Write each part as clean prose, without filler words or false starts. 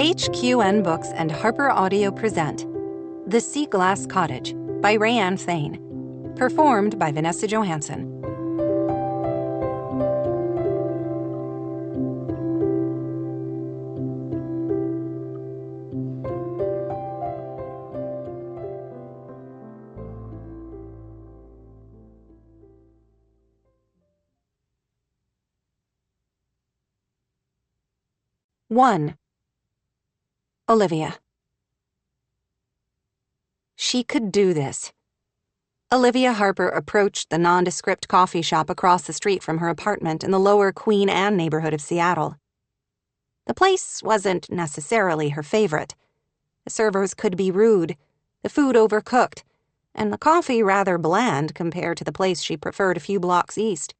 HQN Books and Harper Audio present The Sea Glass Cottage by RaeAnne Thayne, performed by Vanessa Johansson. One. Olivia. She could do this. Olivia Harper approached the nondescript coffee shop across the street from her apartment in the lower Queen Anne neighborhood of Seattle. The place wasn't necessarily her favorite. The servers could be rude, the food overcooked, and the coffee rather bland compared to the place she preferred a few blocks east.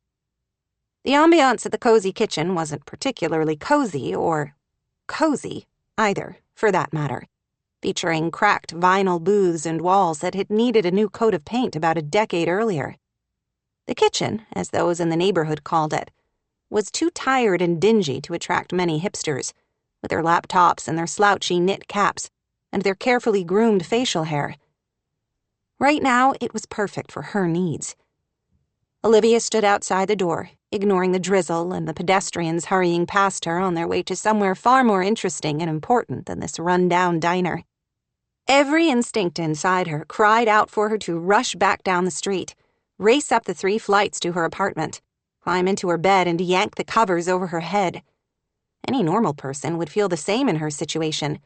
The ambiance at the cozy kitchen wasn't particularly cozy or cozy either, for that matter, featuring cracked vinyl booths and walls that had needed a new coat of paint about a decade earlier. The kitchen, as those in the neighborhood called it, was too tired and dingy to attract many hipsters, with their laptops and their slouchy knit caps and their carefully groomed facial hair. Right now, it was perfect for her needs. Olivia stood outside the door, ignoring the drizzle and the pedestrians hurrying past her on their way to somewhere far more interesting and important than this run-down diner. Every instinct inside her cried out for her to rush back down the street, race up the 3 flights to her apartment, climb into her bed and yank the covers over her head. Any normal person would feel the same in her situation,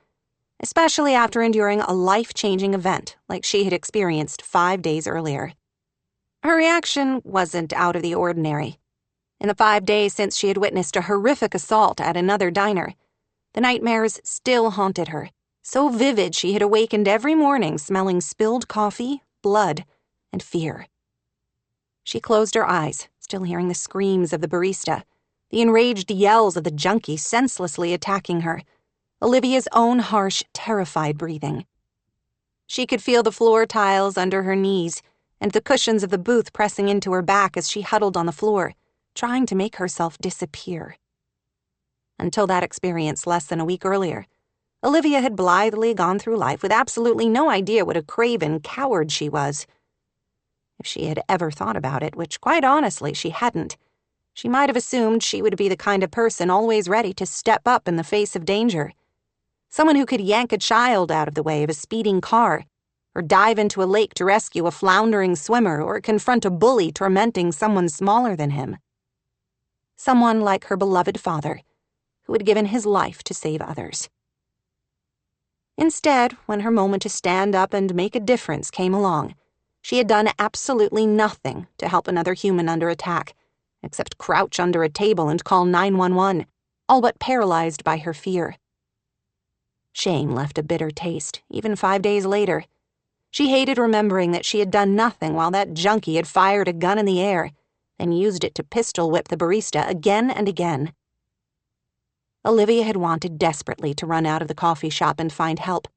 especially after enduring a life-changing event like she had experienced 5 days earlier. Her reaction wasn't out of the ordinary. In the 5 days since she had witnessed a horrific assault at another diner, the nightmares still haunted her, so vivid she had awakened every morning smelling spilled coffee, blood, and fear. She closed her eyes, still hearing the screams of the barista, the enraged yells of the junkie senselessly attacking her, Olivia's own harsh, terrified breathing. She could feel the floor tiles under her knees and the cushions of the booth pressing into her back as she huddled on the floor, trying to make herself disappear. Until that experience less than a week earlier, Olivia had blithely gone through life with absolutely no idea what a craven coward she was. If she had ever thought about it, which quite honestly she hadn't, she might have assumed she would be the kind of person always ready to step up in the face of danger. Someone who could yank a child out of the way of a speeding car, or dive into a lake to rescue a floundering swimmer, or confront a bully tormenting someone smaller than him. Someone like her beloved father, who had given his life to save others. Instead, when her moment to stand up and make a difference came along, she had done absolutely nothing to help another human under attack, except crouch under a table and call 911, all but paralyzed by her fear. Shame left a bitter taste, even 5 days later. She hated remembering that she had done nothing while that junkie had fired a gun in the air, then used it to pistol whip the barista again and again. Olivia had wanted desperately to run out of the coffee shop and find help,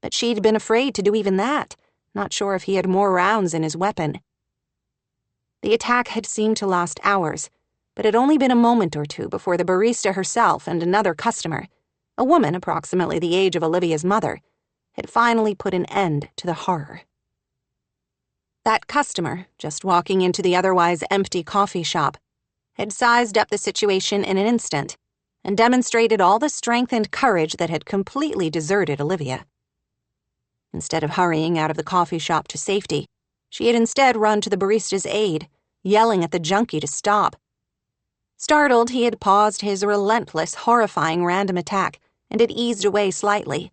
but she'd been afraid to do even that, not sure if he had more rounds in his weapon. The attack had seemed to last hours, but had only been a moment or two before the barista herself and another customer, a woman approximately the age of Olivia's mother, had finally put an end to the horror. That customer, just walking into the otherwise empty coffee shop, had sized up the situation in an instant and demonstrated all the strength and courage that had completely deserted Olivia. Instead of hurrying out of the coffee shop to safety, she had instead run to the barista's aid, yelling at the junkie to stop. Startled, he had paused his relentless, horrifying random attack and had eased away slightly.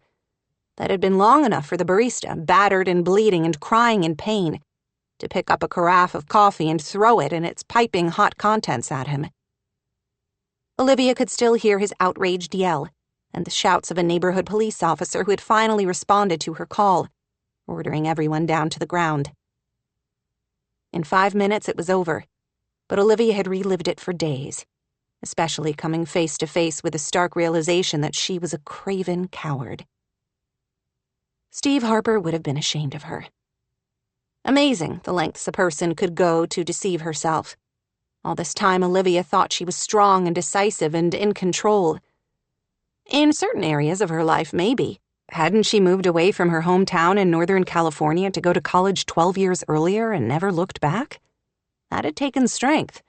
That had been long enough for the barista, battered and bleeding and crying in pain, to pick up a carafe of coffee and throw it and its piping hot contents at him. Olivia could still hear his outraged yell and the shouts of a neighborhood police officer who had finally responded to her call, ordering everyone down to the ground. In 5 minutes it was over, but Olivia had relived it for days, especially coming face to face with the stark realization that she was a craven coward. Steve Harper would have been ashamed of her. Amazing the lengths a person could go to deceive herself. All this time Olivia thought she was strong and decisive and in control. In certain areas of her life, maybe. Hadn't she moved away from her hometown in Northern California to go to college 12 years earlier and never looked back? That had taken strength.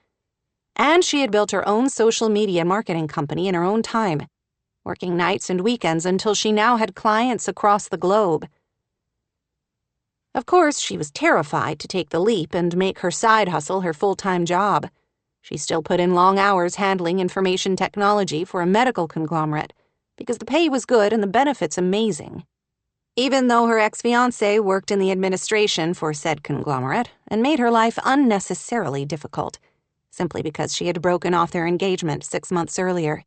And she had built her own social media marketing company in her own time, working nights and weekends until she now had clients across the globe. Of course, she was terrified to take the leap and make her side hustle her full-time job. She still put in long hours handling information technology for a medical conglomerate because the pay was good and the benefits amazing. Even though her ex-fiancé worked in the administration for said conglomerate and made her life unnecessarily difficult, simply because she had broken off their engagement 6 months earlier.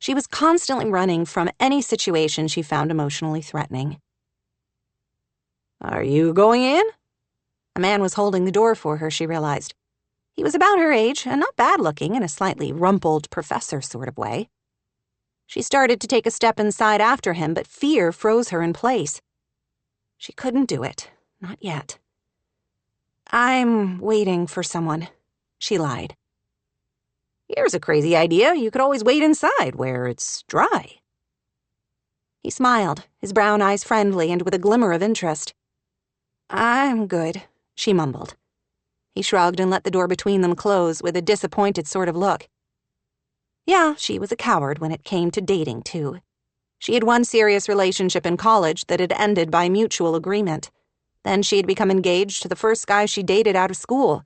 She was constantly running from any situation she found emotionally threatening. "Are you going in?" A man was holding the door for her, she realized. He was about her age and not bad-looking in a slightly rumpled professor sort of way. She started to take a step inside after him, but fear froze her in place. She couldn't do it. Not yet. "I'm waiting for someone," she lied. "Here's a crazy idea. You could always wait inside, where it's dry." He smiled, his brown eyes friendly and with a glimmer of interest. "I'm good," she mumbled. He shrugged and let the door between them close with a disappointed sort of look. Yeah, she was a coward when it came to dating, too. She had one serious relationship in college that had ended by mutual agreement. Then she had become engaged to the first guy she dated out of school,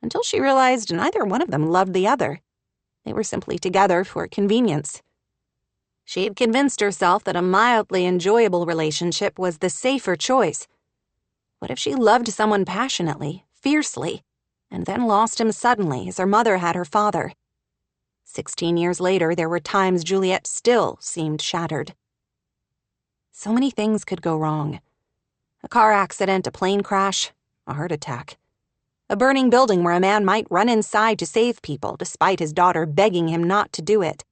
until she realized neither one of them loved the other. They were simply together for convenience. She had convinced herself that a mildly enjoyable relationship was the safer choice. What if she loved someone passionately, fiercely, and then lost him suddenly as her mother had her father? 16 years later, there were times Juliet still seemed shattered. So many things could go wrong. A car accident, a plane crash, a heart attack. A burning building where a man might run inside to save people despite his daughter begging him not to do it.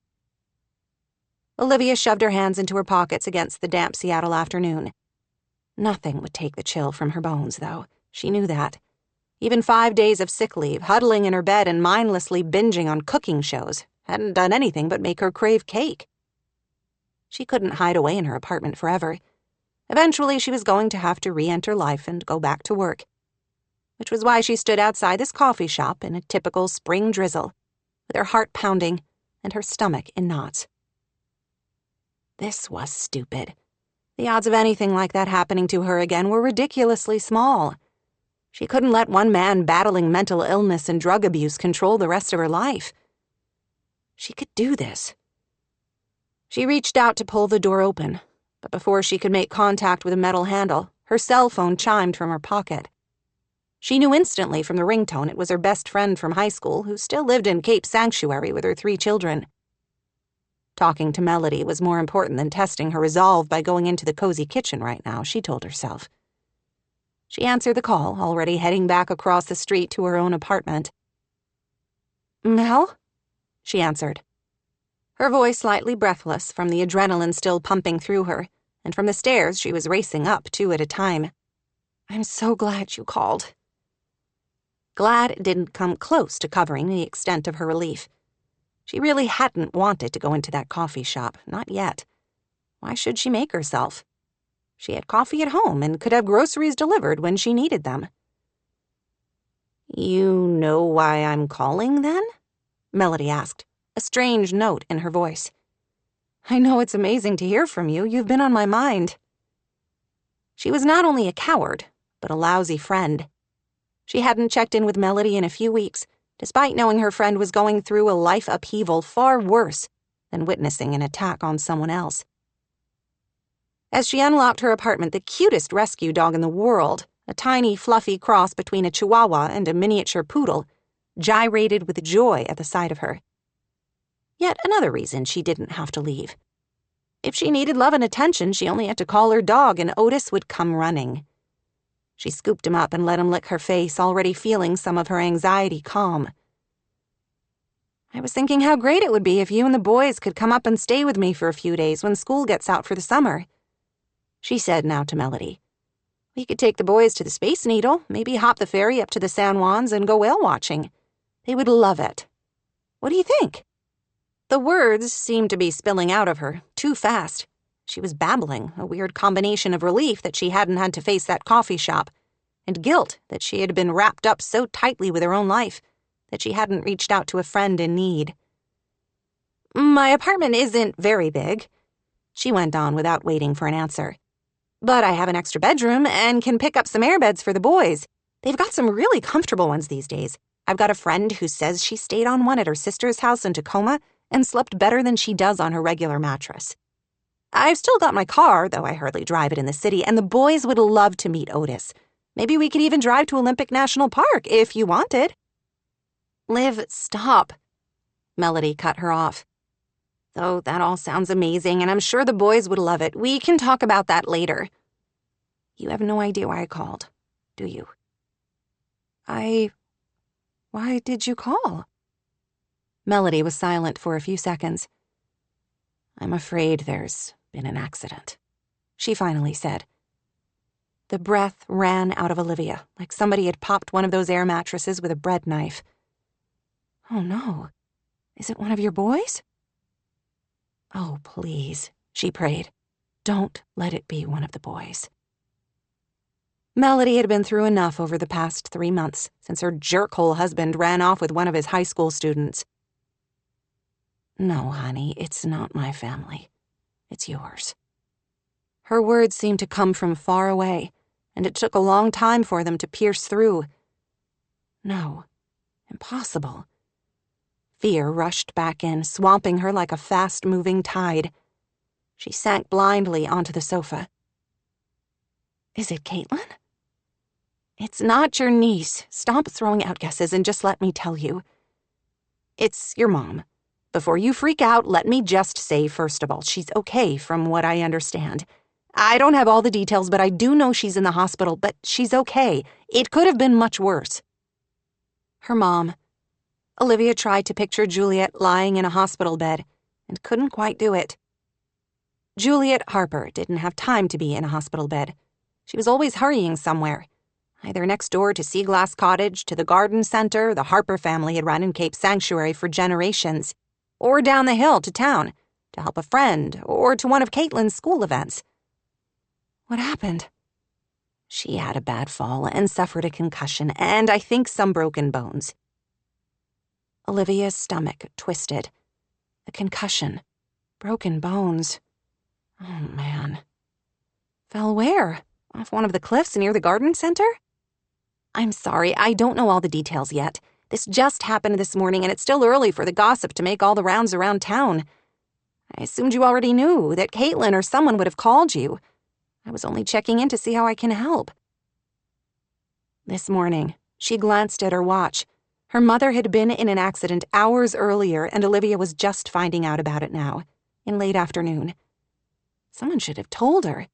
Olivia shoved her hands into her pockets against the damp Seattle afternoon. Nothing would take the chill from her bones, though. She knew that. Even 5 days of sick leave, huddling in her bed and mindlessly binging on cooking shows, hadn't done anything but make her crave cake. She couldn't hide away in her apartment forever. Eventually, she was going to have to re-enter life and go back to work. Which was why she stood outside this coffee shop in a typical spring drizzle, with her heart pounding and her stomach in knots. This was stupid. The odds of anything like that happening to her again were ridiculously small. She couldn't let one man battling mental illness and drug abuse control the rest of her life. She could do this. She reached out to pull the door open, but before she could make contact with a metal handle, her cell phone chimed from her pocket. She knew instantly from the ringtone it was her best friend from high school who still lived in Cape Sanctuary with her 3 children. Talking to Melody was more important than testing her resolve by going into the cozy kitchen right now, she told herself. She answered the call, already heading back across the street to her own apartment. "Mel?" she answered. Her voice slightly breathless from the adrenaline still pumping through her, and from the stairs she was racing up 2 at a time. "I'm so glad you called." Glad didn't come close to covering the extent of her relief. She really hadn't wanted to go into that coffee shop, not yet. Why should she make herself? She had coffee at home and could have groceries delivered when she needed them. "You know why I'm calling, then?" Melody asked, a strange note in her voice. "I know it's amazing to hear from you. You've been on my mind." She was not only a coward, but a lousy friend. She hadn't checked in with Melody in a few weeks, despite knowing her friend was going through a life upheaval far worse than witnessing an attack on someone else. As she unlocked her apartment, the cutest rescue dog in the world, a tiny, fluffy cross between a chihuahua and a miniature poodle, gyrated with joy at the sight of her. Yet another reason she didn't have to leave. If she needed love and attention, she only had to call her dog and Otis would come running. She scooped him up and let him lick her face, already feeling some of her anxiety calm. "I was thinking how great it would be if you and the boys could come up and stay with me for a few days when school gets out for the summer," she said now to Melody. "We could take the boys to the Space Needle, maybe hop the ferry up to the San Juans and go whale watching. They would love it. What do you think?" The words seemed to be spilling out of her, too fast. She was babbling, a weird combination of relief that she hadn't had to face that coffee shop, and guilt that she had been wrapped up so tightly with her own life that she hadn't reached out to a friend in need. "My apartment isn't very big," she went on without waiting for an answer. "But I have an extra bedroom and can pick up some airbeds for the boys. They've got some really comfortable ones these days. I've got a friend who says she stayed on one at her sister's house in Tacoma and slept better than she does on her regular mattress. I've still got my car, though I hardly drive it in the city, and the boys would love to meet Otis. Maybe we could even drive to Olympic National Park if you wanted." "Liv, stop," Melody cut her off. "Though that all sounds amazing, and I'm sure the boys would love it. We can talk about that later. You have no idea why I called, do you?" Why did you call?" Melody was silent for a few seconds. "I'm afraid there's been an accident," she finally said. The breath ran out of Olivia, like somebody had popped one of those air mattresses with a bread knife. "Oh no. Is it one of your boys?" "Oh, please," she prayed. "Don't let it be one of the boys." Melody had been through enough over the past 3 months since her jerk-hole husband ran off with one of his high school students. "No, honey, it's not my family. It's yours." Her words seemed to come from far away, and it took a long time for them to pierce through. No, impossible. Fear rushed back in, swamping her like a fast-moving tide. She sank blindly onto the sofa. "Is it Caitlin?" "It's not your niece. Stop throwing out guesses and just let me tell you. It's your mom. Before you freak out, let me just say, first of all, she's okay from what I understand. I don't have all the details, but I do know she's in the hospital, but she's okay. It could have been much worse." Her mom. Olivia tried to picture Juliet lying in a hospital bed and couldn't quite do it. Juliet Harper didn't have time to be in a hospital bed. She was always hurrying somewhere, either next door to Seaglass Cottage, to the garden center the Harper family had run in Cape Sanctuary for generations, or down the hill to town to help a friend, or to one of Caitlin's school events. What happened? She had a bad fall and suffered a concussion, and I think some broken bones. Olivia's stomach twisted. A concussion. Broken bones. Oh, man. Fell where? Off one of the cliffs near the garden center? I'm sorry, I don't know all the details yet. This just happened this morning, and it's still early for the gossip to make all the rounds around town. I assumed you already knew, that Caitlin or someone would have called you. I was only checking in to see how I can help." This morning, she glanced at her watch. Her mother had been in an accident hours earlier, and Olivia was just finding out about it now, in late afternoon. Someone should have told her.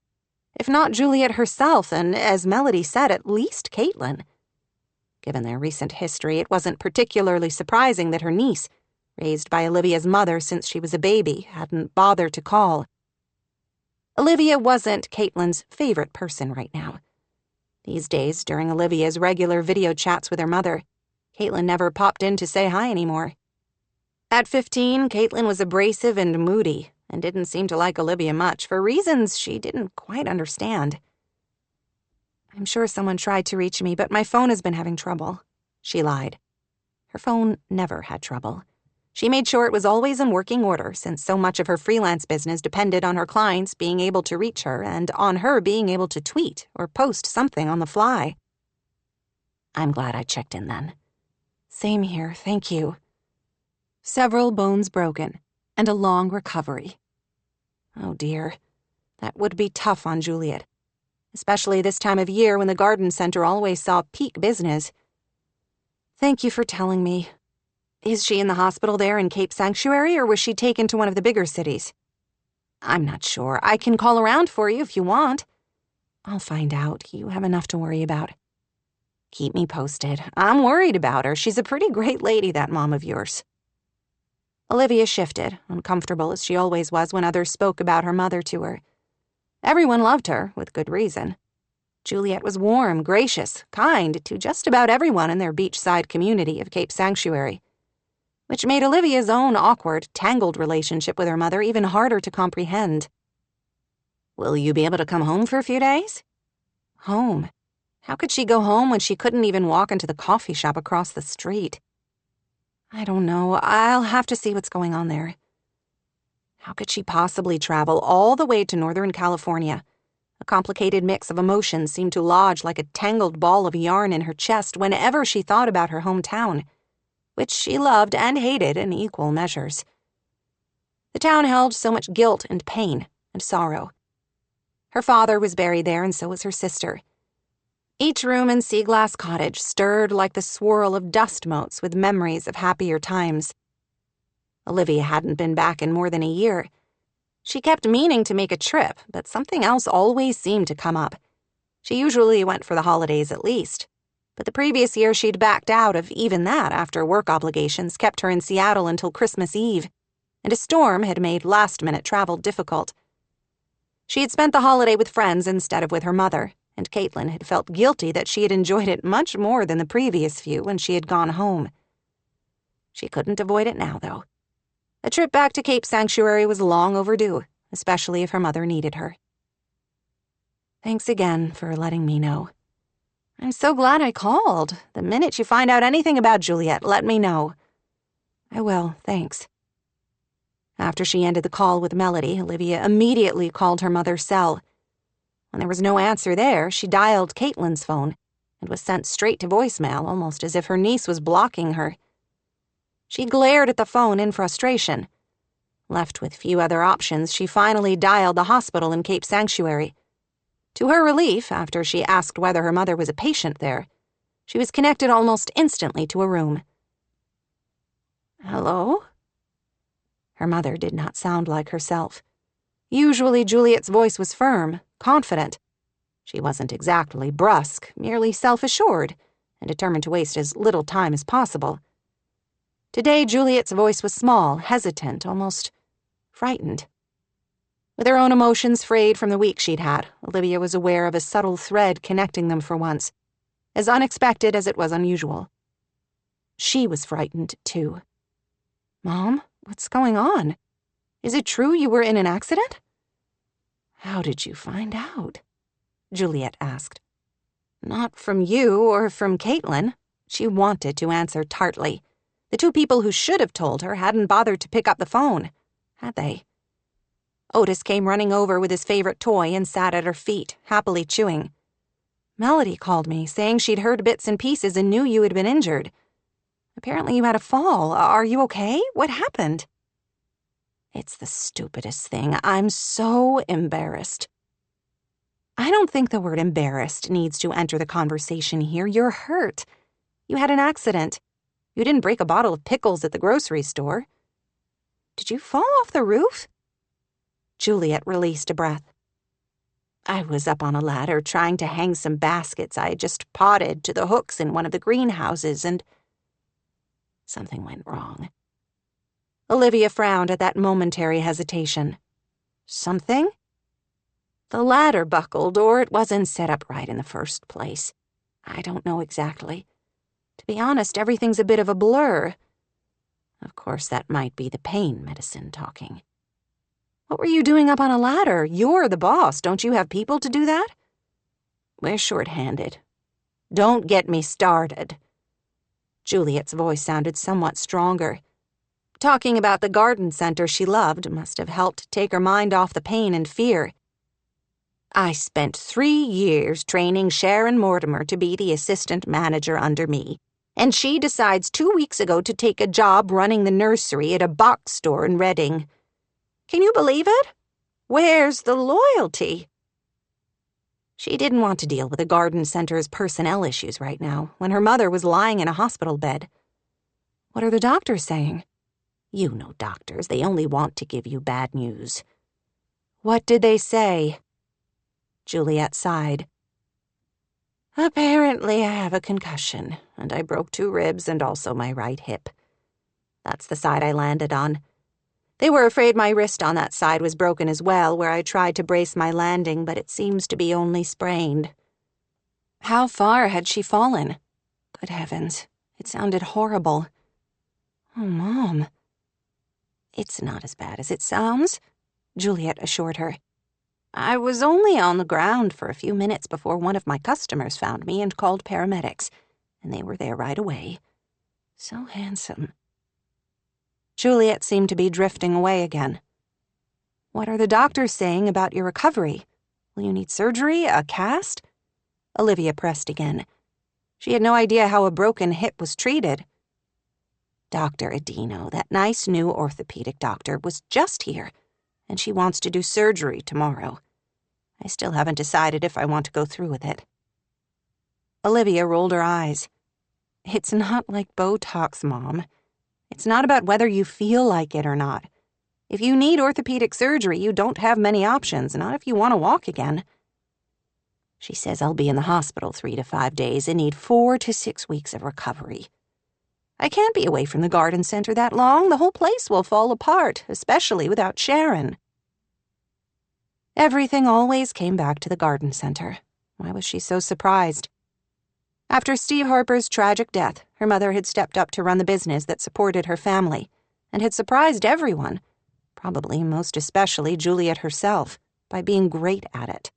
If not Juliet herself, and, as Melody said, at least Caitlin. Given their recent history, it wasn't particularly surprising that her niece, raised by Olivia's mother since she was a baby, hadn't bothered to call. Olivia wasn't Caitlin's favorite person right now. These days, during Olivia's regular video chats with her mother, Caitlin never popped in to say hi anymore. At 15, Caitlin was abrasive and moody, and didn't seem to like Olivia much for reasons she didn't quite understand. "I'm sure someone tried to reach me, but my phone has been having trouble," she lied. Her phone never had trouble. She made sure it was always in working order, since so much of her freelance business depended on her clients being able to reach her and on her being able to tweet or post something on the fly. "I'm glad I checked in then." "Same here, thank you." Several bones broken, and a long recovery. Oh dear, that would be tough on Juliet, especially this time of year when the garden center always saw peak business. "Thank you for telling me. Is she in the hospital there in Cape Sanctuary, or was she taken to one of the bigger cities?" "I'm not sure. I can call around for you if you want." "I'll find out. You have enough to worry about." "Keep me posted. I'm worried about her. She's a pretty great lady, that mom of yours." Olivia shifted, uncomfortable as she always was when others spoke about her mother to her. Everyone loved her, with good reason. Juliet was warm, gracious, kind to just about everyone in their beachside community of Cape Sanctuary. which made Olivia's own awkward, tangled relationship with her mother even harder to comprehend. "Will you be able to come home for a few days?" Home? How could she go home when she couldn't even walk into the coffee shop across the street? I don't know. I'll have to see what's going on there. How could she possibly travel all the way to Northern California? A complicated mix of emotions seemed to lodge like a tangled ball of yarn in her chest whenever she thought about her hometown, which she loved and hated in equal measures. The town held so much guilt and pain and sorrow. Her father was buried there, and so was her sister. Each room in Sea Glass Cottage stirred like the swirl of dust motes with memories of happier times. Olivia hadn't been back in more than a year. She kept meaning to make a trip, but something else always seemed to come up. She usually went for the holidays at least, but the previous year she'd backed out of even that after work obligations kept her in Seattle until Christmas Eve, and a storm had made last-minute travel difficult. She had spent the holiday with friends instead of with her mother, and Caitlin had felt guilty that she had enjoyed it much more than the previous few when she had gone home. She couldn't avoid it now, though. A trip back to Cape Sanctuary was long overdue, especially if her mother needed her. "Thanks again for letting me know." "I'm so glad I called. The minute you find out anything about Juliet, let me know." "I will, thanks." After she ended the call with Melody, Olivia immediately called her mother's cell. When there was no answer there, she dialed Caitlin's phone and was sent straight to voicemail, almost as if her niece was blocking her. She glared at the phone in frustration. Left with few other options, she finally dialed the hospital in Cape Sanctuary. To her relief, after she asked whether her mother was a patient there, she was connected almost instantly to a room. "Hello?" Her mother did not sound like herself. Usually Juliet's voice was firm, confident. She wasn't exactly brusque, merely self-assured, and determined to waste as little time as possible. Today, Juliet's voice was small, hesitant, almost frightened. With her own emotions frayed from the week she'd had, Olivia was aware of a subtle thread connecting them for once, as unexpected as it was unusual. She was frightened, too. "Mom, what's going on? Is it true you were in an accident?" "How did you find out?" Juliet asked. "Not from you or from Caitlin." She wanted to answer tartly. The two people who should have told her hadn't bothered to pick up the phone, had they? Otis came running over with his favorite toy and sat at her feet, happily chewing. "Melody called me, saying she'd heard bits and pieces and knew you had been injured. Apparently you had a fall. Are you okay? What happened?" "It's the stupidest thing. I'm so embarrassed." "I don't think the word embarrassed needs to enter the conversation here. You're hurt. You had an accident. You didn't break a bottle of pickles at the grocery store. Did you fall off the roof?" Juliet released a breath. "I was up on a ladder trying to hang some baskets I had just potted to the hooks in one of the greenhouses, and something went wrong." Olivia frowned at that momentary hesitation. "Something?" "The ladder buckled, or it wasn't set up right in the first place. I don't know exactly. To be honest, everything's a bit of a blur. Of course, that might be the pain medicine talking." "What were you doing up on a ladder? You're the boss. Don't you have people to do that?" "We're short-handed. Don't get me started." Juliet's voice sounded somewhat stronger. Talking about the garden center she loved must have helped take her mind off the pain and fear. "I spent 3 years training Sharon Mortimer to be the assistant manager under me, and she decides 2 weeks ago to take a job running the nursery at a box store in Redding. Can you believe it? Where's the loyalty?" She didn't want to deal with the garden center's personnel issues right now, when her mother was lying in a hospital bed. "What are the doctors saying?" "You know doctors, they only want to give you bad news." "What did they say?" Juliet sighed. "Apparently I have a concussion, and I broke 2 ribs and also my right hip. That's the side I landed on. They were afraid my wrist on that side was broken as well, where I tried to brace my landing, but it seems to be only sprained." "How far had she fallen?" Good heavens, it sounded horrible. "Oh, Mom." "It's not as bad as it sounds," Juliet assured her. "I was only on the ground for a few minutes before one of my customers found me and called paramedics, and they were there right away. So handsome." Juliet seemed to be drifting away again. "What are the doctors saying about your recovery? Will you need surgery, a cast?" Olivia pressed again. She had no idea how a broken hip was treated. "Dr. Adino, that nice new orthopedic doctor, was just here, and she wants to do surgery tomorrow. I still haven't decided if I want to go through with it." Olivia rolled her eyes. "It's not like Botox, Mom. It's not about whether you feel like it or not. If you need orthopedic surgery, you don't have many options, not if you want to walk again." "She says I'll be in the hospital 3 to 5 days and need 4 to 6 weeks of recovery. I can't be away from the garden center that long. The whole place will fall apart, especially without Sharon." Everything always came back to the garden center. Why was she so surprised? After Steve Harper's tragic death, her mother had stepped up to run the business that supported her family and had surprised everyone, probably most especially Juliet herself, by being great at it.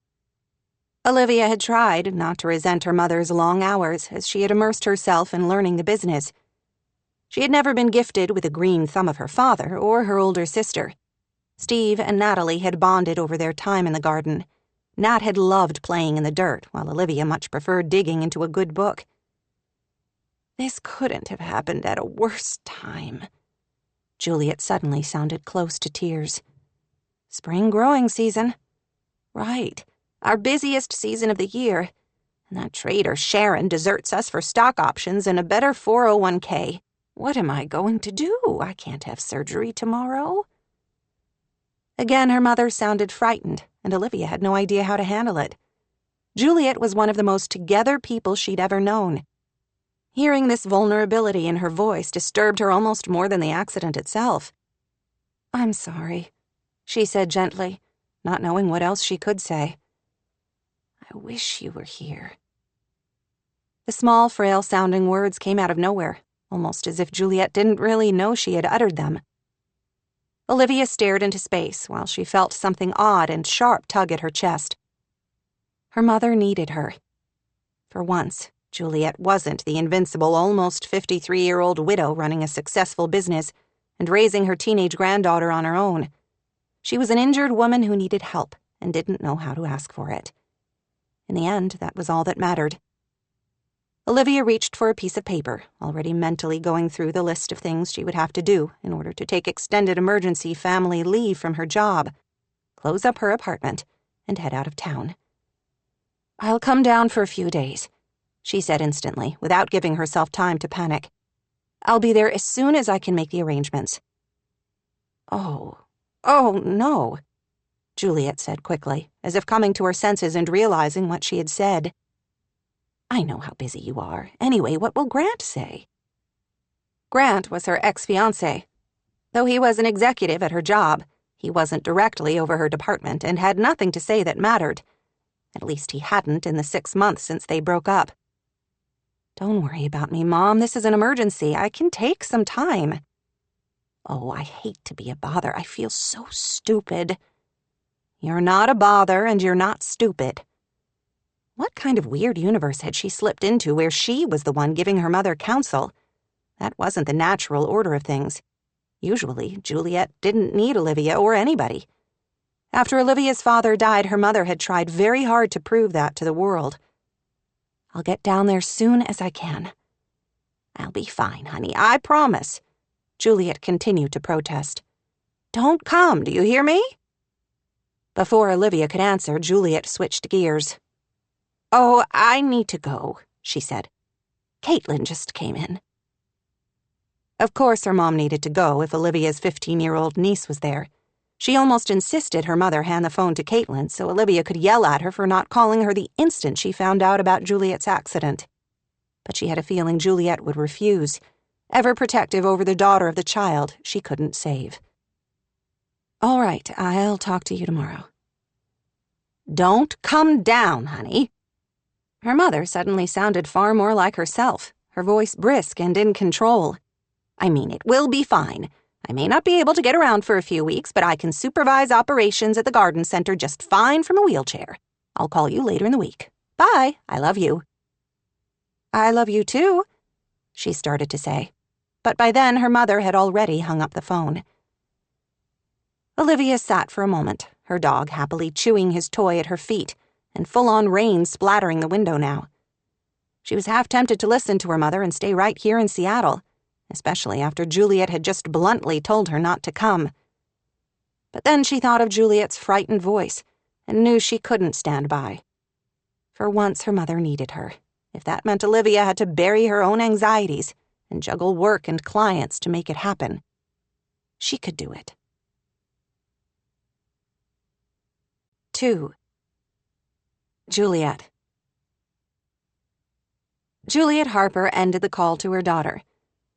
Olivia had tried not to resent her mother's long hours as she had immersed herself in learning the business. She had never been gifted with a green thumb of her father or her older sister. Steve and Natalie had bonded over their time in the garden. Nat had loved playing in the dirt, while Olivia much preferred digging into a good book. This couldn't have happened at a worse time. Juliet suddenly sounded close to tears. Spring growing season. Right, our busiest season of the year. And that trader Sharon deserts us for stock options and a better 401k. What am I going to do? I can't have surgery tomorrow. Again, her mother sounded frightened, and Olivia had no idea how to handle it. Juliet was one of the most together people she'd ever known. Hearing this vulnerability in her voice disturbed her almost more than the accident itself. "I'm sorry," she said gently, not knowing what else she could say. "I wish you were here." The small, frail-sounding words came out of nowhere, almost as if Juliet didn't really know she had uttered them. Olivia stared into space while she felt something odd and sharp tug at her chest. Her mother needed her. For once, Juliet wasn't the invincible, almost 53-year-old widow running a successful business and raising her teenage granddaughter on her own. She was an injured woman who needed help and didn't know how to ask for it. In the end, that was all that mattered. Olivia reached for a piece of paper, already mentally going through the list of things she would have to do in order to take extended emergency family leave from her job, close up her apartment, and head out of town. "I'll come down for a few days," she said instantly, without giving herself time to panic. "I'll be there as soon as I can make the arrangements." Oh, no," Juliet said quickly, as if coming to her senses and realizing what she had said. "I know how busy you are. Anyway, what will Grant say?" Grant was her ex-fiancé. Though he was an executive at her job, he wasn't directly over her department and had nothing to say that mattered. At least he hadn't in the 6 months since they broke up. "Don't worry about me, Mom. This is an emergency. I can take some time." "Oh, I hate to be a bother. I feel so stupid." "You're not a bother and you're not stupid." What kind of weird universe had she slipped into where she was the one giving her mother counsel? That wasn't the natural order of things. Usually, Juliet didn't need Olivia or anybody. After Olivia's father died, her mother had tried very hard to prove that to the world. "I'll get down there soon as I can." "I'll be fine, honey, I promise." Juliet continued to protest. "Don't come, do you hear me?" Before Olivia could answer, Juliet switched gears. "Oh, I need to go," she said. "Caitlin just came in." Of course her mom needed to go if Olivia's 15-year-old niece was there. She almost insisted her mother hand the phone to Caitlin so Olivia could yell at her for not calling her the instant she found out about Juliet's accident. But she had a feeling Juliet would refuse, ever protective over the daughter of the child she couldn't save. "All right, I'll talk to you tomorrow." "Don't come down, honey." Her mother suddenly sounded far more like herself, her voice brisk and in control. I mean, it will be fine. I may not be able to get around for a few weeks, but I can supervise operations at the garden center just fine from a wheelchair. I'll call you later in the week. Bye. I love you. I love you too, she started to say. But by then her mother had already hung up the phone. Olivia sat for a moment, her dog happily chewing his toy at her feet, and full-on rain splattering the window now. She was half tempted to listen to her mother and stay right here in Seattle, especially after Juliet had just bluntly told her not to come. But then she thought of Juliet's frightened voice and knew she couldn't stand by. For once her mother needed her, if that meant Olivia had to bury her own anxieties and juggle work and clients to make it happen. She could do it. 2. Juliet. Juliet Harper ended the call to her daughter,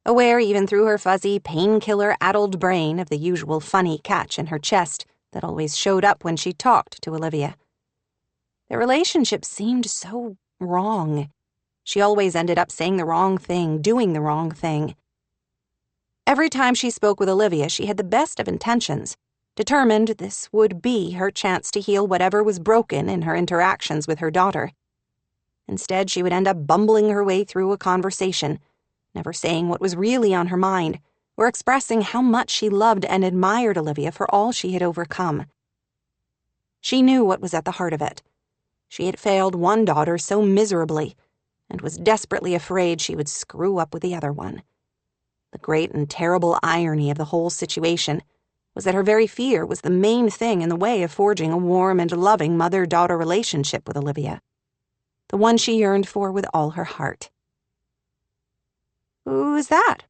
aware even through her fuzzy, painkiller-addled brain of the usual funny catch in her chest that always showed up when she talked to Olivia. Their relationship seemed so wrong. She always ended up saying the wrong thing, doing the wrong thing. Every time she spoke with Olivia, she had the best of intentions, determined this would be her chance to heal whatever was broken in her interactions with her daughter. Instead, she would end up bumbling her way through a conversation, never saying what was really on her mind, or expressing how much she loved and admired Olivia for all she had overcome. She knew what was at the heart of it. She had failed one daughter so miserably, and was desperately afraid she would screw up with the other one. The great and terrible irony of the whole situation was that her very fear was the main thing in the way of forging a warm and loving mother-daughter relationship with Olivia, the one she yearned for with all her heart. "Who's that?"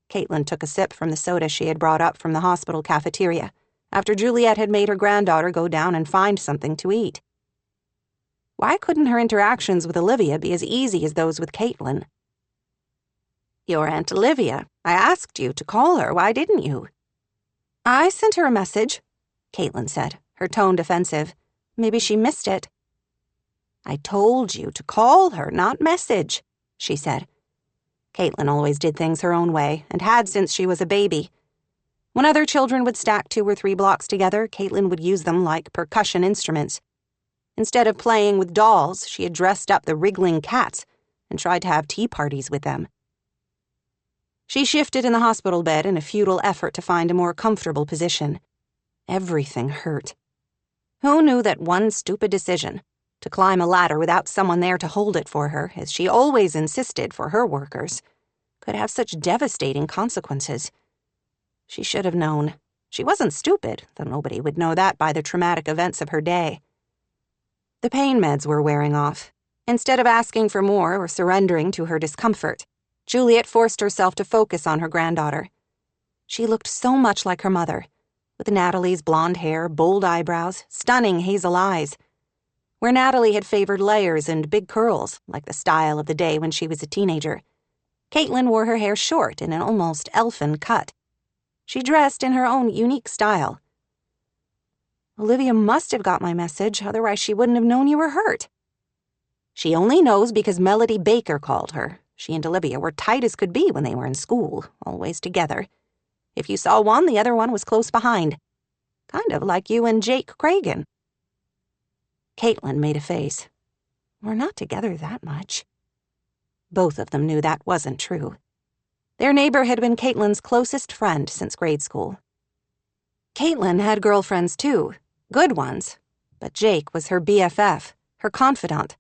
Caitlin took a sip from the soda she had brought up from the hospital cafeteria after Juliet had made her granddaughter go down and find something to eat. Why couldn't her interactions with Olivia be as easy as those with Caitlin? "Your Aunt Olivia. I asked you to call her. Why didn't you?" "I sent her a message," Caitlin said, her tone defensive. "Maybe she missed it." "I told you to call her, not message," she said. Caitlin always did things her own way, and had since she was a baby. When other children would stack 2 or 3 blocks together, Caitlin would use them like percussion instruments. Instead of playing with dolls, she had dressed up the wriggling cats and tried to have tea parties with them. She shifted in the hospital bed in a futile effort to find a more comfortable position. Everything hurt. Who knew that one stupid decision, to climb a ladder without someone there to hold it for her, as she always insisted for her workers, could have such devastating consequences? She should have known. She wasn't stupid, though nobody would know that by the traumatic events of her day. The pain meds were wearing off. Instead of asking for more or surrendering to her discomfort, Juliet forced herself to focus on her granddaughter. She looked so much like her mother, with Natalie's blonde hair, bold eyebrows, stunning hazel eyes. Where Natalie had favored layers and big curls, like the style of the day when she was a teenager, Caitlin wore her hair short in an almost elfin cut. She dressed in her own unique style. "Olivia must have got my message, otherwise she wouldn't have known you were hurt." "She only knows because Melody Baker called her. She and Olivia were tight as could be when they were in school, always together. If you saw one, the other one was close behind. Kind of like you and Jake Cragen." Caitlin made a face. "We're not together that much." Both of them knew that wasn't true. Their neighbor had been Caitlin's closest friend since grade school. Caitlin had girlfriends too, good ones, but Jake was her BFF, her confidant.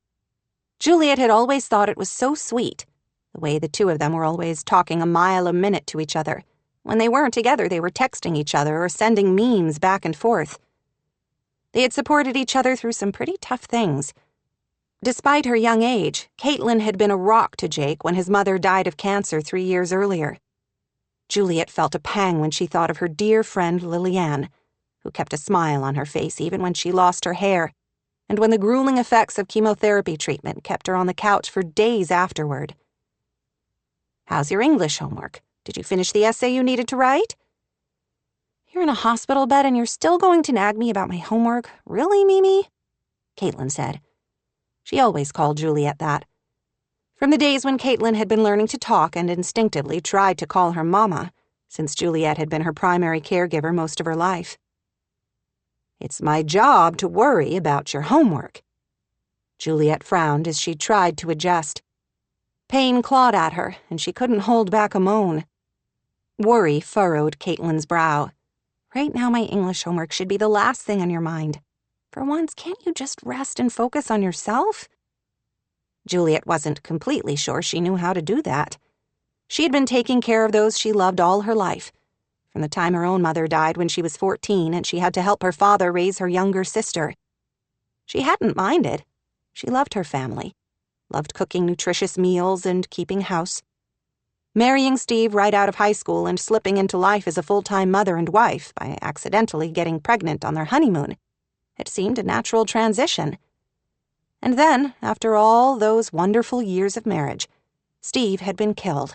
Juliet had always thought it was so sweet, the way the two of them were always talking a mile a minute to each other. When they weren't together, they were texting each other or sending memes back and forth. They had supported each other through some pretty tough things. Despite her young age, Caitlin had been a rock to Jake when his mother died of cancer 3 years earlier. Juliet felt a pang when she thought of her dear friend RaeAnne, who kept a smile on her face even when she lost her hair, and when the grueling effects of chemotherapy treatment kept her on the couch for days afterward. "How's your English homework? Did you finish the essay you needed to write?" "You're in a hospital bed and you're still going to nag me about my homework? Really, Mimi?" Caitlin said. She always called Juliet that. From the days when Caitlin had been learning to talk and instinctively tried to call her mama, since Juliet had been her primary caregiver most of her life. "It's my job to worry about your homework." Juliet frowned as she tried to adjust. Pain clawed at her, and she couldn't hold back a moan. Worry furrowed Caitlin's brow. "Right now my English homework should be the last thing on your mind. For once, can't you just rest and focus on yourself?" Juliet wasn't completely sure she knew how to do that. She had been taking care of those she loved all her life, from the time her own mother died when she was 14 and she had to help her father raise her younger sister. She hadn't minded. She loved her family, loved cooking nutritious meals and keeping house. Marrying Steve right out of high school and slipping into life as a full-time mother and wife by accidentally getting pregnant on their honeymoon. It seemed a natural transition. And then, after all those wonderful years of marriage, Steve had been killed,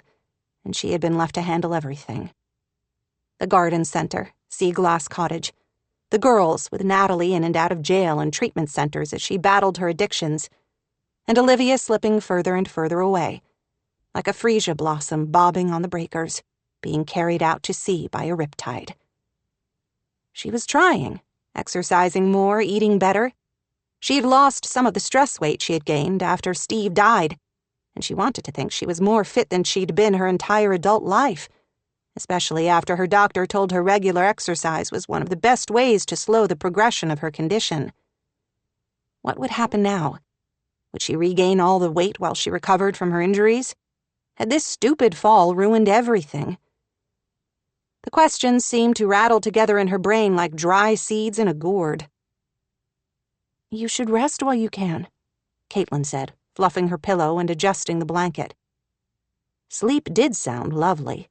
and she had been left to handle everything. The garden center, sea glass cottage, the girls with Natalie in and out of jail and treatment centers as she battled her addictions, and Olivia slipping further and further away, like a freesia blossom bobbing on the breakers, being carried out to sea by a riptide. She was trying, exercising more, eating better. She had lost some of the stress weight she had gained after Steve died, and she wanted to think she was more fit than she'd been her entire adult life, especially after her doctor told her regular exercise was one of the best ways to slow the progression of her condition. What would happen now? Would she regain all the weight while she recovered from her injuries? Had this stupid fall ruined everything? The questions seemed to rattle together in her brain like dry seeds in a gourd. "You should rest while you can," Caitlin said, fluffing her pillow and adjusting the blanket. Sleep did sound lovely.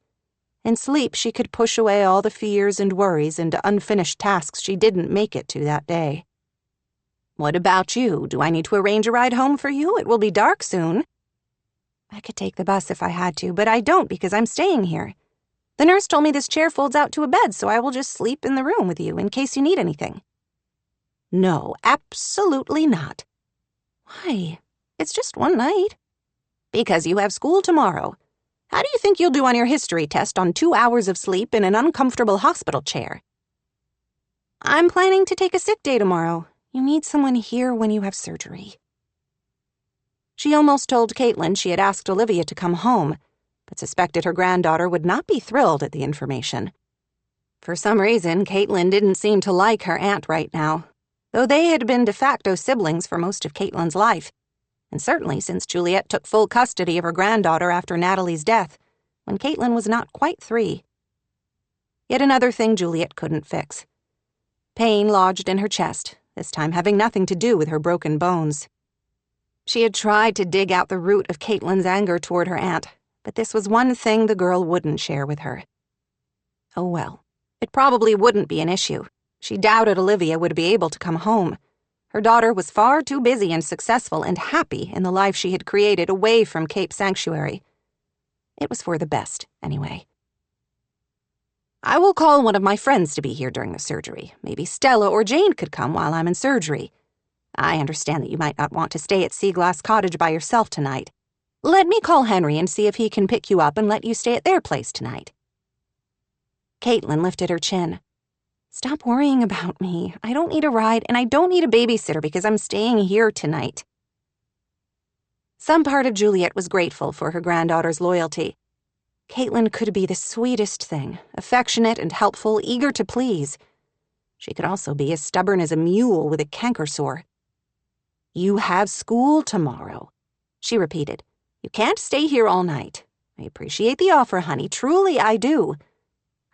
In sleep, she could push away all the fears and worries and unfinished tasks she didn't make it to that day. "What about you? Do I need to arrange a ride home for you? It will be dark soon." "I could take the bus if I had to, but I don't because I'm staying here. The nurse told me this chair folds out to a bed, so I will just sleep in the room with you in case you need anything." "No, absolutely not." "Why? It's just one night." "Because you have school tomorrow. How do you think you'll do on your history test on 2 hours of sleep in an uncomfortable hospital chair?" "I'm planning to take a sick day tomorrow. You need someone here when you have surgery." She almost told Caitlin she had asked Olivia to come home, but suspected her granddaughter would not be thrilled at the information. For some reason, Caitlin didn't seem to like her aunt right now, though they had been de facto siblings for most of Caitlin's life, and certainly since Juliet took full custody of her granddaughter after Natalie's death, when Caitlin was not quite 3. Yet another thing Juliet couldn't fix. Pain lodged in her chest, this time having nothing to do with her broken bones. She had tried to dig out the root of Caitlin's anger toward her aunt, but this was one thing the girl wouldn't share with her. Oh well, it probably wouldn't be an issue. She doubted Olivia would be able to come home. Her daughter was far too busy and successful and happy in the life she had created away from Cape Sanctuary. It was for the best, anyway. "I will call one of my friends to be here during the surgery. Maybe Stella or Jane could come while I'm in surgery. I understand that you might not want to stay at Sea Glass Cottage by yourself tonight. Let me call Henry and see if he can pick you up and let you stay at their place tonight." Caitlin lifted her chin. "Stop worrying about me. I don't need a ride, and I don't need a babysitter because I'm staying here tonight." Some part of Juliet was grateful for her granddaughter's loyalty. Caitlin could be the sweetest thing, affectionate and helpful, eager to please. She could also be as stubborn as a mule with a canker sore. "You have school tomorrow," she repeated. "You can't stay here all night. I appreciate the offer, honey. Truly, I do.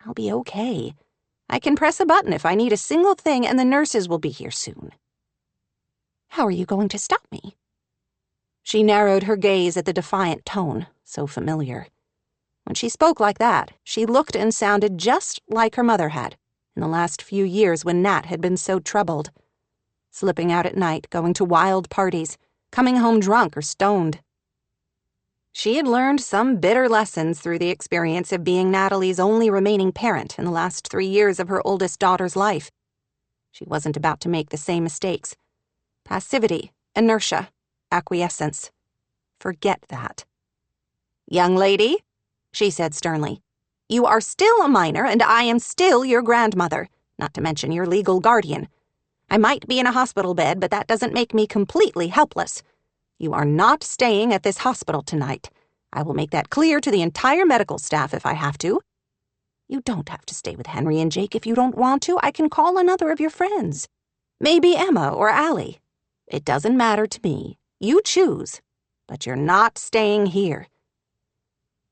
I'll be okay. I can press a button if I need a single thing, and the nurses will be here soon." "How are you going to stop me?" She narrowed her gaze at the defiant tone, so familiar. When she spoke like that, she looked and sounded just like her mother had in the last few years when Nat had been so troubled. Slipping out at night, going to wild parties, coming home drunk or stoned. She had learned some bitter lessons through the experience of being Natalie's only remaining parent in the last 3 years of her oldest daughter's life. She wasn't about to make the same mistakes. Passivity, inertia, acquiescence. Forget that. "Young lady," she said sternly, "you are still a minor and I am still your grandmother, not to mention your legal guardian. I might be in a hospital bed, but that doesn't make me completely helpless. You are not staying at this hospital tonight. I will make that clear to the entire medical staff if I have to. You don't have to stay with Henry and Jake if you don't want to. I can call another of your friends. Maybe Emma or Allie. It doesn't matter to me. You choose. But you're not staying here."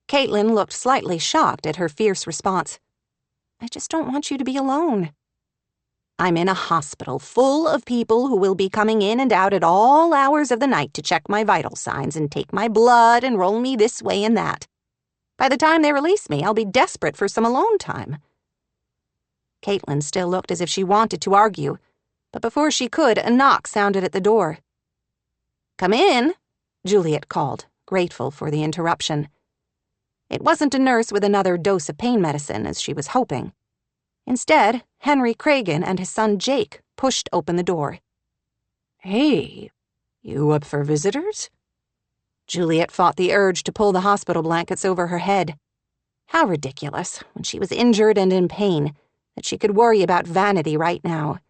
Caitlin looked slightly shocked at her fierce response. "I just don't want you to be alone." "I'm in a hospital full of people who will be coming in and out at all hours of the night to check my vital signs and take my blood and roll me this way and that. By the time they release me, I'll be desperate for some alone time." Caitlin still looked as if she wanted to argue, but before she could, a knock sounded at the door. "Come in," Juliet called, grateful for the interruption. It wasn't a nurse with another dose of pain medicine, as she was hoping. Instead, Henry Cragen and his son Jake pushed open the door. "Hey, you up for visitors?" Juliet fought the urge to pull the hospital blankets over her head. How ridiculous, when she was injured and in pain, that she could worry about vanity right now.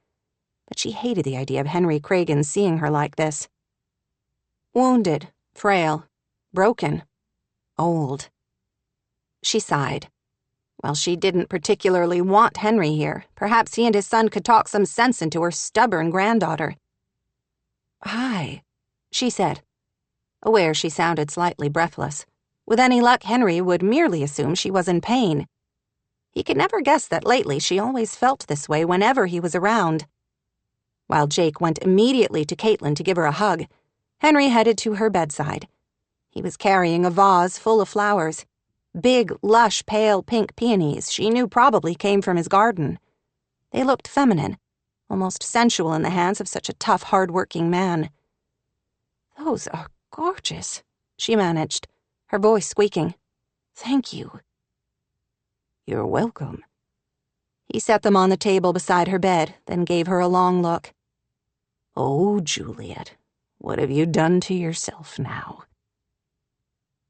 But she hated the idea of Henry Cragen seeing her like this. Wounded, frail, broken, old. She sighed. Well, she didn't particularly want Henry here. Perhaps he and his son could talk some sense into her stubborn granddaughter. "Hi," she said, aware she sounded slightly breathless. With any luck, Henry would merely assume she was in pain. He could never guess that lately she always felt this way whenever he was around. While Jake went immediately to Caitlin to give her a hug, Henry headed to her bedside. He was carrying a vase full of flowers. Big, lush, pale pink peonies she knew probably came from his garden. They looked feminine, almost sensual in the hands of such a tough, hard-working man. "Those are gorgeous," she managed, her voice squeaking. "Thank you." "You're welcome." He set them on the table beside her bed, then gave her a long look. "Oh, Juliet, what have you done to yourself now?"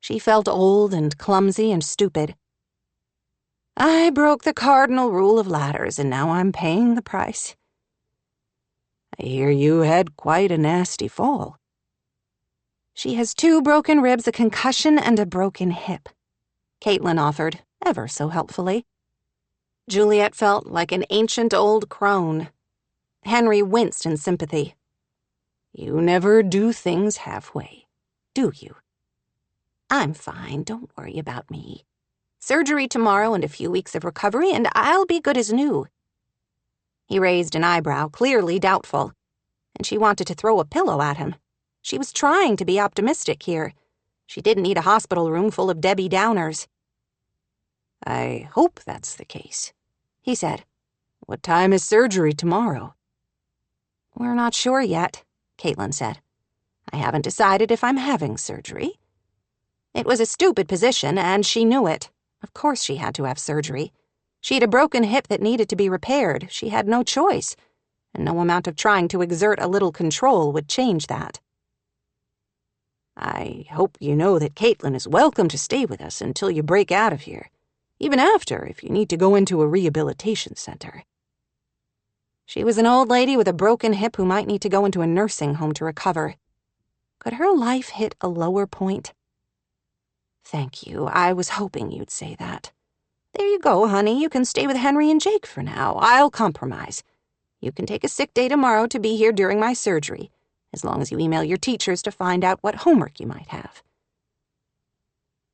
She felt old and clumsy and stupid. "I broke the cardinal rule of ladders, and now I'm paying the price." "I hear you had quite a nasty fall." "She has 2 broken ribs, a concussion, and a broken hip," Caitlin offered, ever so helpfully. Juliet felt like an ancient old crone. Henry winced in sympathy. "You never do things halfway, do you?" "I'm fine, don't worry about me. Surgery tomorrow and a few weeks of recovery, and I'll be good as new." He raised an eyebrow, clearly doubtful, and she wanted to throw a pillow at him. She was trying to be optimistic here. She didn't need a hospital room full of Debbie Downers. "I hope that's the case," he said. "What time is surgery tomorrow?" "We're not sure yet," Caitlin said. "I haven't decided if I'm having surgery." It was a stupid position, and she knew it. Of course she had to have surgery. She had a broken hip that needed to be repaired. She had no choice, and no amount of trying to exert a little control would change that. "I hope you know that Caitlin is welcome to stay with us until you break out of here, even after if you need to go into a rehabilitation center." She was an old lady with a broken hip who might need to go into a nursing home to recover. Could her life hit a lower point? "Thank you. I was hoping you'd say that. There you go, honey. You can stay with Henry and Jake for now. I'll compromise. You can take a sick day tomorrow to be here during my surgery, as long as you email your teachers to find out what homework you might have."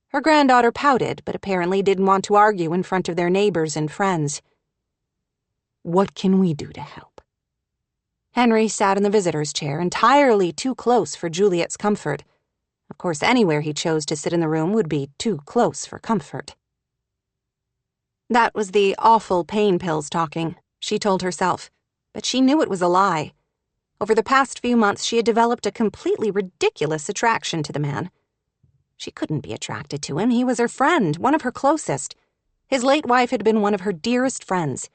Her granddaughter pouted, but apparently didn't want to argue in front of their neighbors and friends. "What can we do to help?" Henry sat in the visitor's chair, entirely too close for Juliet's comfort. Of course, anywhere he chose to sit in the room would be too close for comfort. That was the awful pain pills talking, she told herself, but she knew it was a lie. Over the past few months, she had developed a completely ridiculous attraction to the man. She couldn't be attracted to him. He was her friend, one of her closest. His late wife had been one of her dearest friends.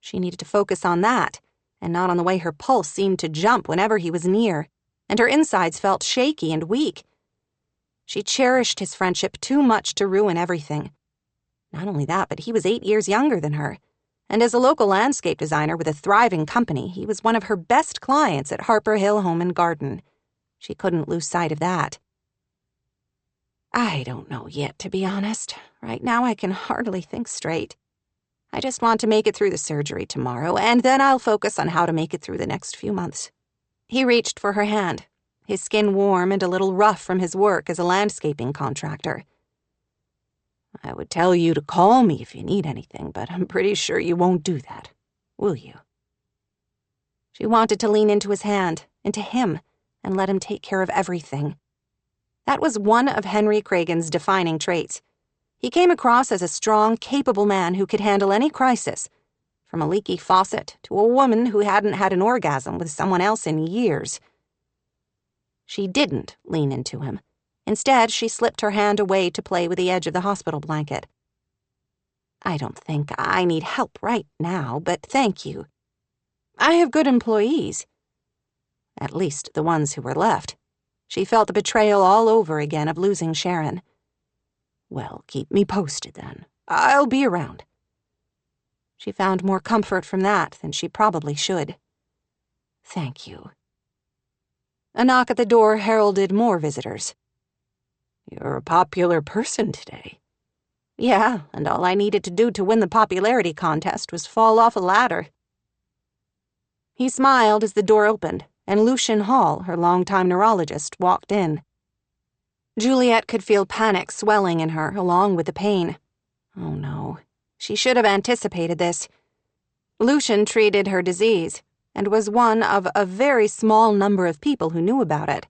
She needed to focus on that, and not on the way her pulse seemed to jump whenever he was near, and her insides felt shaky and weak. She cherished his friendship too much to ruin everything. Not only that, but he was 8 years younger than her, and as a local landscape designer with a thriving company, he was one of her best clients at Harper Hill Home and Garden. She couldn't lose sight of that. I don't know yet, to be honest. Right now I can hardly think straight. I just want to make it through the surgery tomorrow, and then I'll focus on how to make it through the next few months. He reached for her hand, his skin warm and a little rough from his work as a landscaping contractor. I would tell you to call me if you need anything, but I'm pretty sure you won't do that, will you? She wanted to lean into his hand, into him, and let him take care of everything. That was one of Henry Cragen's defining traits. He came across as a strong, capable man who could handle any crisis, from a leaky faucet to a woman who hadn't had an orgasm with someone else in years. She didn't lean into him. Instead, she slipped her hand away to play with the edge of the hospital blanket. I don't think I need help right now, but thank you. I have good employees. At least the ones who were left. She felt the betrayal all over again of losing Sharon. Well, keep me posted then. I'll be around. She found more comfort from that than she probably should. Thank you. A knock at the door heralded more visitors. You're a popular person today. Yeah, and all I needed to do to win the popularity contest was fall off a ladder. He smiled as the door opened, and Lucian Hall, her longtime neurologist, walked in. Juliet could feel panic swelling in her, along with the pain. Oh no, she should have anticipated this. Lucian treated her disease, and was one of a very small number of people who knew about it.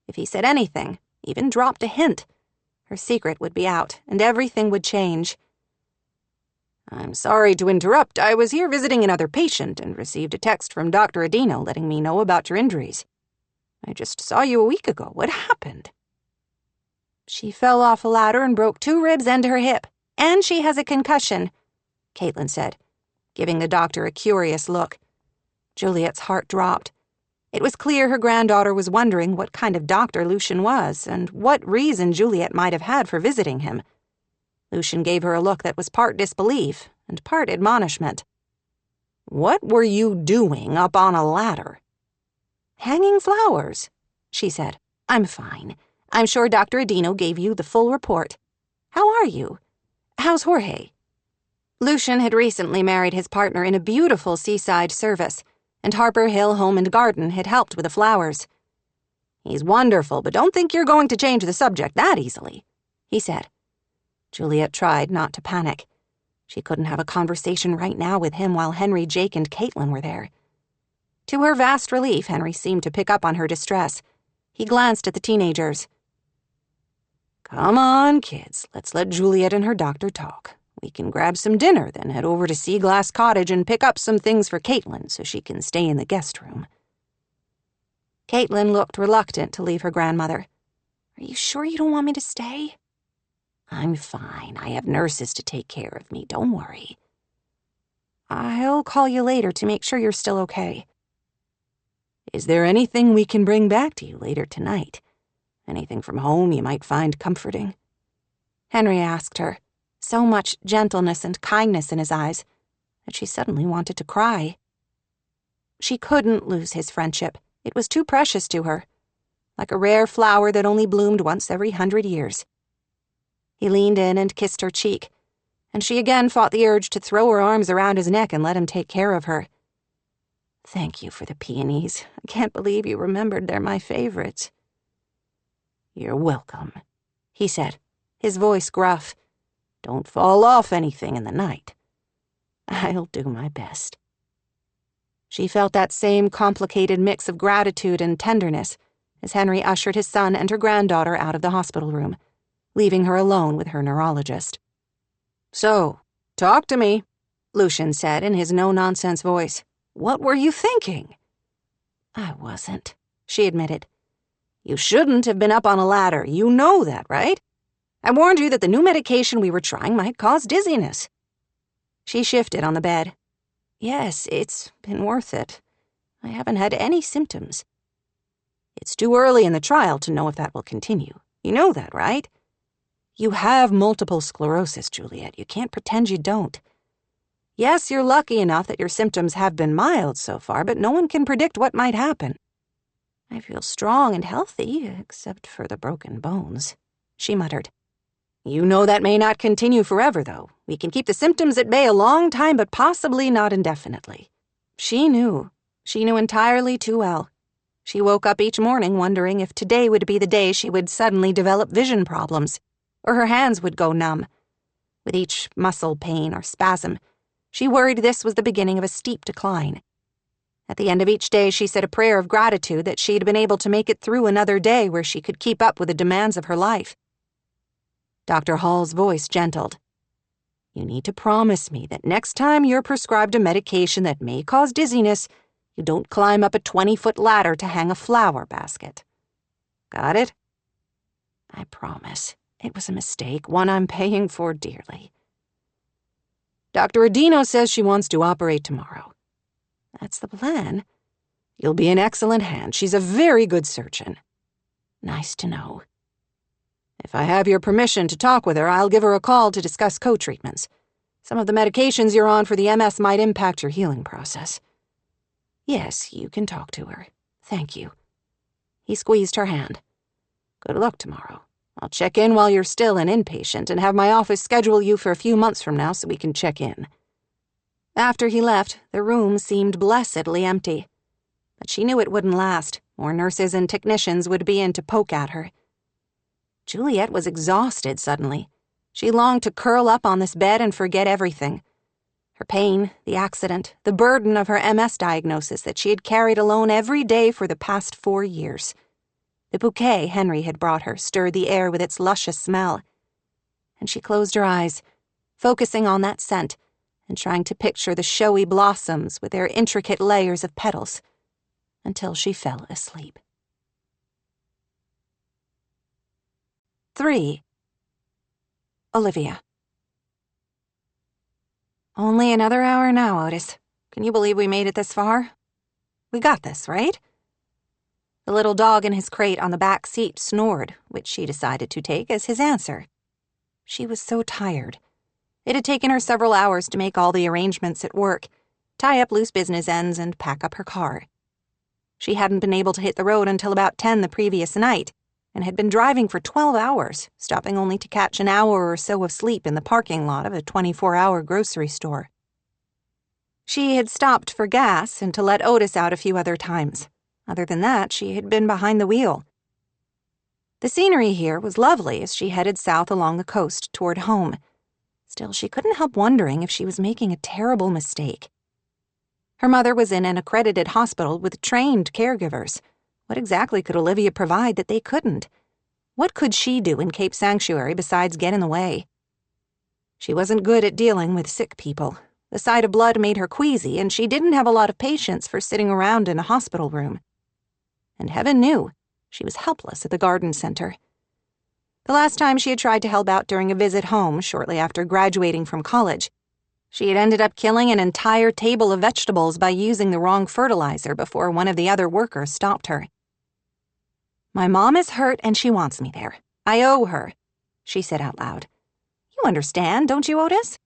If he said anything, even dropped a hint, her secret would be out, and everything would change. I'm sorry to interrupt. I was here visiting another patient and received a text from Dr. Adino letting me know about your injuries. I just saw you a week ago. What happened? She fell off a ladder and broke 2 ribs and her hip, and she has a concussion, Caitlin said, giving the doctor a curious look. Juliet's heart dropped. It was clear her granddaughter was wondering what kind of doctor Lucian was and what reason Juliet might have had for visiting him. Lucian gave her a look that was part disbelief and part admonishment. What were you doing up on a ladder? Hanging flowers, she said. I'm fine. I'm sure Dr. Adino gave you the full report. How are you? How's Jorge? Lucian had recently married his partner in a beautiful seaside service, and Harper Hill Home and Garden had helped with the flowers. He's wonderful, but don't think you're going to change the subject that easily, he said. Juliet tried not to panic. She couldn't have a conversation right now with him while Henry, Jake, and Caitlin were there. To her vast relief, Henry seemed to pick up on her distress. He glanced at the teenagers. Come on, kids. Let's let Juliet and her doctor talk. We can grab some dinner, then head over to Sea Glass Cottage and pick up some things for Caitlin so she can stay in the guest room. Caitlin looked reluctant to leave her grandmother. Are you sure you don't want me to stay? I'm fine. I have nurses to take care of me. Don't worry. I'll call you later to make sure you're still okay. Is there anything we can bring back to you later tonight? Anything from home you might find comforting? Henry asked her, so much gentleness and kindness in his eyes, that she suddenly wanted to cry. She couldn't lose his friendship. It was too precious to her, like a rare flower that only bloomed once every 100 years. He leaned in and kissed her cheek, and she again fought the urge to throw her arms around his neck and let him take care of her. Thank you for the peonies. I can't believe you remembered they're my favorites. You're welcome, he said, his voice gruff. Don't fall off anything in the night. I'll do my best. She felt that same complicated mix of gratitude and tenderness as Henry ushered his son and her granddaughter out of the hospital room, leaving her alone with her neurologist. So, talk to me, Lucian said in his no-nonsense voice. What were you thinking? I wasn't, she admitted. You shouldn't have been up on a ladder. You know that, right? I warned you that the new medication we were trying might cause dizziness. She shifted on the bed. Yes, it's been worth it. I haven't had any symptoms. It's too early in the trial to know if that will continue, You know that, right? You have multiple sclerosis, Juliet. You can't pretend you don't. Yes, you're lucky enough that your symptoms have been mild so far, but no one can predict what might happen. I feel strong and healthy, except for the broken bones, she muttered. You know that may not continue forever, though. We can keep the symptoms at bay a long time, but possibly not indefinitely. She knew. She knew entirely too well. She woke up each morning wondering if today would be the day she would suddenly develop vision problems, or her hands would go numb. With each muscle pain or spasm, she worried this was the beginning of a steep decline. At the end of each day, she said a prayer of gratitude that she'd been able to make it through another day where she could keep up with the demands of her life. Dr. Hall's voice gentled. You need to promise me that next time you're prescribed a medication that may cause dizziness, you don't climb up a 20-foot ladder to hang a flower basket. Got it? I promise. It was a mistake, one I'm paying for dearly. Dr. Adino says she wants to operate tomorrow. That's the plan. You'll be in excellent hands. She's a very good surgeon. Nice to know. If I have your permission to talk with her, I'll give her a call to discuss co-treatments. Some of the medications you're on for the MS might impact your healing process. Yes, you can talk to her. Thank you. He squeezed her hand. Good luck tomorrow. I'll check in while you're still an inpatient and have my office schedule you for a few months from now so we can check in. After he left, the room seemed blessedly empty. But she knew it wouldn't last. More nurses and technicians would be in to poke at her. Juliet was exhausted suddenly. She longed to curl up on this bed and forget everything. Her pain, the accident, the burden of her MS diagnosis that she had carried alone every day for the past 4 years. The bouquet Henry had brought her stirred the air with its luscious smell. And she closed her eyes, focusing on that scent and trying to picture the showy blossoms with their intricate layers of petals, until she fell asleep. 3. Olivia. Only another hour now, Otis. Can you believe we made it this far? We got this, right? The little dog in his crate on the back seat snored, which she decided to take as his answer. She was so tired. It had taken her several hours to make all the arrangements at work, tie up loose business ends, and pack up her car. She hadn't been able to hit the road until about 10 the previous night, and had been driving for 12 hours, stopping only to catch an hour or so of sleep in the parking lot of a 24-hour grocery store. She had stopped for gas and to let Otis out a few other times. Other than that, she had been behind the wheel. The scenery here was lovely as she headed south along the coast toward home. Still, she couldn't help wondering if she was making a terrible mistake. Her mother was in an accredited hospital with trained caregivers. What exactly could Olivia provide that they couldn't? What could she do in Cape Sanctuary besides get in the way? She wasn't good at dealing with sick people. The sight of blood made her queasy, and she didn't have a lot of patience for sitting around in a hospital room. And heaven knew, she was helpless at the garden center. The last time she had tried to help out during a visit home shortly after graduating from college, she had ended up killing an entire table of vegetables by using the wrong fertilizer before one of the other workers stopped her. My mom is hurt and she wants me there. I owe her, she said out loud. You understand, don't you, Otis?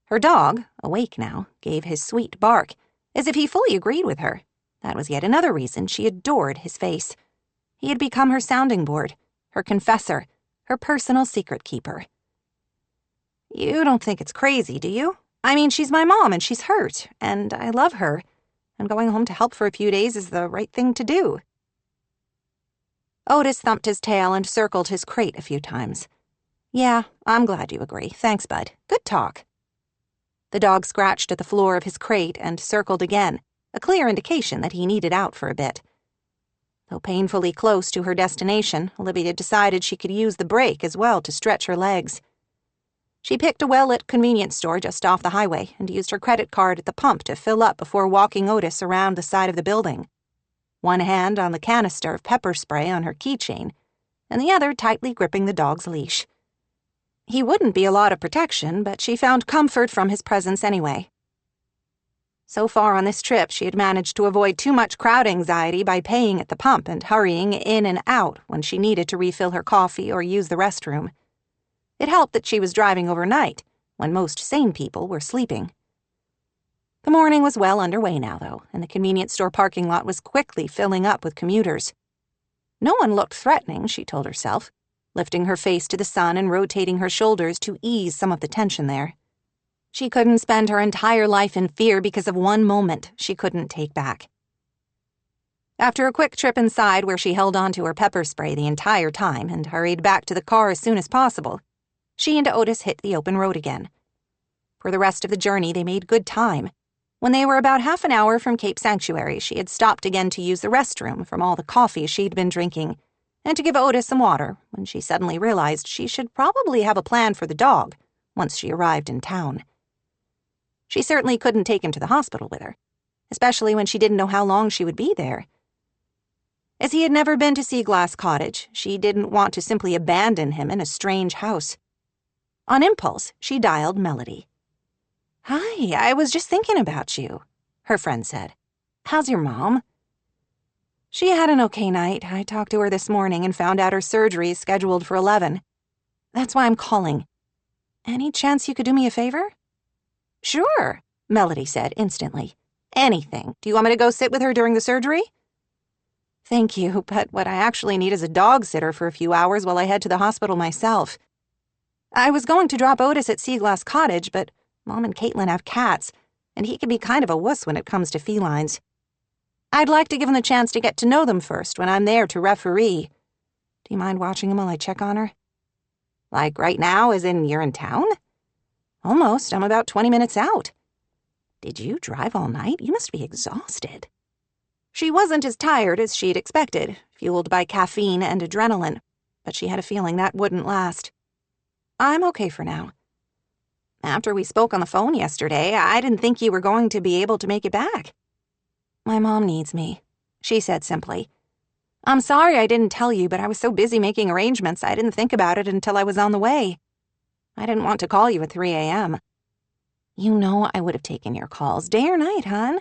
Her dog, awake now, gave his sweet bark, as if he fully agreed with her. That was yet another reason she adored his face. He had become her sounding board, her confessor, her personal secret keeper. You don't think it's crazy, do you? I mean, she's my mom and she's hurt, and I love her, and going home to help for a few days is the right thing to do. Otis thumped his tail and circled his crate a few times. Yeah, I'm glad you agree. Thanks, bud. Good talk. The dog scratched at the floor of his crate and circled again, a clear indication that he needed out for a bit. Though painfully close to her destination, Olivia decided she could use the brake as well to stretch her legs. She picked a well-lit convenience store just off the highway and used her credit card at the pump to fill up before walking Otis around the side of the building. One hand on the canister of pepper spray on her keychain, and the other tightly gripping the dog's leash. He wouldn't be a lot of protection, but she found comfort from his presence anyway. So far on this trip, she had managed to avoid too much crowd anxiety by paying at the pump and hurrying in and out when she needed to refill her coffee or use the restroom. It helped that she was driving overnight, when most sane people were sleeping. The morning was well underway now, though, and the convenience store parking lot was quickly filling up with commuters. No one looked threatening, she told herself, lifting her face to the sun and rotating her shoulders to ease some of the tension there. She couldn't spend her entire life in fear because of one moment she couldn't take back. After a quick trip inside where she held on to her pepper spray the entire time and hurried back to the car as soon as possible, she and Otis hit the open road again. For the rest of the journey, they made good time. When they were about half an hour from Cape Sanctuary, she had stopped again to use the restroom from all the coffee she'd been drinking, and to give Otis some water when she suddenly realized she should probably have a plan for the dog once she arrived in town. She certainly couldn't take him to the hospital with her, especially when she didn't know how long she would be there. As he had never been to see Glass Cottage, she didn't want to simply abandon him in a strange house. On impulse, she dialed Melody. "Hi, I was just thinking about you," her friend said. "How's your mom?" "She had an okay night. I talked to her this morning and found out her surgery is scheduled for 11. That's why I'm calling. Any chance you could do me a favor?" "Sure," Melody said instantly. "Anything. Do you want me to go sit with her during the surgery?" "Thank you, but what I actually need is a dog sitter for a few hours while I head to the hospital myself. I was going to drop Otis at Seaglass Cottage, but Mom and Caitlin have cats, and he can be kind of a wuss when it comes to felines. I'd like to give him the chance to get to know them first when I'm there to referee. Do you mind watching him while I check on her?" "Like right now, as in you're in town?" "Almost. I'm about 20 minutes out." "Did you drive all night? You must be exhausted." She wasn't as tired as she'd expected, fueled by caffeine and adrenaline, but she had a feeling that wouldn't last. "I'm okay for now. After we spoke on the phone yesterday, I didn't think you were going to be able to make it back." "My mom needs me," she said simply. "I'm sorry I didn't tell you, but I was so busy making arrangements I didn't think about it until I was on the way. I didn't want to call you at 3 a.m. You know I would have taken your calls, day or night, hon."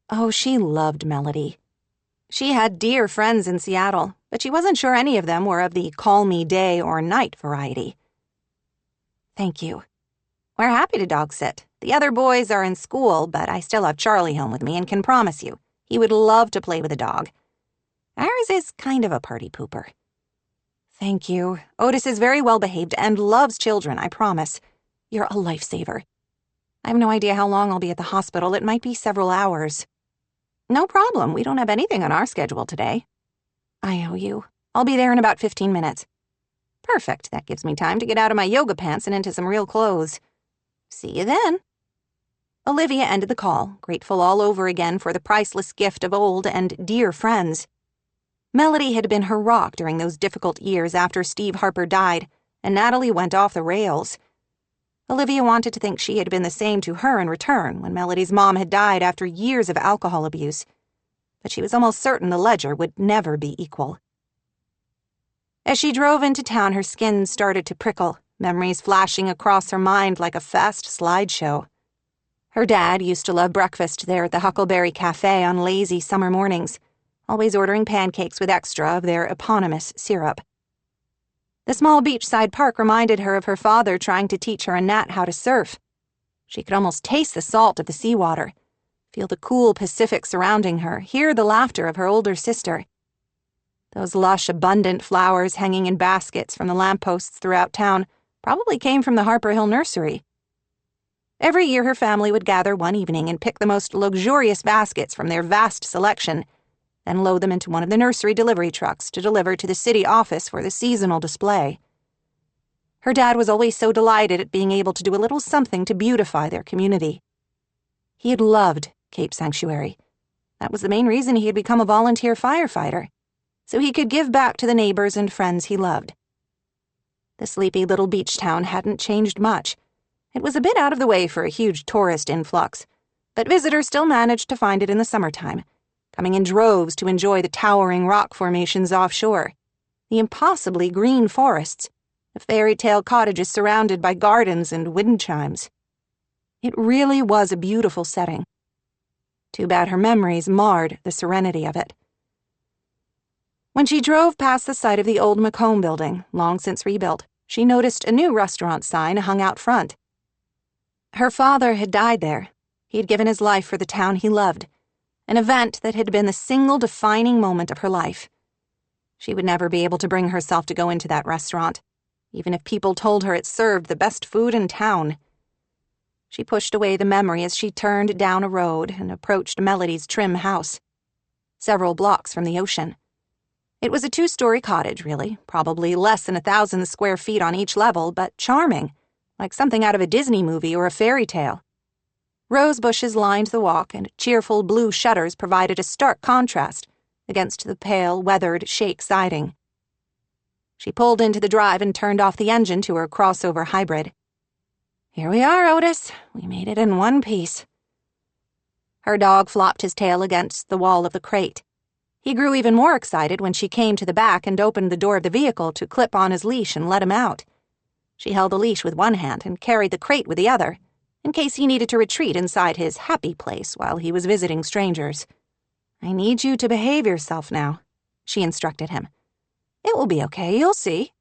Oh, she loved Melody. She had dear friends in Seattle, but she wasn't sure any of them were of the call me day or night variety. "Thank you. We're happy to dog sit. The other boys are in school, but I still have Charlie home with me and can promise you, he would love to play with a dog. Ours is kind of a party pooper." "Thank you. Otis is very well behaved and loves children, I promise. You're a lifesaver. I have no idea how long I'll be at the hospital. It might be several hours." "No problem. We don't have anything on our schedule today." "I owe you. I'll be there in about 15 minutes. "Perfect. That gives me time to get out of my yoga pants and into some real clothes. See you then." Olivia ended the call, grateful all over again for the priceless gift of old and dear friends. Melody had been her rock during those difficult years after Steve Harper died, and Natalie went off the rails. Olivia wanted to think she had been the same to her in return when Melody's mom had died after years of alcohol abuse, but she was almost certain the ledger would never be equal. As she drove into town, her skin started to prickle, memories flashing across her mind like a fast slideshow. Her dad used to love breakfast there at the Huckleberry Cafe on lazy summer mornings, always ordering pancakes with extra of their eponymous syrup. The small beachside park reminded her of her father trying to teach her and Nat how to surf. She could almost taste the salt of the seawater, feel the cool Pacific surrounding her, hear the laughter of her older sister. Those lush, abundant flowers hanging in baskets from the lampposts throughout town probably came from the Harper Hill Nursery. Every year her family would gather one evening and pick the most luxurious baskets from their vast selection, then load them into one of the nursery delivery trucks to deliver to the city office for the seasonal display. Her dad was always so delighted at being able to do a little something to beautify their community. He had loved Cape Sanctuary. That was the main reason he had become a volunteer firefighter, so he could give back to the neighbors and friends he loved. The sleepy little beach town hadn't changed much. It was a bit out of the way for a huge tourist influx, but visitors still managed to find it in the summertime, coming in droves to enjoy the towering rock formations offshore, the impossibly green forests, the fairy tale cottages surrounded by gardens and wind chimes. It really was a beautiful setting. Too bad her memories marred the serenity of it. When she drove past the site of the old Macomb building, long since rebuilt, she noticed a new restaurant sign hung out front. Her father had died there. He had given his life for the town he loved, an event that had been the single defining moment of her life. She would never be able to bring herself to go into that restaurant, even if people told her it served the best food in town. She pushed away the memory as she turned down a road and approached Melody's trim house, several blocks from the ocean. It was a 2-story cottage, really, probably less than 1,000 square feet on each level, but charming, like something out of a Disney movie or a fairy tale. Rose bushes lined the walk, and cheerful blue shutters provided a stark contrast against the pale, weathered shake siding. She pulled into the drive and turned off the engine to her crossover hybrid. "Here we are, Otis. We made it in one piece." Her dog flopped his tail against the wall of the crate. He grew even more excited when she came to the back and opened the door of the vehicle to clip on his leash and let him out. She held the leash with one hand and carried the crate with the other, in case he needed to retreat inside his happy place while he was visiting strangers. "I need you to behave yourself now," she instructed him. "It will be okay, you'll see."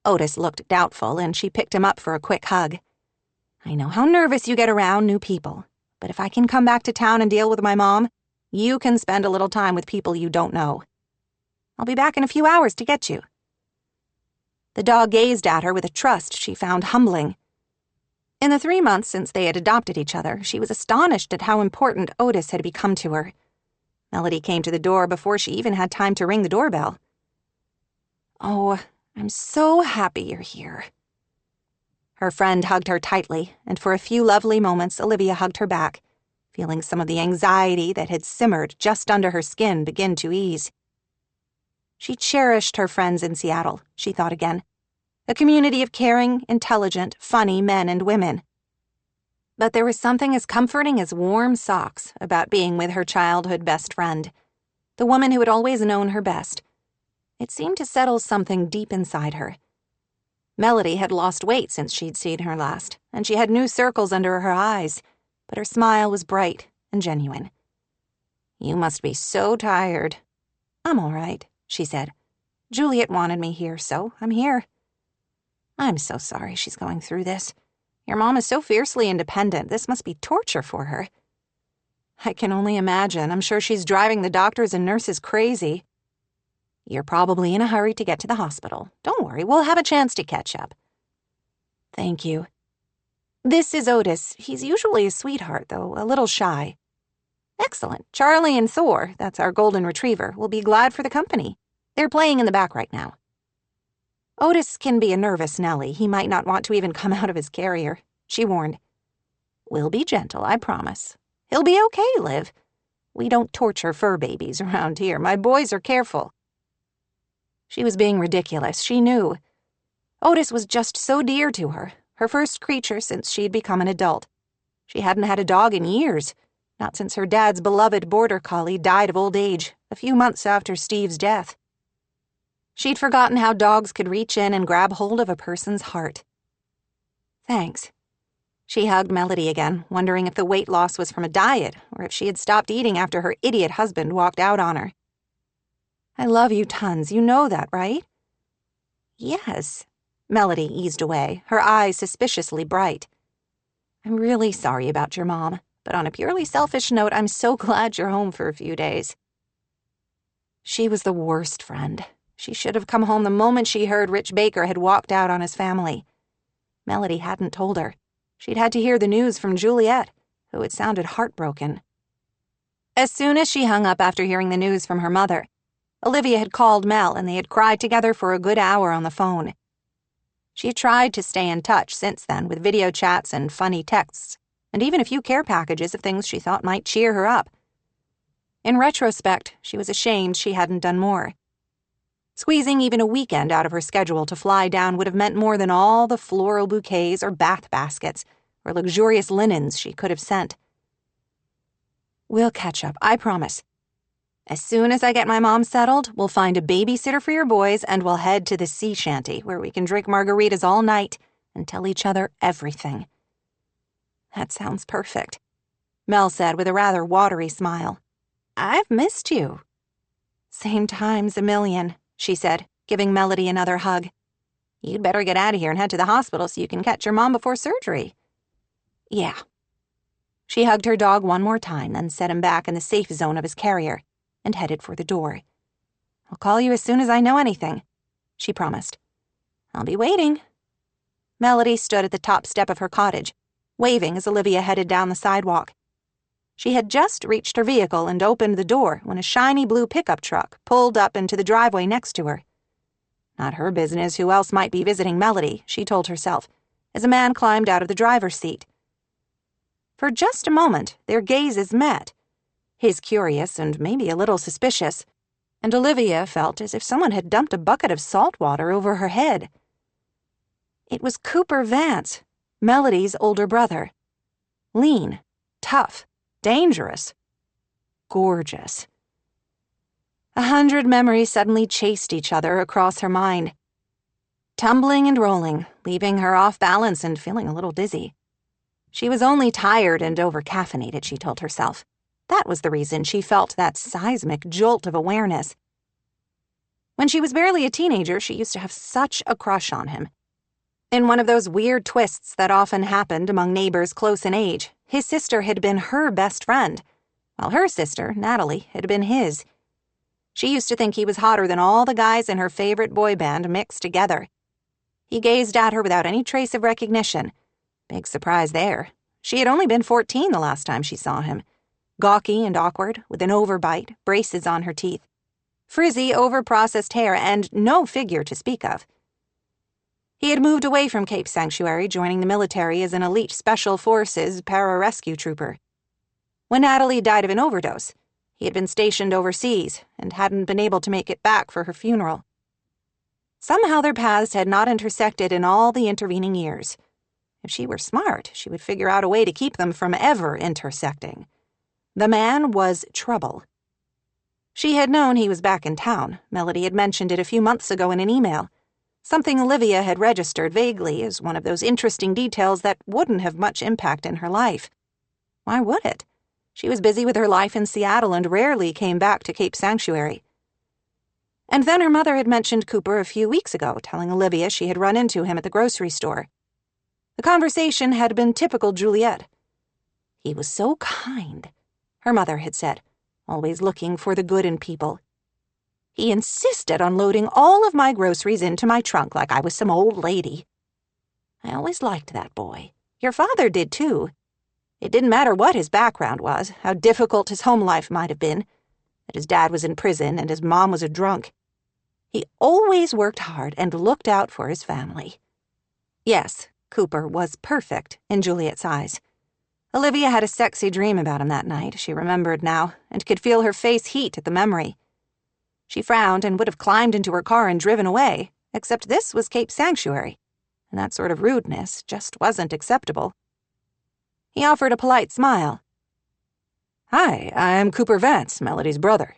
Otis looked doubtful, and she picked him up for a quick hug. "I know how nervous you get around new people, but if I can come back to town and deal with my mom, you can spend a little time with people you don't know. I'll be back in a few hours to get you." The dog gazed at her with a trust she found humbling. In the 3 months since they had adopted each other, she was astonished at how important Otis had become to her. Melody came to the door before she even had time to ring the doorbell. "Oh, I'm so happy you're here." Her friend hugged her tightly, and for a few lovely moments Olivia hugged her back, feeling some of the anxiety that had simmered just under her skin begin to ease. She cherished her friends in Seattle, she thought again. A community of caring, intelligent, funny men and women. But there was something as comforting as warm socks about being with her childhood best friend, the woman who had always known her best. It seemed to settle something deep inside her. Melody had lost weight since she'd seen her last, and she had new circles under her eyes, but her smile was bright and genuine. "You must be so tired." "I'm all right," she said. "Juliet wanted me here, so I'm here." "I'm so sorry she's going through this. Your mom is so fiercely independent. This must be torture for her." "I can only imagine. I'm sure she's driving the doctors and nurses crazy." "You're probably in a hurry to get to the hospital. Don't worry, we'll have a chance to catch up." "Thank you." "This is Otis. He's usually a sweetheart, though a little shy." "Excellent. Charlie and Thor, that's our golden retriever, will be glad for the company. They're playing in the back right now." "Otis can be a nervous Nellie. He might not want to even come out of his carrier," she warned. "We'll be gentle, I promise. He'll be okay, Liv. We don't torture fur babies around here. My boys are careful." She was being ridiculous, she knew. Otis was just so dear to her first creature since she'd become an adult. She hadn't had a dog in years, not since her dad's beloved border collie died of old age a few months after Steve's death. She'd forgotten how dogs could reach in and grab hold of a person's heart. "Thanks." She hugged Melody again, wondering if the weight loss was from a diet or if she had stopped eating after her idiot husband walked out on her. "I love you tons, you know that, right?" "Yes." Melody eased away, her eyes suspiciously bright. "I'm really sorry about your mom, but on a purely selfish note, I'm so glad you're home for a few days." She was the worst friend. She should have come home the moment she heard Rich Baker had walked out on his family. Melody hadn't told her. She'd had to hear the news from Juliet, who had sounded heartbroken. As soon as she hung up after hearing the news from her mother, Olivia had called Mel and they had cried together for a good hour on the phone. She had tried to stay in touch since then with video chats and funny texts, and even a few care packages of things she thought might cheer her up. In retrospect, she was ashamed she hadn't done more. Squeezing even a weekend out of her schedule to fly down would have meant more than all the floral bouquets or bath baskets or luxurious linens she could have sent. "We'll catch up, I promise. As soon as I get my mom settled, we'll find a babysitter for your boys and we'll head to the sea shanty where we can drink margaritas all night and tell each other everything." That sounds perfect, Mel said with a rather watery smile. I've missed you. Same times a million, she said, giving Melody another hug. You'd better get out of here and head to the hospital so you can catch your mom before surgery. Yeah. She hugged her dog one more time, then set him back in the safe zone of his carrier and headed for the door. I'll call you as soon as I know anything, she promised. I'll be waiting. Melody stood at the top step of her cottage, waving as Olivia headed down the sidewalk. She had just reached her vehicle and opened the door when a shiny blue pickup truck pulled up into the driveway next to her. Not her business who else might be visiting Melody, she told herself, as a man climbed out of the driver's seat. For just a moment, their gazes met, his curious and maybe a little suspicious, and Olivia felt as if someone had dumped a bucket of salt water over her head. It was Cooper Vance, Melody's older brother. Lean, tough, dangerous, gorgeous. 100 memories suddenly chased each other across her mind, tumbling and rolling, leaving her off balance and feeling a little dizzy. She was only tired and over-caffeinated, she told herself. That was the reason she felt that seismic jolt of awareness. When she was barely a teenager, she used to have such a crush on him. In one of those weird twists that often happened among neighbors close in age, his sister had been her best friend, while her sister, Natalie, had been his. She used to think he was hotter than all the guys in her favorite boy band mixed together. He gazed at her without any trace of recognition. Big surprise there. She had only been 14 the last time she saw him. Gawky and awkward, with an overbite, braces on her teeth. Frizzy, over-processed hair, and no figure to speak of. He had moved away from Cape Sanctuary, joining the military as an elite Special Forces para-rescue trooper. When Natalie died of an overdose, he had been stationed overseas and hadn't been able to make it back for her funeral. Somehow their paths had not intersected in all the intervening years. If she were smart, she would figure out a way to keep them from ever intersecting. The man was trouble. She had known he was back in town. Melody had mentioned it a few months ago in an email. Something Olivia had registered vaguely as one of those interesting details that wouldn't have much impact in her life. Why would it? She was busy with her life in Seattle and rarely came back to Cape Sanctuary. And then her mother had mentioned Cooper a few weeks ago, telling Olivia she had run into him at the grocery store. The conversation had been typical Juliet. He was so kind, her mother had said, always looking for the good in people. He insisted on loading all of my groceries into my trunk like I was some old lady. I always liked that boy. Your father did too. It didn't matter what his background was, how difficult his home life might have been, that his dad was in prison and his mom was a drunk. He always worked hard and looked out for his family. Yes, Cooper was perfect in Juliet's eyes. Olivia had a sexy dream about him that night, she remembered now, and could feel her face heat at the memory. She frowned and would have climbed into her car and driven away, except this was Cape Sanctuary, and that sort of rudeness just wasn't acceptable. He offered a polite smile. Hi, I'm Cooper Vance, Melody's brother.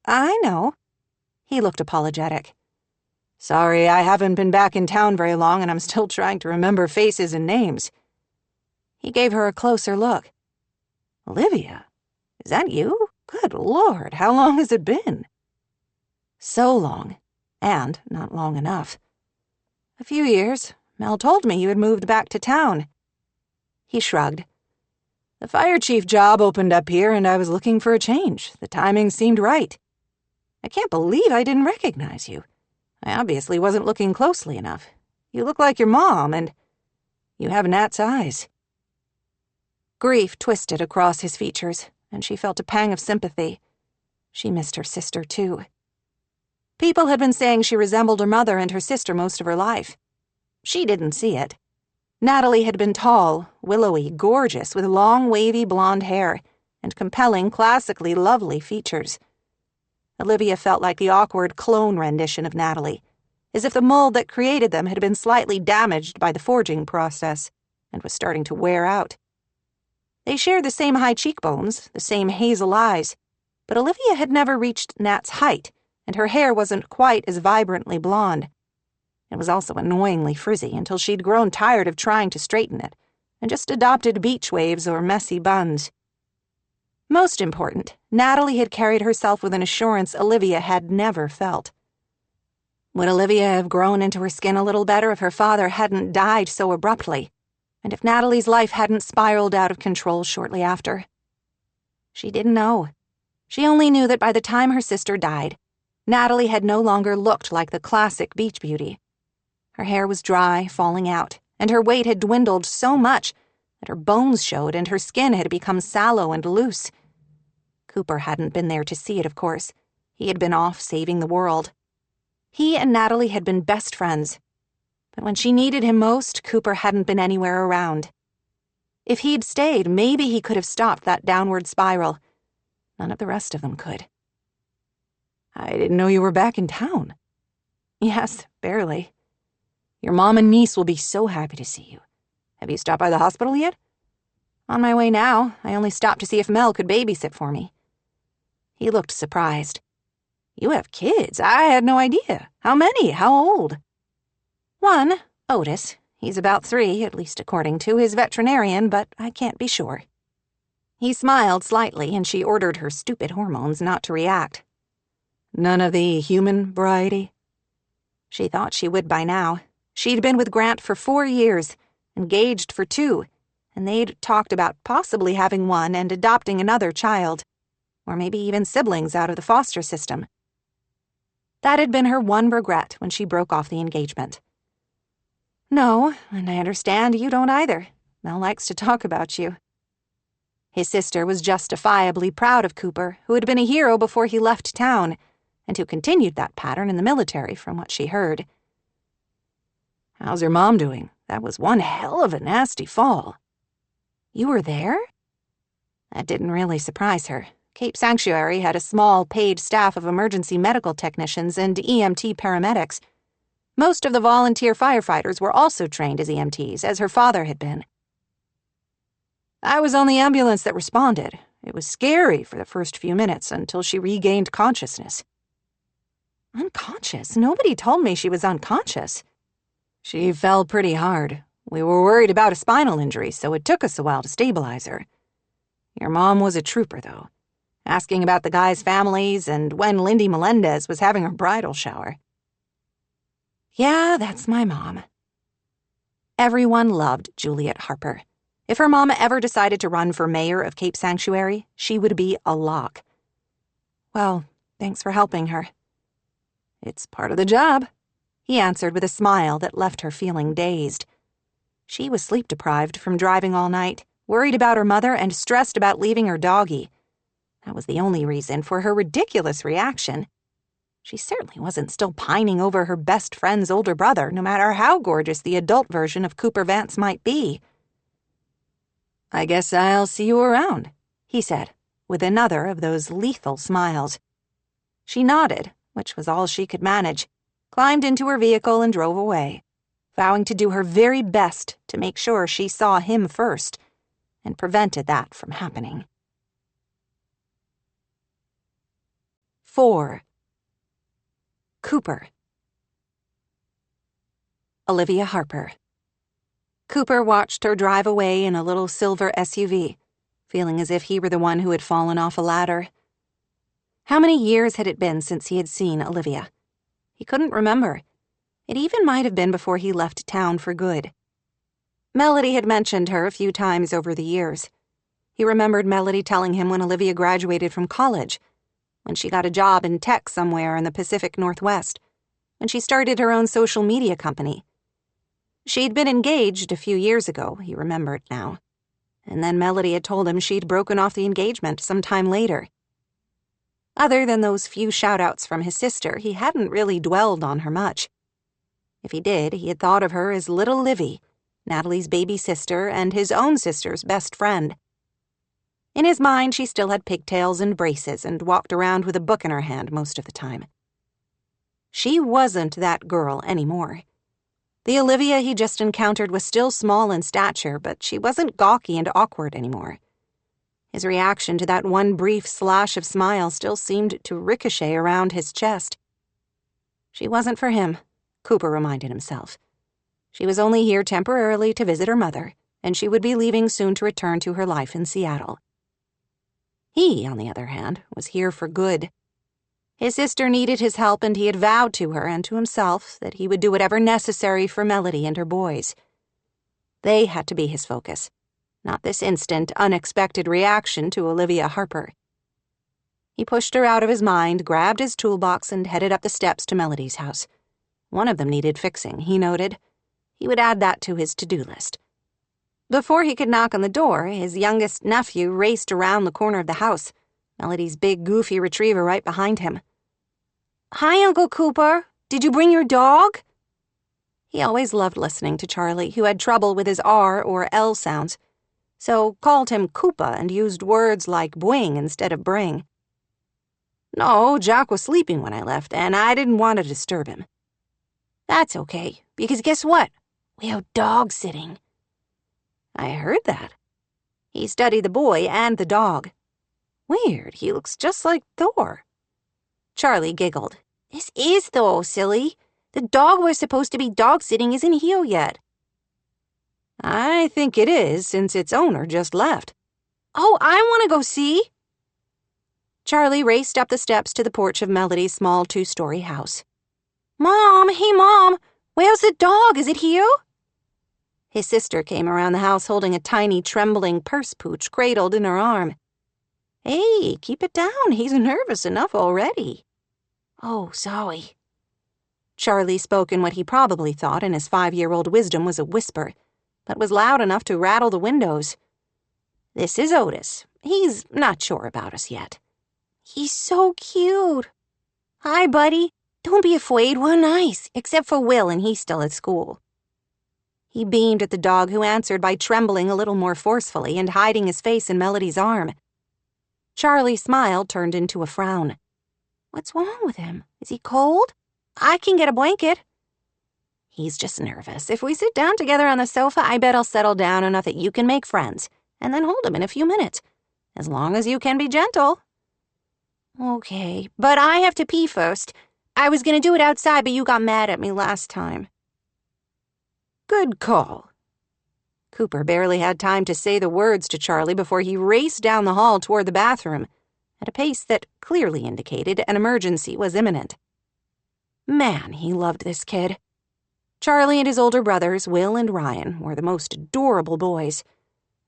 I know. He looked apologetic. Sorry, I haven't been back in town very long and I'm still trying to remember faces and names. He gave her a closer look. Olivia, is that you? Good Lord, how long has it been? So long, and not long enough. A few years. Mel told me you had moved back to town. He shrugged. The fire chief job opened up here and I was looking for a change. The timing seemed right. I can't believe I didn't recognize you. I obviously wasn't looking closely enough. You look like your mom, and you have Nat's eyes. Grief twisted across his features, and she felt a pang of sympathy. She missed her sister, too. People had been saying she resembled her mother and her sister most of her life. She didn't see it. Natalie had been tall, willowy, gorgeous, with long, wavy blonde hair and compelling, classically lovely features. Olivia felt like the awkward clone rendition of Natalie, as if the mold that created them had been slightly damaged by the forging process and was starting to wear out. They shared the same high cheekbones, the same hazel eyes, but Olivia had never reached Nat's height, and her hair wasn't quite as vibrantly blonde. It was also annoyingly frizzy until she'd grown tired of trying to straighten it, and just adopted beach waves or messy buns. Most important, Natalie had carried herself with an assurance Olivia had never felt. Would Olivia have grown into her skin a little better if her father hadn't died so abruptly, and if Natalie's life hadn't spiraled out of control shortly after? She didn't know. She only knew that by the time her sister died, Natalie had no longer looked like the classic beach beauty. Her hair was dry, falling out, and her weight had dwindled so much that her bones showed and her skin had become sallow and loose. Cooper hadn't been there to see it, of course. He had been off saving the world. He and Natalie had been best friends. But when she needed him most, Cooper hadn't been anywhere around. If he'd stayed, maybe he could have stopped that downward spiral. None of the rest of them could. "I didn't know you were back in town." "Yes, barely." "Your mom and niece will be so happy to see you. Have you stopped by the hospital yet?" "On my way now. I only stopped to see if Mel could babysit for me." He looked surprised. "You have kids? I had no idea. How many? How old?" "One, Otis. He's about 3, at least according to his veterinarian, but I can't be sure." He smiled slightly, and she ordered her stupid hormones not to react. "None of the human variety?" She thought she would by now. She'd been with Grant for 4 years, engaged for 2, and they'd talked about possibly having one and adopting another child, or maybe even siblings out of the foster system. That had been her one regret when she broke off the engagement. "No, and I understand you don't either. Mel likes to talk about you." His sister was justifiably proud of Cooper, who had been a hero before he left town, and who continued that pattern in the military from what she heard. "How's your mom doing? That was one hell of a nasty fall." "You were there?" That didn't really surprise her. Cape Sanctuary had a small, paid staff of emergency medical technicians and EMT paramedics. Most of the volunteer firefighters were also trained as EMTs, as her father had been. "I was on the ambulance that responded. It was scary for the first few minutes until she regained consciousness." "Unconscious? Nobody told me she was unconscious." "She fell pretty hard. We were worried about a spinal injury, so it took us a while to stabilize her. Your mom was a trooper, though, asking about the guys' families and when Lindy Melendez was having her bridal shower." "Yeah, that's my mom." Everyone loved Juliet Harper. If her mama ever decided to run for mayor of Cape Sanctuary, she would be a lock. "Well, thanks for helping her." "It's part of the job," he answered with a smile that left her feeling dazed. She was sleep-deprived from driving all night, worried about her mother and stressed about leaving her doggy. That was the only reason for her ridiculous reaction. She certainly wasn't still pining over her best friend's older brother, no matter how gorgeous the adult version of Cooper Vance might be. "I guess I'll see you around," he said, with another of those lethal smiles. She nodded, which was all she could manage, climbed into her vehicle and drove away, vowing to do her very best to make sure she saw him first and prevented that from happening. 4. Cooper. Olivia Harper. Cooper watched her drive away in a little silver SUV, feeling as if he were the one who had fallen off a ladder. How many years had it been since he had seen Olivia? He couldn't remember. It even might have been before he left town for good. Melody had mentioned her a few times over the years. He remembered Melody telling him when Olivia graduated from college, when she got a job in tech somewhere in the Pacific Northwest, when she started her own social media company. She'd been engaged a few years ago, he remembered now. And then Melody had told him she'd broken off the engagement some time later. Other than those few shout-outs from his sister, he hadn't really dwelled on her much. If he did, he had thought of her as little Livy, Natalie's baby sister and his own sister's best friend. In his mind, she still had pigtails and braces and walked around with a book in her hand most of the time. She wasn't that girl anymore. The Olivia he just encountered was still small in stature, but she wasn't gawky and awkward anymore. His reaction to that one brief slash of smile still seemed to ricochet around his chest. She wasn't for him, Cooper reminded himself. She was only here temporarily to visit her mother, and she would be leaving soon to return to her life in Seattle. He, on the other hand, was here for good. His sister needed his help, and he had vowed to her and to himself that he would do whatever necessary for Melody and her boys. They had to be his focus, not this instant, unexpected reaction to Olivia Harper. He pushed her out of his mind, grabbed his toolbox, and headed up the steps to Melody's house. One of them needed fixing, he noted. He would add that to his to-do list. Before he could knock on the door, his youngest nephew raced around the corner of the house, Melody's big, goofy retriever right behind him. "Hi, Uncle Cooper. Did you bring your dog?" He always loved listening to Charlie, who had trouble with his R or L sounds, so called him Koopa and used words like bwing instead of bring. "No, Jack was sleeping when I left, and I didn't want to disturb him." "That's okay, because guess what? We have dog sitting." "I heard that." He studied the boy and the dog. "Weird, he looks just like Thor." Charlie giggled. "This is Thor, silly. The dog we're supposed to be dog-sitting isn't here yet." "I think it is, since its owner just left." "Oh, I want to go see." Charlie raced up the steps to the porch of Melody's small 2-story house. "Mom, hey Mom, where's the dog? Is it here?" His sister came around the house holding a tiny, trembling purse pooch cradled in her arm. "Hey, keep it down. He's nervous enough already." "Oh, sorry." Charlie spoke in what he probably thought in his 5-year-old wisdom was a whisper, but was loud enough to rattle the windows. "This is Otis. He's not sure about us yet." "He's so cute." "Hi, buddy. Don't be afraid. We're nice, except for Will, and he's still at school." He beamed at the dog, who answered by trembling a little more forcefully and hiding his face in Melody's arm. Charlie's smile turned into a frown. "What's wrong with him? Is he cold? I can get a blanket." "He's just nervous. If we sit down together on the sofa, I bet I'll settle down enough that you can make friends, and then hold him in a few minutes, as long as you can be gentle." "Okay, but I have to pee first. I was going to do it outside, but you got mad at me last time." "Good call." Cooper barely had time to say the words to Charlie before he raced down the hall toward the bathroom, at a pace that clearly indicated an emergency was imminent. Man, he loved this kid. Charlie and his older brothers, Will and Ryan, were the most adorable boys.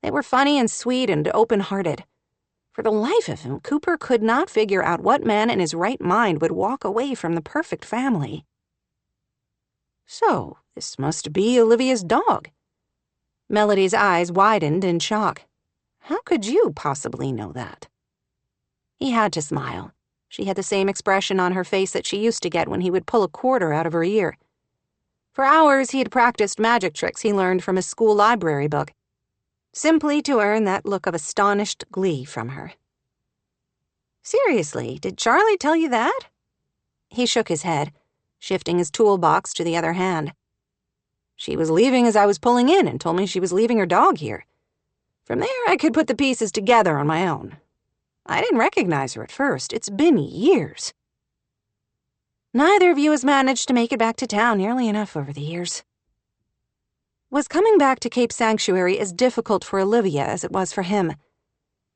They were funny and sweet and open-hearted. For the life of him, Cooper could not figure out what man in his right mind would walk away from the perfect family. So, this must be Olivia's dog. Melody's eyes widened in shock. How could you possibly know that? He had to smile. She had the same expression on her face that she used to get when he would pull a quarter out of her ear. For hours he had practiced magic tricks he learned from his school library book, simply to earn that look of astonished glee from her. "Seriously, did Charlie tell you that?" He shook his head, shifting his toolbox to the other hand. "She was leaving as I was pulling in and told me she was leaving her dog here. From there, I could put the pieces together on my own. I didn't recognize her at first. It's been years." "Neither of you has managed to make it back to town nearly enough over the years." Was coming back to Cape Sanctuary as difficult for Olivia as it was for him?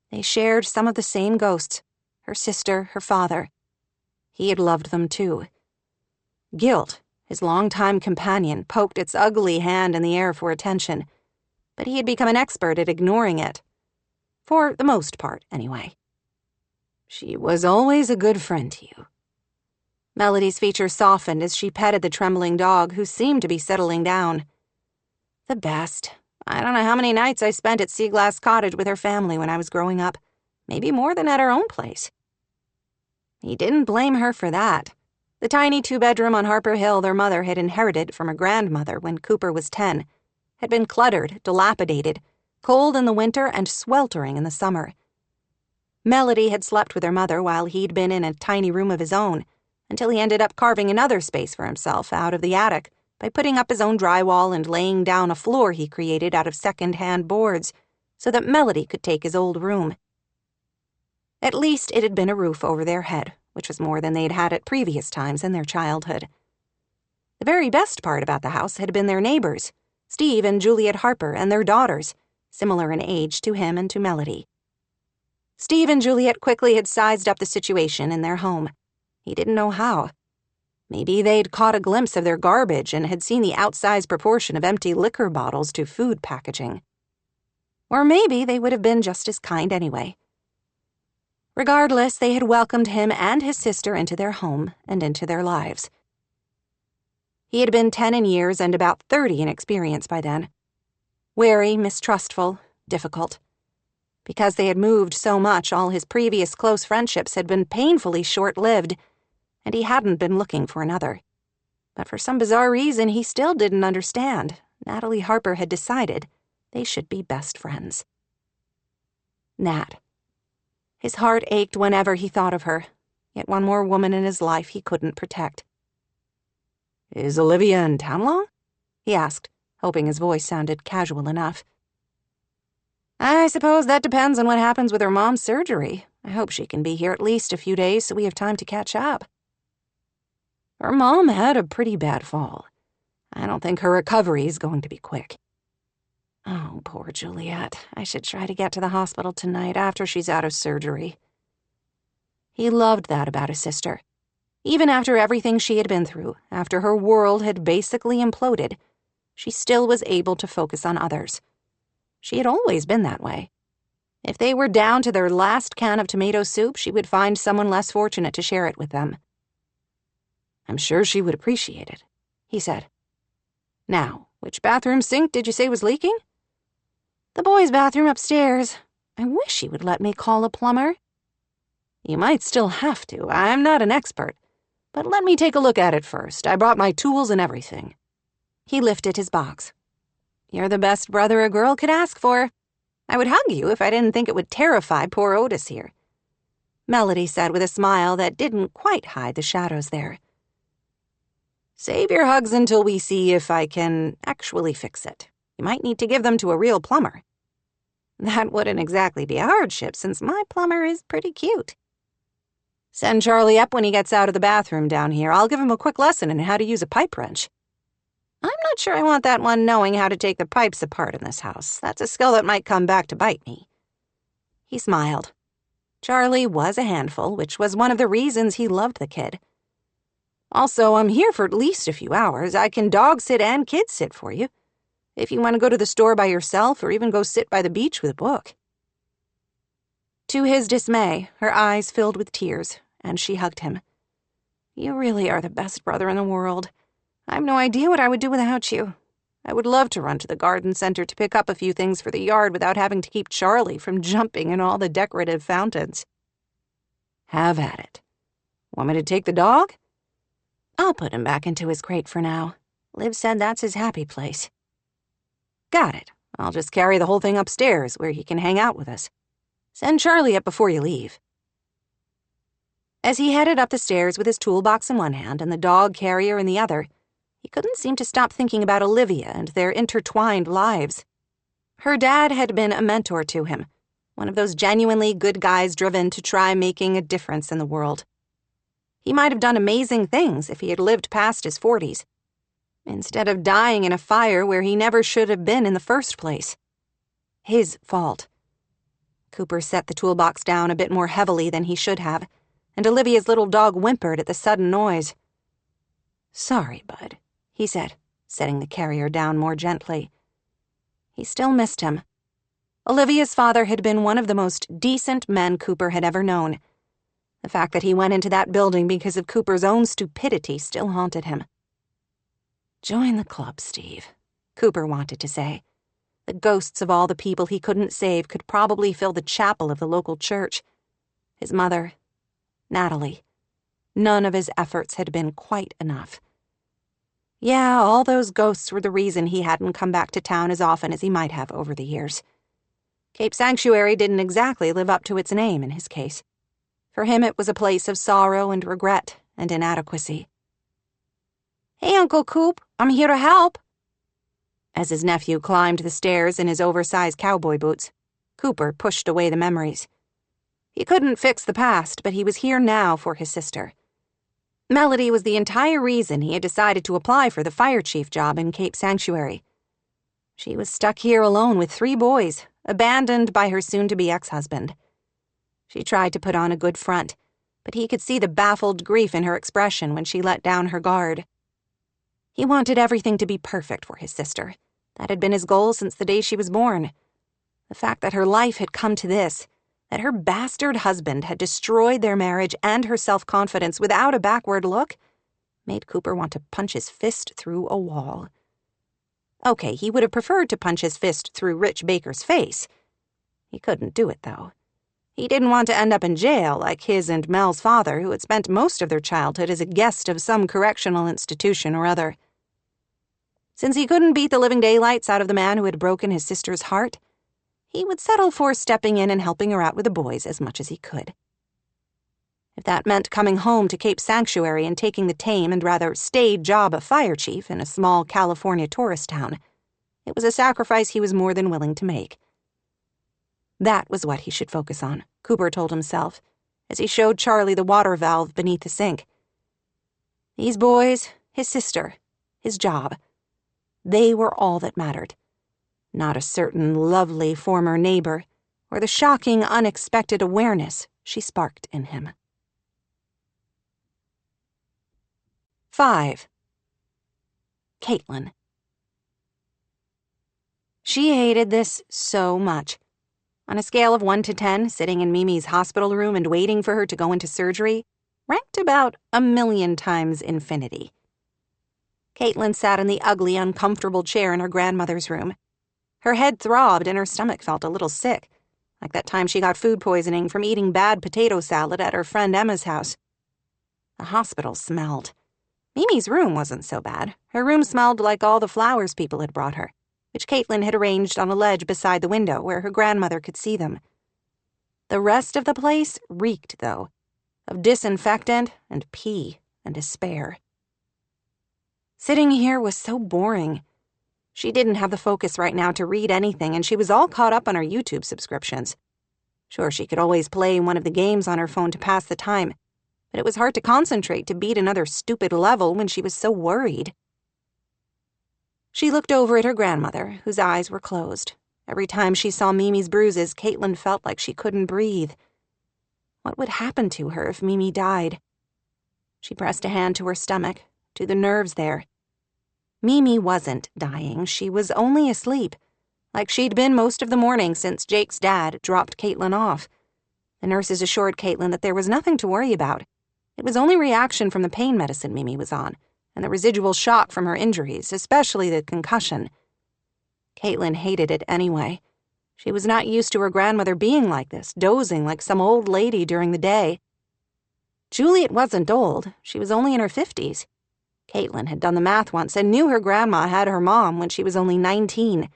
They shared some of the same ghosts, her sister, her father. He had loved them too. Guilt, his longtime companion, poked its ugly hand in the air for attention, but he had become an expert at ignoring it. For the most part, anyway. "She was always a good friend to you." Melody's features softened as she petted the trembling dog, who seemed to be settling down. "The best. I don't know how many nights I spent at Seaglass Cottage with her family when I was growing up. Maybe more than at her own place." He didn't blame her for that. The tiny 2-bedroom on Harper Hill their mother had inherited from her grandmother when Cooper was 10 had been cluttered, dilapidated, cold in the winter and sweltering in the summer. Melody had slept with her mother while he'd been in a tiny room of his own, until he ended up carving another space for himself out of the attic by putting up his own drywall and laying down a floor he created out of second-hand boards so that Melody could take his old room. At least it had been a roof over their head, which was more than they'd had at previous times in their childhood. The very best part about the house had been their neighbors, Steve and Juliet Harper and their daughters, similar in age to him and to Melody. Steve and Juliet quickly had sized up the situation in their home. He didn't know how. Maybe they'd caught a glimpse of their garbage and had seen the outsized proportion of empty liquor bottles to food packaging. Or maybe they would have been just as kind anyway. Regardless, they had welcomed him and his sister into their home and into their lives. He had been 10 in years and about 30 in experience by then. Wary, mistrustful, difficult. Because they had moved so much, all his previous close friendships had been painfully short-lived, and he hadn't been looking for another. But for some bizarre reason, he still didn't understand. Natalie Harper had decided they should be best friends. Nat. His heart ached whenever he thought of her, yet one more woman in his life he couldn't protect. "Is Olivia in town long?" he asked, hoping his voice sounded casual enough. "I suppose that depends on what happens with her mom's surgery. I hope she can be here at least a few days so we have time to catch up. Her mom had a pretty bad fall. I don't think her recovery is going to be quick." "Oh, poor Juliet. I should try to get to the hospital tonight after she's out of surgery." He loved that about his sister. Even after everything she had been through, after her world had basically imploded, she still was able to focus on others. She had always been that way. If they were down to their last can of tomato soup, she would find someone less fortunate to share it with them. "I'm sure she would appreciate it," he said. "Now, which bathroom sink did you say was leaking?" "The boys' bathroom upstairs. I wish he would let me call a plumber." "You might still have to. I'm not an expert. But let me take a look at it first. I brought my tools and everything." He lifted his box. "You're the best brother a girl could ask for. I would hug you if I didn't think it would terrify poor Otis here," Melody said with a smile that didn't quite hide the shadows there. "Save your hugs until we see if I can actually fix it. You might need to give them to a real plumber." "That wouldn't exactly be a hardship, since my plumber is pretty cute." "Send Charlie up when he gets out of the bathroom down here. I'll give him a quick lesson in how to use a pipe wrench." "I'm not sure I want that one knowing how to take the pipes apart in this house. That's a skill that might come back to bite me." He smiled. Charlie was a handful, which was one of the reasons he loved the kid. "Also, I'm here for at least a few hours. I can dog sit and kid sit for you, if you want to go to the store by yourself or even go sit by the beach with a book." To his dismay, her eyes filled with tears, and she hugged him. "You really are the best brother in the world. I have no idea what I would do without you. I would love to run to the garden center to pick up a few things for the yard without having to keep Charlie from jumping in all the decorative fountains." "Have at it. Want me to take the dog?" "I'll put him back into his crate for now. Liv said that's his happy place." "Got it. I'll just carry the whole thing upstairs where he can hang out with us. Send Charlie up before you leave." As he headed up the stairs with his toolbox in one hand and the dog carrier in the other, he couldn't seem to stop thinking about Olivia and their intertwined lives. Her dad had been a mentor to him, one of those genuinely good guys driven to try making a difference in the world. He might have done amazing things if he had lived past his 40s, instead of dying in a fire where he never should have been in the first place. His fault. Cooper set the toolbox down a bit more heavily than he should have, and Olivia's little dog whimpered at the sudden noise. "Sorry, bud," he said, setting the carrier down more gently. He still missed him. Olivia's father had been one of the most decent men Cooper had ever known. The fact that he went into that building because of Cooper's own stupidity still haunted him. "Join the club, Steve," Cooper wanted to say. The ghosts of all the people he couldn't save could probably fill the chapel of the local church. His mother, Natalie. None of his efforts had been quite enough. Yeah, all those ghosts were the reason he hadn't come back to town as often as he might have over the years. Cape Sanctuary didn't exactly live up to its name in his case. For him, it was a place of sorrow and regret and inadequacy. "Hey, Uncle Coop, I'm here to help." As his nephew climbed the stairs in his oversized cowboy boots, Cooper pushed away the memories. He couldn't fix the past, but he was here now for his sister. Melody was the entire reason he had decided to apply for the fire chief job in Cape Sanctuary. She was stuck here alone with 3 boys, abandoned by her soon-to-be ex-husband. She tried to put on a good front, but he could see the baffled grief in her expression when she let down her guard. He wanted everything to be perfect for his sister. That had been his goal since the day she was born. The fact that her life had come to this, that her bastard husband had destroyed their marriage and her self-confidence without a backward look, made Cooper want to punch his fist through a wall. Okay, he would have preferred to punch his fist through Rich Baker's face. He couldn't do it, though. He didn't want to end up in jail like his and Mel's father, who had spent most of their childhood as a guest of some correctional institution or other. Since he couldn't beat the living daylights out of the man who had broken his sister's heart, he would settle for stepping in and helping her out with the boys as much as he could. If that meant coming home to Cape Sanctuary and taking the tame and rather staid job of fire chief in a small California tourist town, it was a sacrifice he was more than willing to make. That was what he should focus on, Cooper told himself, as he showed Charlie the water valve beneath the sink. These boys, his sister, his job, they were all that mattered. Not a certain lovely former neighbor, or the shocking, unexpected awareness she sparked in him. 5. Caitlin. She hated this so much. On a scale of 1 to 10, sitting in Mimi's hospital room and waiting for her to go into surgery ranked about 1,000,000 times infinity. Caitlin sat in the ugly, uncomfortable chair in her grandmother's room. Her head throbbed and her stomach felt a little sick, like that time she got food poisoning from eating bad potato salad at her friend Emma's house. The hospital smelled. Mimi's room wasn't so bad. Her room smelled like all the flowers people had brought her, which Caitlin had arranged on a ledge beside the window where her grandmother could see them. The rest of the place reeked, though, of disinfectant and pee and despair. Sitting here was so boring. She didn't have the focus right now to read anything, and she was all caught up on her YouTube subscriptions. Sure, she could always play one of the games on her phone to pass the time, but it was hard to concentrate to beat another stupid level when she was so worried. She looked over at her grandmother, whose eyes were closed. Every time she saw Mimi's bruises, Caitlin felt like she couldn't breathe. What would happen to her if Mimi died? She pressed a hand to her stomach, to the nerves there. Mimi wasn't dying. She was only asleep, like she'd been most of the morning since Jake's dad dropped Caitlin off. The nurses assured Caitlin that there was nothing to worry about. It was only reaction from the pain medicine Mimi was on, and the residual shock from her injuries, especially the concussion. Caitlin hated it anyway. She was not used to her grandmother being like this, dozing like some old lady during the day. Juliet wasn't old. She was only in her 50s. Caitlin had done the math once and knew her grandma had her mom when she was only 19.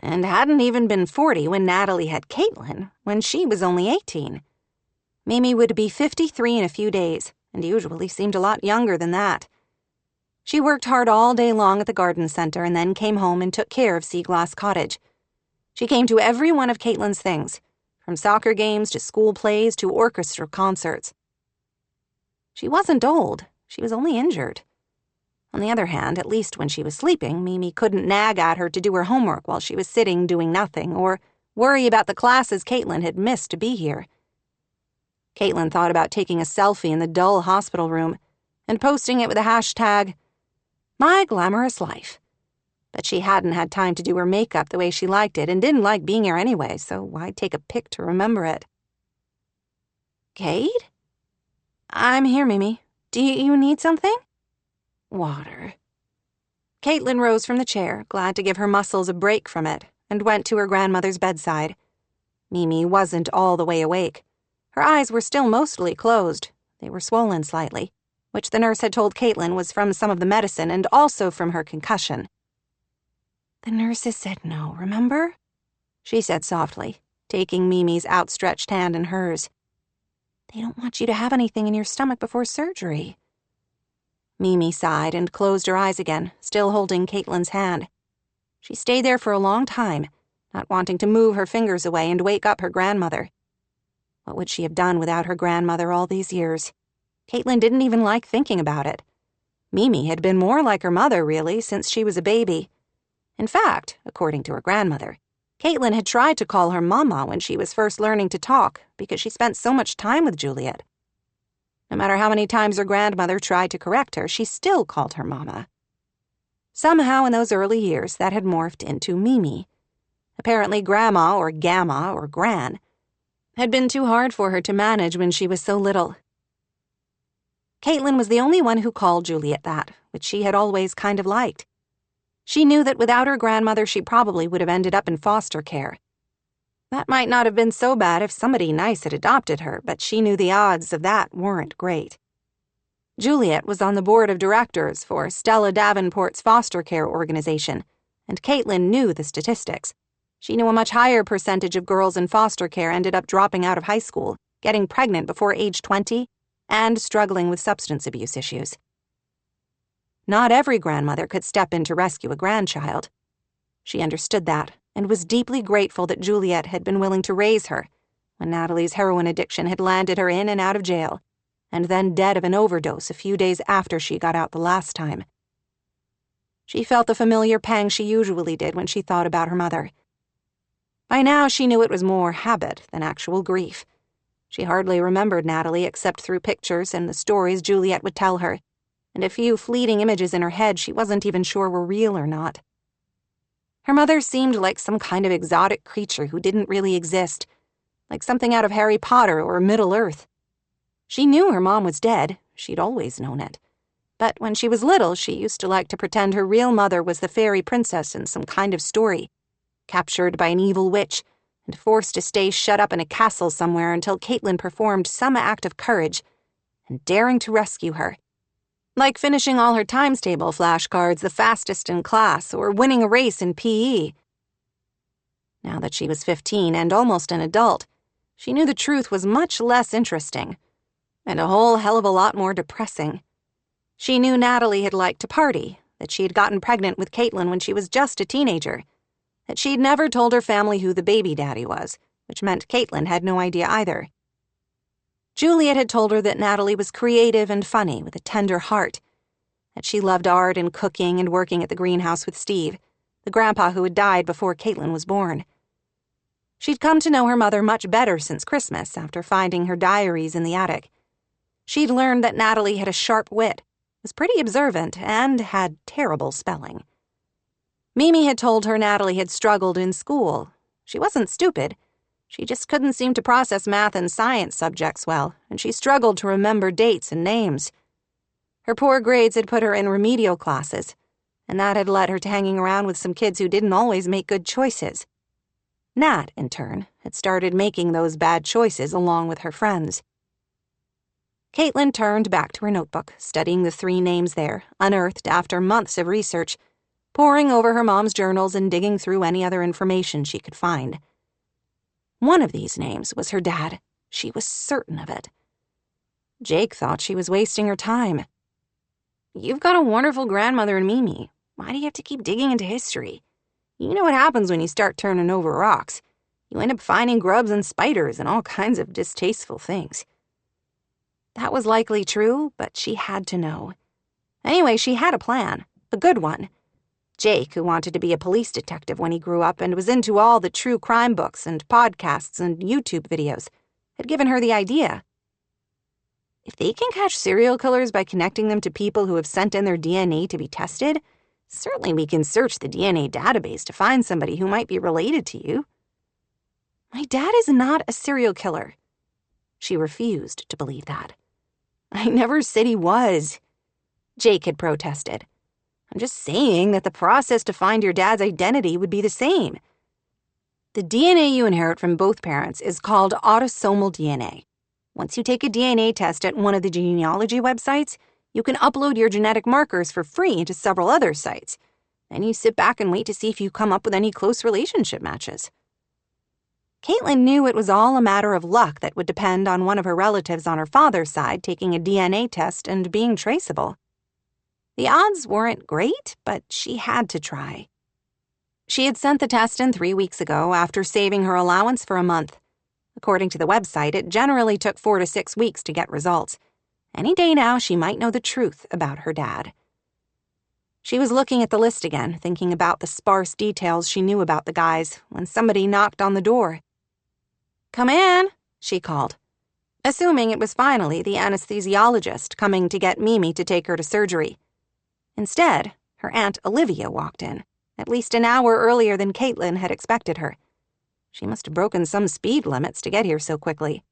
And hadn't even been 40 when Natalie had Caitlin, when she was only 18. Mimi would be 53 in a few days, and usually seemed a lot younger than that. She worked hard all day long at the garden center and then came home and took care of Seaglass Cottage. She came to every one of Caitlin's things, from soccer games to school plays to orchestra concerts. She wasn't old. She was only injured. On the other hand, at least when she was sleeping, Mimi couldn't nag at her to do her homework while she was sitting doing nothing, or worry about the classes Caitlin had missed to be here. Caitlin thought about taking a selfie in the dull hospital room and posting it with the hashtag, "My Glamorous Life." But she hadn't had time to do her makeup the way she liked it and didn't like being here anyway, so why take a pic to remember it? Kate? I'm here, Mimi. Do you need something? Water. Caitlin rose from the chair, glad to give her muscles a break from it, and went to her grandmother's bedside. Mimi wasn't all the way awake. Her eyes were still mostly closed. They were swollen slightly, which the nurse had told Caitlin was from some of the medicine and also from her concussion. The nurses said no, remember? She said softly, taking Mimi's outstretched hand in hers. They don't want you to have anything in your stomach before surgery. Mimi sighed and closed her eyes again, still holding Caitlin's hand. She stayed there for a long time, not wanting to move her fingers away and wake up her grandmother. What would she have done without her grandmother all these years? Caitlin didn't even like thinking about it. Mimi had been more like her mother, really, since she was a baby. In fact, according to her grandmother, Caitlin had tried to call her Mama when she was first learning to talk because she spent so much time with Juliet. No matter how many times her grandmother tried to correct her, she still called her Mama. Somehow in those early years, that had morphed into Mimi. Apparently Grandma or Gamma or Gran had been too hard for her to manage when she was so little. Caitlin was the only one who called Juliet that, which she had always kind of liked. She knew that without her grandmother, she probably would have ended up in foster care. That might not have been so bad if somebody nice had adopted her, but she knew the odds of that weren't great. Juliet was on the board of directors for Stella Davenport's foster care organization, and Caitlin knew the statistics. She knew a much higher percentage of girls in foster care ended up dropping out of high school, getting pregnant before age 20, and struggling with substance abuse issues. Not every grandmother could step in to rescue a grandchild. She understood that and was deeply grateful that Juliet had been willing to raise her when Natalie's heroin addiction had landed her in and out of jail, and then dead of an overdose a few days after she got out the last time. She felt the familiar pang she usually did when she thought about her mother. By now, she knew it was more habit than actual grief. She hardly remembered Natalie except through pictures and the stories Juliet would tell her, and a few fleeting images in her head she wasn't even sure were real or not. Her mother seemed like some kind of exotic creature who didn't really exist, like something out of Harry Potter or Middle-earth. She knew her mom was dead, she'd always known it. But when she was little, she used to like to pretend her real mother was the fairy princess in some kind of story, captured by an evil witch and forced to stay shut up in a castle somewhere until Caitlin performed some act of courage and daring to rescue her. Like finishing all her times table flashcards the fastest in class or winning a race in PE. Now that she was 15 and almost an adult, she knew the truth was much less interesting and a whole hell of a lot more depressing. She knew Natalie had liked to party, that she had gotten pregnant with Caitlin when she was just a teenager, that she'd never told her family who the baby daddy was, which meant Caitlin had no idea either. Juliet had told her that Natalie was creative and funny with a tender heart, that she loved art and cooking and working at the greenhouse with Steve, the grandpa who had died before Caitlin was born. She'd come to know her mother much better since Christmas after finding her diaries in the attic. She'd learned that Natalie had a sharp wit, was pretty observant, and had terrible spelling. Mimi had told her Natalie had struggled in school. She wasn't stupid. She just couldn't seem to process math and science subjects well, and she struggled to remember dates and names. Her poor grades had put her in remedial classes, and that had led her to hanging around with some kids who didn't always make good choices. Nat, in turn, had started making those bad choices along with her friends. Caitlin turned back to her notebook, studying the 3 names there, unearthed after months of research, poring over her mom's journals and digging through any other information she could find. One of these names was her dad. She was certain of it. Jake thought she was wasting her time. "You've got a wonderful grandmother in Mimi. Why do you have to keep digging into history? You know what happens when you start turning over rocks. You end up finding grubs and spiders and all kinds of distasteful things." That was likely true, but she had to know. Anyway, she had a plan, a good one. Jake, who wanted to be a police detective when he grew up and was into all the true crime books and podcasts and YouTube videos, had given her the idea. If they can catch serial killers by connecting them to people who have sent in their DNA to be tested, certainly we can search the DNA database to find somebody who might be related to you. My dad is not a serial killer. She refused to believe that. I never said he was, Jake had protested. I'm just saying that the process to find your dad's identity would be the same. The DNA you inherit from both parents is called autosomal DNA. Once you take a DNA test at one of the genealogy websites, you can upload your genetic markers for free into several other sites. Then you sit back and wait to see if you come up with any close relationship matches. Caitlin knew it was all a matter of luck that would depend on one of her relatives on her father's side taking a DNA test and being traceable. The odds weren't great, but she had to try. She had sent the test in 3 weeks ago after saving her allowance for a month. According to the website, it generally took 4 to 6 weeks to get results. Any day now, she might know the truth about her dad. She was looking at the list again, thinking about the sparse details she knew about the guys, when somebody knocked on the door. "Come in," she called, assuming it was finally the anesthesiologist coming to get Mimi to take her to surgery. Instead, her Aunt Olivia walked in, at least an hour earlier than Caitlin had expected her. She must have broken some speed limits to get here so quickly.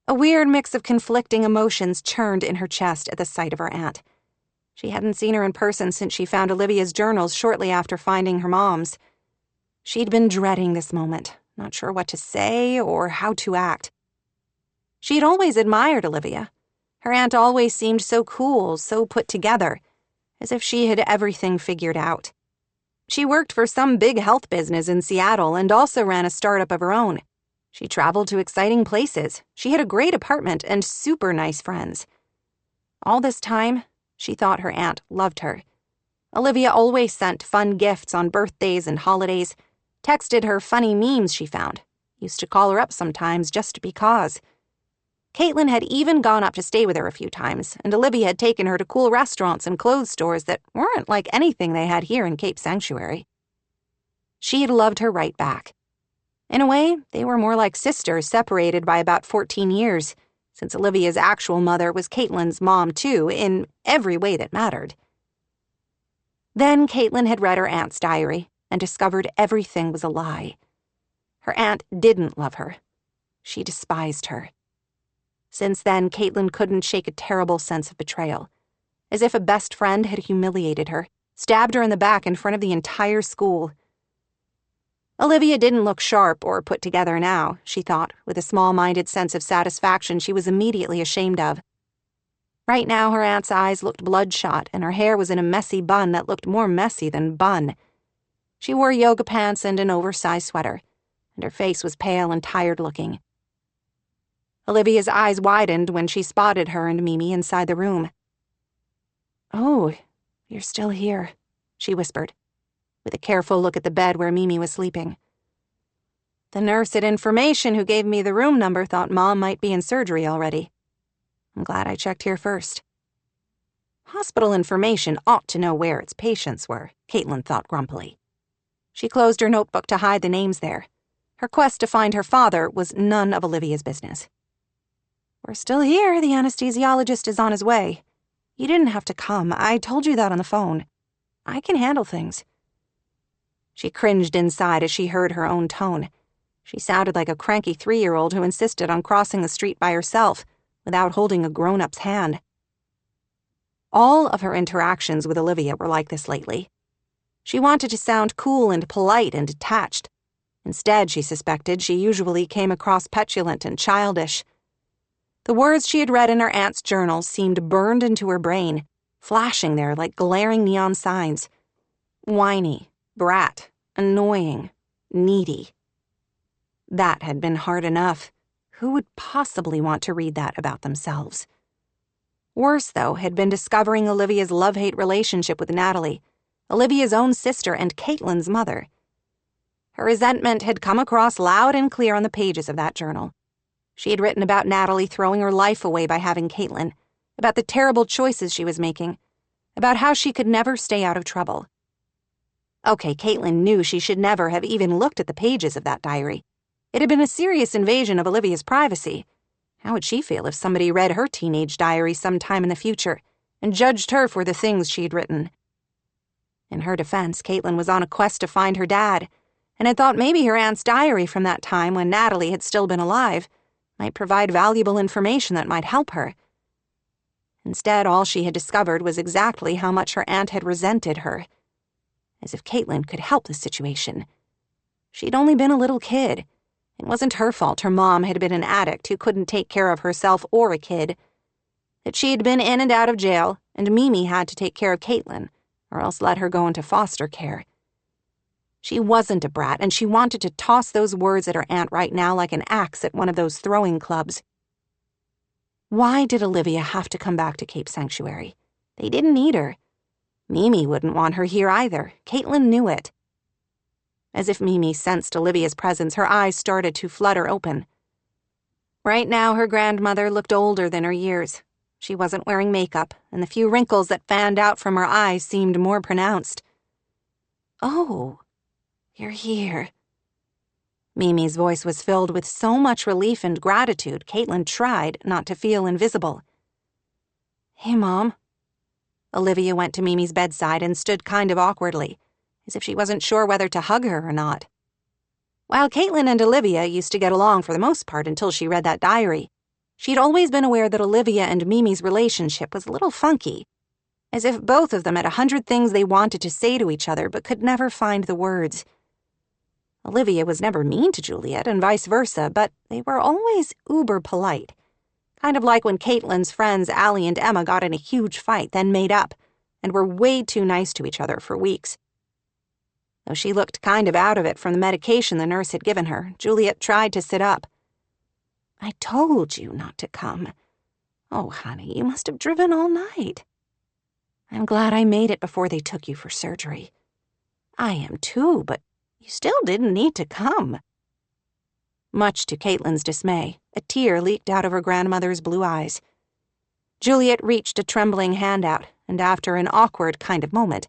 A weird mix of conflicting emotions churned in her chest at the sight of her aunt. She hadn't seen her in person since she found Olivia's journals shortly after finding her mom's. She'd been dreading this moment, not sure what to say or how to act. She'd always admired Olivia. Her aunt always seemed so cool, so put together, as if she had everything figured out. She worked for some big health business in Seattle and also ran a startup of her own. She traveled to exciting places. She had a great apartment and super nice friends. All this time, she thought her aunt loved her. Olivia always sent fun gifts on birthdays and holidays, texted her funny memes she found, used to call her up sometimes just because. Caitlin had even gone up to stay with her a few times, and Olivia had taken her to cool restaurants and clothes stores that weren't like anything they had here in Cape Sanctuary. She had loved her right back. In a way, they were more like sisters separated by about 14 years, since Olivia's actual mother was Caitlin's mom too, in every way that mattered. Then Caitlin had read her aunt's diary and discovered everything was a lie. Her aunt didn't love her. She despised her. Since then, Caitlin couldn't shake a terrible sense of betrayal, as if a best friend had humiliated her, stabbed her in the back in front of the entire school. Olivia didn't look sharp or put together now, she thought, with a small-minded sense of satisfaction she was immediately ashamed of. Right now, her aunt's eyes looked bloodshot, and her hair was in a messy bun that looked more messy than bun. She wore yoga pants and an oversized sweater, and her face was pale and tired-looking. Olivia's eyes widened when she spotted her and Mimi inside the room. "Oh, you're still here," she whispered, with a careful look at the bed where Mimi was sleeping. "The nurse at Information who gave me the room number thought Mom might be in surgery already. I'm glad I checked here first." Hospital Information ought to know where its patients were, Caitlin thought grumpily. She closed her notebook to hide the names there. Her quest to find her father was none of Olivia's business. "We're still here. The anesthesiologist is on his way. You didn't have to come. I told you that on the phone. I can handle things." She cringed inside as she heard her own tone. She sounded like a cranky 3-year-old who insisted on crossing the street by herself without holding a grown-up's hand. All of her interactions with Olivia were like this lately. She wanted to sound cool and polite and detached. Instead, she suspected, she usually came across petulant and childish. The words she had read in her aunt's journal seemed burned into her brain, flashing there like glaring neon signs. Whiny, brat, annoying, needy. That had been hard enough. Who would possibly want to read that about themselves? Worse, though, had been discovering Olivia's love-hate relationship with Natalie, Olivia's own sister and Caitlin's mother. Her resentment had come across loud and clear on the pages of that journal. She had written about Natalie throwing her life away by having Caitlin, about the terrible choices she was making, about how she could never stay out of trouble. Okay, Caitlin knew she should never have even looked at the pages of that diary. It had been a serious invasion of Olivia's privacy. How would she feel if somebody read her teenage diary sometime in the future and judged her for the things she had written? In her defense, Caitlin was on a quest to find her dad, and had thought maybe her aunt's diary from that time when Natalie had still been alive might provide valuable information that might help her. Instead, all she had discovered was exactly how much her aunt had resented her. As if Caitlin could help the situation. She'd only been a little kid. It wasn't her fault her mom had been an addict who couldn't take care of herself or a kid. That she had been in and out of jail, and Mimi had to take care of Caitlin, or else let her go into foster care. She wasn't a brat, and she wanted to toss those words at her aunt right now like an axe at one of those throwing clubs. Why did Olivia have to come back to Cape Sanctuary? They didn't need her. Mimi wouldn't want her here either. Caitlin knew it. As if Mimi sensed Olivia's presence, her eyes started to flutter open. Right now, her grandmother looked older than her years, She wasn't wearing makeup, and the few wrinkles that fanned out from her eyes seemed more pronounced. "Oh, you're here." Mimi's voice was filled with so much relief and gratitude, Caitlin tried not to feel invisible. "Hey, Mom." Olivia went to Mimi's bedside and stood kind of awkwardly, as if she wasn't sure whether to hug her or not. While Caitlin and Olivia used to get along for the most part until she read that diary, she'd always been aware that Olivia and Mimi's relationship was a little funky, as if both of them had 100 things they wanted to say to each other but could never find the words. Olivia was never mean to Juliet and vice versa, but they were always uber polite. Kind of like when Caitlin's friends Allie and Emma got in a huge fight, then made up, and were way too nice to each other for weeks. Though she looked kind of out of it from the medication the nurse had given her, Juliet tried to sit up. "I told you not to come. Oh, honey, you must have driven all night. I'm glad I made it before they took you for surgery. I am too, but you still didn't need to come." Much to Caitlin's dismay, a tear leaked out of her grandmother's blue eyes. Juliet reached a trembling hand out, and after an awkward kind of moment,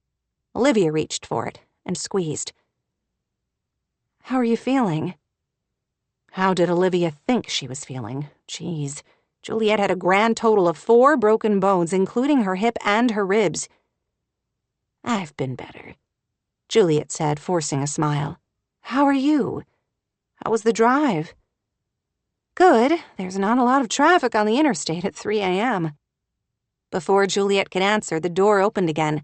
Olivia reached for it and squeezed. "How are you feeling?" How did Olivia think she was feeling? Jeez, Juliet had a grand total of 4 broken bones, including her hip and her ribs. "I've been better," Juliet said, forcing a smile. "How are you? How was the drive?" "Good. There's not a lot of traffic on the interstate at 3 a.m. Before Juliet could answer, the door opened again.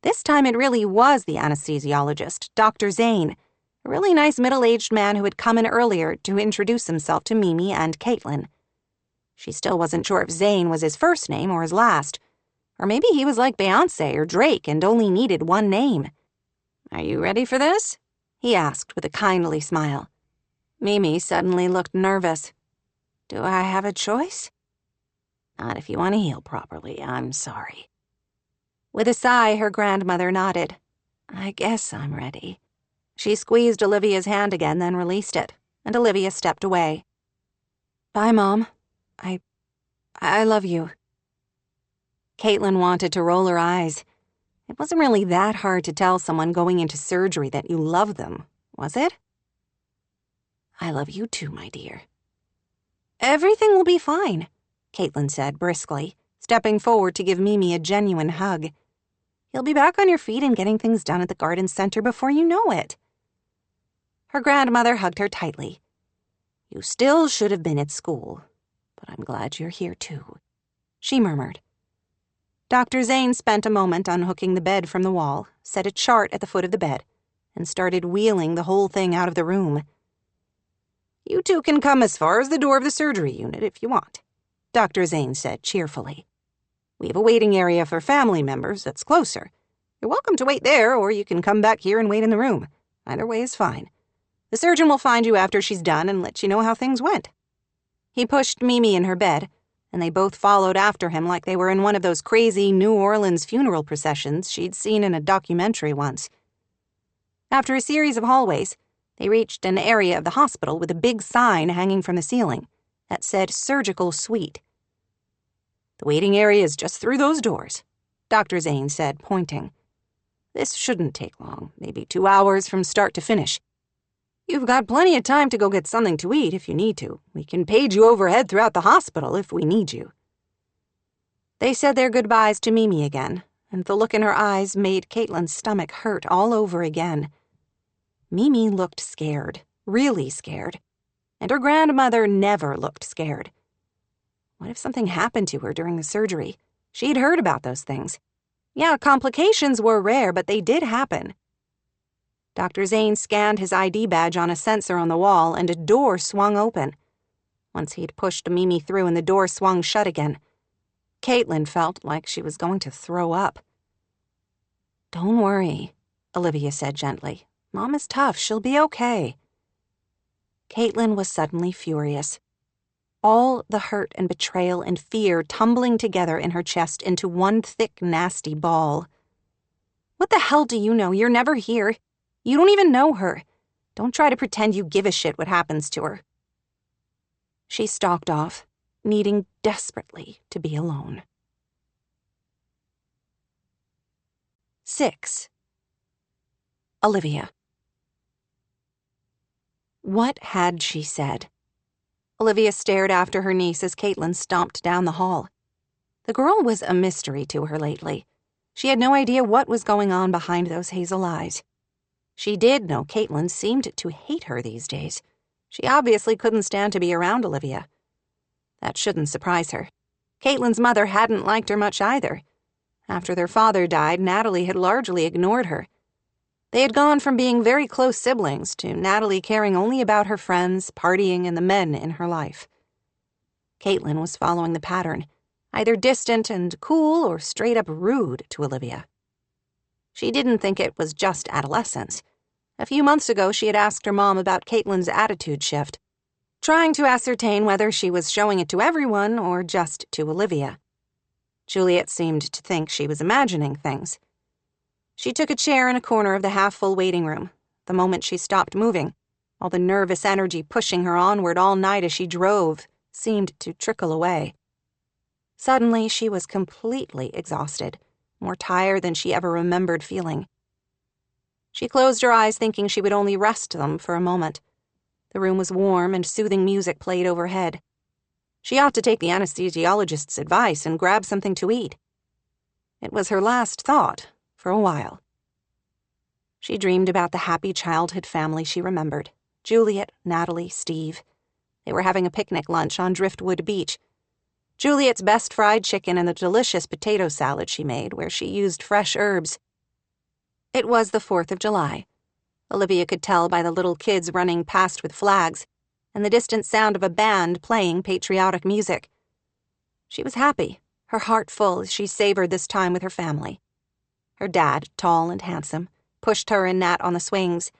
This time it really was the anesthesiologist, Dr. Thayne, a really nice middle-aged man who had come in earlier to introduce himself to Mimi and Caitlin. She still wasn't sure if Zane was his first name or his last. Or maybe he was like Beyoncé or Drake and only needed one name. "Are you ready for this?" he asked with a kindly smile. Mimi suddenly looked nervous. "Do I have a choice?" "Not if you want to heal properly, I'm sorry." With a sigh, her grandmother nodded. "I guess I'm ready." She squeezed Olivia's hand again, then released it, and Olivia stepped away. "Bye, Mom. I love you." Caitlin wanted to roll her eyes. It wasn't really that hard to tell someone going into surgery that you love them, was it? "I love you too, my dear." "Everything will be fine," Caitlin said briskly, stepping forward to give Mimi a genuine hug. "You'll be back on your feet and getting things done at the garden center before you know it." Her grandmother hugged her tightly. "You still should have been at school, but I'm glad you're here too," she murmured. Dr. Thayne spent a moment unhooking the bed from the wall, set a chart at the foot of the bed, and started wheeling the whole thing out of the room. "You two can come as far as the door of the surgery unit if you want," Dr. Thayne said cheerfully. "We have a waiting area for family members that's closer. You're welcome to wait there, or you can come back here and wait in the room. Either way is fine. The surgeon will find you after she's done and let you know how things went." He pushed Mimi in her bed, and they both followed after him like they were in one of those crazy New Orleans funeral processions she'd seen in a documentary once. After a series of hallways, they reached an area of the hospital with a big sign hanging from the ceiling that said Surgical Suite. "The waiting area is just through those doors," Dr. Thayne said, pointing. "This shouldn't take long, maybe 2 hours from start to finish. You've got plenty of time to go get something to eat if you need to. We can page you overhead throughout the hospital if we need you." They said their goodbyes to Mimi again, and the look in her eyes made Caitlin's stomach hurt all over again. Mimi looked scared, really scared, and her grandmother never looked scared. What if something happened to her during the surgery? She'd heard about those things. Yeah, complications were rare, but they did happen. Dr. Thayne scanned his ID badge on a sensor on the wall, and a door swung open. Once he'd pushed Mimi through and the door swung shut again, Caitlin felt like she was going to throw up. "Don't worry," Olivia said gently. "Mom is tough. She'll be okay." Caitlin was suddenly furious. All the hurt and betrayal and fear tumbling together in her chest into one thick, nasty ball. "What the hell do you know? You're never here. You don't even know her. Don't try to pretend you give a shit what happens to her." She stalked off, needing desperately to be alone. 6. Olivia. What had she said? Olivia stared after her niece as Caitlin stomped down the hall. The girl was a mystery to her lately. She had no idea what was going on behind those hazel eyes. She did know Caitlin seemed to hate her these days. She obviously couldn't stand to be around Olivia. That shouldn't surprise her. Caitlin's mother hadn't liked her much either. After their father died, Natalie had largely ignored her. They had gone from being very close siblings to Natalie caring only about her friends, partying, and the men in her life. Caitlin was following the pattern, either distant and cool or straight up rude to Olivia. She didn't think it was just adolescence. A few months ago, she had asked her mom about Caitlin's attitude shift, trying to ascertain whether she was showing it to everyone or just to Olivia. Juliet seemed to think she was imagining things. She took a chair in a corner of the half-full waiting room, the moment she stopped moving, while the nervous energy pushing her onward all night as she drove seemed to trickle away. Suddenly, she was completely exhausted, more tired than she ever remembered feeling. She closed her eyes thinking she would only rest them for a moment. The room was warm and soothing music played overhead. She ought to take the anesthesiologist's advice and grab something to eat. It was her last thought for a while. She dreamed about the happy childhood family she remembered. Juliet, Natalie, Steve. They were having a picnic lunch on Driftwood Beach. Juliet's best fried chicken and the delicious potato salad she made, where she used fresh herbs. It was the 4th of July. Olivia could tell by the little kids running past with flags and the distant sound of a band playing patriotic music. She was happy, her heart full as she savored this time with her family. Her dad, tall and handsome, pushed her and Nat on the swings,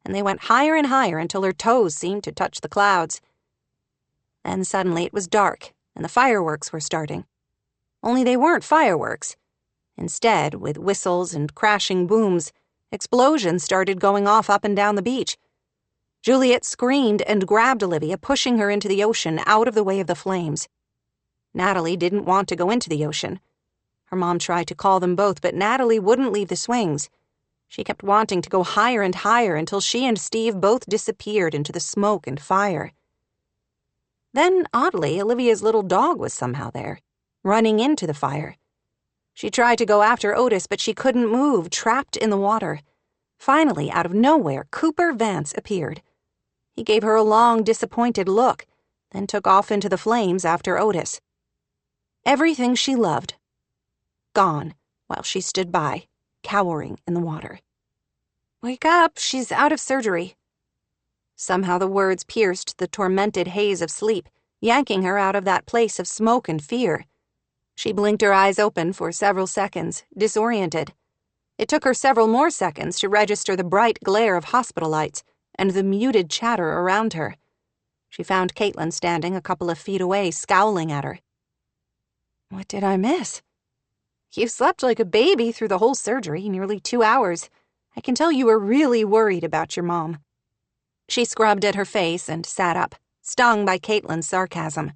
and they went higher and higher until her toes seemed to touch the clouds. Then suddenly it was dark, and the fireworks were starting. Only they weren't fireworks. Instead, with whistles and crashing booms, explosions started going off up and down the beach. Juliet screamed and grabbed Olivia, pushing her into the ocean out of the way of the flames. Natalie didn't want to go into the ocean. Her mom tried to call them both, but Natalie wouldn't leave the swings. She kept wanting to go higher and higher until she and Steve both disappeared into the smoke and fire. Then, oddly, Olivia's little dog was somehow there, running into the fire. She tried to go after Otis, but she couldn't move, trapped in the water. Finally, out of nowhere, Cooper Vance appeared. He gave her a long, disappointed look, then took off into the flames after Otis. Everything she loved, gone, while she stood by, cowering in the water. "Wake up, she's out of surgery." Somehow the words pierced the tormented haze of sleep, yanking her out of that place of smoke and fear. She blinked her eyes open for several seconds, disoriented. It took her several more seconds to register the bright glare of hospital lights and the muted chatter around her. She found Caitlin standing a couple of feet away, scowling at her. "What did I miss?" "You slept like a baby through the whole surgery, nearly 2 hours. I can tell you were really worried about your mom." She scrubbed at her face and sat up, stung by Caitlin's sarcasm.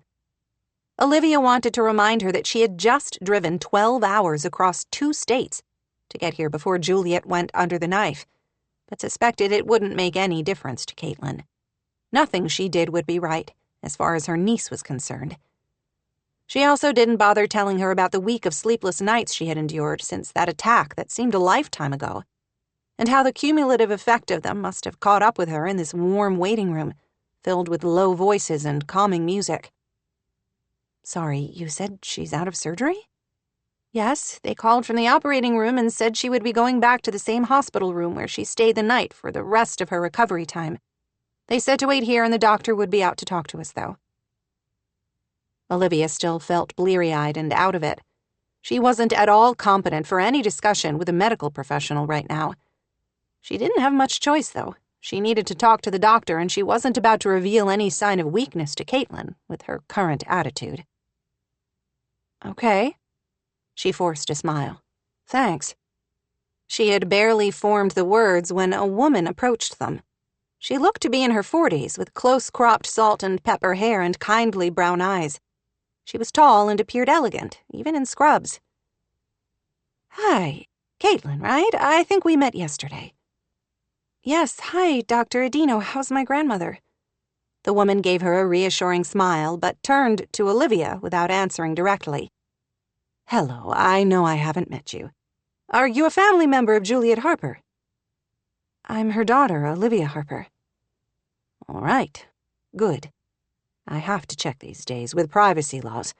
Olivia wanted to remind her that she had just driven 12 hours across 2 states to get here before Juliet went under the knife, but suspected it wouldn't make any difference to Caitlin. Nothing she did would be right, as far as her niece was concerned. She also didn't bother telling her about the week of sleepless nights she had endured since that attack that seemed a lifetime ago, and how the cumulative effect of them must have caught up with her in this warm waiting room, filled with low voices and calming music. "Sorry, you said she's out of surgery?" "Yes, they called from the operating room and said she would be going back to the same hospital room where she stayed the night for the rest of her recovery time. They said to wait here and the doctor would be out to talk to us, though." Olivia still felt bleary-eyed and out of it. She wasn't at all competent for any discussion with a medical professional right now. She didn't have much choice, though. She needed to talk to the doctor, and she wasn't about to reveal any sign of weakness to Caitlin with her current attitude. "Okay." She forced a smile. "Thanks." She had barely formed the words when a woman approached them. She looked to be in her 40s, with close-cropped salt and pepper hair and kindly brown eyes. She was tall and appeared elegant, even in scrubs. "Hi, Caitlin, right? I think we met yesterday." "Yes, hi, Dr. Adino. How's my grandmother?" The woman gave her a reassuring smile, but turned to Olivia without answering directly. "Hello, I know I haven't met you. Are you a family member of Juliet Harper?" "I'm her daughter, Olivia Harper." "All right. Good. I have to check these days with privacy laws.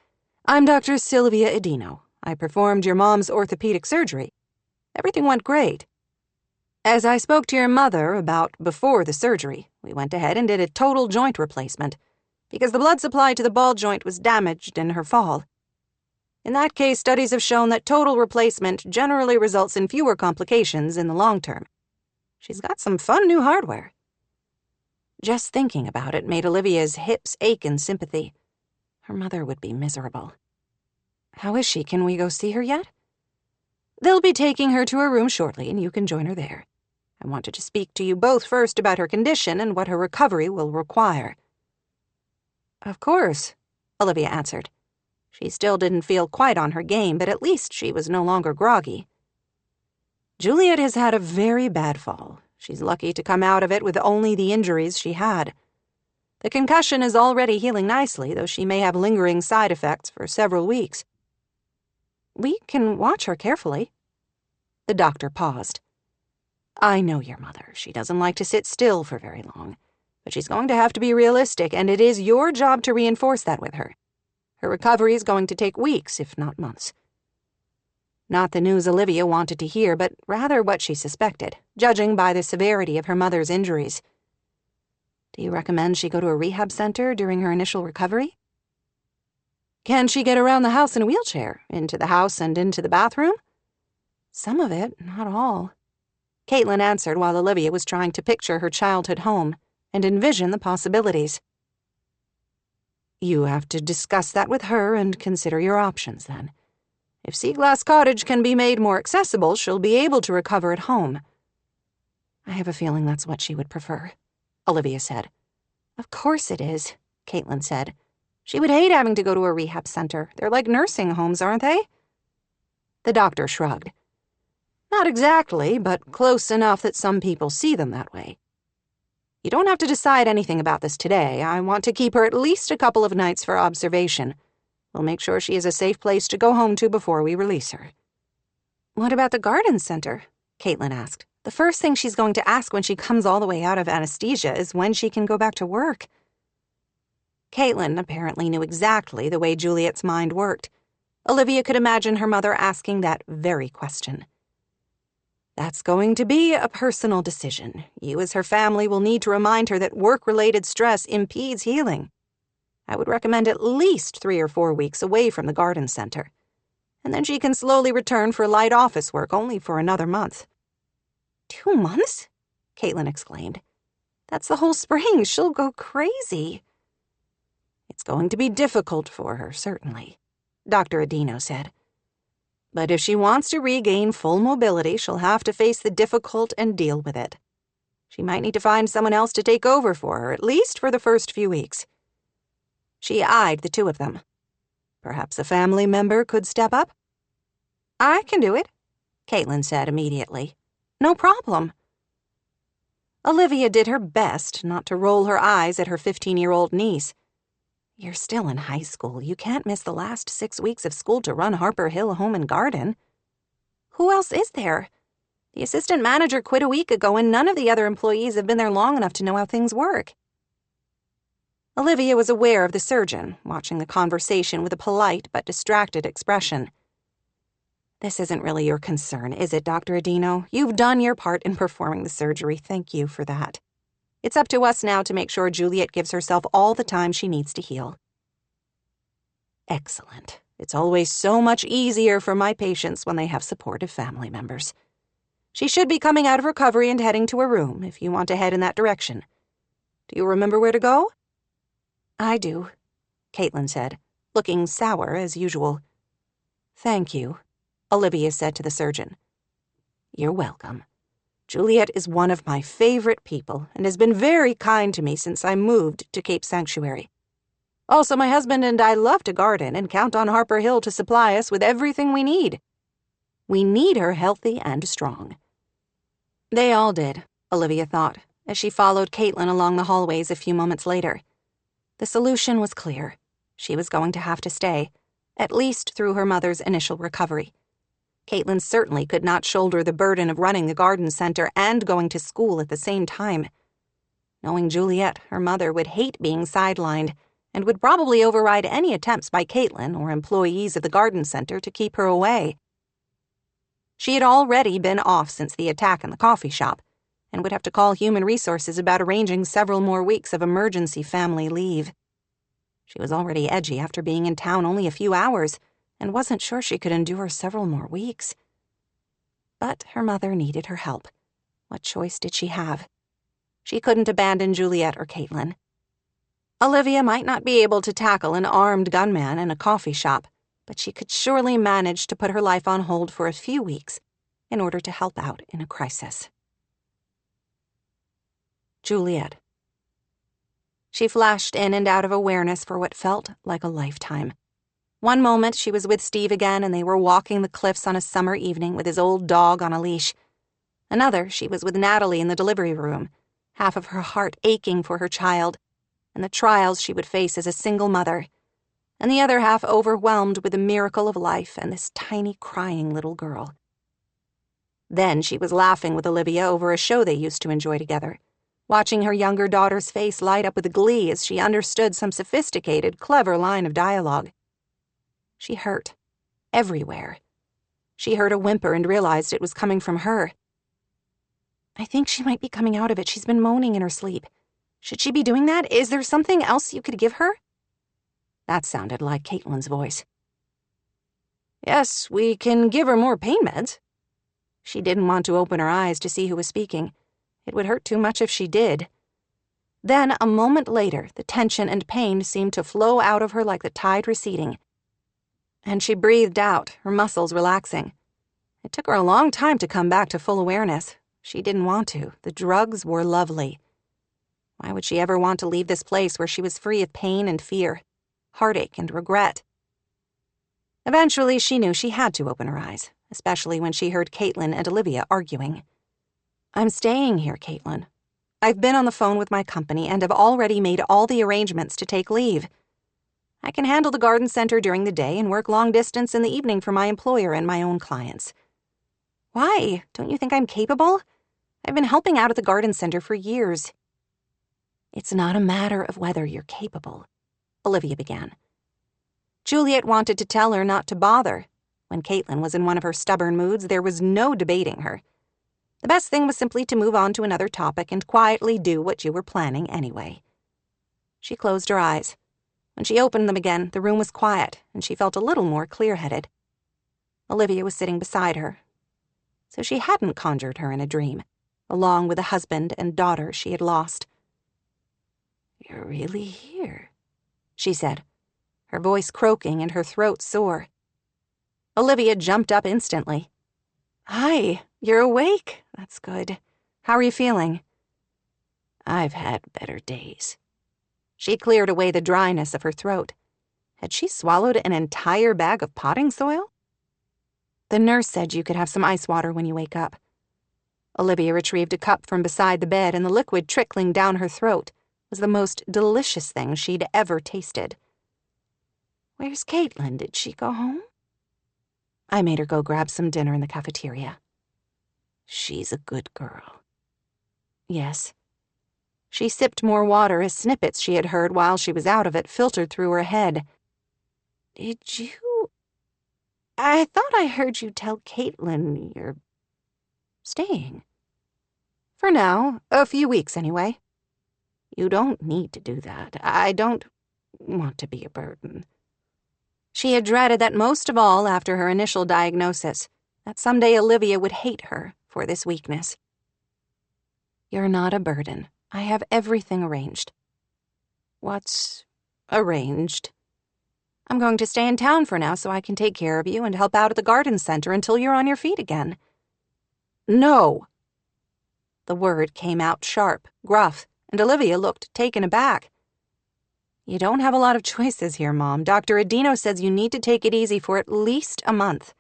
I'm Dr. Sylvia Adino. I performed your mom's orthopedic surgery. Everything went great. As I spoke to your mother about before the surgery, we went ahead and did a total joint replacement because the blood supply to the ball joint was damaged in her fall. In that case, studies have shown that total replacement generally results in fewer complications in the long term. She's got some fun new hardware." Just thinking about it made Olivia's hips ache in sympathy. Her mother would be miserable. "How is she? Can we go see her yet?" "They'll be taking her to her room shortly, and you can join her there. I wanted to speak to you both first about her condition and what her recovery will require." "Of course," Olivia answered. She still didn't feel quite on her game, but at least she was no longer groggy. "Juliet has had a very bad fall. She's lucky to come out of it with only the injuries she had. The concussion is already healing nicely, though she may have lingering side effects for several weeks." "We can watch her carefully." The doctor paused. "I know your mother. She doesn't like to sit still for very long, but she's going to have to be realistic, and it is your job to reinforce that with her. Her recovery is going to take weeks, if not months." Not the news Olivia wanted to hear, but rather what she suspected, judging by the severity of her mother's injuries. "Do you recommend she go to a rehab center during her initial recovery?" "Can she get around the house in a wheelchair, into the house and into the bathroom?" "Some of it, not all," Caitlin answered while Olivia was trying to picture her childhood home and envision the possibilities. "You have to discuss that with her and consider your options, then. If Sea Glass Cottage can be made more accessible, she'll be able to recover at home." "I have a feeling that's what she would prefer," Olivia said. "Of course it is," Caitlin said. "She would hate having to go to a rehab center. They're like nursing homes, aren't they?" The doctor shrugged. "Not exactly, but close enough that some people see them that way. You don't have to decide anything about this today. I want to keep her at least a couple of nights for observation. We'll make sure she is a safe place to go home to before we release her." "What about the garden center?" Caitlin asked. "The first thing she's going to ask when she comes all the way out of anesthesia is when she can go back to work." Caitlin apparently knew exactly the way Juliet's mind worked. Olivia could imagine her mother asking that very question. "That's going to be a personal decision. You as her family will need to remind her that work-related stress impedes healing. I would recommend at least 3 or 4 weeks away from the garden center. And then she can slowly return for light office work only for another month." 2 months? Caitlin exclaimed. "That's the whole spring. She'll go crazy." "It's going to be difficult for her, certainly," Dr. Adino said. "But if she wants to regain full mobility, she'll have to face the difficult and deal with it. She might need to find someone else to take over for her, at least for the first few weeks." She eyed the two of them. Perhaps a family member could step up? "I can do it," Caitlin said immediately. "No problem." Olivia did her best not to roll her eyes at her 15-year-old niece. "You're still in high school. You can't miss the last 6 weeks of school to run Harper Hill Home and Garden." "Who else is there? The assistant manager quit a week ago, and none of the other employees have been there long enough to know how things work." Olivia was aware of the surgeon, watching the conversation with a polite but distracted expression. "This isn't really your concern, is it, Dr. Adino? You've done your part in performing the surgery. Thank you for that. It's up to us now to make sure Juliet gives herself all the time she needs to heal." "Excellent. It's always so much easier for my patients when they have supportive family members. She should be coming out of recovery and heading to her room, if you want to head in that direction. Do you remember where to go?" "I do," Caitlin said, looking sour as usual. "Thank you," Olivia said to the surgeon. "You're welcome. Juliet is one of my favorite people and has been very kind to me since I moved to Cape Sanctuary. Also, my husband and I love to garden and count on Harper Hill to supply us with everything we need. We need her healthy and strong." They all did, Olivia thought, as she followed Caitlin along the hallways a few moments later. The solution was clear. She was going to have to stay, at least through her mother's initial recovery. Caitlin certainly could not shoulder the burden of running the garden center and going to school at the same time. Knowing Juliet, her mother would hate being sidelined and would probably override any attempts by Caitlin or employees of the garden center to keep her away. She had already been off since the attack in the coffee shop and would have to call Human Resources about arranging several more weeks of emergency family leave. She was already edgy after being in town only a few hours and wasn't sure she could endure several more weeks. But her mother needed her help. What choice did she have? She couldn't abandon Juliet or Caitlin. Olivia might not be able to tackle an armed gunman in a coffee shop, but she could surely manage to put her life on hold for a few weeks in order to help out in a crisis. Juliet. She flashed in and out of awareness for what felt like a lifetime. One moment she was with Steve again and they were walking the cliffs on a summer evening with his old dog on a leash. Another, she was with Natalie in the delivery room, half of her heart aching for her child and the trials she would face as a single mother, and the other half overwhelmed with the miracle of life and this tiny crying little girl. Then she was laughing with Olivia over a show they used to enjoy together, watching her younger daughter's face light up with glee as she understood some sophisticated, clever line of dialogue. She hurt. Everywhere. She heard a whimper and realized it was coming from her. "I think she might be coming out of it. She's been moaning in her sleep. Should she be doing that? Is there something else you could give her?" That sounded like Caitlin's voice. "Yes, we can give her more pain meds." She didn't want to open her eyes to see who was speaking. It would hurt too much if she did. Then, a moment later, the tension and pain seemed to flow out of her like the tide receding. And she breathed out, her muscles relaxing. It took her a long time to come back to full awareness. She didn't want to. The drugs were lovely. Why would she ever want to leave this place where she was free of pain and fear, heartache and regret? Eventually, she knew she had to open her eyes, especially when she heard Caitlin and Olivia arguing. "I'm staying here, Caitlin. I've been on the phone with my company and have already made all the arrangements to take leave. I can handle the garden center during the day and work long distance in the evening for my employer and my own clients." "Why? Don't you think I'm capable? I've been helping out at the garden center for years." "It's not a matter of whether you're capable," Olivia began. Juliet wanted to tell her not to bother. When Caitlin was in one of her stubborn moods, there was no debating her. The best thing was simply to move on to another topic and quietly do what you were planning anyway. She closed her eyes. When she opened them again, the room was quiet, and she felt a little more clear-headed. Olivia was sitting beside her. So she hadn't conjured her in a dream, along with the husband and daughter she had lost. "You're really here," she said, her voice croaking and her throat sore. Olivia jumped up instantly. "Hi, you're awake. That's good. How are you feeling?" "I've had better days." She cleared away the dryness of her throat. Had she swallowed an entire bag of potting soil? "The nurse said you could have some ice water when you wake up." Olivia retrieved a cup from beside the bed, and the liquid trickling down her throat was the most delicious thing she'd ever tasted. "Where's Caitlin? Did she go home?" "I made her go grab some dinner in the cafeteria." "She's a good girl." "Yes." She sipped more water as snippets she had heard while she was out of it filtered through her head. "Did you... I thought I heard you tell Caitlin you're... staying." "For now. A few weeks, anyway." "You don't need to do that. I don't want to be a burden." She had dreaded that most of all after her initial diagnosis, that someday Olivia would hate her for this weakness. "You're not a burden. I have everything arranged." "What's arranged?" "I'm going to stay in town for now so I can take care of you and help out at the garden center until you're on your feet again." "No!" The word came out sharp, gruff, and Olivia looked taken aback. You don't have a lot of choices here, Mom. Dr. Adino says you need to take it easy for at least a month.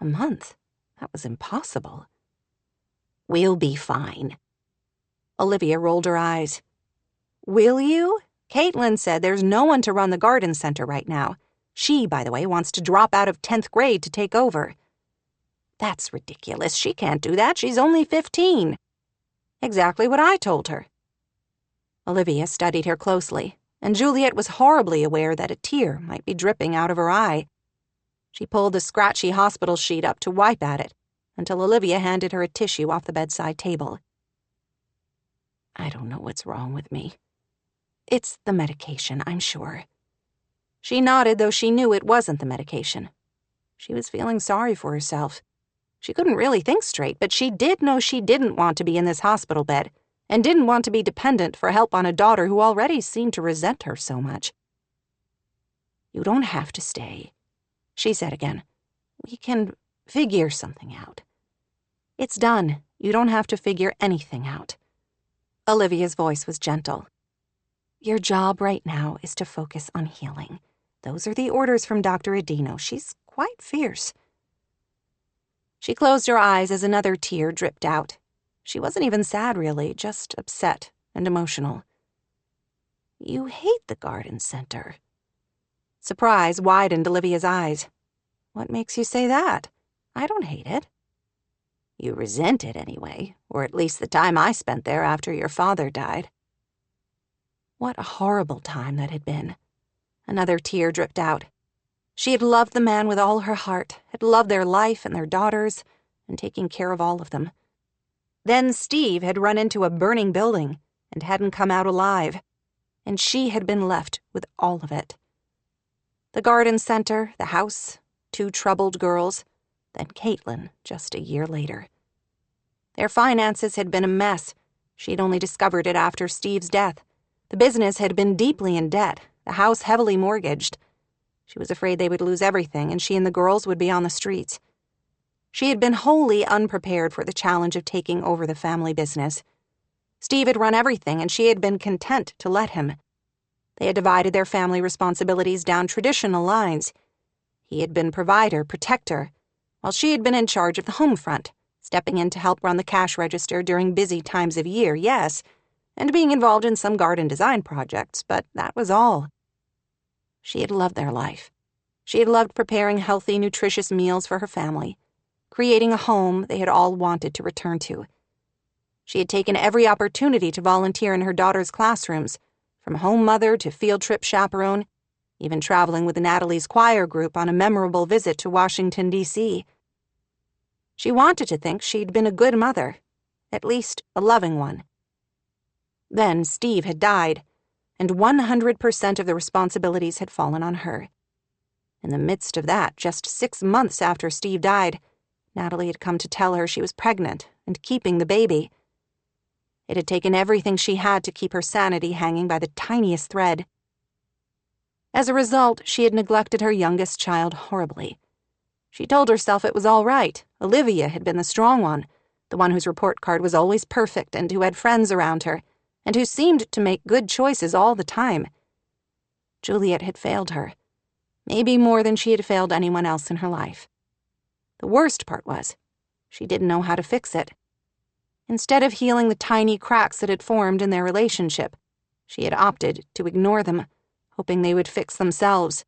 A month? That was impossible. We'll be fine. Olivia rolled her eyes. Will you? Caitlin said there's no one to run the garden center right now. She, by the way, wants to drop out of 10th grade to take over. That's ridiculous. She can't do that. She's only 15. Exactly what I told her. Olivia studied her closely, and Juliet was horribly aware that a tear might be dripping out of her eye. She pulled the scratchy hospital sheet up to wipe at it, until Olivia handed her a tissue off the bedside table. I don't know what's wrong with me. It's the medication, I'm sure. She nodded, though she knew it wasn't the medication. She was feeling sorry for herself. She couldn't really think straight, but she did know she didn't want to be in this hospital bed, and didn't want to be dependent for help on a daughter who already seemed to resent her so much. You don't have to stay, she said again. We can figure something out. It's done. You don't have to figure anything out. Olivia's voice was gentle. Your job right now is to focus on healing. Those are the orders from Dr. Adino. She's quite fierce. She closed her eyes as another tear dripped out. She wasn't even sad, really, just upset and emotional. You hate the garden center. Surprise widened Olivia's eyes. What makes you say that? I don't hate it. You resent it anyway, or at least the time I spent there after your father died. What a horrible time that had been. Another tear dripped out. She had loved the man with all her heart, had loved their life and their daughters, and taking care of all of them. Then Steve had run into a burning building and hadn't come out alive, and she had been left with all of it. The garden center, the house, 2 troubled girls, then Caitlin just a year later. Their finances had been a mess. She had only discovered it after Steve's death. The business had been deeply in debt, the house heavily mortgaged. She was afraid they would lose everything, and she and the girls would be on the streets. She had been wholly unprepared for the challenge of taking over the family business. Steve had run everything, and she had been content to let him. They had divided their family responsibilities down traditional lines. He had been provider, protector, while she had been in charge of the home front, stepping in to help run the cash register during busy times of year, yes, and being involved in some garden design projects, but that was all. She had loved their life. She had loved preparing healthy, nutritious meals for her family, creating a home they had all wanted to return to. She had taken every opportunity to volunteer in her daughter's classrooms, from home mother to field trip chaperone, even traveling with Natalie's choir group on a memorable visit to Washington, D.C. She wanted to think she'd been a good mother, at least a loving one. Then Steve had died, and 100% of the responsibilities had fallen on her. In the midst of that, just 6 months after Steve died, Natalie had come to tell her she was pregnant and keeping the baby. It had taken everything she had to keep her sanity hanging by the tiniest thread. As a result, she had neglected her youngest child horribly. She told herself it was all right. Olivia had been the strong one, the one whose report card was always perfect and who had friends around her, and who seemed to make good choices all the time. Juliet had failed her, maybe more than she had failed anyone else in her life. The worst part was, she didn't know how to fix it. Instead of healing the tiny cracks that had formed in their relationship, she had opted to ignore them, hoping they would fix themselves.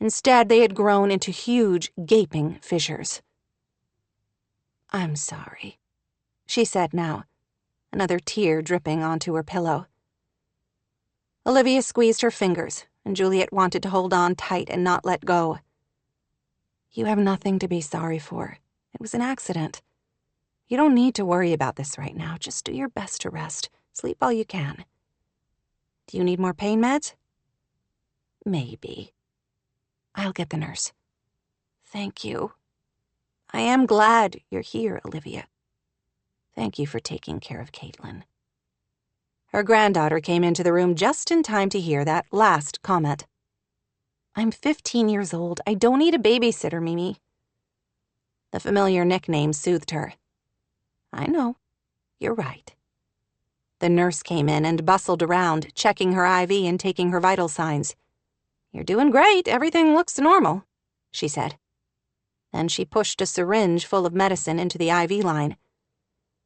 Instead, they had grown into huge, gaping fissures. I'm sorry, she said now, another tear dripping onto her pillow. Olivia squeezed her fingers, and Juliet wanted to hold on tight and not let go. You have nothing to be sorry for. It was an accident. You don't need to worry about this right now. Just do your best to rest. Sleep all you can. Do you need more pain meds? Maybe. I'll get the nurse. Thank you. I am glad you're here, Olivia. Thank you for taking care of Caitlin. Her granddaughter came into the room just in time to hear that last comment. I'm 15 years old. I don't need a babysitter, Mimi. The familiar nickname soothed her. I know. You're right. The nurse came in and bustled around, checking her IV and taking her vital signs. "You're doing great. Everything looks normal," she said. Then she pushed a syringe full of medicine into the IV line.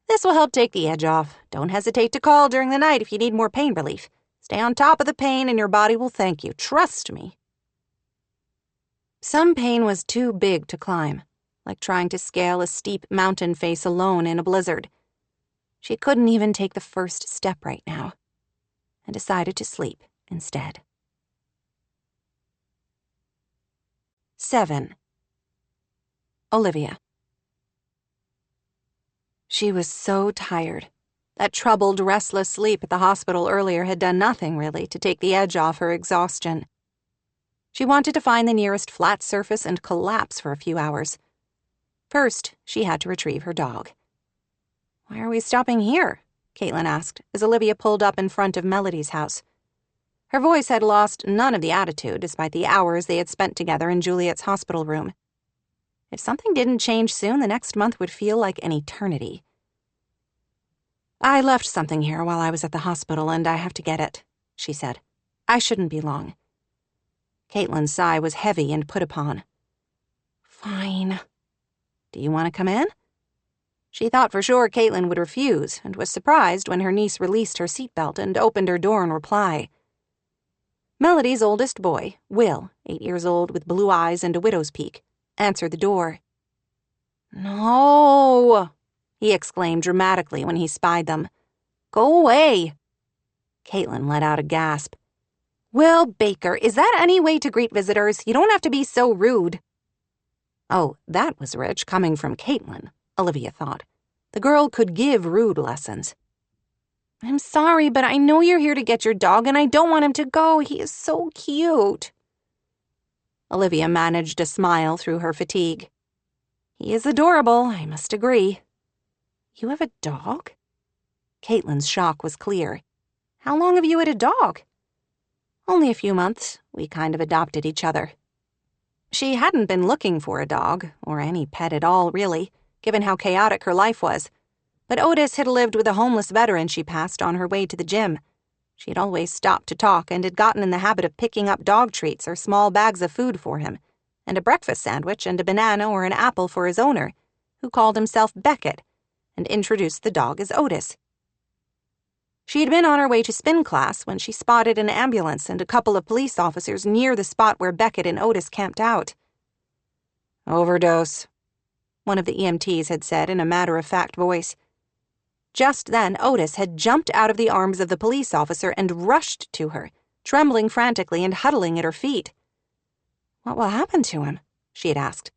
"This will help take the edge off. Don't hesitate to call during the night if you need more pain relief. Stay on top of the pain and your body will thank you. Trust me." Some pain was too big to climb, like trying to scale a steep mountain face alone in a blizzard. She couldn't even take the first step right now, and decided to sleep instead. 7. Olivia. She was so tired. That troubled, restless sleep at the hospital earlier had done nothing, really, to take the edge off her exhaustion. She wanted to find the nearest flat surface and collapse for a few hours. First, she had to retrieve her dog. "Why are we stopping here?" Caitlin asked, as Olivia pulled up in front of Melody's house. Her voice had lost none of the attitude, despite the hours they had spent together in Juliet's hospital room. If something didn't change soon, the next month would feel like an eternity. "I left something here while I was at the hospital, and I have to get it," she said. "I shouldn't be long." Caitlin's sigh was heavy and put upon. "Fine. Do you want to come in?" She thought for sure Caitlin would refuse, and was surprised when her niece released her seatbelt and opened her door in reply. Melody's oldest boy, Will, 8 years old with blue eyes and a widow's peak, answered the door. "No!" he exclaimed dramatically when he spied them. "Go away!" Caitlin let out a gasp. "Will Baker, is that any way to greet visitors? You don't have to be so rude." Oh, that was rich coming from Caitlin, Olivia thought. The girl could give rude lessons. "I'm sorry, but I know you're here to get your dog, and I don't want him to go. He is so cute." Olivia managed a smile through her fatigue. "He is adorable, I must agree." "You have a dog?" Caitlin's shock was clear. "How long have you had a dog?" "Only a few months. We kind of adopted each other." She hadn't been looking for a dog, or any pet at all, really, given how chaotic her life was. But Otis had lived with a homeless veteran she passed on her way to the gym. She had always stopped to talk and had gotten in the habit of picking up dog treats or small bags of food for him, and a breakfast sandwich and a banana or an apple for his owner, who called himself Beckett, and introduced the dog as Otis. She had been on her way to spin class when she spotted an ambulance and a couple of police officers near the spot where Beckett and Otis camped out. "Overdose," one of the EMTs had said in a matter-of-fact voice. Just then, Otis had jumped out of the arms of the police officer and rushed to her, trembling frantically and huddling at her feet. "What will happen to him?" she had asked.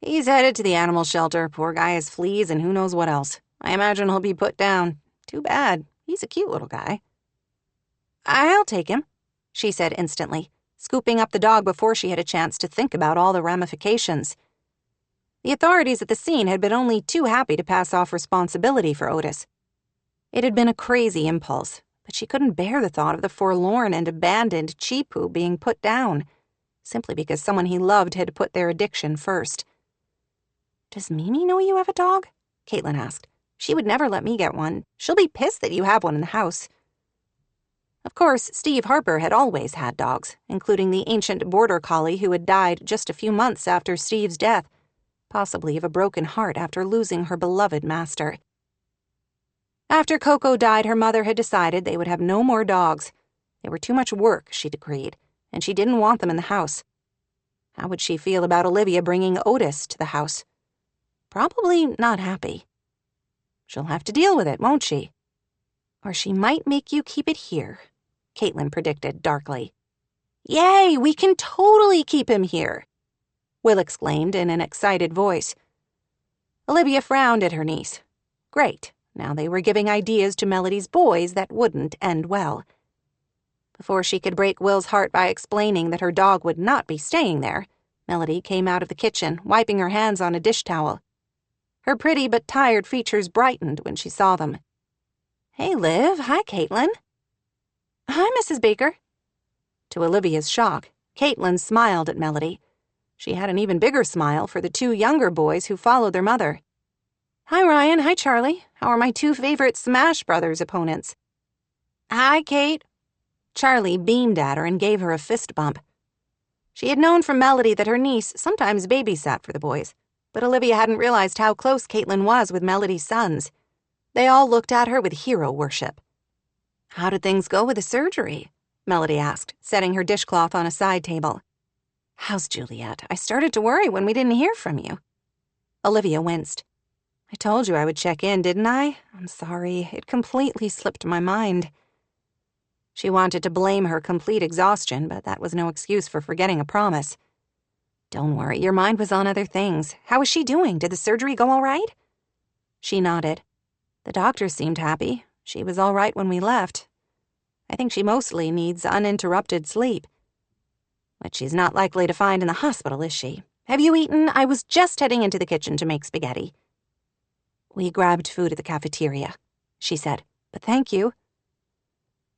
"He's headed to the animal shelter. Poor guy has fleas and who knows what else. I imagine he'll be put down. Too bad. He's a cute little guy." "I'll take him," she said instantly, scooping up the dog before she had a chance to think about all the ramifications. The authorities at the scene had been only too happy to pass off responsibility for Otis. It had been a crazy impulse, but she couldn't bear the thought of the forlorn and abandoned Chipu being put down, simply because someone he loved had put their addiction first. "Does Mimi know you have a dog?" Caitlin asked. "She would never let me get one. She'll be pissed that you have one in the house." Of course, Steve Harper had always had dogs, including the ancient border collie who had died just a few months after Steve's death, possibly of a broken heart after losing her beloved master. After Coco died, her mother had decided they would have no more dogs. They were too much work, she decreed, and she didn't want them in the house. How would she feel about Olivia bringing Otis to the house? Probably not happy. "She'll have to deal with it, won't she?" "Or she might make you keep it here," Caitlin predicted darkly. "Yay, we can totally keep him here," Will exclaimed in an excited voice. Olivia frowned at her niece. Great, now they were giving ideas to Melody's boys that wouldn't end well. Before she could break Will's heart by explaining that her dog would not be staying there, Melody came out of the kitchen, wiping her hands on a dish towel. Her pretty but tired features brightened when she saw them. "Hey, Liv. Hi, Caitlin." "Hi, Mrs. Baker." To Olivia's shock, Caitlin smiled at Melody. She had an even bigger smile for the two younger boys who followed their mother. Hi, Ryan. Hi, Charlie. How are my two favorite Smash Brothers opponents? Hi, Kate. Charlie beamed at her and gave her a fist bump. She had known from Melody that her niece sometimes babysat for the boys, but Olivia hadn't realized how close Caitlin was with Melody's sons. They all looked at her with hero worship. How did things go with the surgery? Melody asked, setting her dishcloth on a side table. How's Juliet? I started to worry when we didn't hear from you. Olivia winced. I told you I would check in, didn't I? I'm sorry. It completely slipped my mind. She wanted to blame her complete exhaustion, but that was no excuse for forgetting a promise. Don't worry, your mind was on other things. How is she doing? Did the surgery go all right? She nodded. The doctor seemed happy. She was all right when we left. I think she mostly needs uninterrupted sleep. But she's not likely to find in the hospital, is she? Have you eaten? I was just heading into the kitchen to make spaghetti. We grabbed food at the cafeteria, she said, but thank you.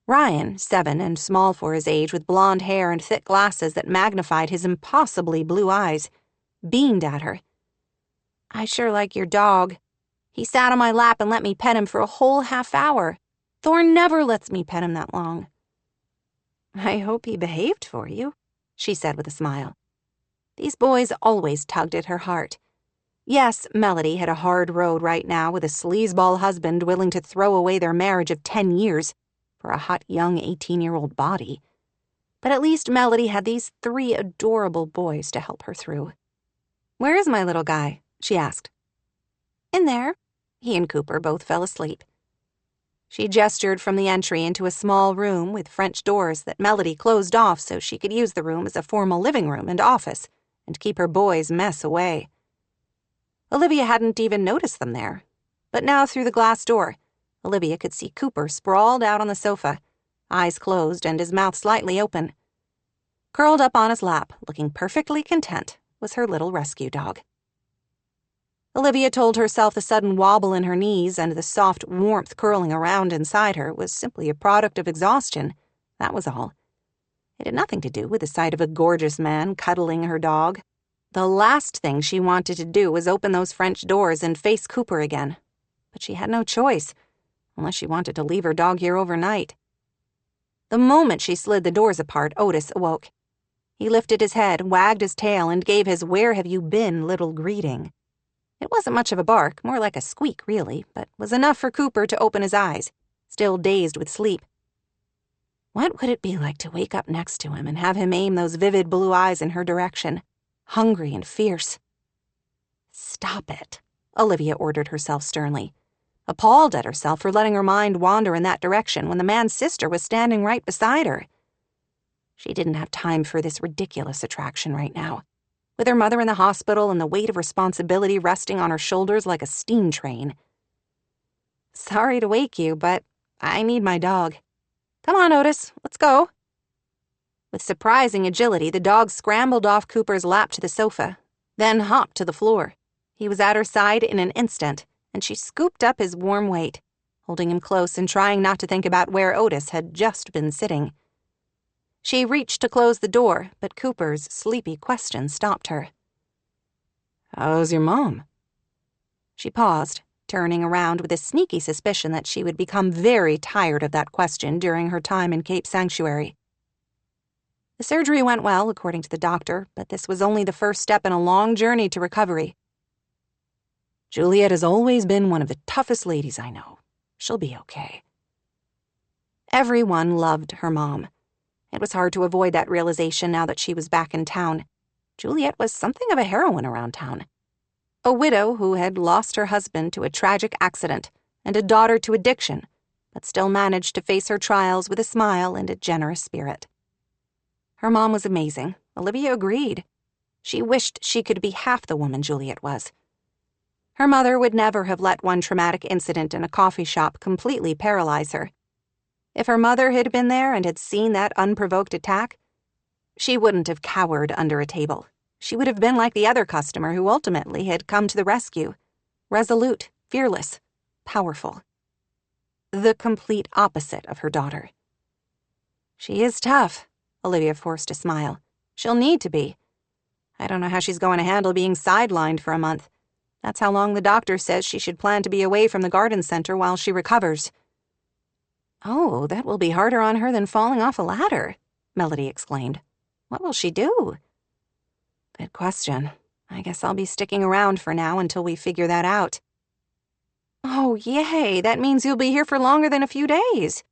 Ryan, 7 and small for his age, with blonde hair and thick glasses that magnified his impossibly blue eyes, beamed at her. I sure like your dog. He sat on my lap and let me pet him for a whole half-hour. Thorne never lets me pet him that long. I hope he behaved for you, she said with a smile. These boys always tugged at her heart. Yes, Melody had a hard road right now with a sleazeball husband willing to throw away their marriage of 10 years for a hot young 18-year-old body. But at least Melody had these 3 adorable boys to help her through. Where is my little guy? She asked. In there. He and Cooper both fell asleep. She gestured from the entry into a small room with French doors that Melody closed off so she could use the room as a formal living room and office and keep her boys' mess away. Olivia hadn't even noticed them there, but now through the glass door, Olivia could see Cooper sprawled out on the sofa, eyes closed and his mouth slightly open. Curled up on his lap, looking perfectly content, was her little rescue dog. Olivia told herself the sudden wobble in her knees and the soft warmth curling around inside her was simply a product of exhaustion. That was all. It had nothing to do with the sight of a gorgeous man cuddling her dog. The last thing she wanted to do was open those French doors and face Cooper again. But she had no choice, unless she wanted to leave her dog here overnight. The moment she slid the doors apart, Otis awoke. He lifted his head, wagged his tail, and gave his "where have you been" little greeting. It wasn't much of a bark, more like a squeak, really, but was enough for Cooper to open his eyes, still dazed with sleep. What would it be like to wake up next to him and have him aim those vivid blue eyes in her direction, hungry and fierce? Stop it, Olivia ordered herself sternly, appalled at herself for letting her mind wander in that direction when the man's sister was standing right beside her. She didn't have time for this ridiculous attraction right now. With her mother in the hospital and the weight of responsibility resting on her shoulders like a steam train. Sorry to wake you, but I need my dog. Come on, Otis, let's go. With surprising agility, the dog scrambled off Cooper's lap to the sofa, then hopped to the floor. He was at her side in an instant, and she scooped up his warm weight, holding him close and trying not to think about where Otis had just been sitting. She reached to close the door, but Cooper's sleepy question stopped her. How's your mom? She paused, turning around with a sneaky suspicion that she would become very tired of that question during her time in Cape Sanctuary. The surgery went well, according to the doctor, but this was only the first step in a long journey to recovery. Juliet has always been one of the toughest ladies I know. She'll be okay. Everyone loved her mom. It was hard to avoid that realization now that she was back in town. Juliet was something of a heroine around town. A widow who had lost her husband to a tragic accident and a daughter to addiction, but still managed to face her trials with a smile and a generous spirit. Her mom was amazing. Olivia agreed. She wished she could be half the woman Juliet was. Her mother would never have let one traumatic incident in a coffee shop completely paralyze her. If her mother had been there and had seen that unprovoked attack, she wouldn't have cowered under a table. She would have been like the other customer who ultimately had come to the rescue, resolute, fearless, powerful. The complete opposite of her daughter. She is tough, Olivia forced a smile. She'll need to be. I don't know how she's going to handle being sidelined for a month. That's how long the doctor says she should plan to be away from the garden center while she recovers." "Oh, that will be harder on her than falling off a ladder," Melody exclaimed. "What will she do?" "Good question. I guess I'll be sticking around for now until we figure that out." "Oh, yay! That means you'll be here for longer than a few days."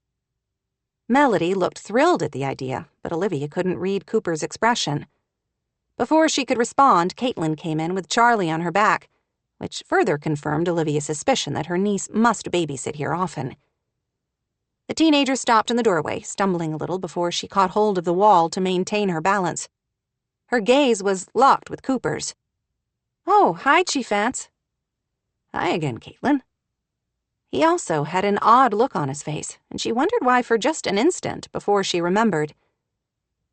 Melody looked thrilled at the idea, but Olivia couldn't read Cooper's expression. Before she could respond, Caitlin came in with Charlie on her back, which further confirmed Olivia's suspicion that her niece must babysit here often. The teenager stopped in the doorway, stumbling a little before she caught hold of the wall to maintain her balance. Her gaze was locked with Cooper's. "Oh, hi, Chief Vance." "Hi again, Caitlin." He also had an odd look on his face, and she wondered why for just an instant before she remembered.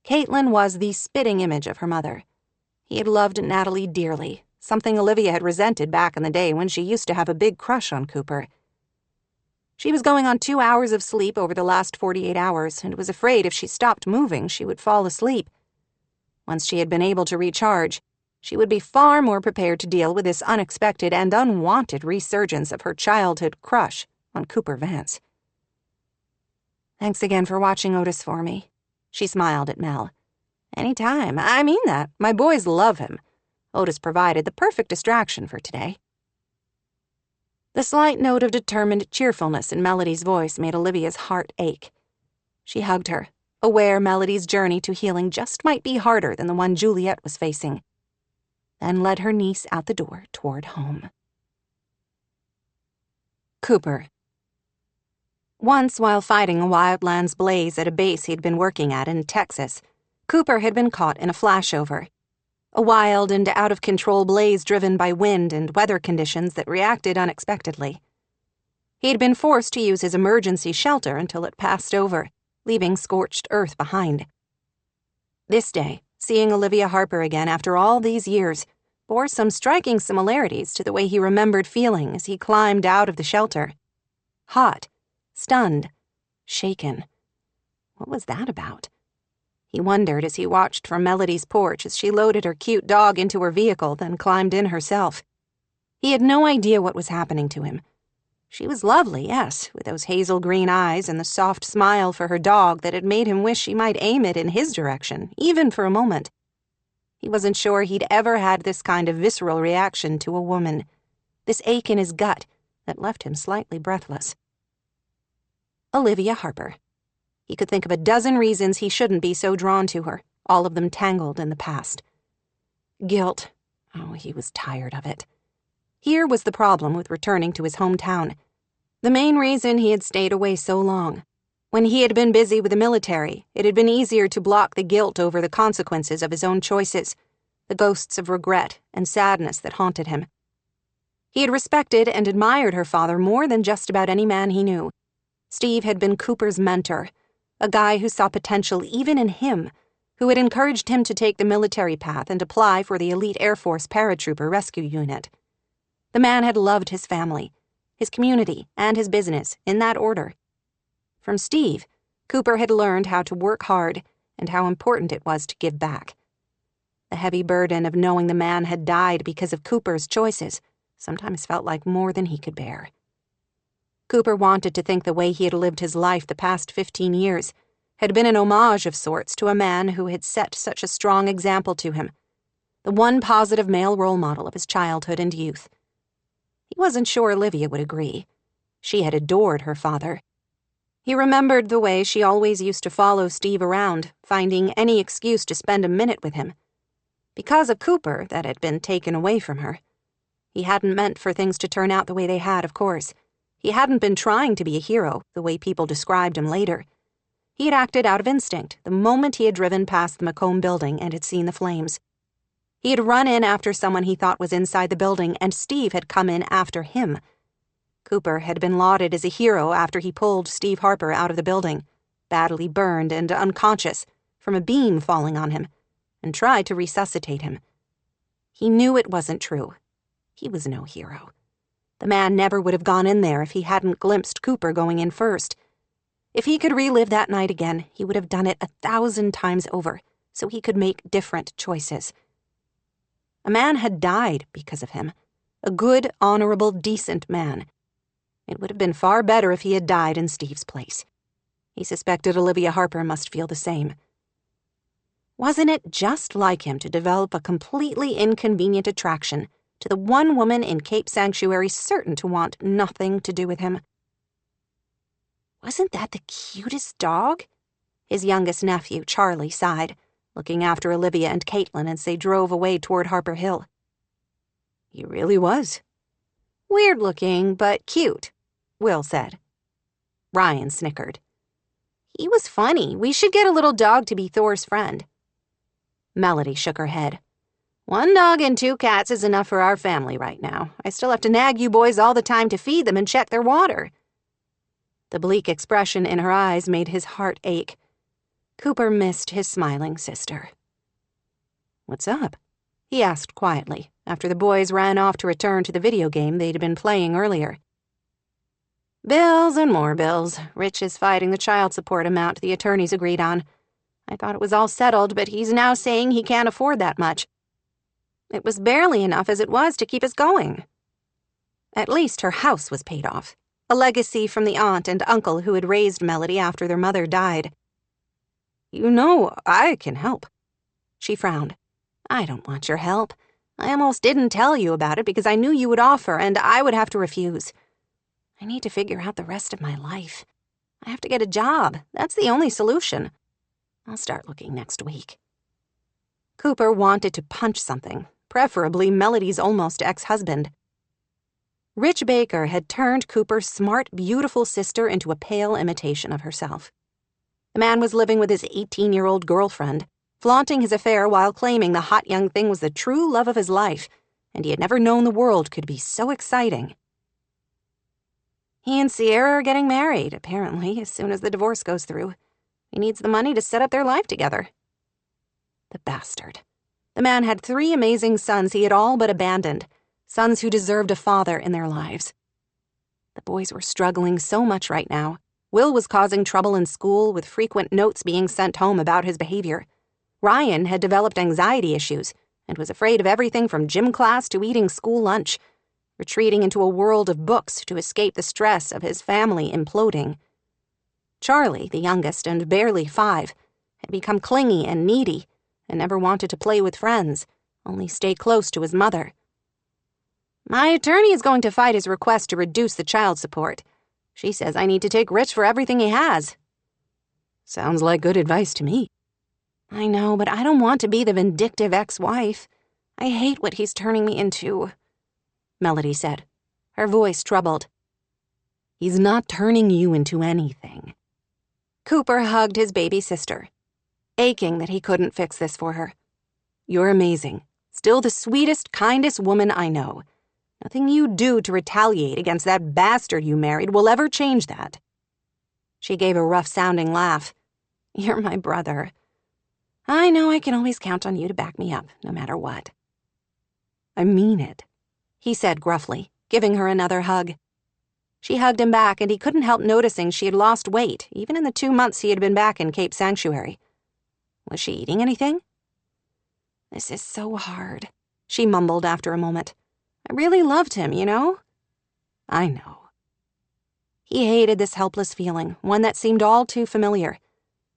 Caitlin was the spitting image of her mother. He had loved Natalie dearly, something Olivia had resented back in the day when she used to have a big crush on Cooper. She was going on 2 hours of sleep over the last 48 hours and was afraid if she stopped moving, she would fall asleep. Once she had been able to recharge, she would be far more prepared to deal with this unexpected and unwanted resurgence of her childhood crush on Cooper Vance. "Thanks again for watching Otis for me," she smiled at Mel. "Anytime. I mean that. My boys love him. Otis provided the perfect distraction for today." The slight note of determined cheerfulness in Melody's voice made Olivia's heart ache. She hugged her, aware Melody's journey to healing just might be harder than the one Juliet was facing, then led her niece out the door toward home. Cooper. Once, while fighting a wildlands blaze at a base he'd been working at in Texas, Cooper had been caught in a flashover. A wild and out-of-control blaze driven by wind and weather conditions that reacted unexpectedly. He'd been forced to use his emergency shelter until it passed over, leaving scorched earth behind. This day, seeing Olivia Harper again after all these years, bore some striking similarities to the way he remembered feeling as he climbed out of the shelter. Hot, stunned, shaken. What was that about? He wondered as he watched from Melody's porch as she loaded her cute dog into her vehicle, then climbed in herself. He had no idea what was happening to him. She was lovely, yes, with those hazel green eyes and the soft smile for her dog that had made him wish she might aim it in his direction, even for a moment. He wasn't sure he'd ever had this kind of visceral reaction to a woman, this ache in his gut that left him slightly breathless. Olivia Harper. He could think of a dozen reasons he shouldn't be so drawn to her, all of them tangled in the past. Guilt. Oh, he was tired of it. Here was the problem with returning to his hometown. The main reason he had stayed away so long. When he had been busy with the military, it had been easier to block the guilt over the consequences of his own choices, the ghosts of regret and sadness that haunted him. He had respected and admired her father more than just about any man he knew. Steve had been Cooper's mentor, a guy who saw potential even in him, who had encouraged him to take the military path and apply for the elite Air Force paratrooper rescue unit. The man had loved his family, his community, and his business, in that order. From Steve, Cooper had learned how to work hard and how important it was to give back. The heavy burden of knowing the man had died because of Cooper's choices sometimes felt like more than he could bear. Cooper wanted to think the way he had lived his life the past 15 years had been an homage of sorts to a man who had set such a strong example to him, the one positive male role model of his childhood and youth. He wasn't sure Olivia would agree. She had adored her father. He remembered the way she always used to follow Steve around, finding any excuse to spend a minute with him. Because of Cooper, that had been taken away from her. He hadn't meant for things to turn out the way they had, of course. He hadn't been trying to be a hero, the way people described him later. He had acted out of instinct the moment he had driven past the Macomb building and had seen the flames. He had run in after someone he thought was inside the building, and Steve had come in after him. Cooper had been lauded as a hero after he pulled Steve Harper out of the building, badly burned and unconscious from a beam falling on him, and tried to resuscitate him. He knew it wasn't true. He was no hero. The man never would have gone in there if he hadn't glimpsed Cooper going in first. If he could relive that night again, he would have done it 1,000 times over, so he could make different choices. A man had died because of him, A good, honorable, decent man. It would have been far better if he had died in Steve's place. He suspected Olivia Harper must feel the same. Wasn't it just like him to develop a completely inconvenient attraction to the one woman in Cape Sanctuary certain to want nothing to do with him? Wasn't that the cutest dog? His youngest nephew, Charlie, sighed, looking after Olivia and Caitlin as they drove away toward Harper Hill. He really was. Weird looking, but cute, Will said. Ryan snickered. He was funny. We should get a little dog to be Thor's friend. Melody shook her head. 1 dog and 2 cats is enough for our family right now. I still have to nag you boys all the time to feed them and check their water. The bleak expression in her eyes made his heart ache. Cooper missed his smiling sister. What's up? He asked quietly, after the boys ran off to return to the video game they'd been playing earlier. Bills and more bills. Rich is fighting the child support amount the attorneys agreed on. I thought it was all settled, but he's now saying he can't afford that much. It was barely enough as it was to keep us going. At least her house was paid off, a legacy from the aunt and uncle who had raised Melody after their mother died. You know, I can help. She frowned. I don't want your help. I almost didn't tell you about it because I knew you would offer and I would have to refuse. I need to figure out the rest of my life. I have to get a job. That's the only solution. I'll start looking next week. Cooper wanted to punch something, preferably Melody's almost ex-husband. Rich Baker had turned Cooper's smart, beautiful sister into a pale imitation of herself. The man was living with his 18-year-old girlfriend, flaunting his affair while claiming the hot young thing was the true love of his life, and he had never known the world could be so exciting. He and Sierra are getting married, apparently, as soon as the divorce goes through. He needs the money to set up their life together. The bastard. The man had 3 amazing sons he had all but abandoned, sons who deserved a father in their lives. The boys were struggling so much right now. Will was causing trouble in school, with frequent notes being sent home about his behavior. Ryan had developed anxiety issues and was afraid of everything from gym class to eating school lunch, retreating into a world of books to escape the stress of his family imploding. Charlie, the youngest and barely 5, had become clingy and needy and never wanted to play with friends, only stay close to his mother. My attorney is going to fight his request to reduce the child support. She says I need to take Rich for everything he has. Sounds like good advice to me. I know, but I don't want to be the vindictive ex-wife. I hate what he's turning me into, Melody said, her voice troubled. He's not turning you into anything. Cooper hugged his baby sister, aching that he couldn't fix this for her. You're amazing. Still the sweetest, kindest woman I know. Nothing you do to retaliate against that bastard you married will ever change that. She gave a rough-sounding laugh. You're my brother. I know I can always count on you to back me up, no matter what. I mean it, he said gruffly, giving her another hug. She hugged him back, and he couldn't help noticing she had lost weight, even in the 2 months he had been back in Cape Sanctuary. Was she eating anything? This is so hard, she mumbled after a moment. I really loved him, you know? I know. He hated this helpless feeling, one that seemed all too familiar.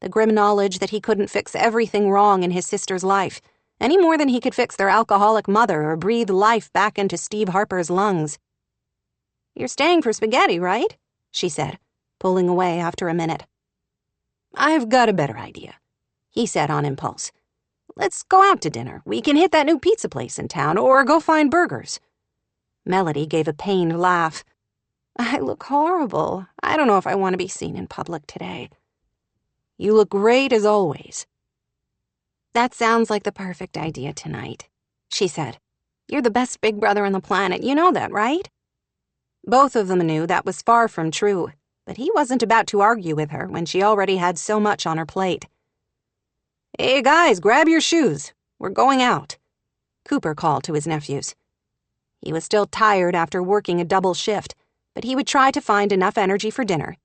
The grim knowledge that he couldn't fix everything wrong in his sister's life, any more than he could fix their alcoholic mother or breathe life back into Steve Harper's lungs. You're staying for spaghetti, right? She said, pulling away after a minute. I've got a better idea, he said on impulse. Let's go out to dinner. We can hit that new pizza place in town, or go find burgers. Melody gave a pained laugh. I look horrible. I don't know if I want to be seen in public today. You look great as always. That sounds like the perfect idea tonight, she said. You're the best big brother on the planet. You know that, right? Both of them knew that was far from true, but he wasn't about to argue with her when she already had so much on her plate. Hey, guys, grab your shoes. We're going out, Cooper called to his nephews. He was still tired after working a double shift, but he would try to find enough energy for dinner,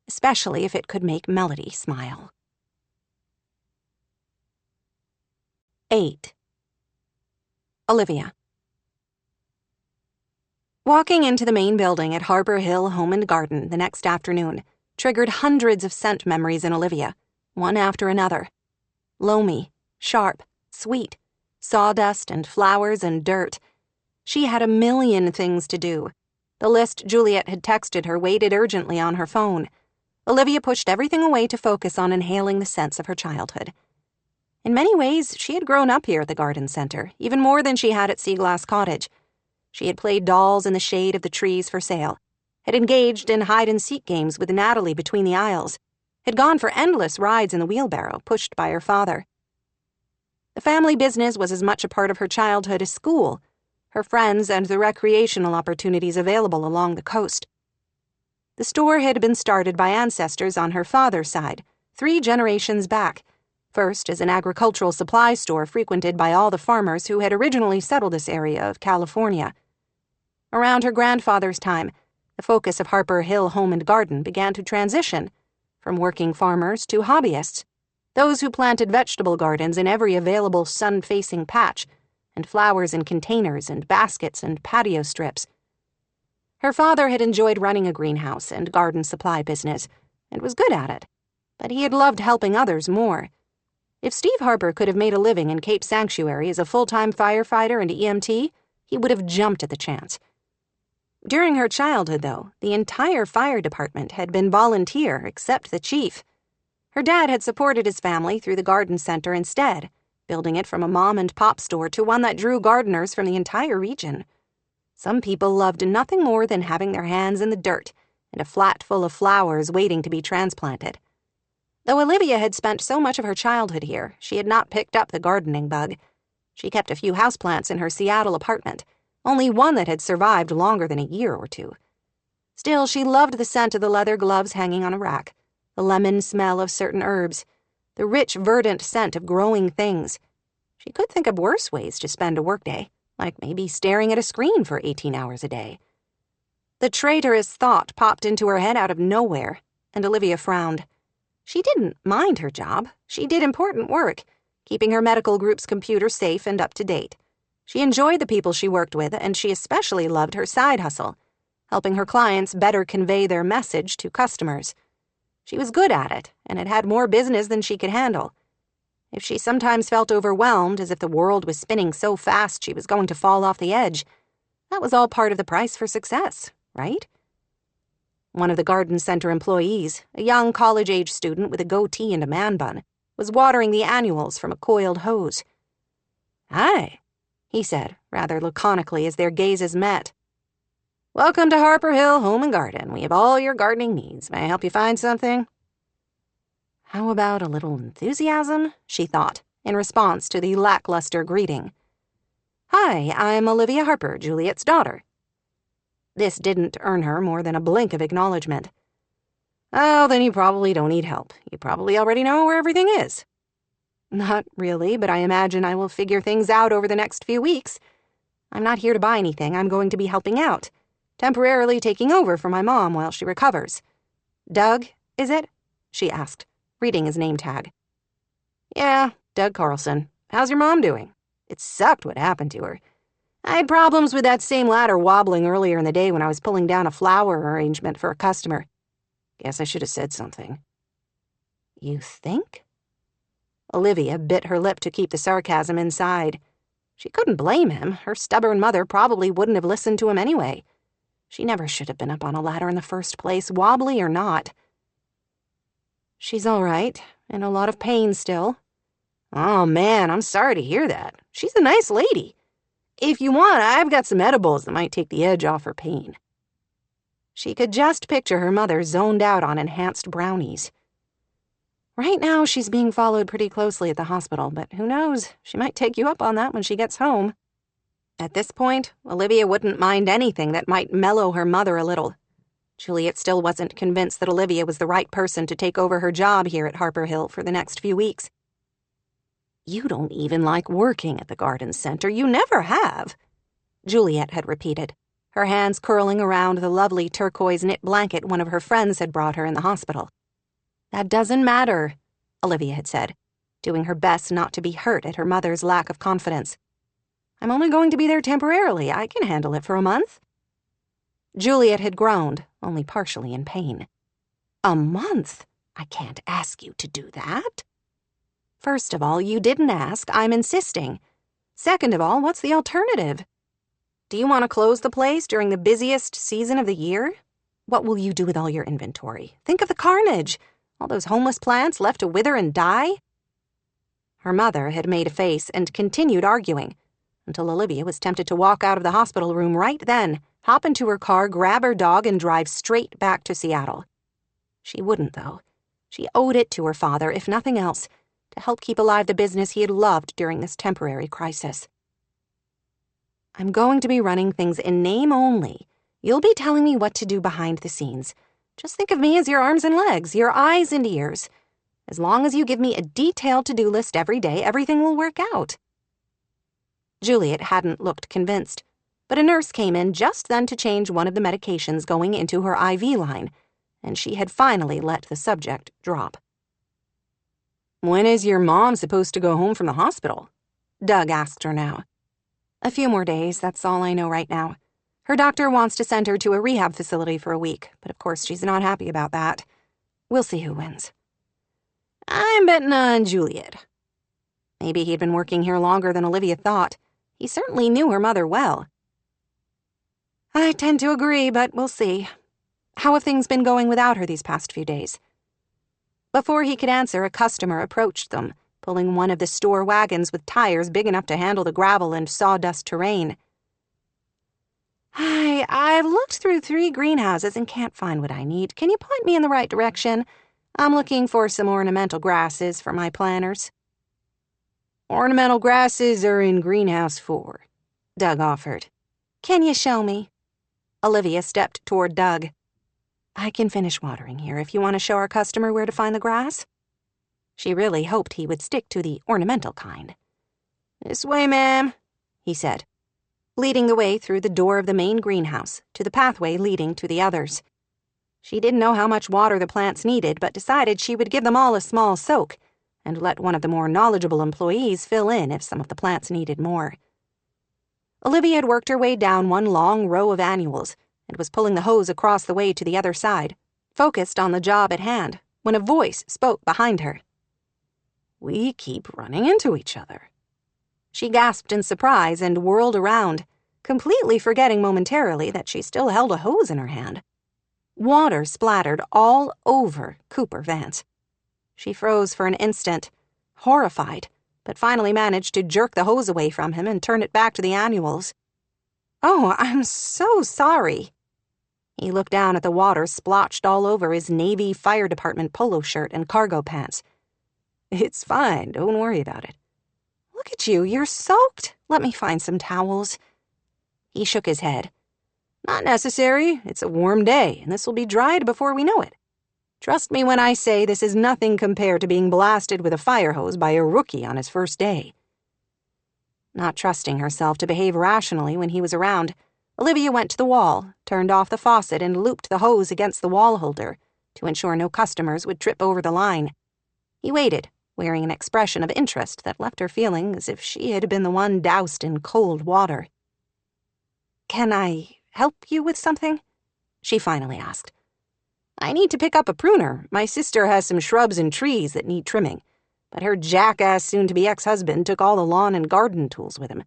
especially if it could make Melody smile. 8. Olivia. Walking into the main building at Harper Hill Home and Garden the next afternoon triggered hundreds of scent memories in Olivia, one after another. Loamy, sharp, sweet, sawdust and flowers and dirt. She had a million things to do. The list Juliet had texted her waited urgently on her phone. Olivia pushed everything away to focus on inhaling the scents of her childhood. In many ways, she had grown up here at the garden center, even more than she had at Seaglass Cottage. She had played dolls in the shade of the trees for sale, had engaged in hide-and-seek games with Natalie between the aisles, had gone for endless rides in the wheelbarrow pushed by her father. The family business was as much a part of her childhood as school, her friends, and the recreational opportunities available along the coast. The store had been started by ancestors on her father's side, 3 generations back, first as an agricultural supply store frequented by all the farmers who had originally settled this area of California. Around her grandfather's time, the focus of Harper Hill Home and Garden began to transition from working farmers to hobbyists, those who planted vegetable gardens in every available sun-facing patch, and flowers in containers and baskets and patio strips. Her father had enjoyed running a greenhouse and garden supply business, and was good at it, but he had loved helping others more. If Steve Harper could have made a living in Cape Sanctuary as a full-time firefighter and EMT, he would have jumped at the chance. During her childhood, though, the entire fire department had been volunteer except the chief. Her dad had supported his family through the garden center instead, building it from a mom-and-pop store to one that drew gardeners from the entire region. Some people loved nothing more than having their hands in the dirt and a flat full of flowers waiting to be transplanted. Though Olivia had spent so much of her childhood here, she had not picked up the gardening bug. She kept a few houseplants in her Seattle apartment, only one that had survived longer than a year or two. Still, she loved the scent of the leather gloves hanging on a rack, the lemon smell of certain herbs, the rich, verdant scent of growing things. She could think of worse ways to spend a workday, like maybe staring at a screen for 18 hours a day. The traitorous thought popped into her head out of nowhere, and Olivia frowned. She didn't mind her job. She did important work, keeping her medical group's computer safe and up to date. She enjoyed the people she worked with, and she especially loved her side hustle, helping her clients better convey their message to customers. She was good at it, and had more business than she could handle. If she sometimes felt overwhelmed, as if the world was spinning so fast she was going to fall off the edge, that was all part of the price for success, right? One of the garden center employees, a young college-age student with a goatee and a man bun, was watering the annuals from a coiled hose. "Hi," he said, rather laconically as their gazes met. "Welcome to Harper Hill Home and Garden. We have all your gardening needs. May I help you find something?" How about a little enthusiasm, she thought, in response to the lackluster greeting. "Hi, I'm Olivia Harper, Juliet's daughter." This didn't earn her more than a blink of acknowledgement. "Oh, then you probably don't need help. You probably already know where everything is." "Not really, but I imagine I will figure things out over the next few weeks. I'm not here to buy anything. I'm going to be helping out, temporarily taking over for my mom while she recovers." "Doug, is it?" she asked, reading his name tag. "Yeah, Doug Carlson. How's your mom doing? It sucked what happened to her. I had problems with that same ladder wobbling earlier in the day when I was pulling down a flower arrangement for a customer. Guess I should have said something." "You think?" Olivia bit her lip to keep the sarcasm inside. She couldn't blame him. Her stubborn mother probably wouldn't have listened to him anyway. She never should have been up on a ladder in the first place, wobbly or not. "She's all right, in a lot of pain still." "Oh, man, I'm sorry to hear that. She's a nice lady. If you want, I've got some edibles that might take the edge off her pain." She could just picture her mother zoned out on enhanced brownies. "Right now, she's being followed pretty closely at the hospital, but who knows? She might take you up on that when she gets home." At this point, Olivia wouldn't mind anything that might mellow her mother a little. Juliet still wasn't convinced that Olivia was the right person to take over her job here at Harper Hill for the next few weeks. "You don't even like working at the garden center. You never have," Juliet had repeated, her hands curling around the lovely turquoise knit blanket one of her friends had brought her in the hospital. "That doesn't matter," Olivia had said, doing her best not to be hurt at her mother's lack of confidence. "I'm only going to be there temporarily. I can handle it for a month." Juliet had groaned, only partially in pain. "A month? I can't ask you to do that." "First of all, you didn't ask. I'm insisting. Second of all, what's the alternative? Do you want to close the place during the busiest season of the year? What will you do with all your inventory? Think of the carnage. All those homeless plants left to wither and die?" Her mother had made a face and continued arguing, until Olivia was tempted to walk out of the hospital room right then, hop into her car, grab her dog, and drive straight back to Seattle. She wouldn't, though. She owed it to her father, if nothing else, to help keep alive the business he had loved during this temporary crisis. "I'm going to be running things in name only. You'll be telling me what to do behind the scenes. Just think of me as your arms and legs, your eyes and ears. As long as you give me a detailed to-do list every day, everything will work out." Juliet hadn't looked convinced, but a nurse came in just then to change one of the medications going into her IV line, and she had finally let the subject drop. "When is your mom supposed to go home from the hospital?" Doug asked her now. "A few more days, that's all I know right now. Her doctor wants to send her to a rehab facility for a week, but of course she's not happy about that. We'll see who wins." "I'm betting on Juliet." Maybe he'd been working here longer than Olivia thought. He certainly knew her mother well. "I tend to agree, but we'll see. How have things been going without her these past few days?" Before he could answer, a customer approached them, pulling one of the store wagons with tires big enough to handle the gravel and sawdust terrain. "Hi, I've looked through 3 greenhouses and can't find what I need. Can you point me in the right direction? I'm looking for some ornamental grasses for my planters." "Ornamental grasses are in greenhouse 4, Doug offered. "Can you show me?" Olivia stepped toward Doug. "I can finish watering here if you want to show our customer where to find the grass." She really hoped he would stick to the ornamental kind. "This way, ma'am," he said, leading the way through the door of the main greenhouse to the pathway leading to the others. She didn't know how much water the plants needed, but decided she would give them all a small soak and let one of the more knowledgeable employees fill in if some of the plants needed more. Olivia had worked her way down one long row of annuals and was pulling the hose across the way to the other side, focused on the job at hand, when a voice spoke behind her. "We keep running into each other." She gasped in surprise and whirled around, completely forgetting momentarily that she still held a hose in her hand. Water splattered all over Cooper Vance. She froze for an instant, horrified, but finally managed to jerk the hose away from him and turn it back to the annuals. "Oh, I'm so sorry." He looked down at the water splotched all over his Navy Fire Department polo shirt and cargo pants. "It's fine, don't worry about it." "Look at you, you're soaked. Let me find some towels." He shook his head. "Not necessary. It's a warm day, and this will be dried before we know it. Trust me when I say this is nothing compared to being blasted with a fire hose by a rookie on his first day." Not trusting herself to behave rationally when he was around, Olivia went to the wall, turned off the faucet, and looped the hose against the wall holder to ensure no customers would trip over the line. He waited, wearing an expression of interest that left her feeling as if she had been the one doused in cold water. "Can I help you with something?" she finally asked. "I need to pick up a pruner. My sister has some shrubs and trees that need trimming, but her jackass soon-to-be ex-husband took all the lawn and garden tools with him,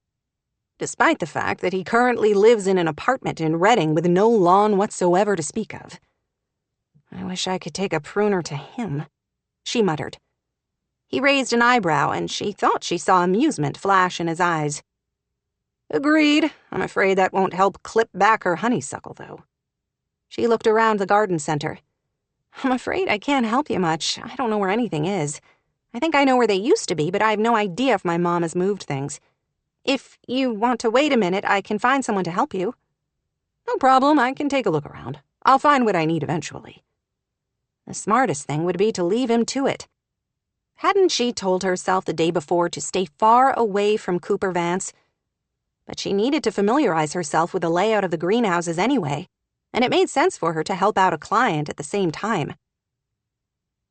despite the fact that he currently lives in an apartment in Reading with no lawn whatsoever to speak of. I wish I could take a pruner to him," she muttered. He raised an eyebrow, and she thought she saw amusement flash in his eyes. "Agreed. I'm afraid that won't help clip back her honeysuckle, though." She looked around the garden center. "I'm afraid I can't help you much. I don't know where anything is. I think I know where they used to be, but I have no idea if my mom has moved things. If you want to wait a minute, I can find someone to help you." "No problem. I can take a look around. I'll find what I need eventually." The smartest thing would be to leave him to it. Hadn't she told herself the day before to stay far away from Cooper Vance? But she needed to familiarize herself with the layout of the greenhouses anyway, and it made sense for her to help out a client at the same time.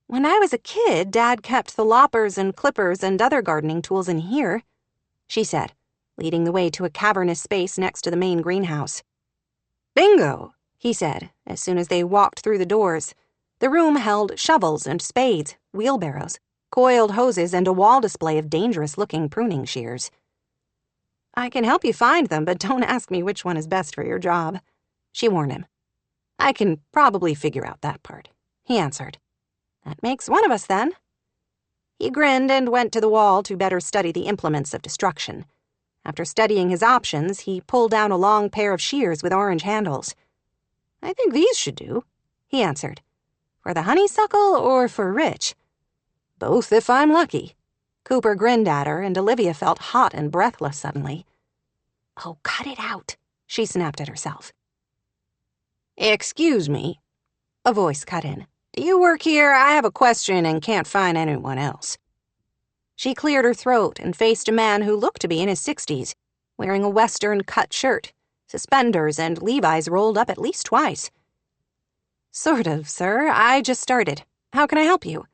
"When I was a kid, Dad kept the loppers and clippers and other gardening tools in here," she said, leading the way to a cavernous space next to the main greenhouse. "Bingo!" he said as soon as they walked through the doors. The room held shovels and spades, wheelbarrows, coiled hoses, and a wall display of dangerous-looking pruning shears. "I can help you find them, but don't ask me which one is best for your job," she warned him. "I can probably figure out that part," he answered. "That makes one of us, then." He grinned and went to the wall to better study the implements of destruction. After studying his options, he pulled down a long pair of shears with orange handles. "I think these should do," he answered. "For the honeysuckle or for Rich?" "Both if I'm lucky." Cooper grinned at her, and Olivia felt hot and breathless suddenly. "Oh, cut it out," she snapped at herself. "Excuse me," a voice cut in. "Do you work here? I have a question and can't find anyone else." She cleared her throat and faced a man who looked to be in his 60s, wearing a Western-cut shirt, suspenders, and Levi's rolled up at least twice. "Sort of, sir. I just started. How can I help you?"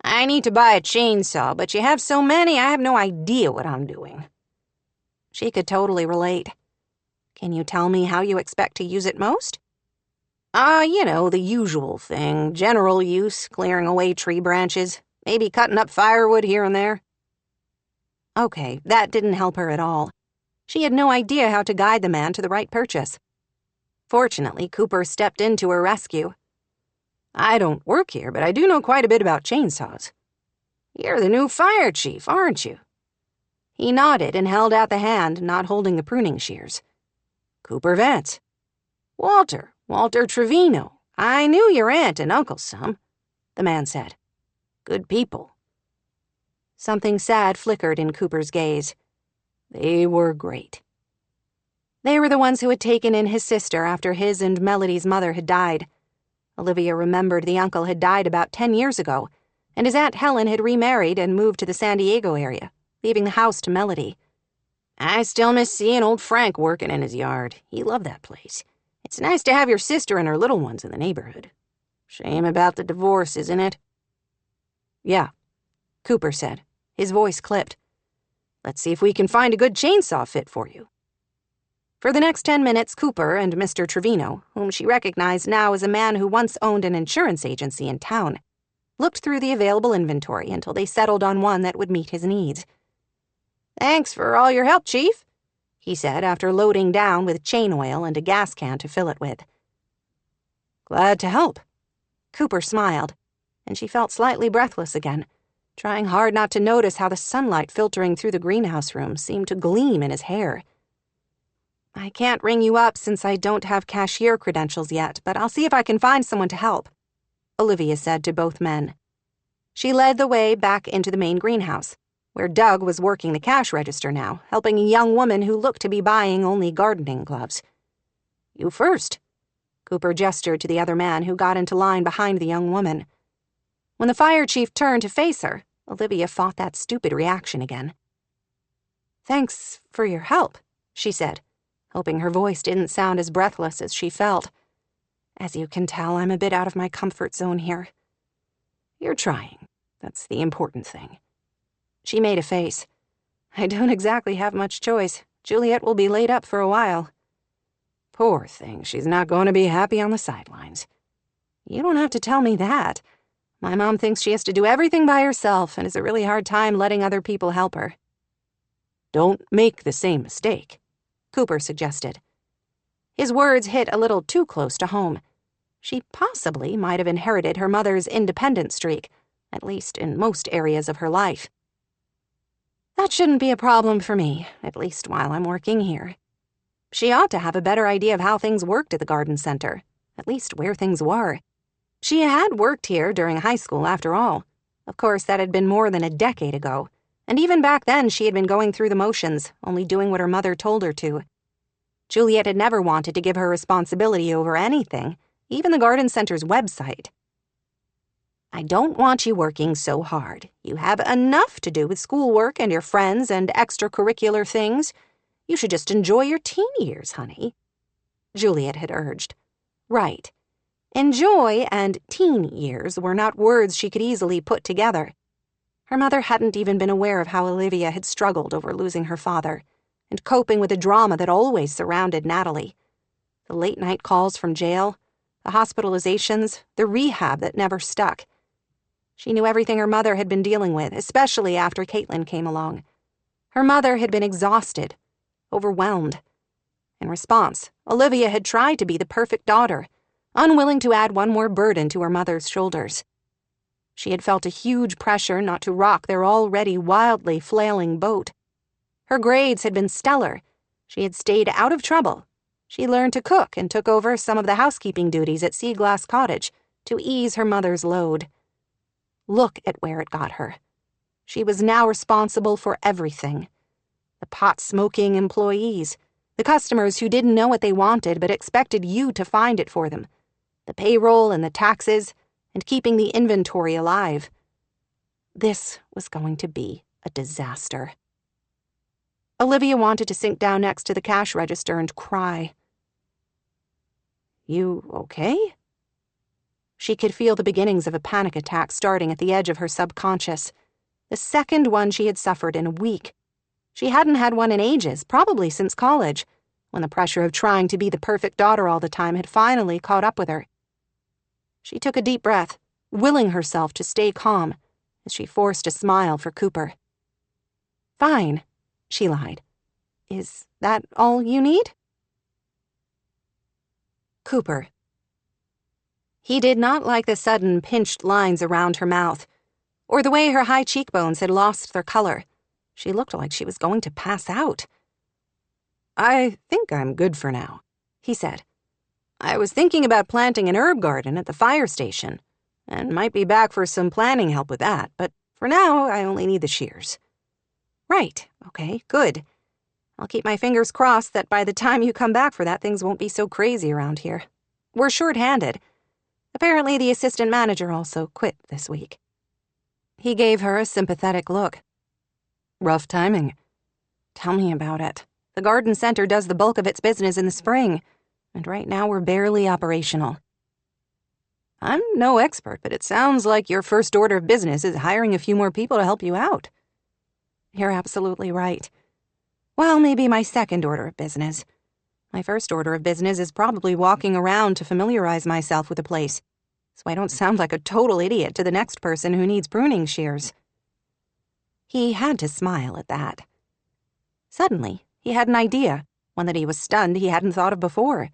"I need to buy a chainsaw, but you have so many I have no idea what I'm doing." She could totally relate. "Can you tell me how you expect to use it most?" The usual thing. General use, clearing away tree branches, maybe cutting up firewood here and there." Okay, that didn't help her at all. She had no idea how to guide the man to the right purchase. Fortunately, Cooper stepped in to her rescue. "I don't work here, but I do know quite a bit about chainsaws. You're the new fire chief, aren't you?" He nodded and held out the hand, not holding the pruning shears. "Cooper Vance." Walter Trevino. I knew your aunt and uncle some," the man said. "Good people." Something sad flickered in Cooper's gaze. They were great. They were the ones who had taken in his sister after his and Melody's mother had died. Olivia remembered the uncle had died about 10 years ago, and his Aunt Helen had remarried and moved to the San Diego area, leaving the house to Melody. "I still miss seeing old Frank working in his yard. He loved that place. It's nice to have your sister and her little ones in the neighborhood. Shame about the divorce, isn't it?" "Yeah," Cooper said, his voice clipped. "Let's see if we can find a good chainsaw fit for you." For the next 10 minutes, Cooper and Mr. Trevino, whom she recognized now as a man who once owned an insurance agency in town, looked through the available inventory until they settled on one that would meet his needs. "Thanks for all your help, Chief," he said after loading down with chain oil and a gas can to fill it with. "Glad to help." Cooper smiled, and she felt slightly breathless again, trying hard not to notice how the sunlight filtering through the greenhouse room seemed to gleam in his hair. "I can't ring you up since I don't have cashier credentials yet, but I'll see if I can find someone to help," Olivia said to both men. She led the way back into the main greenhouse, where Doug was working the cash register now, helping a young woman who looked to be buying only gardening gloves. "You first," Cooper gestured to the other man who got into line behind the young woman. When the fire chief turned to face her, Olivia fought that stupid reaction again. "Thanks for your help," she said, hoping her voice didn't sound as breathless as she felt. "As you can tell, I'm a bit out of my comfort zone here." "You're trying. That's the important thing." She made a face. "I don't exactly have much choice. Juliet will be laid up for a while." "Poor thing, she's not going to be happy on the sidelines." "You don't have to tell me that. My mom thinks she has to do everything by herself and has a really hard time letting other people help her." "Don't make the same mistake," Cooper suggested. His words hit a little too close to home. She possibly might have inherited her mother's independent streak, at least in most areas of her life. "That shouldn't be a problem for me, at least while I'm working here." She ought to have a better idea of how things worked at the garden center, at least where things were. She had worked here during high school, after all. Of course, that had been more than a decade ago, and even back then she had been going through the motions, only doing what her mother told her to. Juliet had never wanted to give her responsibility over anything, even the garden center's website. "I don't want you working so hard. You have enough to do with schoolwork and your friends and extracurricular things. You should just enjoy your teen years, honey," Juliet had urged. Right. Enjoy and teen years were not words she could easily put together. Her mother hadn't even been aware of how Olivia had struggled over losing her father and coping with the drama that always surrounded Natalie. The late-night calls from jail, the hospitalizations, the rehab that never stuck. She knew everything her mother had been dealing with, especially after Caitlin came along. Her mother had been exhausted, overwhelmed. In response, Olivia had tried to be the perfect daughter, unwilling to add one more burden to her mother's shoulders. She had felt a huge pressure not to rock their already wildly flailing boat. Her grades had been stellar. She had stayed out of trouble. She learned to cook and took over some of the housekeeping duties at Seaglass Cottage to ease her mother's load. Look at where it got her. She was now responsible for everything. The pot-smoking employees, the customers who didn't know what they wanted but expected you to find it for them, the payroll and the taxes, and keeping the inventory alive. This was going to be a disaster. Olivia wanted to sink down next to the cash register and cry. "You okay?" She could feel the beginnings of a panic attack starting at the edge of her subconscious. The second one she had suffered in a week. She hadn't had one in ages, probably since college, when the pressure of trying to be the perfect daughter all the time had finally caught up with her. She took a deep breath, willing herself to stay calm, as she forced a smile for Cooper. "Fine," she lied. "Is that all you need?" Cooper. He did not like the sudden pinched lines around her mouth, or the way her high cheekbones had lost their color. She looked like she was going to pass out. "I think I'm good for now," he said. "I was thinking about planting an herb garden at the fire station, and might be back for some planning help with that, but for now I only need the shears." "Right, okay, good. I'll keep my fingers crossed that by the time you come back for that, things won't be so crazy around here. We're short-handed. Apparently the assistant manager also quit this week." He gave her a sympathetic look. "Rough timing." "Tell me about it. The garden center does the bulk of its business in the spring, and right now we're barely operational." "I'm no expert, but it sounds like your first order of business is hiring a few more people to help you out." "You're absolutely right. Well, maybe my second order of business. My first order of business is probably walking around to familiarize myself with the place, so I don't sound like a total idiot to the next person who needs pruning shears." He had to smile at that. Suddenly, he had an idea, one that he was stunned he hadn't thought of before.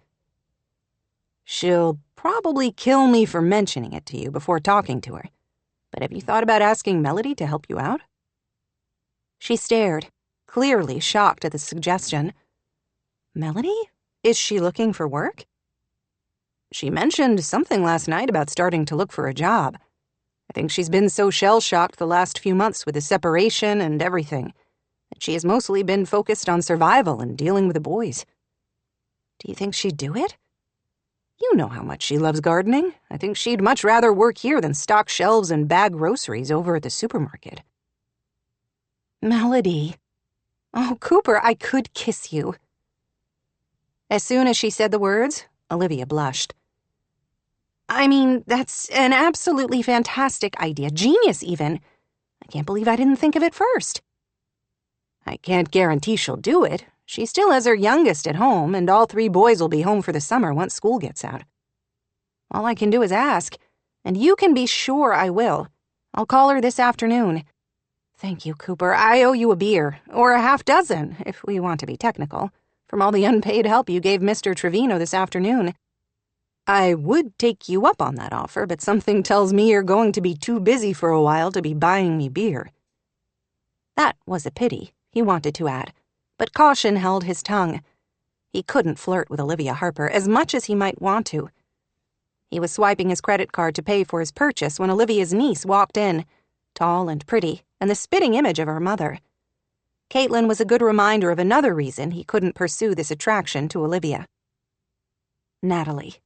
"She'll probably kill me for mentioning it to you before talking to her, but have you thought about asking Melody to help you out?" She stared, clearly shocked at the suggestion. "Melody? Is she looking for work?" "She mentioned something last night about starting to look for a job. I think she's been so shell-shocked the last few months with the separation and everything that she has mostly been focused on survival and dealing with the boys." "Do you think she'd do it?" "You know how much she loves gardening. I think she'd much rather work here than stock shelves and bag groceries over at the supermarket." "Melody. Oh, Cooper, I could kiss you." As soon as she said the words, Olivia blushed. "I mean, that's an absolutely fantastic idea. Genius, even. I can't believe I didn't think of it first." "I can't guarantee she'll do it. She still has her youngest at home, and all 3 boys will be home for the summer once school gets out. All I can do is ask, and you can be sure I will. I'll call her this afternoon." "Thank you, Cooper. I owe you a beer, or a half dozen, if we want to be technical, from all the unpaid help you gave Mr. Trevino this afternoon. I would take you up on that offer, but something tells me you're going to be too busy for a while to be buying me beer." That was a pity, he wanted to add, but caution held his tongue. He couldn't flirt with Olivia Harper as much as he might want to. He was swiping his credit card to pay for his purchase when Olivia's niece walked in, tall and pretty, and the spitting image of her mother. Caitlin was a good reminder of another reason he couldn't pursue this attraction to Olivia. Natalie.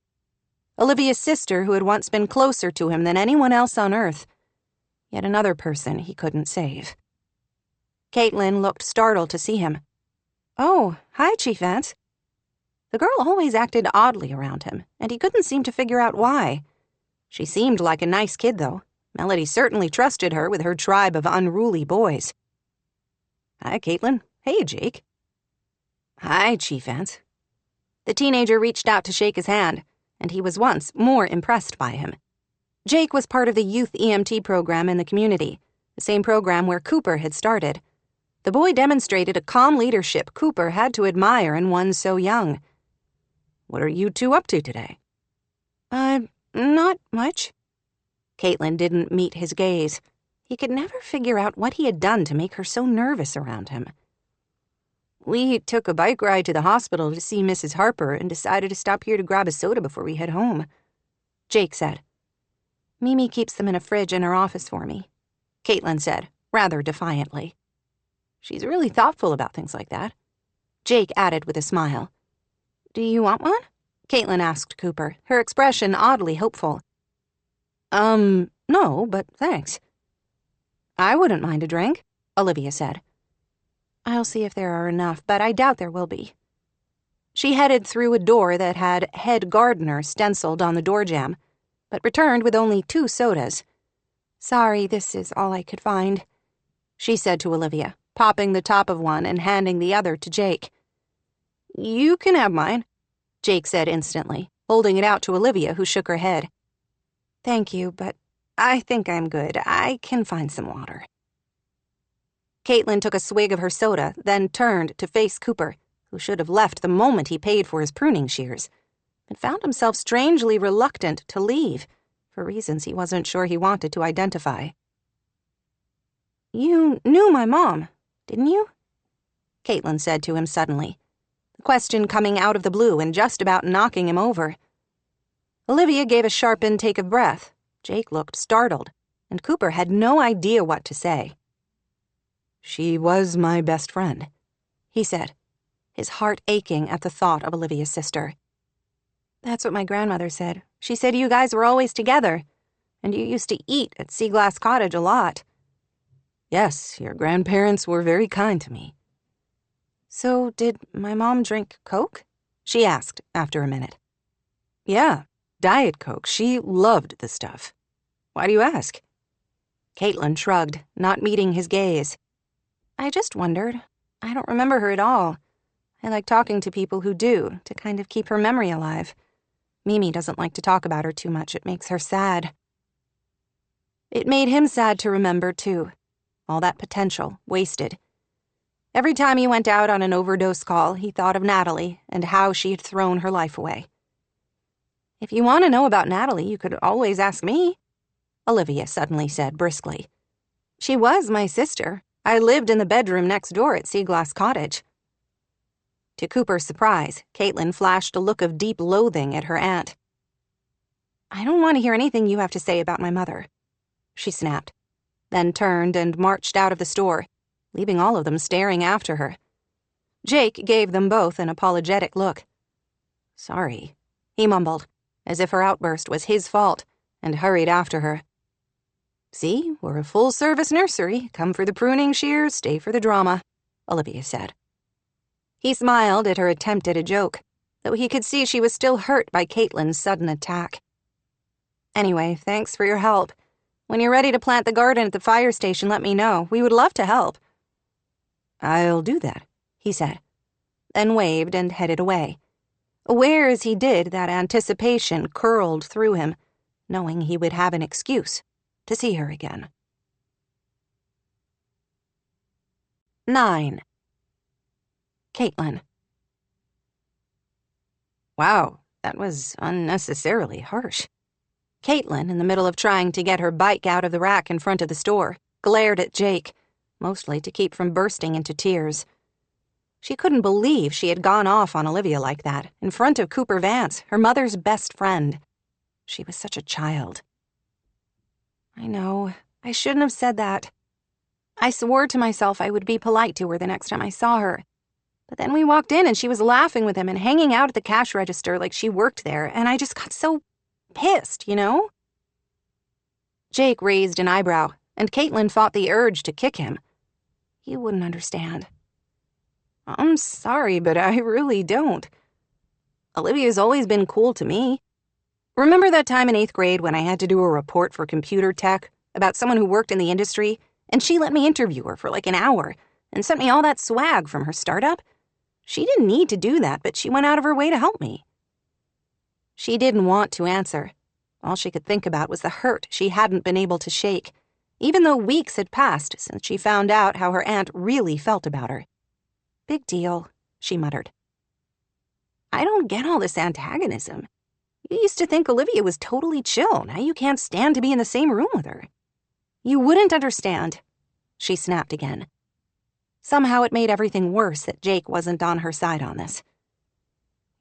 Olivia's sister who had once been closer to him than anyone else on earth. Yet another person he couldn't save. Caitlin looked startled to see him. "Oh, hi, Chief Vance." The girl always acted oddly around him, and he couldn't seem to figure out why. She seemed like a nice kid, though. Melody certainly trusted her with her tribe of unruly boys. "Hi, Caitlin. Hey, Jake." "Hi, Chief Vance." The teenager reached out to shake his hand, and he was once more impressed by him. Jake was part of the youth EMT program in the community, the same program where Cooper had started. The boy demonstrated a calm leadership Cooper had to admire in one so young. "What are you two up to today?" Not much." Caitlin didn't meet his gaze. He could never figure out what he had done to make her so nervous around him. "We took a bike ride to the hospital to see Mrs. Harper and decided to stop here to grab a soda before we head home," Jake said. "Mimi keeps them in a fridge in her office for me," Caitlin said, rather defiantly. "She's really thoughtful about things like that," Jake added with a smile. "Do you want one?" Caitlin asked Cooper, her expression oddly hopeful. No, but thanks." "I wouldn't mind a drink," Olivia said. "I'll see if there are enough, but I doubt there will be." She headed through a door that had "Head Gardener" stenciled on the door jamb, but returned with only 2 sodas. "Sorry, this is all I could find," she said to Olivia, popping the top of one and handing the other to Jake. "You can have mine," Jake said instantly, holding it out to Olivia, who shook her head. "Thank you, but I think I'm good. I can find some water." Caitlin took a swig of her soda, then turned to face Cooper, who should have left the moment he paid for his pruning shears, but found himself strangely reluctant to leave, for reasons he wasn't sure he wanted to identify. "You knew my mom, didn't you?" Caitlin said to him suddenly, the question coming out of the blue and just about knocking him over. Olivia gave a sharp intake of breath. Jake looked startled, and Cooper had no idea what to say. "She was my best friend," he said, his heart aching at the thought of Olivia's sister. "That's what my grandmother said. She said you guys were always together, and you used to eat at Seaglass Cottage a lot." "Yes, your grandparents were very kind to me." "So did my mom drink Coke?" she asked after a minute. "Yeah, Diet Coke. She loved the stuff. Why do you ask?" Caitlin shrugged, not meeting his gaze. "I just wondered. I don't remember her at all. I like talking to people who do, to kind of keep her memory alive. Mimi doesn't like to talk about her too much. It makes her sad." It made him sad to remember, too. All that potential, wasted. Every time he went out on an overdose call, he thought of Natalie and how she had thrown her life away. "If you want to know about Natalie, you could always ask me," Olivia suddenly said briskly. "She was my sister. I lived in the bedroom next door at Seaglass Cottage." To Cooper's surprise, Caitlin flashed a look of deep loathing at her aunt. "I don't want to hear anything you have to say about my mother," she snapped, then turned and marched out of the store, leaving all of them staring after her. Jake gave them both an apologetic look. "Sorry," he mumbled, as if her outburst was his fault, and hurried after her. "See, we're a full-service nursery. Come for the pruning shears, stay for the drama," Olivia said. He smiled at her attempt at a joke, though he could see she was still hurt by Caitlin's sudden attack. "Anyway, thanks for your help. When you're ready to plant the garden at the fire station, let me know. We would love to help." "I'll do that," he said, then waved and headed away. Aware as he did that anticipation curled through him, knowing he would have an excuse to see her again. 9. Caitlin. Wow, that was unnecessarily harsh. Caitlin, in the middle of trying to get her bike out of the rack in front of the store, glared at Jake, mostly to keep from bursting into tears. She couldn't believe she had gone off on Olivia like that, in front of Cooper Vance, her mother's best friend. She was such a child. "I know. I shouldn't have said that. I swore to myself I would be polite to her the next time I saw her. But then we walked in and she was laughing with him and hanging out at the cash register like she worked there, and I just got so pissed, you know?" Jake raised an eyebrow, and Caitlin fought the urge to kick him. You wouldn't understand. "I'm sorry, but I really don't. Olivia's always been cool to me. Remember that time in 8th grade when I had to do a report for computer tech about someone who worked in the industry, and she let me interview her for like an hour and sent me all that swag from her startup? She didn't need to do that, but she went out of her way to help me." She didn't want to answer. All she could think about was the hurt she hadn't been able to shake, even though weeks had passed since she found out how her aunt really felt about her. "Big deal," she muttered. "I don't get all this antagonism. You used to think Olivia was totally chill. Now you can't stand to be in the same room with her." "You wouldn't understand," she snapped again. Somehow it made everything worse that Jake wasn't on her side on this.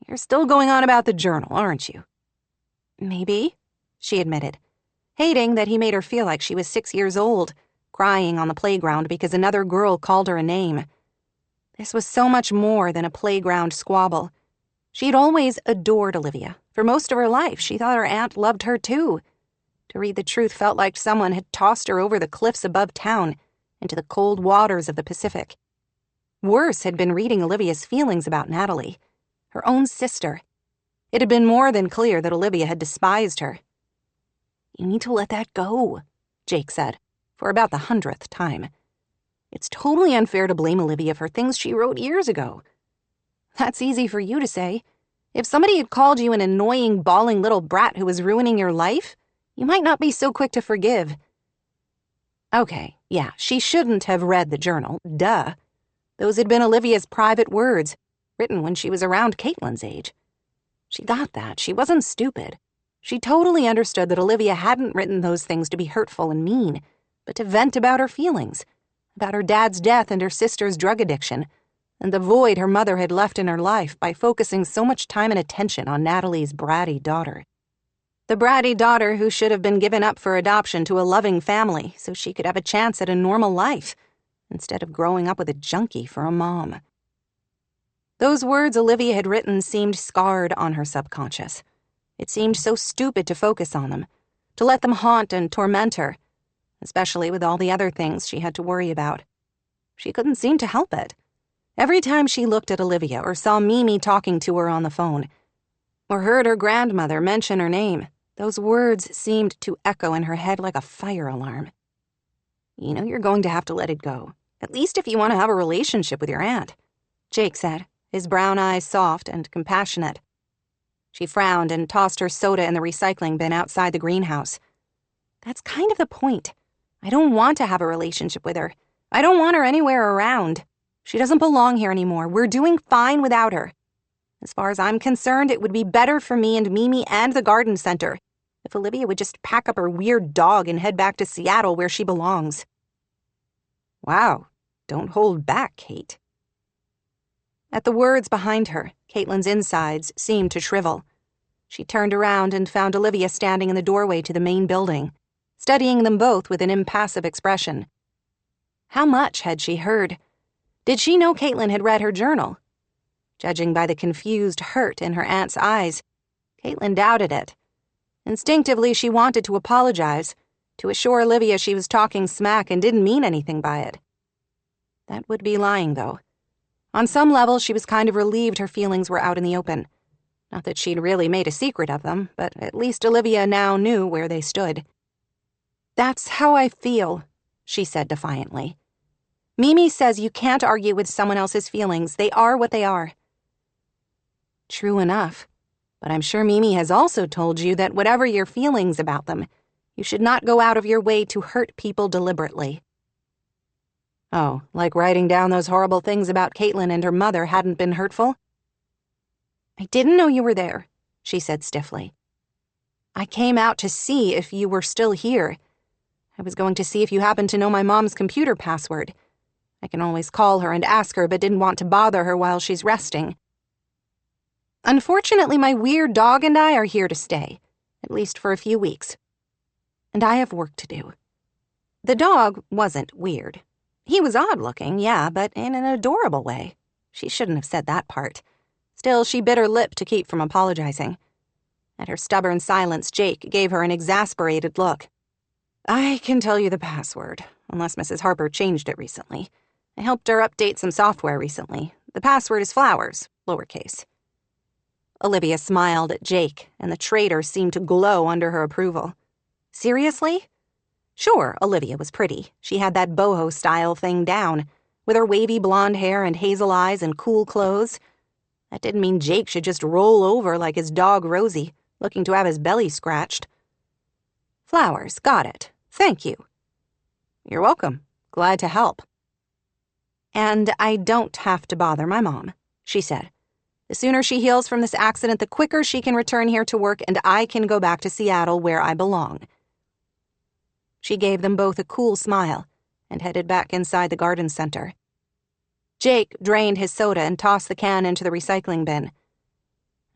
"You're still going on about the journal, aren't you?" "Maybe," she admitted, hating that he made her feel like she was 6 years old, crying on the playground because another girl called her a name. This was so much more than a playground squabble. She'd always adored Olivia. For most of her life, she thought her aunt loved her too. To read the truth felt like someone had tossed her over the cliffs above town into the cold waters of the Pacific. Worse had been reading Olivia's feelings about Natalie, her own sister. It had been more than clear that Olivia had despised her. "You need to let that go," Jake said, for about the 100th time. "It's totally unfair to blame Olivia for things she wrote years ago." "That's easy for you to say. If somebody had called you an annoying, bawling little brat who was ruining your life, you might not be so quick to forgive." Okay, yeah, she shouldn't have read the journal, duh. Those had been Olivia's private words, written when she was around Caitlin's age. She got that. She wasn't stupid. She totally understood that Olivia hadn't written those things to be hurtful and mean, but to vent about her feelings, about her dad's death and her sister's drug addiction, and the void her mother had left in her life by focusing so much time and attention on Natalie's bratty daughter. The bratty daughter who should have been given up for adoption to a loving family so she could have a chance at a normal life, instead of growing up with a junkie for a mom. Those words Olivia had written seemed scarred on her subconscious. It seemed so stupid to focus on them, to let them haunt and torment her, especially with all the other things she had to worry about. She couldn't seem to help it. Every time she looked at Olivia or saw Mimi talking to her on the phone, or heard her grandmother mention her name, those words seemed to echo in her head like a fire alarm. "You know you're going to have to let it go, at least if you want to have a relationship with your aunt," Jake said, his brown eyes soft and compassionate. She frowned and tossed her soda in the recycling bin outside the greenhouse. "That's kind of the point. I don't want to have a relationship with her. I don't want her anywhere around. She doesn't belong here anymore. We're doing fine without her. As far as I'm concerned, it would be better for me and Mimi and the garden center if Olivia would just pack up her weird dog and head back to Seattle where she belongs." "Wow, don't hold back, Kate." At the words behind her, Caitlin's insides seemed to shrivel. She turned around and found Olivia standing in the doorway to the main building, studying them both with an impassive expression. How much had she heard? Did she know Caitlin had read her journal? Judging by the confused hurt in her aunt's eyes, Caitlin doubted it. Instinctively, she wanted to apologize, to assure Olivia she was talking smack and didn't mean anything by it. That would be lying, though. On some level, she was kind of relieved her feelings were out in the open. Not that she'd really made a secret of them, but at least Olivia now knew where they stood. "That's how I feel," she said defiantly. "Mimi says you can't argue with someone else's feelings. They are what they are." True enough, but I'm sure Mimi has also told you that whatever your feelings about them, you should not go out of your way to hurt people deliberately. Oh, like writing down those horrible things about Caitlin and her mother hadn't been hurtful? "I didn't know you were there," she said stiffly. "I came out to see if you were still here. I was going to see if you happened to know my mom's computer password. I can always call her and ask her, but didn't want to bother her while she's resting. Unfortunately, my weird dog and I are here to stay, at least for a few weeks. And I have work to do." The dog wasn't weird. He was odd-looking, yeah, but in an adorable way. She shouldn't have said that part. Still, she bit her lip to keep from apologizing. At her stubborn silence, Jake gave her an exasperated look. "I can tell you the password, unless Mrs. Harper changed it recently. I helped her update some software recently. The password is flowers, lowercase." Olivia smiled at Jake, and the traitor seemed to glow under her approval. Seriously? Sure, Olivia was pretty. She had that boho-style thing down, with her wavy blonde hair and hazel eyes and cool clothes. That didn't mean Jake should just roll over like his dog Rosie, looking to have his belly scratched. Flowers, got it. Thank you. You're welcome. Glad to help. And I don't have to bother my mom, she said. The sooner she heals from this accident, the quicker she can return here to work and I can go back to Seattle where I belong. She gave them both a cool smile and headed back inside the garden center. Jake drained his soda and tossed the can into the recycling bin.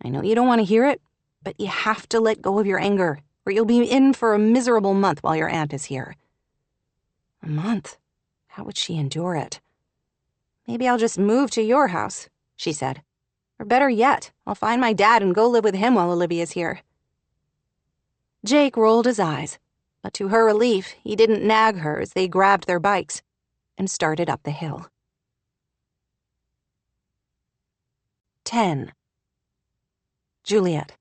I know you don't want to hear it, but you have to let go of your anger, or you'll be in for a miserable month while your aunt is here. A month? How would she endure it? Maybe I'll just move to your house, she said. Or better yet, I'll find my dad and go live with him while Olivia's here. Jake rolled his eyes, but to her relief, he didn't nag her as they grabbed their bikes and started up the hill. 10. Juliet.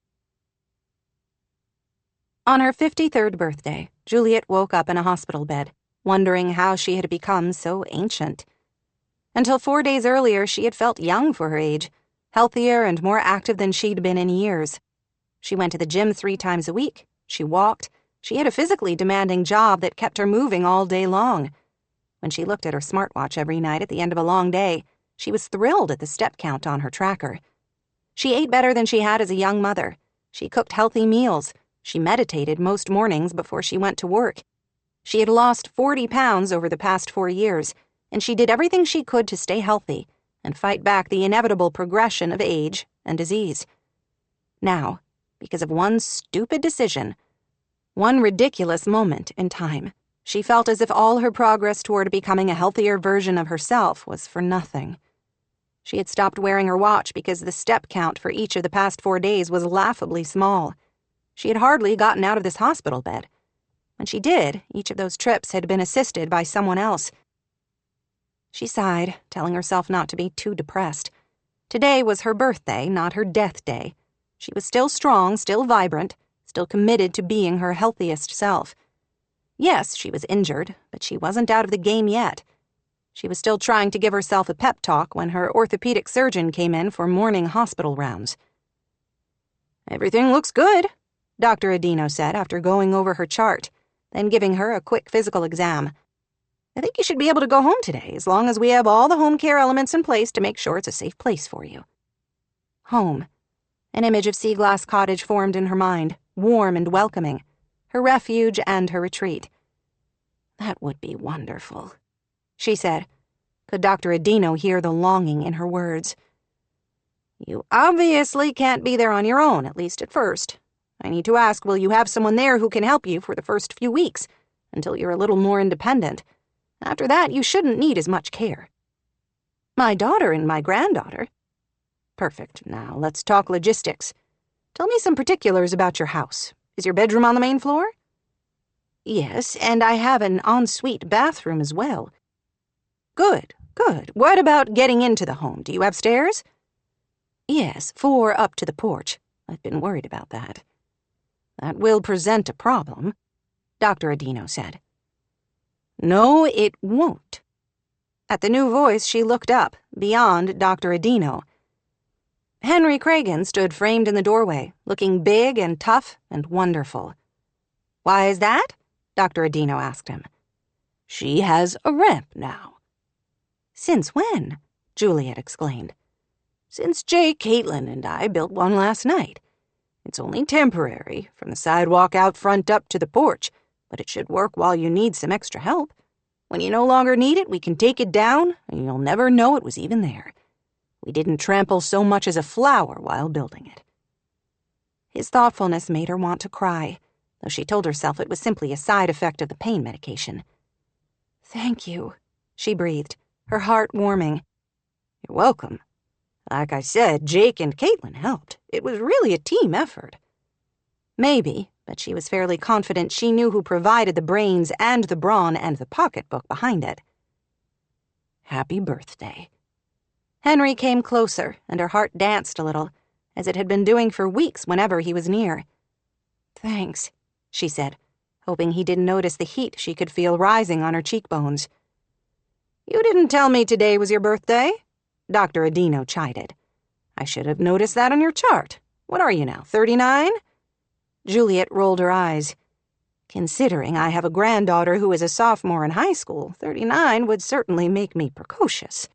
On her 53rd birthday, Juliet woke up in a hospital bed, wondering how she had become so ancient. Until 4 days earlier, she had felt young for her age, healthier and more active than she'd been in years. She went to the gym 3 times a week. She walked. She had a physically demanding job that kept her moving all day long. When she looked at her smartwatch every night at the end of a long day, she was thrilled at the step count on her tracker. She ate better than she had as a young mother. She cooked healthy meals. She meditated most mornings before she went to work. She had lost 40 pounds over the past 4 years, and she did everything she could to stay healthy and fight back the inevitable progression of age and disease. Now, because of one stupid decision, one ridiculous moment in time, she felt as if all her progress toward becoming a healthier version of herself was for nothing. She had stopped wearing her watch because the step count for each of the past 4 days was laughably small. She had hardly gotten out of this hospital bed. When she did, each of those trips had been assisted by someone else. She sighed, telling herself not to be too depressed. Today was her birthday, not her death day. She was still strong, still vibrant, still committed to being her healthiest self. Yes, she was injured, but she wasn't out of the game yet. She was still trying to give herself a pep talk when her orthopedic surgeon came in for morning hospital rounds. Everything looks good, Dr. Adino said after going over her chart, then giving her a quick physical exam. I think you should be able to go home today, as long as we have all the home care elements in place to make sure it's a safe place for you. Home. An image of sea glass cottage formed in her mind, warm and welcoming, her refuge and her retreat. That would be wonderful, she said. Could Dr. Adino hear the longing in her words? You obviously can't be there on your own, at least at first. I need to ask, will you have someone there who can help you for the first few weeks, until you're a little more independent? After that, you shouldn't need as much care. My daughter and my granddaughter. Perfect. Now, let's talk logistics. Tell me some particulars about your house. Is your bedroom on the main floor? Yes, and I have an ensuite bathroom as well. Good, good. What about getting into the home? Do you have stairs? Yes, 4 up to the porch. I've been worried about that. That will present a problem, Dr. Adino said. No, it won't. At the new voice, she looked up, beyond Dr. Adino. Henry Cragen stood framed in the doorway, looking big and tough and wonderful. Why is that? Dr. Adino asked him. She has a ramp now. Since when? Juliet exclaimed. Since Jake, Caitlin, and I built one last night. It's only temporary, from the sidewalk out front up to the porch, but it should work while you need some extra help. When you no longer need it, we can take it down, and you'll never know it was even there. We didn't trample so much as a flower while building it. His thoughtfulness made her want to cry, though she told herself it was simply a side effect of the pain medication. Thank you, she breathed, her heart warming. You're welcome. Like I said, Jake and Caitlin helped. It was really a team effort. Maybe, but she was fairly confident she knew who provided the brains and the brawn and the pocketbook behind it. Happy birthday. Henry came closer, and her heart danced a little, as it had been doing for weeks whenever he was near. Thanks, she said, hoping he didn't notice the heat she could feel rising on her cheekbones. You didn't tell me today was your birthday, Dr. Adino chided. I should have noticed that on your chart. What are you now, 39? Juliet rolled her eyes. Considering I have a granddaughter who is a sophomore in high school, 39 would certainly make me precocious.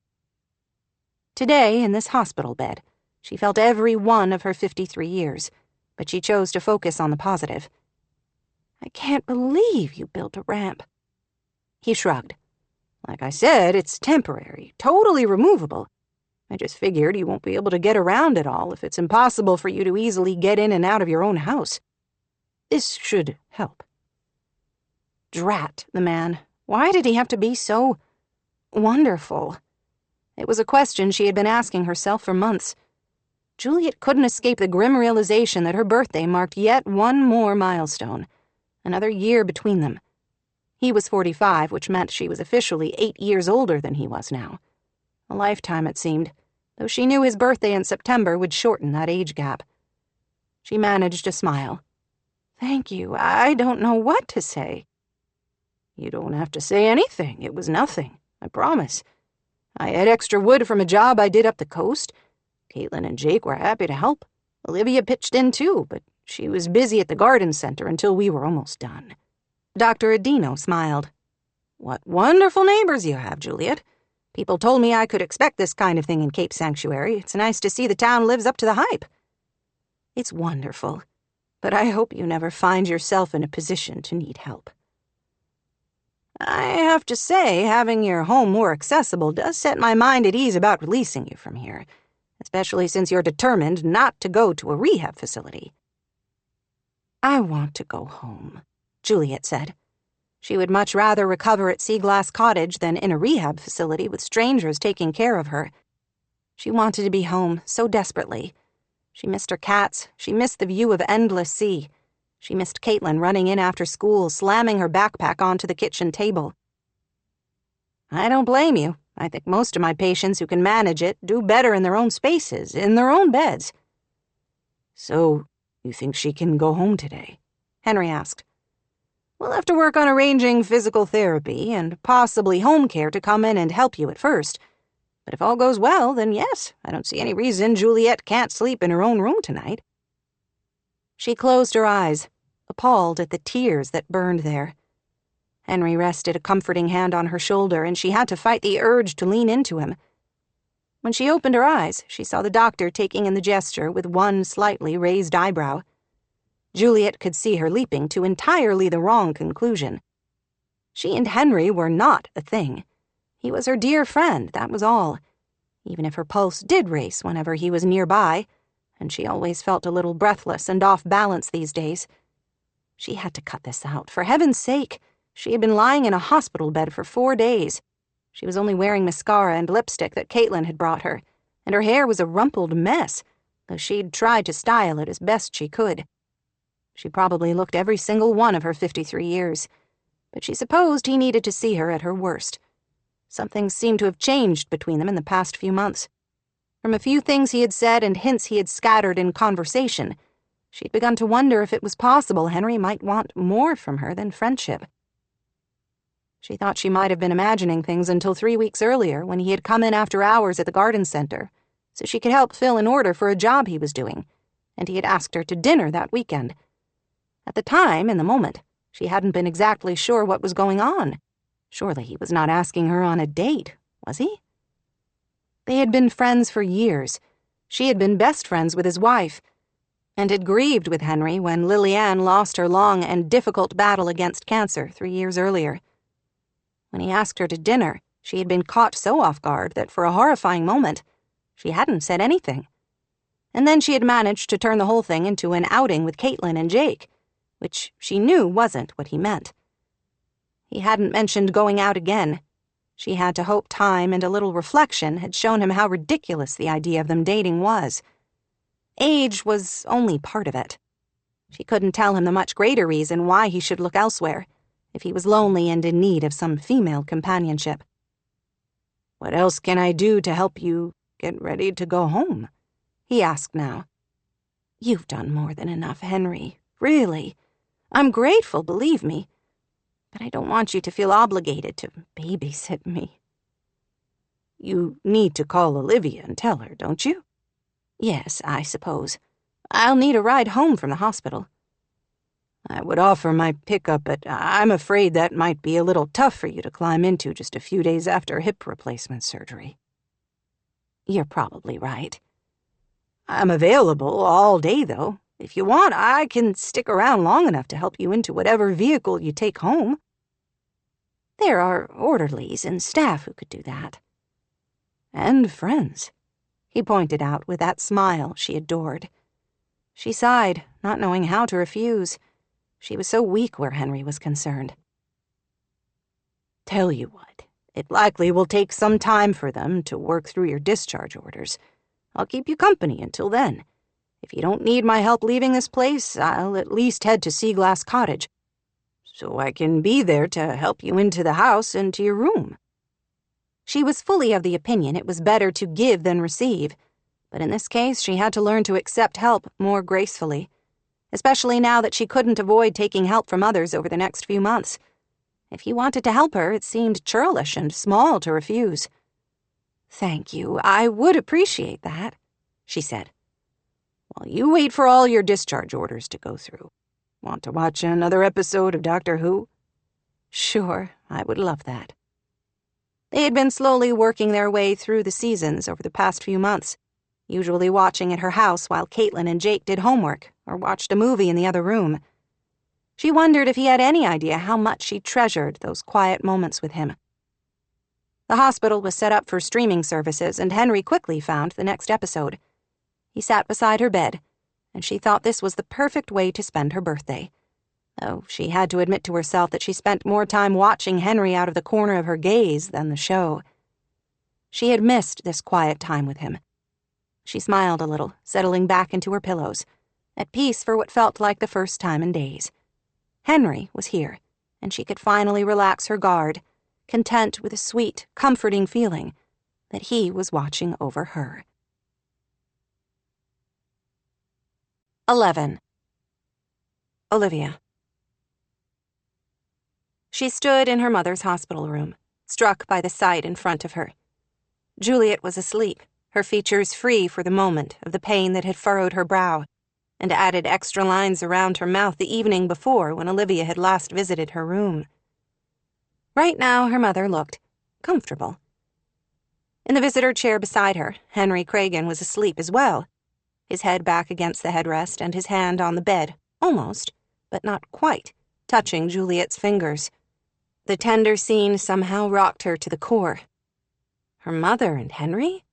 Today, in this hospital bed, she felt every one of her 53 years, but she chose to focus on the positive. I can't believe you built a ramp. He shrugged. Like I said, it's temporary, totally removable. I just figured you won't be able to get around it all if it's impossible for you to easily get in and out of your own house. This should help. Drat the man. Why did he have to be so wonderful? It was a question she had been asking herself for months. Juliet couldn't escape the grim realization that her birthday marked yet one more milestone, another year between them. He was 45, which meant she was officially 8 years older than he was now. A lifetime, it seemed, though she knew his birthday in September would shorten that age gap. She managed a smile. Thank you. I don't know what to say. You don't have to say anything. It was nothing, I promise. I had extra wood from a job I did up the coast. Caitlin and Jake were happy to help. Olivia pitched in too, but she was busy at the garden center until we were almost done. Dr. Adino smiled. What wonderful neighbors you have, Juliet. People told me I could expect this kind of thing in Cape Sanctuary. It's nice to see the town lives up to the hype. It's wonderful, but I hope you never find yourself in a position to need help. I have to say, having your home more accessible does set my mind at ease about releasing you from here, especially since you're determined not to go to a rehab facility. I want to go home, Juliet said. She would much rather recover at Seaglass Cottage than in a rehab facility with strangers taking care of her. She wanted to be home so desperately. She missed her cats. She missed the view of endless sea. She missed Caitlin running in after school, slamming her backpack onto the kitchen table. I don't blame you. I think most of my patients who can manage it do better in their own spaces, in their own beds. So, you think she can go home today? Henry asked. We'll have to work on arranging physical therapy and possibly home care to come in and help you at first. But if all goes well, then yes, I don't see any reason Juliet can't sleep in her own room tonight. She closed her eyes, appalled at the tears that burned there. Henry rested a comforting hand on her shoulder, and she had to fight the urge to lean into him. When she opened her eyes, she saw the doctor taking in the gesture with one slightly raised eyebrow. Juliet could see her leaping to entirely the wrong conclusion. She and Henry were not a thing. He was her dear friend, that was all. Even if her pulse did race whenever he was nearby, and she always felt a little breathless and off balance these days. She had to cut this out, for heaven's sake. She had been lying in a hospital bed for 4 days. She was only wearing mascara and lipstick that Caitlin had brought her, and her hair was a rumpled mess, though she'd tried to style it as best she could. She probably looked every single one of her 53 years, but she supposed he needed to see her at her worst. Something seemed to have changed between them in the past few months. From a few things he had said and hints he had scattered in conversation, she'd begun to wonder if it was possible Henry might want more from her than friendship. She thought she might have been imagining things until 3 weeks earlier when he had come in after hours at the garden center so she could help fill an order for a job he was doing, and he had asked her to dinner that weekend. At the time, in the moment, she hadn't been exactly sure what was going on. Surely he was not asking her on a date, was he? They had been friends for years. She had been best friends with his wife, and had grieved with Henry when RaeAnne lost her long and difficult battle against cancer 3 years earlier. When he asked her to dinner, she had been caught so off guard that for a horrifying moment, she hadn't said anything. And then she had managed to turn the whole thing into an outing with Caitlin and Jake, which she knew wasn't what he meant. He hadn't mentioned going out again. She had to hope time and a little reflection had shown him how ridiculous the idea of them dating was. Age was only part of it. She couldn't tell him the much greater reason why he should look elsewhere, if he was lonely and in need of some female companionship. What else can I do to help you get ready to go home? He asked now. You've done more than enough, Henry. Really. I'm grateful, believe me. But I don't want you to feel obligated to babysit me. You need to call Olivia and tell her, don't you? Yes, I suppose. I'll need a ride home from the hospital. I would offer my pickup, but I'm afraid that might be a little tough for you to climb into just a few days after hip replacement surgery. You're probably right. I'm available all day, though. If you want, I can stick around long enough to help you into whatever vehicle you take home. There are orderlies and staff who could do that. And friends, he pointed out with that smile she adored. She sighed, not knowing how to refuse. She was so weak where Henry was concerned. Tell you what, it likely will take some time for them to work through your discharge orders. I'll keep you company until then. If you don't need my help leaving this place, I'll at least head to Seaglass Cottage, so I can be there to help you into the house and to your room. She was fully of the opinion it was better to give than receive, but in this case she had to learn to accept help more gracefully, especially now that she couldn't avoid taking help from others over the next few months. If he wanted to help her, it seemed churlish and small to refuse. Thank you, I would appreciate that, she said. While you wait for all your discharge orders to go through. Want to watch another episode of Doctor Who? Sure, I would love that. They had been slowly working their way through the seasons over the past few months, usually watching at her house while Caitlin and Jake did homework or watched a movie in the other room. She wondered if he had any idea how much she treasured those quiet moments with him. The hospital was set up for streaming services, and Henry quickly found the next episode. He sat beside her bed, and she thought this was the perfect way to spend her birthday. Though she had to admit to herself that she spent more time watching Henry out of the corner of her gaze than the show. She had missed this quiet time with him. She smiled a little, settling back into her pillows, at peace for what felt like the first time in days. Henry was here, and she could finally relax her guard, content with a sweet, comforting feeling that he was watching over her. 11. Olivia. She stood in her mother's hospital room, struck by the sight in front of her. Juliet was asleep, her features free for the moment of the pain that had furrowed her brow and added extra lines around her mouth the evening before when Olivia had last visited her room. Right now, her mother looked comfortable. In the visitor chair beside her, Henry Cregan was asleep as well, his head back against the headrest and his hand on the bed, almost, but not quite, touching Juliet's fingers. The tender scene somehow rocked her to the core. Her mother and Henry?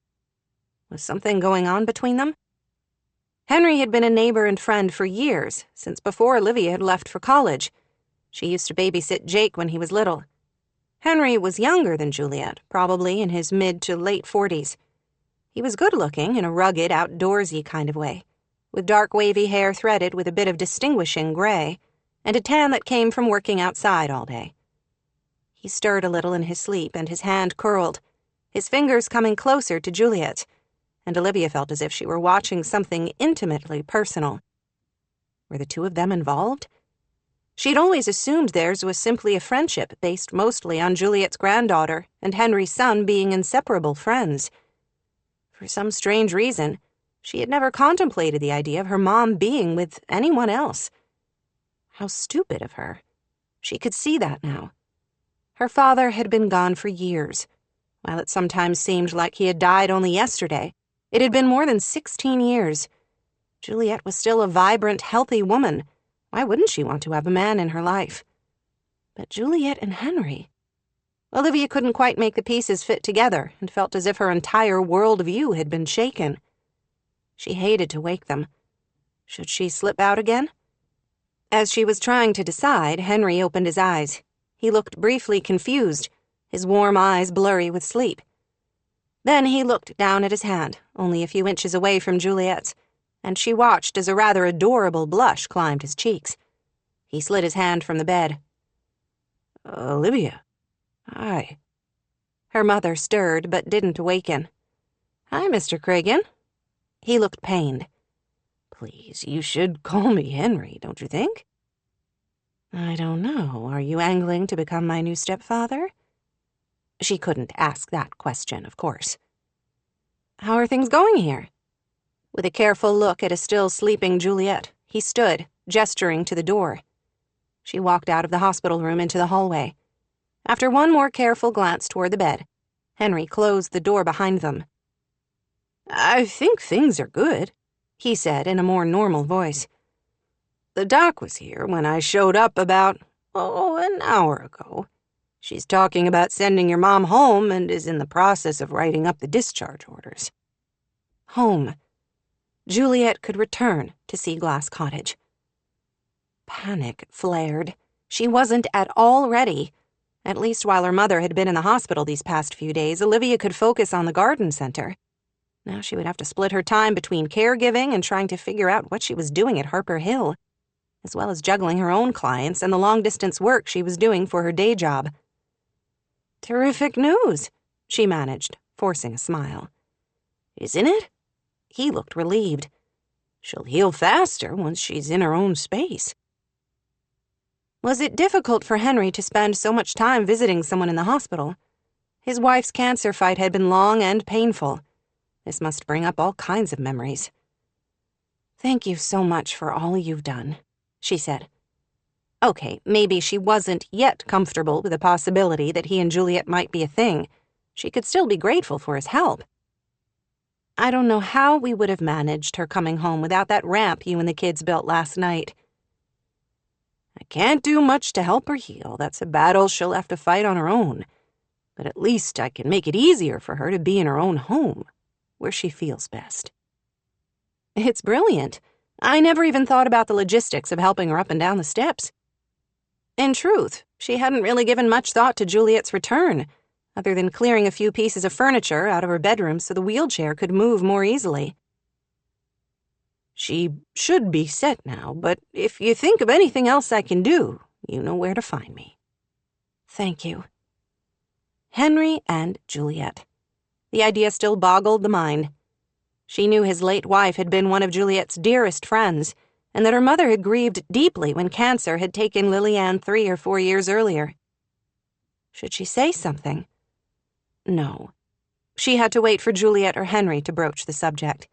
Was something going on between them? Henry had been a neighbor and friend for years, since before Olivia had left for college. She used to babysit Jake when he was little. Henry was younger than Juliet, probably in his mid to late 40s. He was good-looking in a rugged, outdoorsy kind of way, with dark wavy hair threaded with a bit of distinguishing gray, and a tan that came from working outside all day. He stirred a little in his sleep, and his hand curled, his fingers coming closer to Juliet's, and Olivia felt as if she were watching something intimately personal. Were the two of them involved? She'd always assumed theirs was simply a friendship based mostly on Juliet's granddaughter and Henry's son being inseparable friends. For some strange reason, she had never contemplated the idea of her mom being with anyone else. How stupid of her. She could see that now. Her father had been gone for years. While it sometimes seemed like he had died only yesterday, it had been more than 16 years. Juliet was still a vibrant, healthy woman. Why wouldn't she want to have a man in her life? But Juliet and Henry... Olivia couldn't quite make the pieces fit together and felt as if her entire worldview had been shaken. She hated to wake them. Should she slip out again? As she was trying to decide, Henry opened his eyes. He looked briefly confused, his warm eyes blurry with sleep. Then he looked down at his hand, only a few inches away from Juliet's, and she watched as a rather adorable blush climbed his cheeks. He slid his hand from the bed. Olivia. Hi. Her mother stirred, but didn't awaken. Hi, Mr. Cregan. He looked pained. Please, you should call me Henry, don't you think? I don't know. Are you angling to become my new stepfather? She couldn't ask that question, of course. "How are things going here?" With a careful look at a still sleeping Juliet, he stood, gesturing to the door. She walked out of the hospital room into the hallway. After one more careful glance toward the bed, Henry closed the door behind them. "I think things are good," he said in a more normal voice. "The doc was here when I showed up about, an hour ago. She's talking about sending your mom home and is in the process of writing up the discharge orders." Home. Juliet could return to Seaglass Cottage. Panic flared. She wasn't at all ready. At least while her mother had been in the hospital these past few days, Olivia could focus on the garden center. Now she would have to split her time between caregiving and trying to figure out what she was doing at Harper Hill, as well as juggling her own clients and the long-distance work she was doing for her day job. "Terrific news," she managed, forcing a smile. "Isn't it?" He looked relieved. "She'll heal faster once she's in her own space." Was it difficult for Henry to spend so much time visiting someone in the hospital? His wife's cancer fight had been long and painful. This must bring up all kinds of memories. "Thank you so much for all you've done," she said. Okay, maybe she wasn't yet comfortable with the possibility that he and Juliet might be a thing. She could still be grateful for his help. "I don't know how we would have managed her coming home without that ramp you and the kids built last night." "I can't do much to help her heal. That's a battle she'll have to fight on her own. But at least I can make it easier for her to be in her own home, where she feels best." It's brilliant. I never even thought about the logistics of helping her up and down the steps. In truth, she hadn't really given much thought to Juliet's return, other than clearing a few pieces of furniture out of her bedroom so the wheelchair could move more easily. "She should be set now, but if you think of anything else I can do, you know where to find me." "Thank you." Henry and Juliet. The idea still boggled the mind. She knew his late wife had been one of Juliet's dearest friends, and that her mother had grieved deeply when cancer had taken RaeAnne 3 or 4 years earlier. Should she say something? No. She had to wait for Juliet or Henry to broach the subject.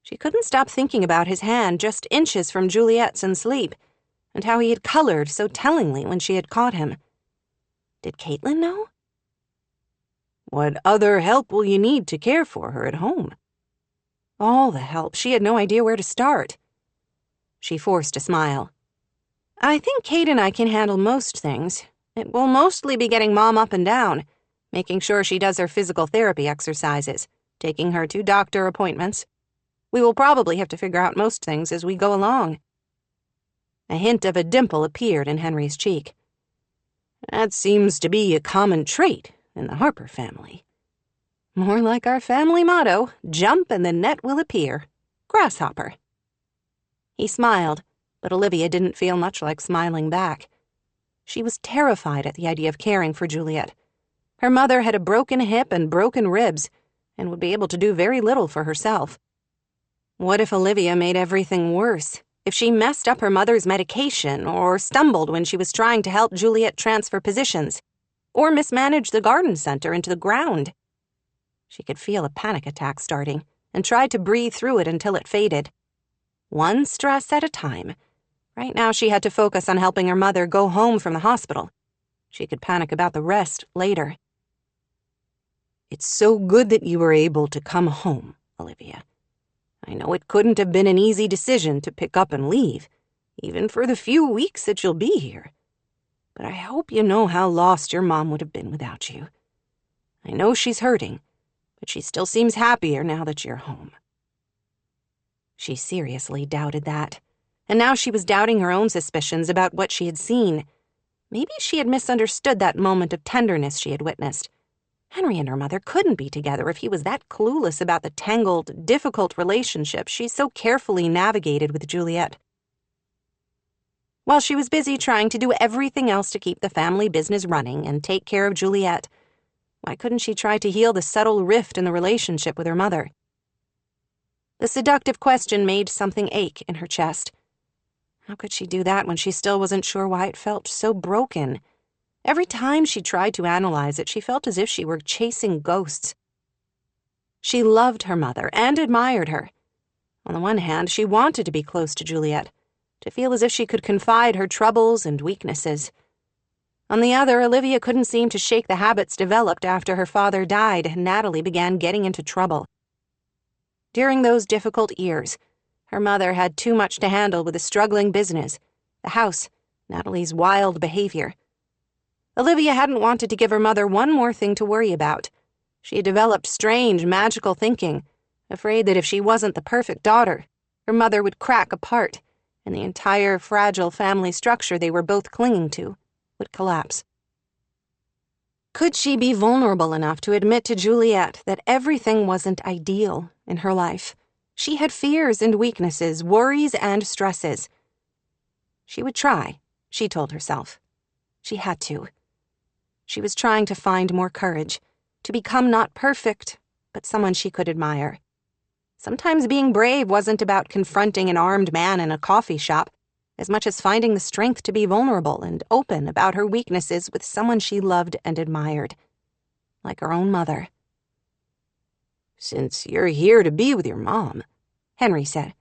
She couldn't stop thinking about his hand just inches from Juliet's in sleep, and how he had colored so tellingly when she had caught him. Did Caitlin know? "What other help will you need to care for her at home?" All the help. She had no idea where to start. She forced a smile. "I think Kate and I can handle most things. It will mostly be getting Mom up and down, making sure she does her physical therapy exercises, taking her to doctor appointments. We will probably have to figure out most things as we go along." A hint of a dimple appeared in Henry's cheek. "That seems to be a common trait in the Harper family." More like our family motto, jump and the net will appear. Grasshopper. He smiled, but Olivia didn't feel much like smiling back. She was terrified at the idea of caring for Juliet. Her mother had a broken hip and broken ribs, and would be able to do very little for herself. What if Olivia made everything worse? If she messed up her mother's medication, or stumbled when she was trying to help Juliet transfer positions, or mismanaged the garden center into the ground? She could feel a panic attack starting, and tried to breathe through it until it faded. One stress at a time. Right now she had to focus on helping her mother go home from the hospital. She could panic about the rest later. "It's so good that you were able to come home, Olivia. I know it couldn't have been an easy decision to pick up and leave, even for the few weeks that you'll be here. But I hope you know how lost your mom would have been without you. I know she's hurting, but she still seems happier now that you're home." She seriously doubted that, and now she was doubting her own suspicions about what she had seen. Maybe she had misunderstood that moment of tenderness she had witnessed. Henry and her mother couldn't be together if he was that clueless about the tangled, difficult relationship she so carefully navigated with Juliet. While she was busy trying to do everything else to keep the family business running and take care of Juliet, why couldn't she try to heal the subtle rift in the relationship with her mother? The seductive question made something ache in her chest. How could she do that when she still wasn't sure why it felt so broken? Every time she tried to analyze it, she felt as if she were chasing ghosts. She loved her mother and admired her. On the one hand, she wanted to be close to Juliet, to feel as if she could confide her troubles and weaknesses. On the other, Olivia couldn't seem to shake the habits developed after her father died and Natalie began getting into trouble. During those difficult years, her mother had too much to handle with a struggling business, the house, Natalie's wild behavior. Olivia hadn't wanted to give her mother one more thing to worry about. She had developed strange, magical thinking, afraid that if she wasn't the perfect daughter, her mother would crack apart, and the entire fragile family structure they were both clinging to would collapse. Could she be vulnerable enough to admit to Juliet that everything wasn't ideal in her life? She had fears and weaknesses, worries and stresses. She would try, she told herself. She had to. She was trying to find more courage, to become not perfect, but someone she could admire. Sometimes being brave wasn't about confronting an armed man in a coffee shop, as much as finding the strength to be vulnerable and open about her weaknesses with someone she loved and admired, like her own mother. "Since you're here to be with your mom," Henry said,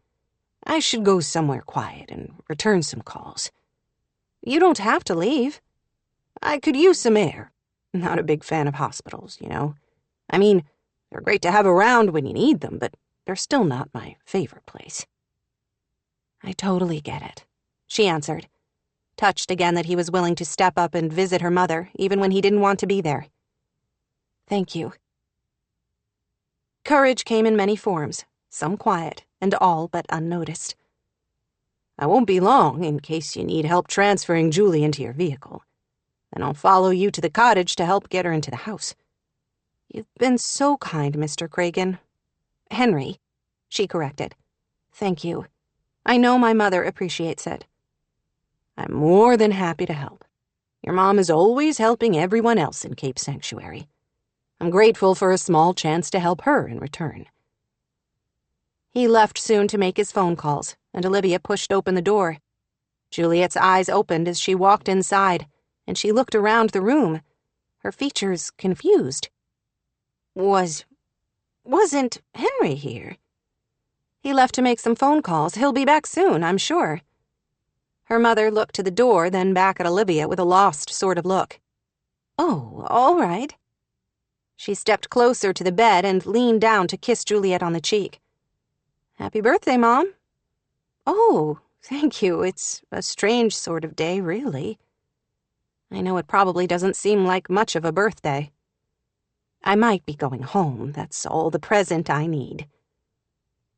"I should go somewhere quiet and return some calls." "You don't have to leave." "I could use some air. Not a big fan of hospitals, you know. I mean, they're great to have around when you need them, but they're still not my favorite place." "I totally get it," she answered, touched again that he was willing to step up and visit her mother, even when he didn't want to be there. "Thank you." Courage came in many forms, some quiet, and all but unnoticed. "I won't be long, in case you need help transferring Julie into your vehicle. Then I'll follow you to the cottage to help get her into the house." "You've been so kind, Mr. Cragen." "Henry," she corrected. "Thank you. I know my mother appreciates it." "I'm more than happy to help. Your mom is always helping everyone else in Cape Sanctuary. I'm grateful for a small chance to help her in return." He left soon to make his phone calls, and Olivia pushed open the door. Juliet's eyes opened as she walked inside, and she looked around the room, her features confused. Wasn't Henry here?" "He left to make some phone calls. He'll be back soon, I'm sure." Her mother looked to the door, then back at Olivia with a lost sort of look. "Oh, all right." She stepped closer to the bed and leaned down to kiss Juliet on the cheek. "Happy birthday, Mom." "Oh, thank you. It's a strange sort of day, really." "I know it probably doesn't seem like much of a birthday." "I might be going home. That's all the present I need."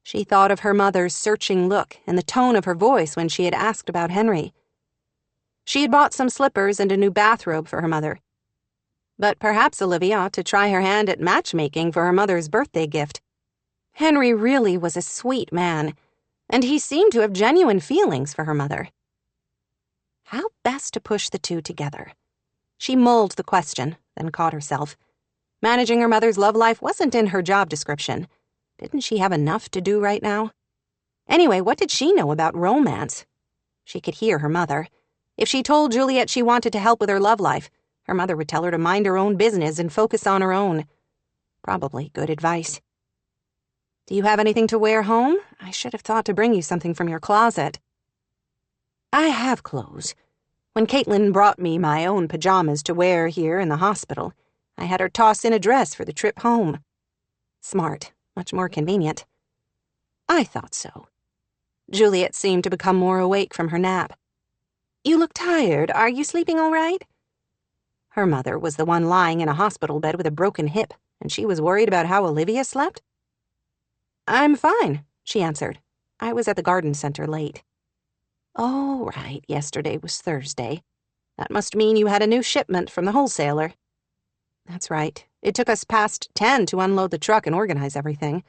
She thought of her mother's searching look and the tone of her voice when she had asked about Henry. She had bought some slippers and a new bathrobe for her mother. But perhaps Olivia ought to try her hand at matchmaking for her mother's birthday gift. Henry really was a sweet man, and he seemed to have genuine feelings for her mother. How best to push the two together? She mulled the question, then caught herself. Managing her mother's love life wasn't in her job description. Didn't she have enough to do right now? Anyway, what did she know about romance? She could hear her mother. If she told Juliet she wanted to help with her love life, her mother would tell her to mind her own business and focus on her own. Probably good advice. "Do you have anything to wear home? I should have thought to bring you something from your closet." "I have clothes. When Caitlin brought me my own pajamas to wear here in the hospital, I had her toss in a dress for the trip home." Smart. Much more convenient. "I thought so." Juliet seemed to become more awake from her nap. "You look tired. Are you sleeping all right?" Her mother was the one lying in a hospital bed with a broken hip, and she was worried about how Olivia slept? "I'm fine," she answered. "I was at the garden center late." "Oh, right. Yesterday was Thursday. That must mean you had a new shipment from the wholesaler." "That's right. It took us past 10 to unload the truck and organize everything."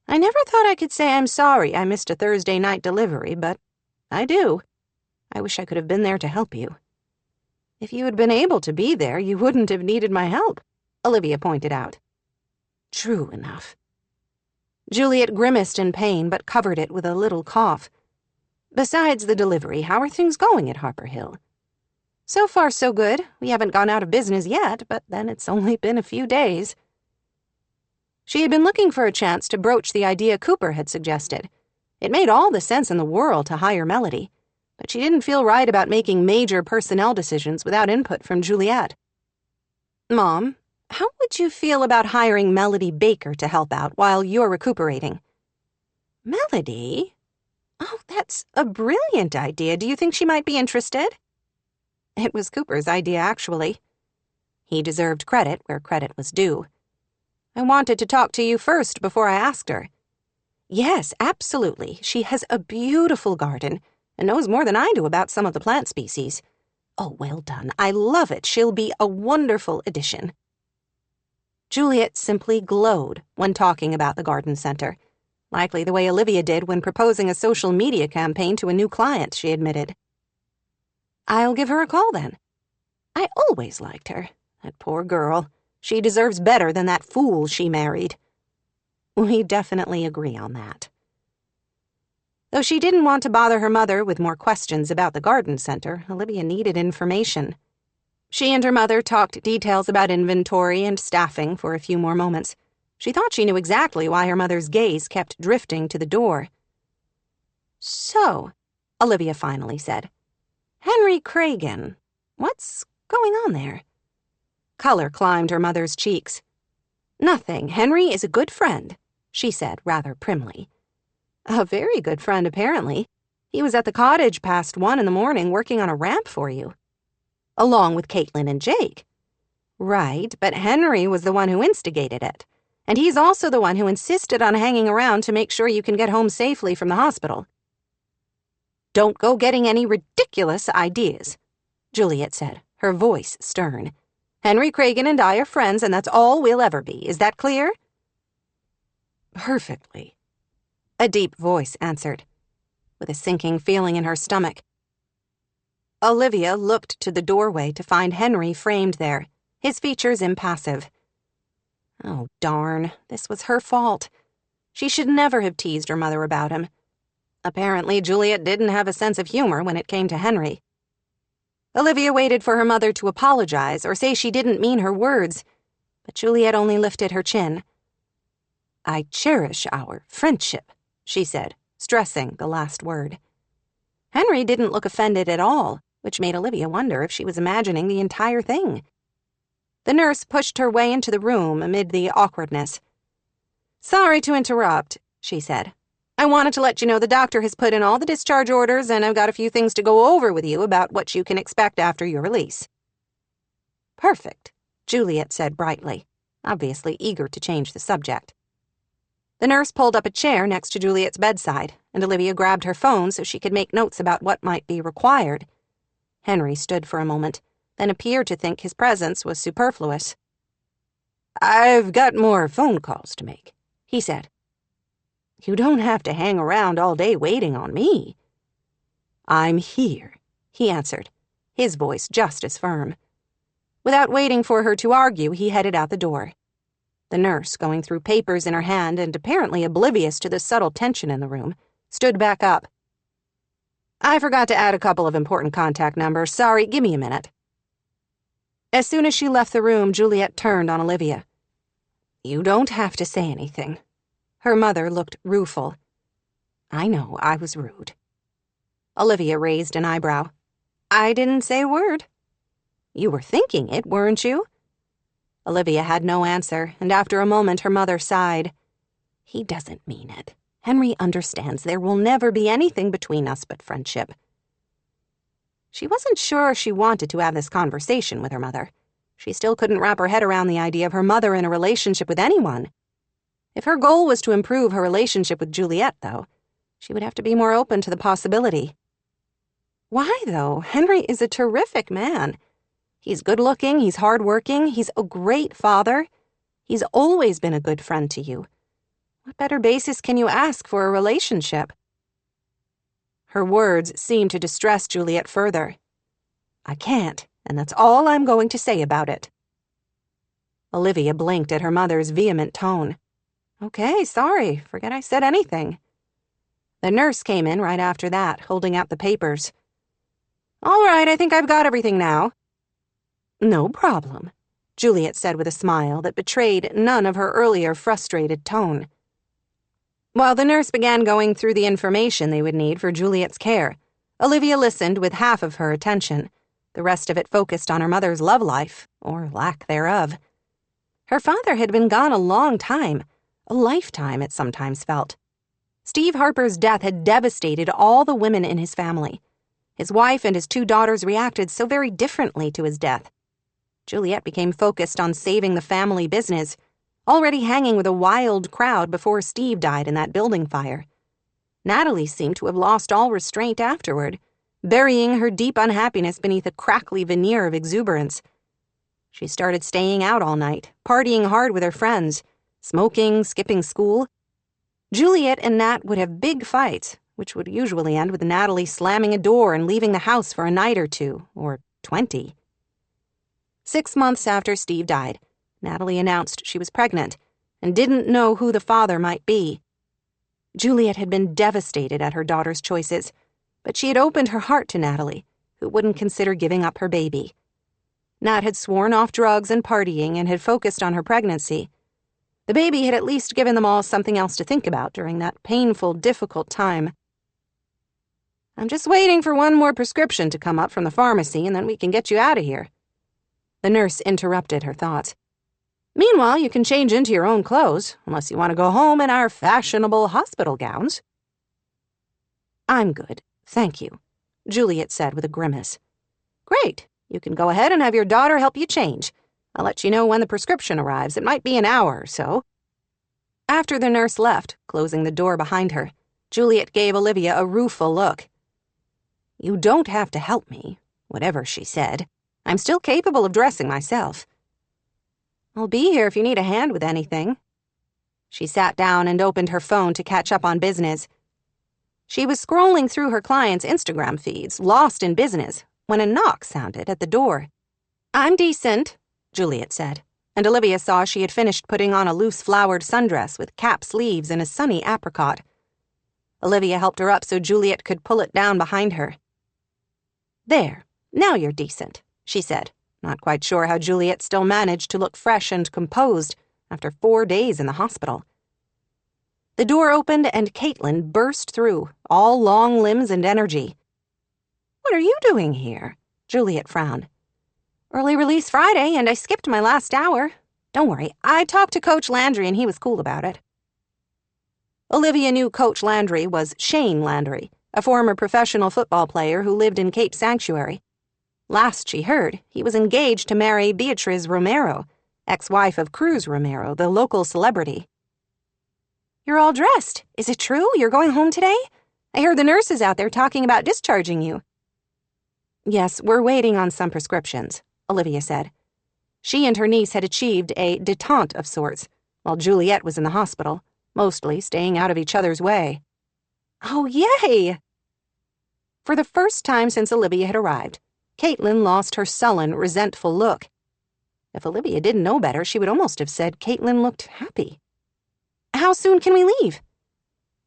"I never thought I could say I'm sorry I missed a Thursday night delivery, but I do. I wish I could have been there to help you." "If you had been able to be there, you wouldn't have needed my help," Olivia pointed out. "True enough." Juliet grimaced in pain, but covered it with a little cough. "Besides the delivery, how are things going at Harper Hill?" So far, so good. We haven't gone out of business yet, but then it's only been a few days. She had been looking for a chance to broach the idea Cooper had suggested. It made all the sense in the world to hire Melody, but she didn't feel right about making major personnel decisions without input from Juliet. Mom, how would you feel about hiring Melody Baker to help out while you're recuperating? Melody? Oh, that's a brilliant idea. Do you think she might be interested? It was Cooper's idea, actually. He deserved credit where credit was due. I wanted to talk to you first before I asked her. Yes, absolutely. She has a beautiful garden and knows more than I do about some of the plant species. Oh, well done. I love it. She'll be a wonderful addition. Juliet simply glowed when talking about the garden center, likely the way Olivia did when proposing a social media campaign to a new client, she admitted. I'll give her a call then. I always liked her. That poor girl. She deserves better than that fool she married. We definitely agree on that. Though she didn't want to bother her mother with more questions about the garden center, Olivia needed information. She and her mother talked details about inventory and staffing for a few more moments. She thought she knew exactly why her mother's gaze kept drifting to the door. So, Olivia finally said, Henry Cregan, what's going on there? Color climbed her mother's cheeks. Nothing. Henry is a good friend, she said rather primly. A very good friend, apparently. He was at the cottage past 1 a.m. working on a ramp for you. Along with Caitlin and Jake. Right, but Henry was the one who instigated it. And he's also the one who insisted on hanging around to make sure you can get home safely from the hospital. Don't go getting any ridiculous ideas, Juliet said, her voice stern. Henry Cregan and I are friends, and that's all we'll ever be. Is that clear? Perfectly, a deep voice answered, with a sinking feeling in her stomach. Olivia looked to the doorway to find Henry framed there, his features impassive. Oh, darn, this was her fault. She should never have teased her mother about him. Apparently, Juliet didn't have a sense of humor when it came to Henry. Olivia waited for her mother to apologize or say she didn't mean her words, but Juliet only lifted her chin. I cherish our friendship, she said, stressing the last word. Henry didn't look offended at all, which made Olivia wonder if she was imagining the entire thing. The nurse pushed her way into the room amid the awkwardness. Sorry to interrupt, she said. I wanted to let you know the doctor has put in all the discharge orders, and I've got a few things to go over with you about what you can expect after your release. Perfect, Juliet said brightly, obviously eager to change the subject. The nurse pulled up a chair next to Juliet's bedside, and Olivia grabbed her phone so she could make notes about what might be required. Henry stood for a moment, then appeared to think his presence was superfluous. I've got more phone calls to make, he said. You don't have to hang around all day waiting on me. I'm here, he answered, his voice just as firm. Without waiting for her to argue, he headed out the door. The nurse, going through papers in her hand and apparently oblivious to the subtle tension in the room, stood back up. I forgot to add a couple of important contact numbers. Sorry, give me a minute. As soon as she left the room, Juliet turned on Olivia. You don't have to say anything. Her mother looked rueful. I know, I was rude. Olivia raised an eyebrow. I didn't say a word. You were thinking it, weren't you? Olivia had no answer, and after a moment her mother sighed. He doesn't mean it. Henry understands there will never be anything between us but friendship. She wasn't sure she wanted to have this conversation with her mother. She still couldn't wrap her head around the idea of her mother in a relationship with anyone. If her goal was to improve her relationship with Juliet, though, she would have to be more open to the possibility. Why, though? Henry is a terrific man. He's good-looking, he's hard-working, he's a great father. He's always been a good friend to you. What better basis can you ask for a relationship? Her words seemed to distress Juliet further. I can't, and that's all I'm going to say about it. Olivia blinked at her mother's vehement tone. Okay, sorry, forget I said anything. The nurse came in right after that, holding out the papers. All right, I think I've got everything now. No problem, Juliet said with a smile that betrayed none of her earlier frustrated tone. While the nurse began going through the information they would need for Juliet's care, Olivia listened with half of her attention, the rest of it focused on her mother's love life, or lack thereof. Her father had been gone a long time, a lifetime it sometimes felt. Steve Harper's death had devastated all the women in his family. His wife and his 2 daughters reacted so very differently to his death. Juliet became focused on saving the family business, already hanging with a wild crowd before Steve died in that building fire. Natalie seemed to have lost all restraint afterward, burying her deep unhappiness beneath a crackly veneer of exuberance. She started staying out all night, partying hard with her friends, smoking, skipping school. Juliet and Nat would have big fights, which would usually end with Natalie slamming a door and leaving the house for a night or 2, or 20. 6 months after Steve died, Natalie announced she was pregnant and didn't know who the father might be. Juliet had been devastated at her daughter's choices, but she had opened her heart to Natalie, who wouldn't consider giving up her baby. Nat had sworn off drugs and partying and had focused on her pregnancy. The baby had at least given them all something else to think about during that painful, difficult time. I'm just waiting for one more prescription to come up from the pharmacy and then we can get you out of here. The nurse interrupted her thoughts. Meanwhile, you can change into your own clothes, unless you want to go home in our fashionable hospital gowns. I'm good, thank you, Juliet said with a grimace. Great, you can go ahead and have your daughter help you change. I'll let you know when the prescription arrives. It might be an hour or so. After the nurse left, closing the door behind her, Juliet gave Olivia a rueful look. You don't have to help me, whatever she said. I'm still capable of dressing myself. I'll be here if you need a hand with anything. She sat down and opened her phone to catch up on business. She was scrolling through her clients' Instagram feeds, lost in business, when a knock sounded at the door. I'm decent, Juliet said, and Olivia saw she had finished putting on a loose flowered sundress with cap sleeves and a sunny apricot. Olivia helped her up so Juliet could pull it down behind her. There, now you're decent, she said, not quite sure how Juliet still managed to look fresh and composed after 4 days in the hospital. The door opened and Caitlin burst through, all long limbs and energy. What are you doing here? Juliet frowned. Early release Friday, and I skipped my last hour. Don't worry, I talked to Coach Landry and he was cool about it. Olivia knew Coach Landry was Shane Landry, a former professional football player who lived in Cape Sanctuary. Last she heard, he was engaged to marry Beatriz Romero, ex-wife of Cruz Romero, the local celebrity. You're all dressed. Is it true? You're going home today? I heard the nurses out there talking about discharging you. Yes, we're waiting on some prescriptions, Olivia said. She and her niece had achieved a détente of sorts, while Juliet was in the hospital, mostly staying out of each other's way. Oh, yay! For the first time since Olivia had arrived, Caitlin lost her sullen, resentful look. If Olivia didn't know better, she would almost have said Caitlin looked happy. How soon can we leave?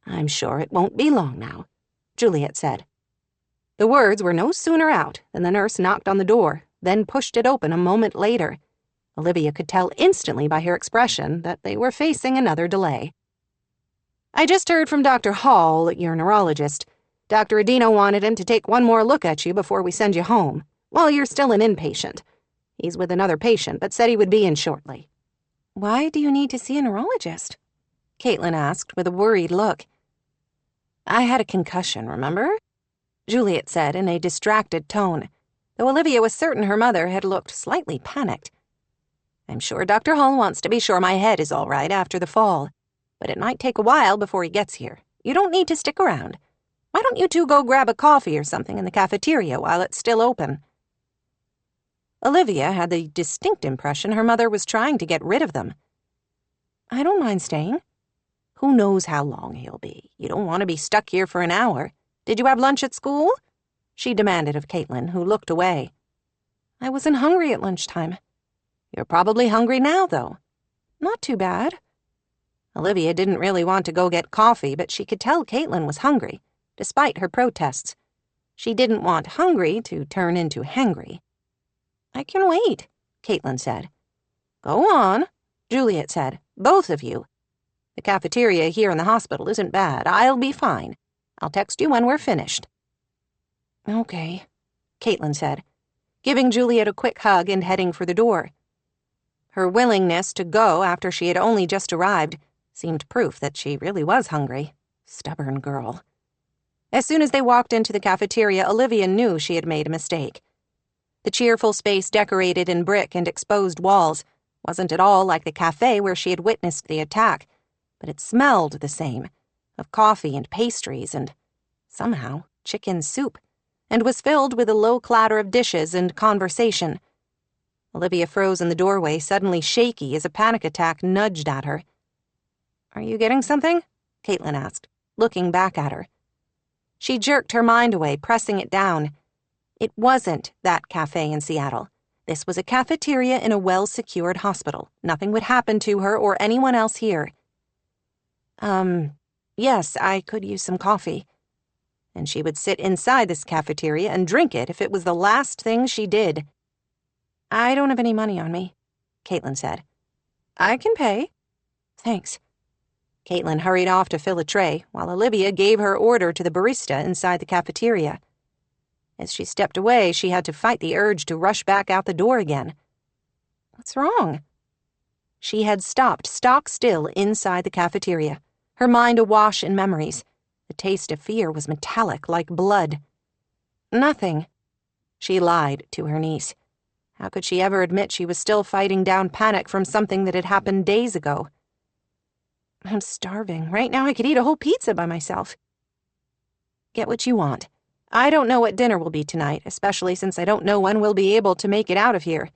I'm sure it won't be long now, Juliet said. The words were no sooner out than the nurse knocked on the door, then pushed it open a moment later. Olivia could tell instantly by her expression that they were facing another delay. I just heard from Dr. Hall, your neurologist. Dr. Adino wanted him to take one more look at you before we send you home, while you're still an inpatient. He's with another patient, but said he would be in shortly. Why do you need to see a neurologist? Caitlin asked with a worried look. I had a concussion, remember? Juliet said in a distracted tone, though Olivia was certain her mother had looked slightly panicked. I'm sure Dr. Hall wants to be sure my head is all right after the fall, but it might take a while before he gets here. You don't need to stick around. Why don't you two go grab a coffee or something in the cafeteria while it's still open? Olivia had the distinct impression her mother was trying to get rid of them. I don't mind staying. Who knows how long he'll be? You don't want to be stuck here for an hour. Did you have lunch at school? She demanded of Caitlin, who looked away. I wasn't hungry at lunchtime. You're probably hungry now, though. Not too bad. Olivia didn't really want to go get coffee, but she could tell Caitlin was hungry, despite her protests. She didn't want hungry to turn into hangry. "I can wait," Caitlin said. "Go on," Juliet said. "Both of you. The cafeteria here in the hospital isn't bad. I'll be fine. I'll text you when we're finished." "Okay," Caitlin said, giving Juliet a quick hug and heading for the door. Her willingness to go after she had only just arrived seemed proof that she really was hungry. Stubborn girl. As soon as they walked into the cafeteria, Olivia knew she had made a mistake. The cheerful space decorated in brick and exposed walls wasn't at all like the cafe where she had witnessed the attack, but it smelled the same, of coffee and pastries and, somehow, chicken soup, and was filled with a low clatter of dishes and conversation. Olivia froze in the doorway, suddenly shaky as a panic attack nudged at her. "Are you getting something?" Caitlin asked, looking back at her. She jerked her mind away, pressing it down. It wasn't that cafe in Seattle. This was a cafeteria in a well-secured hospital. Nothing would happen to her or anyone else here. Yes, I could use some coffee." And she would sit inside this cafeteria and drink it if it was the last thing she did. "I don't have any money on me," Caitlin said. "I can pay." "Thanks." Caitlin hurried off to fill a tray, while Olivia gave her order to the barista inside the cafeteria. As she stepped away, she had to fight the urge to rush back out the door again. "What's wrong?" She had stopped stock still inside the cafeteria, her mind awash in memories. The taste of fear was metallic like blood. "Nothing." She lied to her niece. How could she ever admit she was still fighting down panic from something that had happened days ago? "I'm starving. Right now I could eat a whole pizza by myself." "Get what you want. I don't know what dinner will be tonight, especially since I don't know when we'll be able to make it out of here.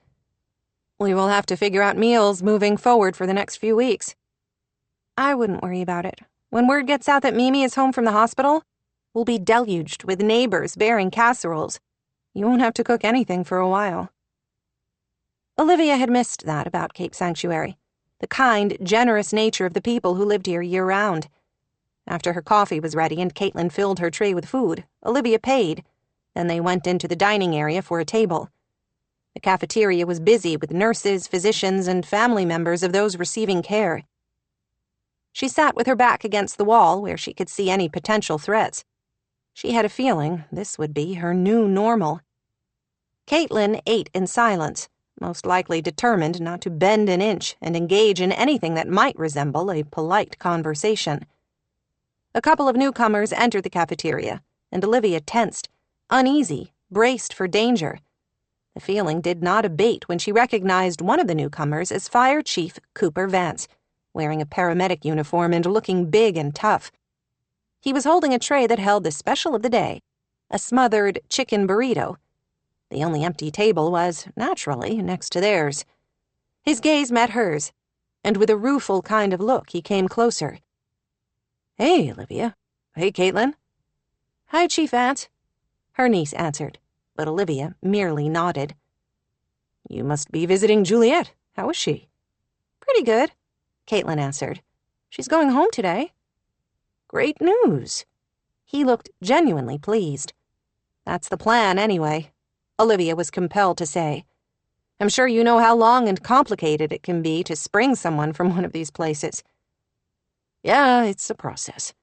We will have to figure out meals moving forward for the next few weeks." "I wouldn't worry about it. When word gets out that Mimi is home from the hospital, we'll be deluged with neighbors bearing casseroles. You won't have to cook anything for a while." Olivia had missed that about Cape Sanctuary, the kind, generous nature of the people who lived here year-round. After her coffee was ready and Caitlin filled her tray with food, Olivia paid. Then they went into the dining area for a table. The cafeteria was busy with nurses, physicians, and family members of those receiving care. She sat with her back against the wall where she could see any potential threats. She had a feeling this would be her new normal. Caitlin ate in silence, most likely determined not to bend an inch and engage in anything that might resemble a polite conversation. A couple of newcomers entered the cafeteria, and Olivia tensed, uneasy, braced for danger. The feeling did not abate when she recognized one of the newcomers as Fire Chief Cooper Vance, wearing a paramedic uniform and looking big and tough. He was holding a tray that held the special of the day, a smothered chicken burrito. The only empty table was, naturally, next to theirs. His gaze met hers, and with a rueful kind of look he came closer. "Hey, Olivia. Hey, Caitlin." "Hi, Chief Vance," her niece answered, but Olivia merely nodded. "You must be visiting Juliet. How is she?" "Pretty good," Caitlin answered. "She's going home today." "Great news." He looked genuinely pleased. "That's the plan, anyway," Olivia was compelled to say. "I'm sure you know how long and complicated it can be to spring someone from one of these places." "Yeah, it's a process."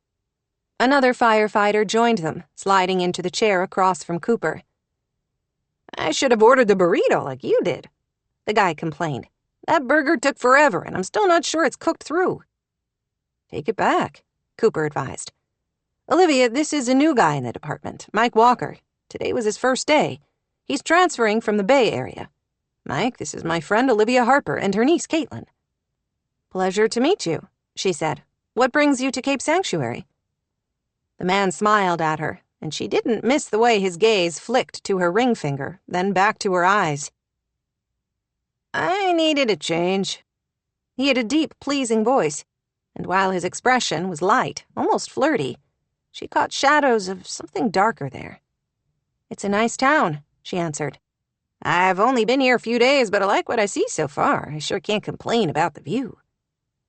Another firefighter joined them, sliding into the chair across from Cooper. "I should have ordered the burrito like you did," the guy complained. "That burger took forever, and I'm still not sure it's cooked through." "Take it back," Cooper advised. "Olivia, this is a new guy in the department, Mike Walker. Today was his first day. He's transferring from the Bay Area. Mike, this is my friend Olivia Harper and her niece Caitlin." "Pleasure to meet you," she said. "What brings you to Cape Sanctuary?" The man smiled at her, and she didn't miss the way his gaze flicked to her ring finger, then back to her eyes. "I needed a change." He had a deep, pleasing voice, and while his expression was light, almost flirty, she caught shadows of something darker there. "It's a nice town," she answered. "I've only been here a few days, but I like what I see so far. I sure can't complain about the view."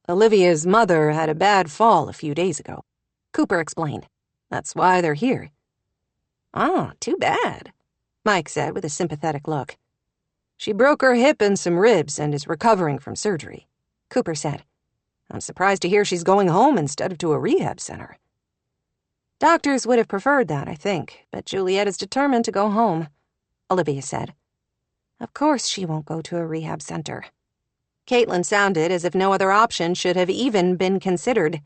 "Olivia's mother had a bad fall a few days ago," Cooper explained. "That's why they're here." Oh, too bad, Mike said with a sympathetic look. She broke her hip and some ribs and is recovering from surgery, Cooper said. I'm surprised to hear she's going home instead of to a rehab center. Doctors would have preferred that, I think, but Juliet is determined to go home, Olivia said. Of course she won't go to a rehab center. Caitlin sounded as if no other option should have even been considered.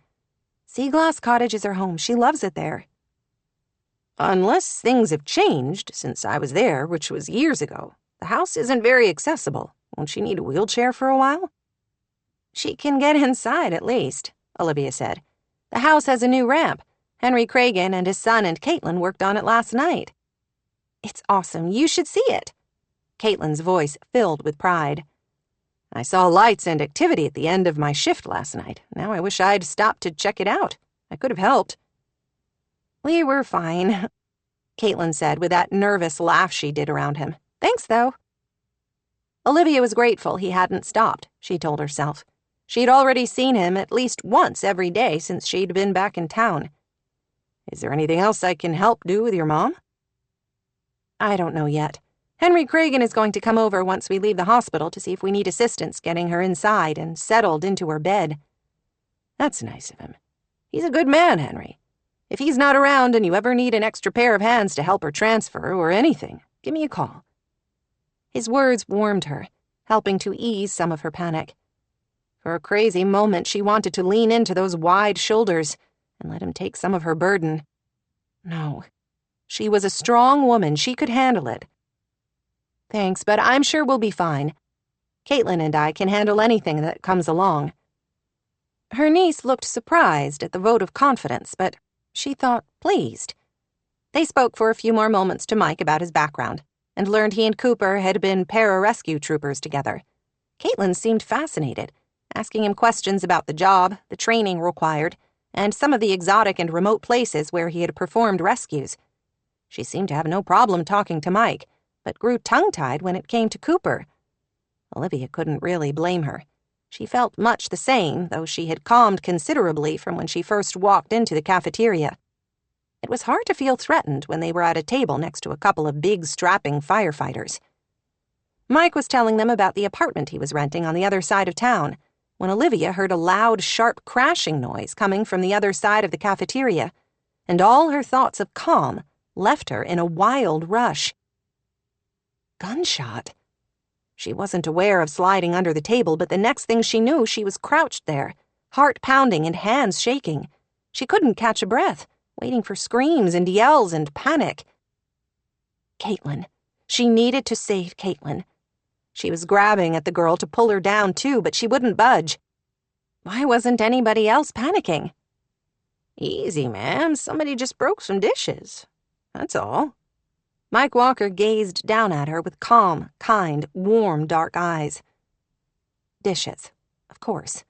Seaglass Cottage is her home. She loves it there. Unless things have changed since I was there, which was years ago. The house isn't very accessible. Won't she need a wheelchair for a while? She can get inside, at least, Olivia said. The house has a new ramp. Henry Cragen and his son and Caitlin worked on it last night. It's awesome. You should see it. Caitlin's voice filled with pride. I saw lights and activity at the end of my shift last night. Now I wish I'd stopped to check it out. I could have helped. We were fine, Caitlin said with that nervous laugh she did around him. Thanks, though. Olivia was grateful he hadn't stopped, she told herself. She'd already seen him at least once every day since she'd been back in town. Is there anything else I can help do with your mom? I don't know yet. Henry Cragen is going to come over once we leave the hospital to see if we need assistance getting her inside and settled into her bed. That's nice of him. He's a good man, Henry. If he's not around and you ever need an extra pair of hands to help her transfer or anything, give me a call. His words warmed her, helping to ease some of her panic. For a crazy moment, she wanted to lean into those wide shoulders and let him take some of her burden. No. She was a strong woman. She could handle it. Thanks, but I'm sure we'll be fine. Caitlin and I can handle anything that comes along. Her niece looked surprised at the vote of confidence, but she thought pleased. They spoke for a few more moments to Mike about his background, and learned he and Cooper had been pararescue troopers together. Caitlin seemed fascinated, asking him questions about the job, the training required, and some of the exotic and remote places where he had performed rescues. She seemed to have no problem talking to Mike, but grew tongue-tied when it came to Cooper. Olivia couldn't really blame her. She felt much the same, though she had calmed considerably from when she first walked into the cafeteria. It was hard to feel threatened when they were at a table next to a couple of big, strapping firefighters. Mike was telling them about the apartment he was renting on the other side of town, when Olivia heard a loud, sharp crashing noise coming from the other side of the cafeteria, and all her thoughts of calm left her in a wild rush. Gunshot. She wasn't aware of sliding under the table, but the next thing she knew, she was crouched there, heart pounding and hands shaking. She couldn't catch a breath, waiting for screams and yells and panic. Caitlin. She needed to save Caitlin. She was grabbing at the girl to pull her down, too, but she wouldn't budge. Why wasn't anybody else panicking? Easy, ma'am. Somebody just broke some dishes. That's all. Mike Walker gazed down at her with calm, kind, warm, dark eyes. Dishes, of course.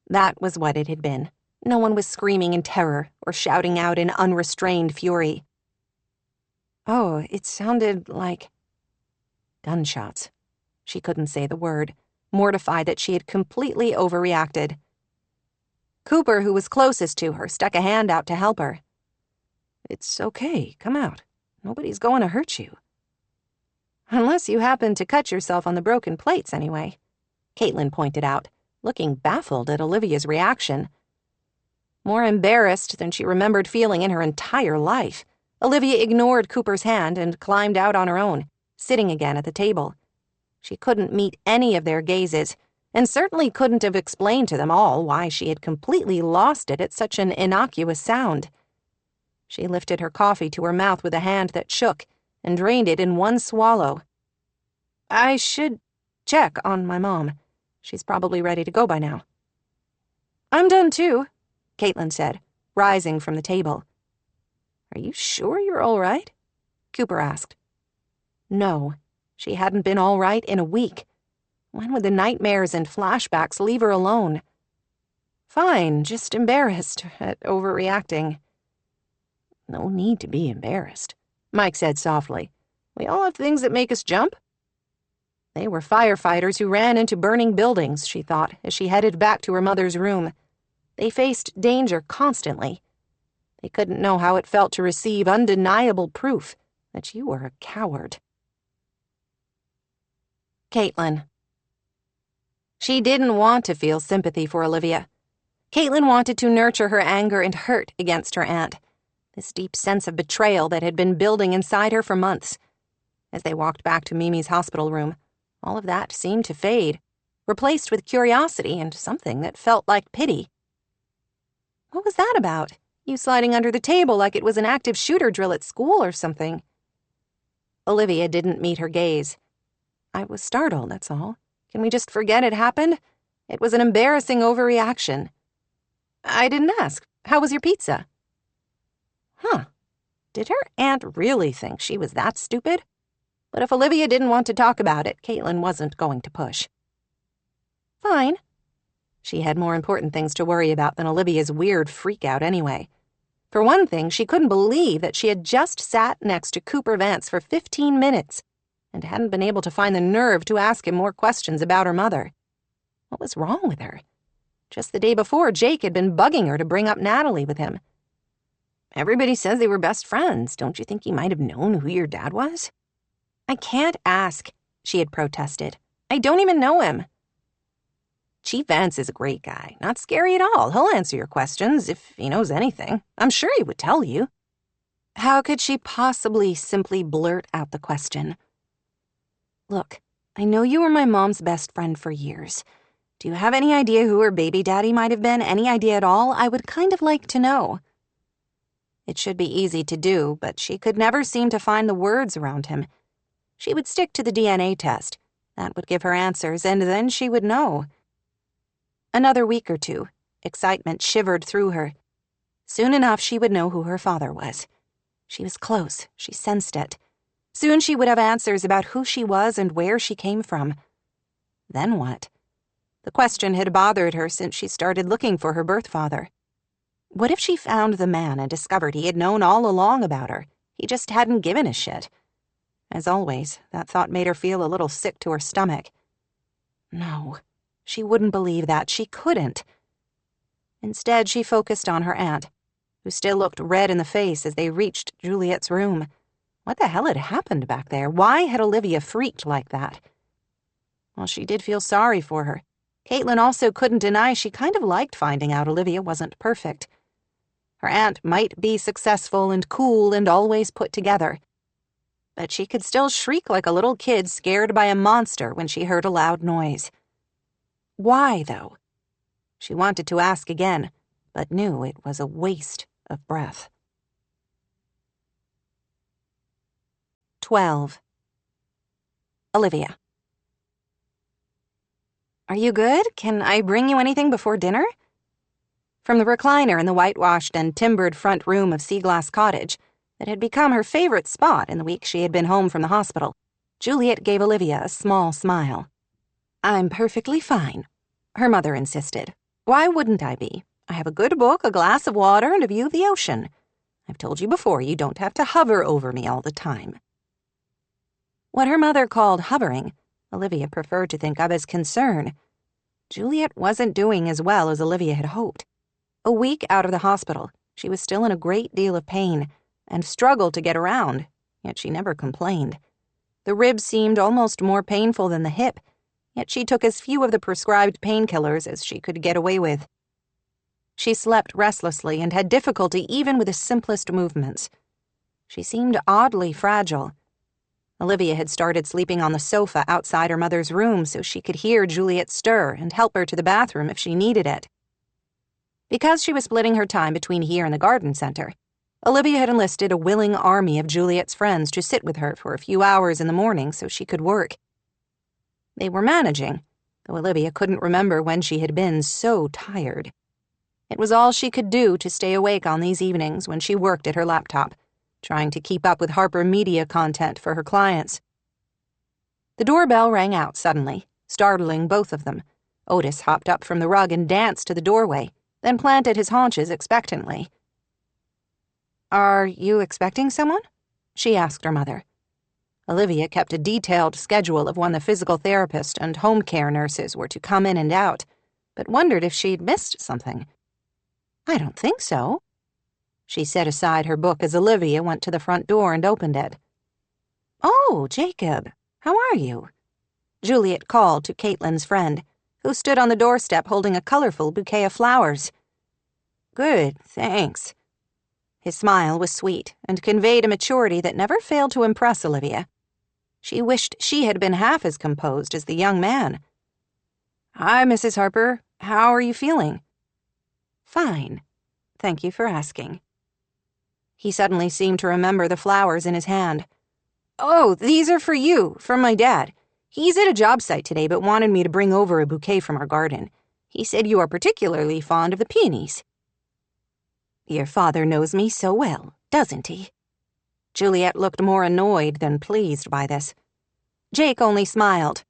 That was what it had been. No one was screaming in terror or shouting out in unrestrained fury. Oh, it sounded like gunshots. She couldn't say the word, mortified that she had completely overreacted. Cooper, who was closest to her, stuck a hand out to help her. It's okay. Come out. Nobody's going to hurt you. Unless you happen to cut yourself on the broken plates, anyway, Caitlin pointed out, looking baffled at Olivia's reaction. More embarrassed than she remembered feeling in her entire life, Olivia ignored Cooper's hand and climbed out on her own, sitting again at the table. She couldn't meet any of their gazes, and certainly couldn't have explained to them all why she had completely lost it at such an innocuous sound. She lifted her coffee to her mouth with a hand that shook and drained it in one swallow. I should check on my mom. She's probably ready to go by now. I'm done too, Caitlin said, rising from the table. Are you sure you're all right? Cooper asked. No, she hadn't been all right in a week. When would the nightmares and flashbacks leave her alone? Fine, just embarrassed at overreacting. No need to be embarrassed, Mike said softly. We all have things that make us jump. They were firefighters who ran into burning buildings, she thought, as she headed back to her mother's room. They faced danger constantly. They couldn't know how it felt to receive undeniable proof that you were a coward. Caitlin. She didn't want to feel sympathy for Olivia. Caitlin wanted to nurture her anger and hurt against her aunt, this deep sense of betrayal that had been building inside her for months. As they walked back to Mimi's hospital room, all of that seemed to fade, replaced with curiosity and something that felt like pity. What was that about? You sliding under the table like it was an active shooter drill at school or something? Olivia didn't meet her gaze. I was startled, that's all. Can we just forget it happened? It was an embarrassing overreaction. I didn't ask. How was your pizza? Huh. Did her aunt really think she was that stupid? But if Olivia didn't want to talk about it, Caitlin wasn't going to push. Fine. She had more important things to worry about than Olivia's weird freak-out anyway. For one thing, she couldn't believe that she had just sat next to Cooper Vance for 15 minutes and hadn't been able to find the nerve to ask him more questions about her mother. What was wrong with her? Just the day before, Jake had been bugging her to bring up Natalie with him. Everybody says they were best friends. Don't you think he might have known who your dad was? I can't ask, she had protested. I don't even know him. Chief Vance is a great guy, not scary at all. He'll answer your questions if he knows anything. I'm sure he would tell you. How could she possibly simply blurt out the question? Look, I know you were my mom's best friend for years. Do you have any idea who her baby daddy might have been? Any idea at all? I would kind of like to know. It should be easy to do, but she could never seem to find the words around him. She would stick to the DNA test. That would give her answers, and then she would know. Another week or two, excitement shivered through her. Soon enough, she would know who her father was. She was close. She sensed it. Soon she would have answers about who she was and where she came from. Then what? The question had bothered her since she started looking for her birth father. What if she found the man and discovered he had known all along about her? He just hadn't given a shit. As always, that thought made her feel a little sick to her stomach. No, she wouldn't believe that. She couldn't. Instead, she focused on her aunt, who still looked red in the face as they reached Juliet's room. What the hell had happened back there? Why had Olivia freaked like that? Well, she did feel sorry for her. Caitlin also couldn't deny she kind of liked finding out Olivia wasn't perfect. Her aunt might be successful and cool and always put together, but she could still shriek like a little kid scared by a monster when she heard a loud noise. Why, though? She wanted to ask again, but knew it was a waste of breath. 12. Olivia. Are you good? Can I bring you anything before dinner? From the recliner in the whitewashed and timbered front room of Sea-Glass Cottage, that had become her favorite spot in the week she had been home from the hospital, Juliet gave Olivia a small smile. I'm perfectly fine, her mother insisted. Why wouldn't I be? I have a good book, a glass of water, and a view of the ocean. I've told you before, you don't have to hover over me all the time. What her mother called hovering, Olivia preferred to think of as concern. Juliet wasn't doing as well as Olivia had hoped. A week out of the hospital, she was still in a great deal of pain and struggled to get around, yet she never complained. The ribs seemed almost more painful than the hip, yet she took as few of the prescribed painkillers as she could get away with. She slept restlessly and had difficulty even with the simplest movements. She seemed oddly fragile. Olivia had started sleeping on the sofa outside her mother's room so she could hear Juliet stir and help her to the bathroom if she needed it. Because she was splitting her time between here and the garden center, Olivia had enlisted a willing army of Juliet's friends to sit with her for a few hours in the morning so she could work. They were managing, though Olivia couldn't remember when she had been so tired. It was all she could do to stay awake on these evenings when she worked at her laptop, trying to keep up with Harper Media content for her clients. The doorbell rang out suddenly, startling both of them. Otis hopped up from the rug and danced to the doorway, then planted his haunches expectantly. Are you expecting someone? She asked her mother. Olivia kept a detailed schedule of when the physical therapist and home care nurses were to come in and out, but wondered if she'd missed something. I don't think so. She set aside her book as Olivia went to the front door and opened it. Oh, Jacob, how are you? Juliet called to Caitlin's friend, who stood on the doorstep holding a colorful bouquet of flowers. Good, thanks. His smile was sweet and conveyed a maturity that never failed to impress Olivia. She wished she had been half as composed as the young man. Hi, Mrs. Harper. How are you feeling? Fine. Thank you for asking. He suddenly seemed to remember the flowers in his hand. Oh, these are for you, from my dad. He's at a job site today but wanted me to bring over a bouquet from our garden. He said you are particularly fond of the peonies. Your father knows me so well, doesn't he? Juliet looked more annoyed than pleased by this. Jake only smiled.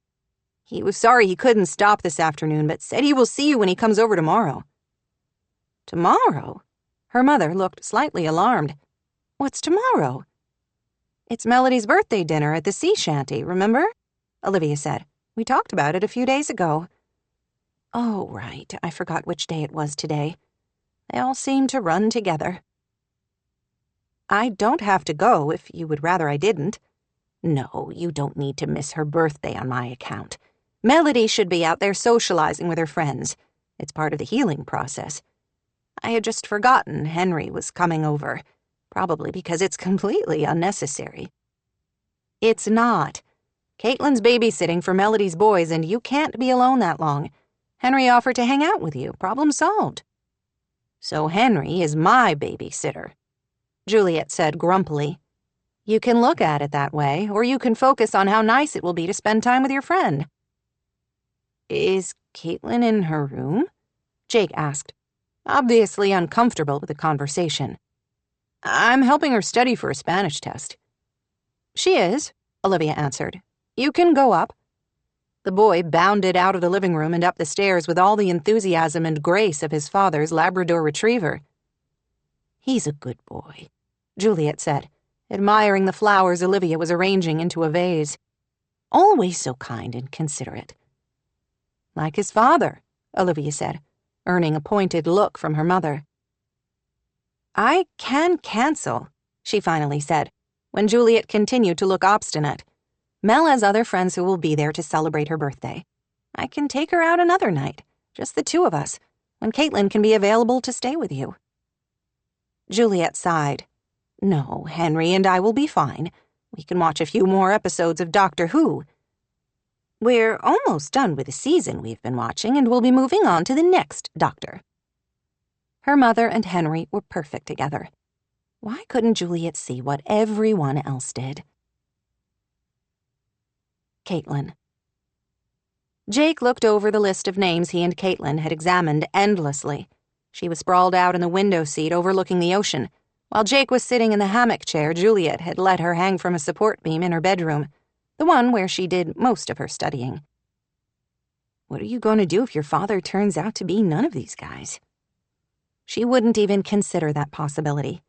He was sorry he couldn't stop this afternoon, but said he will see you when he comes over tomorrow. Tomorrow? Her mother looked slightly alarmed. What's tomorrow? It's Melody's birthday dinner at the sea shanty, remember? Olivia said. We talked about it a few days ago. Oh, right. I forgot which day it was today. They all seem to run together. I don't have to go if you would rather I didn't. No, you don't need to miss her birthday on my account. Melody should be out there socializing with her friends. It's part of the healing process. I had just forgotten Henry was coming over, probably because it's completely unnecessary. It's not. Caitlin's babysitting for Melody's boys, and you can't be alone that long. Henry offered to hang out with you. Problem solved. So Henry is my babysitter, Juliet said grumpily. You can look at it that way, or you can focus on how nice it will be to spend time with your friend. Is Caitlin in her room? Jake asked, obviously uncomfortable with the conversation. I'm helping her study for a Spanish test. She is, Olivia answered. You can go up. The boy bounded out of the living room and up the stairs with all the enthusiasm and grace of his father's Labrador retriever. He's a good boy, Juliet said, admiring the flowers Olivia was arranging into a vase. Always so kind and considerate. Like his father, Olivia said, earning a pointed look from her mother. I can cancel, she finally said, when Juliet continued to look obstinate. Mel has other friends who will be there to celebrate her birthday. I can take her out another night, just the two of us, when Caitlin can be available to stay with you. Juliet sighed. No, Henry and I will be fine. We can watch a few more episodes of Doctor Who. We're almost done with the season we've been watching, and we'll be moving on to the next Doctor. Her mother and Henry were perfect together. Why couldn't Juliet see what everyone else did? Caitlin. Jake looked over the list of names he and Caitlin had examined endlessly. She was sprawled out in the window seat overlooking the ocean. While Jake was sitting in the hammock chair, Juliet had let her hang from a support beam in her bedroom, the one where she did most of her studying. What are you going to do if your father turns out to be none of these guys? She wouldn't even consider that possibility.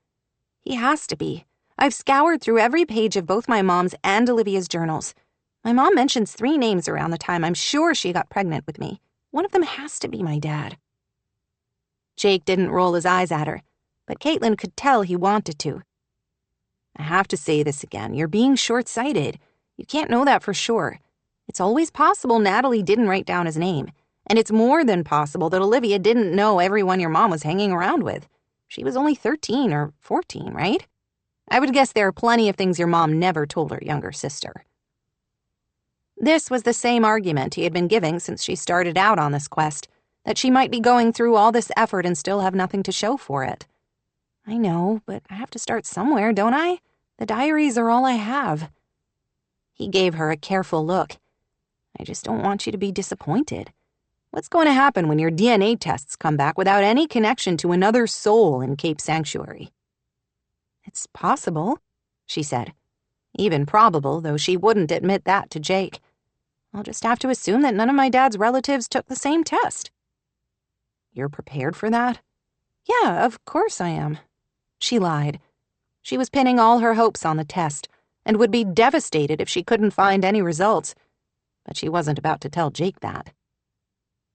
He has to be. I've scoured through every page of both my mom's and Olivia's journals. My mom mentions 3 names around the time I'm sure she got pregnant with me. One of them has to be my dad. Jake didn't roll his eyes at her, but Caitlin could tell he wanted to. I have to say this again. You're being short-sighted. You can't know that for sure. It's always possible Natalie didn't write down his name, and it's more than possible that Olivia didn't know everyone your mom was hanging around with. She was only 13 or 14, right? I would guess there are plenty of things your mom never told her younger sister. This was the same argument he had been giving since she started out on this quest, that she might be going through all this effort and still have nothing to show for it. I know, but I have to start somewhere, don't I? The diaries are all I have. He gave her a careful look. I just don't want you to be disappointed. What's going to happen when your DNA tests come back without any connection to another soul in Cape Sanctuary? It's possible, she said. Even probable, though she wouldn't admit that to Jake. I'll just have to assume that none of my dad's relatives took the same test. You're prepared for that? Yeah, of course I am. She lied. She was pinning all her hopes on the test, and would be devastated if she couldn't find any results. But she wasn't about to tell Jake that.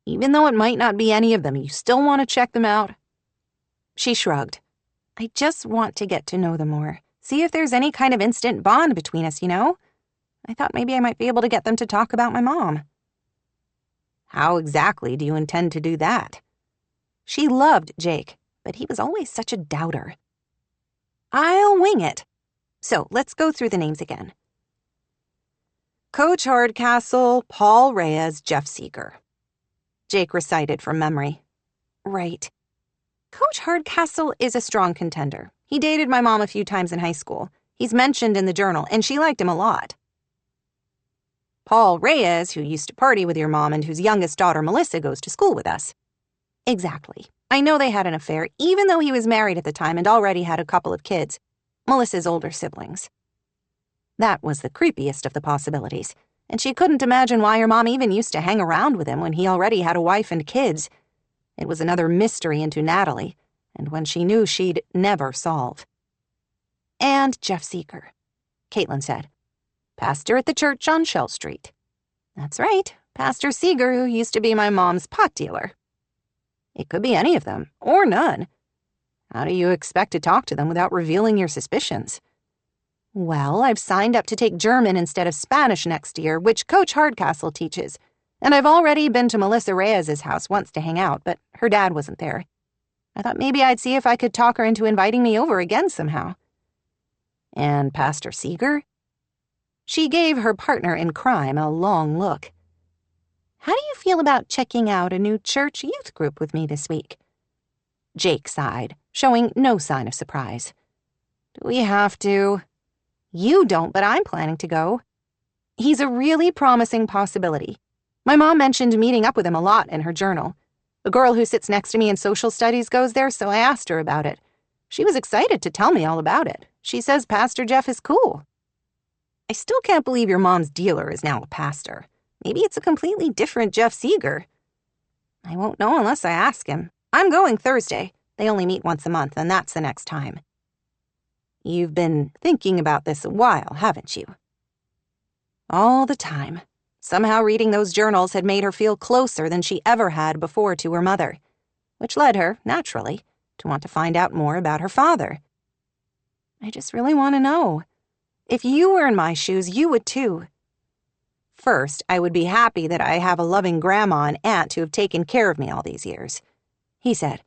Even though it might not be any of them, you still want to check them out? She shrugged. I just want to get to know them more, See if there's any kind of instant bond between us, you know? I thought maybe I might be able to get them to talk about my mom." "How exactly do you intend to do that?" She loved Jake, but he was always such a doubter. "I'll wing it. So, let's go through the names again. Coach Hardcastle, Paul Reyes, Jeff Seeger." Jake recited from memory. "Right. Coach Hardcastle is a strong contender. He dated my mom a few times in high school. He's mentioned in the journal, and she liked him a lot. Paul Reyes, who used to party with your mom and whose youngest daughter, Melissa, goes to school with us." "Exactly. I know they had an affair, even though he was married at the time and already had a couple of kids. Melissa's older siblings." That was the creepiest of the possibilities, and she couldn't imagine why her mom even used to hang around with him when he already had a wife and kids. It was another mystery into Natalie, and one she knew she'd never solve. "And Jeff Seeger," Caitlin said. "Pastor at the church on Shell Street." "That's right, Pastor Seeger, who used to be my mom's pot dealer." "It could be any of them, or none. How do you expect to talk to them without revealing your suspicions?" "Well, I've signed up to take German instead of Spanish next year, which Coach Hardcastle teaches, and I've already been to Melissa Reyes' house once to hang out, but her dad wasn't there. I thought maybe I'd see if I could talk her into inviting me over again somehow." "And Pastor Seeger?" She gave her partner in crime a long look. "How do you feel about checking out a new church youth group with me this week?" Jake sighed, showing no sign of surprise. "Do we have to?" "You don't, but I'm planning to go. He's a really promising possibility. My mom mentioned meeting up with him a lot in her journal. The girl who sits next to me in social studies goes there, so I asked her about it. She was excited to tell me all about it. She says Pastor Jeff is cool." "I still can't believe your mom's dealer is now a pastor. Maybe it's a completely different Jeff Seeger." "I won't know unless I ask him. I'm going Thursday. They only meet once a month, and that's the next time." "You've been thinking about this a while, haven't you?" "All the time. Somehow reading those journals had made her feel closer than she ever had before to her mother, which led her, naturally, to want to find out more about her father. I just really want to know. If you were in my shoes, you would too. First, I would be happy that I have a loving grandma and aunt who have taken care of me all these years," he said.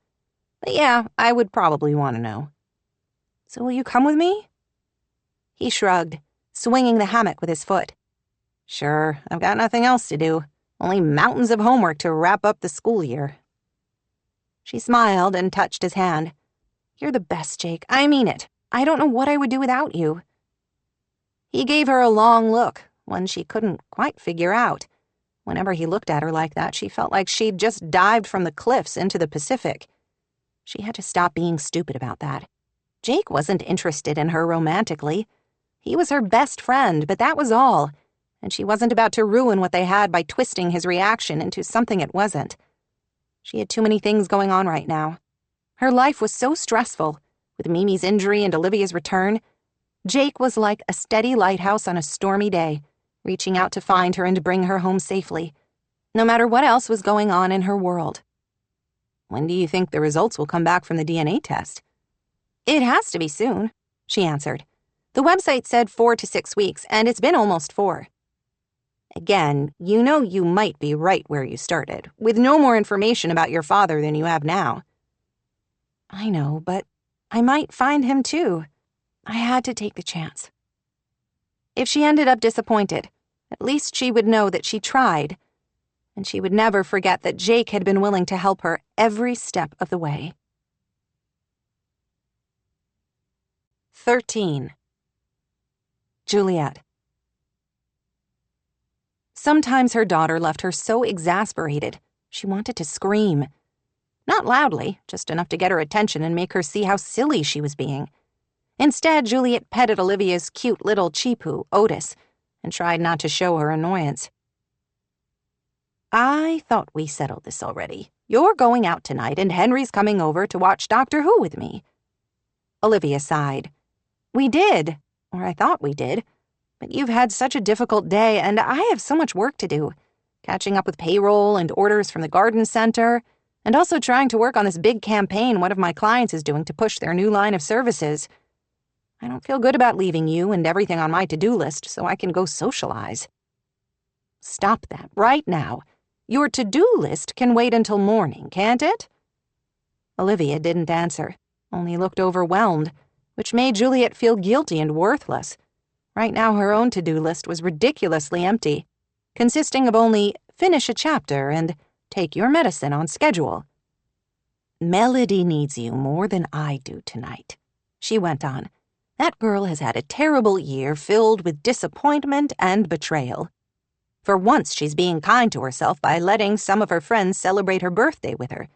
"But yeah, I would probably want to know." "So will you come with me?" He shrugged, swinging the hammock with his foot. "Sure, I've got nothing else to do. Only mountains of homework to wrap up the school year." She smiled and touched his hand. "You're the best, Jake. I mean it. I don't know what I would do without you." He gave her a long look, one she couldn't quite figure out. Whenever he looked at her like that, she felt like she'd just dived from the cliffs into the Pacific. She had to stop being stupid about that. Jake wasn't interested in her romantically. He was her best friend, but that was all, and she wasn't about to ruin what they had by twisting his reaction into something it wasn't. She had too many things going on right now. Her life was so stressful, with Mimi's injury and Olivia's return. Jake was like a steady lighthouse on a stormy day, reaching out to find her and to bring her home safely, no matter what else was going on in her world. "When do you think the results will come back from the DNA test?" "It has to be soon," she answered. "The website said 4 to 6 weeks, and it's been almost 4. Again, you know you might be right where you started, with no more information about your father than you have now." "I know, but I might find him too. I had to take the chance." If she ended up disappointed, at least she would know that she tried, and she would never forget that Jake had been willing to help her every step of the way. 13. Juliet. Sometimes her daughter left her so exasperated, she wanted to scream. Not loudly, just enough to get her attention and make her see how silly she was being. Instead, Juliet petted Olivia's cute little cheapoo, Otis, and tried not to show her annoyance. "I thought we settled this already. You're going out tonight, and Henry's coming over to watch Doctor Who with me." Olivia sighed. "We did, or I thought we did. But you've had such a difficult day, and I have so much work to do. Catching up with payroll and orders from the garden center, and also trying to work on this big campaign one of my clients is doing to push their new line of services. I don't feel good about leaving you and everything on my to-do list so I can go socialize." "Stop that right now. Your to-do list can wait until morning, can't it?" Olivia didn't answer, only looked overwhelmed, which made Juliet feel guilty and worthless. Right now her own to-do list was ridiculously empty, consisting of only finish a chapter and take your medicine on schedule. "Melody needs you more than I do tonight," she went on. "That girl has had a terrible year filled with disappointment and betrayal. For once she's being kind to herself by letting some of her friends celebrate her birthday with her.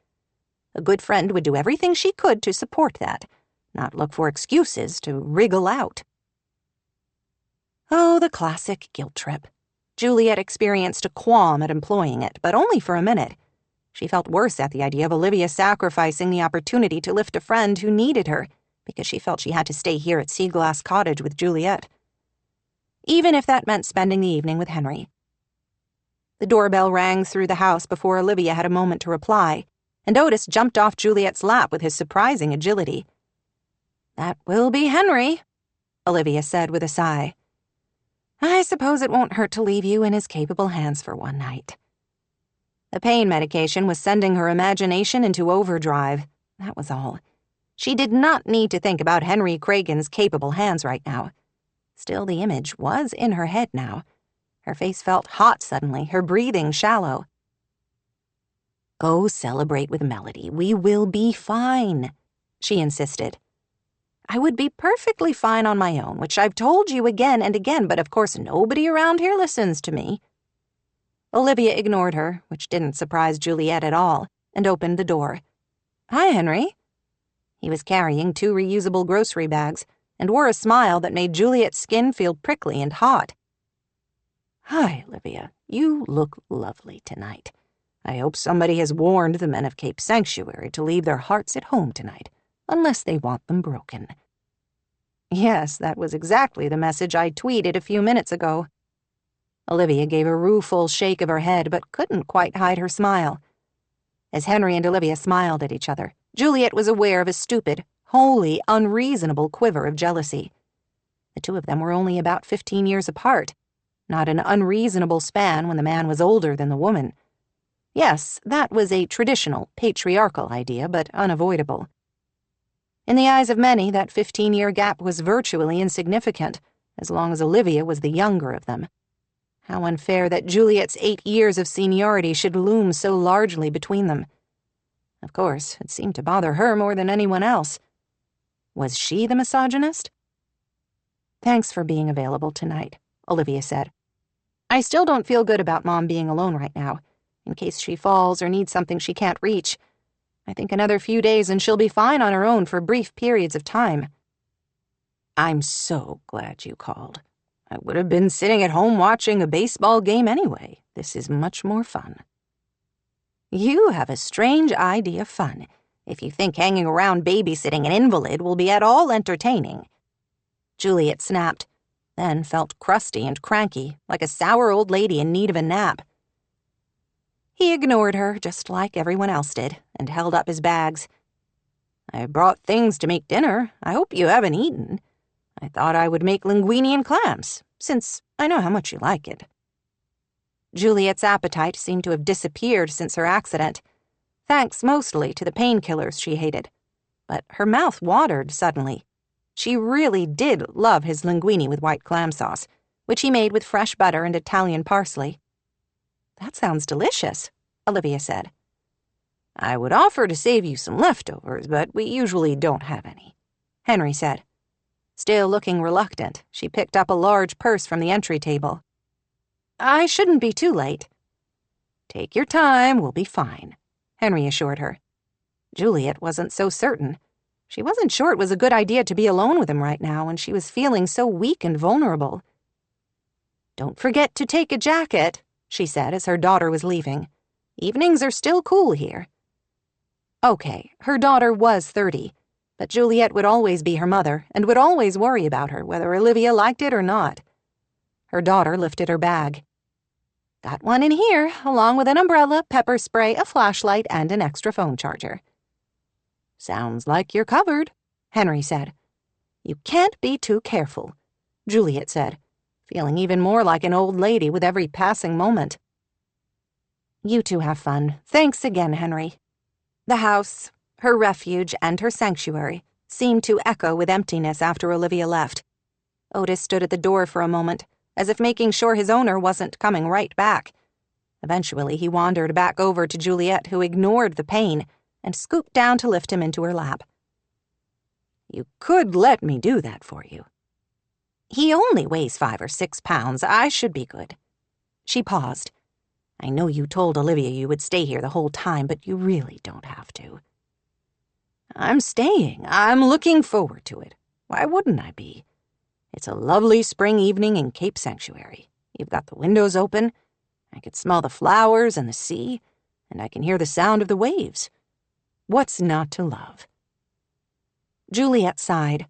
A good friend would do everything she could to support that, not look for excuses to wriggle out." Oh, the classic guilt trip. Juliet experienced a qualm at employing it, but only for a minute. She felt worse at the idea of Olivia sacrificing the opportunity to lift a friend who needed her because she felt she had to stay here at Seaglass Cottage with Juliet, even if that meant spending the evening with Henry. The doorbell rang through the house before Olivia had a moment to reply, and Otis jumped off Juliet's lap with his surprising agility. "That will be Henry," Olivia said with a sigh. "I suppose it won't hurt to leave you in his capable hands for one night." The pain medication was sending her imagination into overdrive. That was all. She did not need to think about Henry Cragen's capable hands right now. Still, the image was in her head now. Her face felt hot suddenly, her breathing shallow. "Go celebrate with Melody. We will be fine," she insisted. "I would be perfectly fine on my own, which I've told you again and again, but of course nobody around here listens to me." Olivia ignored her, which didn't surprise Juliet at all, and opened the door. "Hi, Henry." He was carrying 2 reusable grocery bags and wore a smile that made Juliet's skin feel prickly and hot. "Hi, Olivia. You look lovely tonight. I hope somebody has warned the men of Cape Sanctuary to leave their hearts at home tonight, unless they want them broken." "Yes, that was exactly the message I tweeted a few minutes ago." Olivia gave a rueful shake of her head, but couldn't quite hide her smile. As Henry and Olivia smiled at each other, Juliet was aware of a stupid, wholly unreasonable quiver of jealousy. The two of them were only about 15 years apart, not an unreasonable span when the man was older than the woman. Yes, that was a traditional, patriarchal idea, but unavoidable. In the eyes of many, that 15-year gap was virtually insignificant, as long as Olivia was the younger of them. How unfair that Juliet's 8 years of seniority should loom so largely between them. Of course, it seemed to bother her more than anyone else. Was she the misogynist? "Thanks for being available tonight," Olivia said. "I still don't feel good about Mom being alone right now, in case she falls or needs something she can't reach. I think another few days and she'll be fine on her own for brief periods of time." "I'm so glad you called. I would have been sitting at home watching a baseball game anyway. This is much more fun." "You have a strange idea of fun, if you think hanging around babysitting an invalid will be at all entertaining." Juliet snapped, then felt crusty and cranky, like a sour old lady in need of a nap. He ignored her, just like everyone else did, and held up his bags. "I brought things to make dinner. I hope you haven't eaten. I thought I would make linguine and clams, since I know how much you like it." Juliet's appetite seemed to have disappeared since her accident, thanks mostly to the painkillers she hated. But her mouth watered suddenly. She really did love his linguine with white clam sauce, which he made with fresh butter and Italian parsley. "That sounds delicious," Olivia said. "I would offer to save you some leftovers, but we usually don't have any," Henry said. Still looking reluctant, she picked up a large purse from the entry table. "I shouldn't be too late." "Take your time, we'll be fine," Henry assured her. Juliet wasn't so certain. She wasn't sure it was a good idea to be alone with him right now, and she was feeling so weak and vulnerable. "Don't forget to take a jacket," she said as her daughter was leaving. "Evenings are still cool here." Okay, her daughter was 30, but Juliet would always be her mother and would always worry about her, whether Olivia liked it or not. Her daughter lifted her bag. "Got one in here, along with an umbrella, pepper spray, a flashlight, and an extra phone charger." "Sounds like you're covered," Henry said. You can't be too careful, Juliet said, feeling even more like an old lady with every passing moment. You two have fun. Thanks again, Henry. The house, her refuge and her sanctuary, seemed to echo with emptiness after Olivia left. Otis stood at the door for a moment, as if making sure his owner wasn't coming right back. Eventually, he wandered back over to Juliet, who ignored the pain and scooped down to lift him into her lap. You could let me do that for you. He only weighs 5 or 6 pounds. I should be good. She paused. I know you told Olivia you would stay here the whole time, but you really don't have to. I'm staying. I'm looking forward to it. Why wouldn't I be? It's a lovely spring evening in Cape Sanctuary. You've got the windows open. I could smell the flowers and the sea, and I can hear the sound of the waves. What's not to love? Juliet sighed.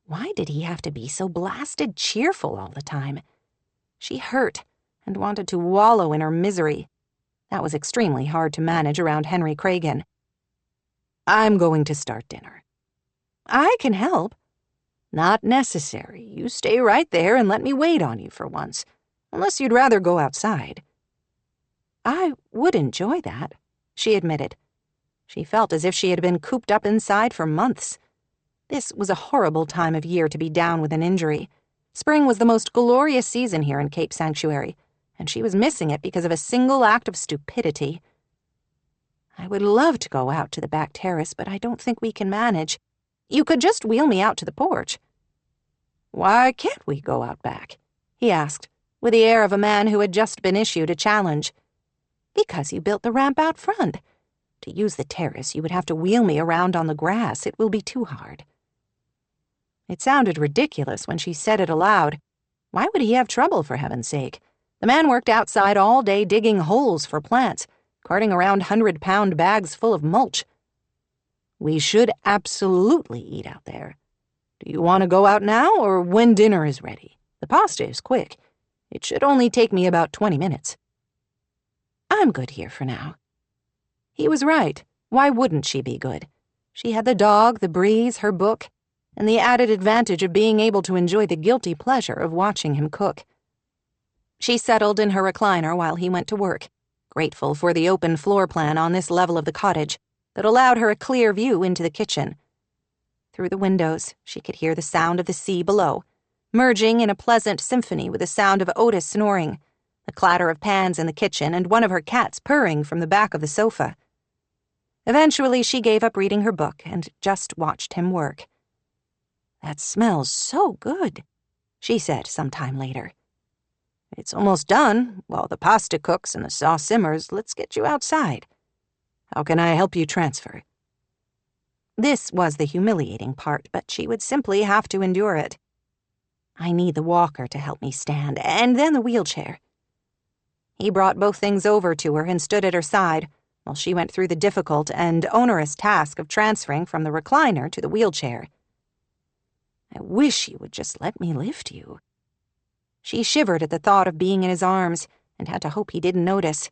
Why did he have to be so blasted cheerful all the time? She hurt and wanted to wallow in her misery. That was extremely hard to manage around Henry Cragen. I'm going to start dinner. I can help. Not necessary. You stay right there and let me wait on you for once, unless you'd rather go outside. I would enjoy that, she admitted. She felt as if she had been cooped up inside for months. This was a horrible time of year to be down with an injury. Spring was the most glorious season here in Cape Sanctuary, and she was missing it because of a single act of stupidity. I would love to go out to the back terrace, but I don't think we can manage. You could just wheel me out to the porch. Why can't we go out back? He asked, with the air of a man who had just been issued a challenge. Because you built the ramp out front. To use the terrace, you would have to wheel me around on the grass. It will be too hard. It sounded ridiculous when she said it aloud. Why would he have trouble, for heaven's sake? The man worked outside all day digging holes for plants, carting around 100-pound bags full of mulch. We should absolutely eat out there. Do you want to go out now or when dinner is ready? The pasta is quick. It should only take me about 20 minutes. I'm good here for now. He was right. Why wouldn't she be good? She had the dog, the breeze, her book, and the added advantage of being able to enjoy the guilty pleasure of watching him cook. She settled in her recliner while he went to work, grateful for the open floor plan on this level of the cottage that allowed her a clear view into the kitchen. Through the windows, she could hear the sound of the sea below, merging in a pleasant symphony with the sound of Otis snoring, the clatter of pans in the kitchen, and one of her cats purring from the back of the sofa. Eventually, she gave up reading her book and just watched him work. That smells so good, she said some time later. It's almost done. While the pasta cooks and the sauce simmers, let's get you outside. How can I help you transfer? This was the humiliating part, but she would simply have to endure it. I need the walker to help me stand, and then the wheelchair. He brought both things over to her and stood at her side, while she went through the difficult and onerous task of transferring from the recliner to the wheelchair. I wish you would just let me lift you. She shivered at the thought of being in his arms and had to hope he didn't notice.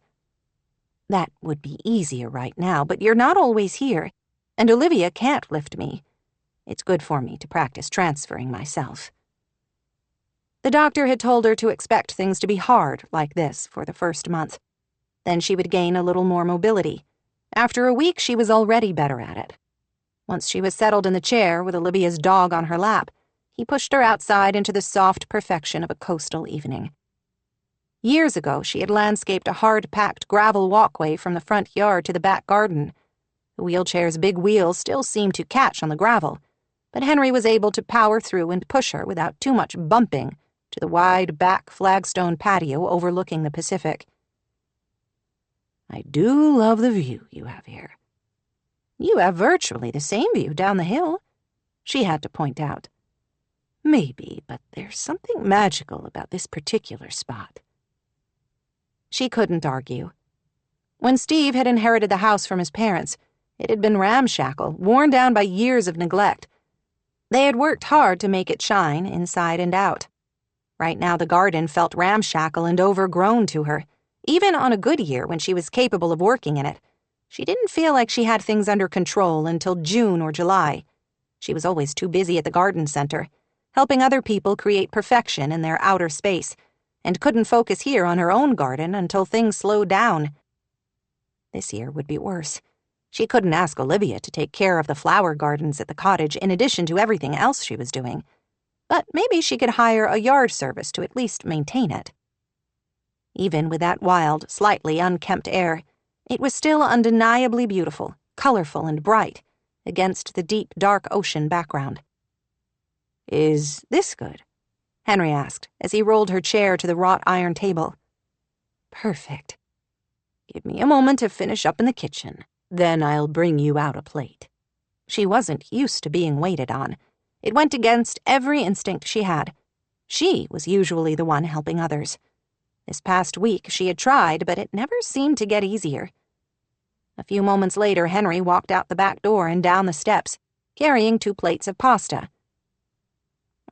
That would be easier right now, but you're not always here, and Olivia can't lift me. It's good for me to practice transferring myself. The doctor had told her to expect things to be hard like this for the first month. Then she would gain a little more mobility. After a week, she was already better at it. Once she was settled in the chair with Olivia's dog on her lap, he pushed her outside into the soft perfection of a coastal evening. Years ago, she had landscaped a hard-packed gravel walkway from the front yard to the back garden. The wheelchair's big wheels still seemed to catch on the gravel, but Henry was able to power through and push her without too much bumping to the wide back flagstone patio overlooking the Pacific. I do love the view you have here. You have virtually the same view down the hill, she had to point out. Maybe, but there's something magical about this particular spot. She couldn't argue. When Steve had inherited the house from his parents, it had been ramshackle, worn down by years of neglect. They had worked hard to make it shine inside and out. Right now the garden felt ramshackle and overgrown to her. Even on a good year when she was capable of working in it, she didn't feel like she had things under control until June or July. She was always too busy at the garden center, helping other people create perfection in their outer space, and couldn't focus here on her own garden until things slowed down. This year would be worse. She couldn't ask Olivia to take care of the flower gardens at the cottage in addition to everything else she was doing. But maybe she could hire a yard service to at least maintain it. Even with that wild, slightly unkempt air, it was still undeniably beautiful, colorful, and bright against the deep, dark ocean background. "Is this good?" Henry asked as he rolled her chair to the wrought iron table. "Perfect. Give me a moment to finish up in the kitchen. Then I'll bring you out a plate." She wasn't used to being waited on. It went against every instinct she had. She was usually the one helping others. This past week she had tried, but it never seemed to get easier. A few moments later, Henry walked out the back door and down the steps, carrying 2 plates of pasta.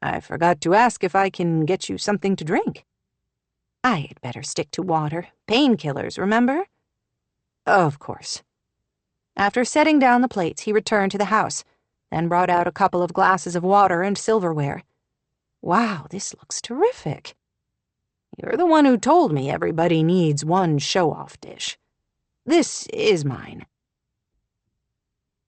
"I forgot to ask if I can get you something to drink." "I had better stick to water. Painkillers, remember?" "Of course." After setting down the plates, he returned to the house, then brought out a couple of glasses of water and silverware. "Wow, this looks terrific." "You're the one who told me everybody needs one show-off dish. This is mine."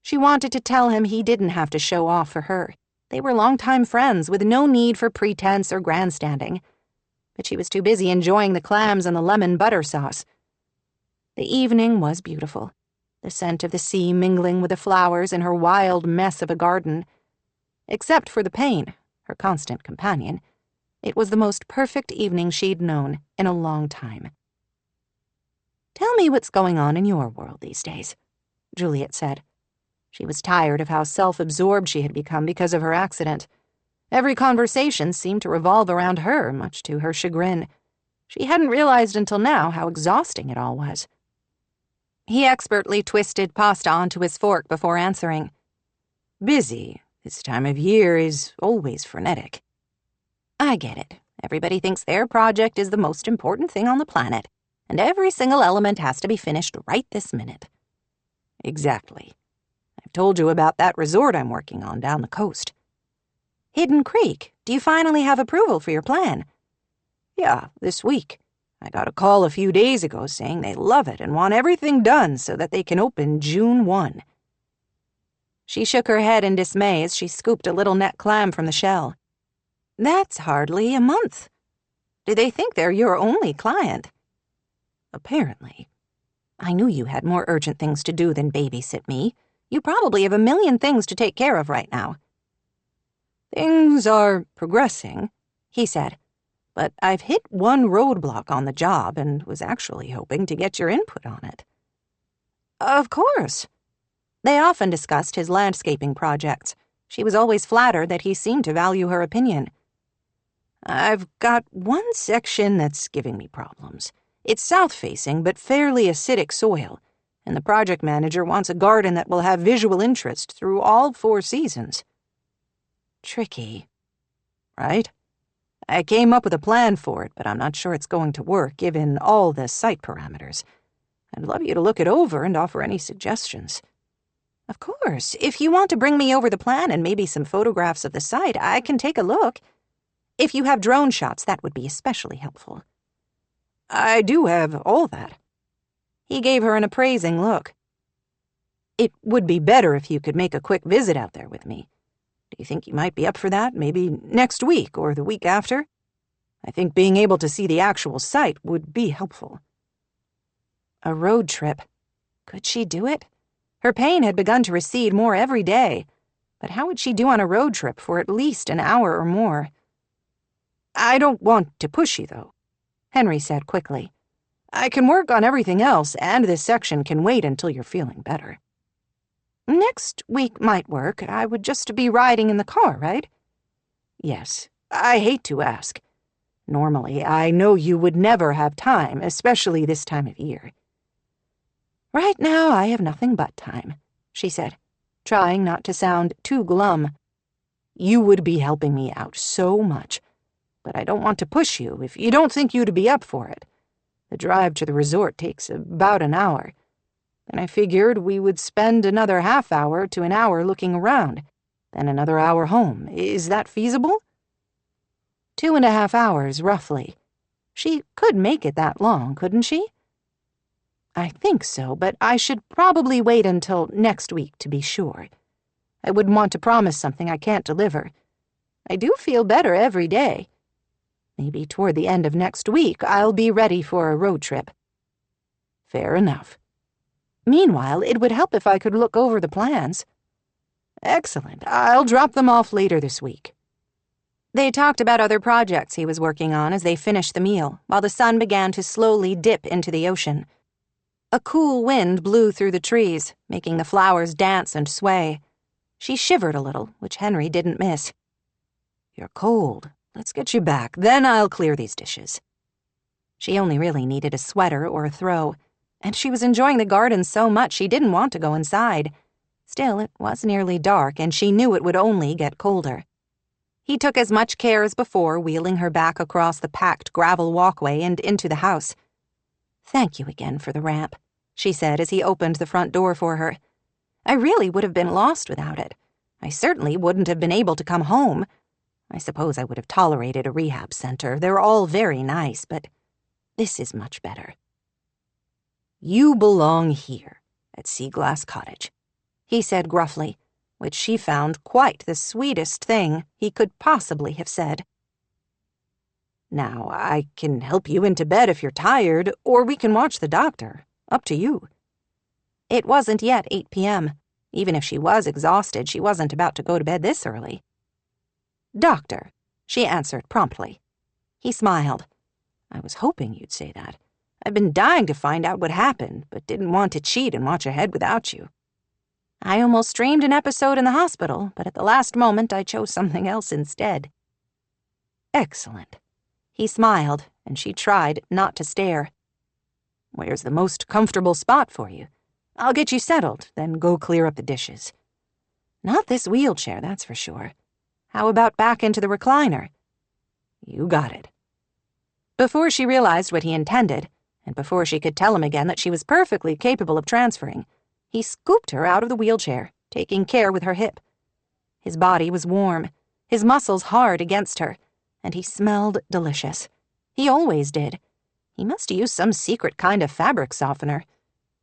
She wanted to tell him he didn't have to show off for her. They were longtime friends with no need for pretense or grandstanding. But she was too busy enjoying the clams and the lemon butter sauce. The evening was beautiful, the scent of the sea mingling with the flowers in her wild mess of a garden. Except for the pain, her constant companion, it was the most perfect evening she'd known in a long time. "Tell me what's going on in your world these days," Juliet said. She was tired of how self-absorbed she had become because of her accident. Every conversation seemed to revolve around her, much to her chagrin. She hadn't realized until now how exhausting it all was. He expertly twisted pasta onto his fork before answering. "Busy. This time of year is always frenetic." "I get it. Everybody thinks their project is the most important thing on the planet, and every single element has to be finished right this minute." "Exactly. I've told you about that resort I'm working on down the coast." "Hidden Creek. Do you finally have approval for your plan?" "Yeah, this week. I got a call a few days ago saying they love it and want everything done so that they can open June 1. She shook her head in dismay as she scooped a little net clam from the shell. "That's hardly a month. Do they think they're your only client?" "Apparently. I knew you had more urgent things to do than babysit me. You probably have a million things to take care of right now." "Things are progressing," he said, "but I've hit one roadblock on the job and was actually hoping to get your input on it." "Of course." They often discussed his landscaping projects. She was always flattered that he seemed to value her opinion. "I've got one section that's giving me problems. It's south-facing but fairly acidic soil, and the project manager wants a garden that will have visual interest through all 4 seasons." "Tricky." "Right? I came up with a plan for it, but I'm not sure it's going to work given all the site parameters. I'd love you to look it over and offer any suggestions." "Of course. If you want to bring me over the plan and maybe some photographs of the site, I can take a look. If you have drone shots, that would be especially helpful." "I do have all that." He gave her an appraising look. "It would be better if you could make a quick visit out there with me. Do you think you might be up for that, maybe next week or the week after? I think being able to see the actual site would be helpful." A road trip. Could she do it? Her pain had begun to recede more every day, but how would she do on a road trip for at least an hour or more? "I don't want to push you, though," Henry said quickly. "I can work on everything else, and this section can wait until you're feeling better." "Next week might work. I would just be riding in the car, right?" "Yes. I hate to ask. Normally, I know you would never have time, especially this time of year." "Right now, I have nothing but time," she said, trying not to sound too glum. "You would be helping me out so much, but I don't want to push you if you don't think you'd be up for it. The drive to the resort takes about an hour. Then I figured we would spend another half hour to an hour looking around. then another hour home. Is that feasible? 2.5 hours, roughly. She could make it that long, couldn't she? I think so, but I should probably wait until next week to be sure. I wouldn't want to promise something I can't deliver. I do feel better every day. Maybe toward the end of next week I'll be ready for a road trip. Fair enough. Meanwhile, it would help if I could look over the plans. Excellent. I'll drop them off later this week. They talked about other projects he was working on as they finished the meal, while the sun began to slowly dip into the ocean. A cool wind blew through the trees, making the flowers dance and sway. She shivered a little, which Henry didn't miss. You're cold. Let's get you back, then I'll clear these dishes. She only really needed a sweater or a throw, and she was enjoying the garden so much she didn't want to go inside. Still, it was nearly dark, and she knew it would only get colder. He took as much care as before, wheeling her back across the packed gravel walkway and into the house. Thank you again for the ramp, she said as he opened the front door for her. I really would have been lost without it. I certainly wouldn't have been able to come home. I suppose I would have tolerated a rehab center. They're all very nice, but this is much better. You belong here at Seaglass Cottage, he said gruffly, which she found quite the sweetest thing he could possibly have said. Now, I can help you into bed if you're tired, or we can watch the doctor. Up to you. It wasn't yet 8 p.m. Even if she was exhausted, she wasn't about to go to bed this early. Doctor, she answered promptly. He smiled. I was hoping you'd say that. I've been dying to find out what happened, but didn't want to cheat and watch ahead without you. I almost streamed an episode in the hospital, but at the last moment I chose something else instead. Excellent. He smiled, and she tried not to stare. Where's the most comfortable spot for you? I'll get you settled, then go clear up the dishes. Not this wheelchair, that's for sure. How about back into the recliner? You got it. Before she realized what he intended, and before she could tell him again that she was perfectly capable of transferring, he scooped her out of the wheelchair, taking care with her hip. His body was warm, his muscles hard against her, and he smelled delicious. He always did. He must use some secret kind of fabric softener.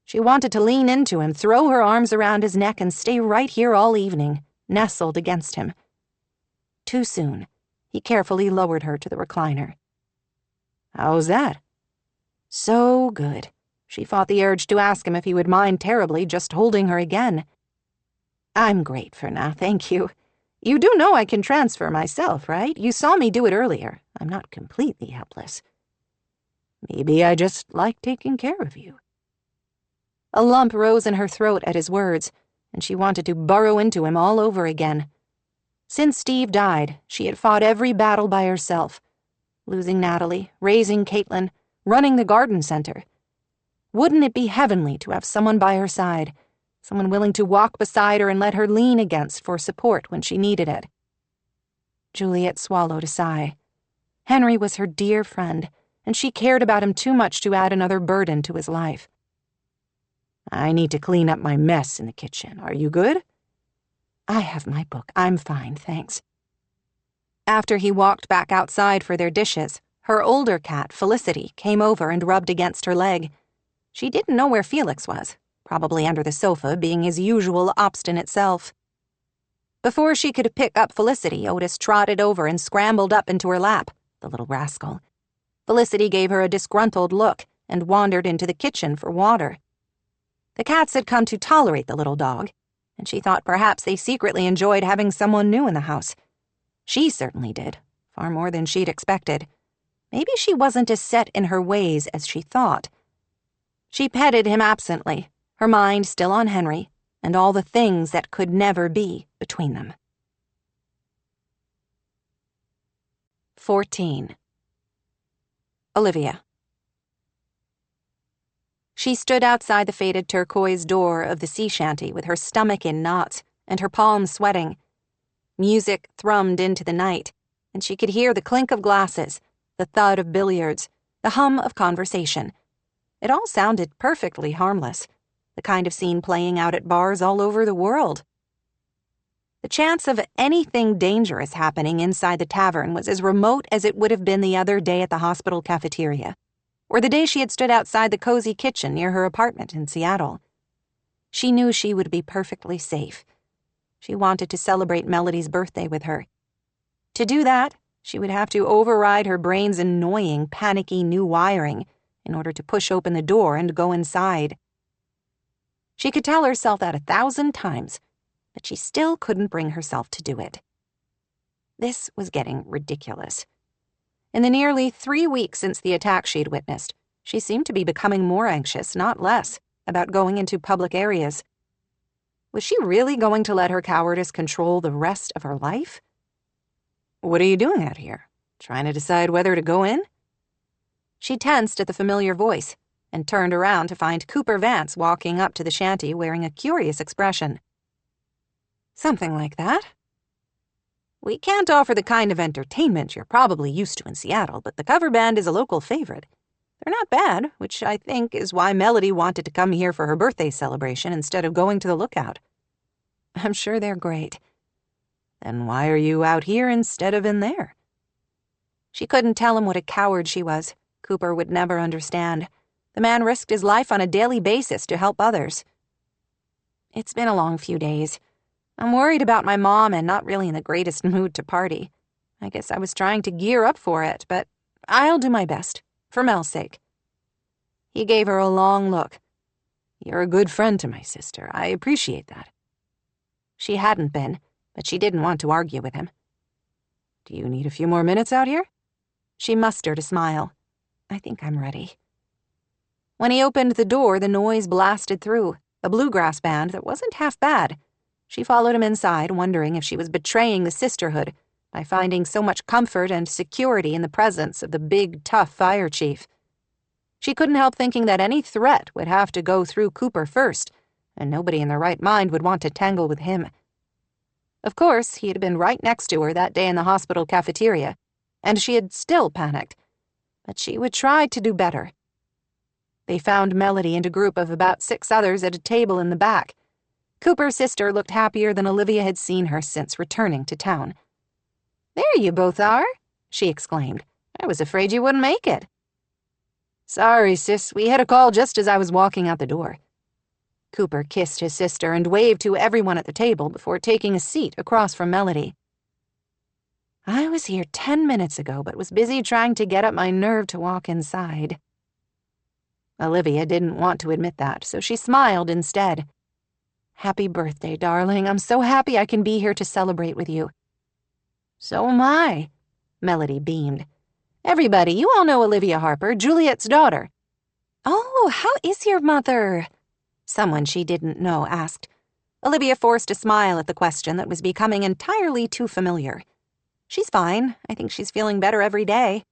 She wanted to lean into him, throw her arms around his neck, and stay right here all evening, nestled against him. Too soon, he carefully lowered her to the recliner. How's that? So good. She fought the urge to ask him if he would mind terribly just holding her again. I'm great for now, thank you. You do know I can transfer myself, right? You saw me do it earlier. I'm not completely helpless. Maybe I just like taking care of you. A lump rose in her throat at his words, and she wanted to burrow into him all over again. Since Steve died, she had fought every battle by herself. Losing Natalie, raising Caitlin, running the garden center. Wouldn't it be heavenly to have someone by her side, someone willing to walk beside her and let her lean against for support when she needed it? Juliet swallowed a sigh. Henry was her dear friend, and she cared about him too much to add another burden to his life. I need to clean up my mess in the kitchen. Are you good? I have my book. I'm fine, thanks. After he walked back outside for their dishes, her older cat, Felicity, came over and rubbed against her leg. She didn't know where Felix was, probably under the sofa, being his usual obstinate self. Before she could pick up Felicity, Otis trotted over and scrambled up into her lap, the little rascal. Felicity gave her a disgruntled look and wandered into the kitchen for water. The cats had come to tolerate the little dog, and she thought perhaps they secretly enjoyed having someone new in the house. She certainly did, far more than she'd expected. Maybe she wasn't as set in her ways as she thought. She petted him absently, her mind still on Henry, and all the things that could never be between them. 14. Olivia. She stood outside the faded turquoise door of the sea shanty with her stomach in knots and her palms sweating. Music thrummed into the night, and she could hear the clink of glasses, the thud of billiards, the hum of conversation. It all sounded perfectly harmless, the kind of scene playing out at bars all over the world. The chance of anything dangerous happening inside the tavern was as remote as it would have been the other day at the hospital cafeteria, or the day she had stood outside the cozy kitchen near her apartment in Seattle. She knew she would be perfectly safe. She wanted to celebrate Melody's birthday with her. To do that, she would have to override her brain's annoying, panicky new wiring in order to push open the door and go inside. She could tell herself that 1,000 times, but she still couldn't bring herself to do it. This was getting ridiculous. In the nearly 3 weeks since the attack she'd witnessed, she seemed to be becoming more anxious, not less, about going into public areas. Was she really going to let her cowardice control the rest of her life? "What are you doing out here? Trying to decide whether to go in?" She tensed at the familiar voice and turned around to find Cooper Vance walking up to the shanty wearing a curious expression. "Something like that. We can't offer the kind of entertainment you're probably used to in Seattle, but the cover band is a local favorite. They're not bad, which I think is why Melody wanted to come here for her birthday celebration instead of going to the Lookout." "I'm sure they're great." "Then why are you out here instead of in there?" She couldn't tell him what a coward she was. Cooper would never understand. The man risked his life on a daily basis to help others. "It's been a long few days. I'm worried about my mom and not really in the greatest mood to party. I guess I was trying to gear up for it, but I'll do my best, for Mel's sake." He gave her a long look. "You're a good friend to my sister. I appreciate that." She hadn't been, but she didn't want to argue with him. "Do you need a few more minutes out here?" She mustered a smile. "I think I'm ready." When he opened the door, the noise blasted through, a bluegrass band that wasn't half bad. She followed him inside, wondering if she was betraying the sisterhood by finding so much comfort and security in the presence of the big, tough fire chief. She couldn't help thinking that any threat would have to go through Cooper first, and nobody in their right mind would want to tangle with him. Of course, he had been right next to her that day in the hospital cafeteria, and she had still panicked, but she would try to do better. They found Melody and a group of about 6 others at a table in the back. Cooper's sister looked happier than Olivia had seen her since returning to town. "There you both are," she exclaimed. "I was afraid you wouldn't make it." "Sorry, sis, we had a call just as I was walking out the door." Cooper kissed his sister and waved to everyone at the table before taking a seat across from Melody. "I was here 10 minutes ago, but was busy trying to get up my nerve to walk inside." Olivia didn't want to admit that, so she smiled instead. "Happy birthday, darling. I'm so happy I can be here to celebrate with you." "So am I," Melody beamed. "Everybody, you all know Olivia Harper, Juliet's daughter." "Oh, how is your mother?" someone she didn't know asked. Olivia forced a smile at the question that was becoming entirely too familiar. "She's fine. I think she's feeling better every day."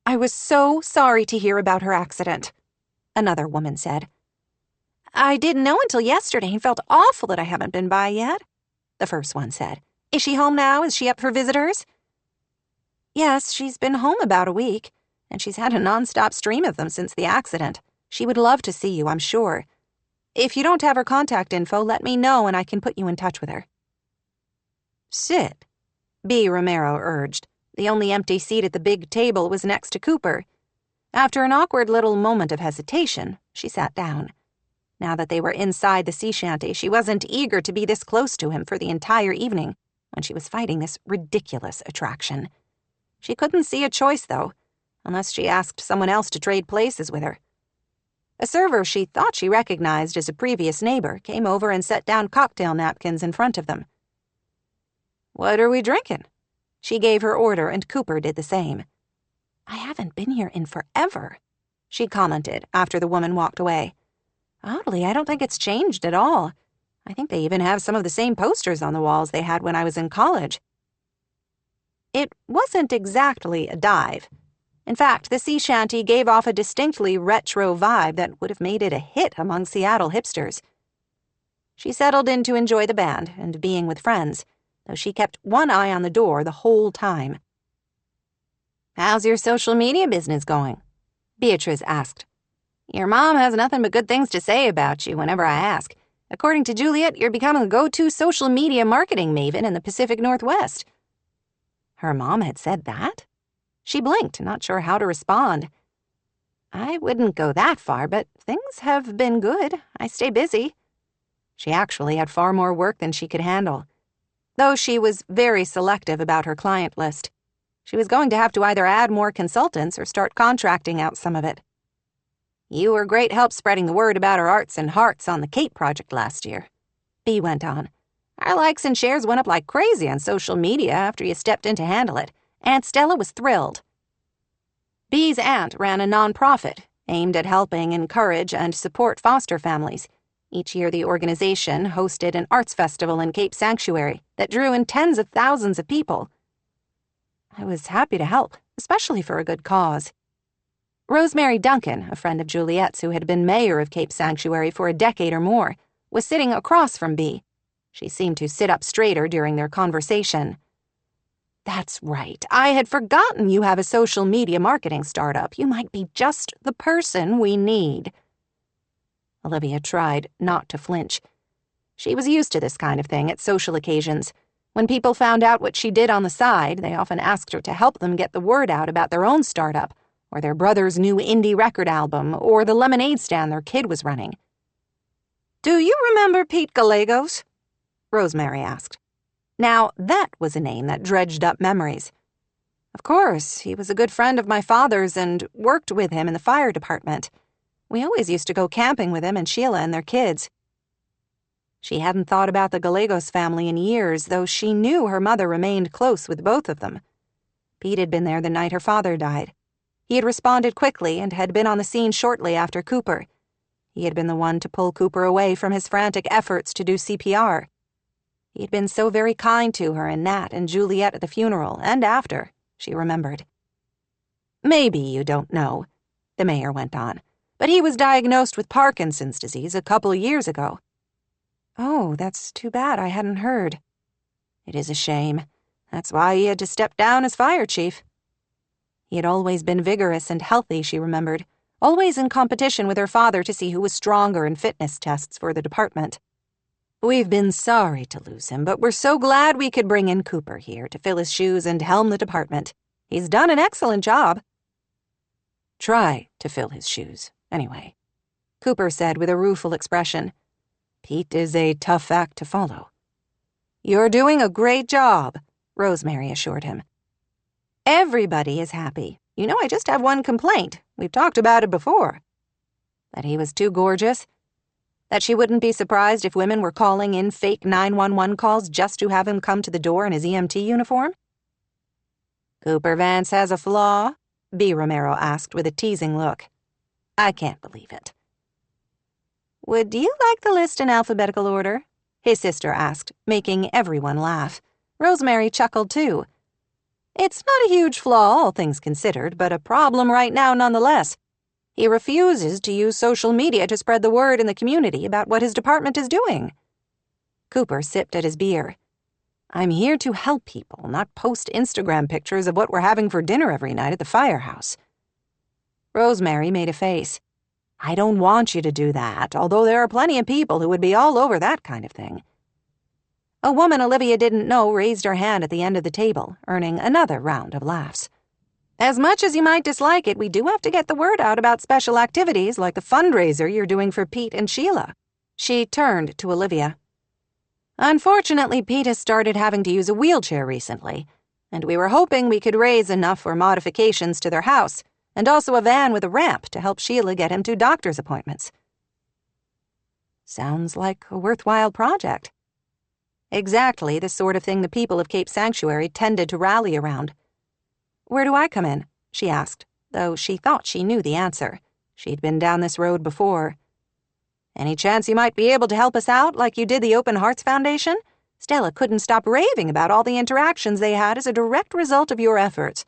"I was so sorry to hear about her accident," another woman said. "I didn't know until yesterday and felt awful that I haven't been by yet," the first one said. "Is she home now? Is she up for visitors?" "Yes, she's been home about a week, and she's had a nonstop stream of them since the accident. She would love to see you, I'm sure. If you don't have her contact info, let me know and I can put you in touch with her." "Sit," B. Romero urged. The only empty seat at the big table was next to Cooper. After an awkward little moment of hesitation, she sat down. Now that they were inside the sea shanty, she wasn't eager to be this close to him for the entire evening when she was fighting this ridiculous attraction. She couldn't see a choice, though, unless she asked someone else to trade places with her. A server she thought she recognized as a previous neighbor came over and set down cocktail napkins in front of them. "What are we drinking?" She gave her order, and Cooper did the same. "I haven't been here in forever," she commented after the woman walked away. "Oddly, I don't think it's changed at all. I think they even have some of the same posters on the walls they had when I was in college." It wasn't exactly a dive. In fact, the sea shanty gave off a distinctly retro vibe that would have made it a hit among Seattle hipsters. She settled in to enjoy the band and being with friends, though she kept one eye on the door the whole time. "How's your social media business going?" Beatrice asked. "Your mom has nothing but good things to say about you whenever I ask, According to Juliet, you're becoming the go-to social media marketing maven in the Pacific Northwest. Her mom had said that? She blinked, not sure how to respond. I wouldn't go that far, but things have been good. I stay busy. She actually had far more work than she could handle. Though she was very selective about her client list. She was going to have to either add more consultants or start contracting out some of it. You were great help spreading the word about our arts and hearts on the Cape project last year. Bea went on. Our likes and shares went up like crazy on social media after you stepped in to handle it. Aunt Stella was thrilled. Bea's aunt ran a nonprofit aimed at helping encourage and support foster families. Each year, the organization hosted an arts festival in Cape Sanctuary that drew in tens of thousands of people. I was happy to help, especially for a good cause. Rosemary Duncan, a friend of Juliet's who had been mayor of Cape Sanctuary for a decade or more, was sitting across from Bea. She seemed to sit up straighter during their conversation. That's right. I had forgotten you have a social media marketing startup. You might be just the person we need. Olivia tried not to flinch. She was used to this kind of thing at social occasions. When people found out what she did on the side, they often asked her to help them get the word out about their own startup, or their brother's new indie record album, or the lemonade stand their kid was running. Do you remember Pete Gallegos? Rosemary asked. Now, that was a name that dredged up memories. Of course, he was a good friend of my father's and worked with him in the fire department. We always used to go camping with him and Sheila and their kids. She hadn't thought about the Gallegos family in years, though she knew her mother remained close with both of them. Pete had been there the night her father died. He had responded quickly and had been on the scene shortly after Cooper. He had been the one to pull Cooper away from his frantic efforts to do CPR. He had been so very kind to her and Nat and Juliet at the funeral, and after, she remembered. Maybe you don't know, the mayor went on, but he was diagnosed with Parkinson's disease a couple of years ago. Oh, that's too bad. I hadn't heard. It is a shame. That's why he had to step down as fire chief. He had always been vigorous and healthy, she remembered, always in competition with her father to see who was stronger in fitness tests for the department. We've been sorry to lose him, but we're so glad we could bring in Cooper here to fill his shoes and helm the department. He's done an excellent job. Try to fill his shoes, anyway, Cooper said with a rueful expression. Pete is a tough act to follow. You're doing a great job, Rosemary assured him. Everybody is happy. You know, I just have one complaint. We've talked about it before. That he was too gorgeous. That she wouldn't be surprised if women were calling in fake 911 calls just to have him come to the door in his EMT uniform. Cooper Vance has a flaw? Bea Romero asked with a teasing look. I can't believe it. Would you like the list in alphabetical order? His sister asked, making everyone laugh. Rosemary chuckled too. It's not a huge flaw, all things considered, but a problem right now nonetheless. He refuses to use social media to spread the word in the community about what his department is doing. Cooper sipped at his beer. I'm here to help people, not post Instagram pictures of what we're having for dinner every night at the firehouse. Rosemary made a face. I don't want you to do that, although there are plenty of people who would be all over that kind of thing. A woman Olivia didn't know raised her hand at the end of the table, earning another round of laughs. As much as you might dislike it, we do have to get the word out about special activities like the fundraiser you're doing for Pete and Sheila. She turned to Olivia. Unfortunately, Pete has started having to use a wheelchair recently, and we were hoping we could raise enough for modifications to their house, and also a van with a ramp to help Sheila get him to doctor's appointments. Sounds like a worthwhile project. Exactly the sort of thing the people of Cape Sanctuary tended to rally around. Where do I come in? She asked, though she thought she knew the answer. She'd been down this road before. Any chance you might be able to help us out like you did the Open Hearts Foundation? Stella couldn't stop raving about all the interactions they had as a direct result of your efforts.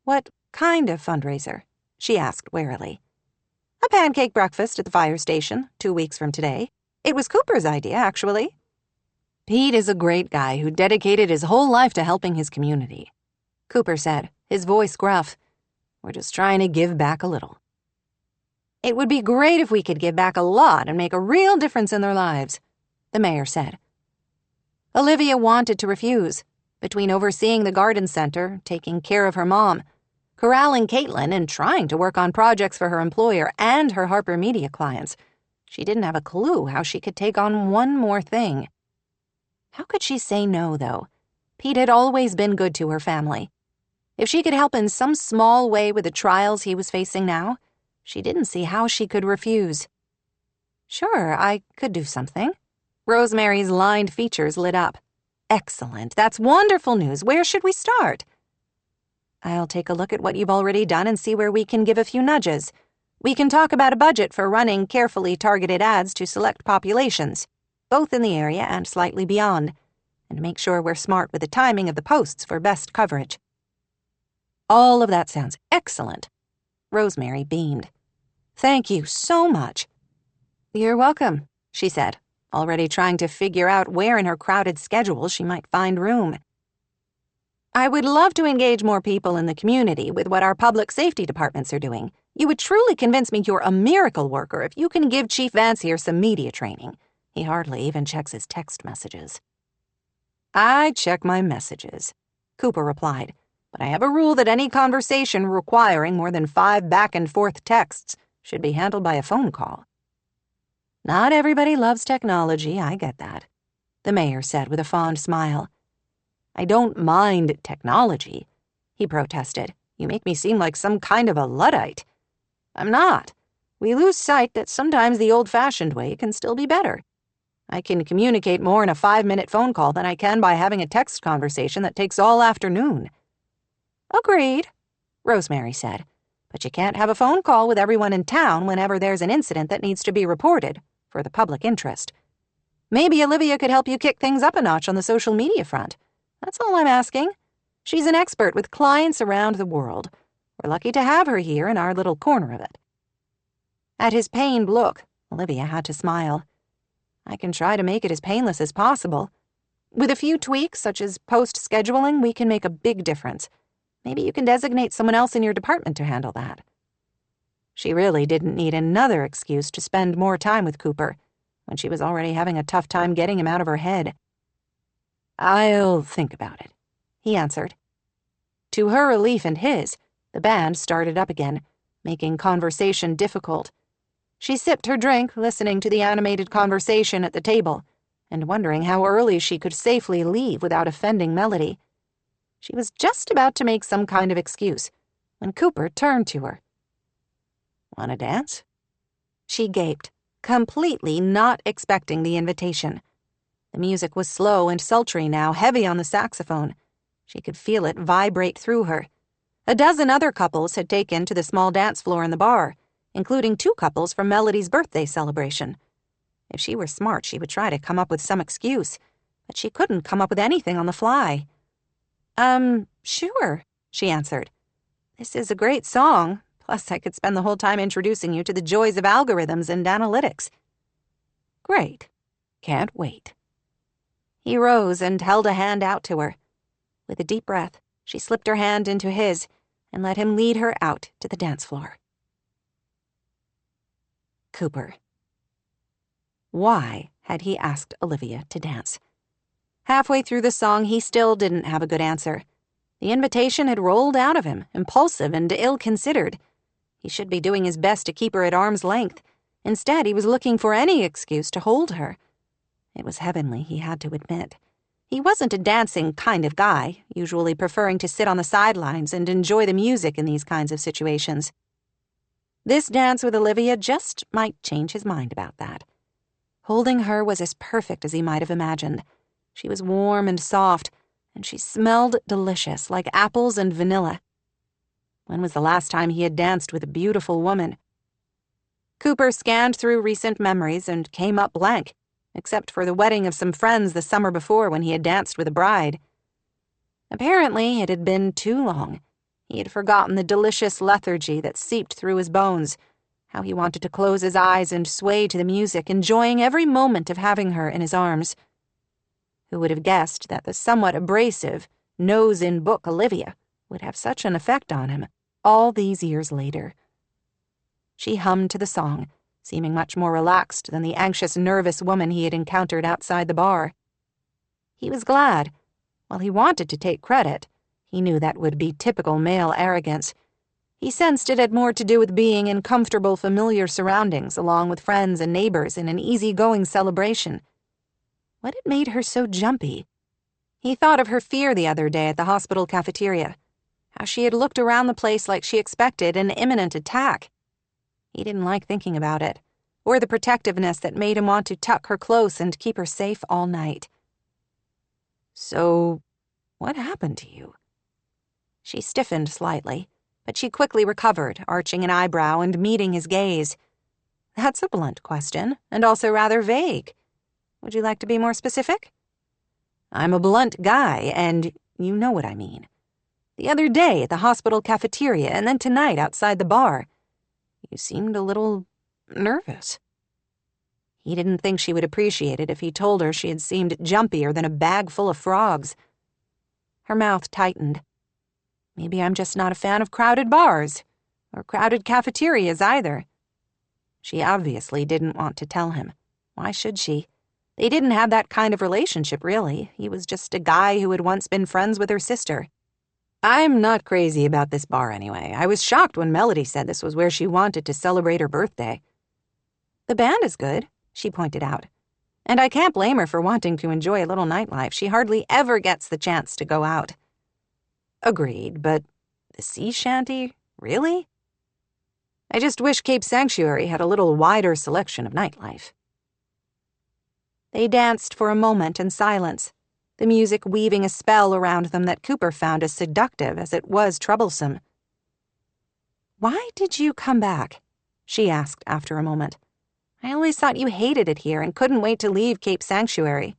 What kind of fundraiser? She asked warily. A pancake breakfast at the fire station 2 weeks from today. It was Cooper's idea, actually. Pete is a great guy who dedicated his whole life to helping his community, Cooper said, his voice gruff. We're just trying to give back a little. It would be great if we could give back a lot and make a real difference in their lives, the mayor said. Olivia wanted to refuse. Between overseeing the garden center, taking care of her mom, corralling Caitlin, and trying to work on projects for her employer and her Harper Media clients, she didn't have a clue how she could take on one more thing. How could she say no, though? Pete had always been good to her family. If she could help in some small way with the trials he was facing now, she didn't see how she could refuse. Sure, I could do something. Rosemary's lined features lit up. Excellent. That's wonderful news. Where should we start? I'll take a look at what you've already done and see where we can give a few nudges. We can talk about a budget for running carefully targeted ads to select populations, both in the area and slightly beyond, and make sure we're smart with the timing of the posts for best coverage. All of that sounds excellent. Rosemary beamed. Thank you so much. You're welcome, she said, already trying to figure out where in her crowded schedule she might find room. I would love to engage more people in the community with what our public safety departments are doing. You would truly convince me you're a miracle worker if you can give Chief Vance here some media training. He hardly even checks his text messages. I check my messages, Cooper replied, but I have a rule that any conversation requiring more than 5 back-and-forth texts should be handled by a phone call. Not everybody loves technology, I get that, the mayor said with a fond smile. I don't mind technology, he protested. You make me seem like some kind of a Luddite. I'm not. We lose sight that sometimes the old-fashioned way can still be better. I can communicate more in a 5-minute phone call than I can by having a text conversation that takes all afternoon. Agreed, Rosemary said. But you can't have a phone call with everyone in town whenever there's an incident that needs to be reported, for the public interest. Maybe Olivia could help you kick things up a notch on the social media front. That's all I'm asking. She's an expert with clients around the world. We're lucky to have her here in our little corner of it. At his pained look, Olivia had to smile. I can try to make it as painless as possible. With a few tweaks, such as post-scheduling, we can make a big difference. Maybe you can designate someone else in your department to handle that. She really didn't need another excuse to spend more time with Cooper, when she was already having a tough time getting him out of her head. I'll think about it, he answered. To her relief and his, the band started up again, making conversation difficult. She sipped her drink, listening to the animated conversation at the table, and wondering how early she could safely leave without offending Melody. She was just about to make some kind of excuse when Cooper turned to her. Want to dance? She gaped, completely not expecting the invitation. The music was slow and sultry now, heavy on the saxophone. She could feel it vibrate through her. A dozen other couples had taken to the small dance floor in the bar, including 2 couples from Melody's birthday celebration. If she were smart, she would try to come up with some excuse, but she couldn't come up with anything on the fly. Sure, she answered. This is a great song, plus I could spend the whole time introducing you to the joys of algorithms and analytics. Great. Can't wait. He rose and held a hand out to her. With a deep breath, she slipped her hand into his and let him lead her out to the dance floor. Cooper. Why had he asked Olivia to dance? Halfway through the song, he still didn't have a good answer. The invitation had rolled out of him, impulsive and ill-considered. He should be doing his best to keep her at arm's length. Instead, he was looking for any excuse to hold her. It was heavenly, he had to admit. He wasn't a dancing kind of guy, usually preferring to sit on the sidelines and enjoy the music in these kinds of situations. This dance with Olivia just might change his mind about that. Holding her was as perfect as he might have imagined. She was warm and soft, and she smelled delicious, like apples and vanilla. When was the last time he had danced with a beautiful woman? Cooper scanned through recent memories and came up blank, except for the wedding of some friends the summer before when he had danced with a bride. Apparently, it had been too long. He had forgotten the delicious lethargy that seeped through his bones, how he wanted to close his eyes and sway to the music, enjoying every moment of having her in his arms. Who would have guessed that the somewhat abrasive, nose-in-book Olivia would have such an effect on him all these years later? She hummed to the song, seeming much more relaxed than the anxious, nervous woman he had encountered outside the bar. He was glad. While he wanted to take credit, he knew that would be typical male arrogance. He sensed it had more to do with being in comfortable, familiar surroundings along with friends and neighbors in an easy-going celebration. What had made her so jumpy? He thought of her fear the other day at the hospital cafeteria, how she had looked around the place like she expected an imminent attack. He didn't like thinking about it, or the protectiveness that made him want to tuck her close and keep her safe all night. "So, what happened to you?" She stiffened slightly, but she quickly recovered, arching an eyebrow and meeting his gaze. "That's a blunt question, and also rather vague. Would you like to be more specific?" "I'm a blunt guy, and you know what I mean. The other day at the hospital cafeteria, and then tonight outside the bar. You seemed a little nervous." He didn't think she would appreciate it if he told her she had seemed jumpier than a bag full of frogs. Her mouth tightened. Maybe I'm just not a fan of crowded bars, or crowded cafeterias either. She obviously didn't want to tell him. Why should she? They didn't have that kind of relationship, really. He was just a guy who had once been friends with her sister. "I'm not crazy about this bar anyway. I was shocked when Melody said this was where she wanted to celebrate her birthday." "The band is good," she pointed out. "And I can't blame her for wanting to enjoy a little nightlife. She hardly ever gets the chance to go out." "Agreed, but the sea shanty? Really? I just wish Cape Sanctuary had a little wider selection of nightlife." They danced for a moment in silence, the music weaving a spell around them that Cooper found as seductive as it was troublesome. "Why did you come back?" she asked after a moment. "I always thought you hated it here and couldn't wait to leave Cape Sanctuary."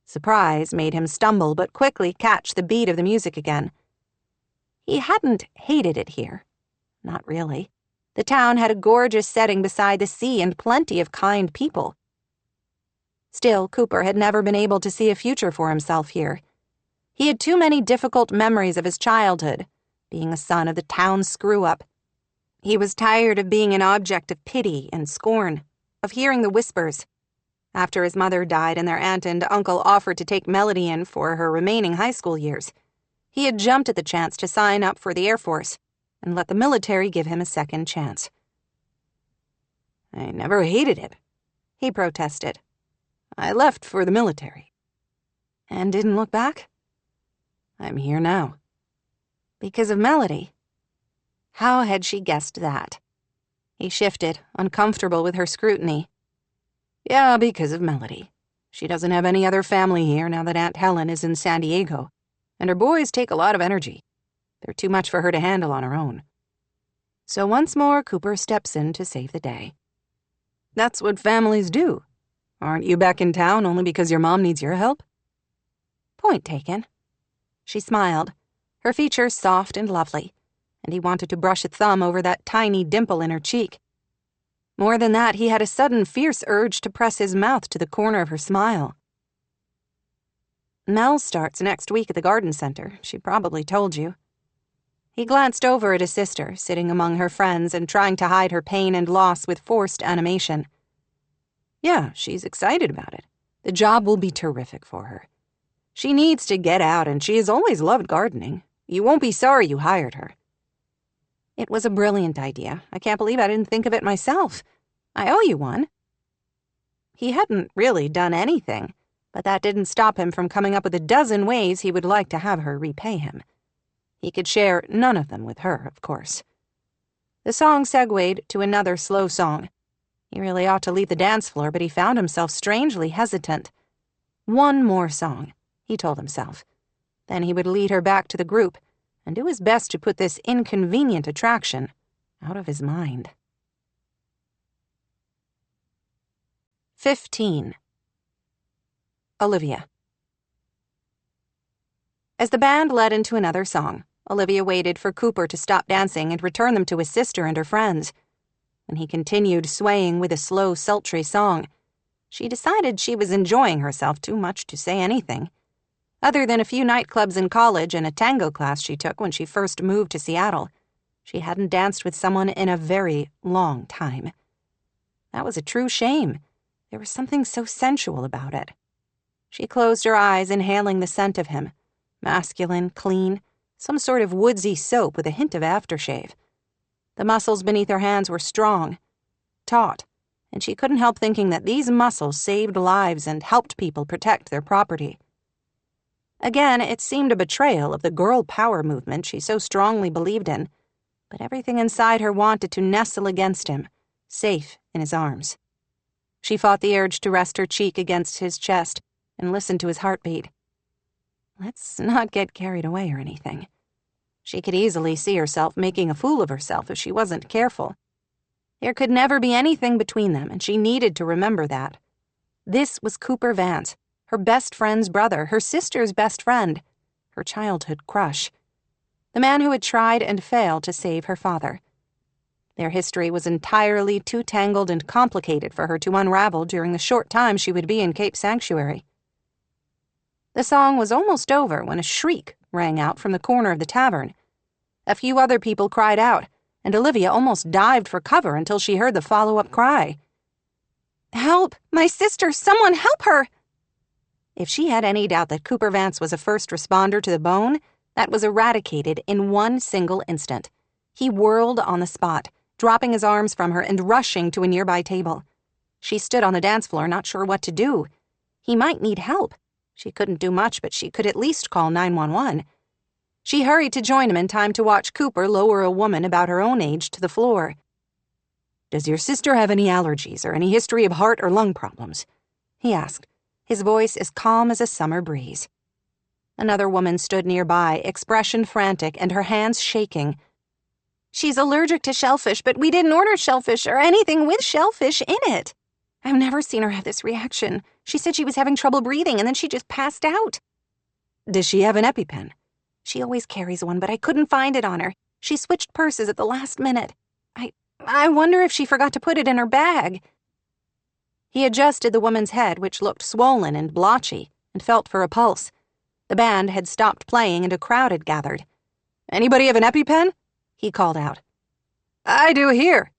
Surprise made him stumble but quickly catch the beat of the music again. He hadn't hated it here. Not really. The town had a gorgeous setting beside the sea and plenty of kind people. Still, Cooper had never been able to see a future for himself here. He had too many difficult memories of his childhood, being a son of the town screw-up. He was tired of being an object of pity and scorn, of hearing the whispers. After his mother died and their aunt and uncle offered to take Melody in for her remaining high school years, he had jumped at the chance to sign up for the Air Force and let the military give him a second chance. "I never hated it," he protested. "I left for the military." "And didn't look back?" "I'm here now." "Because of Melody?" How had she guessed that? He shifted, uncomfortable with her scrutiny. "Yeah, because of Melody. She doesn't have any other family here now that Aunt Helen is in San Diego, and her boys take a lot of energy. They're too much for her to handle on her own." So once more, Cooper steps in to save the day. "That's what families do. Aren't you back in town only because your mom needs your help?" "Point taken." She smiled, her features soft and lovely, and he wanted to brush a thumb over that tiny dimple in her cheek. More than that, he had a sudden fierce urge to press his mouth to the corner of her smile. "Mel starts next week at the garden center. She probably told you." He glanced over at his sister, sitting among her friends and trying to hide her pain and loss with forced animation. "Yeah, she's excited about it. The job will be terrific for her. She needs to get out, and she has always loved gardening. You won't be sorry you hired her." "It was a brilliant idea. I can't believe I didn't think of it myself. I owe you one." He hadn't really done anything, but that didn't stop him from coming up with a dozen ways he would like to have her repay him. He could share none of them with her, of course. The song segued to another slow song. He really ought to leave the dance floor, but he found himself strangely hesitant. One more song, he told himself. Then he would lead her back to the group and do his best to put this inconvenient attraction out of his mind. 15. Olivia. As the band led into another song, Olivia waited for Cooper to stop dancing and return them to his sister and her friends. When he continued swaying with a slow, sultry song, she decided she was enjoying herself too much to say anything. Other than a few nightclubs in college and a tango class she took when she first moved to Seattle, She hadn't danced with someone in a very long time. That was a true shame. There was something so sensual about it. She closed her eyes, inhaling the scent of him. Masculine, clean, some sort of woodsy soap with a hint of aftershave. The muscles beneath her hands were strong, taut, and she couldn't help thinking that these muscles saved lives and helped people protect their property. Again, it seemed a betrayal of the girl power movement she so strongly believed in, but everything inside her wanted to nestle against him, safe in his arms. She fought the urge to rest her cheek against his chest and listen to his heartbeat. Let's not get carried away or anything. She could easily see herself making a fool of herself if she wasn't careful. There could never be anything between them, and she needed to remember that. This was Cooper Vance, her best friend's brother, her sister's best friend, her childhood crush. The man who had tried and failed to save her father. Their history was entirely too tangled and complicated for her to unravel during the short time she would be in Cape Sanctuary. The song was almost over when a shriek rang out from the corner of the tavern. A few other people cried out, and Olivia almost dived for cover until she heard the follow-up cry. "Help! My sister! Someone help her!" If she had any doubt that Cooper Vance was a first responder to the bone, that was eradicated in one single instant. He whirled on the spot, dropping his arms from her and rushing to a nearby table. She stood on the dance floor, not sure what to do. He might need help. She couldn't do much, but she could at least call 911. She hurried to join him in time to watch Cooper lower a woman about her own age to the floor. "Does your sister have any allergies or any history of heart or lung problems?" he asked, his voice as calm as a summer breeze. Another woman stood nearby, expression frantic and her hands shaking. "She's allergic to shellfish, but we didn't order shellfish or anything with shellfish in it. I've never seen her have this reaction. She said she was having trouble breathing and then she just passed out." "Does she have an EpiPen?" "She always carries one, but I couldn't find it on her. She switched purses at the last minute. I wonder if she forgot to put it in her bag." He adjusted the woman's head, which looked swollen and blotchy, and felt for a pulse. The band had stopped playing and a crowd had gathered. "Anybody have an EpiPen?" he called out. "I do here."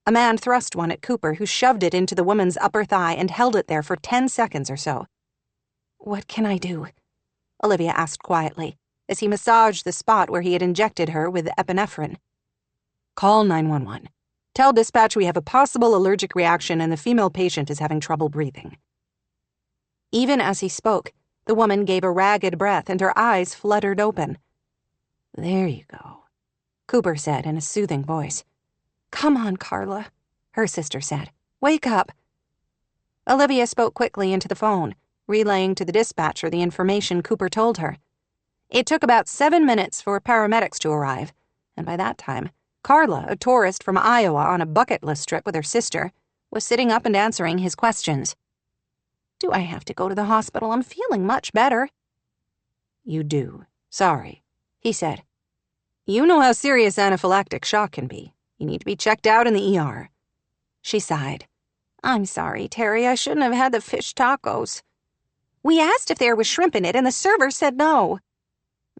A man thrust one at Cooper, who shoved it into the woman's upper thigh and held it there for 10 seconds or so. "What can I do?" Olivia asked quietly, as he massaged the spot where he had injected her with epinephrine. "Call 911. Tell dispatch we have a possible allergic reaction and the female patient is having trouble breathing." Even as he spoke, the woman gave a ragged breath and her eyes fluttered open. "There you go," Cooper said in a soothing voice. "Come on, Carla," her sister said. "Wake up." Olivia spoke quickly into the phone, relaying to the dispatcher the information Cooper told her. It took about 7 minutes for paramedics to arrive, and by that time, Carla, a tourist from Iowa on a bucket list trip with her sister, was sitting up and answering his questions. "Do I have to go to the hospital? I'm feeling much better." "You do. Sorry," he said. "You know how serious anaphylactic shock can be. You need to be checked out in the ER." She sighed. "I'm sorry, Terry. I shouldn't have had the fish tacos. We asked if there was shrimp in it, and the server said no."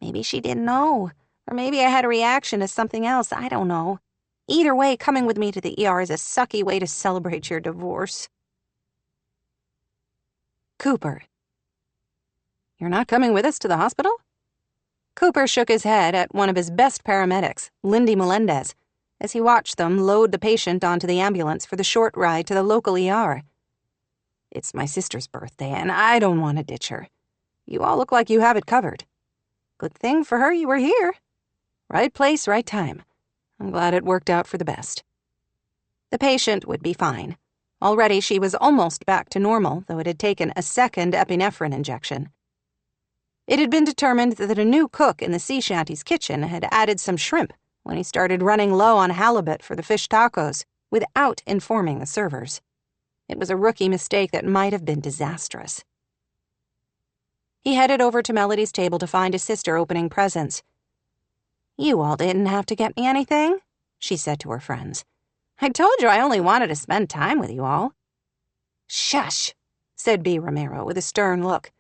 "Maybe she didn't know. Or maybe I had a reaction to something else. I don't know. Either way, coming with me to the ER is a sucky way to celebrate your divorce." Cooper. "You're not coming with us to the hospital?" Cooper shook his head at one of his best paramedics, Lindy Melendez, as he watched them load the patient onto the ambulance for the short ride to the local ER. "It's my sister's birthday, and I don't want to ditch her. You all look like you have it covered. Good thing for her you were here. Right place, right time. I'm glad it worked out for the best." The patient would be fine. Already she was almost back to normal, though it had taken a second epinephrine injection. It had been determined that a new cook in the sea shanty's kitchen had added some shrimp when he started running low on halibut for the fish tacos without informing the servers. It was a rookie mistake that might have been disastrous. He headed over to Melody's table to find his sister opening presents. "You all didn't have to get me anything," she said to her friends. "I told you I only wanted to spend time with you all." "Shush," said B. Romero with a stern look.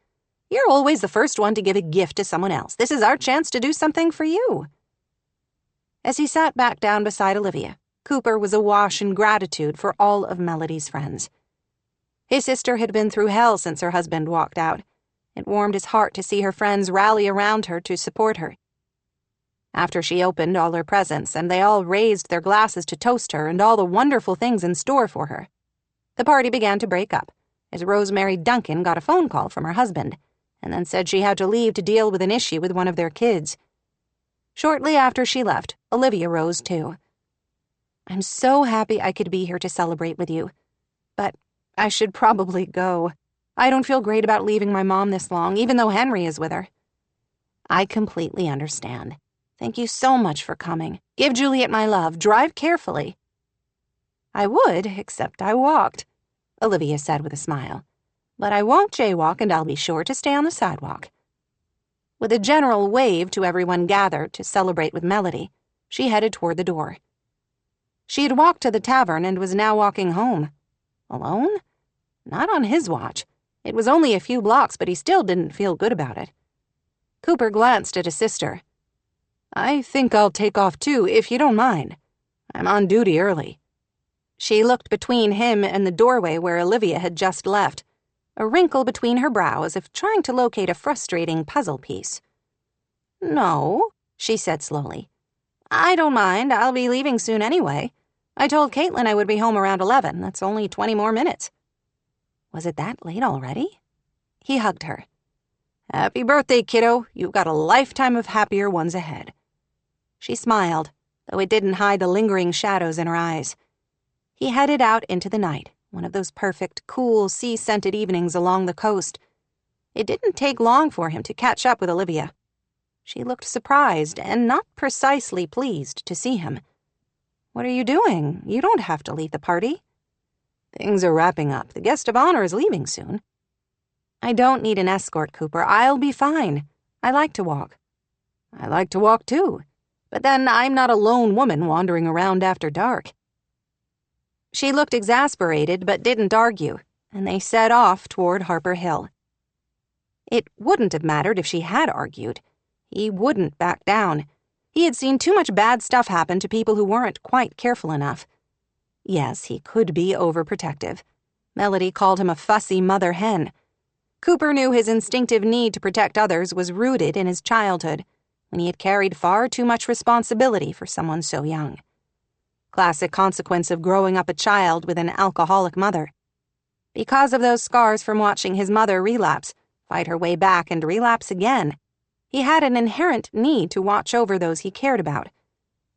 "You're always the first one to give a gift to someone else. This is our chance to do something for you." As he sat back down beside Olivia, Cooper was awash in gratitude for all of Melody's friends. His sister had been through hell since her husband walked out. It warmed his heart to see her friends rally around her to support her. After she opened all her presents and they all raised their glasses to toast her and all the wonderful things in store for her, the party began to break up as Rosemary Duncan got a phone call from her husband and then said she had to leave to deal with an issue with one of their kids. Shortly after she left, Olivia rose too. "I'm so happy I could be here to celebrate with you, but I should probably go. I don't feel great about leaving my mom this long, even though Henry is with her." "I completely understand. Thank you so much for coming. Give Juliet my love. Drive carefully." "I would, except I walked," Olivia said with a smile. "But I won't jaywalk, and I'll be sure to stay on the sidewalk." With a general wave to everyone gathered to celebrate with Melody, she headed toward the door. She had walked to the tavern and was now walking home. Alone? Not on his watch. It was only a few blocks, but he still didn't feel good about it. Cooper glanced at his sister. "I think I'll take off too, if you don't mind. I'm on duty early." She looked between him and the doorway where Olivia had just left, a wrinkle between her brows as if trying to locate a frustrating puzzle piece. "No," she said slowly. "I don't mind. I'll be leaving soon anyway. I told Caitlin I would be home around 11. That's only 20 more minutes." Was it that late already? He hugged her. "Happy birthday, kiddo. You've got a lifetime of happier ones ahead." She smiled, though it didn't hide the lingering shadows in her eyes. He headed out into the night, one of those perfect, cool, sea-scented evenings along the coast. It didn't take long for him to catch up with Olivia. She looked surprised and not precisely pleased to see him. "What are you doing? You don't have to leave the party." "Things are wrapping up. The guest of honor is leaving soon." "I don't need an escort, Cooper. I'll be fine. I like to walk." "I like to walk, too. But then I'm not a lone woman wandering around after dark." She looked exasperated but didn't argue, and they set off toward Harper Hill. It wouldn't have mattered if she had argued. He wouldn't back down. He had seen too much bad stuff happen to people who weren't quite careful enough. Yes, he could be overprotective. Melody called him a fussy mother hen. Cooper knew his instinctive need to protect others was rooted in his childhood, when he had carried far too much responsibility for someone so young. Classic consequence of growing up a child with an alcoholic mother. Because of those scars from watching his mother relapse, fight her way back and relapse again, he had an inherent need to watch over those he cared about.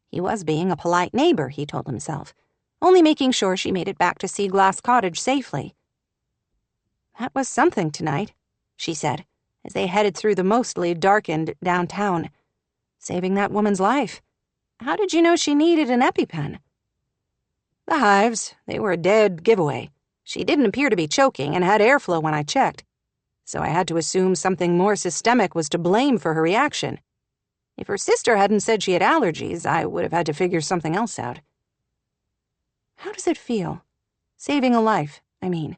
He was being a polite neighbor, he told himself, only making sure she made it back to Sea Glass Cottage safely. "That was something tonight," she said, as they headed through the mostly darkened downtown. "Saving that woman's life. How did you know she needed an EpiPen?" "The hives. They were a dead giveaway. She didn't appear to be choking and had airflow when I checked. So I had to assume something more systemic was to blame for her reaction. If her sister hadn't said she had allergies, I would have had to figure something else out." "How does it feel? Saving a life, I mean."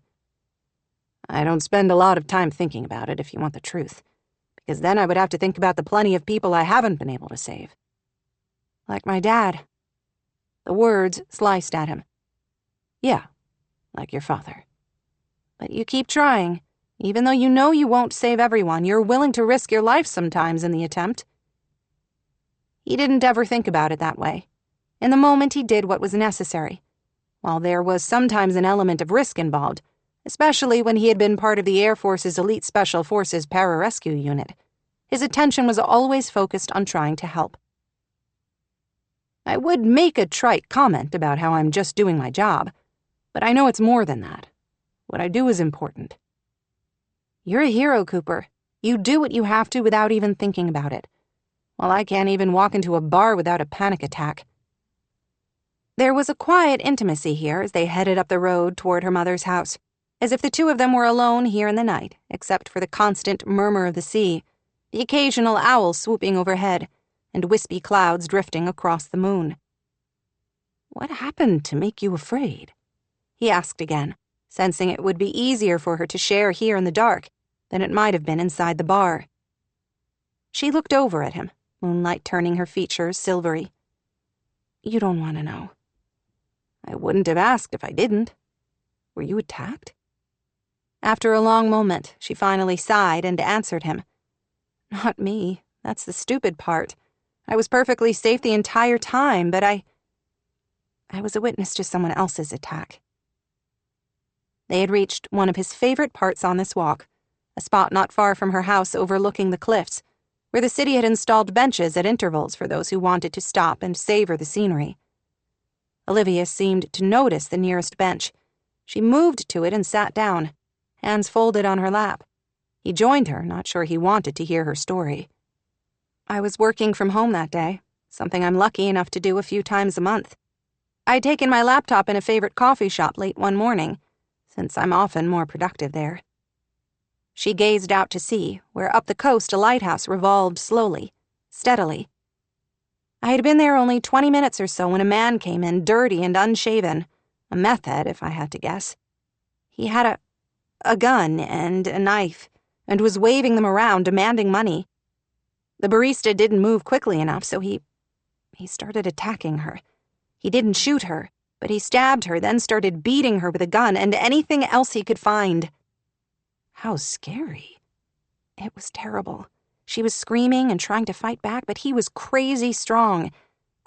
"I don't spend a lot of time thinking about it, if you want the truth, because then I would have to think about the plenty of people I haven't been able to save." "Like my dad." The words sliced at him. "Yeah, like your father. But you keep trying. Even though you know you won't save everyone, you're willing to risk your life sometimes in the attempt." He didn't ever think about it that way. In the moment, he did what was necessary. While there was sometimes an element of risk involved, especially when he had been part of the Air Force's Elite Special Forces Pararescue Unit, his attention was always focused on trying to help. "I would make a trite comment about how I'm just doing my job, but I know it's more than that. What I do is important." "You're a hero, Cooper. You do what you have to without even thinking about it. Well, I can't even walk into a bar without a panic attack." There was a quiet intimacy here as they headed up the road toward her mother's house, as if the two of them were alone here in the night, except for the constant murmur of the sea, the occasional owl swooping overhead, and wispy clouds drifting across the moon. "What happened to make you afraid?" he asked again, sensing it would be easier for her to share here in the dark than it might have been inside the bar. She looked over at him, moonlight turning her features silvery. You don't want to know. I wouldn't have asked if I didn't. Were you attacked? After a long moment, she finally sighed and answered him. Not me. That's the stupid part. I was perfectly safe the entire time, but I was a witness to someone else's attack. They had reached one of his favorite parts on this walk, a spot not far from her house overlooking the cliffs, where the city had installed benches at intervals for those who wanted to stop and savor the scenery. Olivia seemed to notice the nearest bench. She moved to it and sat down, hands folded on her lap. He joined her, not sure he wanted to hear her story. I was working from home that day, something I'm lucky enough to do a few times a month. I'd taken my laptop in a favorite coffee shop late one morning, since I'm often more productive there. She gazed out to sea, where up the coast a lighthouse revolved slowly, steadily. I had been there only 20 minutes or so when a man came in, dirty and unshaven, a meth head if I had to guess. He had a gun and a knife, and was waving them around, demanding money. The barista didn't move quickly enough, so he started attacking her. He didn't shoot her, but he stabbed her, then started beating her with a gun and anything else he could find. How scary. It was terrible. She was screaming and trying to fight back, but he was crazy strong.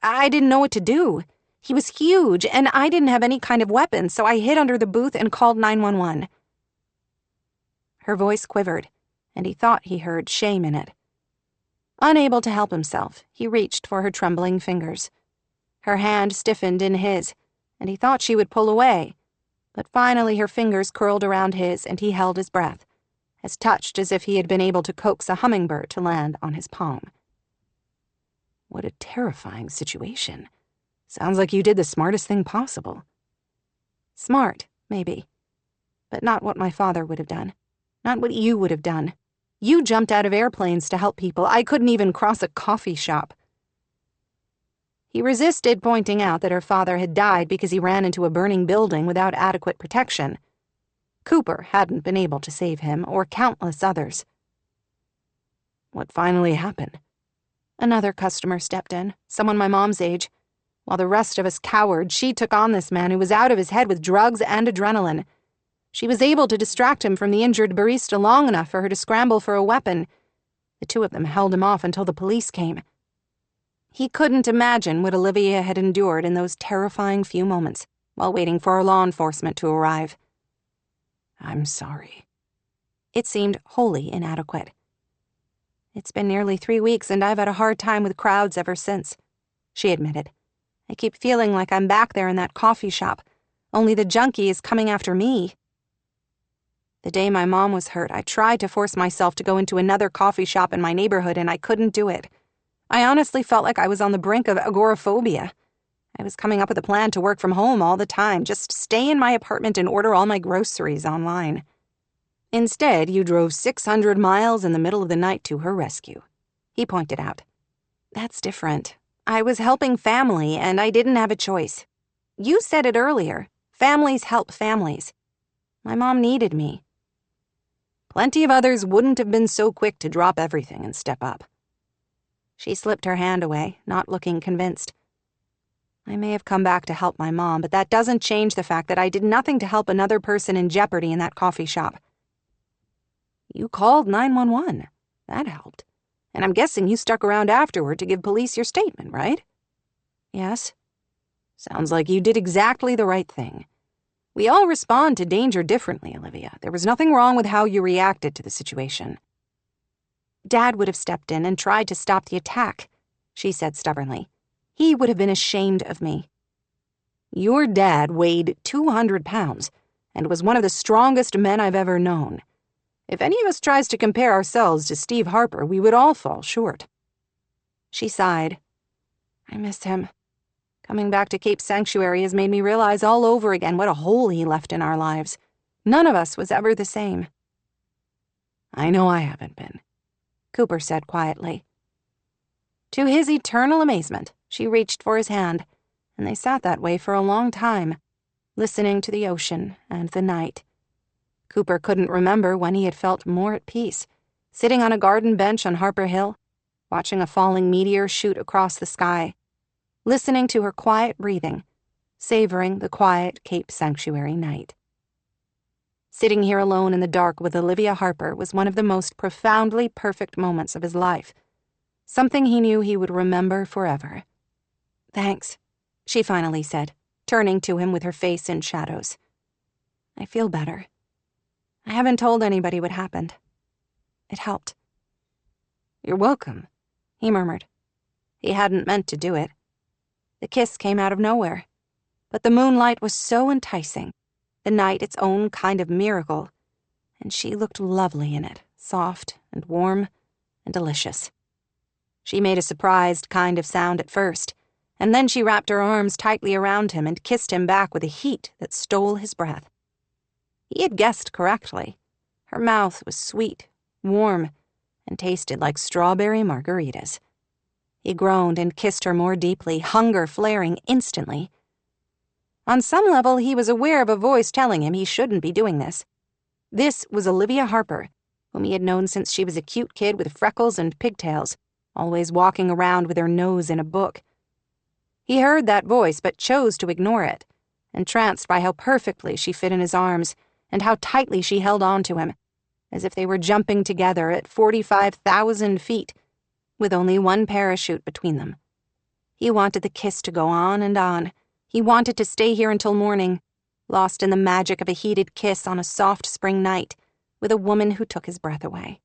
I didn't know what to do. He was huge, and I didn't have any kind of weapon, so I hid under the booth and called 911. Her voice quivered, and he thought he heard shame in it. Unable to help himself, he reached for her trembling fingers. Her hand stiffened in his, and he thought she would pull away, but finally her fingers curled around his and he held his breath, as touched as if he had been able to coax a hummingbird to land on his palm. What a terrifying situation. Sounds like you did the smartest thing possible. Smart, maybe, but not what my father would have done. Not what you would have done. You jumped out of airplanes to help people. I couldn't even cross a coffee shop. He resisted pointing out that her father had died because he ran into a burning building without adequate protection. Cooper hadn't been able to save him, or countless others. What finally happened? Another customer stepped in, someone my mom's age. While the rest of us cowered, she took on this man who was out of his head with drugs and adrenaline. She was able to distract him from the injured barista long enough for her to scramble for a weapon. The two of them held him off until the police came. He couldn't imagine what Olivia had endured in those terrifying few moments while waiting for law enforcement to arrive. I'm sorry. It seemed wholly inadequate. It's been nearly 3 weeks and I've had a hard time with crowds ever since, she admitted. I keep feeling like I'm back there in that coffee shop, only the junkie is coming after me. The day my mom was hurt, I tried to force myself to go into another coffee shop in my neighborhood and I couldn't do it. I honestly felt like I was on the brink of agoraphobia. I was coming up with a plan to work from home all the time, just stay in my apartment and order all my groceries online. Instead, you drove 600 miles in the middle of the night to her rescue, he pointed out. That's different. I was helping family, and I didn't have a choice. You said it earlier. Families help families. My mom needed me. Plenty of others wouldn't have been so quick to drop everything and step up. She slipped her hand away, not looking convinced. I may have come back to help my mom, but that doesn't change the fact that I did nothing to help another person in jeopardy in that coffee shop. You called 911. That helped. And I'm guessing you stuck around afterward to give police your statement, right? Yes. Sounds like you did exactly the right thing. We all respond to danger differently, Olivia. There was nothing wrong with how you reacted to the situation. Dad would have stepped in and tried to stop the attack, she said stubbornly. He would have been ashamed of me. Your dad weighed 200 pounds and was one of the strongest men I've ever known. If any of us tries to compare ourselves to Steve Harper, we would all fall short. She sighed. I miss him. Coming back to Cape Sanctuary has made me realize all over again what a hole he left in our lives. None of us was ever the same. I know I haven't been, Cooper said quietly. To his eternal amazement, she reached for his hand, and they sat that way for a long time, listening to the ocean and the night. Cooper couldn't remember when he had felt more at peace, sitting on a garden bench on Harper Hill, watching a falling meteor shoot across the sky. listening to her quiet breathing, savoring the quiet Cape Sanctuary night. Sitting here alone in the dark with Olivia Harper was one of the most profoundly perfect moments of his life, something he knew he would remember forever. "Thanks," she finally said, turning to him with her face in shadows. "I feel better. I haven't told anybody what happened. It helped." "You're welcome," he murmured. He hadn't meant to do it. The kiss came out of nowhere, but the moonlight was so enticing, the night its own kind of miracle, and she looked lovely in it, soft and warm and delicious. She made a surprised kind of sound at first, and then she wrapped her arms tightly around him and kissed him back with a heat that stole his breath. He had guessed correctly. Her mouth was sweet, warm, and tasted like strawberry margaritas. He groaned and kissed her more deeply, hunger flaring instantly. On some level, he was aware of a voice telling him he shouldn't be doing this. This was Olivia Harper, whom he had known since she was a cute kid with freckles and pigtails, always walking around with her nose in a book. He heard that voice but chose to ignore it, entranced by how perfectly she fit in his arms and how tightly she held on to him, as if they were jumping together at 45,000 feet, with only one parachute between them. He wanted the kiss to go on and on. He wanted to stay here until morning, lost in the magic of a heated kiss on a soft spring night with a woman who took his breath away.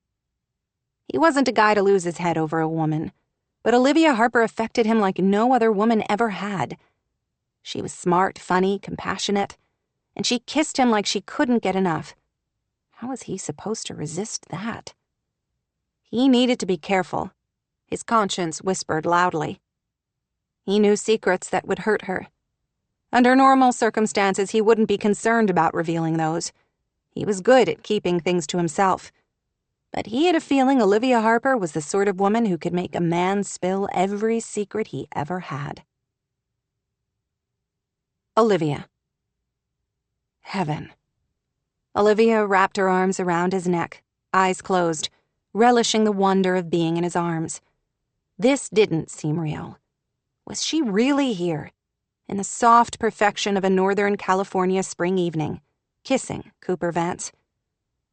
He wasn't a guy to lose his head over a woman, but Olivia Harper affected him like no other woman ever had. She was smart, funny, compassionate, and she kissed him like she couldn't get enough. How was he supposed to resist that? He needed to be careful. His conscience whispered loudly. He knew secrets that would hurt her. Under normal circumstances, he wouldn't be concerned about revealing those. He was good at keeping things to himself. But he had a feeling Olivia Harper was the sort of woman who could make a man spill every secret he ever had. Olivia. Heaven. Olivia wrapped her arms around his neck, eyes closed, relishing the wonder of being in his arms. This didn't seem real. Was she really here, in the soft perfection of a Northern California spring evening, kissing Cooper Vance?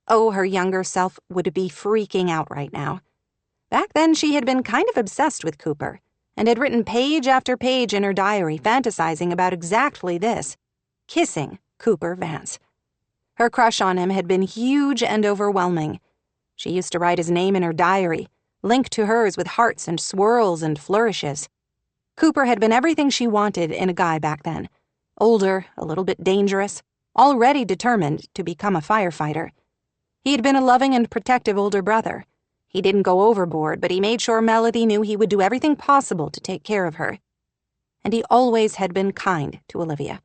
Oh, her younger self would be freaking out right now. Back then, she had been kind of obsessed with Cooper and had written page after page in her diary fantasizing about exactly this, kissing Cooper Vance. Her crush on him had been huge and overwhelming. She used to write his name in her diary, linked to hers with hearts and swirls and flourishes. Cooper had been everything she wanted in a guy back then. Older, a little bit dangerous, already determined to become a firefighter. He had been a loving and protective older brother. He didn't go overboard, but he made sure Melody knew he would do everything possible to take care of her. And he always had been kind to Olivia,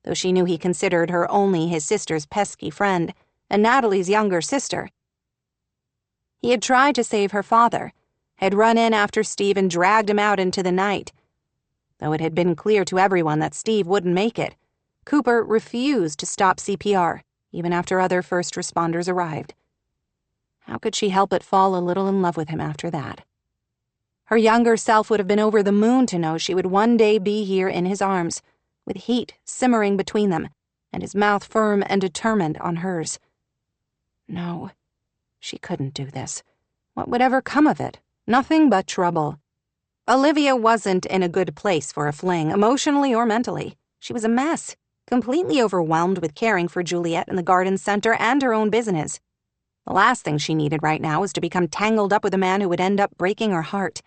though she knew he considered her only his sister's pesky friend and Natalie's younger sister. He had tried to save her father, had run in after Steve and dragged him out into the night. Though it had been clear to everyone that Steve wouldn't make it, Cooper refused to stop CPR, even after other first responders arrived. How could she help but fall a little in love with him after that? Her younger self would have been over the moon to know she would one day be here in his arms, with heat simmering between them, and his mouth firm and determined on hers. No, she couldn't do this. What would ever come of it? Nothing but trouble. Olivia wasn't in a good place for a fling, emotionally or mentally. She was a mess, completely overwhelmed with caring for Juliet in the garden center and her own business. The last thing she needed right now was to become tangled up with a man who would end up breaking her heart.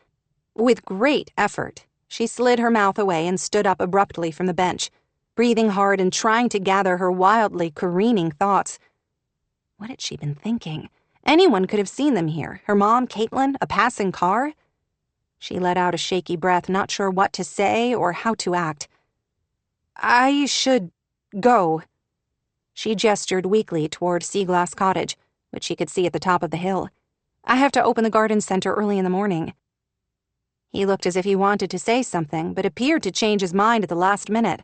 With great effort, she slid her mouth away and stood up abruptly from the bench, breathing hard and trying to gather her wildly careening thoughts. What had she been thinking? Anyone could have seen them here. Her mom, Caitlin, a passing car? She let out a shaky breath, not sure what to say or how to act. "I should go." She gestured weakly toward Seaglass Cottage, which she could see at the top of the hill. "I have to open the garden center early in the morning." He looked as if he wanted to say something, but appeared to change his mind at the last minute.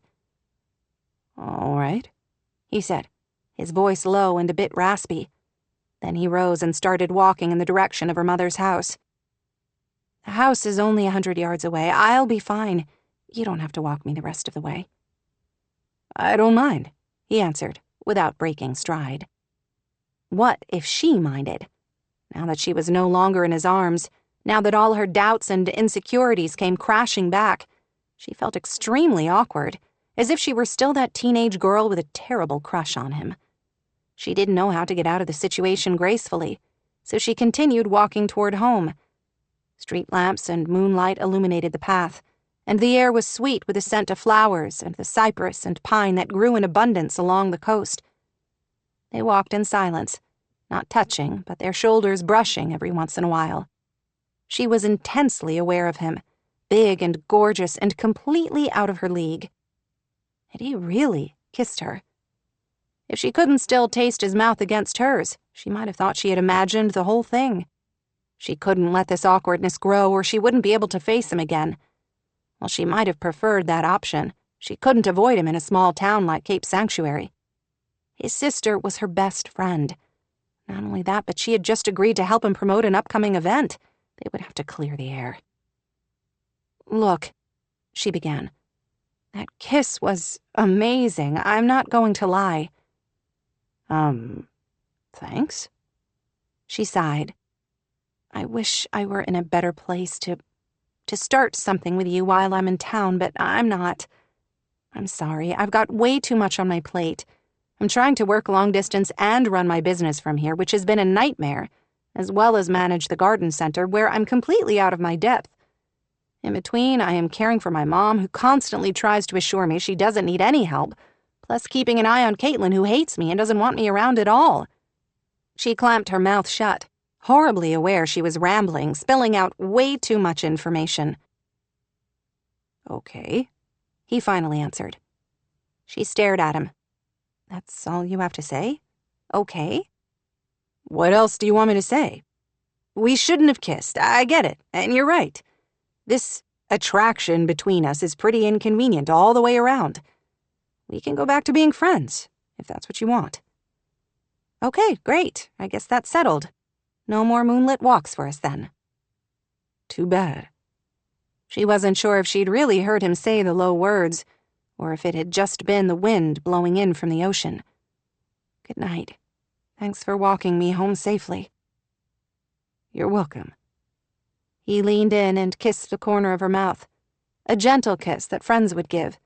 "All right," he said, his voice low and a bit raspy. Then he rose and started walking in the direction of her mother's house. "The house is only 100 yards away. I'll be fine. You don't have to walk me the rest of the way." "I don't mind," he answered, without breaking stride. What if she minded? Now that she was no longer in his arms, now that all her doubts and insecurities came crashing back, she felt extremely awkward, as if she were still that teenage girl with a terrible crush on him. She didn't know how to get out of the situation gracefully, so she continued walking toward home. Street lamps and moonlight illuminated the path, and the air was sweet with the scent of flowers and the cypress and pine that grew in abundance along the coast. They walked in silence, not touching, but their shoulders brushing every once in a while. She was intensely aware of him, big and gorgeous and completely out of her league. Had he really kissed her? If she couldn't still taste his mouth against hers, she might have thought she had imagined the whole thing. She couldn't let this awkwardness grow, or she wouldn't be able to face him again. While she might have preferred that option, she couldn't avoid him in a small town like Cape Sanctuary. His sister was her best friend. Not only that, but she had just agreed to help him promote an upcoming event. They would have to clear the air. "Look," she began. "That kiss was amazing. I'm not going to lie." Thanks?" She sighed. "I wish I were in a better place to start something with you while I'm in town, but I'm not. I'm sorry. I've got way too much on my plate. I'm trying to work long distance and run my business from here, which has been a nightmare, as well as manage the garden center, where I'm completely out of my depth. In between, I am caring for my mom, who constantly tries to assure me she doesn't need any help, plus keeping an eye on Caitlin, who hates me and doesn't want me around at all." She clamped her mouth shut, horribly aware she was rambling, spilling out way too much information. "Okay," he finally answered. She stared at him. "That's all you have to say? Okay?" "What else do you want me to say? We shouldn't have kissed, I get it, and you're right. This attraction between us is pretty inconvenient all the way around. We can go back to being friends, if that's what you want." "Okay, great. I guess that's settled. No more moonlit walks for us then." "Too bad." She wasn't sure if she'd really heard him say the low words, or if it had just been the wind blowing in from the ocean. "Good night. Thanks for walking me home safely." "You're welcome." He leaned in and kissed the corner of her mouth, a gentle kiss that friends would give.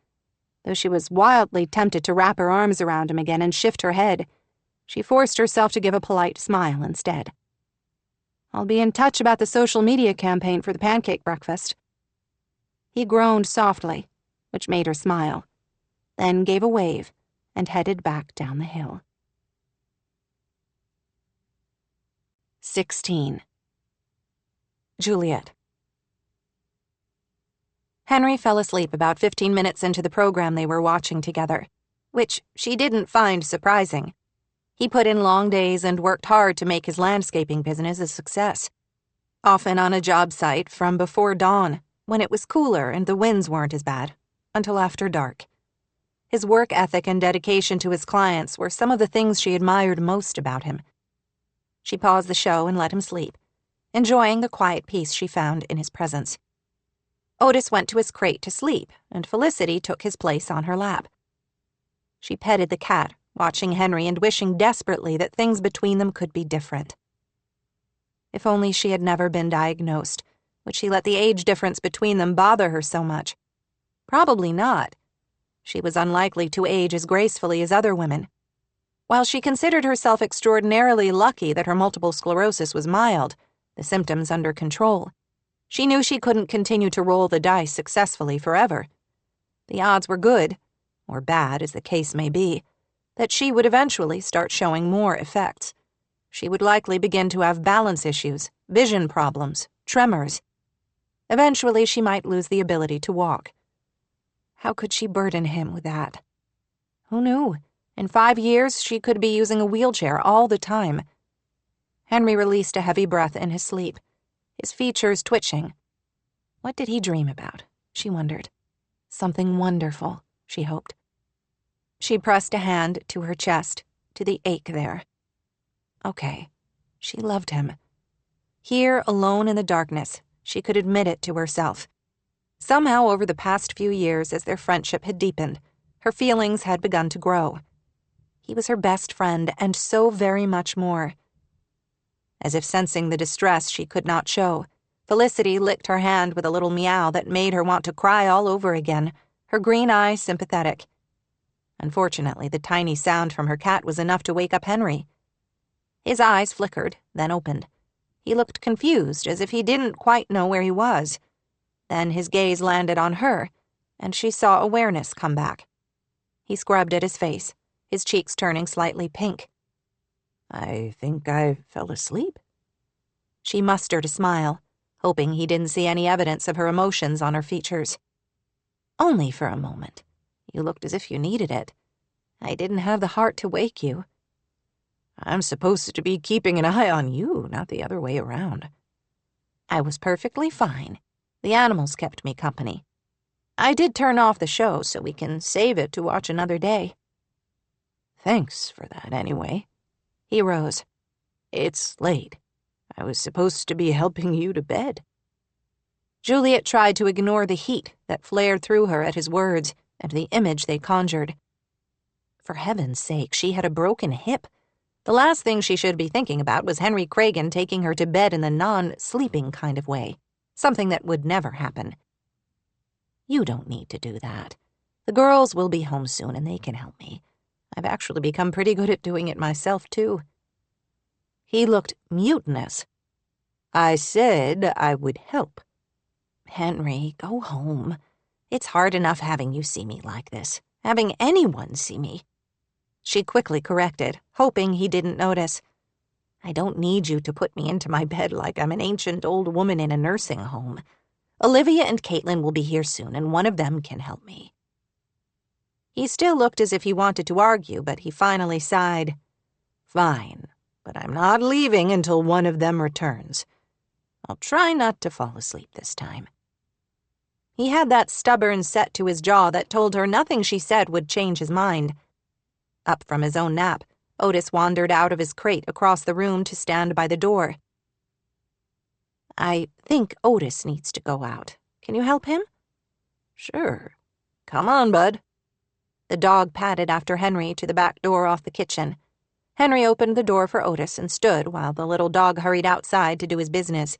Though she was wildly tempted to wrap her arms around him again and shift her head, she forced herself to give a polite smile instead. "I'll be in touch about the social media campaign for the pancake breakfast." He groaned softly, which made her smile, then gave a wave and headed back down the hill. 16. Juliet. Henry fell asleep about 15 minutes into the program they were watching together, which she didn't find surprising. He put in long days and worked hard to make his landscaping business a success, often on a job site from before dawn, when it was cooler and the winds weren't as bad, until after dark. His work ethic and dedication to his clients were some of the things she admired most about him. She paused the show and let him sleep, enjoying the quiet peace she found in his presence. Otis went to his crate to sleep, and Felicity took his place on her lap. She petted the cat, watching Henry and wishing desperately that things between them could be different. If only she had never been diagnosed, would she let the age difference between them bother her so much? Probably not. She was unlikely to age as gracefully as other women. While she considered herself extraordinarily lucky that her multiple sclerosis was mild, the symptoms under control, she knew she couldn't continue to roll the dice successfully forever. The odds were good, or bad as the case may be, that she would eventually start showing more effects. She would likely begin to have balance issues, vision problems, tremors. Eventually, she might lose the ability to walk. How could she burden him with that? Who knew? In 5 years, she could be using a wheelchair all the time. Henry released a heavy breath in his sleep, his features twitching. What did he dream about? She wondered. Something wonderful, she hoped. She pressed a hand to her chest, to the ache there. Okay, she loved him. Here, alone in the darkness, she could admit it to herself. Somehow, over the past few years, as their friendship had deepened, her feelings had begun to grow. He was her best friend, and so very much more. As if sensing the distress she could not show, Felicity licked her hand with a little meow that made her want to cry all over again, her green eyes sympathetic. Unfortunately, the tiny sound from her cat was enough to wake up Henry. His eyes flickered, then opened. He looked confused, as if he didn't quite know where he was. Then his gaze landed on her, and she saw awareness come back. He scrubbed at his face, his cheeks turning slightly pink. "I think I fell asleep." She mustered a smile, hoping he didn't see any evidence of her emotions on her features. "Only for a moment. You looked as if you needed it. I didn't have the heart to wake you." "I'm supposed to be keeping an eye on you, not the other way around." "I was perfectly fine. The animals kept me company. I did turn off the show so we can save it to watch another day." "Thanks for that, anyway." He rose. "It's late. I was supposed to be helping you to bed." Juliet tried to ignore the heat that flared through her at his words and the image they conjured. For heaven's sake, she had a broken hip. The last thing she should be thinking about was Henry Cragen taking her to bed in the non-sleeping kind of way, something that would never happen. "You don't need to do that. The girls will be home soon and they can help me. I've actually become pretty good at doing it myself, too." He looked mutinous. "I said I would help." "Henry, go home. It's hard enough having you see me like this, having anyone see me." She quickly corrected, hoping he didn't notice. "I don't need you to put me into my bed like I'm an ancient old woman in a nursing home. Olivia and Caitlin will be here soon, and one of them can help me." He still looked as if he wanted to argue, but he finally sighed. "Fine, but I'm not leaving until one of them returns. I'll try not to fall asleep this time." He had that stubborn set to his jaw that told her nothing she said would change his mind. Up from his own nap, Otis wandered out of his crate across the room to stand by the door. "I think Otis needs to go out. Can you help him?" "Sure. Come on, bud." The dog padded after Henry to the back door off the kitchen. Henry opened the door for Otis and stood while the little dog hurried outside to do his business.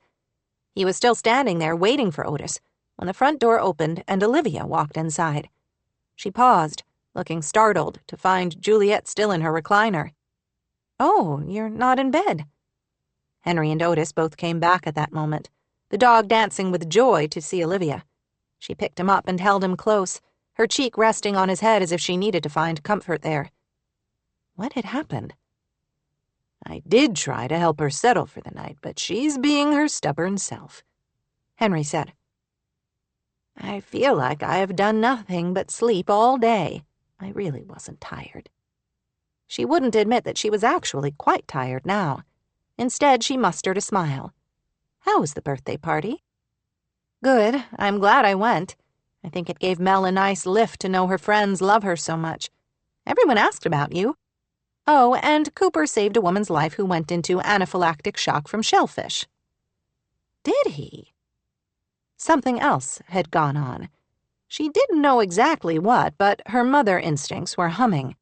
He was still standing there waiting for Otis when the front door opened and Olivia walked inside. She paused, looking startled to find Juliet still in her recliner. "Oh, you're not in bed." Henry and Otis both came back at that moment, the dog dancing with joy to see Olivia. She picked him up and held him close, her cheek resting on his head as if she needed to find comfort there. What had happened? "I did try to help her settle for the night, but she's being her stubborn self," Henry said. "I feel like I have done nothing but sleep all day. I really wasn't tired." She wouldn't admit that she was actually quite tired now. Instead, she mustered a smile. "How was the birthday party?" "Good. I'm glad I went. I think it gave Mel a nice lift to know her friends love her so much. Everyone asked about you. Oh, and Cooper saved a woman's life who went into anaphylactic shock from shellfish." "Did he?" Something else had gone on. She didn't know exactly what, but her mother instincts were humming.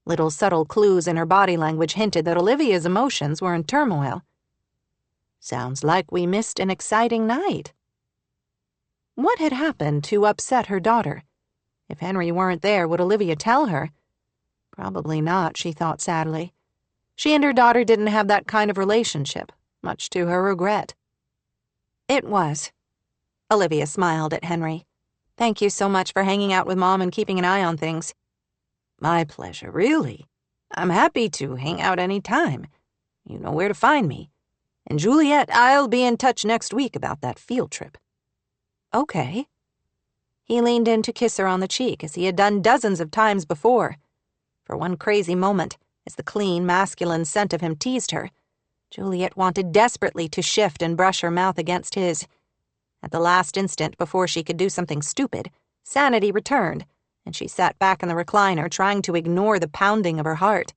Little subtle clues in her body language hinted that Olivia's emotions were in turmoil. "Sounds like we missed an exciting night." What had happened to upset her daughter? If Henry weren't there, would Olivia tell her? Probably not, she thought sadly. She and her daughter didn't have that kind of relationship, much to her regret. "It was." Olivia smiled at Henry. "Thank you so much for hanging out with Mom and keeping an eye on things." "My pleasure, really. I'm happy to hang out any time. You know where to find me. And Juliet, I'll be in touch next week about that field trip." "Okay." He leaned in to kiss her on the cheek as he had done dozens of times before. For one crazy moment, as the clean, masculine scent of him teased her, Juliet wanted desperately to shift and brush her mouth against his. At the last instant before she could do something stupid, sanity returned, and she sat back in the recliner trying to ignore the pounding of her heart.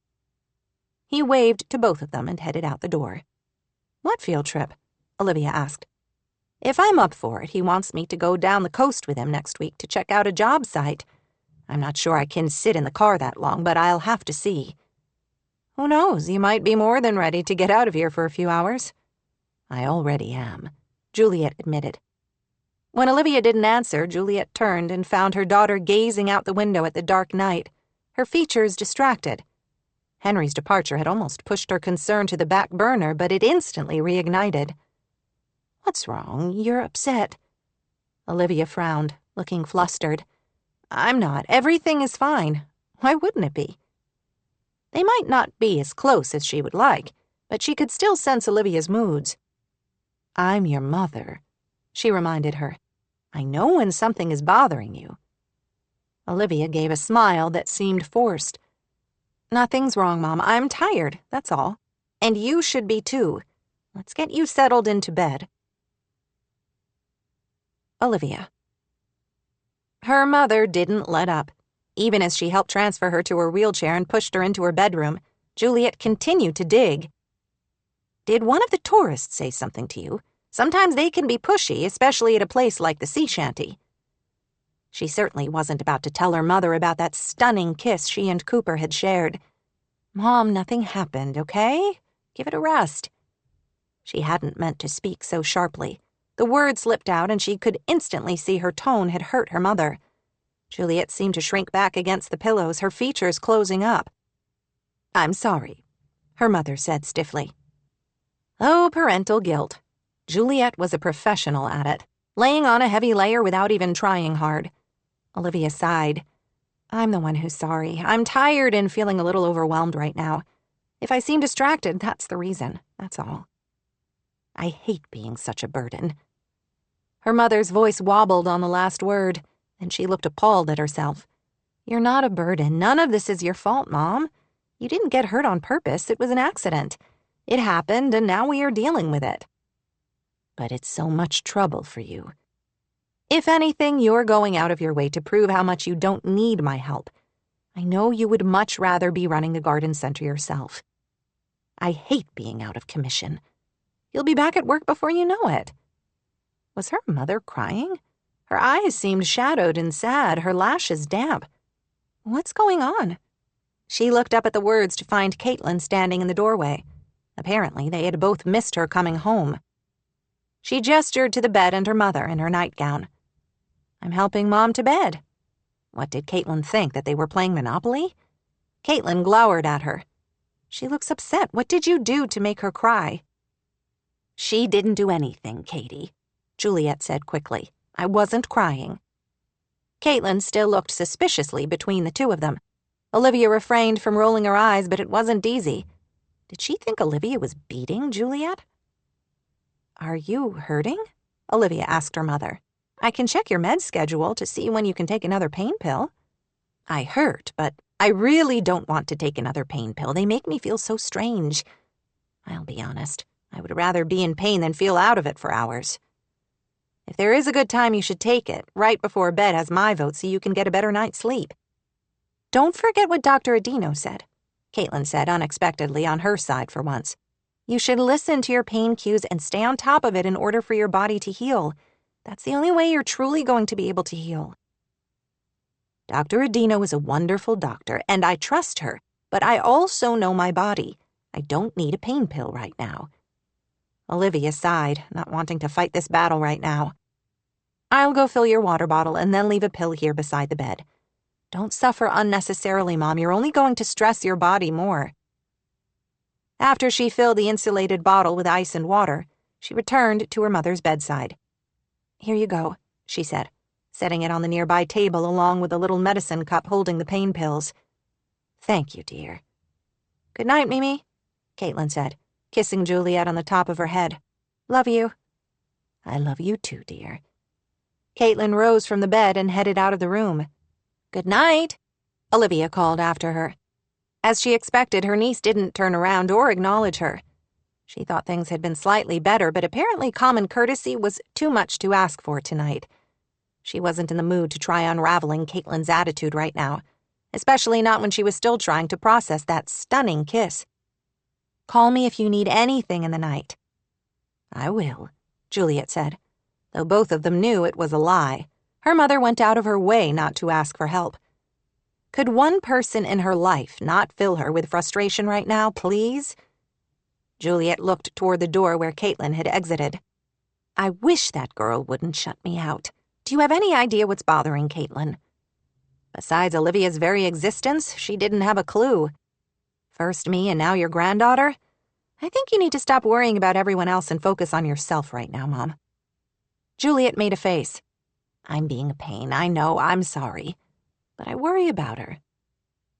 He waved to both of them and headed out the door. "What field trip?" Olivia asked. If I'm up for it, he wants me to go down the coast with him next week to check out a job site. I'm not sure I can sit in the car that long, but I'll have to see. Who knows, you might be more than ready to get out of here for a few hours. I already am, Juliet admitted. When Olivia didn't answer, Juliet turned and found her daughter gazing out the window at the dark night, her features distracted. Henry's departure had almost pushed her concern to the back burner, but it instantly reignited. What's wrong? You're upset. Olivia frowned, looking flustered. I'm not. Everything is fine. Why wouldn't it be? They might not be as close as she would like, but she could still sense Olivia's moods. I'm your mother, she reminded her. I know when something is bothering you. Olivia gave a smile that seemed forced. Nothing's wrong, Mom. I'm tired, that's all. And you should be too. Let's get you settled into bed. Olivia. Her mother didn't let up. Even as she helped transfer her to her wheelchair and pushed her into her bedroom, Juliet continued to dig. Did one of the tourists say something to you? Sometimes they can be pushy, especially at a place like the sea shanty. She certainly wasn't about to tell her mother about that stunning kiss she and Cooper had shared. Mom, nothing happened, okay? Give it a rest. She hadn't meant to speak so sharply. The words slipped out, and she could instantly see her tone had hurt her mother. Juliet seemed to shrink back against the pillows, her features closing up. I'm sorry, her mother said stiffly. Oh, parental guilt. Juliet was a professional at it, laying on a heavy layer without even trying hard. Olivia sighed. I'm the one who's sorry. I'm tired and feeling a little overwhelmed right now. If I seem distracted, that's the reason. That's all. I hate being such a burden. Her mother's voice wobbled on the last word, and she looked appalled at herself. You're not a burden. None of this is your fault, Mom. You didn't get hurt on purpose. It was an accident. It happened, and now we are dealing with it. But it's so much trouble for you. If anything, you're going out of your way to prove how much you don't need my help. I know you would much rather be running the garden center yourself. I hate being out of commission. You'll be back at work before you know it. Was her mother crying? Her eyes seemed shadowed and sad, her lashes damp. What's going on? She looked up at the words to find Caitlin standing in the doorway. Apparently, they had both missed her coming home. She gestured to the bed and her mother in her nightgown. I'm helping Mom to bed. What did Caitlin think, that they were playing Monopoly? Caitlin glowered at her. She looks upset. What did you do to make her cry? She didn't do anything, Katie, Juliet said quickly. I wasn't crying. Caitlin still looked suspiciously between the two of them. Olivia refrained from rolling her eyes, but it wasn't easy. Did she think Olivia was beating Juliet? Are you hurting? Olivia asked her mother. I can check your med schedule to see when you can take another pain pill. I hurt, but I really don't want to take another pain pill. They make me feel so strange. I'll be honest. I would rather be in pain than feel out of it for hours. If there is a good time, you should take it. Right before bed has my vote so you can get a better night's sleep. Don't forget what Dr. Adino said, Caitlin said unexpectedly on her side for once. You should listen to your pain cues and stay on top of it in order for your body to heal. That's the only way you're truly going to be able to heal. Dr. Adino is a wonderful doctor, and I trust her, but I also know my body. I don't need a pain pill right now. Olivia sighed, not wanting to fight this battle right now. I'll go fill your water bottle and then leave a pill here beside the bed. Don't suffer unnecessarily, Mom. You're only going to stress your body more. After she filled the insulated bottle with ice and water, she returned to her mother's bedside. Here you go, she said, setting it on the nearby table along with a little medicine cup holding the pain pills. Thank you, dear. Good night, Mimi, Caitlin said, kissing Juliet on the top of her head. Love you. I love you too, dear. Caitlin rose from the bed and headed out of the room. Good night, Olivia called after her. As she expected, her niece didn't turn around or acknowledge her. She thought things had been slightly better, but apparently common courtesy was too much to ask for tonight. She wasn't in the mood to try unraveling Caitlin's attitude right now, especially not when she was still trying to process that stunning kiss. Call me if you need anything in the night. I will, Juliet said. Though both of them knew it was a lie, her mother went out of her way not to ask for help. Could one person in her life not fill her with frustration right now, please? Juliet looked toward the door where Caitlin had exited. I wish that girl wouldn't shut me out. Do you have any idea what's bothering Caitlin? Besides Olivia's very existence, she didn't have a clue. First me and now your granddaughter? I think you need to stop worrying about everyone else and focus on yourself right now, Mom. Juliet made a face. I'm being a pain, I know, I'm sorry. But I worry about her.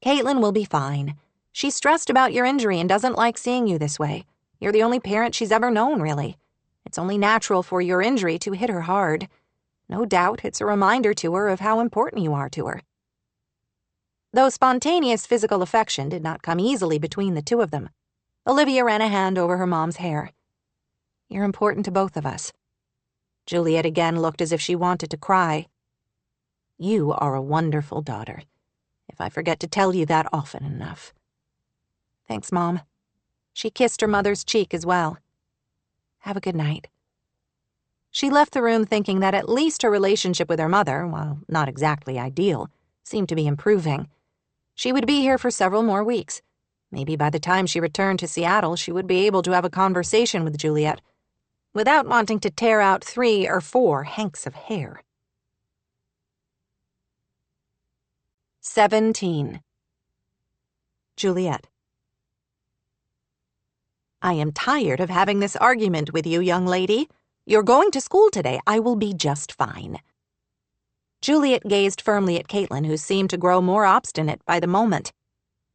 Caitlin will be fine. She's stressed about your injury and doesn't like seeing you this way. You're the only parent she's ever known, really. It's only natural for your injury to hit her hard. No doubt it's a reminder to her of how important you are to her. Though spontaneous physical affection did not come easily between the two of them, Olivia ran a hand over her mom's hair. You're important to both of us. Juliet again looked as if she wanted to cry. You are a wonderful daughter, if I forget to tell you that often enough. Thanks, Mom. She kissed her mother's cheek as well. Have a good night. She left the room thinking that at least her relationship with her mother, while not exactly ideal, seemed to be improving. She would be here for several more weeks. Maybe by the time she returned to Seattle, she would be able to have a conversation with Juliet, without wanting to tear out 3 or 4 hanks of hair. 17. Juliet. I am tired of having this argument with you, young lady. You're going to school today. I will be just fine. Juliet gazed firmly at Caitlin, who seemed to grow more obstinate by the moment.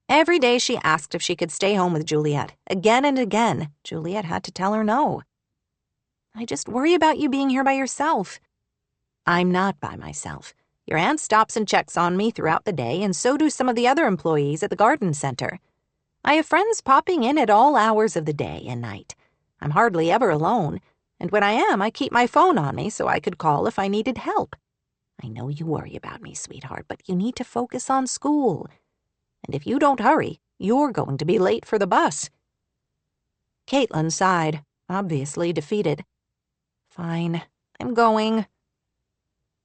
Every day she asked if she could stay home with Juliet. Again and again, Juliet had to tell her no. I just worry about you being here by yourself. I'm not by myself. Your aunt stops and checks on me throughout the day, and so do some of the other employees at the garden center. I have friends popping in at all hours of the day and night. I'm hardly ever alone, and when I am, I keep my phone on me so I could call if I needed help. I know you worry about me, sweetheart, but you need to focus on school. And if you don't hurry, you're going to be late for the bus. Caitlin sighed, obviously defeated. Fine, I'm going.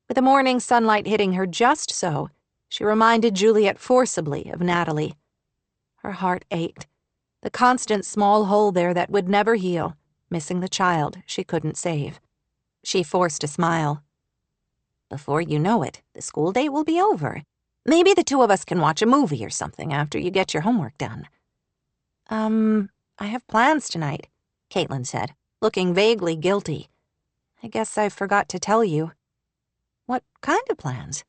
With the morning sunlight hitting her just so, she reminded Juliet forcibly of Natalie. Her heart ached, the constant small hole there that would never heal, missing the child she couldn't save. She forced a smile. Before you know it, the school day will be over. Maybe the two of us can watch a movie or something after you get your homework done. I have plans tonight, Caitlin said, looking vaguely guilty. I guess I forgot to tell you. What kind of plans?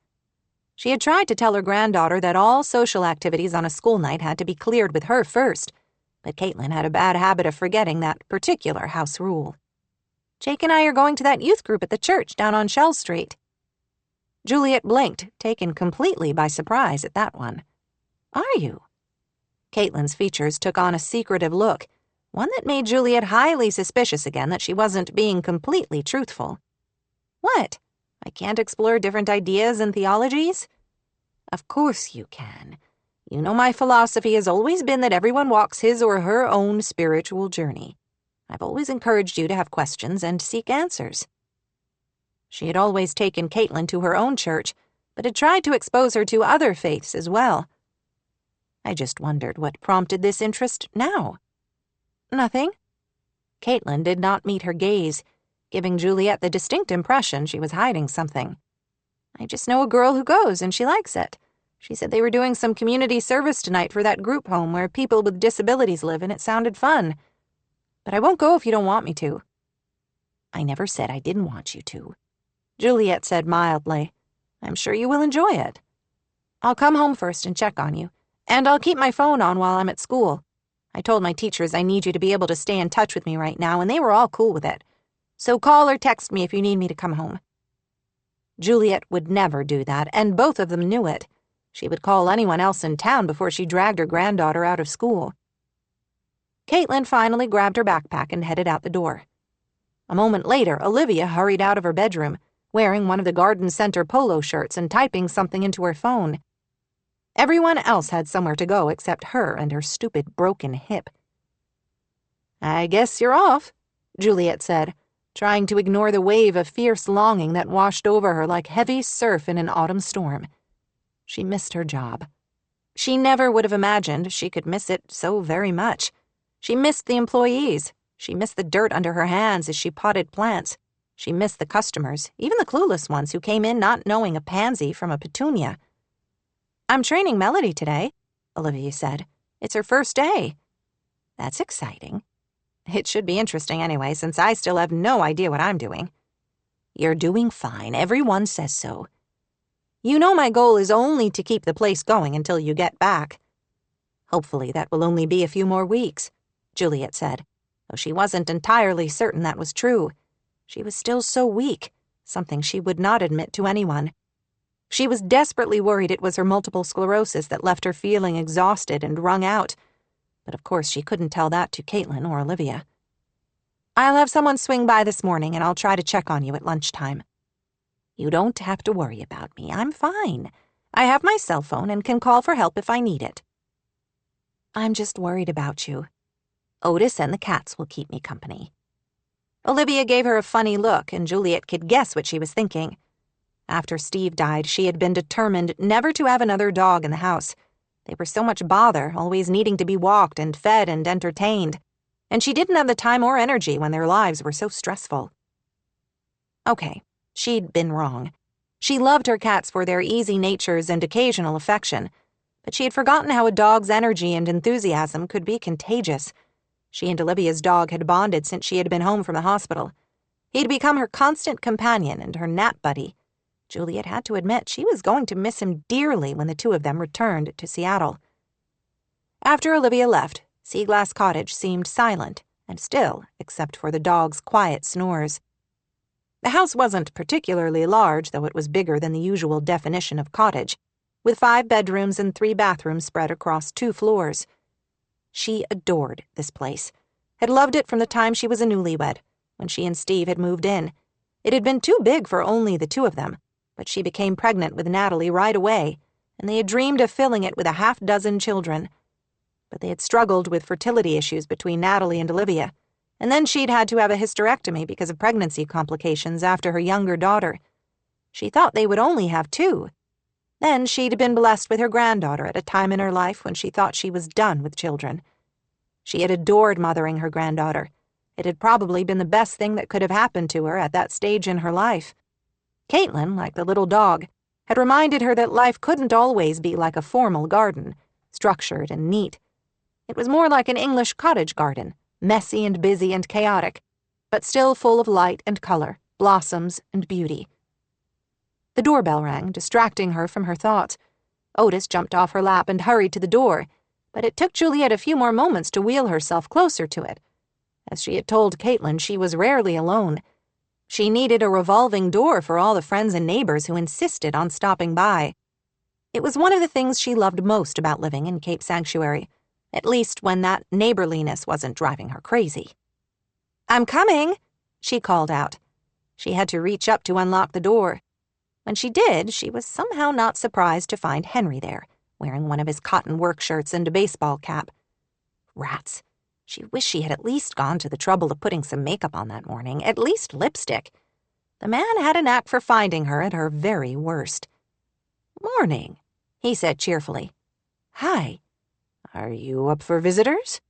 She had tried to tell her granddaughter that all social activities on a school night had to be cleared with her first, but Caitlin had a bad habit of forgetting that particular house rule. Jake and I are going to that youth group at the church down on Shell Street. Juliet blinked, taken completely by surprise at that one. Are you? Caitlin's features took on a secretive look, one that made Juliet highly suspicious again that she wasn't being completely truthful. What? I can't explore different ideas and theologies? Of course you can. You know my philosophy has always been that everyone walks his or her own spiritual journey. I've always encouraged you to have questions and seek answers. She had always taken Caitlin to her own church, but had tried to expose her to other faiths as well. I just wondered what prompted this interest now. Nothing. Caitlin did not meet her gaze, giving Juliet the distinct impression she was hiding something. I just know a girl who goes, and she likes it. She said they were doing some community service tonight for that group home where people with disabilities live, and it sounded fun. But I won't go if you don't want me to. I never said I didn't want you to. Juliet said mildly. I'm sure you will enjoy it. I'll come home first and check on you, and I'll keep my phone on while I'm at school. I told my teachers I need you to be able to stay in touch with me right now, and they were all cool with it. So call or text me if you need me to come home. Juliet would never do that, and both of them knew it. She would call anyone else in town before she dragged her granddaughter out of school. Caitlin finally grabbed her backpack and headed out the door. A moment later, Olivia hurried out of her bedroom, wearing one of the garden center polo shirts and typing something into her phone. Everyone else had somewhere to go except her and her stupid broken hip. I guess you're off, Juliet said, trying to ignore the wave of fierce longing that washed over her like heavy surf in an autumn storm. She missed her job. She never would have imagined she could miss it so very much. She missed the employees. She missed the dirt under her hands as she potted plants. She missed the customers, even the clueless ones who came in not knowing a pansy from a petunia. "I'm training Melody today," Olivia said. "It's her first day." "That's exciting." "It should be interesting anyway, since I still have no idea what I'm doing." "You're doing fine. Everyone says so." "You know my goal is only to keep the place going until you get back." "Hopefully that will only be a few more weeks," Juliet said, though she wasn't entirely certain that was true. She was still so weak, something she would not admit to anyone. She was desperately worried it was her multiple sclerosis that left her feeling exhausted and wrung out. But of course she couldn't tell that to Caitlin or Olivia. "I'll have someone swing by this morning and I'll try to check on you at lunchtime." "You don't have to worry about me. I'm fine. I have my cell phone and can call for help if I need it." "I'm just worried about you. Otis and the cats will keep me company." Olivia gave her a funny look, and Juliet could guess what she was thinking. After Steve died, she had been determined never to have another dog in the house. They were so much bother, always needing to be walked and fed and entertained, and she didn't have the time or energy when their lives were so stressful. Okay, she'd been wrong. She loved her cats for their easy natures and occasional affection, but she had forgotten how a dog's energy and enthusiasm could be contagious. She and Olivia's dog had bonded since she had been home from the hospital. He'd become her constant companion and her nap buddy. Juliet had to admit she was going to miss him dearly when the two of them returned to Seattle. After Olivia left, Seaglass Cottage seemed silent and still, except for the dog's quiet snores. The house wasn't particularly large, though it was bigger than the usual definition of cottage, with 5 bedrooms and 3 bathrooms spread across 2 floors. She adored this place, had loved it from the time she was a newlywed, when she and Steve had moved in. It had been too big for only the 2 of them, but she became pregnant with Natalie right away, and they had dreamed of filling it with a 6 children. But they had struggled with fertility issues between Natalie and Olivia, and then she'd had to have a hysterectomy because of pregnancy complications after her younger daughter. She thought they would only have 2. Then she'd been blessed with her granddaughter at a time in her life when she thought she was done with children. She had adored mothering her granddaughter. It had probably been the best thing that could have happened to her at that stage in her life. Caitlin, like the little dog, had reminded her that life couldn't always be like a formal garden, structured and neat. It was more like an English cottage garden, messy and busy and chaotic, but still full of light and color, blossoms and beauty. The doorbell rang, distracting her from her thoughts. Otis jumped off her lap and hurried to the door, but it took Juliet a few more moments to wheel herself closer to it. As she had told Caitlin, she was rarely alone. She needed a revolving door for all the friends and neighbors who insisted on stopping by. It was one of the things she loved most about living in Cape Sanctuary, at least when that neighborliness wasn't driving her crazy. "I'm coming," she called out. She had to reach up to unlock the door. When she did, she was somehow not surprised to find Henry there, wearing one of his cotton work shirts and a baseball cap. Rats. She wished she had at least gone to the trouble of putting some makeup on that morning, at least lipstick. The man had a knack for finding her at her very worst. "Morning," he said cheerfully. "Hi. Are you up for visitors?"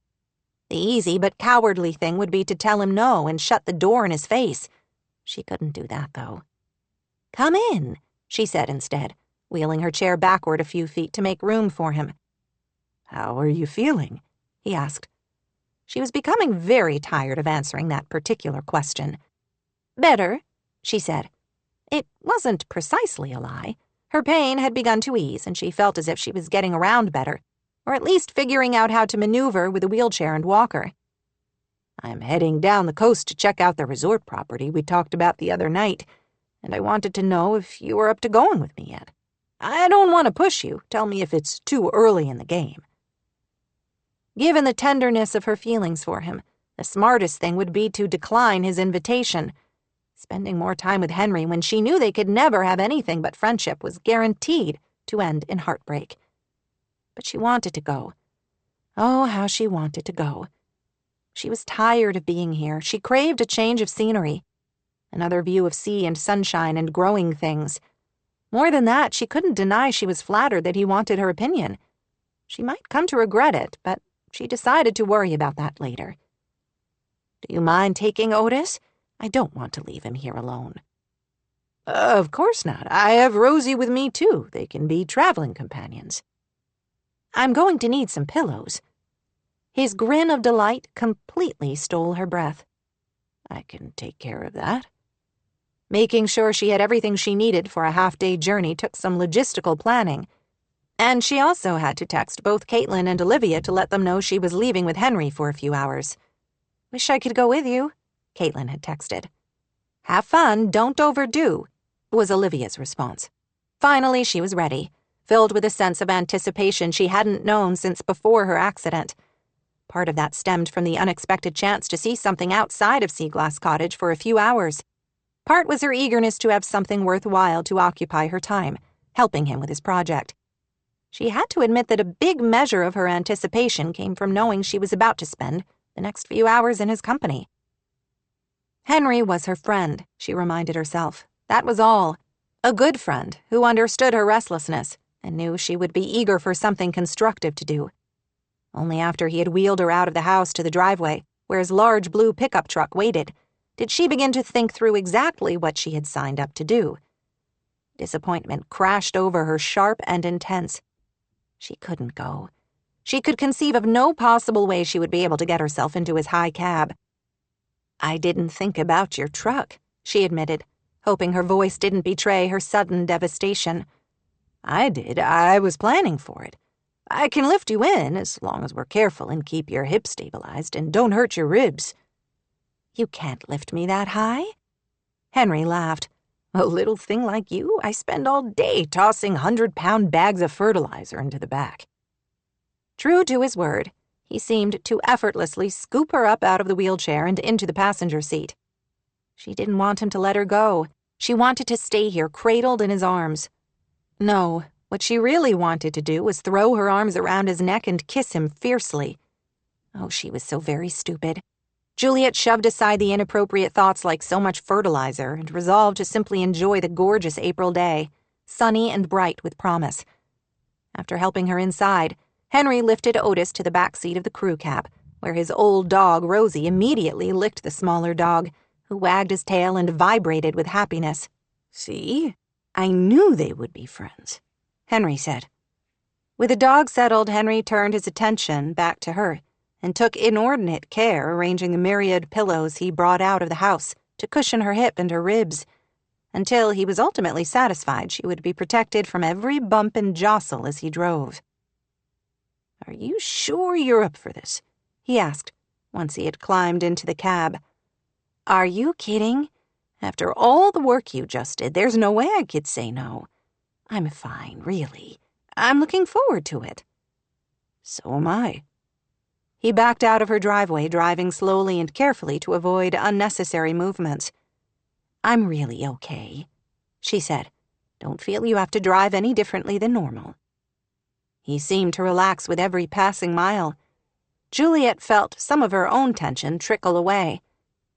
The easy but cowardly thing would be to tell him no and shut the door in his face. She couldn't do that, though. "Come in," she said instead, wheeling her chair backward a few feet to make room for him. "How are you feeling?" he asked. She was becoming very tired of answering that particular question. "Better," she said. It wasn't precisely a lie. Her pain had begun to ease, and she felt as if she was getting around better, or at least figuring out how to maneuver with a wheelchair and walker. "I'm heading down the coast to check out the resort property we talked about the other night, and I wanted to know if you were up to going with me yet. I don't want to push you. Tell me if it's too early in the game." Given the tenderness of her feelings for him, the smartest thing would be to decline his invitation. Spending more time with Henry when she knew they could never have anything but friendship was guaranteed to end in heartbreak. But she wanted to go. Oh, how she wanted to go. She was tired of being here. She craved a change of scenery. another view of sea and sunshine and growing things. More than that, she couldn't deny she was flattered that he wanted her opinion. She might come to regret it, but she decided to worry about that later. "Do you mind taking Otis? I don't want to leave him here alone." Of course not. I have Rosie with me, too. They can be traveling companions." "I'm going to need some pillows." His grin of delight completely stole her breath. "I can take care of that." Making sure she had everything she needed for a half-day journey took some logistical planning. And she also had to text both Caitlin and Olivia to let them know she was leaving with Henry for a few hours. "Wish I could go with you," Caitlin had texted. "Have fun, don't overdo," was Olivia's response. Finally, she was ready, filled with a sense of anticipation she hadn't known since before her accident. Part of that stemmed from the unexpected chance to see something outside of Seaglass Cottage for a few hours. Part was her eagerness to have something worthwhile to occupy her time, helping him with his project. She had to admit that a big measure of her anticipation came from knowing she was about to spend the next few hours in his company. Henry was her friend, she reminded herself. That was all. A good friend who understood her restlessness and knew she would be eager for something constructive to do. Only after he had wheeled her out of the house to the driveway, where his large blue pickup truck waited, did she begin to think through exactly what she had signed up to do. Disappointment crashed over her sharp and intense. She couldn't go. She could conceive of no possible way she would be able to get herself into his high cab. "I didn't think about your truck," she admitted, hoping her voice didn't betray her sudden devastation. "I did. I was planning for it. I can lift you in as long as we're careful and keep your hips stabilized and don't hurt your ribs." "You can't lift me that high." Henry laughed. "A little thing like you, I spend all day tossing 100-pound bags of fertilizer into the back." True to his word, he seemed to effortlessly scoop her up out of the wheelchair and into the passenger seat. She didn't want him to let her go. She wanted to stay here, cradled in his arms. No, what she really wanted to do was throw her arms around his neck and kiss him fiercely. Oh, she was so very stupid. Juliet shoved aside the inappropriate thoughts like so much fertilizer and resolved to simply enjoy the gorgeous April day, sunny and bright with promise. After helping her inside, Henry lifted Otis to the back seat of the crew cab, where his old dog, Rosie, immediately licked the smaller dog, who wagged his tail and vibrated with happiness. "See? I knew they would be friends," Henry said. With the dog settled, Henry turned his attention back to her and took inordinate care arranging the myriad pillows he brought out of the house to cushion her hip and her ribs, until he was ultimately satisfied she would be protected from every bump and jostle as he drove. "Are you sure you're up for this?" he asked, once he had climbed into the cab. "Are you kidding? After all the work you just did, there's no way I could say no. I'm fine, really. I'm looking forward to it." "So am I." He backed out of her driveway, driving slowly and carefully to avoid unnecessary movements. "I'm really okay," she said. "Don't feel you have to drive any differently than normal." He seemed to relax with every passing mile. Juliet felt some of her own tension trickle away.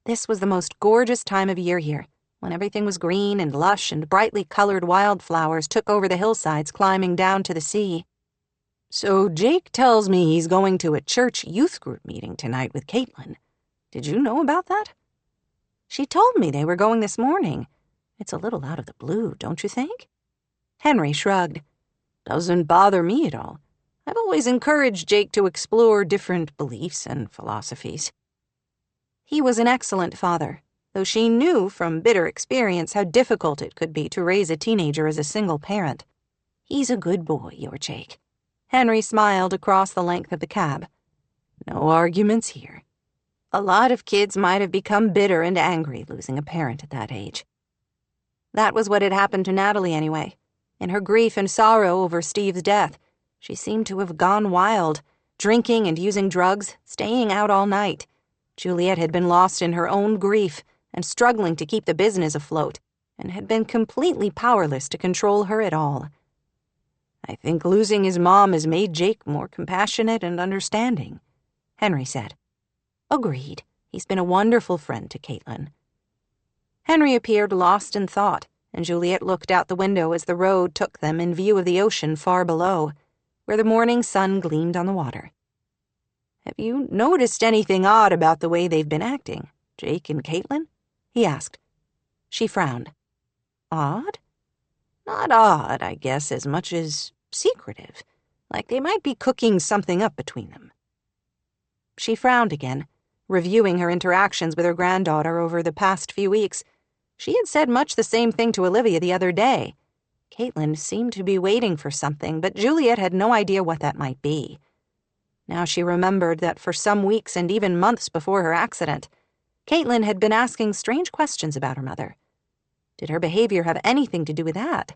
This was the most gorgeous time of year here, when everything was green and lush and brightly colored wildflowers took over the hillsides climbing down to the sea. "So Jake tells me he's going to a church youth group meeting tonight with Caitlin. Did you know about that?" "She told me they were going this morning. It's a little out of the blue, don't you think?" Henry shrugged. "Doesn't bother me at all. I've always encouraged Jake to explore different beliefs and philosophies." He was an excellent father, though she knew from bitter experience how difficult it could be to raise a teenager as a single parent. "He's a good boy, your Jake." Henry smiled across the length of the cab. "No arguments here. A lot of kids might have become bitter and angry losing a parent at that age." That was what had happened to Natalie anyway. In her grief and sorrow over Steve's death, she seemed to have gone wild, drinking and using drugs, staying out all night. Juliet had been lost in her own grief and struggling to keep the business afloat, and had been completely powerless to control her at all. "I think losing his mom has made Jake more compassionate and understanding," Henry said. "Agreed. He's been a wonderful friend to Caitlin." Henry appeared lost in thought, and Juliet looked out the window as the road took them in view of the ocean far below, where the morning sun gleamed on the water. "Have you noticed anything odd about the way they've been acting, Jake and Caitlin?" he asked. She frowned. "Odd? Not odd, I guess, as much as secretive, like they might be cooking something up between them." She frowned again, reviewing her interactions with her granddaughter over the past few weeks. She had said much the same thing to Olivia the other day. Caitlin seemed to be waiting for something, but Juliet had no idea what that might be. Now she remembered that for some weeks and even months before her accident, Caitlin had been asking strange questions about her mother. Did her behavior have anything to do with that?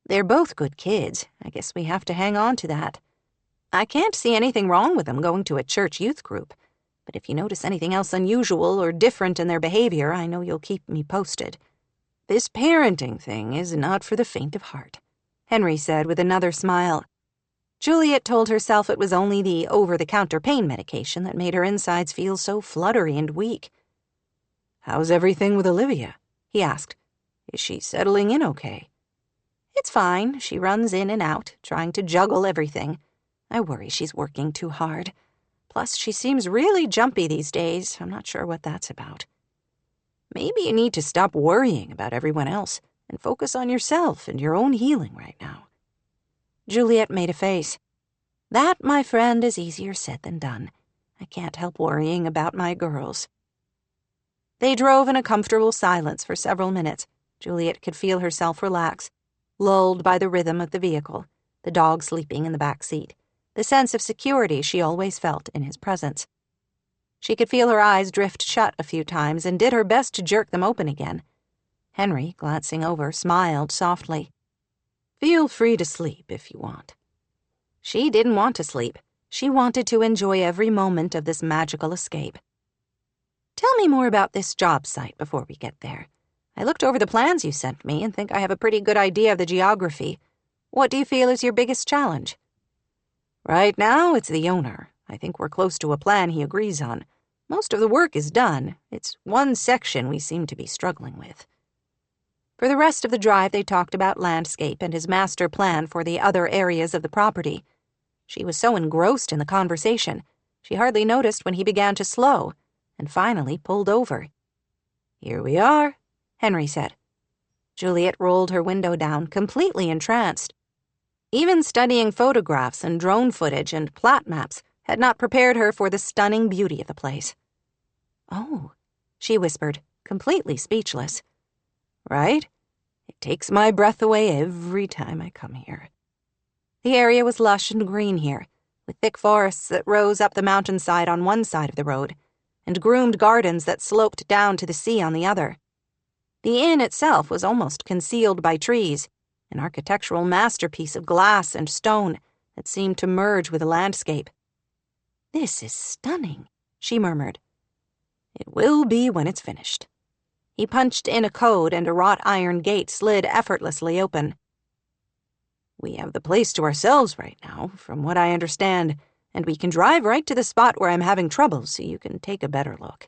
"They're both good kids. I guess we have to hang on to that. I can't see anything wrong with them going to a church youth group, but if you notice anything else unusual or different in their behavior, I know you'll keep me posted. This parenting thing is not for the faint of heart," Henry said with another smile. Juliet told herself it was only the over-the-counter pain medication that made her insides feel so fluttery and weak. "How's everything with Olivia?" he asked. "Is she settling in okay?" "It's fine. She runs in and out, trying to juggle everything. I worry she's working too hard. Plus, she seems really jumpy these days. I'm not sure what that's about." "Maybe you need to stop worrying about everyone else and focus on yourself and your own healing right now." Juliet made a face. "That, my friend, is easier said than done. I can't help worrying about my girls." They drove in a comfortable silence for several minutes. Juliet could feel herself relax, lulled by the rhythm of the vehicle, the dog sleeping in the back seat, the sense of security she always felt in his presence. She could feel her eyes drift shut a few times and did her best to jerk them open again. Henry, glancing over, smiled softly. "Feel free to sleep if you want." She didn't want to sleep. She wanted to enjoy every moment of this magical escape. "Tell me more about this job site before we get there. I looked over the plans you sent me and think I have a pretty good idea of the geography. What do you feel is your biggest challenge?" "Right now, it's the owner. I think we're close to a plan he agrees on. Most of the work is done. It's one section we seem to be struggling with." For the rest of the drive, they talked about landscape and his master plan for the other areas of the property. She was so engrossed in the conversation, she hardly noticed when he began to slow, and finally pulled over. "Here we are," Henry said. Juliet rolled her window down, completely entranced. Even studying photographs and drone footage and plat maps had not prepared her for the stunning beauty of the place. "Oh," she whispered, completely speechless. "Right? It takes my breath away every time I come here." The area was lush and green here, with thick forests that rose up the mountainside on one side of the road, and groomed gardens that sloped down to the sea on the other. The inn itself was almost concealed by trees, an architectural masterpiece of glass and stone that seemed to merge with the landscape. "This is stunning," she murmured. "It will be when it's finished." He punched in a code and a wrought iron gate slid effortlessly open. "We have the place to ourselves right now, from what I understand, and we can drive right to the spot where I'm having trouble so you can take a better look."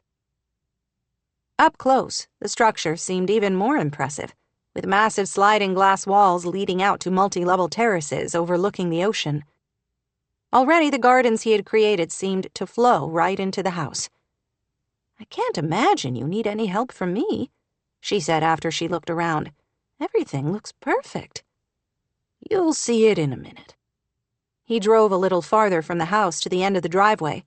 Up close, the structure seemed even more impressive, with massive sliding glass walls leading out to multi-level terraces overlooking the ocean. Already the gardens he had created seemed to flow right into the house. "I can't imagine you need any help from me," she said after she looked around. "Everything looks perfect." "You'll see it in a minute." He drove a little farther from the house to the end of the driveway.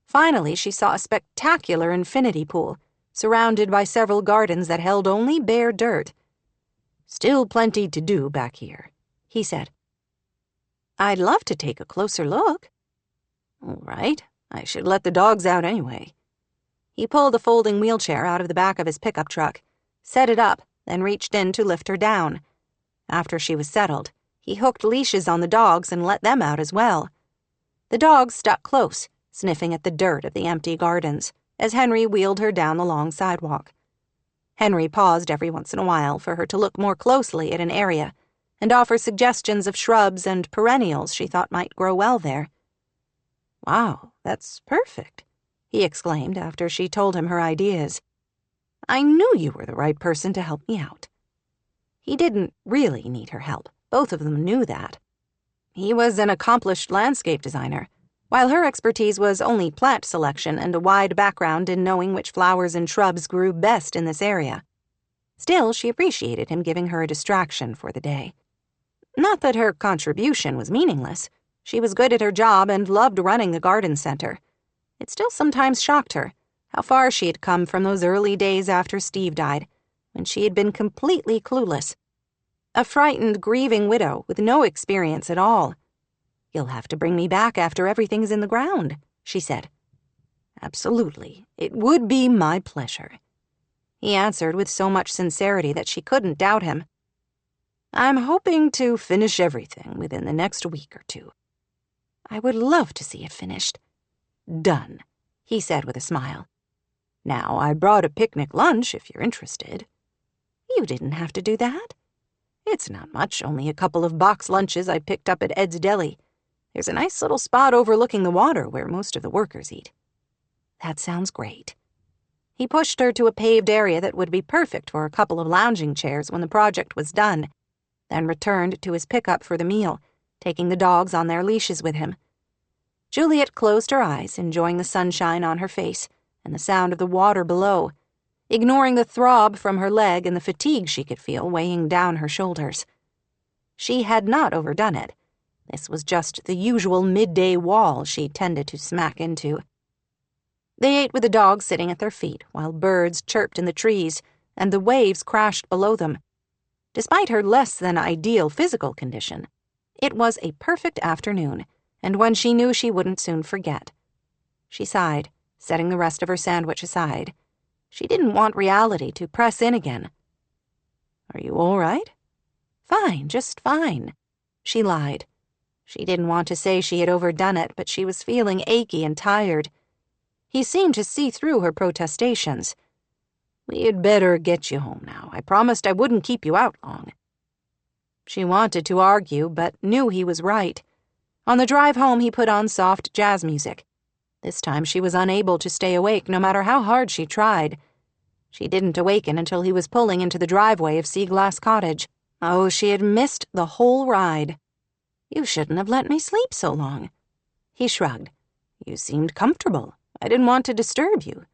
Finally, she saw a spectacular infinity pool, surrounded by several gardens that held only bare dirt. "Still plenty to do back here," he said. "I'd love to take a closer look." "All right, I should let the dogs out anyway." He pulled a folding wheelchair out of the back of his pickup truck, set it up, then reached in to lift her down. After she was settled, he hooked leashes on the dogs and let them out as well. The dogs stuck close, sniffing at the dirt of the empty gardens, as Henry wheeled her down the long sidewalk. Henry paused every once in a while for her to look more closely at an area and offer suggestions of shrubs and perennials she thought might grow well there. "Wow, that's perfect," he exclaimed after she told him her ideas. I knew you were the right person to help me out." He didn't really need her help. Both of them knew that. He was an accomplished landscape designer, while her expertise was only plant selection and a wide background in knowing which flowers and shrubs grew best in this area. Still, she appreciated him giving her a distraction for the day. Not that her contribution was meaningless. She was good at her job and loved running the garden center. It still sometimes shocked her how far she had come from those early days after Steve died, when she had been completely clueless. A frightened, grieving widow with no experience at all. "You'll have to bring me back after everything's in the ground," she said. "Absolutely. It would be my pleasure," he answered with so much sincerity that she couldn't doubt him. "I'm hoping to finish everything within the next week or two." "I would love to see it finished." "Done," he said with a smile. "Now, I brought a picnic lunch if you're interested." "You didn't have to do that." "It's not much, only a couple of box lunches I picked up at Ed's Deli. There's a nice little spot overlooking the water where most of the workers eat." "That sounds great." He pushed her to a paved area that would be perfect for a couple of lounging chairs when the project was done, then returned to his pickup for the meal, taking the dogs on their leashes with him. Juliet closed her eyes, enjoying the sunshine on her face and the sound of the water below, ignoring the throb from her leg and the fatigue she could feel weighing down her shoulders. She had not overdone it. This was just the usual midday wall she tended to smack into. They ate with the dogs sitting at their feet, while birds chirped in the trees and the waves crashed below them. Despite her less than ideal physical condition, it was a perfect afternoon, and one she knew she wouldn't soon forget. She sighed, setting the rest of her sandwich aside. She didn't want reality to press in again. "Are you all right?" "Fine, just fine," she lied. She didn't want to say she had overdone it, but she was feeling achy and tired. He seemed to see through her protestations. "We'd better get you home now. I promised I wouldn't keep you out long." She wanted to argue, but knew he was right. On the drive home, he put on soft jazz music. This time she was unable to stay awake, no matter how hard she tried. She didn't awaken until he was pulling into the driveway of Seaglass Cottage. Oh, she had missed the whole ride. "You shouldn't have let me sleep so long." He shrugged. "You seemed comfortable. I didn't want to disturb you."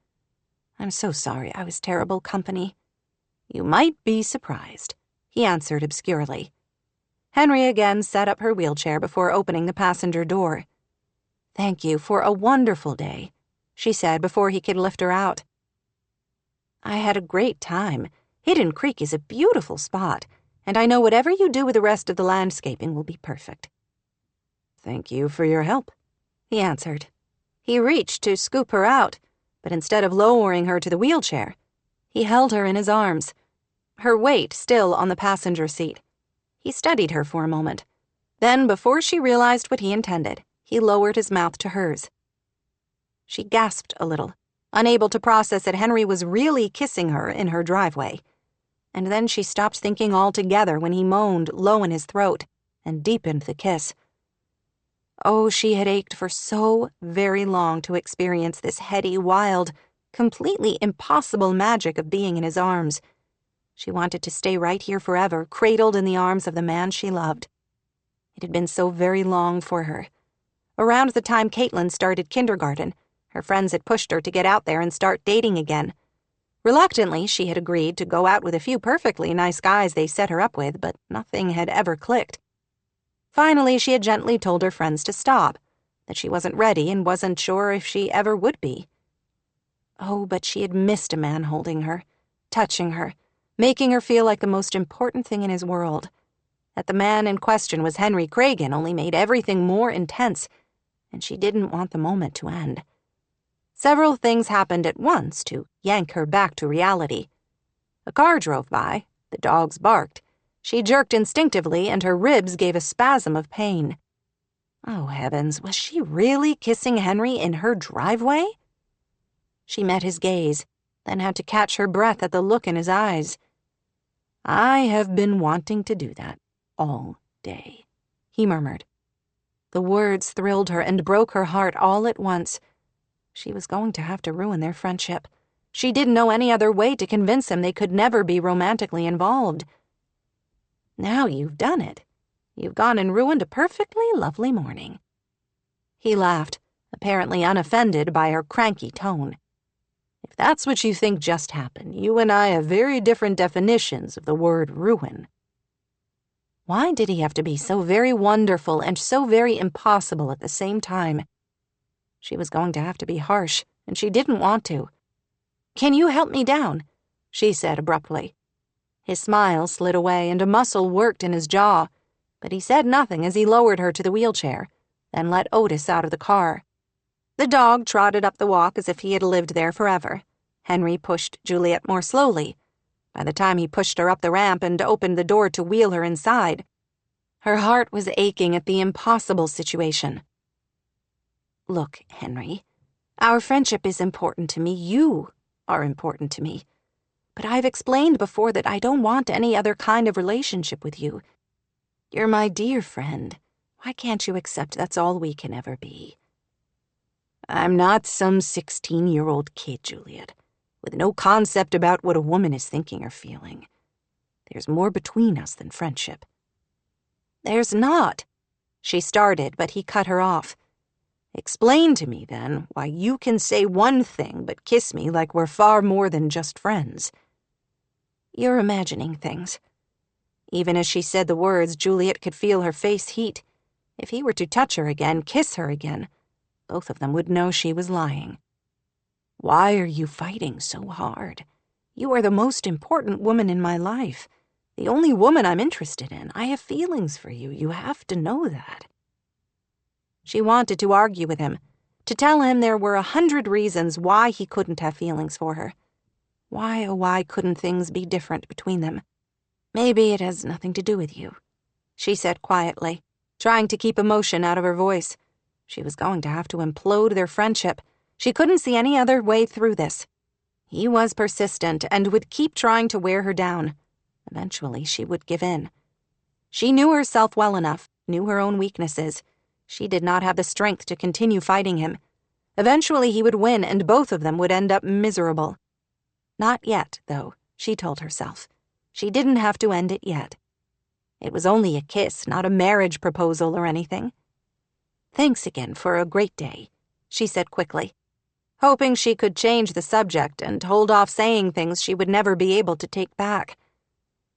"I'm so sorry. I was terrible company." "You might be surprised," he answered obscurely. Henry again set up her wheelchair before opening the passenger door. "Thank you for a wonderful day," she said before he could lift her out. "I had a great time. Hidden Creek is a beautiful spot, and I know whatever you do with the rest of the landscaping will be perfect." "Thank you for your help," he answered. He reached to scoop her out, but instead of lowering her to the wheelchair, he held her in his arms, her weight still on the passenger seat. He studied her for a moment. Then, before she realized what he intended, he lowered his mouth to hers. She gasped a little, unable to process that Henry was really kissing her in her driveway. And then she stopped thinking altogether when he moaned low in his throat and deepened the kiss. Oh, she had ached for so very long to experience this heady, wild, completely impossible magic of being in his arms. She wanted to stay right here forever, cradled in the arms of the man she loved. It had been so very long for her. Around the time Caitlin started kindergarten, her friends had pushed her to get out there and start dating again. Reluctantly, she had agreed to go out with a few perfectly nice guys they set her up with, but nothing had ever clicked. Finally, she had gently told her friends to stop, that she wasn't ready and wasn't sure if she ever would be. Oh, but she had missed a man holding her, touching her, making her feel like the most important thing in his world. That the man in question was Henry Cragen only made everything more intense, and she didn't want the moment to end. Several things happened at once to yank her back to reality. A car drove by, the dogs barked. She jerked instinctively, and her ribs gave a spasm of pain. Oh, heavens, was she really kissing Henry in her driveway? She met his gaze, then had to catch her breath at the look in his eyes. "I have been wanting to do that all day," he murmured. The words thrilled her and broke her heart all at once. She was going to have to ruin their friendship. She didn't know any other way to convince him they could never be romantically involved. Now you've done it. You've gone and ruined a perfectly lovely morning. He laughed, apparently unoffended by her cranky tone. If that's what you think just happened, you and I have very different definitions of the word ruin. Why did he have to be so very wonderful and so very impossible at the same time? She was going to have to be harsh, and she didn't want to. "Can you help me down?" she said abruptly. His smile slid away and a muscle worked in his jaw, but he said nothing as he lowered her to the wheelchair, then let Otis out of the car. The dog trotted up the walk as if he had lived there forever. Henry pushed Juliet more slowly. By the time he pushed her up the ramp and opened the door to wheel her inside, her heart was aching at the impossible situation. "Look, Henry, our friendship is important to me. You are important to me. But I've explained before that I don't want any other kind of relationship with you. You're my dear friend. Why can't you accept that's all we can ever be?" "I'm not some 16-year-old kid, Juliet, with no concept about what a woman is thinking or feeling. There's more between us than friendship." "There's not," she started, but he cut her off. "Explain to me, then, why you can say one thing but kiss me like we're far more than just friends." "You're imagining things." Even as she said the words, Juliet could feel her face heat. If he were to touch her again, kiss her again, both of them would know she was lying. "Why are you fighting so hard? You are the most important woman in my life, the only woman I'm interested in. I have feelings for you. You have to know that." She wanted to argue with him, to tell him there were 100 reasons why he couldn't have feelings for her. Why, oh why couldn't things be different between them? "Maybe it has nothing to do with you," she said quietly, trying to keep emotion out of her voice. She was going to have to implode their friendship. She couldn't see any other way through this. He was persistent and would keep trying to wear her down. Eventually, she would give in. She knew herself well enough, knew her own weaknesses. She did not have the strength to continue fighting him. Eventually, he would win, and both of them would end up miserable. Not yet, though, she told herself. She didn't have to end it yet. It was only a kiss, not a marriage proposal or anything. "Thanks again for a great day," she said quickly, hoping she could change the subject and hold off saying things she would never be able to take back.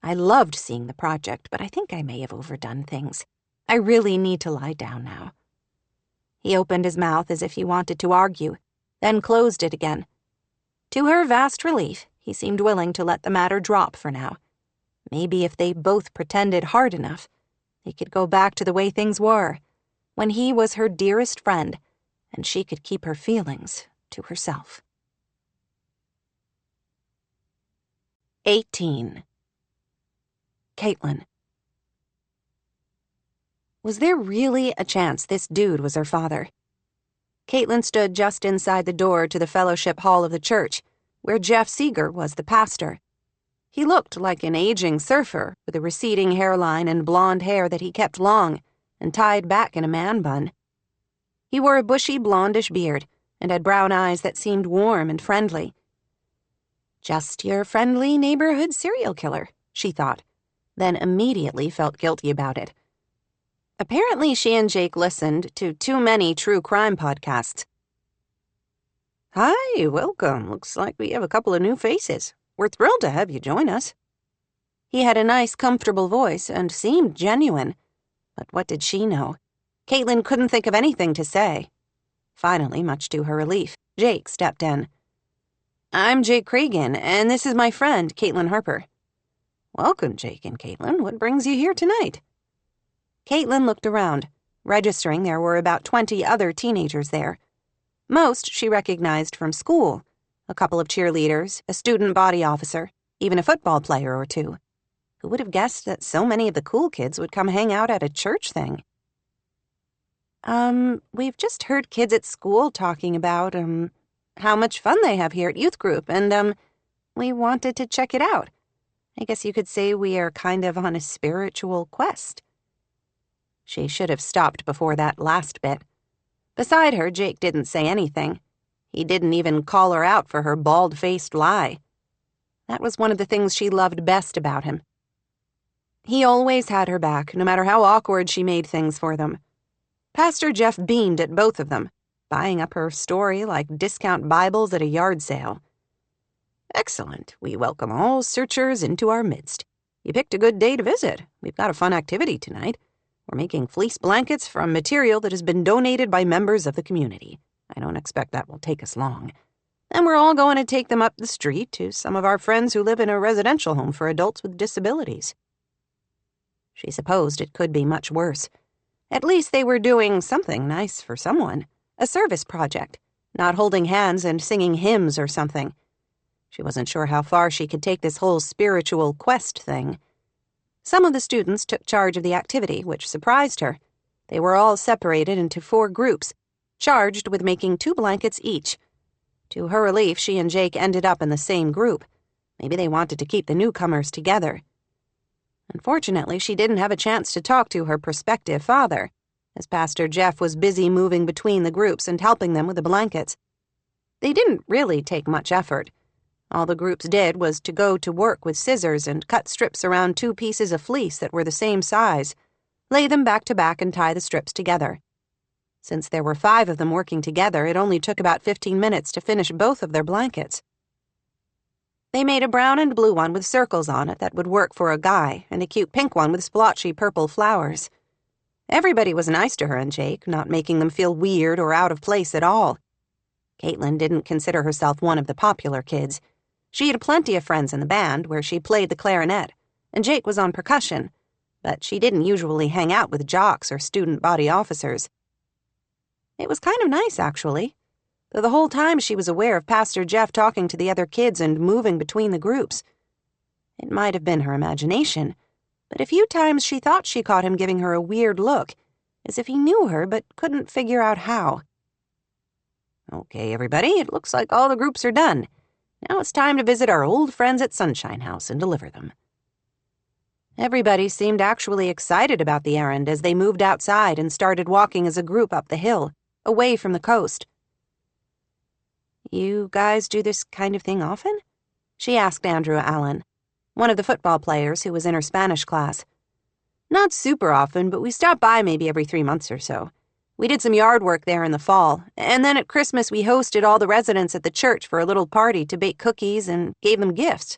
"I loved seeing the project, but I think I may have overdone things. I really need to lie down now." He opened his mouth as if he wanted to argue, then closed it again. To her vast relief, he seemed willing to let the matter drop for now. Maybe if they both pretended hard enough, they could go back to the way things were, when he was her dearest friend, and she could keep her feelings to herself. 18. Caitlin. Was there really a chance this dude was her father? Caitlin stood just inside the door to the fellowship hall of the church, where Jeff Seeger was the pastor. He looked like an aging surfer with a receding hairline and blonde hair that he kept long and tied back in a man bun. He wore a bushy blondish beard and had brown eyes that seemed warm and friendly. Just your friendly neighborhood serial killer, she thought, then immediately felt guilty about it. Apparently she and Jake listened to too many true crime podcasts. "Hi, welcome. Looks like we have a couple of new faces. We're thrilled to have you join us." He had a nice, comfortable voice and seemed genuine. But what did she know? Caitlin couldn't think of anything to say. Finally, much to her relief, Jake stepped in. "I'm Jake Cregan, and this is my friend, Caitlin Harper." "Welcome, Jake and Caitlin. What brings you here tonight?" Caitlin looked around, registering there were about 20 other teenagers there. Most she recognized from school, a couple of cheerleaders, a student body officer, even a football player or two. Who would have guessed that so many of the cool kids would come hang out at a church thing? We've just heard kids at school talking about, how much fun they have here at youth group, and, we wanted to check it out. I guess you could say we are kind of on a spiritual quest." She should have stopped before that last bit. Beside her, Jake didn't say anything. He didn't even call her out for her bald-faced lie. That was one of the things she loved best about him. He always had her back, no matter how awkward she made things for them. Pastor Jeff beamed at both of them, buying up her story like discount Bibles at a yard sale. "Excellent. We welcome all searchers into our midst. You picked a good day to visit. We've got a fun activity tonight. We're making fleece blankets from material that has been donated by members of the community. I don't expect that will take us long. And we're all going to take them up the street to some of our friends who live in a residential home for adults with disabilities." She supposed it could be much worse. At least they were doing something nice for someone. A service project, not holding hands and singing hymns or something. She wasn't sure how far she could take this whole spiritual quest thing. Some of the students took charge of the activity, which surprised her. They were all separated into 4 groups, charged with making 2 blankets each. To her relief, she and Jake ended up in the same group. Maybe they wanted to keep the newcomers together. Unfortunately, she didn't have a chance to talk to her prospective father, as Pastor Jeff was busy moving between the groups and helping them with the blankets. They didn't really take much effort. All the groups did was to go to work with scissors and cut strips around 2 pieces of fleece that were the same size, lay them back to back and tie the strips together. Since there were 5 of them working together, it only took about 15 minutes to finish both of their blankets. They made a brown and blue one with circles on it that would work for a guy, and a cute pink one with splotchy purple flowers. Everybody was nice to her and Jake, not making them feel weird or out of place at all. Caitlin didn't consider herself one of the popular kids. She had plenty of friends in the band, where she played the clarinet, and Jake was on percussion, but she didn't usually hang out with jocks or student body officers. It was kind of nice, actually, though the whole time she was aware of Pastor Jeff talking to the other kids and moving between the groups. It might have been her imagination, but a few times she thought she caught him giving her a weird look, as if he knew her but couldn't figure out how. "Okay, everybody, it looks like all the groups are done. Now it's time to visit our old friends at Sunshine House and deliver them." Everybody seemed actually excited about the errand as they moved outside and started walking as a group up the hill, away from the coast. "You guys do this kind of thing often?" she asked Andrew Allen, one of the football players who was in her Spanish class. "Not super often, but we stop by maybe every 3 months or so. We did some yard work there in the fall, and then at Christmas we hosted all the residents at the church for a little party to bake cookies and gave them gifts.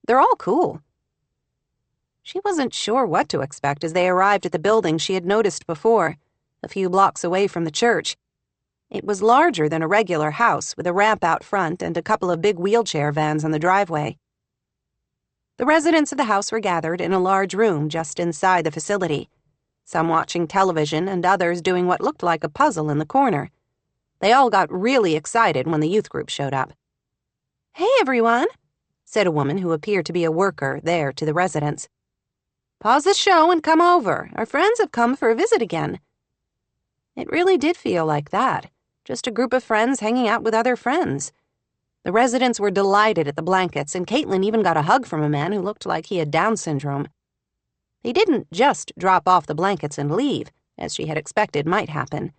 They're all cool." She wasn't sure what to expect as they arrived at the building she had noticed before, a few blocks away from the church. It was larger than a regular house, with a ramp out front and a couple of big wheelchair vans on the driveway. The residents of the house were gathered in a large room just inside the facility, some watching television and others doing what looked like a puzzle in the corner. They all got really excited when the youth group showed up. "Hey, everyone," said a woman who appeared to be a worker there to the residents. "Pause the show and come over. Our friends have come for a visit again." It really did feel like that, just a group of friends hanging out with other friends. The residents were delighted at the blankets, and Caitlin even got a hug from a man who looked like he had Down syndrome. They didn't just drop off the blankets and leave, as she had expected might happen.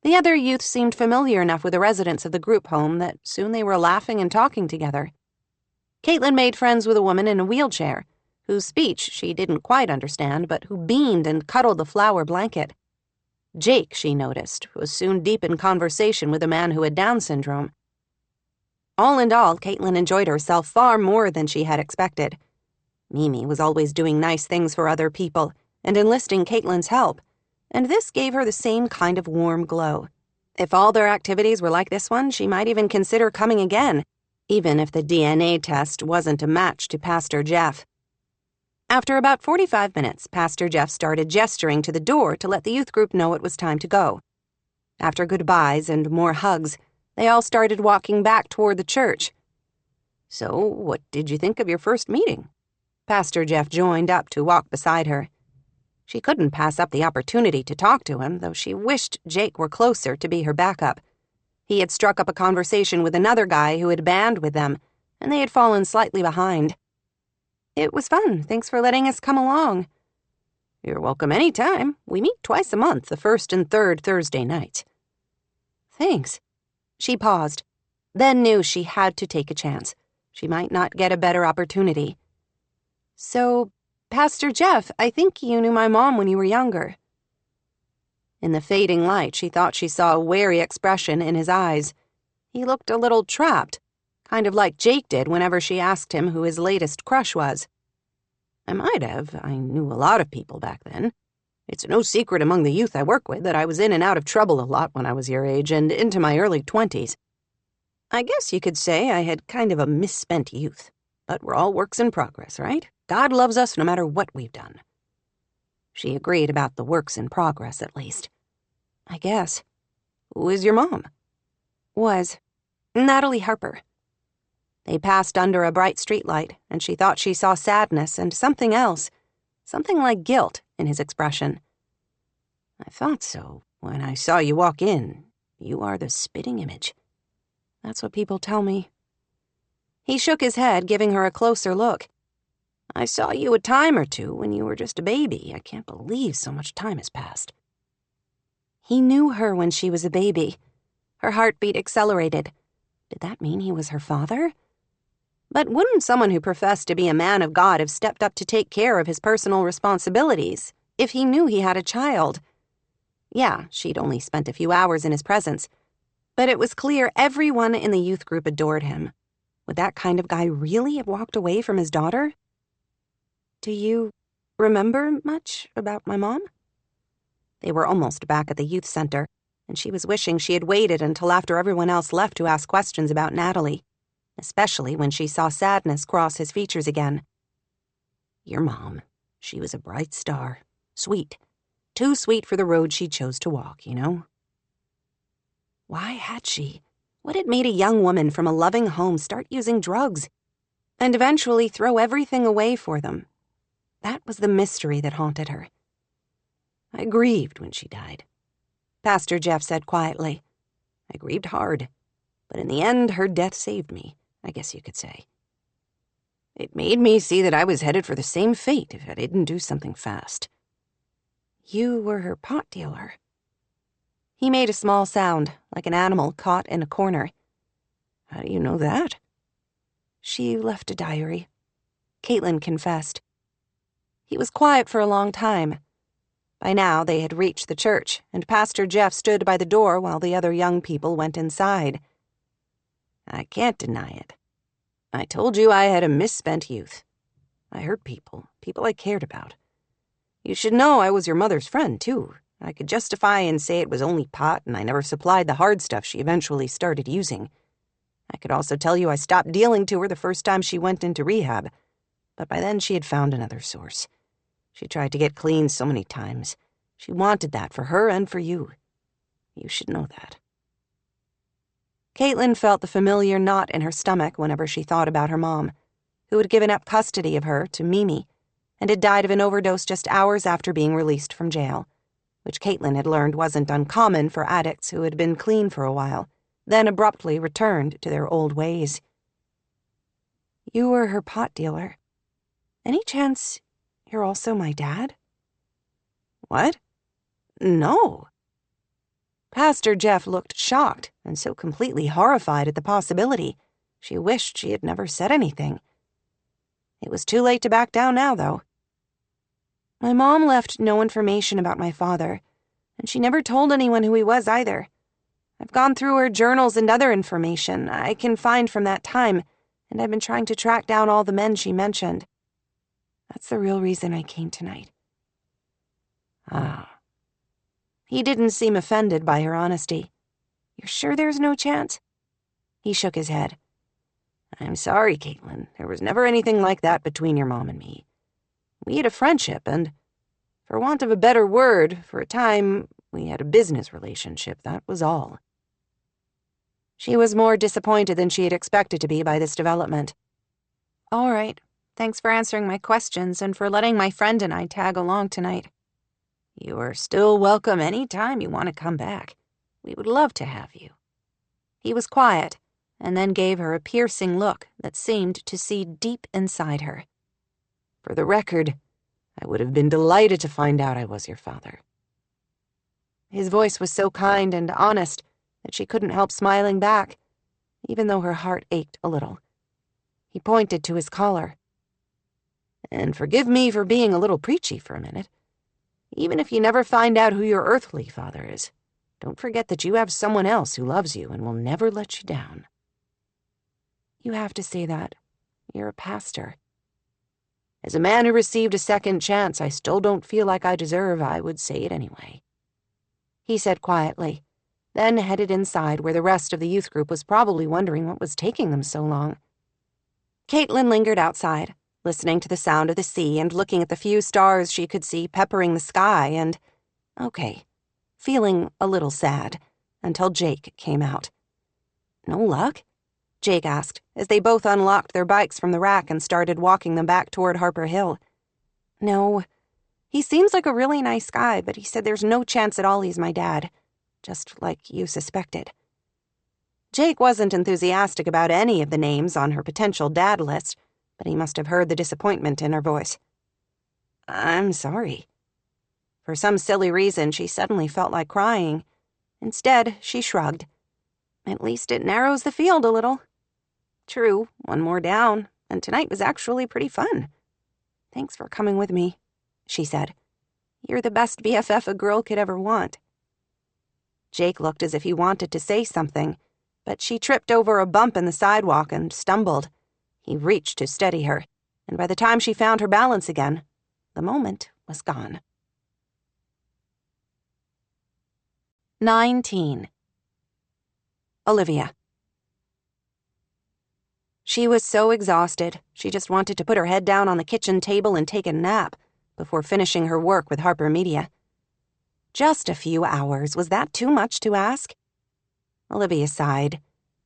The other youth seemed familiar enough with the residents of the group home that soon they were laughing and talking together. Caitlin made friends with a woman in a wheelchair, whose speech she didn't quite understand, but who beamed and cuddled the flower blanket. Jake, she noticed, was soon deep in conversation with a man who had Down syndrome. All in all, Caitlin enjoyed herself far more than she had expected. Mimi was always doing nice things for other people and enlisting Caitlin's help, and this gave her the same kind of warm glow. If all their activities were like this one, she might even consider coming again, even if the DNA test wasn't a match to Pastor Jeff. After about 45 minutes, Pastor Jeff started gesturing to the door to let the youth group know it was time to go. After goodbyes and more hugs, they all started walking back toward the church. "So, what did you think of your first meeting?" Pastor Jeff joined up to walk beside her. She couldn't pass up the opportunity to talk to him, though she wished Jake were closer to be her backup. He had struck up a conversation with another guy who had band with them, and they had fallen slightly behind. "It was fun. Thanks for letting us come along." "You're welcome any time. We meet twice a month, the first and third Thursday nights." "Thanks." She paused. then knew she had to take a chance. She might not get a better opportunity. "So, Pastor Jeff, I think you knew my mom when you were younger." In the fading light, she thought she saw a wary expression in his eyes. He looked a little trapped, kind of like Jake did whenever she asked him who his latest crush was. "I might have. I knew a lot of people back then. It's no secret among the youth I work with that I was in and out of trouble a lot when I was your age and into my early 20s. I guess you could say I had kind of a misspent youth. But we're all works in progress, right? God loves us no matter what we've done." She agreed about the works in progress, at least. "I guess." "Who is your mom?" "Was Natalie Harper." They passed under a bright streetlight, and she thought she saw sadness and something else, something like guilt, in his expression. "I thought so. When I saw you walk in, you are the spitting image." "That's what people tell me." He shook his head, giving her a closer look. "I saw you a time or two when you were just a baby. I can't believe so much time has passed." He knew her when she was a baby. Her heartbeat accelerated. Did that mean he was her father? But wouldn't someone who professed to be a man of God have stepped up to take care of his personal responsibilities if he knew he had a child? Yeah, she'd only spent a few hours in his presence, but it was clear everyone in the youth group adored him. Would that kind of guy really have walked away from his daughter? "Do you remember much about my mom?" They were almost back at the youth center, and she was wishing she had waited until after everyone else left to ask questions about Natalie, especially when she saw sadness cross his features again. "Your mom, she was a bright star. Sweet. Too sweet for the road she chose to walk, you know?" Why had she? What had made a young woman from a loving home start using drugs and eventually throw everything away for them? That was the mystery that haunted her. "I grieved when she died," Pastor Jeff said quietly. "I grieved hard, but in the end, her death saved me, I guess you could say. It made me see that I was headed for the same fate if I didn't do something fast." "You were her pot dealer." He made a small sound, like an animal caught in a corner. "How do you know that?" "She left a diary," Caitlin confessed. He was quiet for a long time. By now, they had reached the church, and Pastor Jeff stood by the door while the other young people went inside. "I can't deny it. I told you I had a misspent youth. I hurt people I cared about. You should know I was your mother's friend, too. I could justify and say it was only pot and I never supplied the hard stuff she eventually started using. I could also tell you I stopped dealing to her the first time she went into rehab, but by then she had found another source. She tried to get clean so many times. She wanted that for her and for you. You should know that." Caitlin felt the familiar knot in her stomach whenever she thought about her mom, who had given up custody of her to Mimi and had died of an overdose just hours after being released from jail, which Caitlin had learned wasn't uncommon for addicts who had been clean for a while, then abruptly returned to their old ways. "You were her pot dealer. Any chance you're also my dad?" "What? No." Pastor Jeff looked shocked and so completely horrified at the possibility, she wished she had never said anything. It was too late to back down now, though. "My mom left no information about my father, and she never told anyone who he was either. I've gone through her journals and other information I can find from that time, and I've been trying to track down all the men she mentioned. That's the real reason I came tonight." "Ah." He didn't seem offended by her honesty. "You're sure there's no chance?" He shook his head. "I'm sorry, Caitlin. There was never anything like that between your mom and me. We had a friendship, and, for want of a better word, for a time, we had a business relationship, that was all." She was more disappointed than she had expected to be by this development. "All right. Thanks for answering my questions and for letting my friend and I tag along tonight." "You are still welcome any time you want to come back. We would love to have you." He was quiet, and then gave her a piercing look that seemed to see deep inside her. "For the record, I would have been delighted to find out I was your father." His voice was so kind and honest that she couldn't help smiling back. even though her heart ached a little. He pointed to his collar. "And forgive me for being a little preachy for a minute. Even if you never find out who your earthly father is, don't forget that you have someone else who loves you and will never let you down." "You have to say that. You're a pastor." "As a man who received a second chance I still don't feel like I deserve, I would say it anyway," he said quietly, then headed inside where the rest of the youth group was probably wondering what was taking them so long. Caitlin lingered outside, listening to the sound of the sea and looking at the few stars she could see peppering the sky and, feeling a little sad, until Jake came out. "No luck?" Jake asked, as they both unlocked their bikes from the rack and started walking them back toward Harper Hill. "No. He seems like a really nice guy, but he said there's no chance at all he's my dad, just like you suspected." Jake wasn't enthusiastic about any of the names on her potential dad list, but he must have heard the disappointment in her voice. "I'm sorry." For some silly reason, she suddenly felt like crying. Instead, she shrugged. "At least it narrows the field a little. True, one more down, and tonight was actually pretty fun. Thanks for coming with me," she said. "You're the best BFF a girl could ever want." Jake looked as if he wanted to say something, but she tripped over a bump in the sidewalk and stumbled. He reached to steady her, and by the time she found her balance again, the moment was gone. 19. Olivia. She was so exhausted, she just wanted to put her head down on the kitchen table and take a nap before finishing her work with Harper Media. Just a few hours, was that too much to ask? Olivia sighed.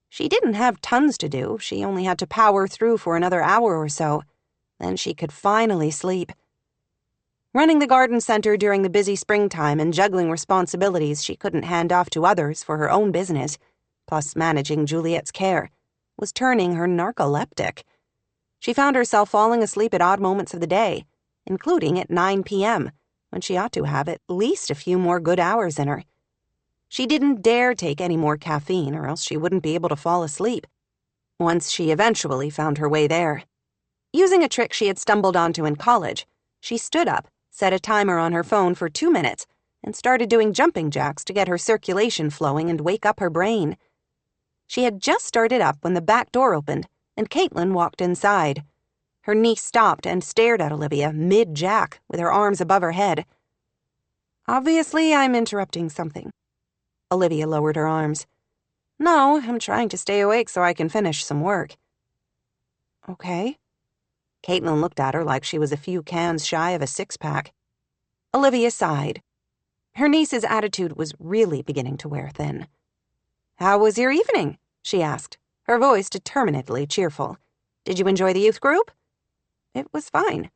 She didn't have tons to do, she only had to power through for another hour or so. Then she could finally sleep. Running the garden center during the busy springtime and juggling responsibilities she couldn't hand off to others for her own business, plus managing Juliet's care, was turning her narcoleptic. She found herself falling asleep at odd moments of the day, including at 9 p.m., when she ought to have at least a few more good hours in her. She didn't dare take any more caffeine or else she wouldn't be able to fall asleep, once she eventually found her way there. Using a trick she had stumbled onto in college, she stood up, set a timer on her phone for 2 minutes, and started doing jumping jacks to get her circulation flowing and wake up her brain. She had just started up when the back door opened, and Caitlin walked inside. Her niece stopped and stared at Olivia mid-jack with her arms above her head. "Obviously, I'm interrupting something." Olivia lowered her arms. "No, I'm trying to stay awake so I can finish some work." "Okay." Caitlin looked at her like she was a few cans shy of a six-pack. Olivia sighed. Her niece's attitude was really beginning to wear thin. "How was your evening?" she asked, her voice determinedly cheerful. "Did you enjoy the youth group?" "It was fine."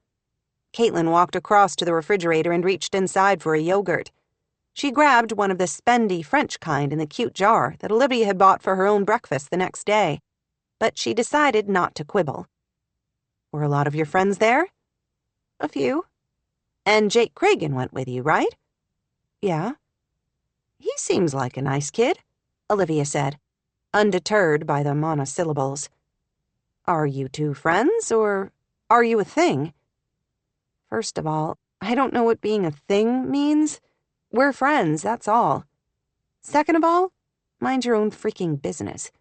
Caitlin walked across to the refrigerator and reached inside for a yogurt. She grabbed one of the spendy French kind in the cute jar that Olivia had bought for her own breakfast the next day, but she decided not to quibble. "Were a lot of your friends there?" "A few." "And Jake Cragen went with you, right?" "Yeah." "He seems like a nice kid," Olivia said, undeterred by the monosyllables. "Are you two friends, or are you a thing?" "First of all, I don't know what being a thing means. We're friends, that's all. Second of all, mind your own freaking business."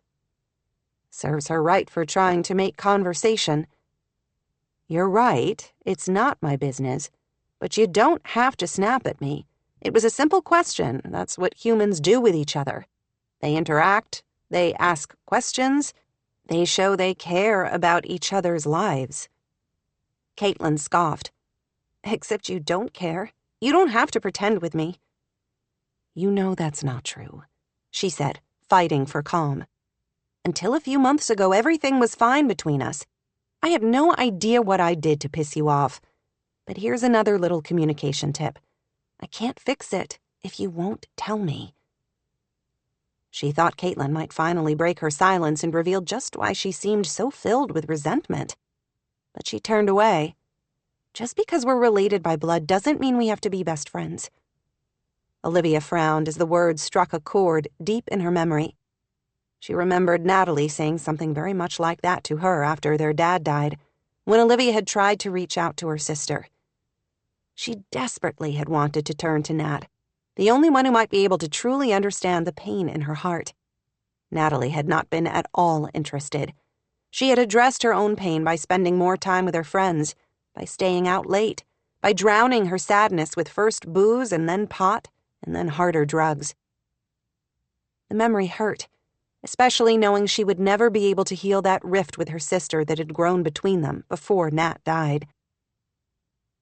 Serves her right for trying to make conversation. "You're right, it's not my business, but you don't have to snap at me. It was a simple question, that's what humans do with each other. They interact, they ask questions, they show they care about each other's lives." Caitlin scoffed. "Except you don't care. You don't have to pretend with me." "You know that's not true," she said, fighting for calm. "Until a few months ago, everything was fine between us. I have no idea what I did to piss you off. But here's another little communication tip. I can't fix it if you won't tell me." She thought Caitlin might finally break her silence and reveal just why she seemed so filled with resentment. But she turned away. Just because we're related by blood doesn't mean we have to be best friends. Olivia frowned as the words struck a chord deep in her memory. She remembered Natalie saying something very much like that to her after their dad died, when Olivia had tried to reach out to her sister. She desperately had wanted to turn to Nat, the only one who might be able to truly understand the pain in her heart. Natalie had not been at all interested. She had addressed her own pain by spending more time with her friends, by staying out late, by drowning her sadness with first booze and then pot and then harder drugs. The memory hurt, especially knowing she would never be able to heal that rift with her sister that had grown between them before Nat died.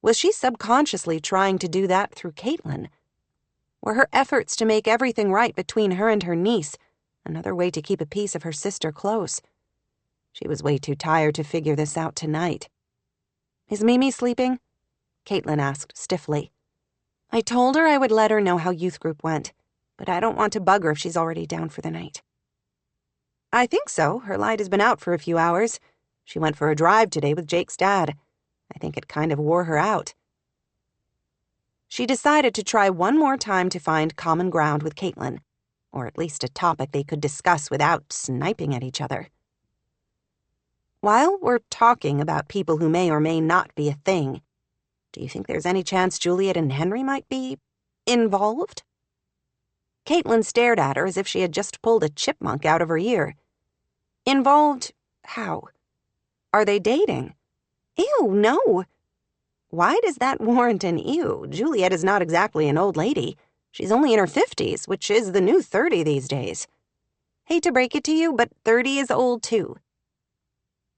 Was she subconsciously trying to do that through Caitlin? Were her efforts to make everything right between her and her niece another way to keep a piece of her sister close? She was way too tired to figure this out tonight. "Is Mimi sleeping?" Caitlin asked stiffly. "I told her I would let her know how youth group went, but I don't want to bug her if she's already down for the night." "I think so. Her light has been out for a few hours. She went for a drive today with Jake's dad. I think it kind of wore her out." She decided to try one more time to find common ground with Caitlin, or at least a topic they could discuss without sniping at each other. "While we're talking about people who may or may not be a thing, do you think there's any chance Juliet and Henry might be involved?" Caitlin stared at her as if she had just pulled a chipmunk out of her ear. "Involved? How? Are they dating?" "Ew, no." "Why does that warrant an ew? Juliet is not exactly an old lady. She's only in her 50s, which is the new 30 these days. Hate to break it to you, but 30 is old too."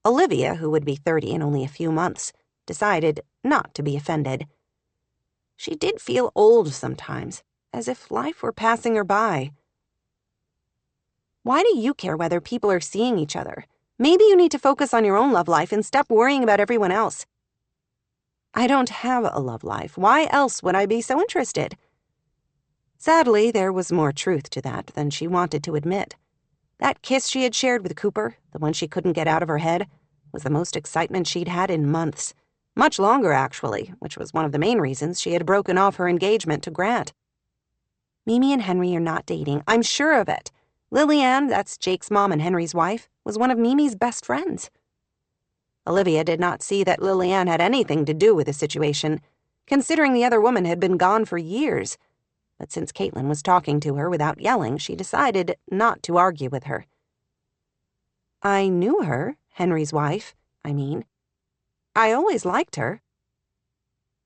Olivia, who would be 30 in only a few months, decided not to be offended. She did feel old sometimes, as if life were passing her by. "Why do you care whether people are seeing each other? Maybe you need to focus on your own love life and stop worrying about everyone else." "I don't have a love life. Why else would I be so interested?" Sadly, there was more truth to that than she wanted to admit. That kiss she had shared with Cooper, the one she couldn't get out of her head, was the most excitement she'd had in months. Much longer, actually, which was one of the main reasons she had broken off her engagement to Grant. "Mimi and Henry are not dating. I'm sure of it. RaeAnne, that's Jake's mom and Henry's wife, was one of Mimi's best friends." Olivia did not see that RaeAnne had anything to do with the situation, considering the other woman had been gone for years. But since Caitlin was talking to her without yelling, she decided not to argue with her. "I knew her, Henry's wife, I mean. I always liked her."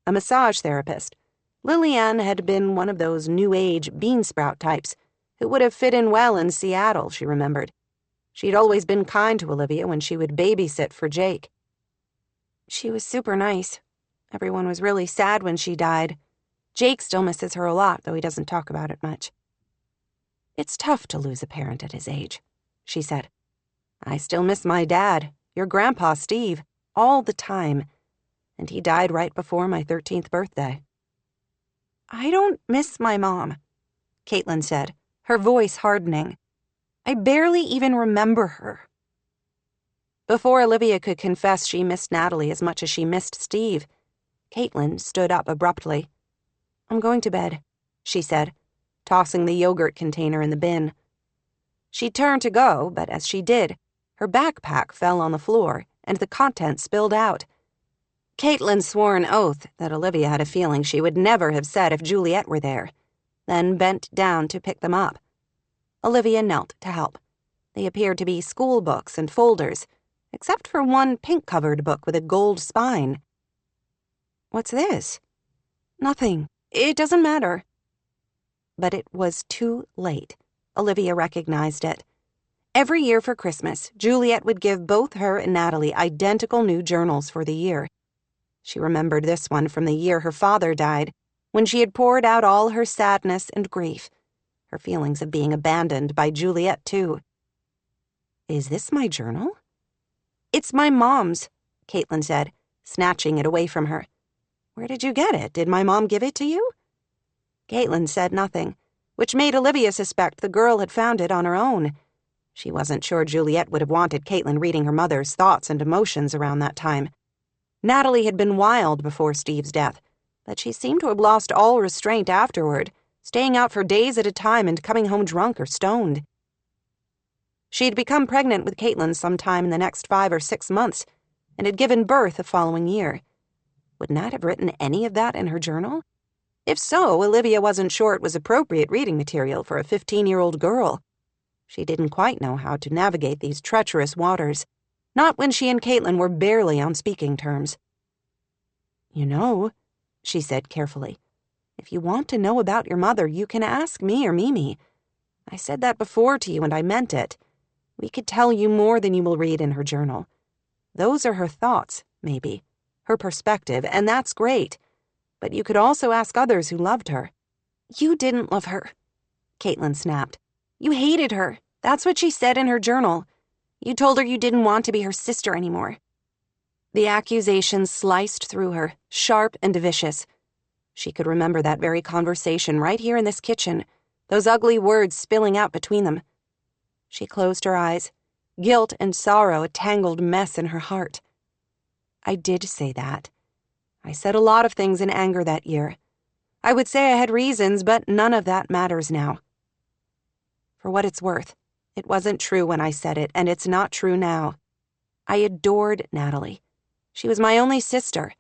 A massage therapist, RaeAnne had been one of those new-age beansprout types who would have fit in well in Seattle, she remembered. She'd always been kind to Olivia when she would babysit for Jake. "She was super nice. Everyone was really sad when she died. Jake still misses her a lot, though he doesn't talk about it much." "It's tough to lose a parent at his age," she said. "I still miss my dad, your grandpa, Steve, all the time. And he died right before my 13th birthday." "I don't miss my mom," Caitlin said, her voice hardening. "I barely even remember her." Before Olivia could confess she missed Natalie as much as she missed Steve, Caitlin stood up abruptly. "I'm going to bed," she said, tossing the yogurt container in the bin. She turned to go, but as she did, her backpack fell on the floor and the contents spilled out. Caitlin swore an oath that Olivia had a feeling she would never have said if Juliet were there, then bent down to pick them up. Olivia knelt to help. They appeared to be school books and folders, except for one pink-covered book with a gold spine. "What's this?" "Nothing. It doesn't matter." But it was too late. Olivia recognized it. Every year for Christmas, Juliet would give both her and Natalie identical new journals for the year. She remembered this one from the year her father died, when she had poured out all her sadness and grief, her feelings of being abandoned by Juliet, too. "Is this my journal?" "It's my mom's," Caitlin said, snatching it away from her. "Where did you get it? Did my mom give it to you?" Caitlin said nothing, which made Olivia suspect the girl had found it on her own. She wasn't sure Juliet would have wanted Caitlin reading her mother's thoughts and emotions around that time. Natalie had been wild before Steve's death, but she seemed to have lost all restraint afterward, staying out for days at a time and coming home drunk or stoned. She'd become pregnant with Caitlin sometime in the next 5 or 6 months and had given birth the following year. Would Nat have written any of that in her journal? If so, Olivia wasn't sure it was appropriate reading material for a 15-year-old girl. She didn't quite know how to navigate these treacherous waters, not when she and Caitlin were barely on speaking terms. "You know," she said carefully, "if you want to know about your mother, you can ask me or Mimi. I said that before to you, and I meant it. We could tell you more than you will read in her journal. Those are her thoughts, maybe, her perspective, and that's great. But you could also ask others who loved her." "You didn't love her," Caitlin snapped. "You hated her. That's what she said in her journal. You told her you didn't want to be her sister anymore." The accusation sliced through her, sharp and vicious. She could remember that very conversation right here in this kitchen, those ugly words spilling out between them. She closed her eyes, guilt and sorrow a tangled mess in her heart. "I did say that. I said a lot of things in anger that year. I would say I had reasons, but none of that matters now. For what it's worth, it wasn't true when I said it, and it's not true now. I adored Natalie. She was my only sister,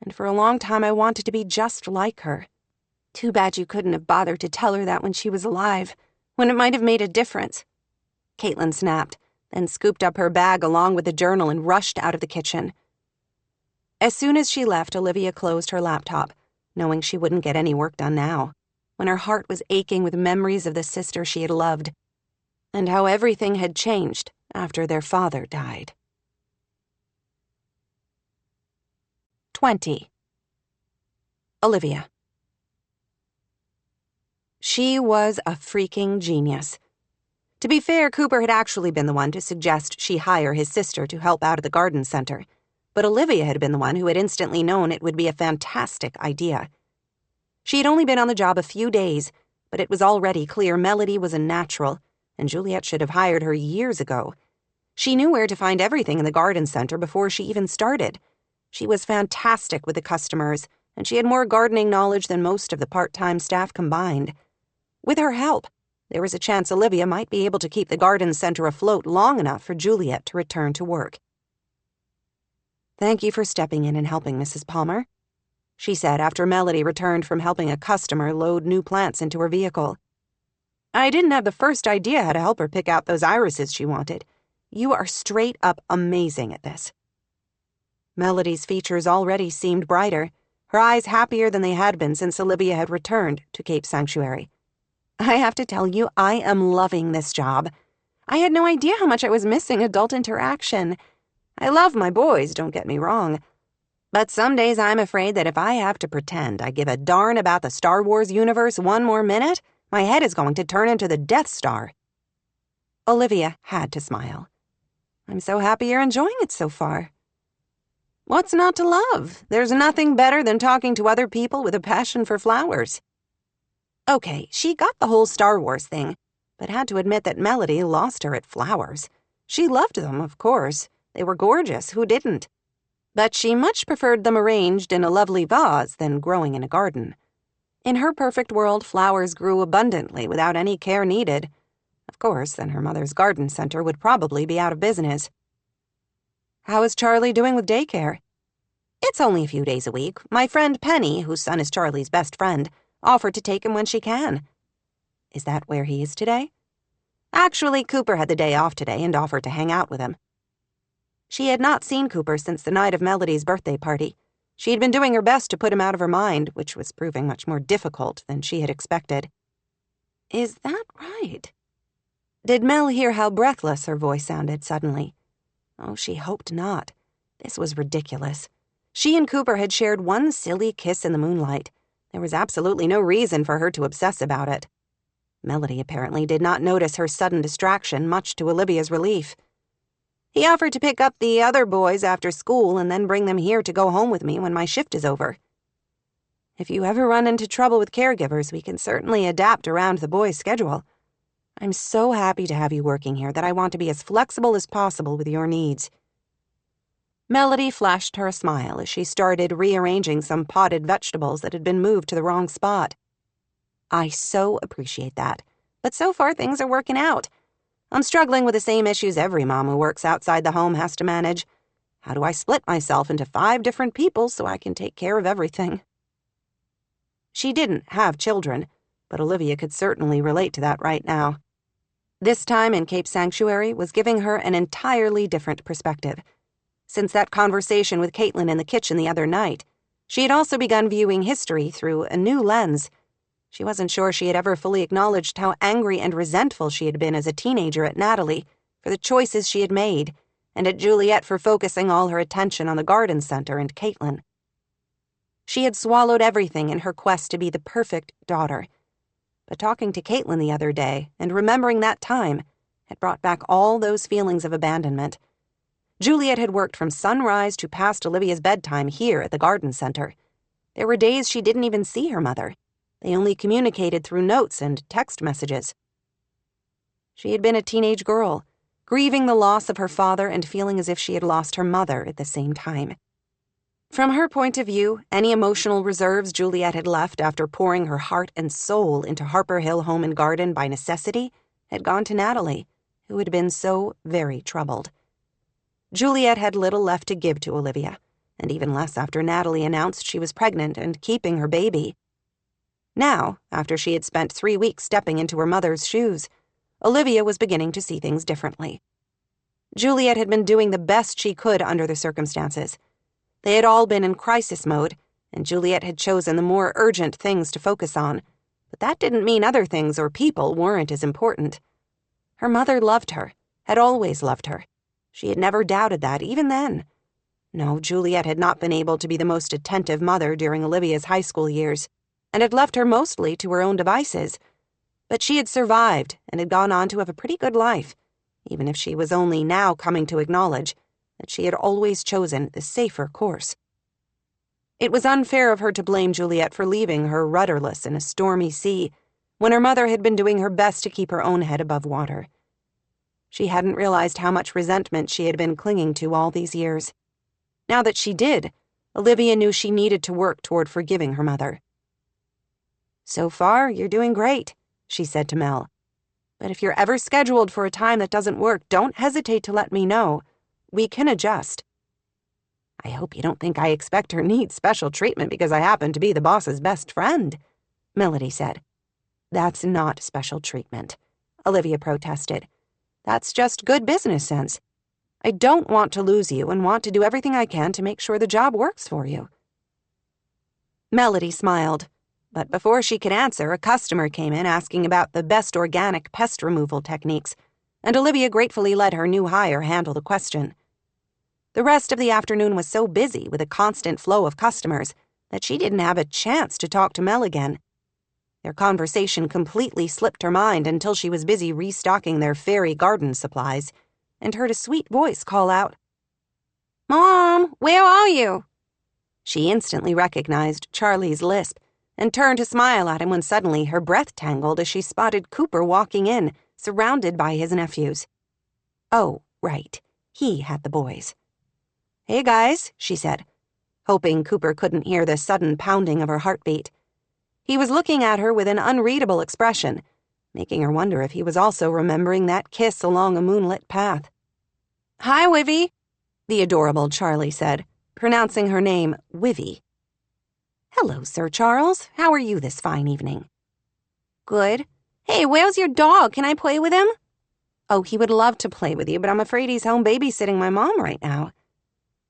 and for a long time I wanted to be just like her. Too bad you couldn't have bothered to tell her that when she was alive, when it might have made a difference." Caitlin snapped, then scooped up her bag along with the journal and rushed out of the kitchen. As soon as she left, Olivia closed her laptop, knowing she wouldn't get any work done now, when her heart was aching with memories of the sister she had loved, and how everything had changed after their father died. 20. Olivia. She was a freaking genius. To be fair, Cooper had actually been the one to suggest she hire his sister to help out at the garden center, but Olivia had been the one who had instantly known it would be a fantastic idea. She had only been on the job a few days, but it was already clear Melody was a natural, and Juliet should have hired her years ago. She knew where to find everything in the garden center before she even started. She was fantastic with the customers, and she had more gardening knowledge than most of the part-time staff combined. With her help, there was a chance Olivia might be able to keep the garden center afloat long enough for Juliet to return to work. "Thank you for stepping in and helping, Mrs. Palmer," she said after Melody returned from helping a customer load new plants into her vehicle. "I didn't have the first idea how to help her pick out those irises she wanted. You are straight up amazing at this." Melody's features already seemed brighter, her eyes happier than they had been since Olivia had returned to Cape Sanctuary. "I have to tell you, I am loving this job. I had no idea how much I was missing adult interaction. I love my boys, don't get me wrong. But some days I'm afraid that if I have to pretend I give a darn about the Star Wars universe one more minute, my head is going to turn into the Death Star." Olivia had to smile. "I'm so happy you're enjoying it so far." "What's not to love? There's nothing better than talking to other people with a passion for flowers." Okay, she got the whole Star Wars thing, but had to admit that Melody lost her at flowers. She loved them, of course. They were gorgeous, who didn't? But she much preferred them arranged in a lovely vase than growing in a garden. In her perfect world, flowers grew abundantly without any care needed. Of course, then her mother's garden center would probably be out of business. "How is Charlie doing with daycare?" "It's only a few days a week. My friend Penny, whose son is Charlie's best friend, offered to take him when she can." "Is that where he is today?" "Actually, Cooper had the day off today and offered to hang out with him." She had not seen Cooper since the night of Melody's birthday party. She had been doing her best to put him out of her mind, which was proving much more difficult than she had expected. "Is that right?" Did Mel hear how breathless her voice sounded suddenly? Oh, she hoped not. This was ridiculous. She and Cooper had shared one silly kiss in the moonlight. There was absolutely no reason for her to obsess about it. Melody apparently did not notice her sudden distraction, much to Olivia's relief. "He offered to pick up the other boys after school and then bring them here to go home with me when my shift is over." "If you ever run into trouble with caregivers, we can certainly adapt around the boys' schedule. I'm so happy to have you working here that I want to be as flexible as possible with your needs." Melody flashed her a smile as she started rearranging some potted vegetables that had been moved to the wrong spot. "I so appreciate that, but so far things are working out. I'm struggling with the same issues every mom who works outside the home has to manage. How do I split myself into 5 different people so I can take care of everything?" She didn't have children, but Olivia could certainly relate to that right now. This time in Cape Sanctuary was giving her an entirely different perspective. Since that conversation with Caitlin in the kitchen the other night, she had also begun viewing history through a new lens. She wasn't sure she had ever fully acknowledged how angry and resentful she had been as a teenager at Natalie for the choices she had made, and at Juliet for focusing all her attention on the garden center and Caitlin. She had swallowed everything in her quest to be the perfect daughter. But talking to Caitlin the other day and remembering that time had brought back all those feelings of abandonment. Juliet had worked from sunrise to past Olivia's bedtime here at the garden center. There were days she didn't even see her mother. They only communicated through notes and text messages. She had been a teenage girl, grieving the loss of her father and feeling as if she had lost her mother at the same time. From her point of view, any emotional reserves Juliet had left after pouring her heart and soul into Harper Hill Home and Garden by necessity had gone to Natalie, who had been so very troubled. Juliet had little left to give to Olivia, and even less after Natalie announced she was pregnant and keeping her baby. Now, after she had spent 3 weeks stepping into her mother's shoes, Olivia was beginning to see things differently. Juliet had been doing the best she could under the circumstances. They had all been in crisis mode, and Juliet had chosen the more urgent things to focus on, but that didn't mean other things or people weren't as important. Her mother loved her, had always loved her. She had never doubted that, even then. No, Juliet had not been able to be the most attentive mother during Olivia's high school years, and had left her mostly to her own devices. But she had survived and had gone on to have a pretty good life, even if she was only now coming to acknowledge that she had always chosen the safer course. It was unfair of her to blame Juliet for leaving her rudderless in a stormy sea when her mother had been doing her best to keep her own head above water. She hadn't realized how much resentment she had been clinging to all these years. Now that she did, Olivia knew she needed to work toward forgiving her mother. "So far, you're doing great," she said to Mel. "But if you're ever scheduled for a time that doesn't work, don't hesitate to let me know. We can adjust." "I hope you don't think I expect her needs special treatment because I happen to be the boss's best friend," Melody said. "That's not special treatment," Olivia protested. "That's just good business sense. I don't want to lose you and want to do everything I can to make sure the job works for you." Melody smiled, but before she could answer, a customer came in asking about the best organic pest removal techniques, and Olivia gratefully let her new hire handle the question. The rest of the afternoon was so busy with a constant flow of customers that she didn't have a chance to talk to Mel again. Their conversation completely slipped her mind until she was busy restocking their fairy garden supplies and heard a sweet voice call out, "Mom, where are you?" She instantly recognized Charlie's lisp and turned to smile at him when suddenly her breath tangled as she spotted Cooper walking in, surrounded by his nephews. Oh, right, he had the boys. "Hey, guys," she said, hoping Cooper couldn't hear the sudden pounding of her heartbeat. He was looking at her with an unreadable expression, making her wonder if he was also remembering that kiss along a moonlit path. "Hi, Wivy," the adorable Charlie said, pronouncing her name Wivy. "Hello, Sir Charles. How are you this fine evening?" "Good. Hey, where's your dog? Can I play with him?" "Oh, he would love to play with you, but I'm afraid he's home babysitting my mom right now."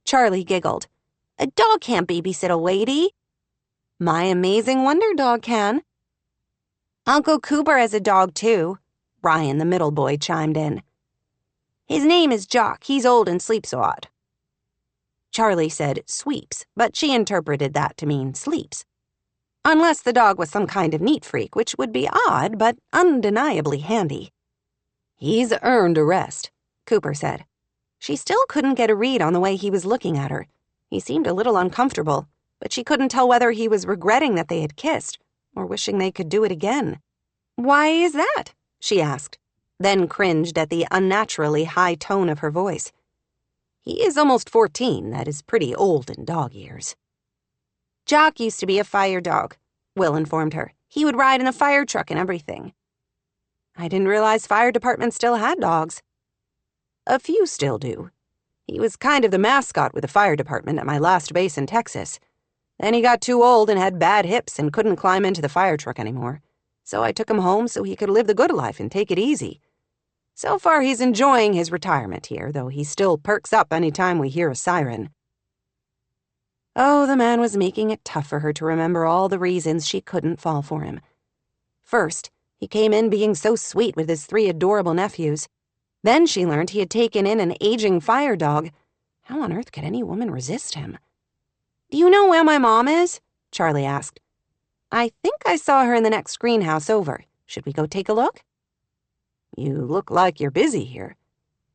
Charlie giggled. "A dog can't babysit a lady." "My amazing wonder dog can." "Uncle Cooper has a dog, too," Brian, the middle boy, chimed in. "His name is Jock. He's old and sleeps a lot." Charlie said sweeps, but she interpreted that to mean sleeps. Unless the dog was some kind of neat freak, which would be odd, but undeniably handy. "He's earned a rest," Cooper said. She still couldn't get a read on the way he was looking at her. He seemed a little uncomfortable, but she couldn't tell whether he was regretting that they had kissed or wishing they could do it again. "Why is that?" she asked, then cringed at the unnaturally high tone of her voice. "He is almost 14. That is pretty old in dog years." "Jock used to be a fire dog," Will informed her. "He would ride in a fire truck and everything." I didn't realize fire departments still had dogs. A few still do. He was kind of the mascot with the fire department at my last base in Texas. Then he got too old and had bad hips and couldn't climb into the fire truck anymore. So I took him home so he could live the good life and take it easy. So far he's enjoying his retirement here, though he still perks up any time we hear a siren. Oh, the man was making it tough for her to remember all the reasons she couldn't fall for him. First, he came in being so sweet with his 3 adorable nephews. Then she learned he had taken in an aging fire dog. How on earth could any woman resist him? "Do you know where my mom is?" Charlie asked. "I think I saw her in the next greenhouse over. Should we go take a look?" "You look like you're busy here,"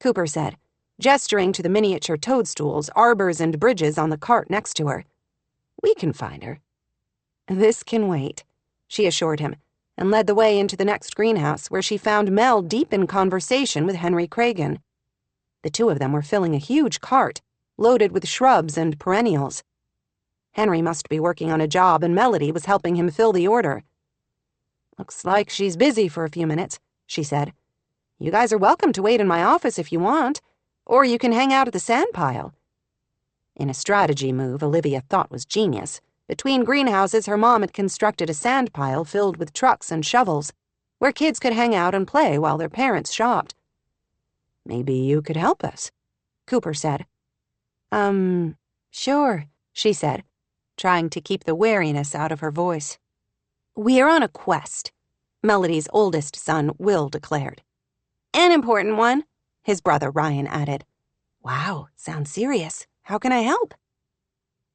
Cooper said, gesturing to the miniature toadstools, arbors, and bridges on the cart next to her. "We can find her." "This can wait," she assured him, and led the way into the next greenhouse, where she found Mel deep in conversation with Henry Cragen. The two of them were filling a huge cart, loaded with shrubs and perennials. Henry must be working on a job, and Melody was helping him fill the order. "Looks like she's busy for a few minutes," she said. "You guys are welcome to wait in my office if you want, or you can hang out at the sand pile." In a strategy move Olivia thought was genius, between greenhouses her mom had constructed a sand pile filled with trucks and shovels, where kids could hang out and play while their parents shopped. "Maybe you could help us," Cooper said. Sure," she said, trying to keep the wariness out of her voice. "We're on a quest," Melody's oldest son, Will, declared. "An important one," his brother Ryan added. "Wow, sounds serious. How can I help?"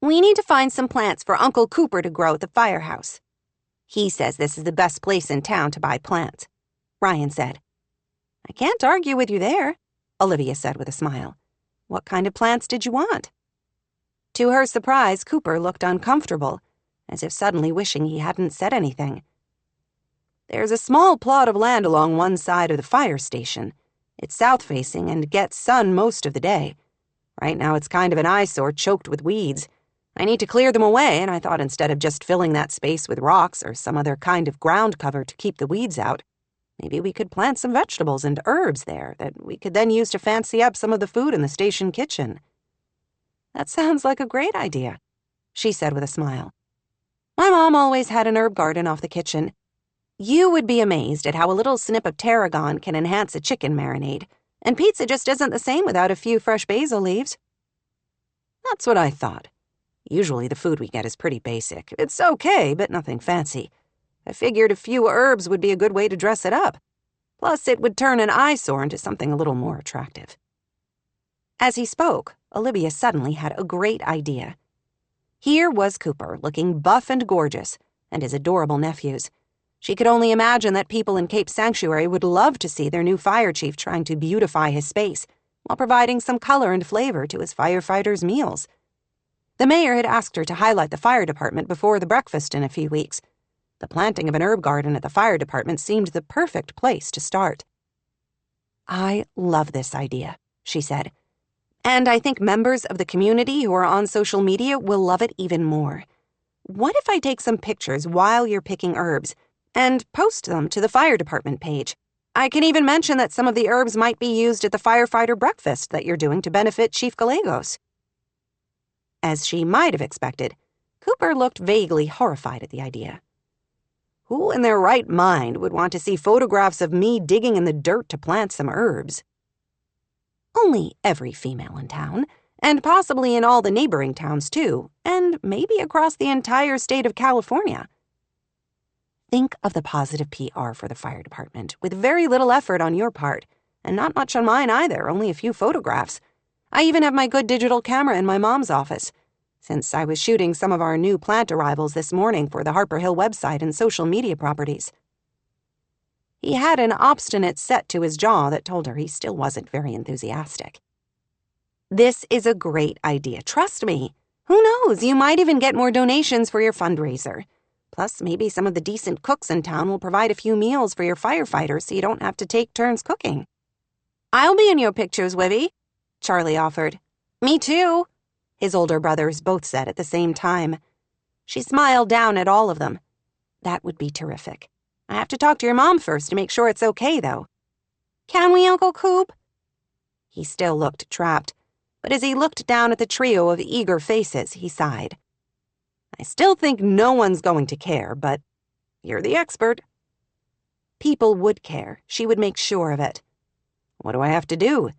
"We need to find some plants for Uncle Cooper to grow at the firehouse. He says this is the best place in town to buy plants," Ryan said. "I can't argue with you there," Olivia said with a smile. "What kind of plants did you want?" To her surprise, Cooper looked uncomfortable, as if suddenly wishing he hadn't said anything. "There's a small plot of land along one side of the fire station. It's south-facing and gets sun most of the day. Right now it's kind of an eyesore choked with weeds. I need to clear them away, and I thought instead of just filling that space with rocks or some other kind of ground cover to keep the weeds out, maybe we could plant some vegetables and herbs there that we could then use to fancy up some of the food in the station kitchen." "That sounds like a great idea," she said with a smile. "My mom always had an herb garden off the kitchen. You would be amazed at how a little snip of tarragon can enhance a chicken marinade, and pizza just isn't the same without a few fresh basil leaves." "That's what I thought. Usually the food we get is pretty basic. It's okay, but nothing fancy. I figured a few herbs would be a good way to dress it up. Plus, it would turn an eyesore into something a little more attractive." As he spoke, Olivia suddenly had a great idea. Here was Cooper, looking buff and gorgeous, and his adorable nephews. She could only imagine that people in Cape Sanctuary would love to see their new fire chief trying to beautify his space, while providing some color and flavor to his firefighters' meals. The mayor had asked her to highlight the fire department before the breakfast in a few weeks. The planting of an herb garden at the fire department seemed the perfect place to start. "I love this idea," she said. "And I think members of the community who are on social media will love it even more. What if I take some pictures while you're picking herbs and post them to the fire department page? I can even mention that some of the herbs might be used at the firefighter breakfast that you're doing to benefit Chief Gallegos." As she might have expected, Cooper looked vaguely horrified at the idea. Who in their right mind would want to see photographs of me digging in the dirt to plant some herbs? "Only every female in town, and possibly in all the neighboring towns too, and maybe across the entire state of California." Think of the positive PR for the fire department, with very little effort on your part, and not much on mine either, only a few photographs. I even have my good digital camera in my mom's office, since I was shooting some of our new plant arrivals this morning for the Harper Hill website and social media properties. He had an obstinate set to his jaw that told her he still wasn't very enthusiastic. "This is a great idea, trust me. Who knows, you might even get more donations for your fundraiser. Plus, maybe some of the decent cooks in town will provide a few meals for your firefighters so you don't have to take turns cooking." "I'll be in your pictures, Wivy," Charlie offered. "Me too," his older brothers both said at the same time. She smiled down at all of them. That would be terrific. I have to talk to your mom first to make sure it's okay, though. Can we, Uncle Coop? He still looked trapped, but as he looked down at the trio of eager faces, he sighed. I still think no one's going to care, but you're the expert. People would care. She would make sure of it. What do I have to do?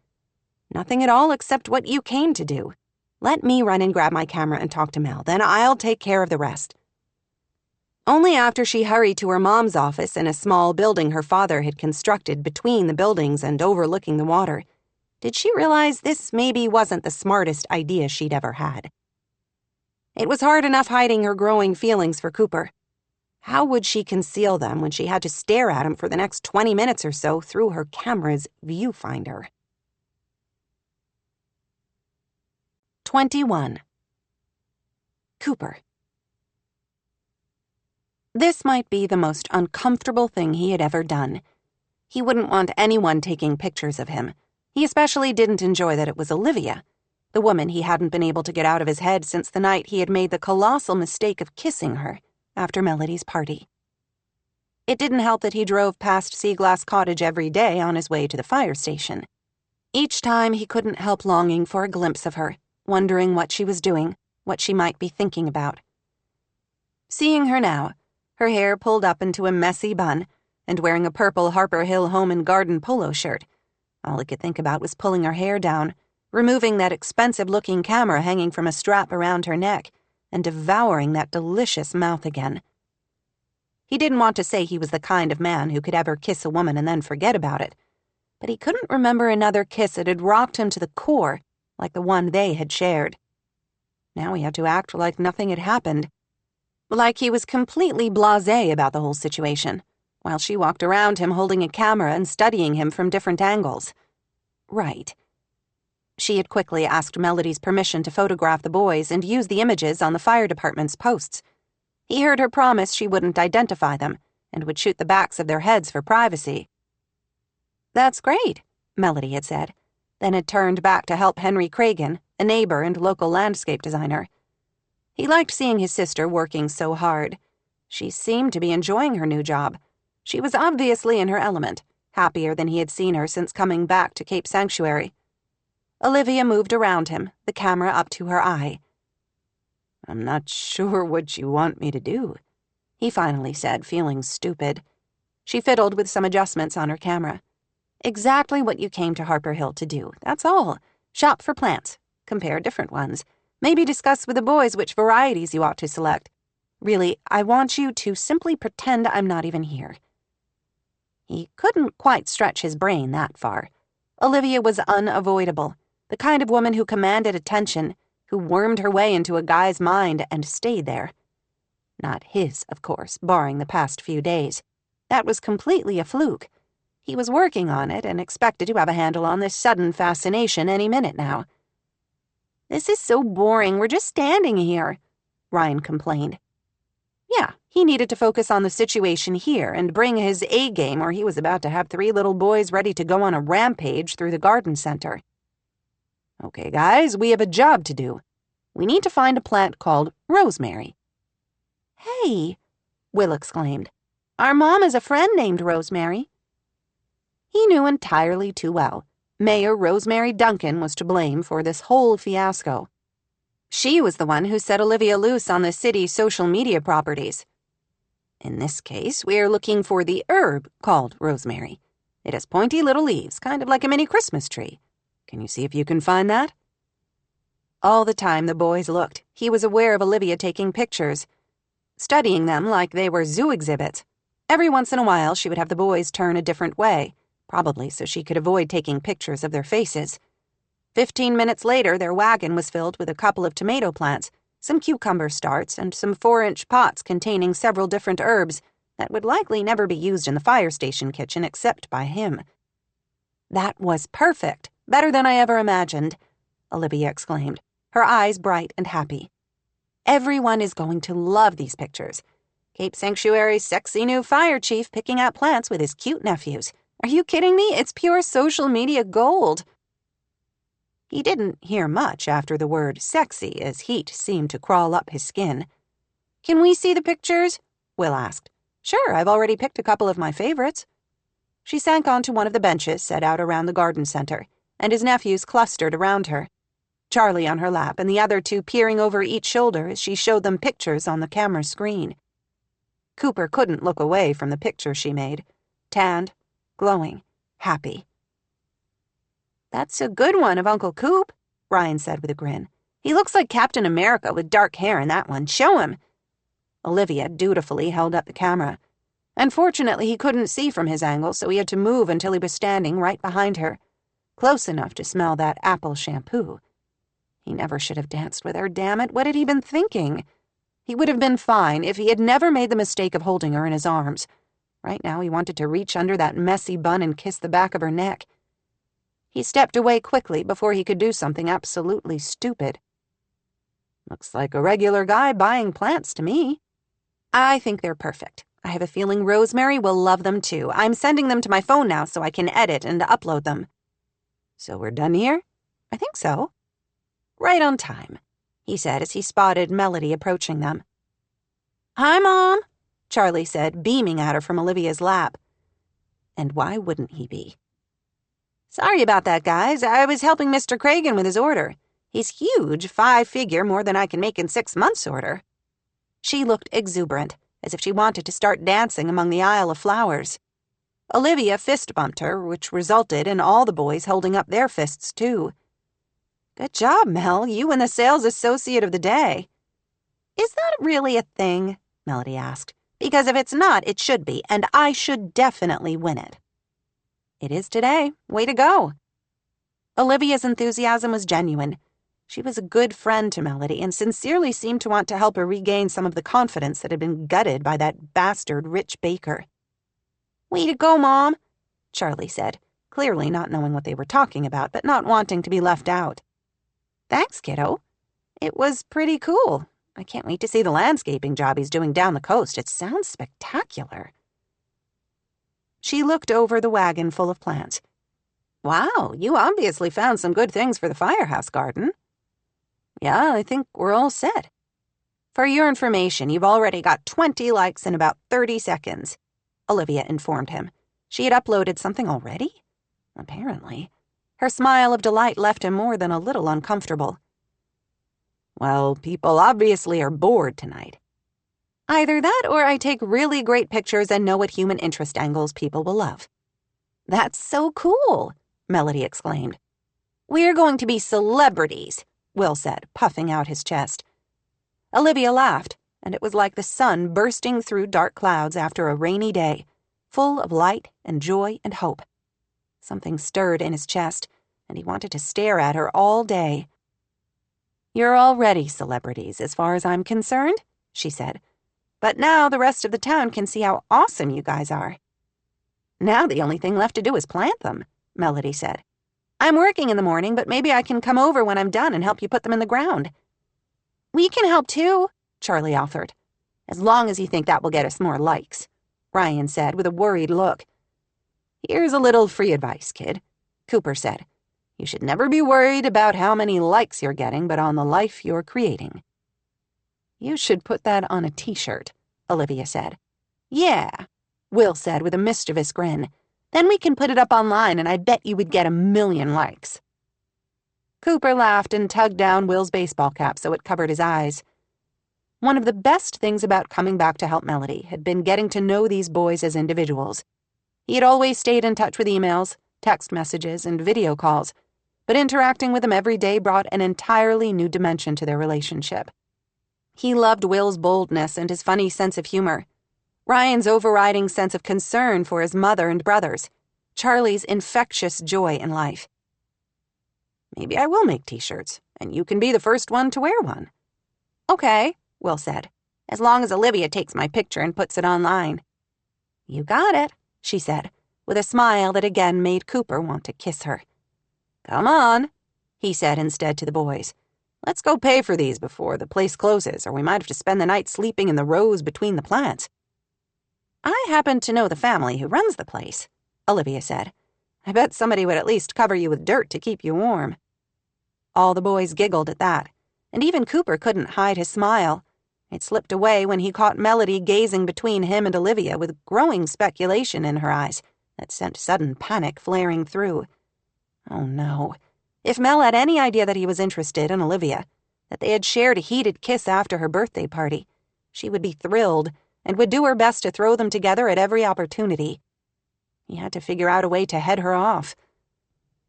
Nothing at all except what you came to do. Let me run and grab my camera and talk to Mel, then I'll take care of the rest. Only after she hurried to her mom's office in a small building her father had constructed between the buildings and overlooking the water did she realize this maybe wasn't the smartest idea she'd ever had. It was hard enough hiding her growing feelings for Cooper. How would she conceal them when she had to stare at him for the next 20 minutes or so through her camera's viewfinder? 21. Cooper. This might be the most uncomfortable thing he had ever done. He wouldn't want anyone taking pictures of him. He especially didn't enjoy that it was Olivia, the woman he hadn't been able to get out of his head since the night he had made the colossal mistake of kissing her after Melody's party. It didn't help that he drove past Seaglass Cottage every day on his way to the fire station. Each time he couldn't help longing for a glimpse of her, wondering what she was doing, what she might be thinking about. Seeing her now, her hair pulled up into a messy bun, and wearing a purple Harper Hill Home and Garden polo shirt, all he could think about was pulling her hair down, removing that expensive-looking camera hanging from a strap around her neck, and devouring that delicious mouth again. He didn't want to say he was the kind of man who could ever kiss a woman and then forget about it, but he couldn't remember another kiss that had rocked him to the core like the one they had shared. Now he had to act like nothing had happened, like he was completely blasé about the whole situation, while she walked around him holding a camera and studying him from different angles. Right. She had quickly asked Melody's permission to photograph the boys and use the images on the fire department's posts. He heard her promise she wouldn't identify them and would shoot the backs of their heads for privacy. That's great, Melody had said, then had turned back to help Henry Cragen, a neighbor and local landscape designer. He liked seeing his sister working so hard. She seemed to be enjoying her new job. She was obviously in her element, happier than he had seen her since coming back to Cape Sanctuary. Olivia moved around him, the camera up to her eye. I'm not sure what you want me to do, he finally said, feeling stupid. She fiddled with some adjustments on her camera. Exactly what you came to Harper Hill to do, that's all. Shop for plants, compare different ones. Maybe discuss with the boys which varieties you ought to select. Really, I want you to simply pretend I'm not even here. He couldn't quite stretch his brain that far. Olivia was unavoidable, the kind of woman who commanded attention, who wormed her way into a guy's mind and stayed there. Not his, of course, barring the past few days. That was completely a fluke. He was working on it and expected to have a handle on this sudden fascination any minute now. This is so boring, we're just standing here, Ryan complained. Yeah, he needed to focus on the situation here and bring his A-game or he was about to have 3 little boys ready to go on a rampage through the garden center. Okay, guys, we have a job to do. We need to find a plant called rosemary. Hey, Will exclaimed. Our mom is a friend named Rosemary. He knew entirely too well. Mayor Rosemary Duncan was to blame for this whole fiasco. She was the one who set Olivia loose on the city's social media properties. In this case, we're looking for the herb called rosemary. It has pointy little leaves, kind of like a mini Christmas tree. Can you see if you can find that? All the time the boys looked, he was aware of Olivia taking pictures, studying them like they were zoo exhibits. Every once in a while, she would have the boys turn a different way, probably so she could avoid taking pictures of their faces. 15 minutes later, their wagon was filled with a couple of tomato plants, some cucumber starts, and some 4-inch pots containing several different herbs that would likely never be used in the fire station kitchen except by him. That was perfect, better than I ever imagined, Olivia exclaimed, her eyes bright and happy. Everyone is going to love these pictures. Cape Sanctuary's sexy new fire chief picking out plants with his cute nephews. Are you kidding me? It's pure social media gold. He didn't hear much after the word sexy as heat seemed to crawl up his skin. Can we see the pictures? Will asked. Sure, I've already picked a couple of my favorites. She sank onto one of the benches set out around the garden center, and his nephews clustered around her, Charlie on her lap and the other two peering over each shoulder as she showed them pictures on the camera screen. Cooper couldn't look away from the picture she made, tanned, glowing, happy. "That's a good one of Uncle Coop," Ryan said with a grin. "He looks like Captain America with dark hair in that one. Show him." Olivia dutifully held up the camera. Unfortunately, he couldn't see from his angle, so he had to move until he was standing right behind her, close enough to smell that apple shampoo. He never should have danced with her, damn it. What had he been thinking? He would have been fine if he had never made the mistake of holding her in his arms. Right now, he wanted to reach under that messy bun and kiss the back of her neck. He stepped away quickly before he could do something absolutely stupid. "Looks like a regular guy buying plants to me." "I think they're perfect. I have a feeling Rosemary will love them too. I'm sending them to my phone now so I can edit and upload them." "So we're done here?" "I think so." "Right on time," he said as he spotted Melody approaching them. "Hi, Mom," Charlie said, beaming at her from Olivia's lap. And why wouldn't he be? "Sorry about that, guys. I was helping Mr. Cragen with his order. He's huge, 5-figure, more than I can make in 6 months' order." She looked exuberant, as if she wanted to start dancing among the aisle of flowers. Olivia fist-bumped her, which resulted in all the boys holding up their fists, too. "Good job, Mel. You win the sales associate of the day." "Is that really a thing?" Melody asked. "Because if it's not, it should be, and I should definitely win it." "It is today. Way to go." Olivia's enthusiasm was genuine. She was a good friend to Melody and sincerely seemed to want to help her regain some of the confidence that had been gutted by that bastard Rich Baker. "Way to go, Mom," Charlie said, clearly not knowing what they were talking about, but not wanting to be left out. "Thanks, kiddo. It was pretty cool. I can't wait to see the landscaping job he's doing down the coast. It sounds spectacular." She looked over the wagon full of plants. "Wow, you obviously found some good things for the firehouse garden." "Yeah, I think we're all set." "For your information, you've already got 20 likes in about 30 seconds, Olivia informed him. She had uploaded something already? Apparently. Her smile of delight left him more than a little uncomfortable. "Well, people obviously are bored tonight." "Either that or I take really great pictures and know what human interest angles people will love." "That's so cool," Melody exclaimed. "We're going to be celebrities," Will said, puffing out his chest. Olivia laughed, and it was like the sun bursting through dark clouds after a rainy day, full of light and joy and hope. Something stirred in his chest, and he wanted to stare at her all day. "You're already celebrities, as far as I'm concerned," she said. "But now the rest of the town can see how awesome you guys are." "Now the only thing left to do is plant them," Melody said. "I'm working in the morning, but maybe I can come over when I'm done and help you put them in the ground." "We can help too," Charlie offered. "As long as you think that will get us more likes," Ryan said with a worried look. "Here's a little free advice, kid," Cooper said. "You should never be worried about how many likes you're getting, but on the life you're creating." "You should put that on a t-shirt," Olivia said. "Yeah," Will said with a mischievous grin. "Then we can put it up online and I bet you would get 1,000,000 likes." Cooper laughed and tugged down Will's baseball cap so it covered his eyes. One of the best things about coming back to help Melody had been getting to know these boys as individuals. He had always stayed in touch with emails, text messages, and video calls, but interacting with them every day brought an entirely new dimension to their relationship. He loved Will's boldness and his funny sense of humor, Ryan's overriding sense of concern for his mother and brothers, Charlie's infectious joy in life. "Maybe I will make t-shirts, and you can be the first one to wear one." "Okay," Will said, "as long as Olivia takes my picture and puts it online." "You got it," she said, with a smile that again made Cooper want to kiss her. "Come on," he said instead to the boys. "Let's go pay for these before the place closes, or we might have to spend the night sleeping in the rows between the plants." "I happen to know the family who runs the place," Olivia said. "I bet somebody would at least cover you with dirt to keep you warm." All the boys giggled at that, and even Cooper couldn't hide his smile. It slipped away when he caught Melody gazing between him and Olivia with growing speculation in her eyes that sent sudden panic flaring through. Oh no. If Mel had any idea that he was interested in Olivia, that they had shared a heated kiss after her birthday party, she would be thrilled and would do her best to throw them together at every opportunity. He had to figure out a way to head her off.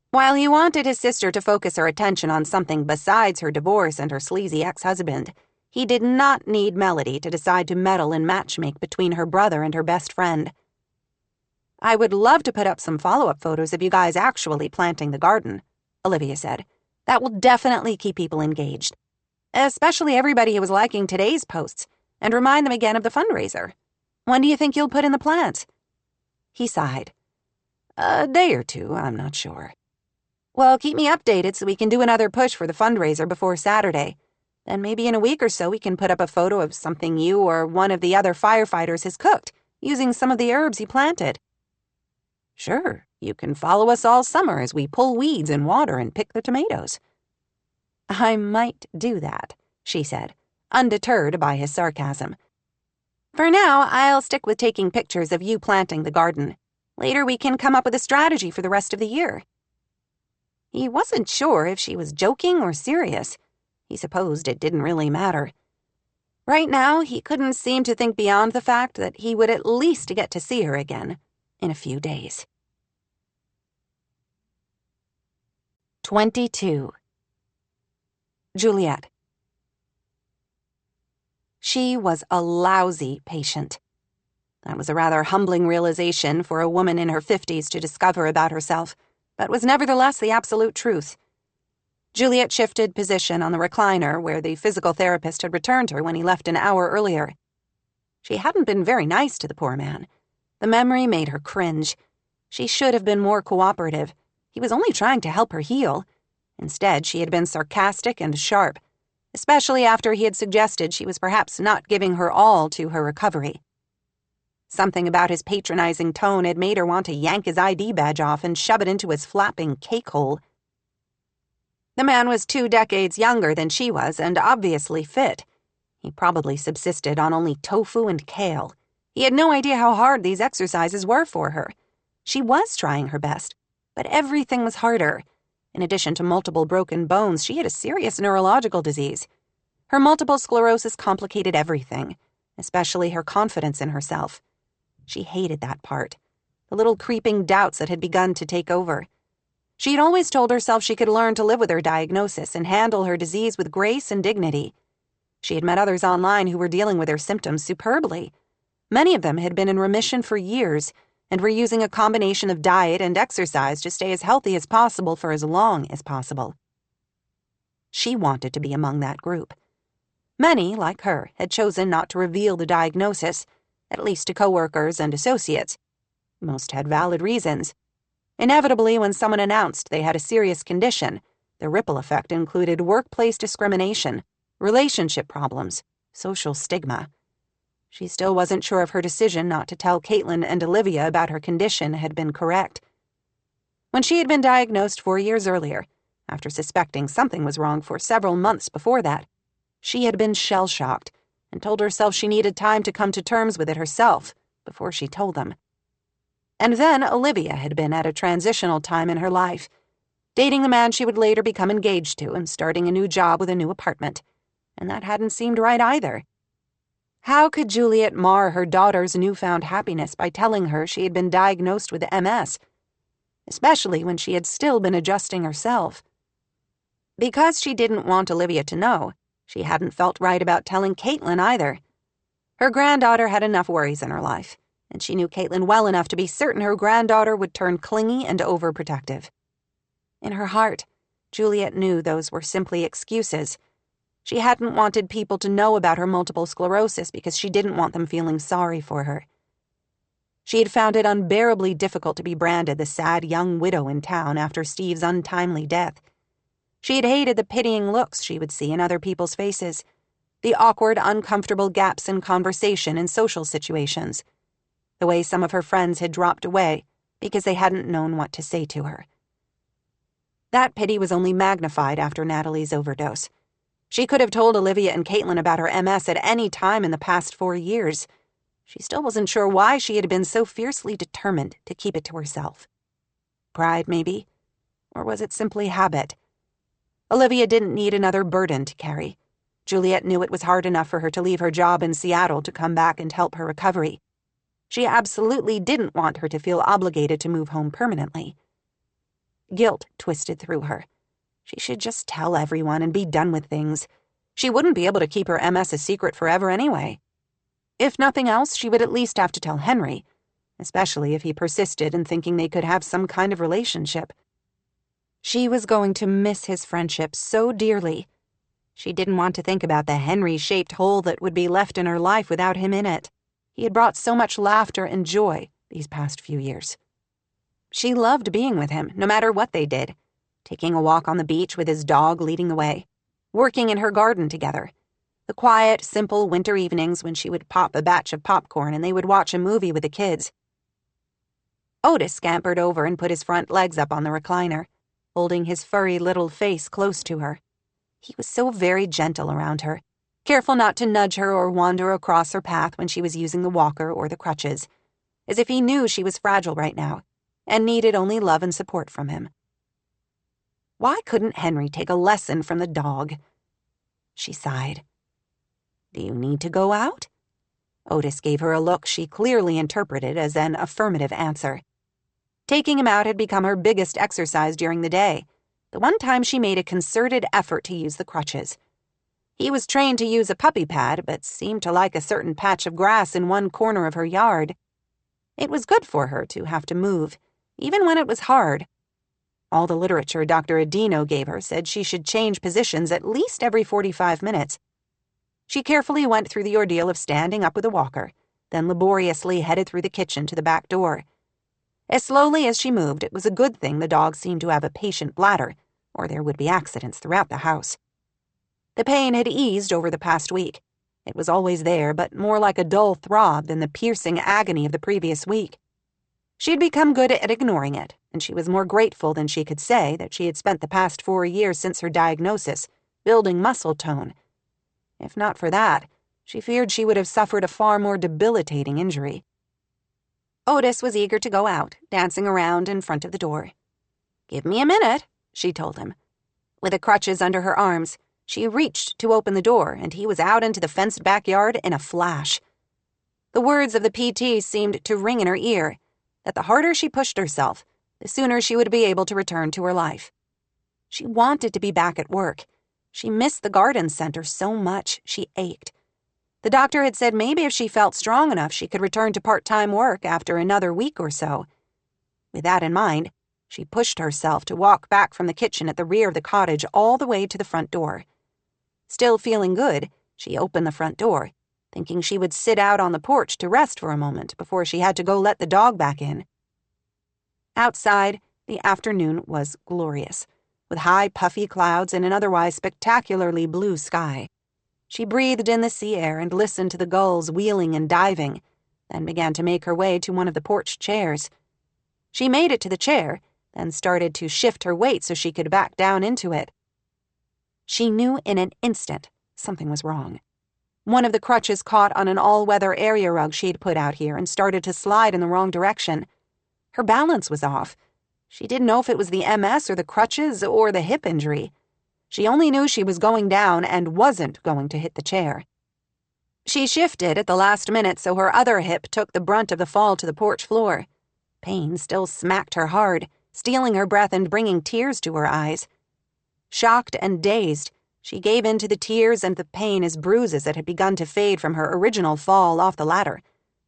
While he wanted his sister to focus her attention on something besides her divorce and her sleazy ex-husband, he did not need Melody to decide to meddle and matchmake between her brother and her best friend. "I would love to put up some follow-up photos of you guys actually planting the garden," Olivia said. "That will definitely keep people engaged. Especially everybody who was liking today's posts, and remind them again of the fundraiser. When do you think you'll put in the plants?" He sighed. "A day or two, I'm not sure." "Well, keep me updated so we can do another push for the fundraiser before Saturday. Then maybe in a week or so we can put up a photo of something you or one of the other firefighters has cooked, using some of the herbs you planted." "Sure, you can follow us all summer as we pull weeds and water and pick the tomatoes." "I might do that," she said, undeterred by his sarcasm. "For now, I'll stick with taking pictures of you planting the garden. Later we can come up with a strategy for the rest of the year." He wasn't sure if she was joking or serious. He supposed it didn't really matter. Right now, he couldn't seem to think beyond the fact that he would at least get to see her again in a few days. 22. Juliet. She was a lousy patient. That was a rather humbling realization for a woman in her 50s to discover about herself, but was nevertheless the absolute truth. Juliet shifted position on the recliner where the physical therapist had returned her when he left an hour earlier. She hadn't been very nice to the poor man. The memory made her cringe. She should have been more cooperative. He was only trying to help her heal. Instead, she had been sarcastic and sharp, especially after he had suggested she was perhaps not giving her all to her recovery. Something about his patronizing tone had made her want to yank his ID badge off and shove it into his flapping cake hole. The man was 2 decades younger than she was and obviously fit. He probably subsisted on only tofu and kale. He had no idea how hard these exercises were for her. She was trying her best, but everything was harder. In addition to multiple broken bones, she had a serious neurological disease. Her multiple sclerosis complicated everything, especially her confidence in herself. She hated that part, the little creeping doubts that had begun to take over. She had always told herself she could learn to live with her diagnosis and handle her disease with grace and dignity. She had met others online who were dealing with her symptoms superbly. Many of them had been in remission for years and were using a combination of diet and exercise to stay as healthy as possible for as long as possible. She wanted to be among that group. Many, like her, had chosen not to reveal the diagnosis, at least to coworkers and associates. Most had valid reasons. Inevitably, when someone announced they had a serious condition, the ripple effect included workplace discrimination, relationship problems, social stigma. She still wasn't sure if her decision not to tell Caitlin and Olivia about her condition had been correct. When she had been diagnosed 4 years earlier, after suspecting something was wrong for several months before that, she had been shell-shocked and told herself she needed time to come to terms with it herself before she told them. And then Olivia had been at a transitional time in her life, dating the man she would later become engaged to and starting a new job with a new apartment, and that hadn't seemed right either. How could Juliet mar her daughter's newfound happiness by telling her she had been diagnosed with MS, especially when she had still been adjusting herself? Because she didn't want Olivia to know, she hadn't felt right about telling Caitlin either. Her granddaughter had enough worries in her life, and she knew Caitlin well enough to be certain her granddaughter would turn clingy and overprotective. In her heart, Juliet knew those were simply excuses. She hadn't wanted people to know about her multiple sclerosis because she didn't want them feeling sorry for her. She had found it unbearably difficult to be branded the sad young widow in town after Steve's untimely death. She had hated the pitying looks she would see in other people's faces, the awkward, uncomfortable gaps in conversation in social situations, the way some of her friends had dropped away because they hadn't known what to say to her. That pity was only magnified after Natalie's overdose. She could have told Olivia and Caitlin about her MS at any time in the past 4 years. She still wasn't sure why she had been so fiercely determined to keep it to herself. Pride, maybe? Or was it simply habit? Olivia didn't need another burden to carry. Juliet knew it was hard enough for her to leave her job in Seattle to come back and help her recovery. She absolutely didn't want her to feel obligated to move home permanently. Guilt twisted through her. She should just tell everyone and be done with things. She wouldn't be able to keep her MS a secret forever anyway. If nothing else, she would at least have to tell Henry, especially if he persisted in thinking they could have some kind of relationship. She was going to miss his friendship so dearly. She didn't want to think about the Henry-shaped hole that would be left in her life without him in it. He had brought so much laughter and joy these past few years. She loved being with him, no matter what they did. Taking a walk on the beach with his dog leading the way, working in her garden together, the quiet, simple winter evenings when she would pop a batch of popcorn and they would watch a movie with the kids. Otis scampered over and put his front legs up on the recliner, holding his furry little face close to her. He was so very gentle around her, careful not to nudge her or wander across her path when she was using the walker or the crutches, as if he knew she was fragile right now and needed only love and support from him. Why couldn't Henry take a lesson from the dog? She sighed. Do you need to go out? Otis gave her a look she clearly interpreted as an affirmative answer. Taking him out had become her biggest exercise during the day, the one time she made a concerted effort to use the crutches. He was trained to use a puppy pad, but seemed to like a certain patch of grass in one corner of her yard. It was good for her to have to move, even when it was hard. All the literature Dr. Adino gave her said she should change positions at least every 45 minutes. She carefully went through the ordeal of standing up with a walker, then laboriously headed through the kitchen to the back door. As slowly as she moved, it was a good thing the dog seemed to have a patient bladder, or there would be accidents throughout the house. The pain had eased over the past week. It was always there, but more like a dull throb than the piercing agony of the previous week. She had become good at ignoring it, and she was more grateful than she could say that she had spent the past 4 years since her diagnosis building muscle tone. If not for that, she feared she would have suffered a far more debilitating injury. Otis was eager to go out, dancing around in front of the door. "Give me a minute," she told him. With the crutches under her arms, she reached to open the door, and he was out into the fenced backyard in a flash. The words of the PT seemed to ring in her ear, that the harder she pushed herself, the sooner she would be able to return to her life. She wanted to be back at work. She missed the garden center so much, she ached. The doctor had said maybe if she felt strong enough, she could return to part-time work after another week or so. With that in mind, she pushed herself to walk back from the kitchen at the rear of the cottage all the way to the front door. Still feeling good, she opened the front door, thinking she would sit out on the porch to rest for a moment before she had to go let the dog back in. Outside, the afternoon was glorious, with high puffy clouds and an otherwise spectacularly blue sky. She breathed in the sea air and listened to the gulls wheeling and diving, then began to make her way to one of the porch chairs. She made it to the chair, then started to shift her weight so she could back down into it. She knew in an instant something was wrong. One of the crutches caught on an all-weather area rug she'd put out here and started to slide in the wrong direction. Her balance was off. She didn't know if it was the MS or the crutches or the hip injury. She only knew she was going down and wasn't going to hit the chair. She shifted at the last minute so her other hip took the brunt of the fall to the porch floor. Pain still smacked her hard, stealing her breath and bringing tears to her eyes. Shocked and dazed, she gave in to the tears and the pain as bruises that had begun to fade from her original fall off the ladder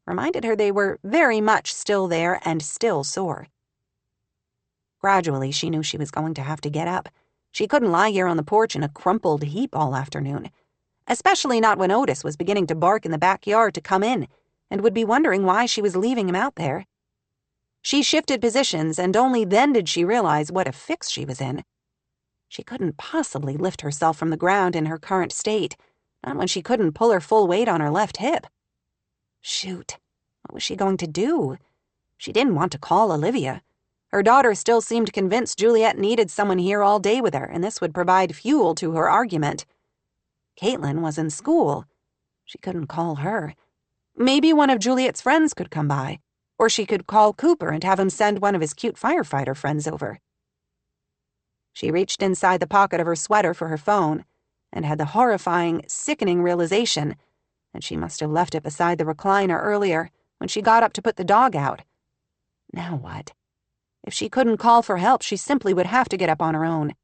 reminded her they were very much still there and still sore. Gradually, she knew she was going to have to get up. She couldn't lie here on the porch in a crumpled heap all afternoon, especially not when Otis was beginning to bark in the backyard to come in and would be wondering why she was leaving him out there. She shifted positions, and only then did she realize what a fix she was in. She couldn't possibly lift herself from the ground in her current state, not when she couldn't pull her full weight on her left hip. Shoot, what was she going to do? She didn't want to call Olivia. Her daughter still seemed convinced Juliet needed someone here all day with her, and this would provide fuel to her argument. Caitlin was in school. She couldn't call her. Maybe one of Juliet's friends could come by, or she could call Cooper and have him send one of his cute firefighter friends over. She reached inside the pocket of her sweater for her phone and had the horrifying, sickening realization that she must have left it beside the recliner earlier when she got up to put the dog out. Now what? If she couldn't call for help, she simply would have to get up on her own.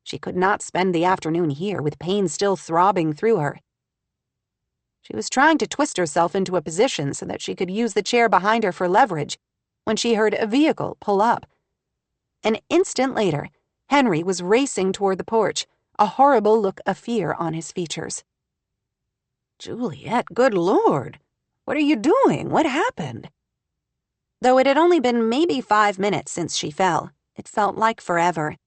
She could not spend the afternoon here with pain still throbbing through her. She was trying to twist herself into a position so that she could use the chair behind her for leverage when she heard a vehicle pull up. An instant later, Henry was racing toward the porch, a horrible look of fear on his features. "Juliet, good Lord! What are you doing? What happened?" Though it had only been maybe 5 minutes since she fell, it felt like forever.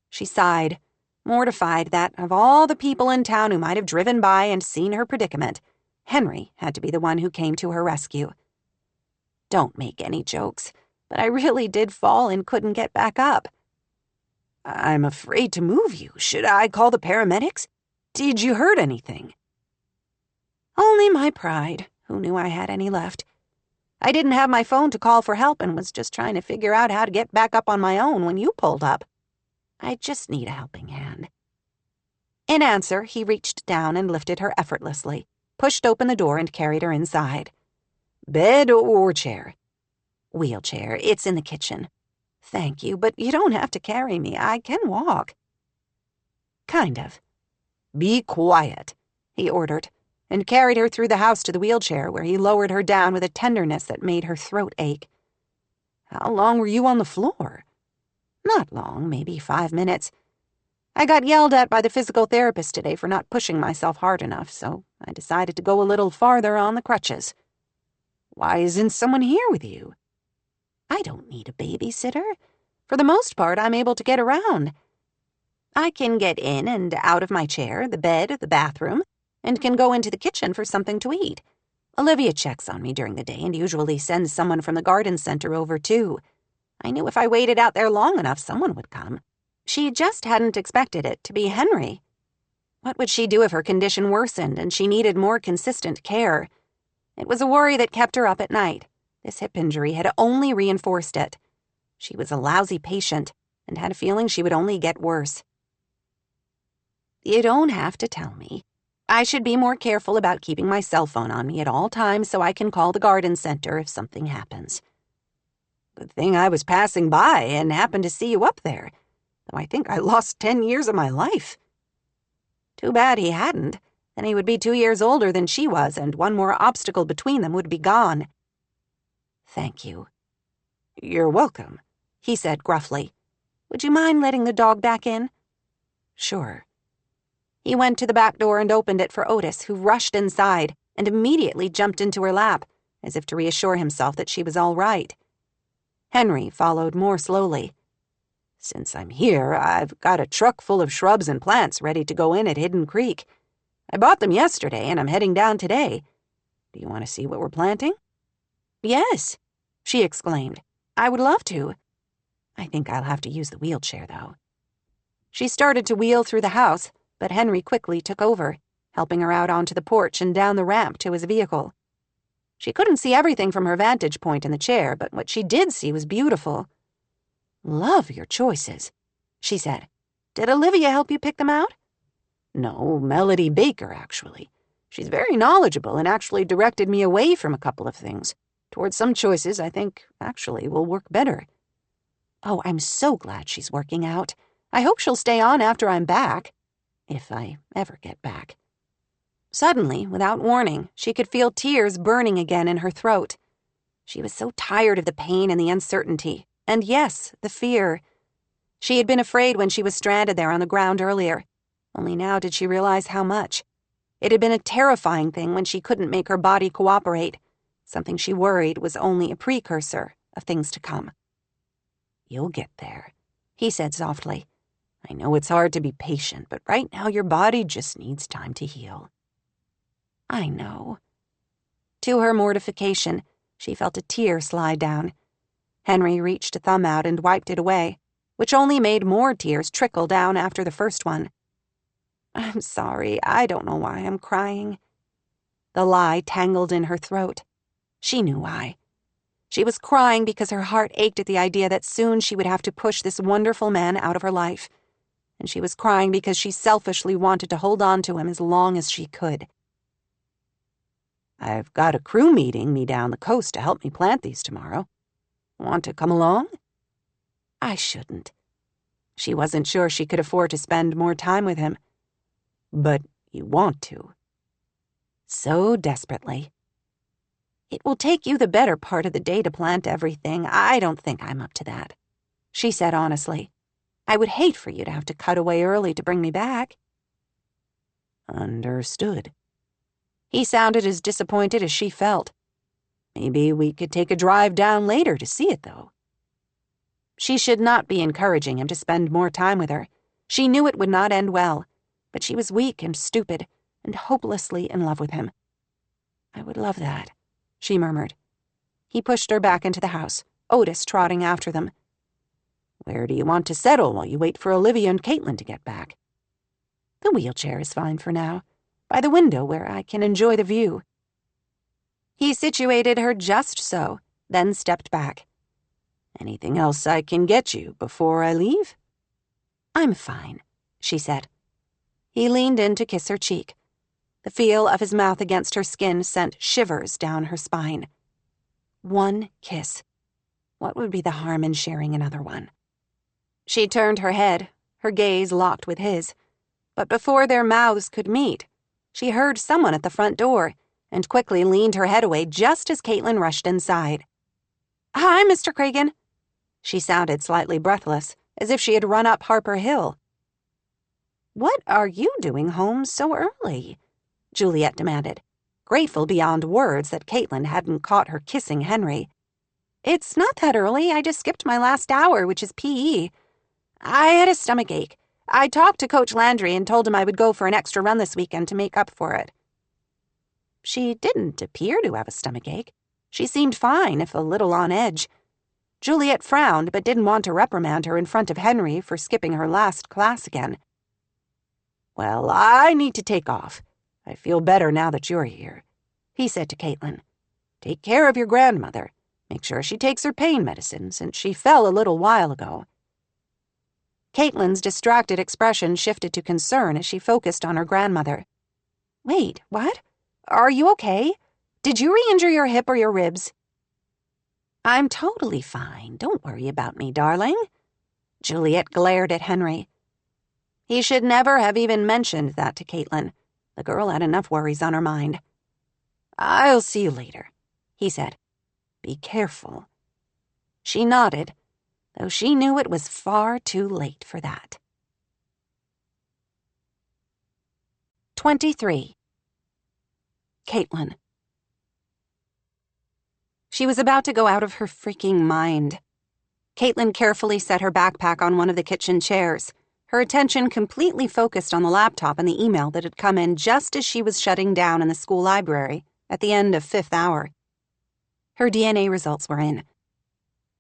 She sighed, mortified that, of all the people in town who might have driven by and seen her predicament, Henry had to be the one who came to her rescue. "Don't make any jokes, but I really did fall and couldn't get back up." "I'm afraid to move you. Should I call the paramedics? Did you hurt anything?" "Only my pride. Who knew I had any left? I didn't have my phone to call for help and was just trying to figure out how to get back up on my own when you pulled up. I just need a helping hand." In answer, he reached down and lifted her effortlessly, pushed open the door and carried her inside. "Bed or chair?" "Wheelchair. It's in the kitchen." "Thank you, but you don't have to carry me. I can walk." "Kind of." "Be quiet," he ordered, and carried her through the house to the wheelchair, where he lowered her down with a tenderness that made her throat ache. "How long were you on the floor?" "Not long, maybe 5 minutes. I got yelled at by the physical therapist today for not pushing myself hard enough, so I decided to go a little farther on the crutches." "Why isn't someone here with you?" "I don't need a babysitter. For the most part, I'm able to get around. I can get in and out of my chair, the bed, the bathroom, and can go into the kitchen for something to eat. Olivia checks on me during the day and usually sends someone from the garden center over, too. I knew if I waited out there long enough, someone would come. She just hadn't expected it to be Henry. What would she do if her condition worsened and she needed more consistent care? It was a worry that kept her up at night. This hip injury had only reinforced it. She was a lousy patient and had a feeling she would only get worse. "You don't have to tell me. I should be more careful about keeping my cell phone on me at all times so I can call the garden center if something happens." "Good thing I was passing by and happened to see you up there, though I think I lost 10 years of my life." "Too bad he hadn't. Then he would be 2 years older than she was, and one more obstacle between them would be gone." "Thank you." "You're welcome," he said gruffly. "Would you mind letting the dog back in?" "Sure." He went to the back door and opened it for Otis, who rushed inside and immediately jumped into her lap, as if to reassure himself that she was all right. Henry followed more slowly. "Since I'm here, I've got a truck full of shrubs and plants ready to go in at Hidden Creek. I bought them yesterday, and I'm heading down today. Do you want to see what we're planting?" "Yes," she exclaimed. "I would love to. I think I'll have to use the wheelchair, though." She started to wheel through the house, but Henry quickly took over, helping her out onto the porch and down the ramp to his vehicle. She couldn't see everything from her vantage point in the chair, but what she did see was beautiful. "Love your choices," she said. "Did Olivia help you pick them out?" "No, Melody Baker, actually. She's very knowledgeable and actually directed me away from a couple of things, towards some choices I think actually will work better." "Oh, I'm so glad she's working out. I hope she'll stay on after I'm back. If I ever get back." Suddenly, without warning, she could feel tears burning again in her throat. She was so tired of the pain and the uncertainty, and yes, the fear. She had been afraid when she was stranded there on the ground earlier. Only now did she realize how much. It had been a terrifying thing when she couldn't make her body cooperate, something she worried was only a precursor of things to come. "You'll get there," he said softly. "I know it's hard to be patient, but right now your body just needs time to heal." "I know." To her mortification, she felt a tear slide down. Henry reached a thumb out and wiped it away, which only made more tears trickle down after the first one. I'm sorry, I don't know why I'm crying. The lie tangled in her throat. She knew why. She was crying because her heart ached at the idea that soon she would have to push this wonderful man out of her life. And she was crying because she selfishly wanted to hold on to him as long as she could. I've got a crew meeting me down the coast to help me plant these tomorrow. Want to come along? I shouldn't. She wasn't sure she could afford to spend more time with him. But you want to. So desperately. It will take you the better part of the day to plant everything. I don't think I'm up to that, she said honestly. I would hate for you to have to cut away early to bring me back. Understood. He sounded as disappointed as she felt. Maybe we could take a drive down later to see it, though. She should not be encouraging him to spend more time with her. She knew it would not end well, but she was weak and stupid and hopelessly in love with him. I would love that, she murmured. He pushed her back into the house, Otis trotting after them. Where do you want to settle while you wait for Olivia and Caitlin to get back? The wheelchair is fine for now, by the window where I can enjoy the view. He situated her just so, then stepped back. Anything else I can get you before I leave? I'm fine, she said. He leaned in to kiss her cheek. The feel of his mouth against her skin sent shivers down her spine. One kiss. What would be the harm in sharing another one? She turned her head, her gaze locked with his. But before their mouths could meet, she heard someone at the front door and quickly leaned her head away just as Caitlin rushed inside. Hi, Mr. Cragen. She sounded slightly breathless, as if she had run up Harper Hill. What are you doing home so early? Juliet demanded, grateful beyond words that Caitlin hadn't caught her kissing Henry. It's not that early. I just skipped my last hour, which is PE. I had a stomach ache. I talked to Coach Landry and told him I would go for an extra run this weekend to make up for it. She didn't appear to have a stomach ache. She seemed fine, if a little on edge. Juliet frowned, but didn't want to reprimand her in front of Henry for skipping her last class again. Well, I need to take off. I feel better now that you're here, he said to Caitlin. Take care of your grandmother. Make sure she takes her pain medicine, since she fell a little while ago. Caitlin's distracted expression shifted to concern as she focused on her grandmother. Wait, what? Are you okay? Did you re-injure your hip or your ribs? I'm totally fine. Don't worry about me, darling. Juliet glared at Henry. He should never have even mentioned that to Caitlin. The girl had enough worries on her mind. I'll see you later, he said. Be careful. She nodded, though she knew it was far too late for that. 23. Caitlin. She was about to go out of her freaking mind. Caitlin carefully set her backpack on one of the kitchen chairs, her attention completely focused on the laptop and the email that had come in just as she was shutting down in the school library at the end of fifth hour. Her DNA results were in.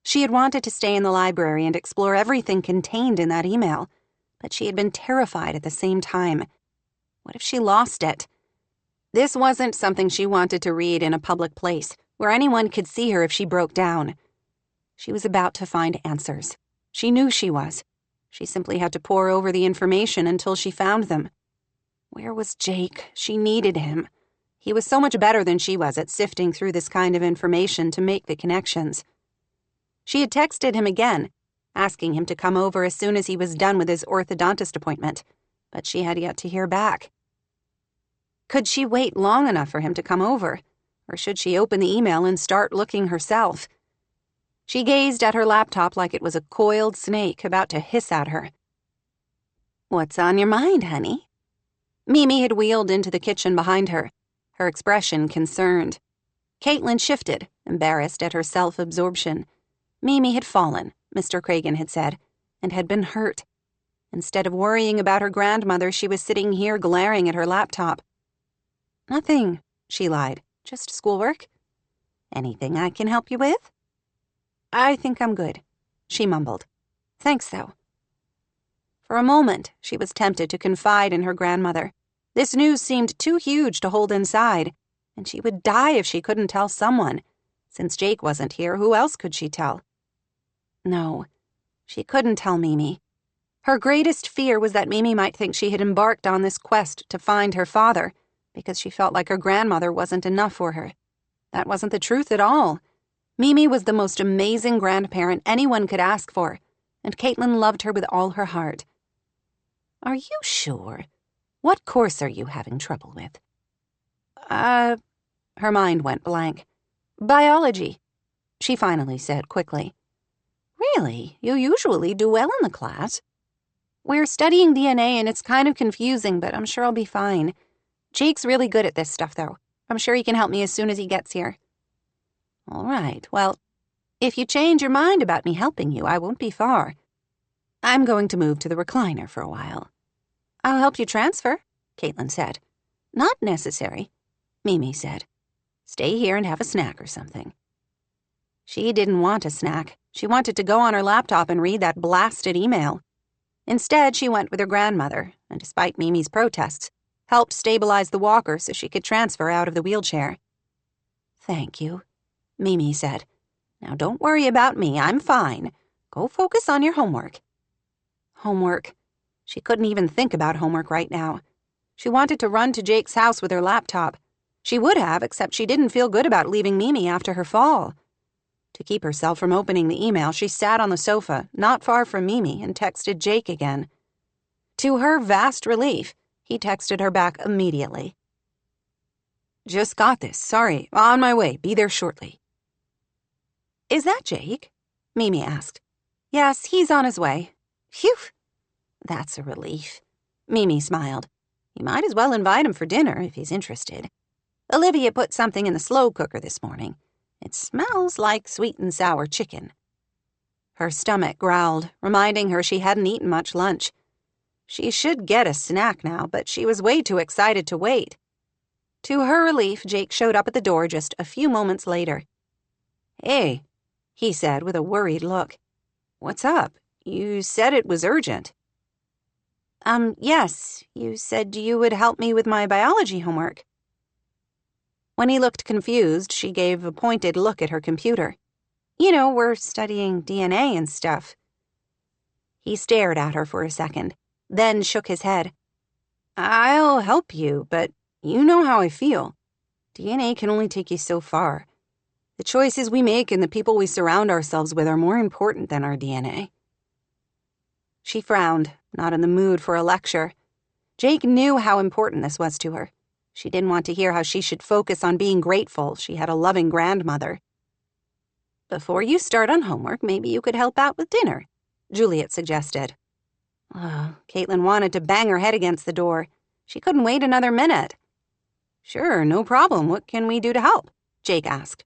She had wanted to stay in the library and explore everything contained in that email, but she had been terrified at the same time. What if she lost it? This wasn't something she wanted to read in a public place, where anyone could see her if she broke down. She was about to find answers. She knew she was. She simply had to pore over the information until she found them. Where was Jake? She needed him. He was so much better than she was at sifting through this kind of information to make the connections. She had texted him again, asking him to come over as soon as he was done with his orthodontist appointment, but she had yet to hear back. Could she wait long enough for him to come over, or should she open the email and start looking herself? She gazed at her laptop like it was a coiled snake about to hiss at her. What's on your mind, honey? Mimi had wheeled into the kitchen behind her, her expression concerned. Caitlin shifted, embarrassed at her self-absorption. Mimi had fallen, Mr. Cragen had said, and had been hurt. Instead of worrying about her grandmother, she was sitting here glaring at her laptop. Nothing, she lied. Just schoolwork. Anything I can help you with? I think I'm good, she mumbled. Thanks, though. For For a moment, she was tempted to confide in her grandmother. This news seemed too huge to hold inside, and she would die if she couldn't tell someone. Since Jake wasn't here, who else could she tell? No, she couldn't tell Mimi. Her greatest fear was that Mimi might think she had embarked on this quest to find her father, because she felt like her grandmother wasn't enough for her. That wasn't the truth at all. Mimi was the most amazing grandparent anyone could ask for, and Caitlin loved her with all her heart. Are you sure? What course are you having trouble with? Her mind went blank. Biology, she finally said quickly. Really? You usually do well in the class. We're studying DNA and it's kind of confusing, but I'm sure I'll be fine. Jake's really good at this stuff, though. I'm sure he can help me as soon as he gets here. All right, well, if you change your mind about me helping you, I won't be far. I'm going to move to the recliner for a while. I'll help you transfer, Caitlin said. Not necessary, Mimi said. Stay here and have a snack or something. She didn't want a snack. She wanted to go on her laptop and read that blasted email. Instead, she went with her grandmother, and despite Mimi's protests, helped stabilize the walker so she could transfer out of the wheelchair. Thank you, Mimi said. Now don't worry about me, I'm fine. Go focus on your homework. Homework. She couldn't even think about homework right now. She wanted to run to Jake's house with her laptop. She would have, except she didn't feel good about leaving Mimi after her fall. To keep herself from opening the email, she sat on the sofa, not far from Mimi, and texted Jake again. To her vast relief, he texted her back immediately. Just got this, sorry, on my way, be there shortly. Is that Jake? Mimi asked. Yes, he's on his way. Phew, that's a relief. Mimi smiled. You might as well invite him for dinner if he's interested. Olivia put something in the slow cooker this morning. It smells like sweet and sour chicken. Her stomach growled, reminding her she hadn't eaten much lunch. She should get a snack now, but she was way too excited to wait. To her relief, Jake showed up at the door just a few moments later. Hey, he said with a worried look. What's up? You said it was urgent. Yes, you said you would help me with my biology homework. When he looked confused, she gave a pointed look at her computer. You know, we're studying DNA and stuff. He stared at her for a second, then shook his head. I'll help you, but you know how I feel. DNA can only take you so far. The choices we make and the people we surround ourselves with are more important than our DNA. She frowned, not in the mood for a lecture. Jake knew how important this was to her. She didn't want to hear how she should focus on being grateful she had a loving grandmother. Before you start on homework, maybe you could help out with dinner, Juliet suggested. Caitlin wanted to bang her head against the door. She couldn't wait another minute. Sure, no problem. What can we do to help? Jake asked.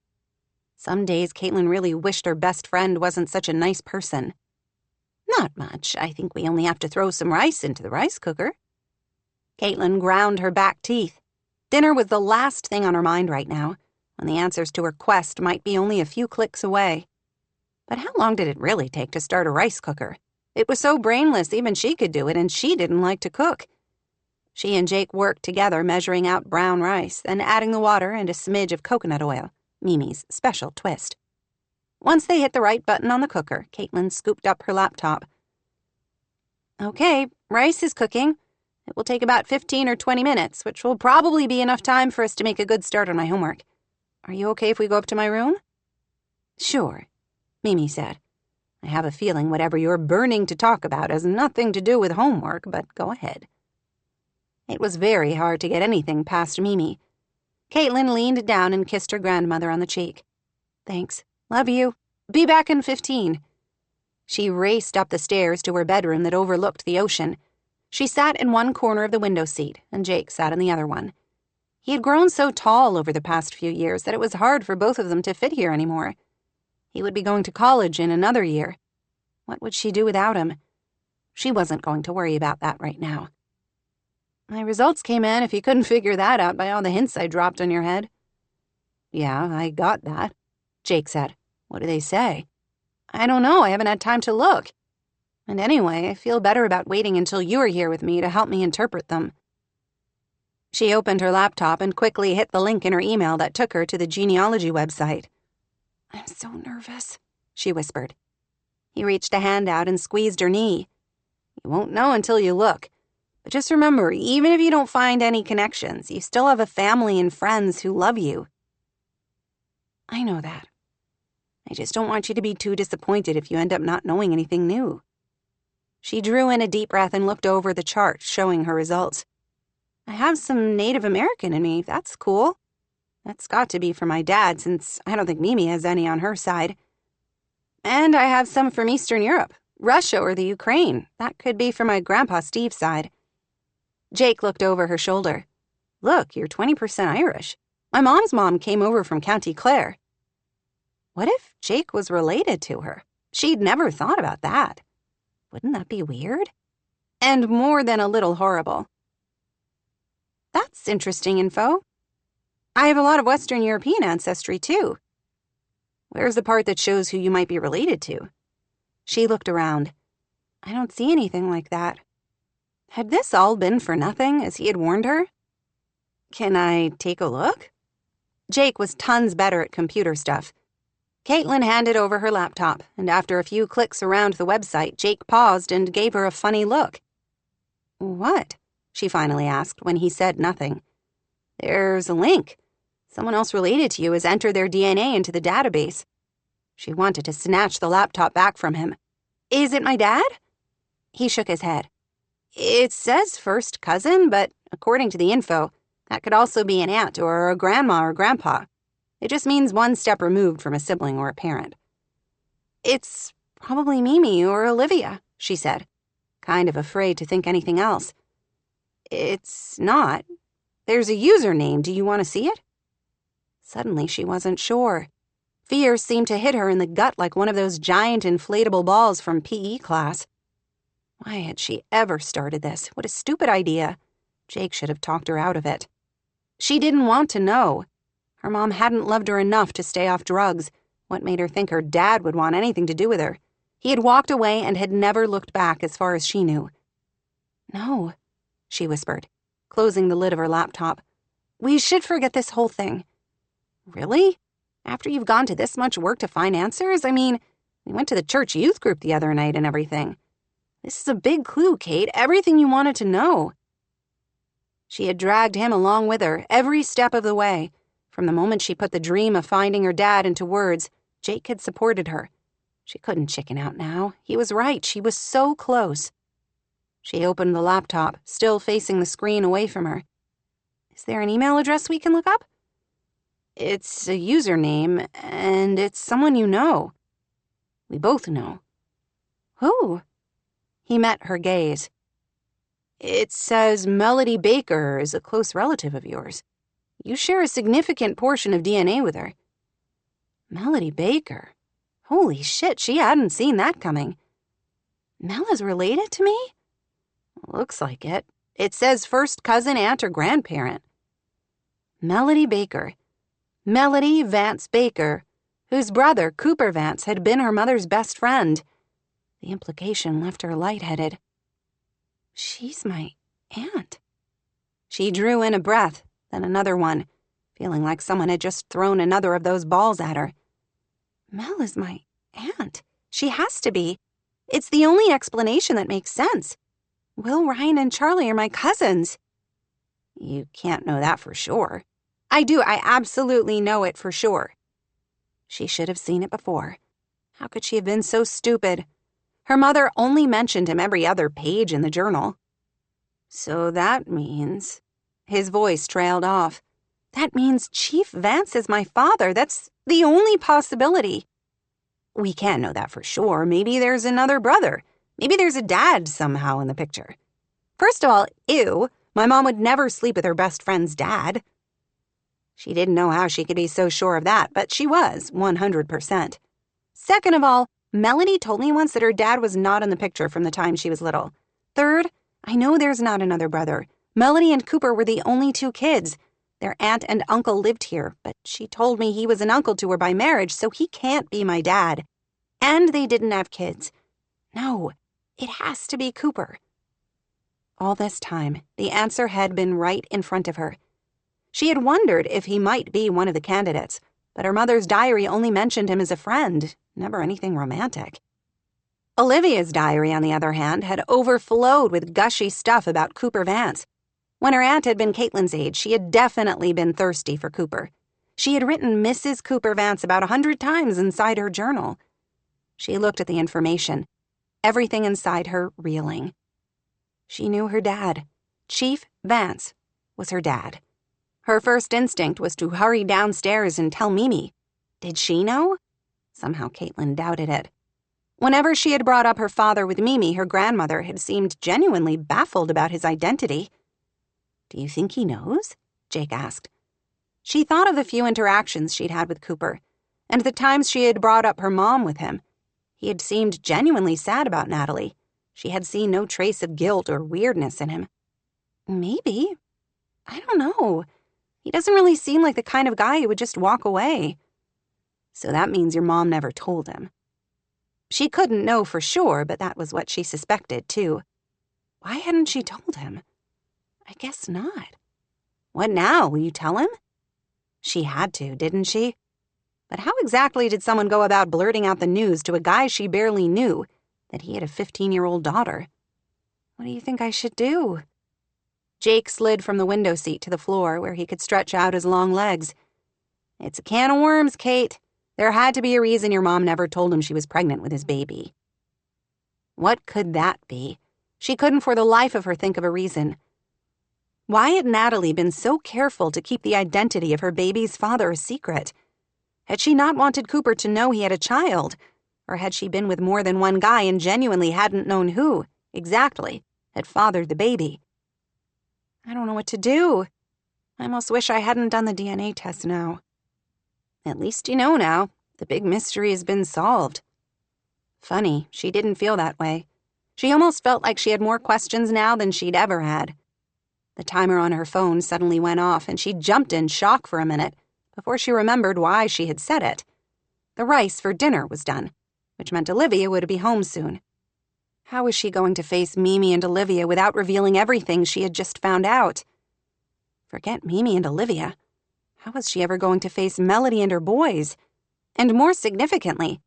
Some days Caitlin really wished her best friend wasn't such a nice person. Not much. I think we only have to throw some rice into the rice cooker. Caitlin ground her back teeth. Dinner was the last thing on her mind right now, when the answers to her quest might be only a few clicks away. But how long did it really take to start a rice cooker? It was so brainless even she could do it, and she didn't like to cook. She and Jake worked together measuring out brown rice, then adding the water and a smidge of coconut oil, Mimi's special twist. Once they hit the right button on the cooker, Caitlin scooped up her laptop. Okay, rice is cooking. It will take about 15 or 20 minutes, which will probably be enough time for us to make a good start on my homework. Are you okay if we go up to my room? Sure, Mimi said. I have a feeling whatever you're burning to talk about has nothing to do with homework, but go ahead. It was very hard to get anything past Mimi. Caitlin leaned down and kissed her grandmother on the cheek. Thanks. Love you. Be back in 15. She raced up the stairs to her bedroom that overlooked the ocean. She sat in one corner of the window seat, and Jake sat in the other one. He had grown so tall over the past few years that it was hard for both of them to fit here anymore. He would be going to college in another year. What would she do without him? She wasn't going to worry about that right now. My results came in if you couldn't figure that out by all the hints I dropped on your head. Yeah, I got that, Jake said. What do they say? I don't know. I haven't had time to look. And anyway, I feel better about waiting until you are here with me to help me interpret them." She opened her laptop and quickly hit the link in her email that took her to the genealogy website. "I'm so nervous," she whispered. He reached a hand out and squeezed her knee. "You won't know until you look. But just remember, even if you don't find any connections, you still have a family and friends who love you." "I know that. I just don't want you to be too disappointed if you end up not knowing anything new." She drew in a deep breath and looked over the chart showing her results. "I have some Native American in me. That's cool. That's got to be for my dad, since I don't think Mimi has any on her side. And I have some from Eastern Europe, Russia or the Ukraine. That could be for my grandpa Steve's side." Jake looked over her shoulder. "Look, you're 20% Irish. My mom's mom came over from County Clare." What if Jake was related to her? She'd never thought about that. Wouldn't that be weird? And more than a little horrible. "That's interesting info. I have a lot of Western European ancestry, too." "Where's the part that shows who you might be related to?" She looked around. "I don't see anything like that." Had this all been for nothing, as he had warned her? "Can I take a look?" Jake was tons better at computer stuff. Caitlin handed over her laptop, and after a few clicks around the website, Jake paused and gave her a funny look. "What?" she finally asked when he said nothing. "There's a link. Someone else related to you has entered their DNA into the database." She wanted to snatch the laptop back from him. "Is it my dad?" He shook his head. "It says first cousin, but according to the info, that could also be an aunt or a grandma or grandpa. It just means one step removed from a sibling or a parent." "It's probably Mimi or Olivia," she said, kind of afraid to think anything else. "It's not. There's a username. Do you want to see it?" Suddenly, she wasn't sure. Fear seemed to hit her in the gut like one of those giant inflatable balls from PE class. Why had she ever started this? What a stupid idea. Jake should have talked her out of it. She didn't want to know. Her mom hadn't loved her enough to stay off drugs. What made her think her dad would want anything to do with her? He had walked away and had never looked back as far as she knew. "No," she whispered, closing the lid of her laptop. "We should forget this whole thing." "Really? After you've gone to this much work to find answers? I mean, we went to the church youth group the other night and everything. This is a big clue, Kate. Everything you wanted to know." She had dragged him along with her every step of the way. From the moment she put the dream of finding her dad into words, Jake had supported her. She couldn't chicken out now. He was right. She was so close. She opened the laptop, still facing the screen away from her. "Is there an email address we can look up?" "It's a username, and it's someone you know." "We both know." "Who?" He met her gaze. "It says Melody Baker is a close relative of yours. You share a significant portion of DNA with her." Melody Baker? Holy shit, she hadn't seen that coming. Mel is related to me? Looks like it. It says first cousin, aunt, or grandparent. Melody Baker. Melody Vance Baker, whose brother, Cooper Vance, had been her mother's best friend. The implication left her lightheaded. She's my aunt. She drew in a breath, then another one, feeling like someone had just thrown another of those balls at her. Mel is my aunt. She has to be. It's the only explanation that makes sense. Will, Ryan, and Charlie are my cousins. You can't know that for sure. I do. I absolutely know it for sure. She should have seen it before. How could she have been so stupid? Her mother only mentioned him every other page in the journal. So that means... His voice trailed off. That means Chief Vance is my father. That's the only possibility. We can't know that for sure. Maybe there's another brother. Maybe there's a dad somehow in the picture. First of all, ew, my mom would never sleep with her best friend's dad. She didn't know how she could be so sure of that, but she was, 100%. Second of all, Melody told me once that her dad was not in the picture from the time she was little. Third, I know there's not another brother. Melody and Cooper were the only two kids. Their aunt and uncle lived here, but she told me he was an uncle to her by marriage, so he can't be my dad. And they didn't have kids. No, It has to be Cooper. All this time, the answer had been right in front of her. She had wondered if he might be one of the candidates, but her mother's diary only mentioned him as a friend, never anything romantic. Olivia's diary, on the other hand, had overflowed with gushy stuff about Cooper Vance. When her aunt had been Caitlin's age, she had definitely been thirsty for Cooper. She had written Mrs. Cooper Vance about 100 times inside her journal. She looked at the information, everything inside her reeling. She knew her dad. Chief Vance was her dad. Her first instinct was to hurry downstairs and tell Mimi. Did she know? Somehow Caitlin doubted it. Whenever she had brought up her father with Mimi, her grandmother had seemed genuinely baffled about his identity. "Do you think he knows?" Jake asked. She thought of the few interactions she'd had with Cooper, and the times she had brought up her mom with him. He had seemed genuinely sad about Natalie. She had seen no trace of guilt or weirdness in him. Maybe. I don't know. He doesn't really seem like the kind of guy who would just walk away. So that means your mom never told him. She couldn't know for sure, but that was what she suspected, too. Why hadn't she told him? I guess not. What now? Will you tell him? She had to, didn't she? But how exactly did someone go about blurting out the news to a guy she barely knew that he had a 15-year-old daughter? What do you think I should do? Jake slid from the window seat to the floor where he could stretch out his long legs. It's a can of worms, Kate. There had to be a reason your mom never told him she was pregnant with his baby. What could that be? She couldn't for the life of her think of a reason. Why had Natalie been so careful to keep the identity of her baby's father a secret? Had she not wanted Cooper to know he had a child? Or had she been with more than one guy and genuinely hadn't known who, exactly, had fathered the baby? I don't know what to do. I almost wish I hadn't done the DNA test now. At least you know now. The big mystery has been solved. Funny, she didn't feel that way. She almost felt like she had more questions now than she'd ever had. The timer on her phone suddenly went off, and she jumped in shock for a minute before she remembered why she had set it. The rice for dinner was done, which meant Olivia would be home soon. How was she going to face Mimi and Olivia without revealing everything she had just found out? Forget Mimi and Olivia. How was she ever going to face Melody and her boys? And more significantly,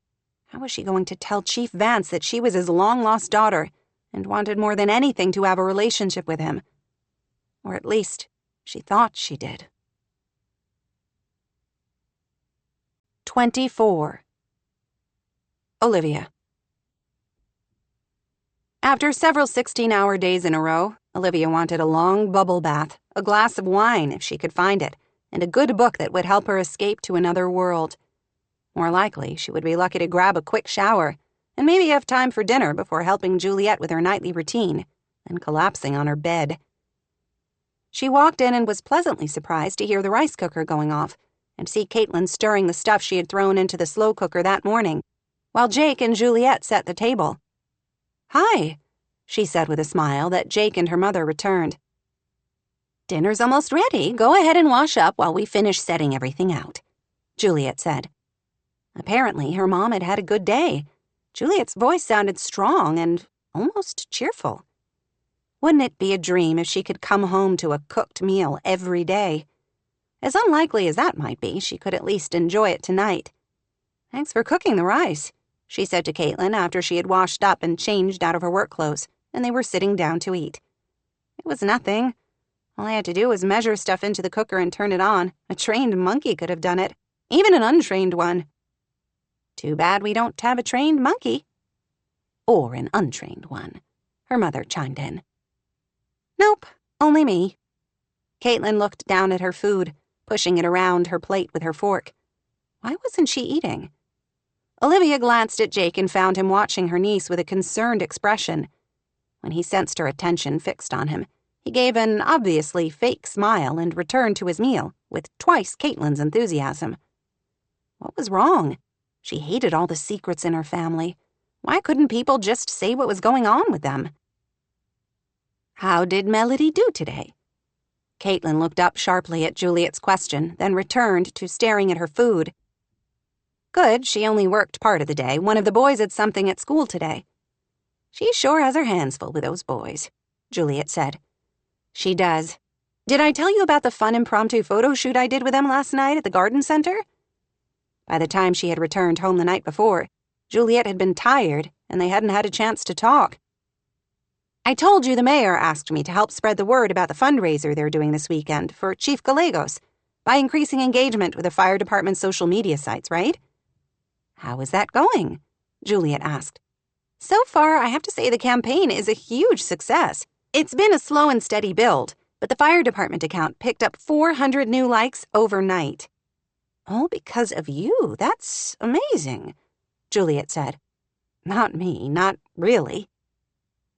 how was she going to tell Chief Vance that she was his long-lost daughter and wanted more than anything to have a relationship with him? Or at least, she thought she did. 24. Olivia. After several 16-hour days in a row, Olivia wanted a long bubble bath, a glass of wine if she could find it, and a good book that would help her escape to another world. More likely, she would be lucky to grab a quick shower and maybe have time for dinner before helping Juliet with her nightly routine, then collapsing on her bed. She walked in and was pleasantly surprised to hear the rice cooker going off and see Caitlin stirring the stuff she had thrown into the slow cooker that morning, while Jake and Juliet set the table. "Hi," she said with a smile that Jake and her mother returned. "Dinner's almost ready. Go ahead and wash up while we finish setting everything out," Juliet said. Apparently, her mom had had a good day. Juliet's voice sounded strong and almost cheerful. Wouldn't it be a dream if she could come home to a cooked meal every day? As unlikely as that might be, she could at least enjoy it tonight. "Thanks for cooking the rice," she said to Caitlin after she had washed up and changed out of her work clothes, and they were sitting down to eat. "It was nothing. All I had to do was measure stuff into the cooker and turn it on. A trained monkey could have done it, even an untrained one." "Too bad we don't have a trained monkey." "Or an untrained one," her mother chimed in. "Nope, only me." Caitlin looked down at her food, pushing it around her plate with her fork. Why wasn't she eating? Olivia glanced at Jake and found him watching her niece with a concerned expression. When he sensed her attention fixed on him, he gave an obviously fake smile and returned to his meal with twice Caitlin's enthusiasm. What was wrong? She hated all the secrets in her family. Why couldn't people just say what was going on with them? "How did Melody do today?" Caitlin looked up sharply at Juliet's question, then returned to staring at her food. "Good, she only worked part of the day. One of the boys had something at school today." She sure has her hands full with those boys, Juliet said. She does. Did I tell you about the fun impromptu photo shoot I did with them last night at the garden center? By the time she had returned home the night before, Juliet had been tired, and they hadn't had a chance to talk. I told you the mayor asked me to help spread the word about the fundraiser they're doing this weekend for Chief Gallegos by increasing engagement with the fire department's social media sites, right? How is that going? Juliet asked. So far, I have to say the campaign is a huge success. It's been a slow and steady build, but the fire department account picked up 400 new likes overnight. All because of you. That's amazing, Juliet said. Not me, not really.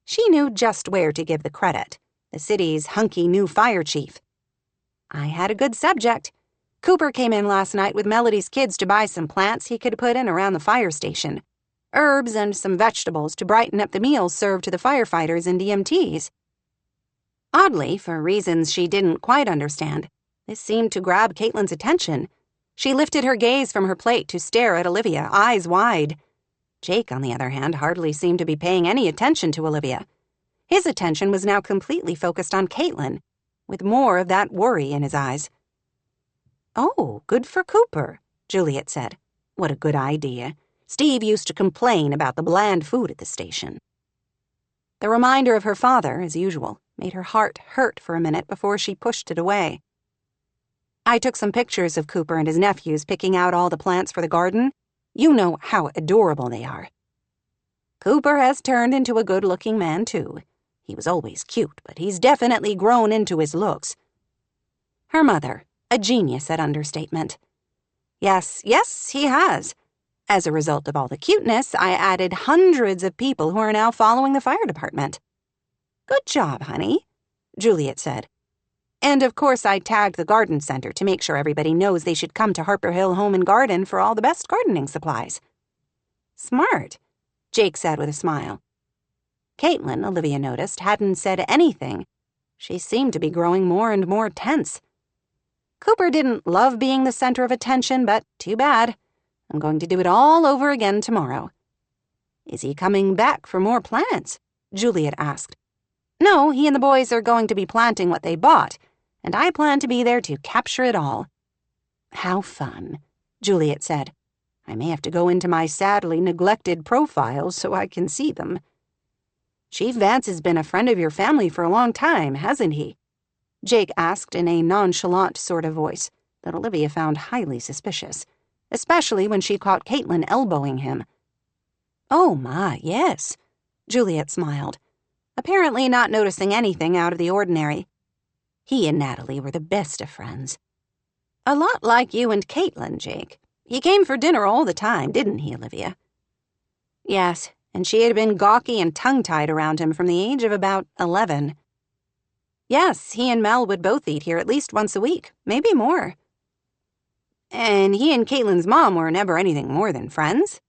She knew just where to give the credit, the city's hunky new fire chief. I had a good subject. Cooper came in last night with Melody's kids to buy some plants he could put in around the fire station, herbs and some vegetables to brighten up the meals served to the firefighters and EMTs. Oddly, for reasons she didn't quite understand, this seemed to grab Caitlin's attention. She lifted her gaze from her plate to stare at Olivia, eyes wide. Jake, on the other hand, hardly seemed to be paying any attention to Olivia. His attention was now completely focused on Caitlin, with more of that worry in his eyes. Oh, good for Cooper, Juliet said. What a good idea. Steve used to complain about the bland food at the station. The reminder of her father, as usual, made her heart hurt for a minute before she pushed it away. I took some pictures of Cooper and his nephews picking out all the plants for the garden. You know how adorable they are. Cooper has turned into a good-looking man, too. He was always cute, but he's definitely grown into his looks. Her mother, a genius at understatement. Yes, he has. As a result of all the cuteness, I added hundreds of people who are now following the fire department. Good job, honey, Juliet said. And of course I tagged the garden center to make sure everybody knows they should come to Harper Hill Home and Garden for all the best gardening supplies. Smart, Jake said with a smile. Caitlin, Olivia noticed, hadn't said anything. She seemed to be growing more and more tense. Cooper didn't love being the center of attention, but too bad. I'm going to do it all over again tomorrow. Is he coming back for more plants? Juliet asked. No, he and the boys are going to be planting what they bought, and I plan to be there to capture it all. How fun, Juliet said. I may have to go into my sadly neglected profiles so I can see them. Chief Vance has been a friend of your family for a long time, hasn't he? Jake asked in a nonchalant sort of voice that Olivia found highly suspicious, especially when she caught Caitlin elbowing him. Oh my, yes, Juliet smiled, apparently not noticing anything out of the ordinary. He and Natalie were the best of friends. A lot like you and Caitlin, Jake. He came for dinner all the time, didn't he, Olivia? Yes, and she had been gawky and tongue-tied around him from the age of about 11. Yes, he and Mel would both eat here at least once a week, maybe more. And he and Caitlin's mom were never anything more than friends.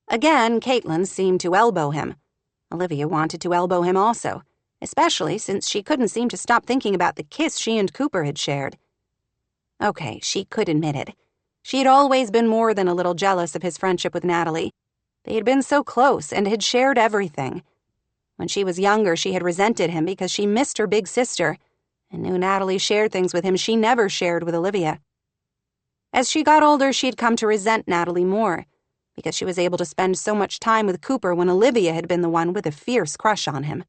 Again, Caitlin seemed to elbow him. Olivia wanted to elbow him also, especially since she couldn't seem to stop thinking about the kiss she and Cooper had shared. Okay, she could admit it. She had always been more than a little jealous of his friendship with Natalie. They had been so close and had shared everything. When she was younger, she had resented him because she missed her big sister and knew Natalie shared things with him she never shared with Olivia. As she got older, she had come to resent Natalie more because she was able to spend so much time with Cooper when Olivia had been the one with a fierce crush on him.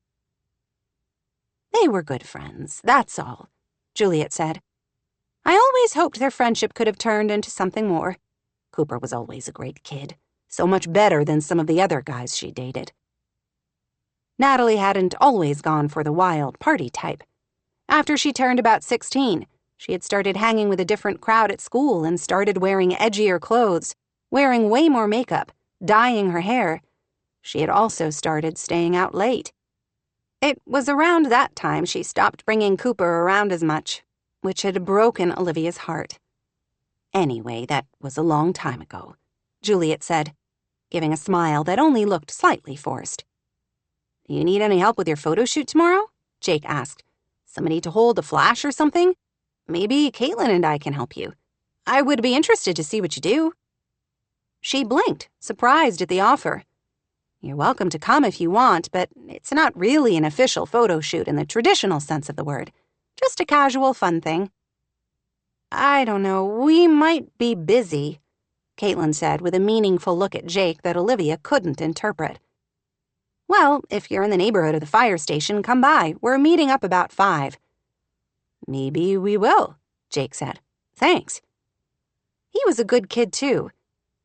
They were good friends, that's all, Juliet said. I always hoped their friendship could have turned into something more. Cooper was always a great kid, so much better than some of the other guys she dated. Natalie hadn't always gone for the wild party type. After she turned about 16, she had started hanging with a different crowd at school and started wearing edgier clothes, wearing way more makeup, dyeing her hair. She had also started staying out late. It was around that time she stopped bringing Cooper around as much, which had broken Olivia's heart. Anyway, that was a long time ago, Juliet said, giving a smile that only looked slightly forced. Do you need any help with your photo shoot tomorrow? Jake asked. Somebody to hold the flash or something? Maybe Caitlin and I can help you. I would be interested to see what you do. She blinked, surprised at the offer. You're welcome to come if you want, but it's not really an official photo shoot in the traditional sense of the word. Just a casual fun thing. I don't know, we might be busy, Caitlin said with a meaningful look at Jake that Olivia couldn't interpret. Well, if you're in the neighborhood of the fire station, come by. We're meeting up about 5. Maybe we will, Jake said. Thanks. He was a good kid, too.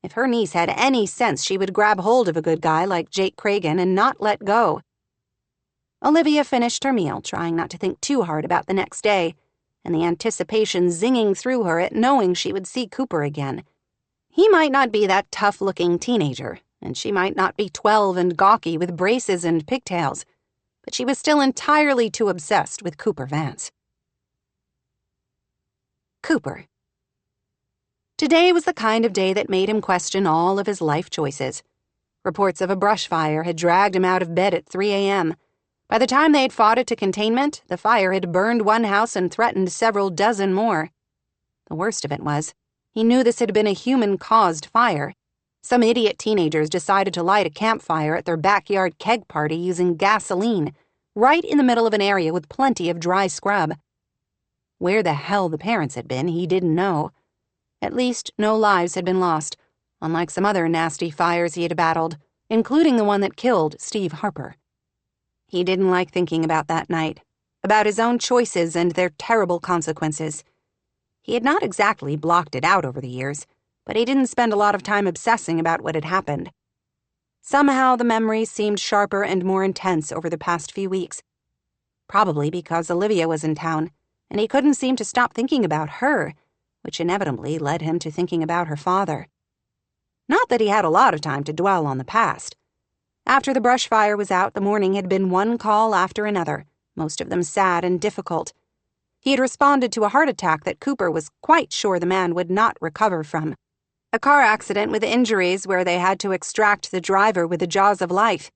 If her niece had any sense, she would grab hold of a good guy like Jake Cragen and not let go. Olivia finished her meal, trying not to think too hard about the next day, and the anticipation zinging through her at knowing she would see Cooper again. He might not be that tough-looking teenager, and she might not be 12 and gawky with braces and pigtails, but she was still entirely too obsessed with Cooper Vance. Cooper. Today was the kind of day that made him question all of his life choices. Reports of a brush fire had dragged him out of bed at 3 a.m. By the time they had fought it to containment, the fire had burned one house and threatened several dozen more. The worst of it was, he knew this had been a human-caused fire. Some idiot teenagers decided to light a campfire at their backyard keg party using gasoline, right in the middle of an area with plenty of dry scrub. Where the hell the parents had been, he didn't know. At least, no lives had been lost, unlike some other nasty fires he had battled, including the one that killed Steve Harper. He didn't like thinking about that night, about his own choices and their terrible consequences. He had not exactly blocked it out over the years, but he didn't spend a lot of time obsessing about what had happened. Somehow the memories seemed sharper and more intense over the past few weeks. Probably because Olivia was in town, and he couldn't seem to stop thinking about her, which inevitably led him to thinking about her father. Not that he had a lot of time to dwell on the past. After the brush fire was out, the morning had been one call after another, most of them sad and difficult. He had responded to a heart attack that Cooper was quite sure the man would not recover from. A car accident with injuries where they had to extract the driver with the jaws of life.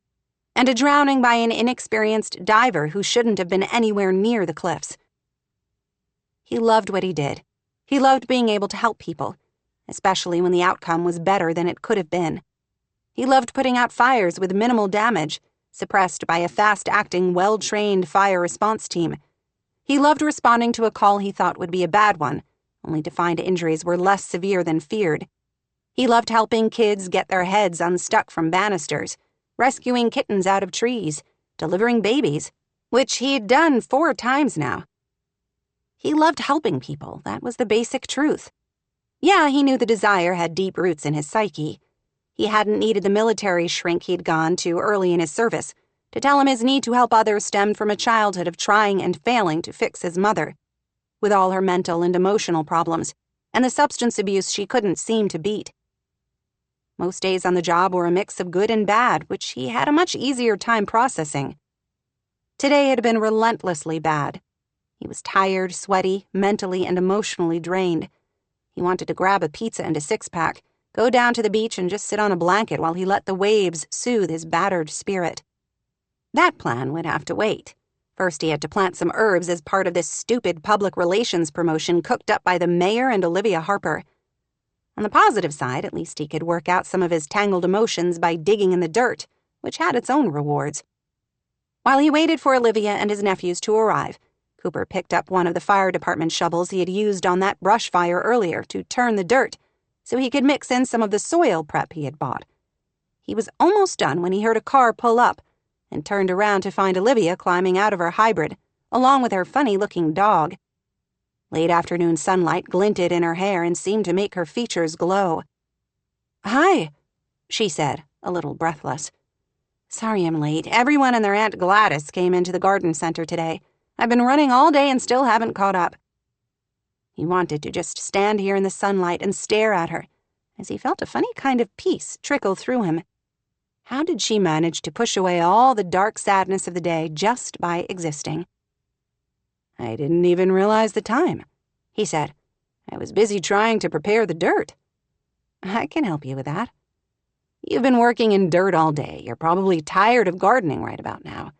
And a drowning by an inexperienced diver who shouldn't have been anywhere near the cliffs. He loved what he did. He loved being able to help people, especially when the outcome was better than it could have been. He loved putting out fires with minimal damage, suppressed by a fast-acting, well-trained fire response team. He loved responding to a call he thought would be a bad one, only to find injuries were less severe than feared. He loved helping kids get their heads unstuck from banisters, rescuing kittens out of trees, delivering babies, which he'd done 4 times now. He loved helping people, that was the basic truth. Yeah, he knew the desire had deep roots in his psyche. He hadn't needed the military shrink he'd gone to early in his service to tell him his need to help others stemmed from a childhood of trying and failing to fix his mother, with all her mental and emotional problems, and the substance abuse she couldn't seem to beat. Most days on the job were a mix of good and bad, which he had a much easier time processing. Today had been relentlessly bad. He was tired, sweaty, mentally and emotionally drained. He wanted to grab a pizza and a 6-pack, go down to the beach and just sit on a blanket while he let the waves soothe his battered spirit. That plan would have to wait. First, he had to plant some herbs as part of this stupid public relations promotion cooked up by the mayor and Olivia Harper. On the positive side, at least he could work out some of his tangled emotions by digging in the dirt, which had its own rewards. While he waited for Olivia and his nephews to arrive, Cooper picked up one of the fire department shovels he had used on that brush fire earlier to turn the dirt, so he could mix in some of the soil prep he had bought. He was almost done when he heard a car pull up, and turned around to find Olivia climbing out of her hybrid, along with her funny-looking dog. Late afternoon sunlight glinted in her hair and seemed to make her features glow. "Hi," she said, a little breathless. "Sorry I'm late. Everyone and their Aunt Gladys came into the garden center today. I've been running all day and still haven't caught up." He wanted to just stand here in the sunlight and stare at her, as he felt a funny kind of peace trickle through him. How did she manage to push away all the dark sadness of the day just by existing? "I didn't even realize the time," he said. "I was busy trying to prepare the dirt." "I can help you with that." "You've been working in dirt all day. You're probably tired of gardening right about now.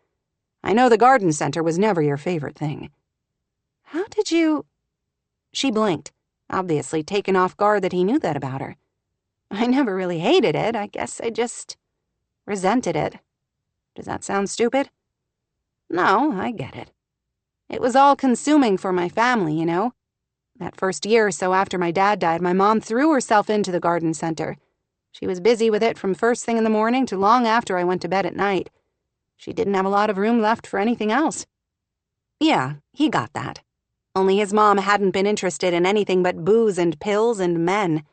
I know the garden center was never your favorite thing." "How did you—" She blinked, obviously taken off guard that he knew that about her. "I never really hated it. I guess I just—" resented it. Does that sound stupid? No, I get it. It was all consuming for my family, you know. That first year or so after my dad died, my mom threw herself into the garden center. She was busy with it from first thing in the morning to long after I went to bed at night. She didn't have a lot of room left for anything else. Yeah, he got that. Only his mom hadn't been interested in anything but booze and pills and men.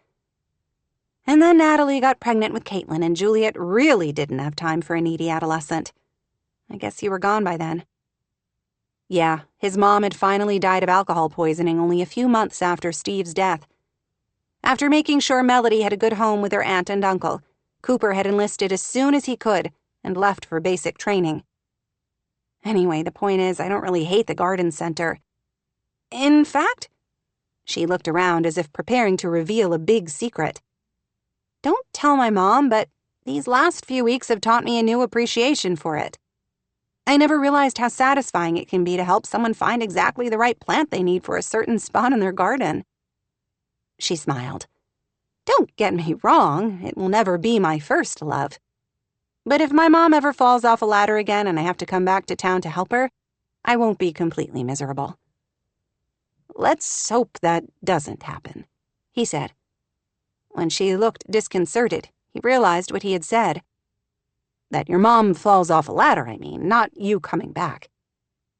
And then Natalie got pregnant with Caitlin, and Juliet really didn't have time for a needy adolescent. I guess you were gone by then. Yeah, his mom had finally died of alcohol poisoning only a few months after Steve's death. After making sure Melody had a good home with her aunt and uncle, Cooper had enlisted as soon as he could and left for basic training. Anyway, the point is, I don't really hate the garden center. In fact, she looked around as if preparing to reveal a big secret. Don't tell my mom, but these last few weeks have taught me a new appreciation for it. I never realized how satisfying it can be to help someone find exactly the right plant they need for a certain spot in their garden. She smiled. Don't get me wrong, it will never be my first love. But if my mom ever falls off a ladder again and I have to come back to town to help her, I won't be completely miserable. Let's hope that doesn't happen, he said. When she looked disconcerted, he realized what he had said. That your mom falls off a ladder, I mean, not you coming back.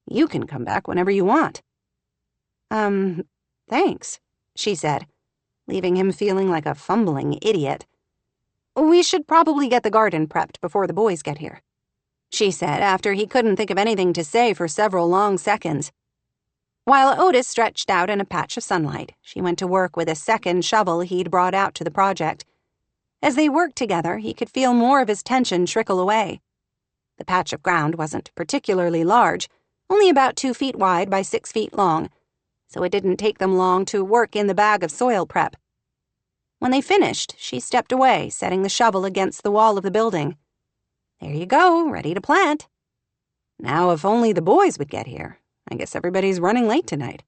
You can come back whenever you want. Thanks, she said, leaving him feeling like a fumbling idiot. We should probably get the garden prepped before the boys get here, she said after he couldn't think of anything to say for several long seconds. While Otis stretched out in a patch of sunlight, she went to work with a second shovel he'd brought out to the project. As they worked together, he could feel more of his tension trickle away. The patch of ground wasn't particularly large, only about 2 feet wide by 6 feet long, so it didn't take them long to work in the bag of soil prep. When they finished, she stepped away, setting the shovel against the wall of the building. There you go, ready to plant. Now if only the boys would get here. I guess everybody's running late tonight.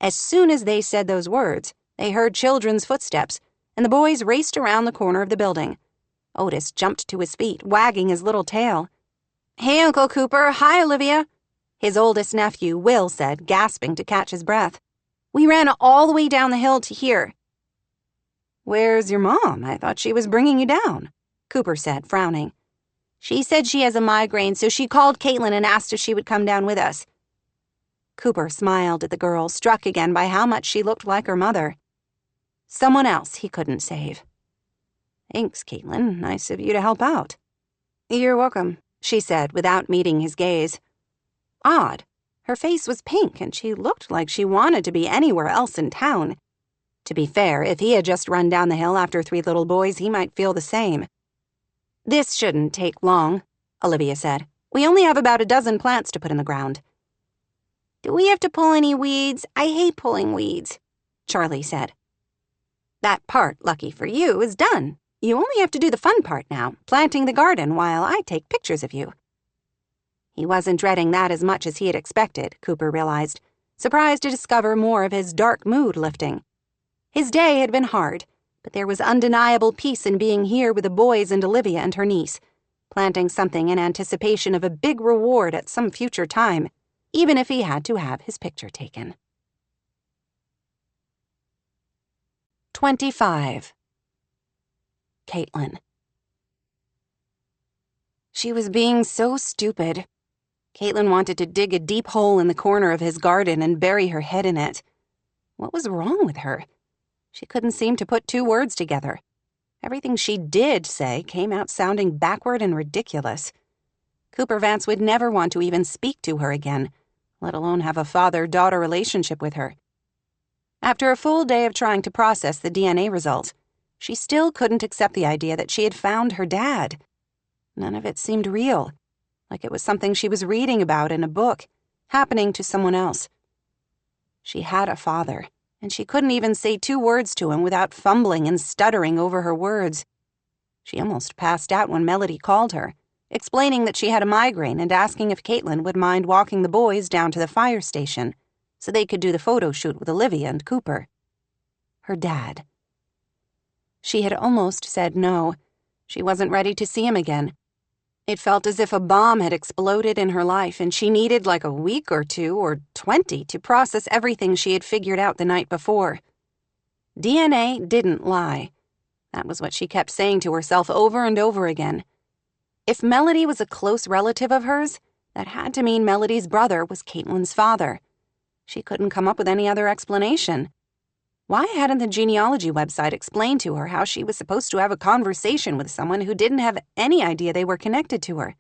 As soon as they said those words, they heard children's footsteps, and the boys raced around the corner of the building. Otis jumped to his feet, wagging his little tail. Hey, Uncle Cooper. Hi, Olivia. His oldest nephew, Will, said, gasping to catch his breath. We ran all the way down the hill to here. Where's your mom? I thought she was bringing you down, Cooper said, frowning. She said she has a migraine, so she called Caitlin and asked if she would come down with us. Cooper smiled at the girl, struck again by how much she looked like her mother. Someone else he couldn't save. Thanks, Caitlin. Nice of you to help out. You're welcome, she said without meeting his gaze. Odd. Her face was pink, and she looked like she wanted to be anywhere else in town. To be fair, if he had just run down the hill after 3 little boys, he might feel the same. This shouldn't take long, Olivia said. We only have about a dozen plants to put in the ground. Do we have to pull any weeds? I hate pulling weeds, Charlie said. That part, lucky for you, is done. You only have to do the fun part now, planting the garden while I take pictures of you. He wasn't dreading that as much as he had expected, Cooper realized, surprised to discover more of his dark mood lifting. His day had been hard, but there was undeniable peace in being here with the boys and Olivia and her niece, planting something in anticipation of a big reward at some future time, even if he had to have his picture taken. 25. Caitlin. She was being so stupid. Caitlin wanted to dig a deep hole in the corner of his garden and bury her head in it. What was wrong with her? She couldn't seem to put 2 words together. Everything she did say came out sounding backward and ridiculous. Cooper Vance would never want to even speak to her again, let alone have a father-daughter relationship with her. After a full day of trying to process the DNA results, she still couldn't accept the idea that she had found her dad. None of it seemed real, like it was something she was reading about in a book, happening to someone else. She had a father, and she couldn't even say 2 words to him without fumbling and stuttering over her words. She almost passed out when Melody called her, explaining that she had a migraine and asking if Caitlin would mind walking the boys down to the fire station so they could do the photo shoot with Olivia and Cooper. Her dad. She had almost said no, She wasn't ready to see him again. It felt as if a bomb had exploded in her life, and she needed like a week or 2 or 20 to process everything she had figured out the night before. DNA didn't lie. That was what she kept saying to herself over and over again. If Melody was a close relative of hers, that had to mean Melody's brother was Caitlin's father. She couldn't come up with any other explanation. Why hadn't the genealogy website explained to her how she was supposed to have a conversation with someone who didn't have any idea they were connected to her?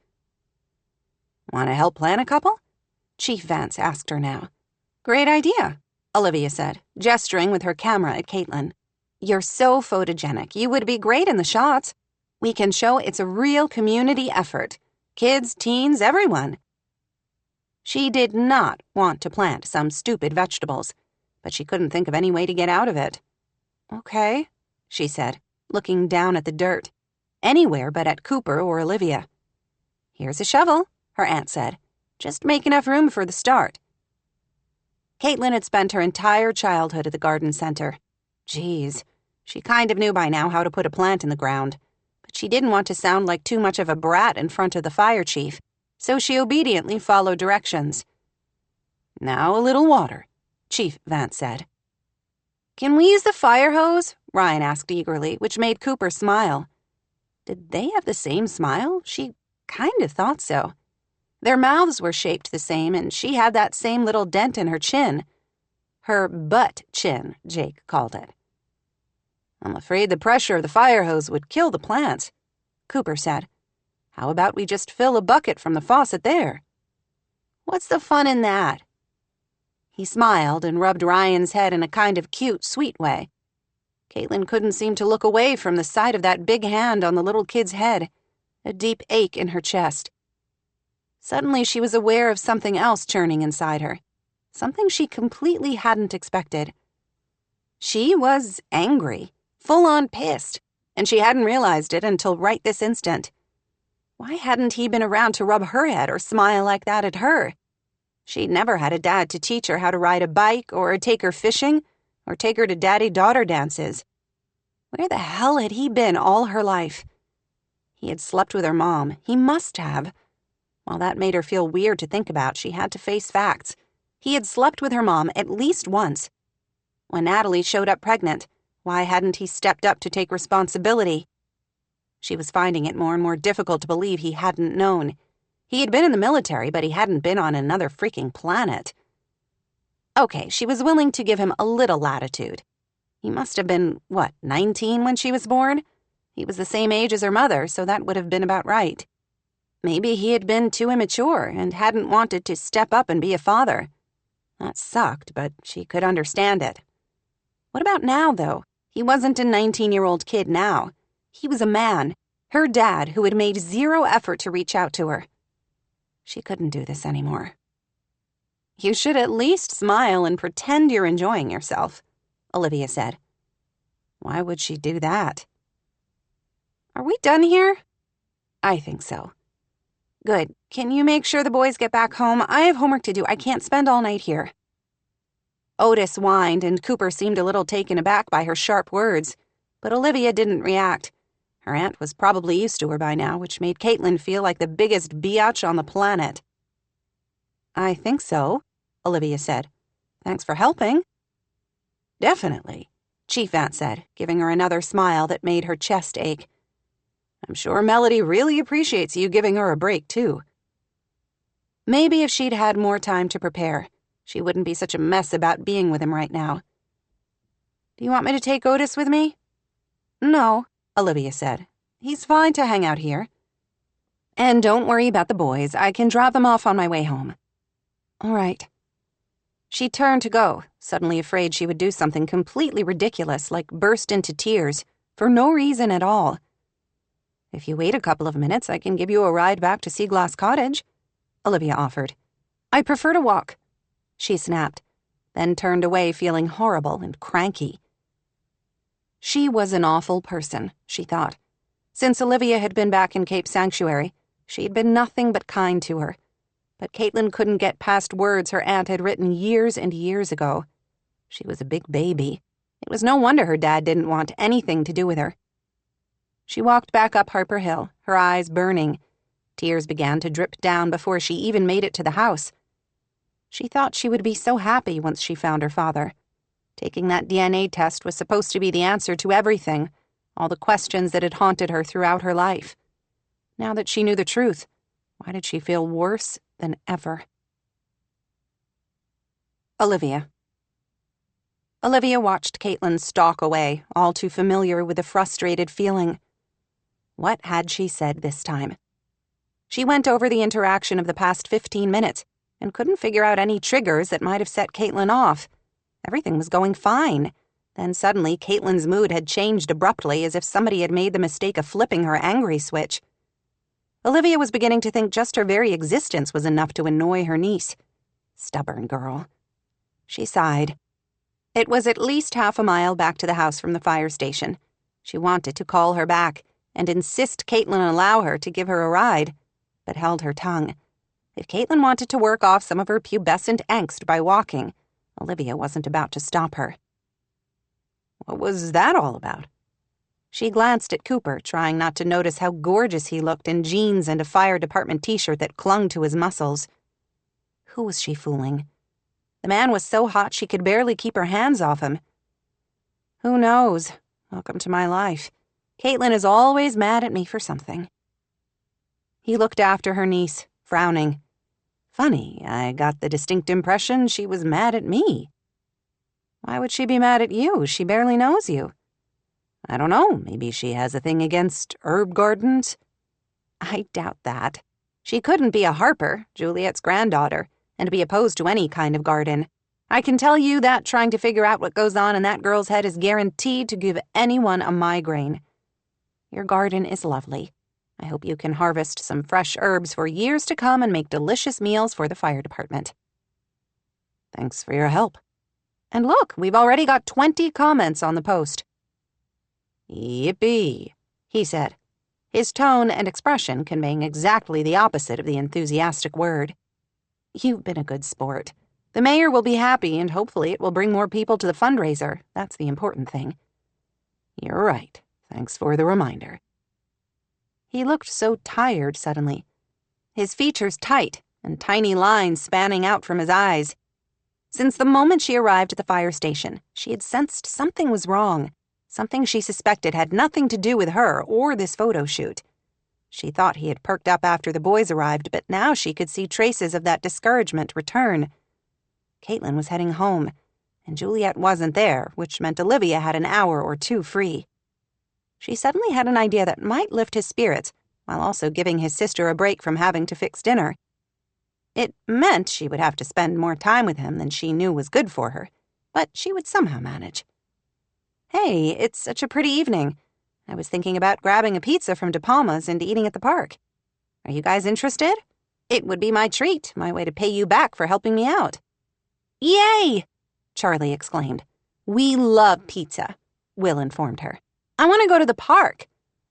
Want to help plan a couple? Chief Vance asked her now. Great idea, Olivia said, gesturing with her camera at Caitlin. You're so photogenic. You would be great in the shots. We can show it's a real community effort. Kids, teens, everyone. She did not want to plant some stupid vegetables, but she couldn't think of any way to get out of it. Okay, she said, looking down at the dirt. Anywhere but at Cooper or Olivia. Here's a shovel, her aunt said. Just make enough room for the start. Caitlin had spent her entire childhood at the garden center. Geez, she kind of knew by now how to put a plant in the ground, but she didn't want to sound like too much of a brat in front of the fire chief, so she obediently followed directions. Now a little water, Chief Vance said. Can we use the fire hose? RaeAnne asked eagerly, which made Cooper smile. Did they have the same smile? She kind of thought so. Their mouths were shaped the same, and she had that same little dent in her chin. Her butt chin, Jake called it. I'm afraid the pressure of the fire hose would kill the plants, Cooper said. How about we just fill a bucket from the faucet there? What's the fun in that? He smiled and rubbed RaeAnne's head in a kind of cute, sweet way. Caitlin couldn't seem to look away from the sight of that big hand on the little kid's head, a deep ache in her chest. Suddenly she was aware of something else churning inside her, something she completely hadn't expected. She was angry, full-on pissed, and she hadn't realized it until right this instant. Why hadn't he been around to rub her head or smile like that at her? She'd never had a dad to teach her how to ride a bike or take her fishing or take her to daddy-daughter dances. Where the hell had he been all her life? He had slept with her mom. He must have. While that made her feel weird to think about, she had to face facts. He had slept with her mom at least once. When Natalie showed up pregnant, why hadn't he stepped up to take responsibility? She was finding it more and more difficult to believe he hadn't known. He had been in the military, but he hadn't been on another freaking planet. Okay, she was willing to give him a little latitude. He must have been, 19 when she was born? He was the same age as her mother, so that would have been about right. Maybe he had been too immature and hadn't wanted to step up and be a father. That sucked, but she could understand it. What about now, though? He wasn't a 19-year-old kid now. He was a man, her dad, who had made zero effort to reach out to her. She couldn't do this anymore. You should at least smile and pretend you're enjoying yourself, Olivia said. Why would she do that? Are we done here? I think so. Good. Can you make sure the boys get back home? I have homework to do. I can't spend all night here. Otis whined, and Cooper seemed a little taken aback by her sharp words, but Olivia didn't react. Her aunt was probably used to her by now, which made Caitlin feel like the biggest biatch on the planet. I think so, Olivia said. Thanks for helping. Definitely, Chief Vance said, giving her another smile that made her chest ache. I'm sure Melody really appreciates you giving her a break, too. Maybe if she'd had more time to prepare, she wouldn't be such a mess about being with him right now. Do you want me to take Otis with me? No, Olivia said. He's fine to hang out here. And don't worry about the boys. I can drop them off on my way home. All right. She turned to go, suddenly afraid she would do something completely ridiculous, like burst into tears, for no reason at all. If you wait a couple of minutes, I can give you a ride back to Seaglass Cottage, Olivia offered. I prefer to walk, she snapped, then turned away feeling horrible and cranky. She was an awful person, she thought. Since Olivia had been back in Cape Sanctuary, she'd been nothing but kind to her. But Caitlin couldn't get past words her aunt had written years and years ago. She was a big baby. It was no wonder her dad didn't want anything to do with her. She walked back up Harper Hill, her eyes burning. Tears began to drip down before she even made it to the house. She thought she would be so happy once she found her father. Taking that DNA test was supposed to be the answer to everything, all the questions that had haunted her throughout her life. Now that she knew the truth, why did she feel worse than ever? Olivia. Olivia watched Caitlin stalk away, all too familiar with the frustrated feeling. What had she said this time? She went over the interaction of the past 15 minutes and couldn't figure out any triggers that might have set Caitlin off. Everything was going fine. Then suddenly, Caitlin's mood had changed abruptly, as if somebody had made the mistake of flipping her angry switch. Olivia was beginning to think just her very existence was enough to annoy her niece. Stubborn girl. She sighed. It was at least half a mile back to the house from the fire station. She wanted to call her back and insist Caitlin allow her to give her a ride, but held her tongue. If Caitlin wanted to work off some of her pubescent angst by walking, Olivia wasn't about to stop her. What was that all about? She glanced at Cooper, trying not to notice how gorgeous he looked in jeans and a fire department t-shirt that clung to his muscles. Who was she fooling? The man was so hot she could barely keep her hands off him. Who knows? Welcome to my life. Caitlin is always mad at me for something. He looked after her niece, frowning. Funny, I got the distinct impression she was mad at me. Why would she be mad at you? She barely knows you. I don't know, maybe she has a thing against herb gardens? I doubt that. She couldn't be a Harper, Juliet's granddaughter, and be opposed to any kind of garden. I can tell you that trying to figure out what goes on in that girl's head is guaranteed to give anyone a migraine. Your garden is lovely. I hope you can harvest some fresh herbs for years to come and make delicious meals for the fire department. Thanks for your help. And look, we've already got 20 comments on the post. Yippee, he said, his tone and expression conveying exactly the opposite of the enthusiastic word. You've been a good sport. The mayor will be happy, and hopefully it will bring more people to the fundraiser. That's the important thing. You're right. Thanks for the reminder. He looked so tired suddenly, his features tight and tiny lines spanning out from his eyes. Since the moment she arrived at the fire station, she had sensed something was wrong, something she suspected had nothing to do with her or this photo shoot. She thought he had perked up after the boys arrived, but now she could see traces of that discouragement return. Caitlin was heading home, and Juliet wasn't there, which meant Olivia had an hour or two free. She suddenly had an idea that might lift his spirits, while also giving his sister a break from having to fix dinner. It meant she would have to spend more time with him than she knew was good for her, but she would somehow manage. Hey, it's such a pretty evening. I was thinking about grabbing a pizza from De Palma's and eating at the park. Are you guys interested? It would be my treat, my way to pay you back for helping me out. Yay! Charlie exclaimed. We love pizza, Will informed her. I want to go to the park,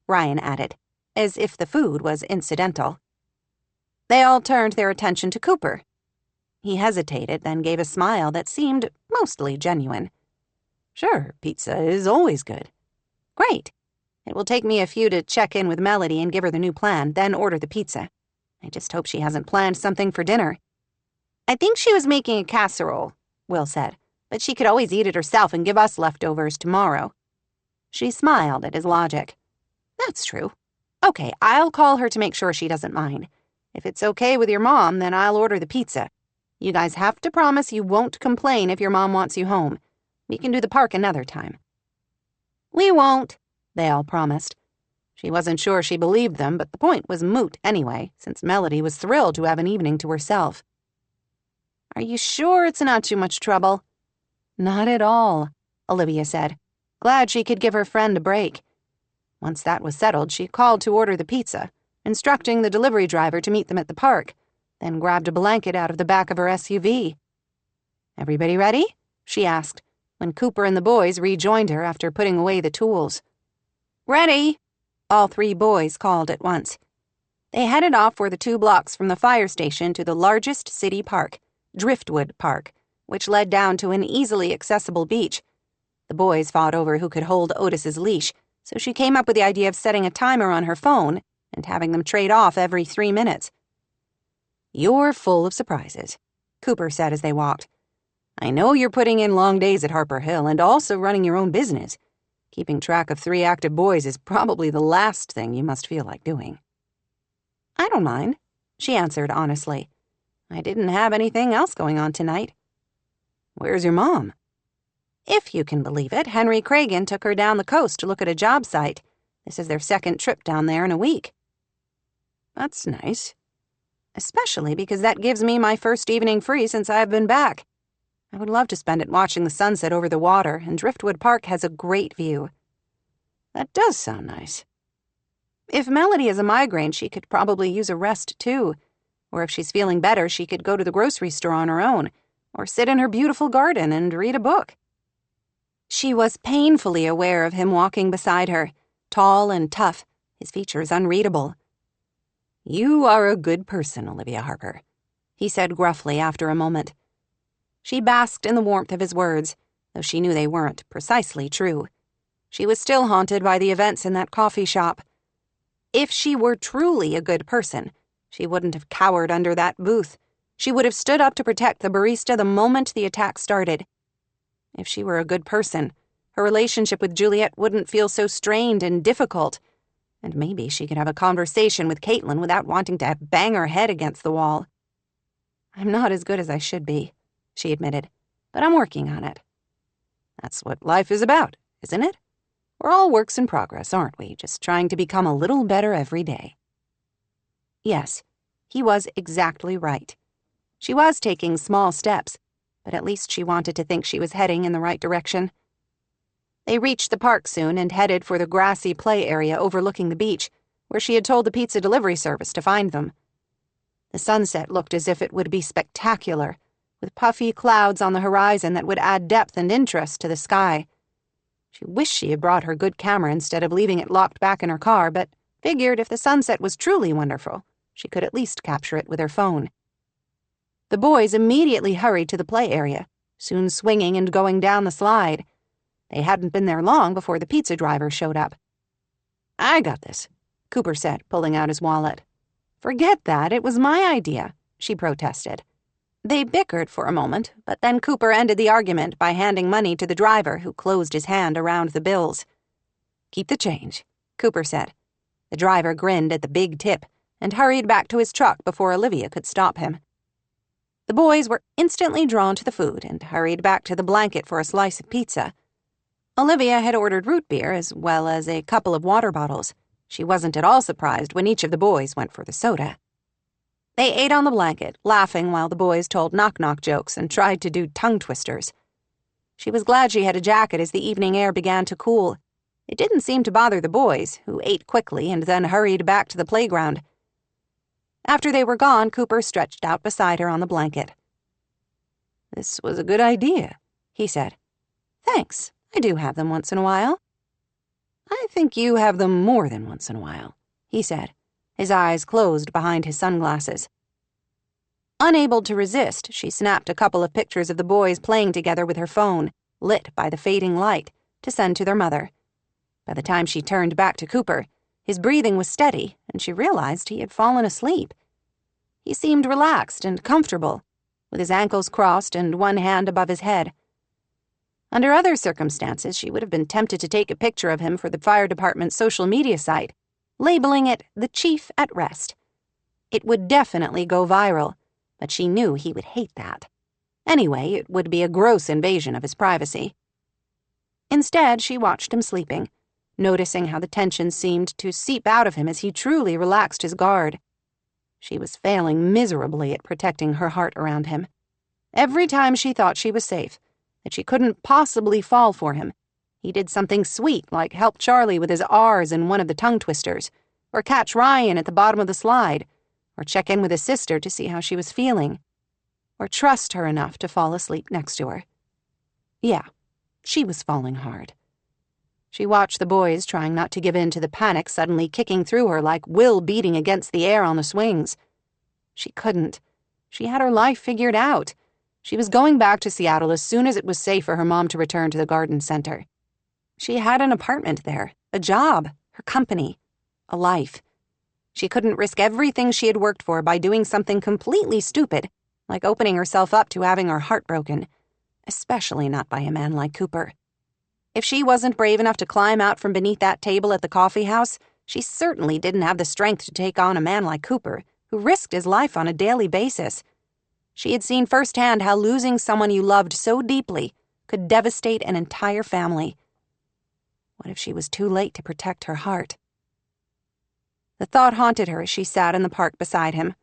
RaeAnne added, as if the food was incidental. They all turned their attention to Cooper. He hesitated, then gave a smile that seemed mostly genuine. Sure, pizza is always good. Great. It will take me a few to check in with Melody and give her the new plan, then order the pizza. I just hope she hasn't planned something for dinner. I think she was making a casserole, Will said, but she could always eat it herself and give us leftovers tomorrow. She smiled at his logic. That's true. Okay, I'll call her to make sure she doesn't mind. If it's okay with your mom, then I'll order the pizza. You guys have to promise you won't complain if your mom wants you home. We can do the park another time. We won't, they all promised. She wasn't sure she believed them, but the point was moot anyway, since Melody was thrilled to have an evening to herself. Are you sure it's not too much trouble? Not at all, Olivia said, glad she could give her friend a break. Once that was settled, she called to order the pizza, instructing the delivery driver to meet them at the park, then grabbed a blanket out of the back of her SUV. Everybody ready? She asked, when Cooper and the boys rejoined her after putting away the tools. Ready, all three boys called at once. They headed off for the 2 blocks from the fire station to the largest city park, Driftwood Park, which led down to an easily accessible beach. The boys fought over who could hold Otis's leash, so she came up with the idea of setting a timer on her phone and having them trade off every 3 minutes. "You're full of surprises," Cooper said as they walked. "I know you're putting in long days at Harper Hill and also running your own business. Keeping track of 3 active boys is probably the last thing you must feel like doing." "I don't mind," she answered honestly. "I didn't have anything else going on tonight." "Where's your mom?" "If you can believe it, Henry Cragen took her down the coast to look at a job site. This is their 2nd trip down there in a week." "That's nice." "Especially because that gives me my first evening free since I've been back. I would love to spend it watching the sunset over the water, and Driftwood Park has a great view." "That does sound nice." "If Melody has a migraine, she could probably use a rest too. Or if she's feeling better, she could go to the grocery store on her own, or sit in her beautiful garden and read a book." She was painfully aware of him walking beside her, tall and tough, his features unreadable. "You are a good person, Olivia Harper," he said gruffly after a moment. She basked in the warmth of his words, though she knew they weren't precisely true. She was still haunted by the events in that coffee shop. If she were truly a good person, she wouldn't have cowered under that booth. She would have stood up to protect the barista the moment the attack started. If she were a good person, her relationship with Juliet wouldn't feel so strained and difficult, and maybe she could have a conversation with Caitlin without wanting to bang her head against the wall. "I'm not as good as I should be," she admitted, "but I'm working on it." "That's what life is about, isn't it? We're all works in progress, aren't we? Just trying to become a little better every day." Yes, he was exactly right. She was taking small steps, but at least she wanted to think she was heading in the right direction. They reached the park soon and headed for the grassy play area overlooking the beach, where she had told the pizza delivery service to find them. The sunset looked as if it would be spectacular, with puffy clouds on the horizon that would add depth and interest to the sky. She wished she had brought her good camera instead of leaving it locked back in her car, but figured if the sunset was truly wonderful, she could at least capture it with her phone. The boys immediately hurried to the play area, soon swinging and going down the slide. They hadn't been there long before the pizza driver showed up. "I got this," Cooper said, pulling out his wallet. "Forget that, it was my idea," she protested. They bickered for a moment, but then Cooper ended the argument by handing money to the driver, who closed his hand around the bills. "Keep the change," Cooper said. The driver grinned at the big tip and hurried back to his truck before Olivia could stop him. The boys were instantly drawn to the food and hurried back to the blanket for a slice of pizza. Olivia had ordered root beer as well as a couple of water bottles. She wasn't at all surprised when each of the boys went for the soda. They ate on the blanket, laughing while the boys told knock-knock jokes and tried to do tongue twisters. She was glad she had a jacket as the evening air began to cool. It didn't seem to bother the boys, who ate quickly and then hurried back to the playground. After they were gone, Cooper stretched out beside her on the blanket. "This was a good idea," he said. "Thanks. I do have them once in a while." "I think you have them more than once in a while," he said, his eyes closed behind his sunglasses. Unable to resist, she snapped a couple of pictures of the boys playing together with her phone, lit by the fading light, to send to their mother. By the time she turned back to Cooper, his breathing was steady, and she realized he had fallen asleep. He seemed relaxed and comfortable, with his ankles crossed and one hand above his head. Under other circumstances, she would have been tempted to take a picture of him for the fire department's social media site, labeling it "The Chief at Rest." It would definitely go viral, but she knew he would hate that. Anyway, it would be a gross invasion of his privacy. Instead, she watched him sleeping, noticing how the tension seemed to seep out of him as he truly relaxed his guard. She was failing miserably at protecting her heart around him. Every time she thought she was safe, that she couldn't possibly fall for him, he did something sweet like help Charlie with his R's in one of the tongue twisters, or catch Ryan at the bottom of the slide, or check in with his sister to see how she was feeling, or trust her enough to fall asleep next to her. Yeah, she was falling hard. She watched the boys trying not to give in to the panic suddenly kicking through her like will beating against the air on the swings. She couldn't. She had her life figured out. She was going back to Seattle as soon as it was safe for her mom to return to the garden center. She had an apartment there, A job, her company, a life. She couldn't risk everything she had worked for by doing something completely stupid, like opening herself up to having her heart broken, especially not by a man like Cooper. If she wasn't brave enough to climb out from beneath that table at the coffee house, she certainly didn't have the strength to take on a man like Cooper, who risked his life on a daily basis. She had seen firsthand how losing someone you loved so deeply could devastate an entire family. What if she was too late to protect her heart? The thought haunted her as she sat in the park beside him,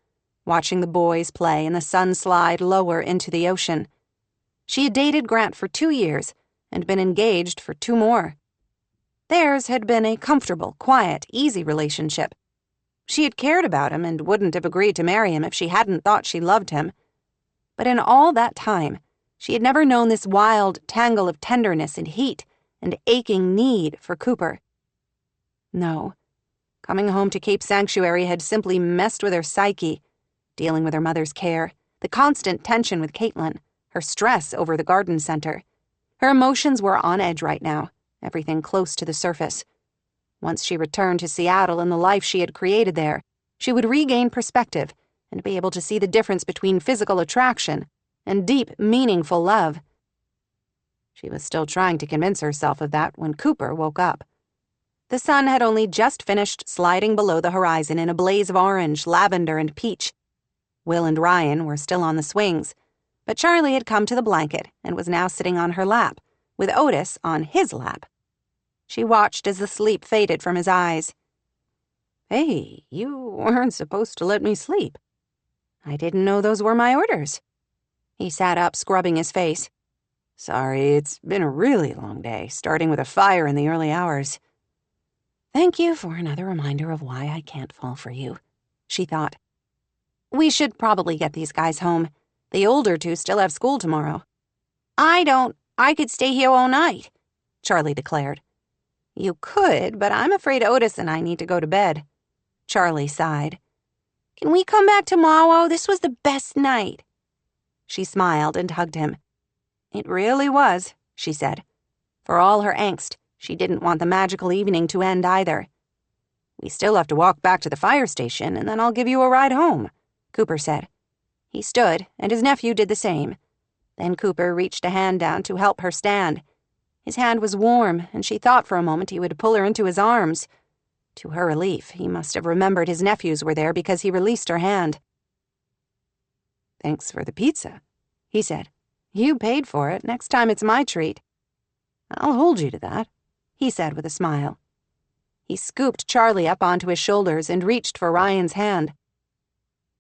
watching the boys play and the sun slide lower into the ocean. She had dated Grant for 2 years and been engaged for 2 more. Theirs had been a comfortable, quiet, easy relationship. She had cared about him and wouldn't have agreed to marry him if she hadn't thought she loved him. But in all that time, she had never known this wild tangle of tenderness and heat and aching need for Cooper. No. Coming home to Cape Sanctuary had simply messed with her psyche, dealing with her mother's care, the constant tension with Caitlin, her stress over the garden center. Her emotions were on edge right now, everything close to the surface. Once she returned to Seattle and the life she had created there, she would regain perspective and be able to see the difference between physical attraction and deep, meaningful love. She was still trying to convince herself of that when Cooper woke up. The sun had only just finished sliding below the horizon in a blaze of orange, lavender, and peach. Will and RaeAnne were still on the swings, but Charlie had come to the blanket and was now sitting on her lap, with Otis on his lap. She watched as the sleep faded from his eyes. "Hey, you weren't supposed to let me sleep." "I didn't know those were my orders." He sat up, scrubbing his face. "Sorry, it's been a really long day, starting with a fire in the early hours." "Thank you for another reminder of why I can't fall for you," she thought. "We should probably get these guys home. The older 2 still have school tomorrow." I could stay here all night," Charlie declared. "You could, but I'm afraid Otis and I need to go to bed." Charlie sighed. "Can we come back tomorrow? This was the best night." She smiled and hugged him. "It really was," she said. For all her angst, she didn't want the magical evening to end either. "We still have to walk back to the fire station, and then I'll give you a ride home," Cooper said. He stood, and his nephew did the same. Then Cooper reached a hand down to help her stand. His hand was warm, and she thought for a moment he would pull her into his arms. To her relief, he must have remembered his nephews were there because he released her hand. "Thanks for the pizza," he said. "You paid for it. Next time it's my treat." "I'll hold you to that," he said with a smile. He scooped Charlie up onto his shoulders and reached for RaeAnne's hand.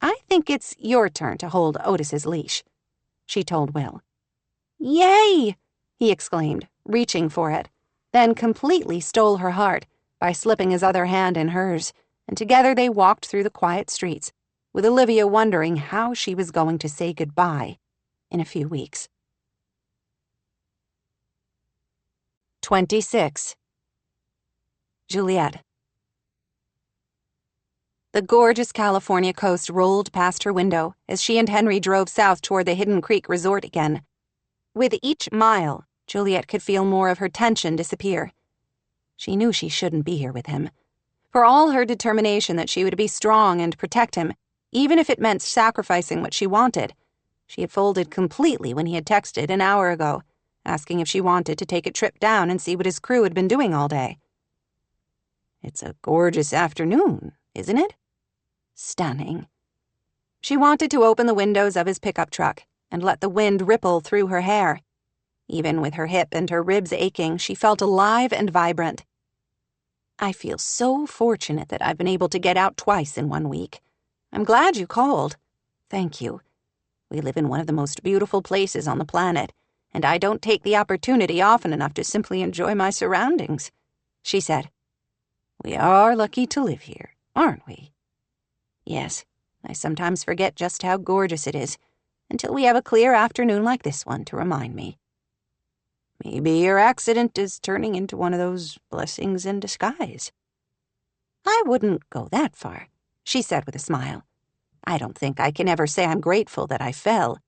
"I think it's your turn to hold Otis's leash," she told Will. "Yay!" he exclaimed, reaching for it, then completely stole her heart by slipping his other hand in hers, and together they walked through the quiet streets, with Olivia wondering how she was going to say goodbye in a few weeks. 26. Juliet. The gorgeous California coast rolled past her window as she and Henry drove south toward the Hidden Creek resort again. With each mile, Juliet could feel more of her tension disappear. She knew she shouldn't be here with him. For all her determination that she would be strong and protect him, even if it meant sacrificing what she wanted, she had folded completely when he had texted an hour ago, asking if she wanted to take a trip down and see what his crew had been doing all day. "It's a gorgeous afternoon, isn't it?" Stunning. She wanted to open the windows of his pickup truck and let the wind ripple through her hair. Even with her hip and her ribs aching, she felt alive and vibrant. "I feel so fortunate that I've been able to get out twice in 1 week. I'm glad you called. Thank you. We live in one of the most beautiful places on the planet, and I don't take the opportunity often enough to simply enjoy my surroundings," she said. "We are lucky to live here, aren't we?" "Yes, I sometimes forget just how gorgeous it is, until we have a clear afternoon like this one to remind me." "Maybe your accident is turning into one of those blessings in disguise." "I wouldn't go that far," she said with a smile. "I don't think I can ever say I'm grateful that I fell,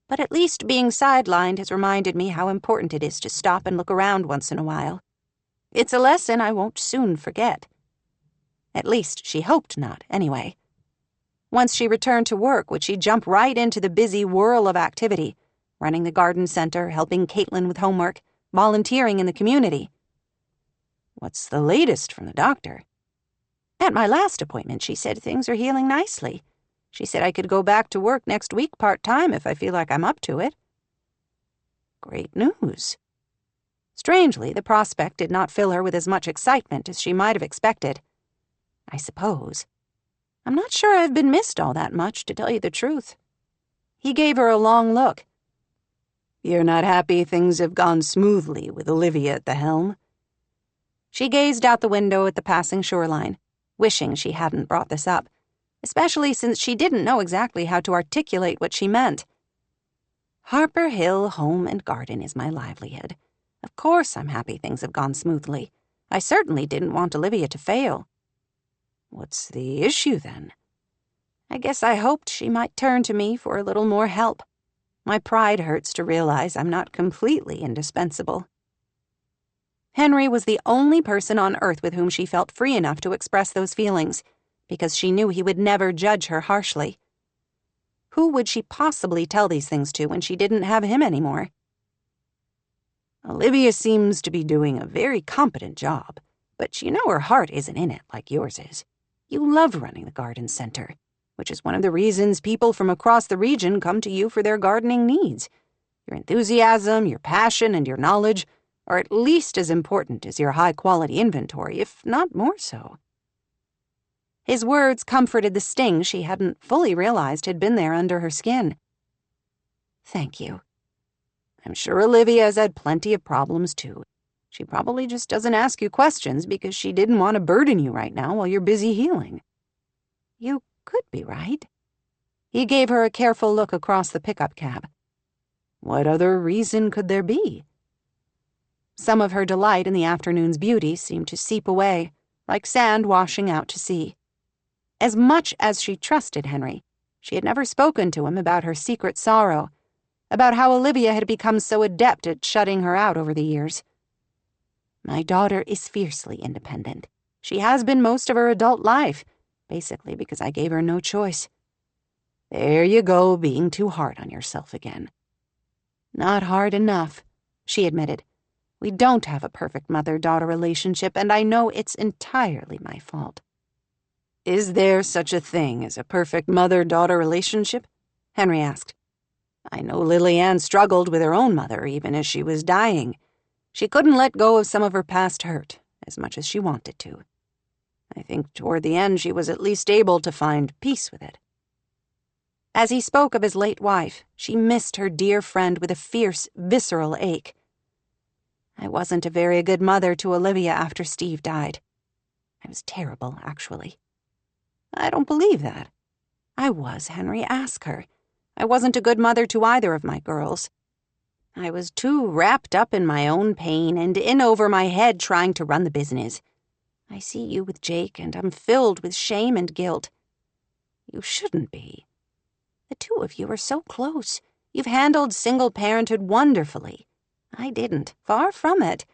but at least being sidelined has reminded me how important it is to stop and look around once in a while." It's a lesson I won't soon forget. At least she hoped not, anyway. Once she returned to work, would she jump right into the busy whirl of activity, running the garden center, helping Caitlin with homework, volunteering in the community. What's the latest from the doctor? At my last appointment, she said things are healing nicely. She said I could go back to work next week part-time if I feel like I'm up to it. Great news. Strangely, the prospect did not fill her with as much excitement as she might have expected. I suppose. I'm not sure I've been missed all that much, to tell you the truth. He gave her a long look. You're not happy things have gone smoothly with Olivia at the helm? She gazed out the window at the passing shoreline, wishing she hadn't brought this up, especially since she didn't know exactly how to articulate what she meant. Harper Hill Home and Garden is my livelihood. Of course I'm happy things have gone smoothly. I certainly didn't want Olivia to fail. What's the issue, then? I guess I hoped she might turn to me for a little more help. My pride hurts to realize I'm not completely indispensable. Henry was the only person on earth with whom she felt free enough to express those feelings, because she knew he would never judge her harshly. Who would she possibly tell these things to when she didn't have him anymore? Olivia seems to be doing a very competent job, but you know her heart isn't in it like yours is. You love running the garden center, which is one of the reasons people from across the region come to you for their gardening needs. Your enthusiasm, your passion, and your knowledge are at least as important as your high-quality inventory, if not more so. His words comforted the sting she hadn't fully realized had been there under her skin. Thank you. I'm sure Olivia has had plenty of problems, too. She probably just doesn't ask you questions because she didn't want to burden you right now while you're busy healing. You could be right. He gave her a careful look across the pickup cab. What other reason could there be? Some of her delight in the afternoon's beauty seemed to seep away, like sand washing out to sea. As much as she trusted Henry, she had never spoken to him about her secret sorrow, about how Olivia had become so adept at shutting her out over the years. My daughter is fiercely independent. She has been most of her adult life, basically because I gave her no choice. There you go, being too hard on yourself again. Not hard enough, she admitted. We don't have a perfect mother-daughter relationship, and I know it's entirely my fault. Is there such a thing as a perfect mother-daughter relationship? Henry asked. I know RaeAnne struggled with her own mother even as she was dying. She couldn't let go of some of her past hurt, as much as she wanted to. I think toward the end she was at least able to find peace with it. As he spoke of his late wife, she missed her dear friend with a fierce, visceral ache. I wasn't a very good mother to Olivia after Steve died. I was terrible, actually. I don't believe that. I was, Henry. Ask her. I wasn't a good mother to either of my girls. I was too wrapped up in my own pain and in over my head trying to run the business. I see you with Jake, and I'm filled with shame and guilt. You shouldn't be. The two of you are so close. You've handled single parenthood wonderfully. I didn't. Far from it.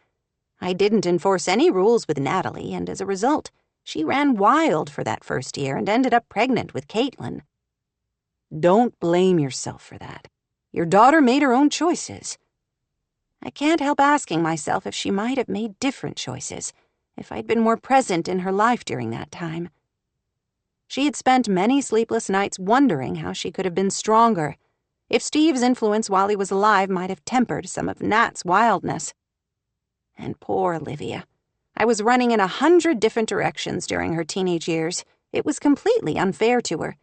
I didn't enforce any rules with Natalie, and as a result, she ran wild for that first year and ended up pregnant with Caitlin. Don't blame yourself for that. Your daughter made her own choices. I can't help asking myself if she might have made different choices, if I'd been more present in her life during that time. She had spent many sleepless nights wondering how she could have been stronger, if Steve's influence while he was alive might have tempered some of Nat's wildness. And poor Olivia. I was running in 100 different directions during her teenage years. It was completely unfair to her.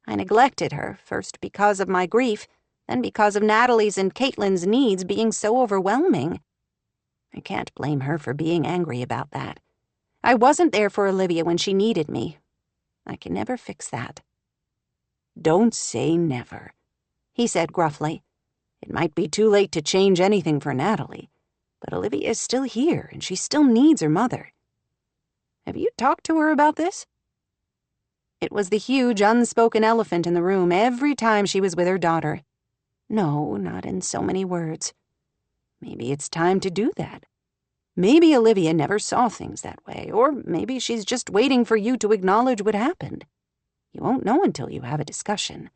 I neglected her, first because of my grief, then because of Natalie's and Caitlin's needs being so overwhelming. I can't blame her for being angry about that. I wasn't there for Olivia when she needed me. I can never fix that. Don't say never, he said gruffly. It might be too late to change anything for Natalie, but Olivia is still here and she still needs her mother. Have you talked to her about this? It was the huge, unspoken elephant in the room every time she was with her daughter. No, not in so many words. Maybe it's time to do that. Maybe Olivia never saw things that way, or maybe she's just waiting for you to acknowledge what happened. You won't know until you have a discussion.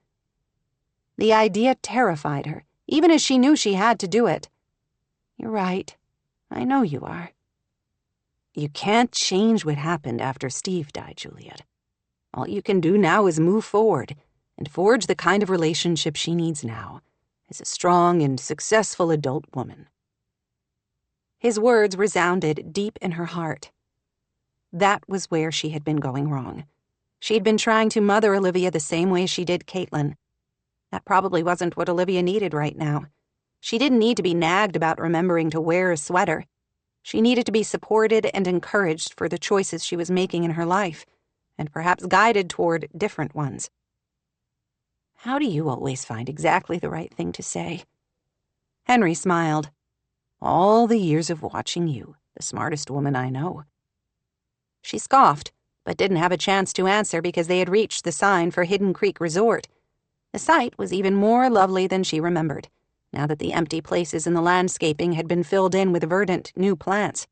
The idea terrified her, even as she knew she had to do it. You're right. I know you are. You can't change what happened after Steve died, Juliet. All you can do now is move forward and forge the kind of relationship she needs now as a strong and successful adult woman. His words resounded deep in her heart. That was where she had been going wrong. She'd been trying to mother Olivia the same way she did Caitlin. That probably wasn't what Olivia needed right now. She didn't need to be nagged about remembering to wear a sweater. She needed to be supported and encouraged for the choices she was making in her life, and perhaps guided toward different ones. How do you always find exactly the right thing to say? Henry smiled. All the years of watching you, the smartest woman I know. She scoffed, but didn't have a chance to answer because they had reached the sign for Hidden Creek Resort. The site was even more lovely than she remembered, now that the empty places in the landscaping had been filled in with verdant new plants.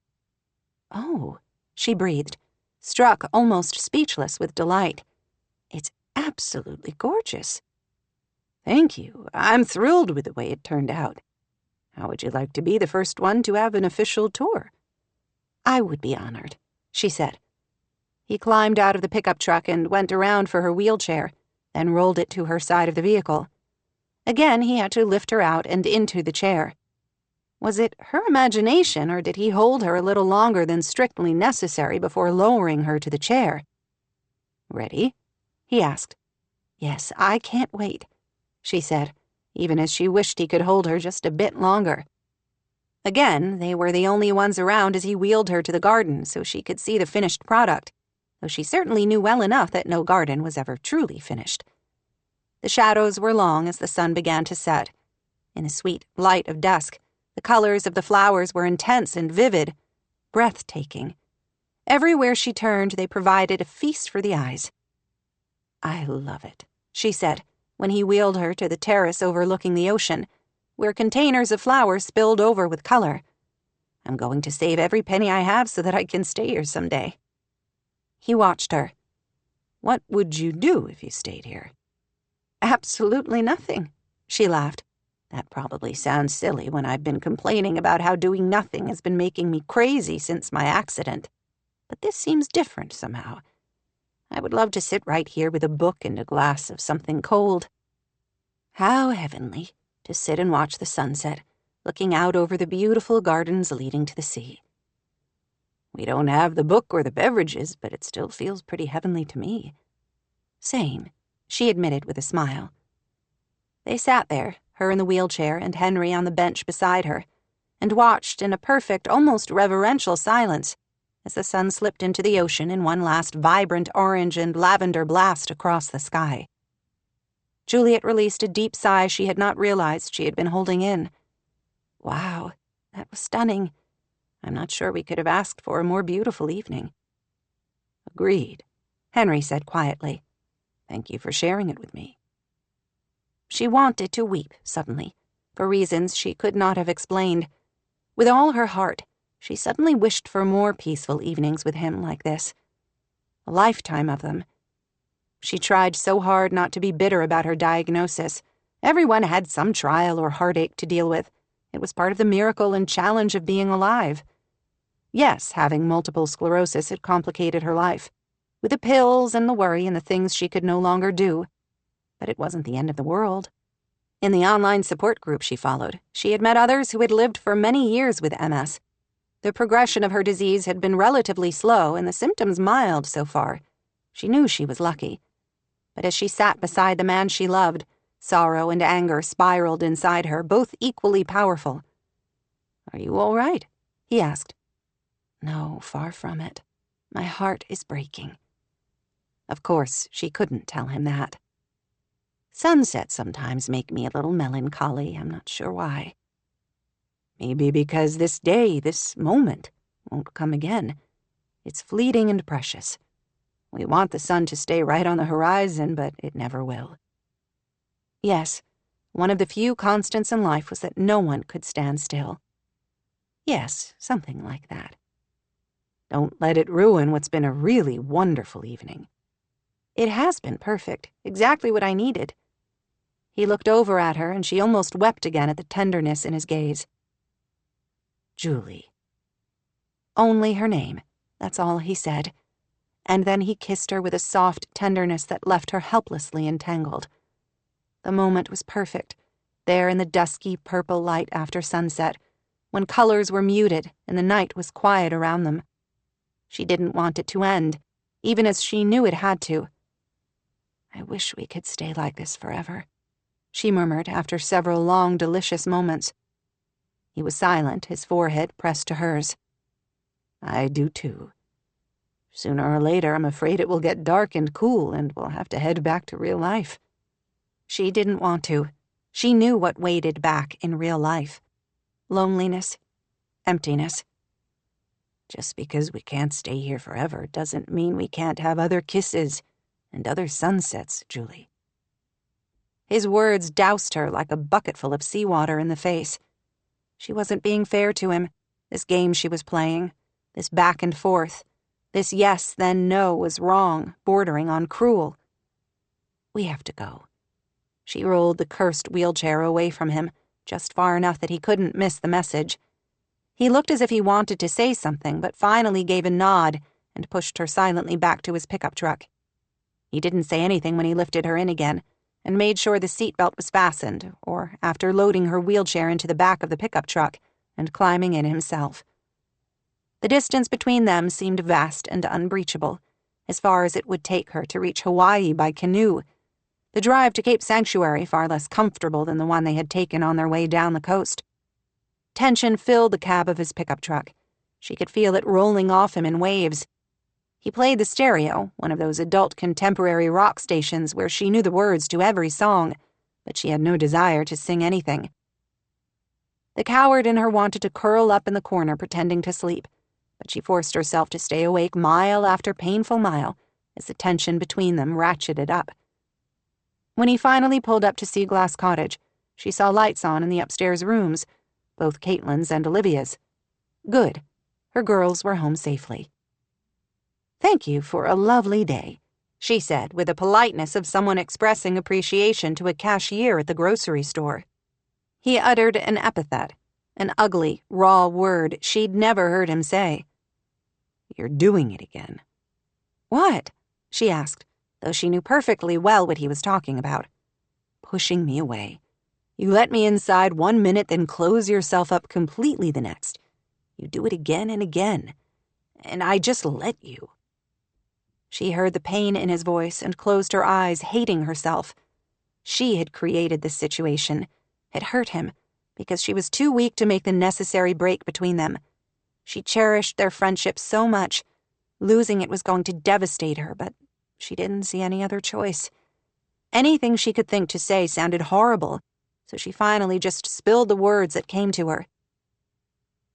Oh, she breathed, struck almost speechless with delight. It's absolutely gorgeous. Thank you. I'm thrilled with the way it turned out. How would you like to be the first one to have an official tour? I would be honored, she said. He climbed out of the pickup truck and went around for her wheelchair, then rolled it to her side of the vehicle. Again, he had to lift her out and into the chair. Was it her imagination, or did he hold her a little longer than strictly necessary before lowering her to the chair? Ready? He asked. Yes, I can't wait, she said, even as she wished he could hold her just a bit longer. Again, they were the only ones around as he wheeled her to the garden so she could see the finished product, though she certainly knew well enough that no garden was ever truly finished. The shadows were long as the sun began to set. In the sweet light of dusk, the colors of the flowers were intense and vivid, breathtaking. Everywhere she turned, they provided a feast for the eyes. I love it, she said, when he wheeled her to the terrace overlooking the ocean, where containers of flowers spilled over with color. I'm going to save every penny I have so that I can stay here someday. He watched her. What would you do if you stayed here? Absolutely nothing, she laughed. That probably sounds silly when I've been complaining about how doing nothing has been making me crazy since my accident. But this seems different somehow. I would love to sit right here with a book and a glass of something cold. How heavenly to sit and watch the sunset, looking out over the beautiful gardens leading to the sea. We don't have the book or the beverages, but it still feels pretty heavenly to me. Same, she admitted with a smile. They sat there, her in the wheelchair and Henry on the bench beside her, and watched in a perfect, almost reverential silence as the sun slipped into the ocean in one last vibrant orange and lavender blast across the sky. Juliet released a deep sigh she had not realized she had been holding in. Wow, that was stunning. I'm not sure we could have asked for a more beautiful evening. Agreed, Henry said quietly. Thank you for sharing it with me. She wanted to weep suddenly, for reasons she could not have explained. With all her heart, she suddenly wished for more peaceful evenings with him like this. A lifetime of them. She tried so hard not to be bitter about her diagnosis. Everyone had some trial or heartache to deal with. It was part of the miracle and challenge of being alive. Yes, having multiple sclerosis had complicated her life, with the pills and the worry and the things she could no longer do. But it wasn't the end of the world. In the online support group she followed, she had met others who had lived for many years with MS. The progression of her disease had been relatively slow and the symptoms mild so far. She knew she was lucky. But as she sat beside the man she loved, sorrow and anger spiraled inside her, both equally powerful. Are you all right? He asked. No, far from it. My heart is breaking. Of course, she couldn't tell him that. Sunsets sometimes make me a little melancholy, I'm not sure why. Maybe because this day, this moment, won't come again. It's fleeting and precious. We want the sun to stay right on the horizon, but it never will. Yes, one of the few constants in life was that no one could stand still. Yes, something like that. Don't let it ruin what's been a really wonderful evening. It has been perfect, exactly what I needed. He looked over at her, and she almost wept again at the tenderness in his gaze. Julie. Only her name, that's all he said. And then he kissed her with a soft tenderness that left her helplessly entangled. The moment was perfect, there in the dusky purple light after sunset, when colors were muted and the night was quiet around them. She didn't want it to end, even as she knew it had to. I wish we could stay like this forever, she murmured after several long, delicious moments. He was silent, his forehead pressed to hers. I do too. Sooner or later, I'm afraid it will get dark and cool, and we'll have to head back to real life. She didn't want to. She knew what waited back in real life. Loneliness, emptiness. Just because we can't stay here forever doesn't mean we can't have other kisses and other sunsets, Julie. His words doused her like a bucketful of seawater in the face. She wasn't being fair to him, this game she was playing, this back and forth. This yes, then no was wrong, bordering on cruel. We have to go. She rolled the cursed wheelchair away from him, just far enough that he couldn't miss the message. He looked as if he wanted to say something, but finally gave a nod and pushed her silently back to his pickup truck. He didn't say anything when he lifted her in again, and made sure the seatbelt was fastened, or after loading her wheelchair into the back of the pickup truck and climbing in himself. The distance between them seemed vast and unbreachable, as far as it would take her to reach Hawaii by canoe. The drive to Cape Sanctuary far less comfortable than the one they had taken on their way down the coast. Tension filled the cab of his pickup truck. She could feel it rolling off him in waves. He played the stereo, one of those adult contemporary rock stations where she knew the words to every song, but she had no desire to sing anything. The coward in her wanted to curl up in the corner pretending to sleep, but she forced herself to stay awake mile after painful mile as the tension between them ratcheted up. When he finally pulled up to Seaglass Cottage, she saw lights on in the upstairs rooms, both Caitlin's and Olivia's. Good. Her girls were home safely. Thank you for a lovely day, she said with the politeness of someone expressing appreciation to a cashier at the grocery store. He uttered an epithet, an ugly, raw word she'd never heard him say. You're doing it again. What? She asked, though she knew perfectly well what he was talking about. Pushing me away. You let me inside 1 minute, then close yourself up completely the next. You do it again and again. And I just let you. She heard the pain in his voice and closed her eyes, hating herself. She had created this situation, had hurt him, because she was too weak to make the necessary break between them. She cherished their friendship so much. Losing it was going to devastate her, but she didn't see any other choice. Anything she could think to say sounded horrible, so she finally just spilled the words that came to her.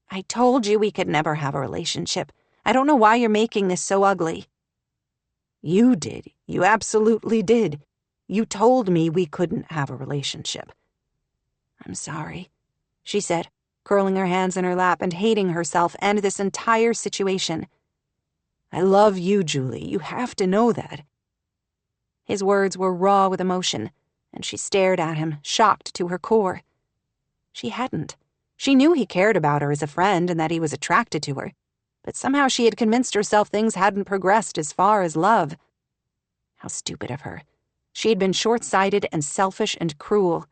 I told you we could never have a relationship. I don't know why you're making this so ugly. You did. You absolutely did. You told me we couldn't have a relationship. I'm sorry, she said, curling her hands in her lap and hating herself and this entire situation. I love you, Julie. You have to know that. His words were raw with emotion, and she stared at him, shocked to her core. She hadn't. She knew he cared about her as a friend and that he was attracted to her, but somehow she had convinced herself things hadn't progressed as far as love. How stupid of her. She had been short-sighted and selfish and cruel.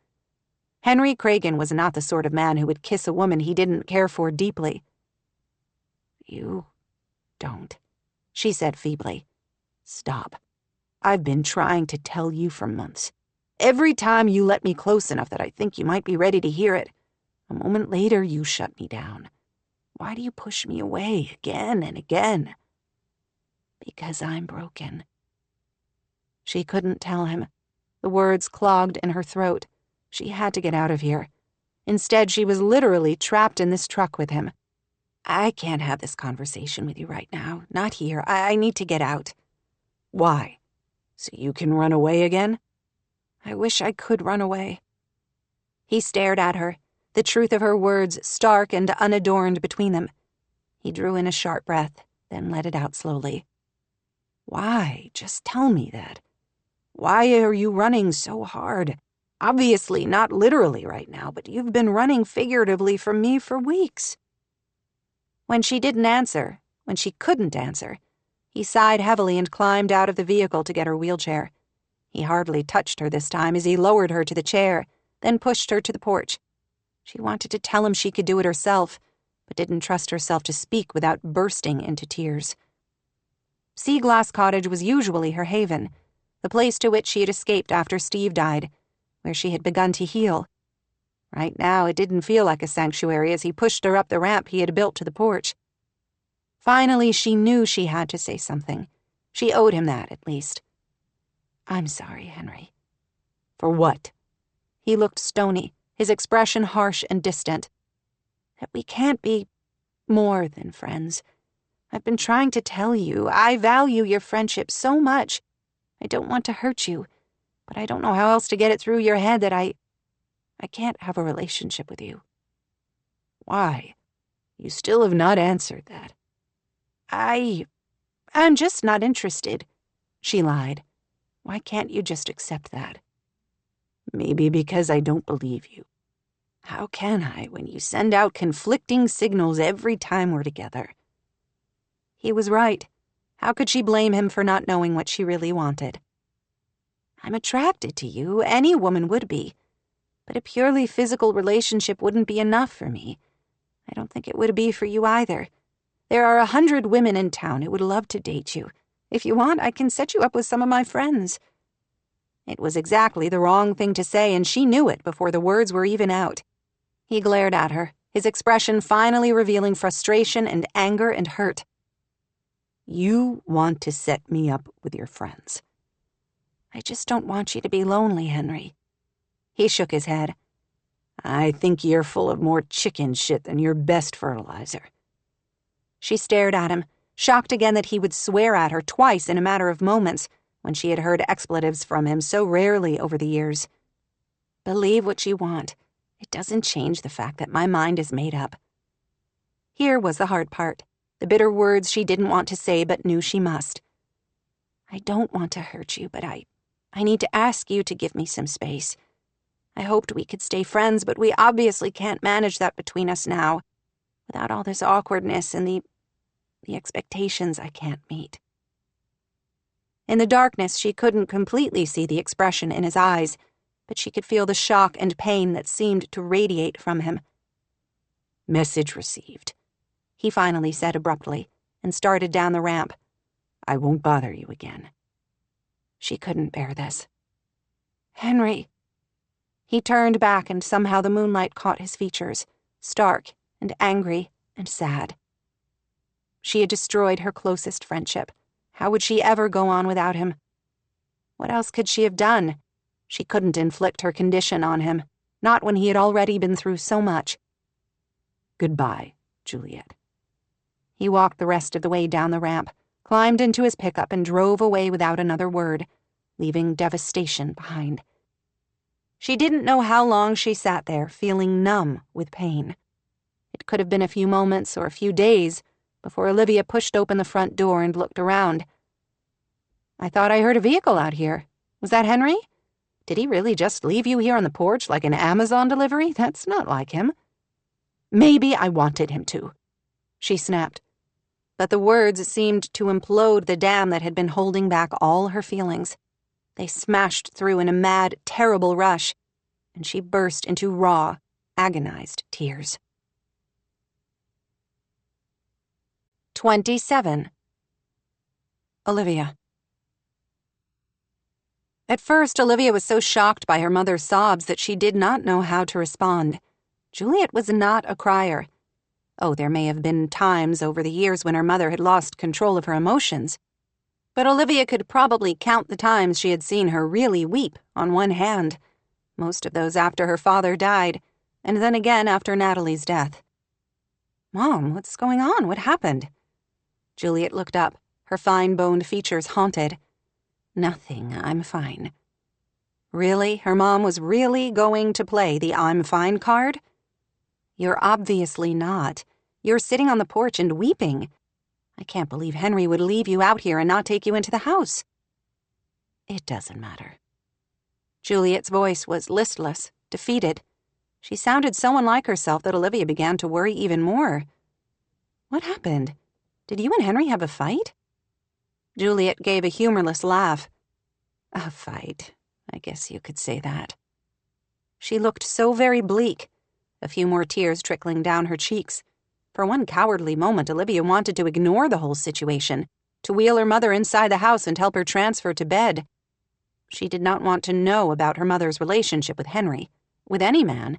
Henry Cragen was not the sort of man who would kiss a woman he didn't care for deeply. You don't, she said feebly. Stop. I've been trying to tell you for months. Every time you let me close enough that I think you might be ready to hear it, a moment later you shut me down. Why do you push me away again and again? Because I'm broken. She couldn't tell him. The words clogged in her throat. She had to get out of here. Instead, she was literally trapped in this truck with him. I can't have this conversation with you right now. Not here. I need to get out. Why? So you can run away again? I wish I could run away. He stared at her, the truth of her words stark and unadorned between them. He drew in a sharp breath, then let it out slowly. Why? Just tell me that. Why are you running so hard? Obviously not literally right now, but you've been running figuratively from me for weeks. When she didn't answer, when she couldn't answer, he sighed heavily and climbed out of the vehicle to get her wheelchair. He hardly touched her this time as he lowered her to the chair, then pushed her to the porch. She wanted to tell him she could do it herself, but didn't trust herself to speak without bursting into tears. Sea Glass Cottage was usually her haven, the place to which she had escaped after Steve died, where she had begun to heal. Right now, it didn't feel like a sanctuary as he pushed her up the ramp he had built to the porch. Finally, she knew she had to say something. She owed him that, at least. I'm sorry, Henry. For what? He looked stony, his expression harsh and distant. That we can't be more than friends. I've been trying to tell you, I value your friendship so much. I don't want to hurt you, but I don't know how else to get it through your head that I can't have a relationship with you. Why? You still have not answered that. I'm just not interested, she lied. Why can't you just accept that? Maybe because I don't believe you. How can I when you send out conflicting signals every time we're together? He was right. How could she blame him for not knowing what she really wanted? I'm attracted to you, any woman would be. But a purely physical relationship wouldn't be enough for me. I don't think it would be for you either. There are 100 women in town who would love to date you. If you want, I can set you up with some of my friends. It was exactly the wrong thing to say, and she knew it before the words were even out. He glared at her, his expression finally revealing frustration and anger and hurt. You want to set me up with your friends. I just don't want you to be lonely, Henry. He shook his head. I think you're full of more chicken shit than your best fertilizer. She stared at him, shocked again that he would swear at her twice in a matter of moments when she had heard expletives from him so rarely over the years. Believe what you want. It doesn't change the fact that my mind is made up. Here was the hard part, the bitter words she didn't want to say but knew she must. I don't want to hurt you, but I need to ask you to give me some space. I hoped we could stay friends, but we obviously can't manage that between us now, without all this awkwardness and the expectations I can't meet. In the darkness, she couldn't completely see the expression in his eyes, but she could feel the shock and pain that seemed to radiate from him. Message received, he finally said abruptly, and started down the ramp. I won't bother you again. She couldn't bear this. Henry. He turned back, and somehow the moonlight caught his features, stark and angry and sad. She had destroyed her closest friendship. How would she ever go on without him? What else could she have done? She couldn't inflict her condition on him, not when he had already been through so much. Goodbye, Juliet. He walked the rest of the way down the ramp, climbed into his pickup, and drove away without another word, leaving devastation behind. She didn't know how long she sat there, feeling numb with pain. It could have been a few moments or a few days before Olivia pushed open the front door and looked around. I thought I heard a vehicle out here. Was that Henry? Did he really just leave you here on the porch like an Amazon delivery? That's not like him. Maybe I wanted him to, she snapped. But the words seemed to implode the dam that had been holding back all her feelings. They smashed through in a mad, terrible rush, and she burst into raw, agonized tears. 27. Olivia. At first, Olivia was so shocked by her mother's sobs that she did not know how to respond. Juliet was not a crier. Oh, there may have been times over the years when her mother had lost control of her emotions. But Olivia could probably count the times she had seen her really weep on one hand, most of those after her father died, and then again after Natalie's death. Mom, what's going on? What happened? Juliet looked up, her fine-boned features haunted. Nothing, I'm fine. Really? Her mom was really going to play the I'm fine card? You're obviously not. You're sitting on the porch and weeping. I can't believe Henry would leave you out here and not take you into the house. It doesn't matter. Juliet's voice was listless, defeated. She sounded so unlike herself that Olivia began to worry even more. What happened? Did you and Henry have a fight? Juliet gave a humorless laugh. A fight. I guess you could say that. She looked so very bleak, a few more tears trickling down her cheeks. For one cowardly moment, Olivia wanted to ignore the whole situation, to wheel her mother inside the house and help her transfer to bed. She did not want to know about her mother's relationship with Henry, with any man.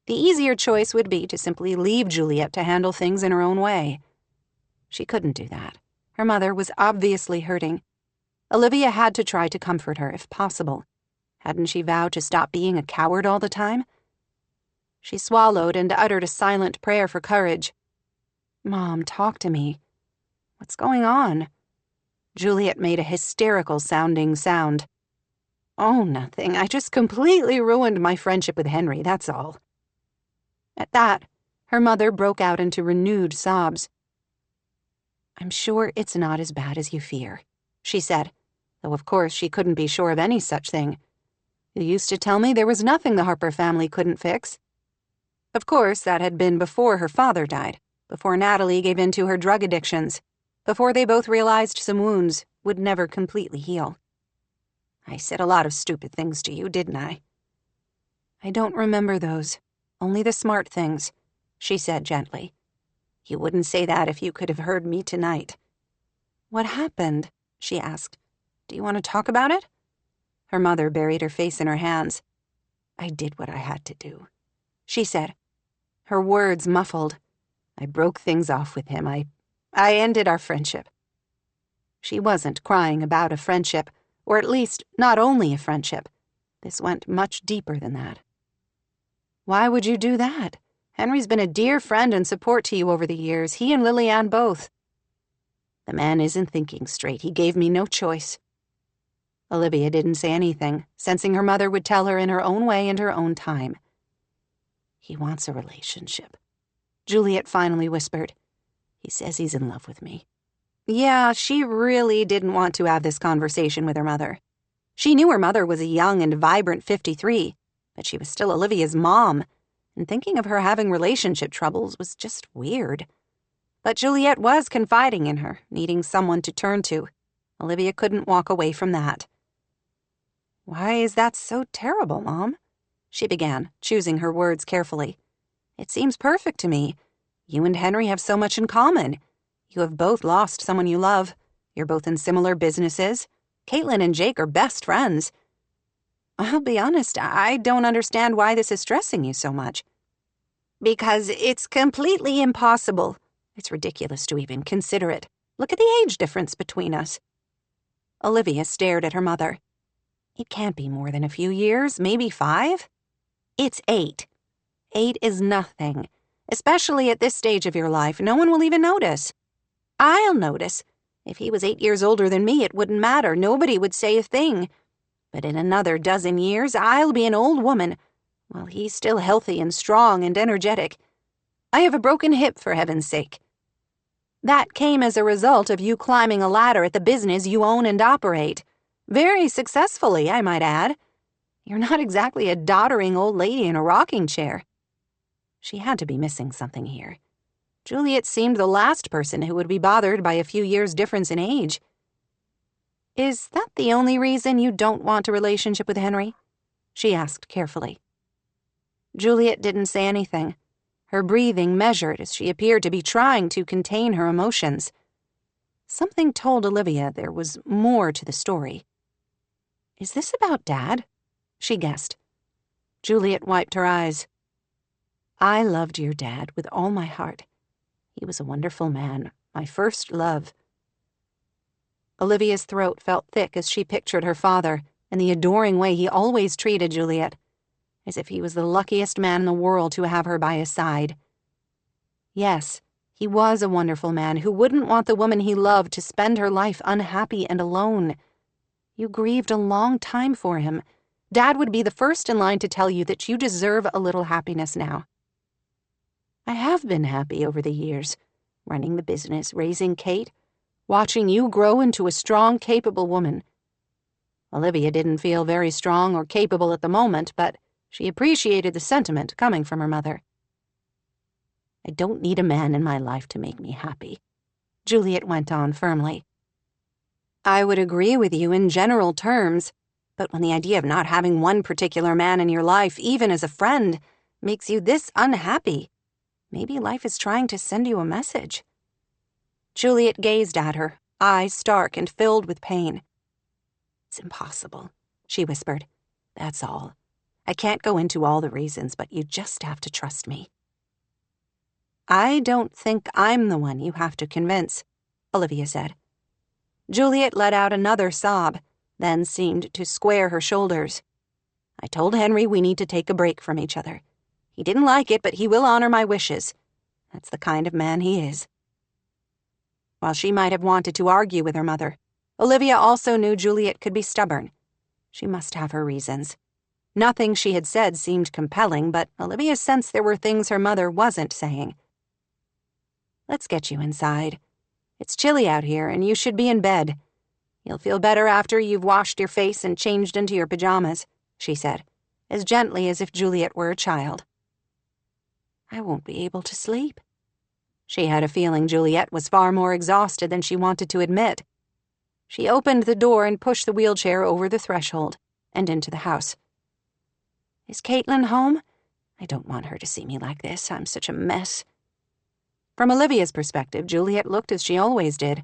The easier choice would be to simply leave Juliet to handle things in her own way. She couldn't do that. Her mother was obviously hurting. Olivia had to try to comfort her, if possible. Hadn't she vowed to stop being a coward all the time? She swallowed and uttered a silent prayer for courage. Mom, talk to me. What's going on? Juliet made a hysterical-sounding sound. Oh, nothing. I just completely ruined my friendship with Henry, that's all. At that, her mother broke out into renewed sobs. I'm sure it's not as bad as you fear, she said, though of course she couldn't be sure of any such thing. You used to tell me there was nothing the Harper family couldn't fix. Of course, that had been before her father died, before Natalie gave in to her drug addictions, before they both realized some wounds would never completely heal. I said a lot of stupid things to you, didn't I? I don't remember those, only the smart things, she said gently. You wouldn't say that if you could have heard me tonight. What happened? She asked. Do you want to talk about it? Her mother buried her face in her hands. I did what I had to do, she said, her words muffled. I broke things off with him. I ended our friendship. She wasn't crying about a friendship, or at least not only a friendship. This went much deeper than that. Why would you do that? Henry's been a dear friend and support to you over the years, he and RaeAnne both. The man isn't thinking straight. He gave me no choice. Olivia didn't say anything, sensing her mother would tell her in her own way and her own time. He wants a relationship, Juliet finally whispered. He says he's in love with me. Yeah, she really didn't want to have this conversation with her mother. She knew her mother was a young and vibrant 53, but she was still Olivia's mom, and thinking of her having relationship troubles was just weird. But Juliet was confiding in her, needing someone to turn to. Olivia couldn't walk away from that. Why is that so terrible, Mom? She began, choosing her words carefully. It seems perfect to me. You and Henry have so much in common. You have both lost someone you love. You're both in similar businesses. Caitlin and Jake are best friends. I'll be honest, I don't understand why this is stressing you so much. Because it's completely impossible. It's ridiculous to even consider it. Look at the age difference between us. Olivia stared at her mother. It can't be more than a few years, maybe 5. It's 8. 8 is nothing. Especially at this stage of your life, no one will even notice. I'll notice. If he was 8 years older than me, it wouldn't matter. Nobody would say a thing. But in another dozen years, I'll be an old woman, while he's still healthy and strong and energetic. I have a broken hip, for heaven's sake. That came as a result of you climbing a ladder at the business you own and operate. Very successfully, I might add. You're not exactly a doddering old lady in a rocking chair. She had to be missing something here. Juliet seemed the last person who would be bothered by a few years' difference in age. Is that the only reason you don't want a relationship with Henry? She asked carefully. Juliet didn't say anything, her breathing measured as she appeared to be trying to contain her emotions. Something told Olivia there was more to the story. Is this about Dad? She guessed. Juliet wiped her eyes. I loved your dad with all my heart. He was a wonderful man, my first love. Olivia's throat felt thick as she pictured her father and the adoring way he always treated Juliet, as if he was the luckiest man in the world to have her by his side. Yes, he was a wonderful man who wouldn't want the woman he loved to spend her life unhappy and alone. You grieved a long time for him. Dad would be the first in line to tell you that you deserve a little happiness now. I have been happy over the years, running the business, raising Kate, watching you grow into a strong, capable woman. Olivia didn't feel very strong or capable at the moment, but she appreciated the sentiment coming from her mother. I don't need a man in my life to make me happy, Juliet went on firmly. I would agree with you in general terms, but when the idea of not having one particular man in your life, even as a friend, makes you this unhappy, maybe life is trying to send you a message. Juliet gazed at her, eyes stark and filled with pain. It's impossible, she whispered. That's all. I can't go into all the reasons, but you just have to trust me. I don't think I'm the one you have to convince, Olivia said. Juliet let out another sob, then seemed to square her shoulders. I told Henry we need to take a break from each other. He didn't like it, but he will honor my wishes. That's the kind of man he is. While she might have wanted to argue with her mother, Olivia also knew Juliet could be stubborn. She must have her reasons. Nothing she had said seemed compelling, but Olivia sensed there were things her mother wasn't saying. Let's get you inside. It's chilly out here, and you should be in bed. You'll feel better after you've washed your face and changed into your pajamas, she said, as gently as if Juliet were a child. I won't be able to sleep. She had a feeling Juliet was far more exhausted than she wanted to admit. She opened the door and pushed the wheelchair over the threshold and into the house. Is Caitlin home? I don't want her to see me like this. I'm such a mess. From Olivia's perspective, Juliet looked as she always did.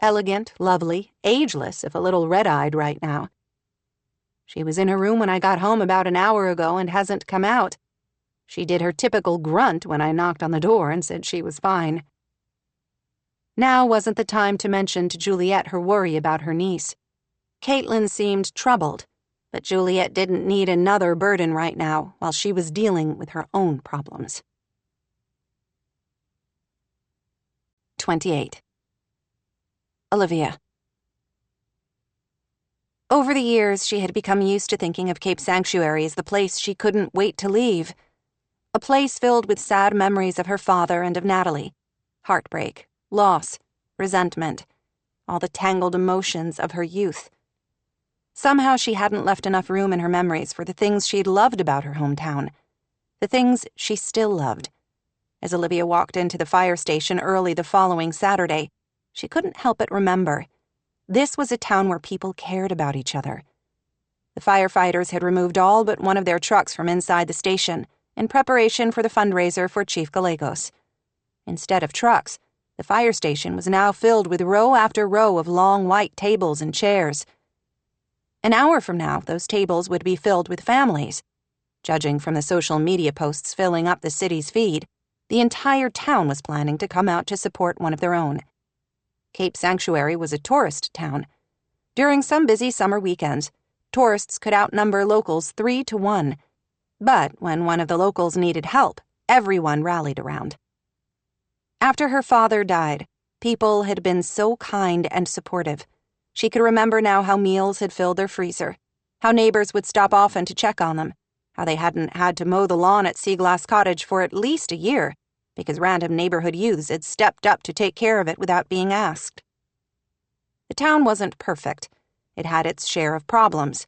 Elegant, lovely, ageless, if a little red-eyed right now. She was in her room when I got home about an hour ago and hasn't come out. She did her typical grunt when I knocked on the door and said she was fine. Now wasn't the time to mention to Juliet her worry about her niece. Caitlin seemed troubled, but Juliet didn't need another burden right now while she was dealing with her own problems. 28. Olivia. Over the years, she had become used to thinking of Cape Sanctuary as the place she couldn't wait to leave. A place filled with sad memories of her father and of Natalie. Heartbreak, loss, resentment, all the tangled emotions of her youth. Somehow she hadn't left enough room in her memories for the things she'd loved about her hometown, the things she still loved. As Olivia walked into the fire station early the following Saturday, she couldn't help but remember. This was a town where people cared about each other. The firefighters had removed all but one of their trucks from inside the station in preparation for the fundraiser for Chief Gallegos. Instead of trucks, the fire station was now filled with row after row of long white tables and chairs. An hour from now, those tables would be filled with families. Judging from the social media posts filling up the city's feed, the entire town was planning to come out to support one of their own. Cape Sanctuary was a tourist town. During some busy summer weekends, tourists could outnumber locals 3 to 1. But when one of the locals needed help, everyone rallied around. After her father died, people had been so kind and supportive. She could remember now how meals had filled their freezer, how neighbors would stop often to check on them, how they hadn't had to mow the lawn at Seaglass Cottage for at least a year, because random neighborhood youths had stepped up to take care of it without being asked. The town wasn't perfect. It had its share of problems.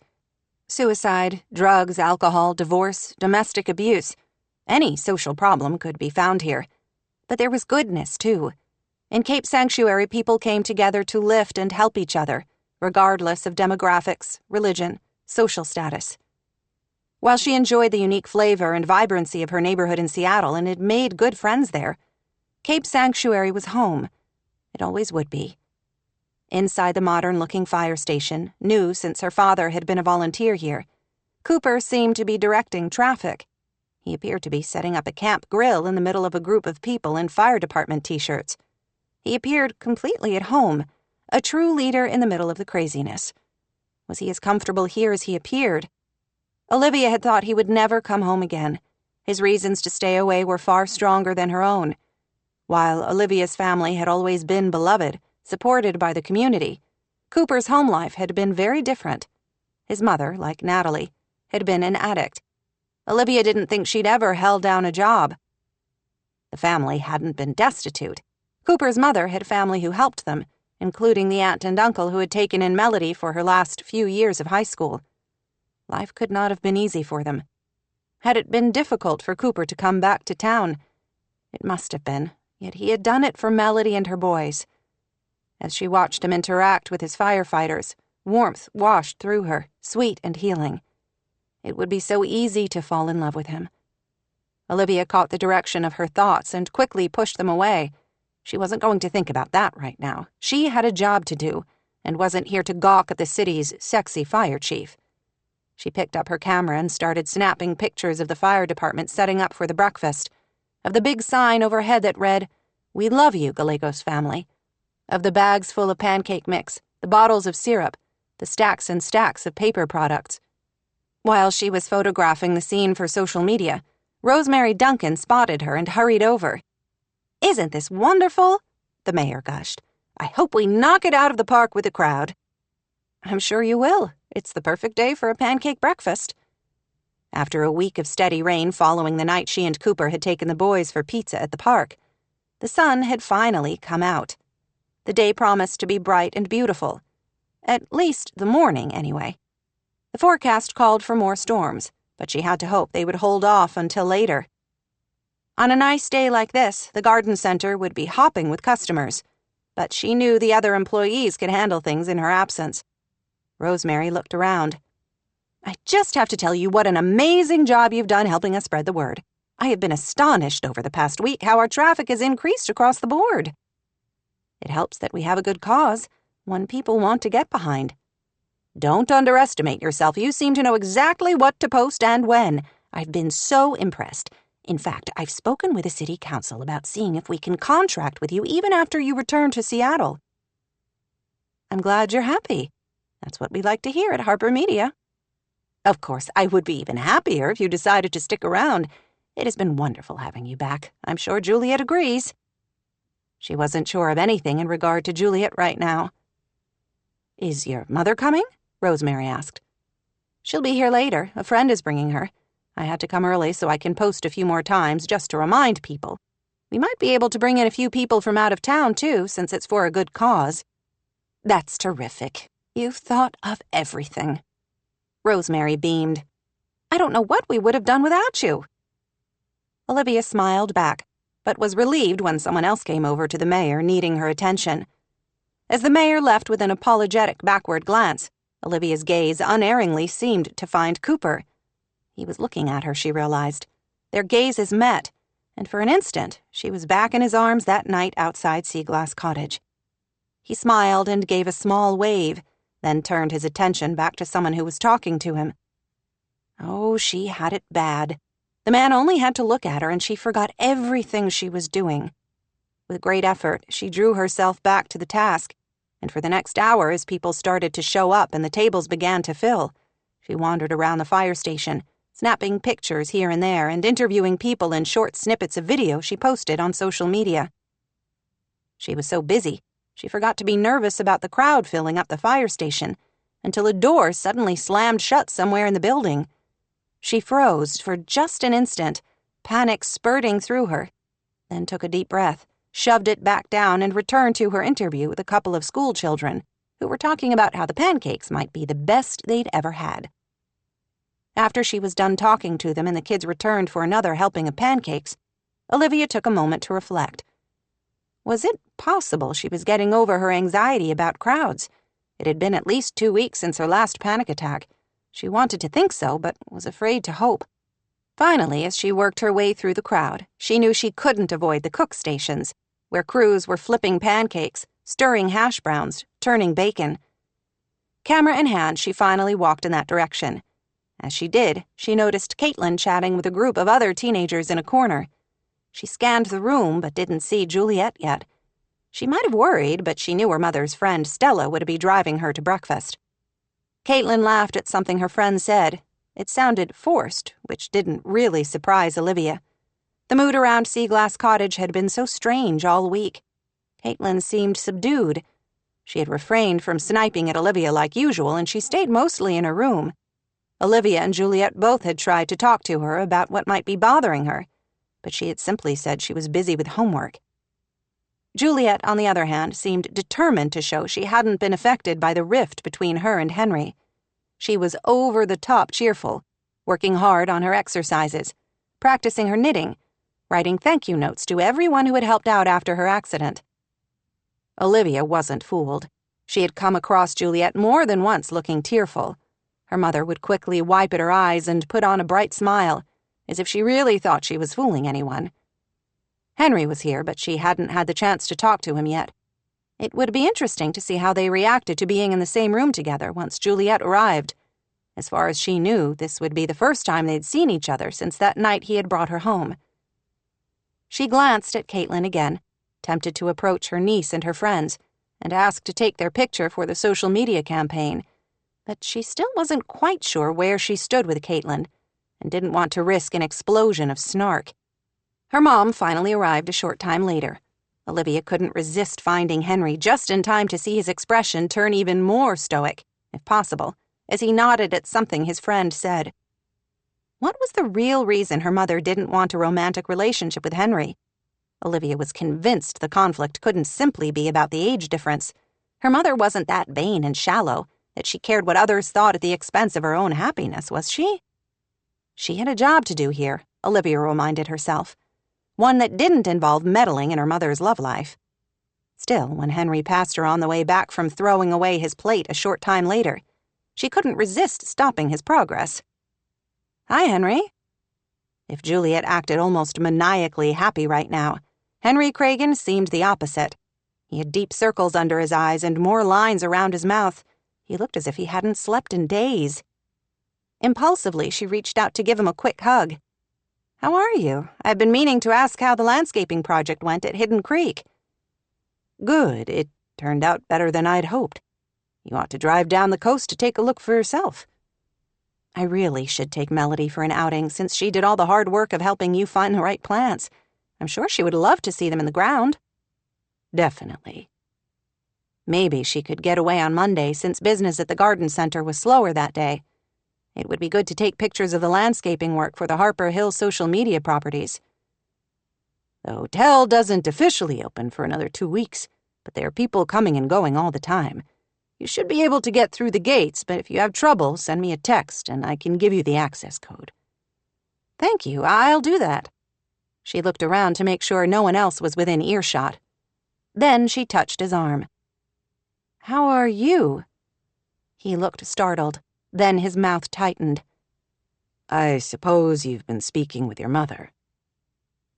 Suicide, drugs, alcohol, divorce, domestic abuse. Any social problem could be found here. But there was goodness, too. In Cape Sanctuary, people came together to lift and help each other, regardless of demographics, religion, social status. While she enjoyed the unique flavor and vibrancy of her neighborhood in Seattle and had made good friends there, Cape Sanctuary was home. It always would be. Inside the modern-looking fire station, new since her father had been a volunteer here, Cooper seemed to be directing traffic. He appeared to be setting up a camp grill in the middle of a group of people in fire department t-shirts. He appeared completely at home, a true leader in the middle of the craziness. Was he as comfortable here as he appeared? Olivia had thought he would never come home again. His reasons to stay away were far stronger than her own. While Olivia's family had always been beloved, supported by the community, Cooper's home life had been very different. His mother, like Natalie, had been an addict. Olivia didn't think she'd ever held down a job. The family hadn't been destitute. Cooper's mother had family who helped them, including the aunt and uncle who had taken in Melody for her last few years of high school. Life could not have been easy for them. Had it been difficult for Cooper to come back to town? It must have been, yet he had done it for Melody and her boys. As she watched him interact with his firefighters, warmth washed through her, sweet and healing. It would be so easy to fall in love with him. Olivia caught the direction of her thoughts and quickly pushed them away. She wasn't going to think about that right now. She had a job to do, and wasn't here to gawk at the city's sexy fire chief. She picked up her camera and started snapping pictures of the fire department setting up for the breakfast, of the big sign overhead that read, "We love you, Gallegos family," of the bags full of pancake mix, the bottles of syrup, the stacks and stacks of paper products. While she was photographing the scene for social media, Rosemary Duncan spotted her and hurried over. "Isn't this wonderful?" the mayor gushed. "I hope we knock it out of the park with the crowd." "I'm sure you will. It's the perfect day for a pancake breakfast." After a week of steady rain following the night she and Cooper had taken the boys for pizza at the park, the sun had finally come out. The day promised to be bright and beautiful. At least the morning, anyway. The forecast called for more storms, but she had to hope they would hold off until later. On a nice day like this, the garden center would be hopping with customers, but she knew the other employees could handle things in her absence. Rosemary looked around. "I just have to tell you what an amazing job you've done helping us spread the word. I have been astonished over the past week how our traffic has increased across the board." "It helps that we have a good cause, one people want to get behind." "Don't underestimate yourself. You seem to know exactly what to post and when. I've been so impressed. In fact, I've spoken with the city council about seeing if we can contract with you even after you return to Seattle." "I'm glad you're happy. That's what we like to hear at Harper Media." "Of course, I would be even happier if you decided to stick around. It has been wonderful having you back. I'm sure Juliet agrees." She wasn't sure of anything in regard to Juliet right now. "Is your mother coming?" Rosemary asked. "She'll be here later. A friend is bringing her. I had to come early so I can post a few more times just to remind people. We might be able to bring in a few people from out of town, too, since it's for a good cause." "That's terrific. You've thought of everything." Rosemary beamed. "I don't know what we would have done without you." Olivia smiled back, but was relieved when someone else came over to the mayor needing her attention. As the mayor left with an apologetic backward glance, Olivia's gaze unerringly seemed to find Cooper. He was looking at her, she realized. Their gazes met, and for an instant, she was back in his arms that night outside Seaglass Cottage. He smiled and gave a small wave, then turned his attention back to someone who was talking to him. Oh, she had it bad. The man only had to look at her and she forgot everything she was doing. With great effort, she drew herself back to the task, and for the next hour, as people started to show up and the tables began to fill, she wandered around the fire station, snapping pictures here and there and interviewing people in short snippets of video she posted on social media. She was so busy, she forgot to be nervous about the crowd filling up the fire station, until a door suddenly slammed shut somewhere in the building. She froze for just an instant, panic spurting through her, then took a deep breath, shoved it back down, and returned to her interview with a couple of school children who were talking about how the pancakes might be the best they'd ever had. After she was done talking to them and the kids returned for another helping of pancakes, Olivia took a moment to reflect. Was it possible she was getting over her anxiety about crowds? It had been at least 2 weeks since her last panic attack. She wanted to think so, but was afraid to hope. Finally, as she worked her way through the crowd, she knew she couldn't avoid the cook stations, where crews were flipping pancakes, stirring hash browns, turning bacon. Camera in hand, she finally walked in that direction. As she did, she noticed Caitlin chatting with a group of other teenagers in a corner. She scanned the room, but didn't see Juliet yet. She might have worried, but she knew her mother's friend Stella would be driving her to breakfast. Caitlin laughed at something her friend said. It sounded forced, which didn't really surprise Olivia. The mood around Seaglass Cottage had been so strange all week. Caitlin seemed subdued. She had refrained from sniping at Olivia like usual, and she stayed mostly in her room. Olivia and Juliet both had tried to talk to her about what might be bothering her. but she had simply said she was busy with homework. Juliet, on the other hand, seemed determined to show she hadn't been affected by the rift between her and Henry. She was over-the-top cheerful, working hard on her exercises, practicing her knitting, writing thank-you notes to everyone who had helped out after her accident. Olivia wasn't fooled. She had come across Juliet more than once looking tearful. Her mother would quickly wipe at her eyes and put on a bright smile, as if she really thought she was fooling anyone. Henry was here, but she hadn't had the chance to talk to him yet. It would be interesting to see how they reacted to being in the same room together once Juliet arrived. As far as she knew, this would be the first time they'd seen each other since that night he had brought her home. She glanced at Caitlin again, tempted to approach her niece and her friends, and ask to take their picture for the social media campaign, but she still wasn't quite sure where she stood with Caitlin, and didn't want to risk an explosion of snark. Her mom finally arrived a short time later. Olivia couldn't resist finding Henry just in time to see his expression turn even more stoic, if possible, as he nodded at something his friend said. What was the real reason her mother didn't want a romantic relationship with Henry? Olivia was convinced the conflict couldn't simply be about the age difference. Her mother wasn't that vain and shallow that she cared what others thought at the expense of her own happiness, was she? She had a job to do here, Olivia reminded herself. One that didn't involve meddling in her mother's love life. Still, when Henry passed her on the way back from throwing away his plate a short time later, she couldn't resist stopping his progress. "Hi, Henry." If Juliet acted almost maniacally happy right now, Henry Cragen seemed the opposite. He had deep circles under his eyes and more lines around his mouth. He looked as if he hadn't slept in days. Impulsively, she reached out to give him a quick hug. "How are you? I've been meaning to ask how the landscaping project went at Hidden Creek." "Good. It turned out better than I'd hoped. You ought to drive down the coast to take a look for yourself." "I really should take Melody for an outing since she did all the hard work of helping you find the right plants. I'm sure she would love to see them in the ground." "Definitely." Maybe she could get away on Monday since business at the garden center was slower that day. It would be good to take pictures of the landscaping work for the Harper Hill social media properties. "The hotel doesn't officially open for another 2 weeks, but there are people coming and going all the time. You should be able to get through the gates, but if you have trouble, send me a text and I can give you the access code." "Thank you, I'll do that." She looked around to make sure no one else was within earshot. Then she touched his arm. "How are you?" He looked startled. Then his mouth tightened. "I suppose you've been speaking with your mother."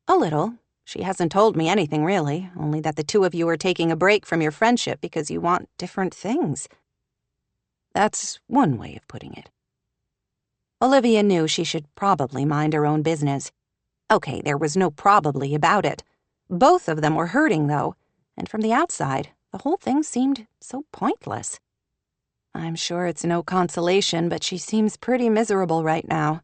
"A little. She hasn't told me anything, really, only that the two of you are taking a break from your friendship because you want different things." "That's one way of putting it." Olivia knew she should probably mind her own business. Okay, there was no probably about it. Both of them were hurting, though, and from the outside, the whole thing seemed so pointless. I'm sure it's no consolation, but she seems pretty miserable right now.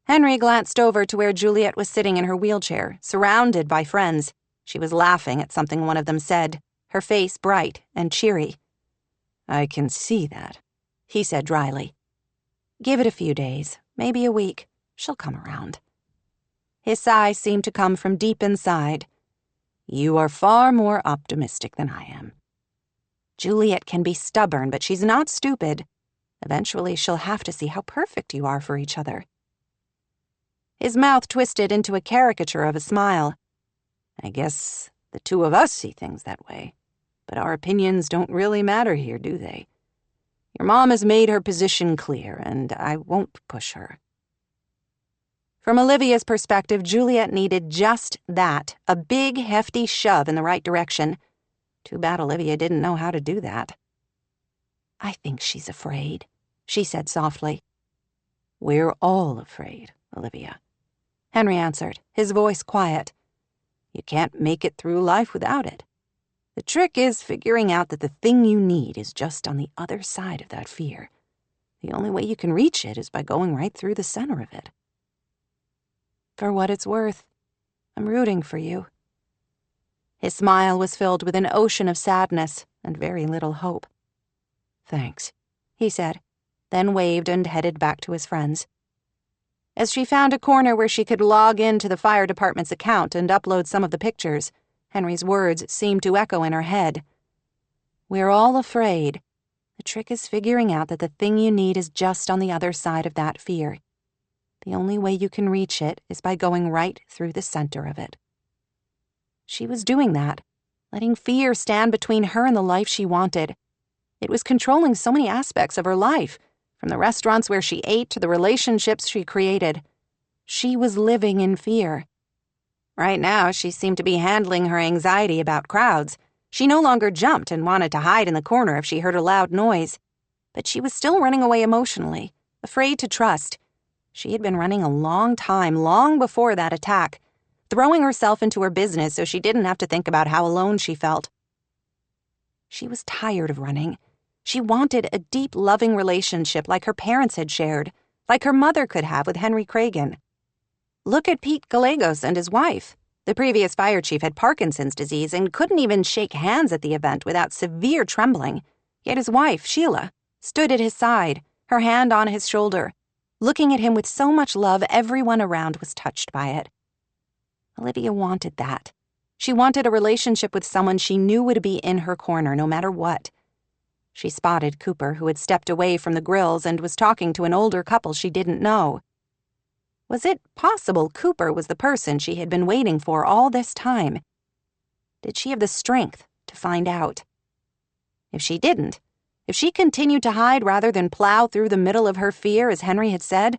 Henry glanced over to where Juliet was sitting in her wheelchair, surrounded by friends. She was laughing at something one of them said, her face bright and cheery. "I can see that," he said dryly. "Give it a few days, maybe a week. She'll come around." His sigh seemed to come from deep inside. "You are far more optimistic than I am." "Juliet can be stubborn, but she's not stupid. Eventually she'll have to see how perfect you are for each other." His mouth twisted into a caricature of a smile. "I guess the two of us see things that way, but our opinions don't really matter here, do they? Your mom has made her position clear, and I won't push her." From Olivia's perspective, Juliet needed just that, a big, hefty shove in the right direction. Too bad Olivia didn't know how to do that. "I think she's afraid," she said softly. "We're all afraid, Olivia," Henry answered, his voice quiet. "You can't make it through life without it. The trick is figuring out that the thing you need is just on the other side of that fear. The only way you can reach it is by going right through the center of it." "For what it's worth, I'm rooting for you." His smile was filled with an ocean of sadness and very little hope. "Thanks," he said, then waved and headed back to his friends. As she found a corner where she could log into the fire department's account and upload some of the pictures, Henry's words seemed to echo in her head. "We're all afraid. The trick is figuring out that the thing you need is just on the other side of that fear. The only way you can reach it is by going right through the center of it." She was doing that, letting fear stand between her and the life she wanted. It was controlling so many aspects of her life, from the restaurants where she ate to the relationships she created. She was living in fear. Right now, she seemed to be handling her anxiety about crowds. She no longer jumped and wanted to hide in the corner if she heard a loud noise. But she was still running away emotionally, afraid to trust. She had been running a long time, long before that attack, throwing herself into her business so she didn't have to think about how alone she felt. She was tired of running. She wanted a deep, loving relationship like her parents had shared, like her mother could have with Henry Cragen. Look at Pete Gallegos and his wife. The previous fire chief had Parkinson's disease and couldn't even shake hands at the event without severe trembling. Yet his wife, Sheila, stood at his side, her hand on his shoulder, looking at him with so much love everyone around was touched by it. Olivia wanted that. She wanted a relationship with someone she knew would be in her corner no matter what. She spotted Cooper, who had stepped away from the grills and was talking to an older couple she didn't know. Was it possible Cooper was the person she had been waiting for all this time? Did she have the strength to find out? If she didn't, if she continued to hide rather than plow through the middle of her fear, as Henry had said,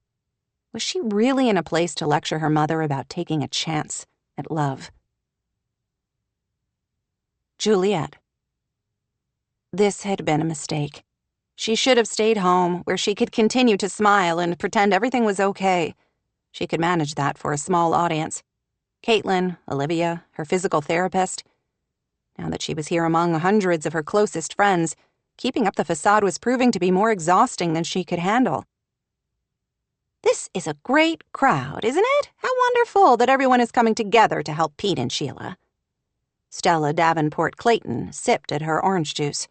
was she really in a place to lecture her mother about taking a chance at love? Juliet. This had been a mistake. She should have stayed home, where she could continue to smile and pretend everything was okay. She could manage that for a small audience. Caitlin, Olivia, her physical therapist. Now that she was here among hundreds of her closest friends, keeping up the facade was proving to be more exhausting than she could handle. "This is a great crowd, isn't it? How wonderful that everyone is coming together to help Pete and Sheila." Stella Davenport Clayton sipped at her orange juice.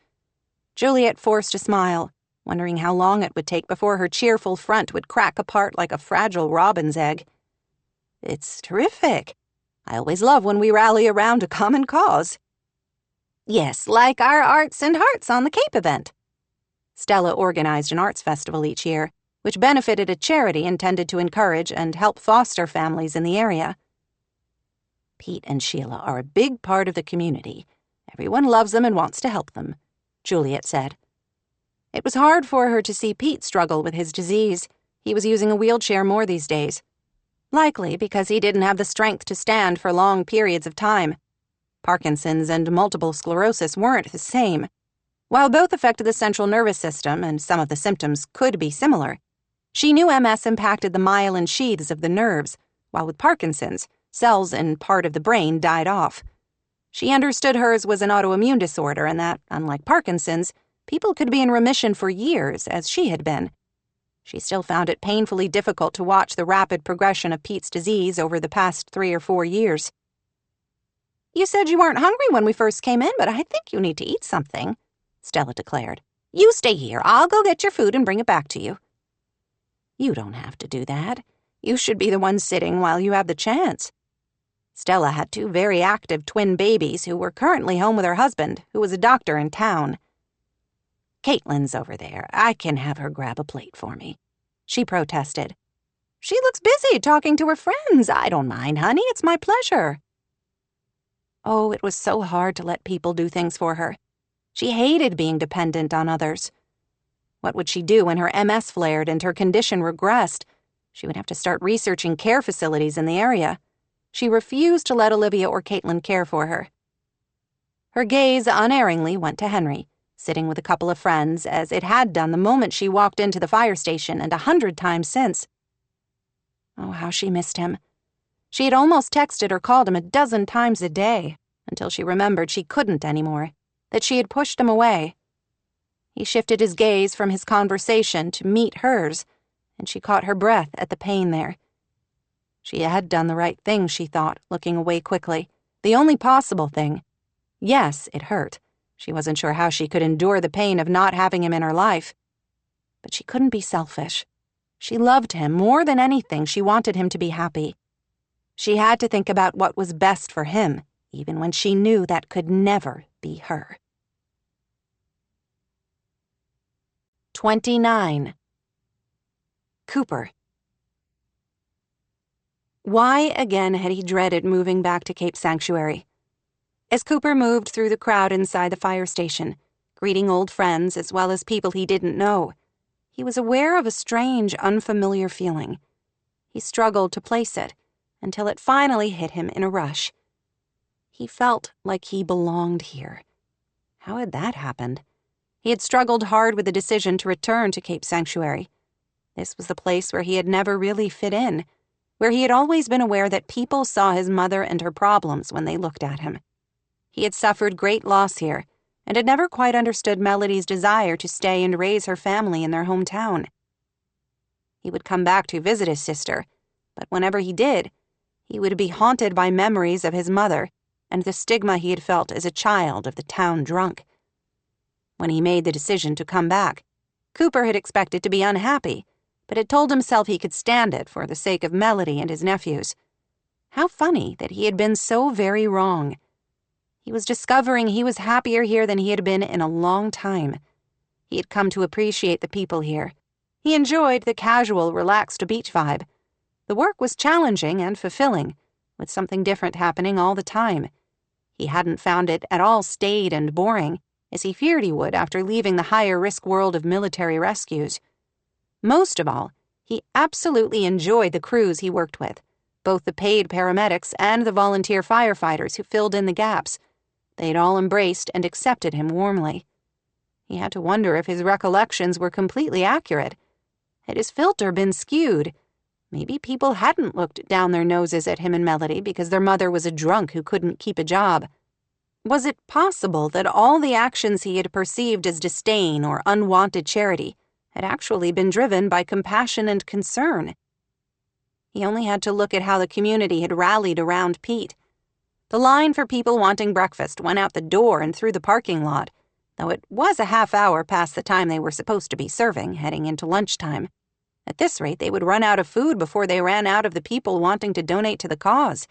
Juliet forced a smile, wondering how long it would take before her cheerful front would crack apart like a fragile robin's egg. "It's terrific. I always love when we rally around a common cause." "Yes, like our Arts and Hearts on the Cape event." Stella organized an arts festival each year, which benefited a charity intended to encourage and help foster families in the area. "Pete and Sheila are a big part of the community. Everyone loves them and wants to help them," Juliet said. It was hard for her to see Pete struggle with his disease. He was using a wheelchair more these days. Likely because he didn't have the strength to stand for long periods of time. Parkinson's and multiple sclerosis weren't the same. While both affected the central nervous system and some of the symptoms could be similar, she knew MS impacted the myelin sheaths of the nerves, while with Parkinson's, cells in part of the brain died off. She understood hers was an autoimmune disorder and that, unlike Parkinson's, people could be in remission for years, as she had been. She still found it painfully difficult to watch the rapid progression of Pete's disease over the past 3 or 4 years. "You said you weren't hungry when we first came in, but I think you need to eat something," Stella declared. "You stay here. I'll go get your food and bring it back to you." "You don't have to do that. You should be the one sitting while you have the chance." Stella had 2 very active twin babies who were currently home with her husband, who was a doctor in town. "Caitlin's over there. I can have her grab a plate for me," she protested. "She looks busy talking to her friends. I don't mind, honey. It's my pleasure." Oh, it was so hard to let people do things for her. She hated being dependent on others. What would she do when her MS flared and her condition regressed? She would have to start researching care facilities in the area. She refused to let Olivia or Caitlin care for her. Her gaze unerringly went to Henry, sitting with a couple of friends, as it had done the moment she walked into the fire station and 100 times since. Oh, how she missed him. She had almost texted or called him a dozen times a day, until she remembered she couldn't anymore, that she had pushed him away. He shifted his gaze from his conversation to meet hers, and she caught her breath at the pain there. She had done the right thing, she thought, looking away quickly. The only possible thing. Yes, it hurt. She wasn't sure how she could endure the pain of not having him in her life. But she couldn't be selfish. She loved him more than anything. She wanted him to be happy. She had to think about what was best for him, even when she knew that could never be her. 29. Cooper. Why again had he dreaded moving back to Cape Sanctuary? As Cooper moved through the crowd inside the fire station, greeting old friends as well as people he didn't know, he was aware of a strange, unfamiliar feeling. He struggled to place it until it finally hit him in a rush. He felt like he belonged here. How had that happened? He had struggled hard with the decision to return to Cape Sanctuary. This was the place where he had never really fit in, where he had always been aware that people saw his mother and her problems when they looked at him. He had suffered great loss here, and had never quite understood Melody's desire to stay and raise her family in their hometown. He would come back to visit his sister, but whenever he did, he would be haunted by memories of his mother and the stigma he had felt as a child of the town drunk. When he made the decision to come back, Cooper had expected to be unhappy, but had told himself he could stand it for the sake of Melody and his nephews. How funny that he had been so very wrong. He was discovering he was happier here than he had been in a long time. He had come to appreciate the people here. He enjoyed the casual, relaxed beach vibe. The work was challenging and fulfilling, with something different happening all the time. He hadn't found it at all staid and boring, as he feared he would after leaving the higher-risk world of military rescues. Most of all, he absolutely enjoyed the crews he worked with, both the paid paramedics and the volunteer firefighters who filled in the gaps. They'd all embraced and accepted him warmly. He had to wonder if his recollections were completely accurate. Had his filter been skewed? Maybe people hadn't looked down their noses at him and Melody because their mother was a drunk who couldn't keep a job. Was it possible that all the actions he had perceived as disdain or unwanted charity had actually been driven by compassion and concern? He only had to look at how the community had rallied around Pete. The line for people wanting breakfast went out the door and through the parking lot, though it was a half hour past the time they were supposed to be serving, heading into lunchtime. At this rate, they would run out of food before they ran out of the people wanting to donate to the cause.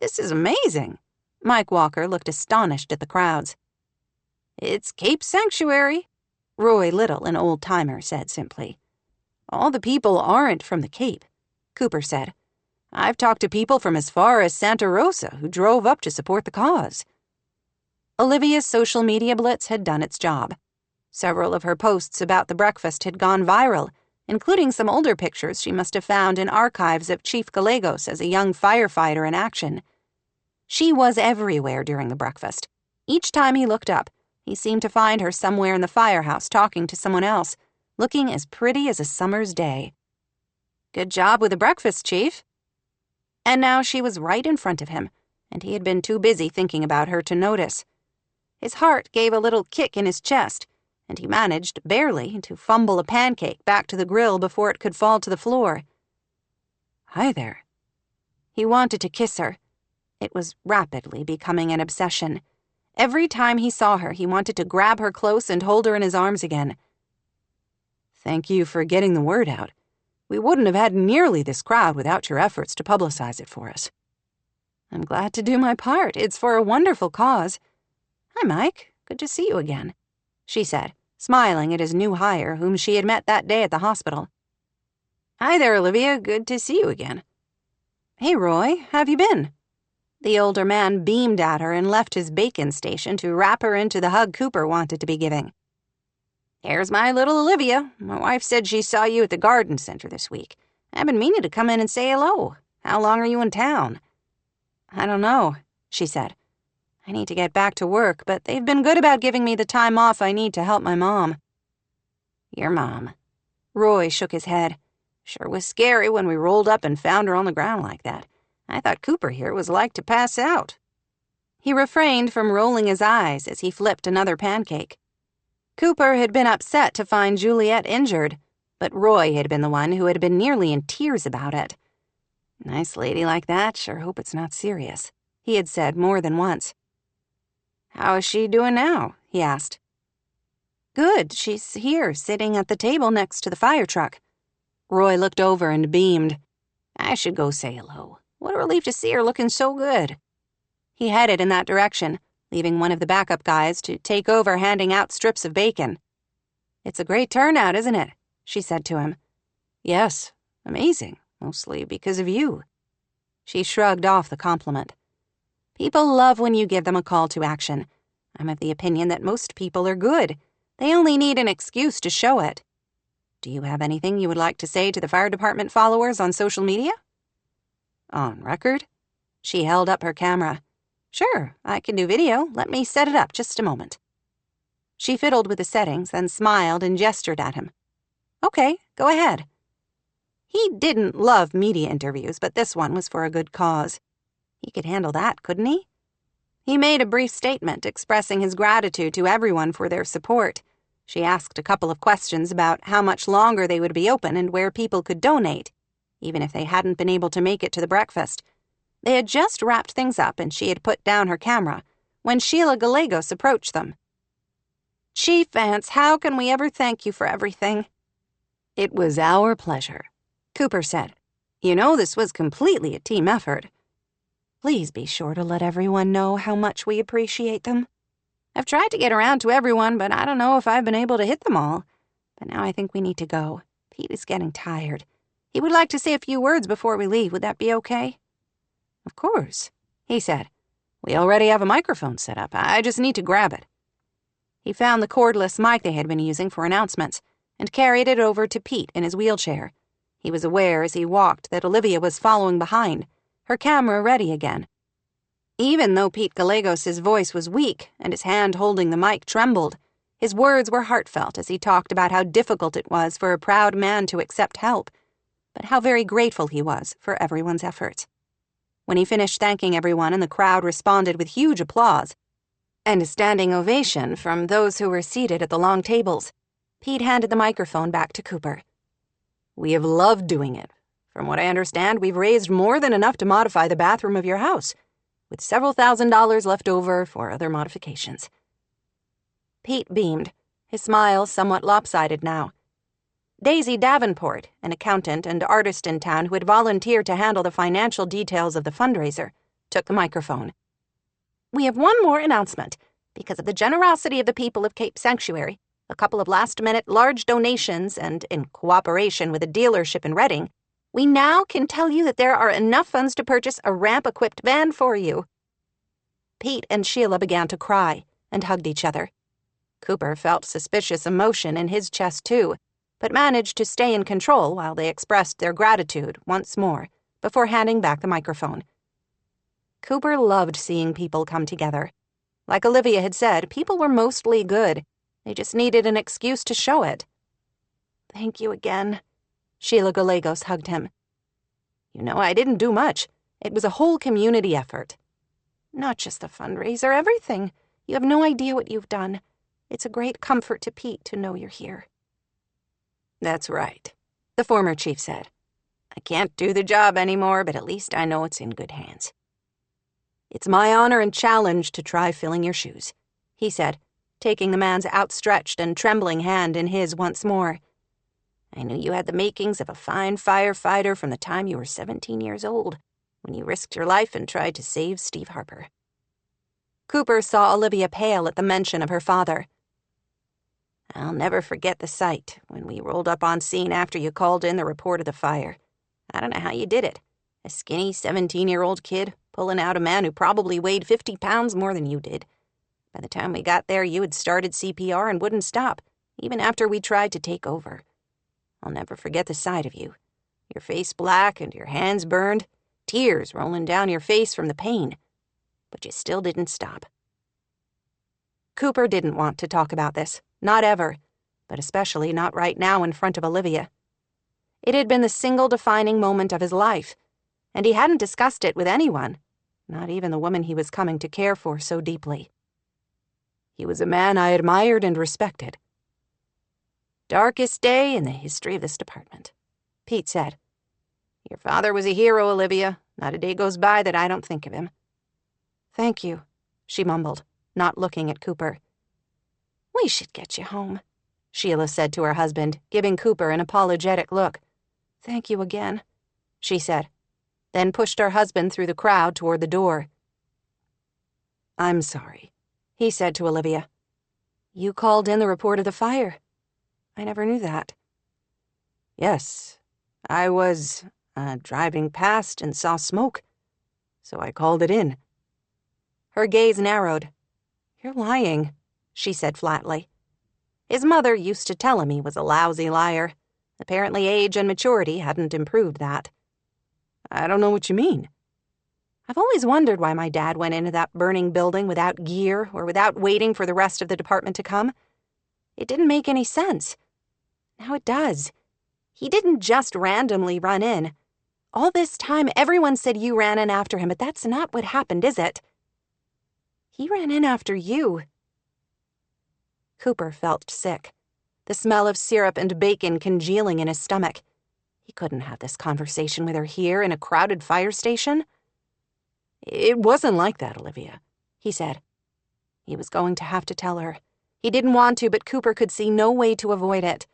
"This is amazing." Mike Walker looked astonished at the crowds. "It's Cape Sanctuary," Roy Little, an old-timer, said simply. "All the people aren't from the Cape," Cooper said. "I've talked to people from as far as Santa Rosa who drove up to support the cause." Olivia's social media blitz had done its job. Several of her posts about the breakfast had gone viral, including some older pictures she must have found in archives of Chief Gallegos as a young firefighter in action. She was everywhere during the breakfast. Each time he looked up, he seemed to find her somewhere in the firehouse talking to someone else, looking as pretty as a summer's day. "Good job with the breakfast, Chief." And now she was right in front of him, and he had been too busy thinking about her to notice. His heart gave a little kick in his chest, and he managed, barely, to fumble a pancake back to the grill before it could fall to the floor. "Hi there." He wanted to kiss her. It was rapidly becoming an obsession. Every time he saw her, he wanted to grab her close and hold her in his arms again. "Thank you for getting the word out. We wouldn't have had nearly this crowd without your efforts to publicize it for us." "I'm glad to do my part. It's for a wonderful cause." "Hi, Mike. Good to see you again," she said, smiling at his new hire, whom she had met that day at the hospital. "Hi there, Olivia. Good to see you again." "Hey, Roy. How've you been?" The older man beamed at her and left his bacon station to wrap her into the hug Cooper wanted to be giving. "There's my little Olivia. My wife said she saw you at the garden center this week. I've been meaning to come in and say hello. How long are you in town?" "I don't know," she said. "I need to get back to work, but they've been good about giving me the time off I need to help my mom." "Your mom?" Roy shook his head. "Sure was scary when we rolled up and found her on the ground like that. I thought Cooper here was like to pass out." He refrained from rolling his eyes as he flipped another pancake. Cooper had been upset to find Juliet injured, but Roy had been the one who had been nearly in tears about it. "Nice lady like that. Sure hope it's not serious," he had said more than once. "How is she doing now?" he asked. "Good. She's here, sitting at the table next to the fire truck." Roy looked over and beamed. I should go say hello. What a relief to see her looking so good. He headed in that direction, leaving one of the backup guys to take over handing out strips of bacon. It's a great turnout, isn't it? She said to him. Yes, amazing, mostly because of you. She shrugged off the compliment. People love when you give them a call to action. I'm of the opinion that most people are good. They only need an excuse to show it. Do you have anything you would like to say to the fire department followers on social media? On record? She held up her camera. Sure, I can do video. Let me set it up just a moment. She fiddled with the settings, then smiled and gestured at him. Okay, go ahead. He didn't love media interviews, but this one was for a good cause. He could handle that, couldn't he? He made a brief statement expressing his gratitude to everyone for their support. She asked a couple of questions about how much longer they would be open and where people could donate, even if they hadn't been able to make it to the breakfast. They had just wrapped things up and she had put down her camera when Sheila Gallegos approached them. Chief Vance, how can we ever thank you for everything? It was our pleasure, Cooper said. You know, this was completely a team effort. Please be sure to let everyone know how much we appreciate them. I've tried to get around to everyone, but I don't know if I've been able to hit them all. But now I think we need to go. Pete is getting tired. He would like to say a few words before we leave. Would that be okay? Of course, he said. We already have a microphone set up. I just need to grab it. He found the cordless mic they had been using for announcements and carried it over to Pete in his wheelchair. He was aware as he walked that Olivia was following behind, her camera ready again. Even though Pete Gallegos' voice was weak and his hand holding the mic trembled, his words were heartfelt as he talked about how difficult it was for a proud man to accept help, but how very grateful he was for everyone's efforts. When he finished thanking everyone and the crowd responded with huge applause and a standing ovation from those who were seated at the long tables, Pete handed the microphone back to Cooper. We have loved doing it. From what I understand, we've raised more than enough to modify the bathroom of your house, with several $1,000s left over for other modifications. Pete beamed, his smile somewhat lopsided now. Daisy Davenport, an accountant and artist in town who had volunteered to handle the financial details of the fundraiser, took the microphone. We have one more announcement. Because of the generosity of the people of Cape Sanctuary, a couple of last-minute large donations, and in cooperation with a dealership in Reading, we now can tell you that there are enough funds to purchase a ramp-equipped van for you. Pete and Sheila began to cry and hugged each other. Cooper felt suspicious emotion in his chest too, but managed to stay in control while they expressed their gratitude once more before handing back the microphone. Cooper loved seeing people come together. Like Olivia had said, people were mostly good. They just needed an excuse to show it. Thank you again. Sheila Gallegos hugged him. You know, I didn't do much. It was a whole community effort. Not just the fundraiser, everything. You have no idea what you've done. It's a great comfort to Pete to know you're here. That's right, the former chief said. I can't do the job anymore, but at least I know it's in good hands. It's my honor and challenge to try filling your shoes, he said, taking the man's outstretched and trembling hand in his once more. I knew you had the makings of a fine firefighter from the time you were 17 years old, when you risked your life and tried to save Steve Harper. Cooper saw Olivia pale at the mention of her father. I'll never forget the sight when we rolled up on scene after you called in the report of the fire. I don't know how you did it. A skinny 17-year-old kid pulling out a man who probably weighed 50 pounds more than you did. By the time we got there, you had started CPR and wouldn't stop, even after we tried to take over. I'll never forget the sight of you. Your face black and your hands burned, tears rolling down your face from the pain. But you still didn't stop. Cooper didn't want to talk about this, not ever, but especially not right now in front of Olivia. It had been the single defining moment of his life, and he hadn't discussed it with anyone, not even the woman he was coming to care for so deeply. He was a man I admired and respected. Darkest day in the history of this department, Pete said. Your father was a hero, Olivia. Not a day goes by that I don't think of him. Thank you, she mumbled, not looking at Cooper. We should get you home, Sheila said to her husband, giving Cooper an apologetic look. "Thank you again," she said, then pushed her husband through the crowd toward the door. "I'm sorry," he said to Olivia. "You called in the report of the fire. I never knew that." "Yes, I was driving past and saw smoke, so I called it in." Her gaze narrowed. "You're lying," she said flatly. His mother used to tell him he was a lousy liar. Apparently age and maturity hadn't improved that. "I don't know what you mean." "I've always wondered why my dad went into that burning building without gear or without waiting for the rest of the department to come. It didn't make any sense. Now it does. He didn't just randomly run in. All this time, everyone said you ran in after him, but that's not what happened, is it?" "He ran in after you." Cooper felt sick, the smell of syrup and bacon congealing in his stomach. He couldn't have this conversation with her here in a crowded fire station. "It wasn't like that, Olivia," he said. He was going to have to tell her. He didn't want to, but Cooper could see no way to avoid it.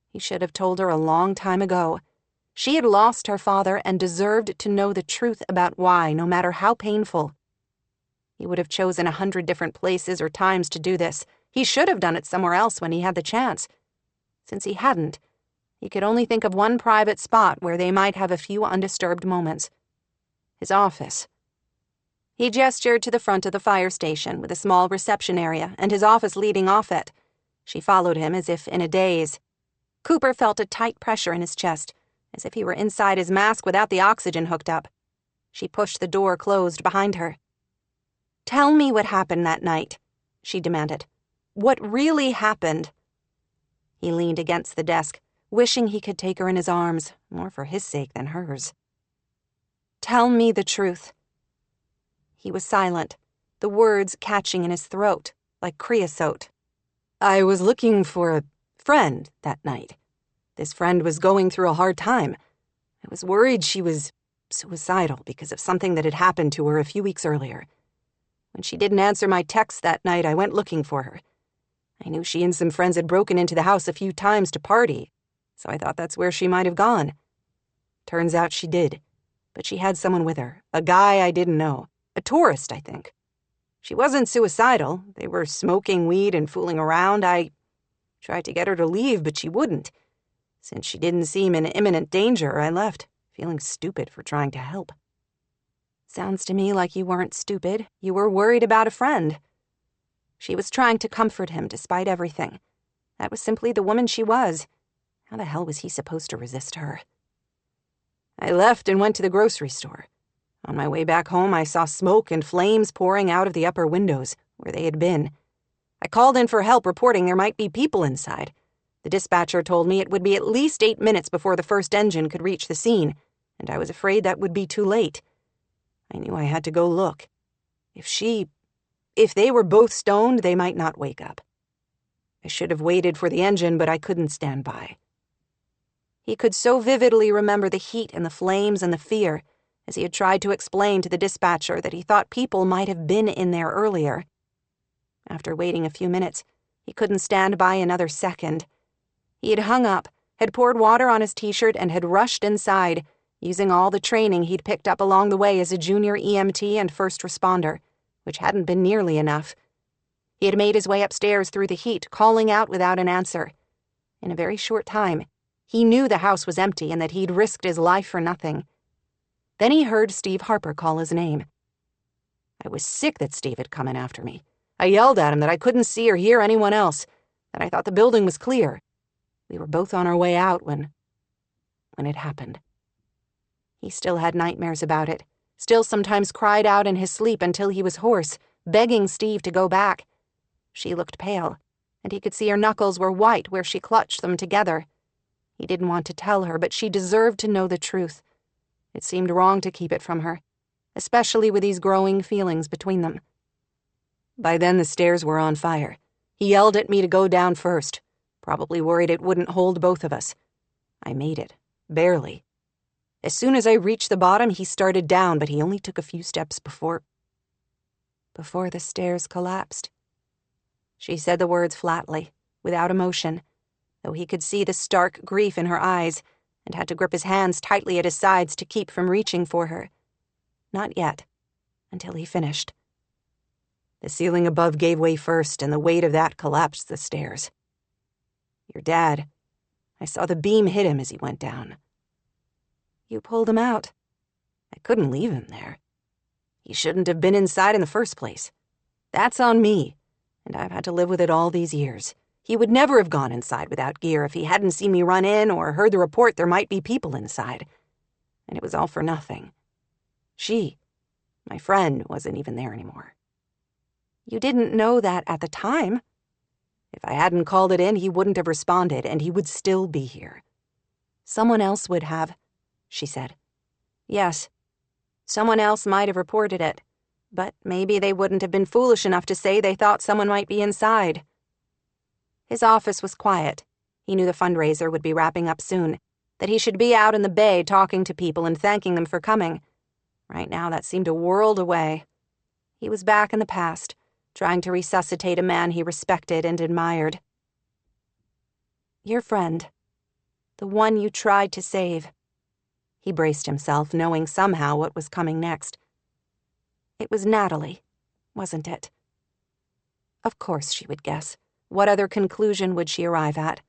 He should have told her a long time ago. She had lost her father and deserved to know the truth about why, no matter how painful. He would have chosen 100 different places or times to do this. He should have done it somewhere else when he had the chance. Since he hadn't, he could only think of one private spot where they might have a few undisturbed moments. His office. He gestured to the front of the fire station with a small reception area and his office leading off it. She followed him as if in a daze. Cooper felt a tight pressure in his chest, as if he were inside his mask without the oxygen hooked up. She pushed the door closed behind her. "Tell me what happened that night," she demanded. "What really happened?" He leaned against the desk, wishing he could take her in his arms, more for his sake than hers. "Tell me the truth." He was silent, the words catching in his throat like creosote. "I was looking for a friend that night. This friend was going through a hard time. I was worried she was suicidal because of something that had happened to her a few weeks earlier. When she didn't answer my text that night, I went looking for her. I knew she and some friends had broken into the house a few times to party, so I thought that's where she might have gone. Turns out she did, but she had someone with her, a guy I didn't know, a tourist, I think. She wasn't suicidal. They were smoking weed and fooling around. I tried to get her to leave, but she wouldn't. Since she didn't seem in imminent danger, I left, feeling stupid for trying to help." "Sounds to me like you weren't stupid. You were worried about a friend." She was trying to comfort him despite everything. That was simply the woman she was. How the hell was he supposed to resist her? "I left and went to the grocery store. On my way back home, I saw smoke and flames pouring out of the upper windows, where they had been. I called in for help, reporting there might be people inside. The dispatcher told me it would be at least 8 minutes before the first engine could reach the scene, and I was afraid that would be too late. I knew I had to go look. If they were both stoned, they might not wake up. I should have waited for the engine, but I couldn't stand by." He could so vividly remember the heat and the flames and the fear, as he had tried to explain to the dispatcher that he thought people might have been in there earlier. After waiting a few minutes, he couldn't stand by another second. He had hung up, had poured water on his t-shirt, and had rushed inside, using all the training he'd picked up along the way as a junior EMT and first responder, which hadn't been nearly enough. He had made his way upstairs through the heat, calling out without an answer. In a very short time, he knew the house was empty and that he'd risked his life for nothing. Then he heard Steve Harper call his name. I was sick that Steve had come in after me. I yelled at him that I couldn't see or hear anyone else, that I thought the building was clear. We were both on our way out when it happened. He still had nightmares about it, still sometimes cried out in his sleep until he was hoarse, begging Steve to go back. She looked pale, and he could see her knuckles were white where she clutched them together. He didn't want to tell her, but she deserved to know the truth. It seemed wrong to keep it from her, especially with these growing feelings between them. By then the stairs were on fire. He yelled at me to go down first, probably worried it wouldn't hold both of us. I made it, barely. As soon as I reached the bottom, he started down, but he only took a few steps before the stairs collapsed. She said the words flatly, without emotion, though he could see the stark grief in her eyes, and had to grip his hands tightly at his sides to keep from reaching for her. Not yet, until he finished. The ceiling above gave way first, and the weight of that collapsed the stairs. Your dad. I saw the beam hit him as he went down. You pulled him out. I couldn't leave him there. He shouldn't have been inside in the first place. That's on me, and I've had to live with it all these years. He would never have gone inside without gear if he hadn't seen me run in or heard the report there might be people inside. And it was all for nothing. She, my friend, wasn't even there anymore. You didn't know that at the time. If I hadn't called it in, he wouldn't have responded, and he would still be here. Someone else would have, she said. Yes, someone else might have reported it, but maybe they wouldn't have been foolish enough to say they thought someone might be inside. His office was quiet. He knew the fundraiser would be wrapping up soon, that he should be out in the bay talking to people and thanking them for coming. Right now, that seemed a world away. He was back in the past, trying to resuscitate a man he respected and admired. Your friend. The one you tried to save. He braced himself, knowing somehow what was coming next. It was Natalie, wasn't it? Of course she would guess. What other conclusion would she arrive at?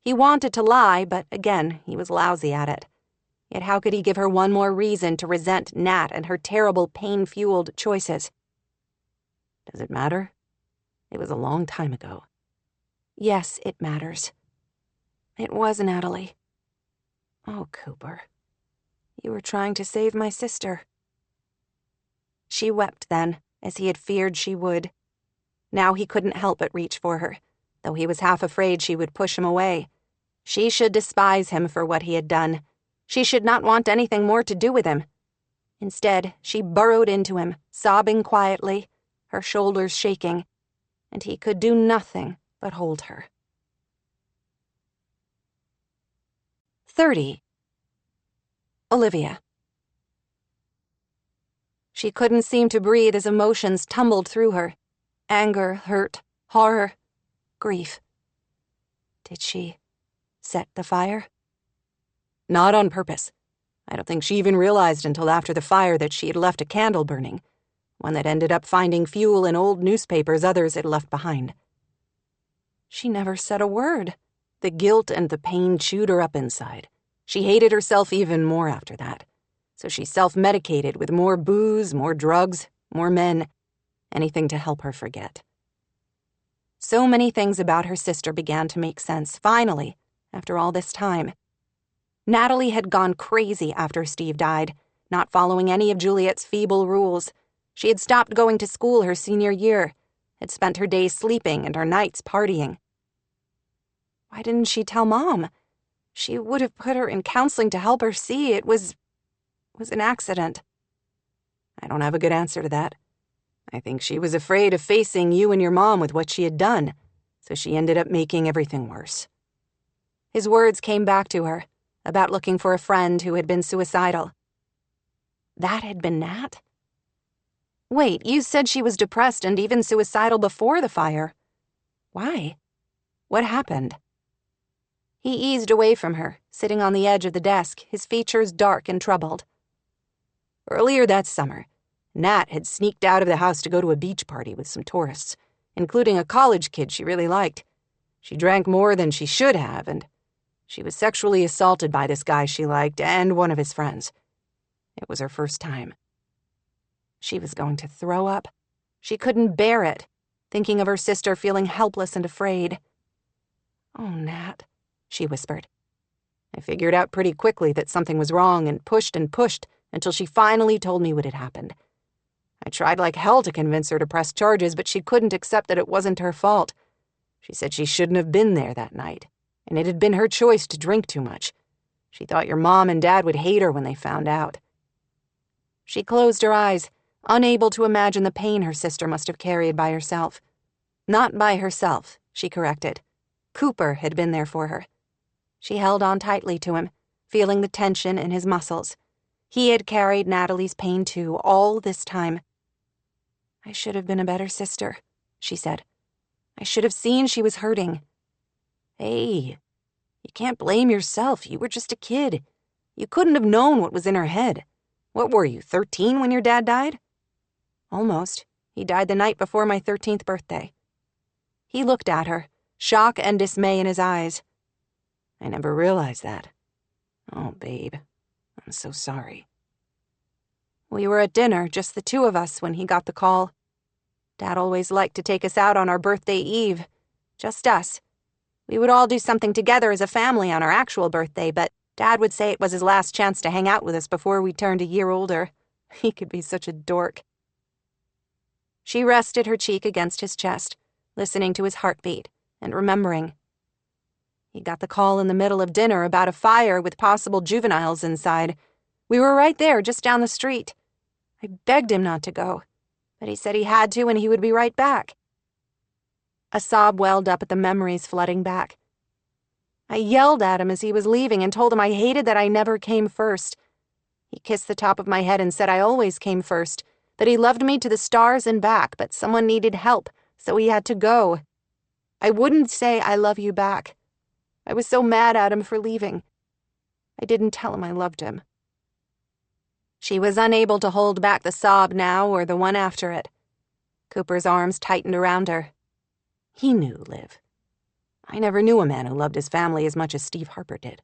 He wanted to lie, but again, he was lousy at it. Yet how could he give her one more reason to resent Nat and her terrible, pain-fueled choices? Does it matter? It was a long time ago. Yes, it matters. It was Natalie. Oh, Cooper. You were trying to save my sister. She wept then, as he had feared she would. Now he couldn't help but reach for her, though he was half afraid she would push him away. She should despise him for what he had done. She should not want anything more to do with him. Instead, she burrowed into him, sobbing quietly, her shoulders shaking, and he could do nothing but hold her. 30. Olivia. She couldn't seem to breathe as emotions tumbled through her. Anger, hurt, horror, grief. Did she set the fire? Not on purpose. I don't think she even realized until after the fire that she had left a candle burning, one that ended up finding fuel in old newspapers others had left behind. She never said a word. The guilt and the pain chewed her up inside. She hated herself even more after that. So she self-medicated with more booze, more drugs, more men, anything to help her forget. So many things about her sister began to make sense, finally, after all this time. Natalie had gone crazy after Steve died, not following any of Juliet's feeble rules. She had stopped going to school her senior year, had spent her days sleeping and her nights partying. Why didn't she tell Mom? She would have put her in counseling to help her see it was an accident. I don't have a good answer to that. I think she was afraid of facing you and your mom with what she had done, so she ended up making everything worse. His words came back to her, about looking for a friend who had been suicidal. That had been Nat? Wait, you said she was depressed and even suicidal before the fire. Why? What happened? He eased away from her, sitting on the edge of the desk, his features dark and troubled. Earlier that summer, Nat had sneaked out of the house to go to a beach party with some tourists, including a college kid she really liked. She drank more than she should have, and she was sexually assaulted by this guy she liked and one of his friends. It was her first time. She was going to throw up. She couldn't bear it, thinking of her sister feeling helpless and afraid. Oh, Nat, she whispered. I figured out pretty quickly that something was wrong and pushed until she finally told me what had happened. I tried like hell to convince her to press charges, but she couldn't accept that it wasn't her fault. She said she shouldn't have been there that night, and it had been her choice to drink too much. She thought your mom and dad would hate her when they found out. She closed her eyes, unable to imagine the pain her sister must have carried by herself. Not by herself, she corrected. Cooper had been there for her. She held on tightly to him, feeling the tension in his muscles. He had carried Natalie's pain too, all this time. I should have been a better sister, she said. I should have seen she was hurting. Hey, You can't blame yourself. You were just a kid. You couldn't have known what was in her head. What were you, 13 when your dad died? Almost. He died the night before my 13th birthday. He looked at her, shock and dismay in his eyes. I never realized that. Oh, babe, I'm so sorry. We were at dinner, just the two of us, when he got the call. Dad always liked to take us out on our birthday eve. Just us. We would all do something together as a family on our actual birthday, but Dad would say it was his last chance to hang out with us before we turned a year older. He could be such a dork. She rested her cheek against his chest, listening to his heartbeat and remembering. He got the call in the middle of dinner about a fire with possible juveniles inside. We were right there, just down the street. I begged him not to go, but he said he had to and he would be right back. A sob welled up at the memories flooding back. I yelled at him as he was leaving and told him I hated that I never came first. He kissed the top of my head and said I always came first, that he loved me to the stars and back, but someone needed help, so he had to go. I wouldn't say I love you back. I was so mad at him for leaving. I didn't tell him I loved him. She was unable to hold back the sob now or the one after it. Cooper's arms tightened around her. He knew, Liv. I never knew a man who loved his family as much as Steve Harper did.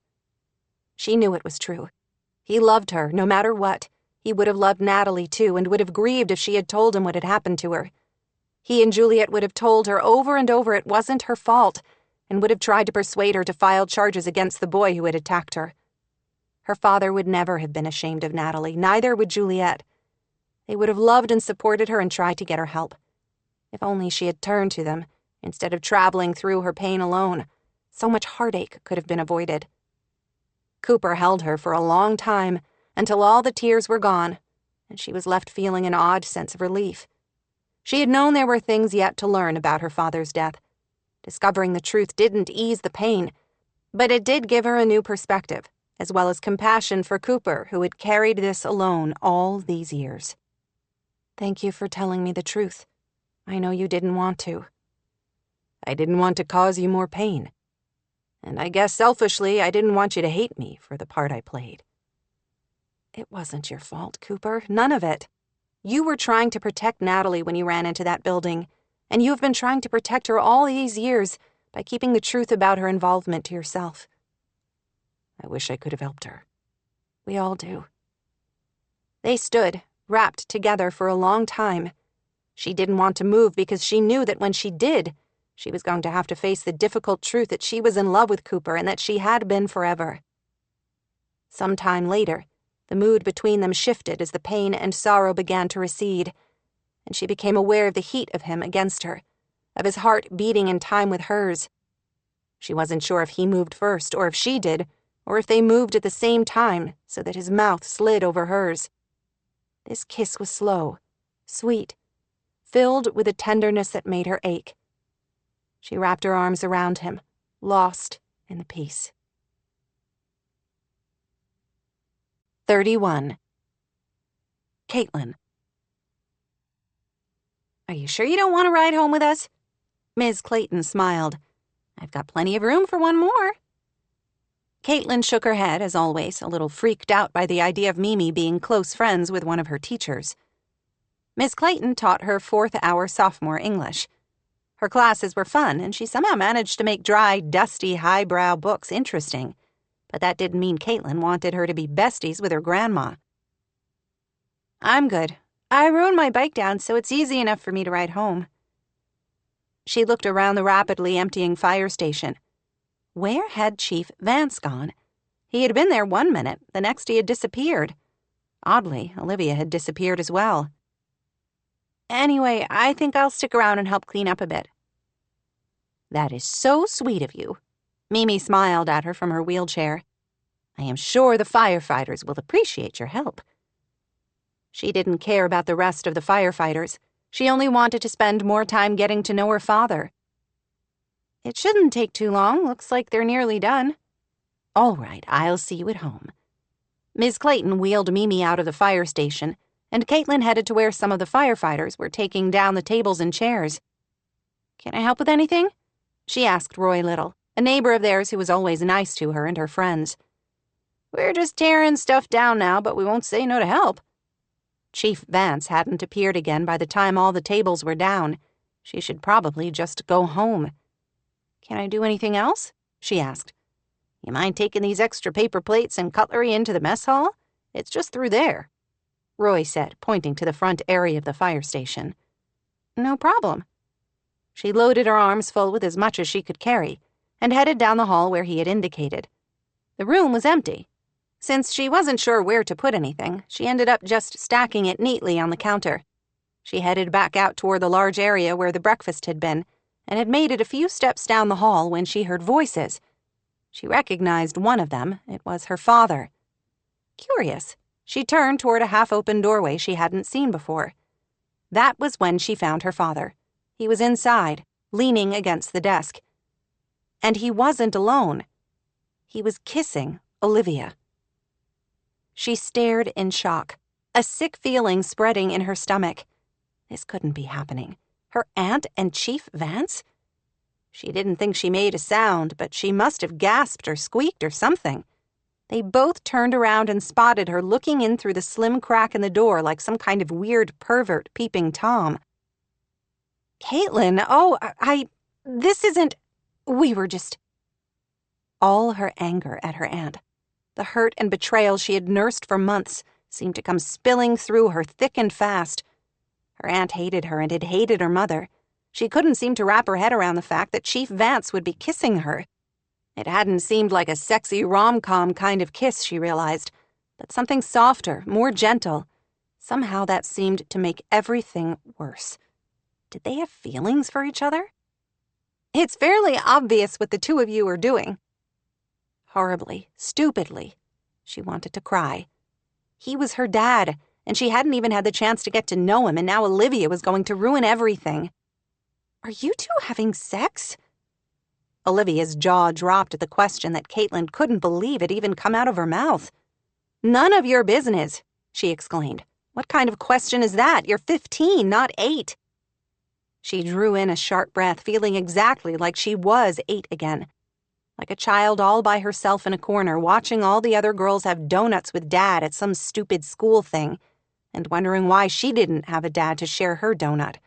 She knew it was true. He loved her, no matter what. He would have loved Natalie, too, and would have grieved if she had told him what had happened to her. He and Juliet would have told her over and over it wasn't her fault, and would have tried to persuade her to file charges against the boy who had attacked her. Her father would never have been ashamed of Natalie, neither would Juliet. They would have loved and supported her and tried to get her help. If only she had turned to them, instead of traveling through her pain alone, so much heartache could have been avoided. Cooper held her for a long time, until all the tears were gone, and she was left feeling an odd sense of relief. She had known there were things yet to learn about her father's death. Discovering the truth didn't ease the pain, but it did give her a new perspective, as well as compassion for Cooper, who had carried this alone all these years. Thank you for telling me the truth. I know you didn't want to. I didn't want to cause you more pain. And I guess selfishly, I didn't want you to hate me for the part I played. It wasn't your fault, Cooper. None of it. You were trying to protect Natalie when you ran into that building, and you have been trying to protect her all these years by keeping the truth about her involvement to yourself. I wish I could have helped her. We all do. They stood, wrapped together for a long time. She didn't want to move because she knew that when she did, she was going to have to face the difficult truth that she was in love with Cooper and that she had been forever. Some time later, the mood between them shifted as the pain and sorrow began to recede, and she became aware of the heat of him against her, of his heart beating in time with hers. She wasn't sure if he moved first, or if she did, or if they moved at the same time so that his mouth slid over hers. This kiss was slow, sweet, filled with a tenderness that made her ache. She wrapped her arms around him, lost in the peace. 31. Caitlin. Are you sure you don't want to ride home with us? Ms. Clayton smiled. I've got plenty of room for one more. Caitlin shook her head, as always, a little freaked out by the idea of Mimi being close friends with one of her teachers. Miss Clayton taught her fourth-hour sophomore English. Her classes were fun, and she somehow managed to make dry, dusty, highbrow books interesting. But that didn't mean Caitlin wanted her to be besties with her grandma. I'm good. I ruined my bike down, so it's easy enough for me to ride home. She looked around the rapidly emptying fire station. Where had Chief Vance gone? He had been there 1 minute, the next he had disappeared. Oddly, Olivia had disappeared as well. Anyway, I think I'll stick around and help clean up a bit. That is so sweet of you. Mimi smiled at her from her wheelchair. I am sure the firefighters will appreciate your help. She didn't care about the rest of the firefighters. She only wanted to spend more time getting to know her father. It shouldn't take too long. Looks like they're nearly done. All right, I'll see you at home. Ms. Clayton wheeled Mimi out of the fire station, and Caitlin headed to where some of the firefighters were taking down the tables and chairs. Can I help with anything? She asked Roy Little. a neighbor of theirs who was always nice to her and her friends. "We're just tearing stuff down now, but we won't say no to help." Chief Vance hadn't appeared again by the time all the tables were down. She should probably just go home. "Can I do anything else?" she asked. "You mind taking these extra paper plates and cutlery into the mess hall? It's just through there," Roy said, pointing to the front area of the fire station. "No problem." She loaded her arms full with as much as she could carry and headed down the hall where he had indicated. The room was empty. Since she wasn't sure where to put anything, she ended up just stacking it neatly on the counter. She headed back out toward the large area where the breakfast had been and had made it a few steps down the hall when she heard voices. She recognized one of them. It was her father. Curious, she turned toward a half-open doorway she hadn't seen before. That was when she found her father. He was inside, leaning against the desk. And he wasn't alone. He was kissing Olivia. She stared in shock, a sick feeling spreading in her stomach. This couldn't be happening. Her aunt and Chief Vance? She didn't think she made a sound, but she must have gasped or squeaked or something. They both turned around and spotted her looking in through the slim crack in the door like some kind of weird pervert peeping Tom. "Caitlin, this isn't... We were just..." All her anger at her aunt, the hurt and betrayal she had nursed for months, seemed to come spilling through her thick and fast. Her aunt hated her and had hated her mother. She couldn't seem to wrap her head around the fact that Chief Vance would be kissing her. It hadn't seemed like a sexy rom-com kind of kiss, she realized, but something softer, more gentle. Somehow that seemed to make everything worse. Did they have feelings for each other? "It's fairly obvious what the two of you are doing." Horribly, stupidly, she wanted to cry. He was her dad, and she hadn't even had the chance to get to know him, and now Olivia was going to ruin everything. "Are you two having sex?" Olivia's jaw dropped at the question that Caitlin couldn't believe had even come out of her mouth. "None of your business," she exclaimed. "What kind of question is that? You're 15, not 8. She drew in a sharp breath, feeling exactly like she was 8 again. Like a child all by herself in a corner, watching all the other girls have donuts with Dad at some stupid school thing, and wondering why she didn't have a dad to share her donut.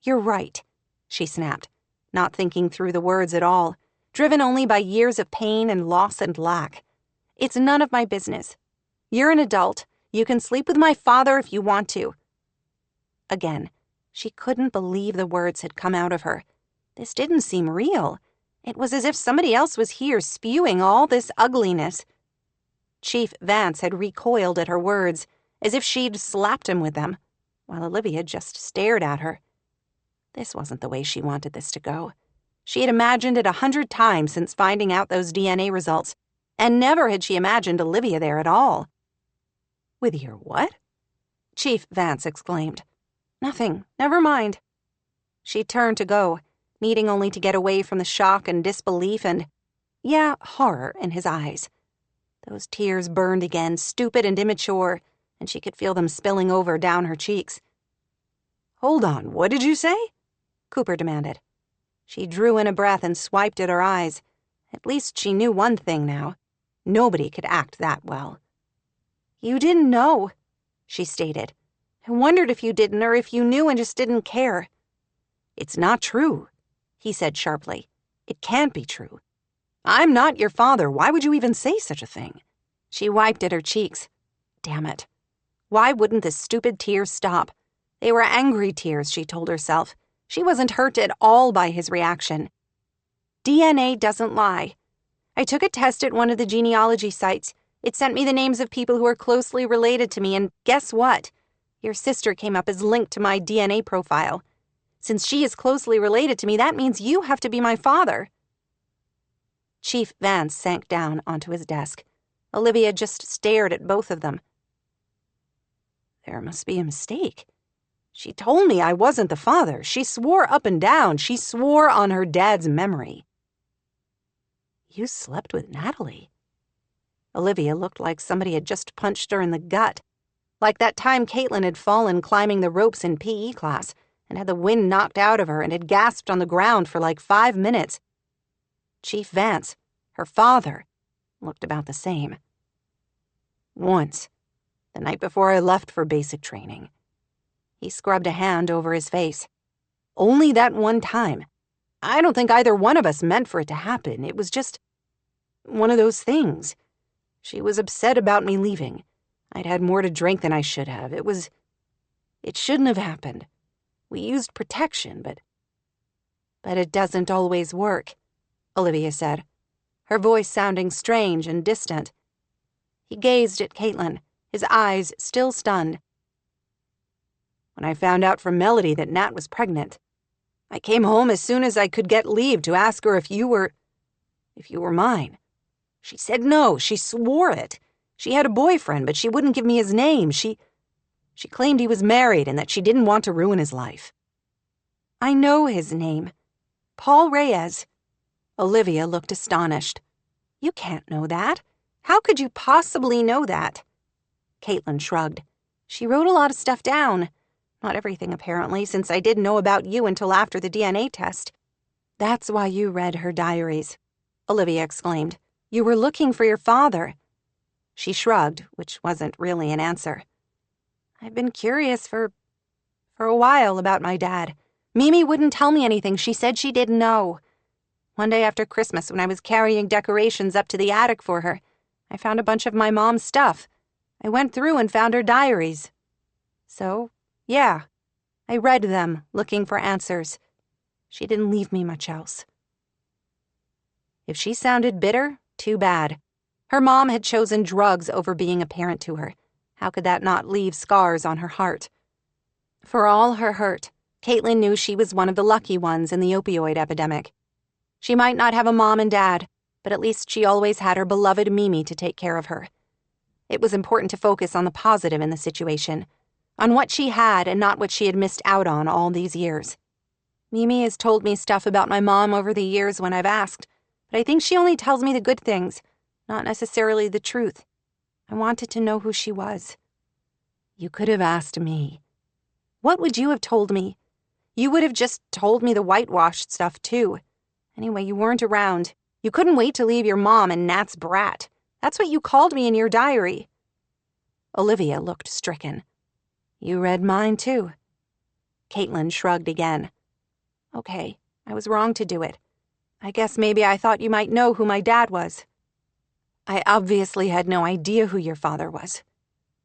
"You're right," she snapped, not thinking through the words at all, driven only by years of pain and loss and lack. "It's none of my business. You're an adult. You can sleep with my father if you want to." Again, she couldn't believe the words had come out of her. This didn't seem real. It was as if somebody else was here spewing all this ugliness. Chief Vance had recoiled at her words, as if she'd slapped him with them, while Olivia just stared at her. This wasn't the way she wanted this to go. She had imagined it 100 times since finding out those DNA results, and never had she imagined Olivia there at all. "With your what?" Chief Vance exclaimed. "Nothing. Never mind." She turned to go, needing only to get away from the shock and disbelief and, horror in his eyes. Those tears burned again, stupid and immature, and she could feel them spilling over down her cheeks. "Hold on, what did you say?" Cooper demanded. She drew in a breath and swiped at her eyes. At least she knew one thing now. Nobody could act that well. "You didn't know," she stated. "I wondered if you didn't, or if you knew and just didn't care." "It's not true," he said sharply. "It can't be true. I'm not your father. Why would you even say such a thing?" She wiped at her cheeks. Damn it. Why wouldn't the stupid tears stop? They were angry tears, she told herself. She wasn't hurt at all by his reaction. "DNA doesn't lie. I took a test at one of the genealogy sites. It sent me the names of people who are closely related to me, and guess what? Your sister came up as linked to my DNA profile. Since she is closely related to me, that means you have to be my father." Chief Vance sank down onto his desk. Olivia just stared at both of them. "There must be a mistake. She told me I wasn't the father. She swore up and down. She swore on her dad's memory." "You slept with Natalie." Olivia looked like somebody had just punched her in the gut. Like that time Caitlin had fallen climbing the ropes in PE class and had the wind knocked out of her and had gasped on the ground for like 5 minutes. Chief Vance, her father, looked about the same. Once, the night before I left for basic training. He scrubbed a hand over his face. Only that one time. I don't think either one of us meant for it to happen. It was just one of those things. She was upset about me leaving. I'd had more to drink than I should have. It shouldn't have happened. We used protection, but it doesn't always work, Olivia said, her voice sounding strange and distant. He gazed at Caitlin, his eyes still stunned. When I found out from Melody that Nat was pregnant, I came home as soon as I could get leave to ask her if you were mine. She said no, she swore it. She had a boyfriend, but she wouldn't give me his name. She claimed he was married and that she didn't want to ruin his life. I know his name. Paul Reyes. Olivia looked astonished. You can't know that. How could you possibly know that? Caitlin shrugged. She wrote a lot of stuff down. Not everything, apparently, since I didn't know about you until after the DNA test. That's why you read her diaries, Olivia exclaimed. You were looking for your father. She shrugged, which wasn't really an answer. I've been curious for a while about my dad. Mimi wouldn't tell me anything. She said she didn't know. One day after Christmas, when I was carrying decorations up to the attic for her, I found a bunch of my mom's stuff. I went through and found her diaries. So, yeah, I read them, looking for answers. She didn't leave me much else. If she sounded bitter, too bad. Her mom had chosen drugs over being a parent to her. How could that not leave scars on her heart? For all her hurt, Caitlin knew she was one of the lucky ones in the opioid epidemic. She might not have a mom and dad, but at least she always had her beloved Mimi to take care of her. It was important to focus on the positive in the situation, on what she had and not what she had missed out on all these years. Mimi has told me stuff about my mom over the years when I've asked, but I think she only tells me the good things, not necessarily the truth. I wanted to know who she was. You could have asked me. What would you have told me? You would have just told me the whitewashed stuff, too. Anyway, you weren't around. You couldn't wait to leave your mom and Nat's brat. That's what you called me in your diary. Olivia looked stricken. You read mine, too. Caitlin shrugged again. Okay, I was wrong to do it. I guess maybe I thought you might know who my dad was. I obviously had no idea who your father was,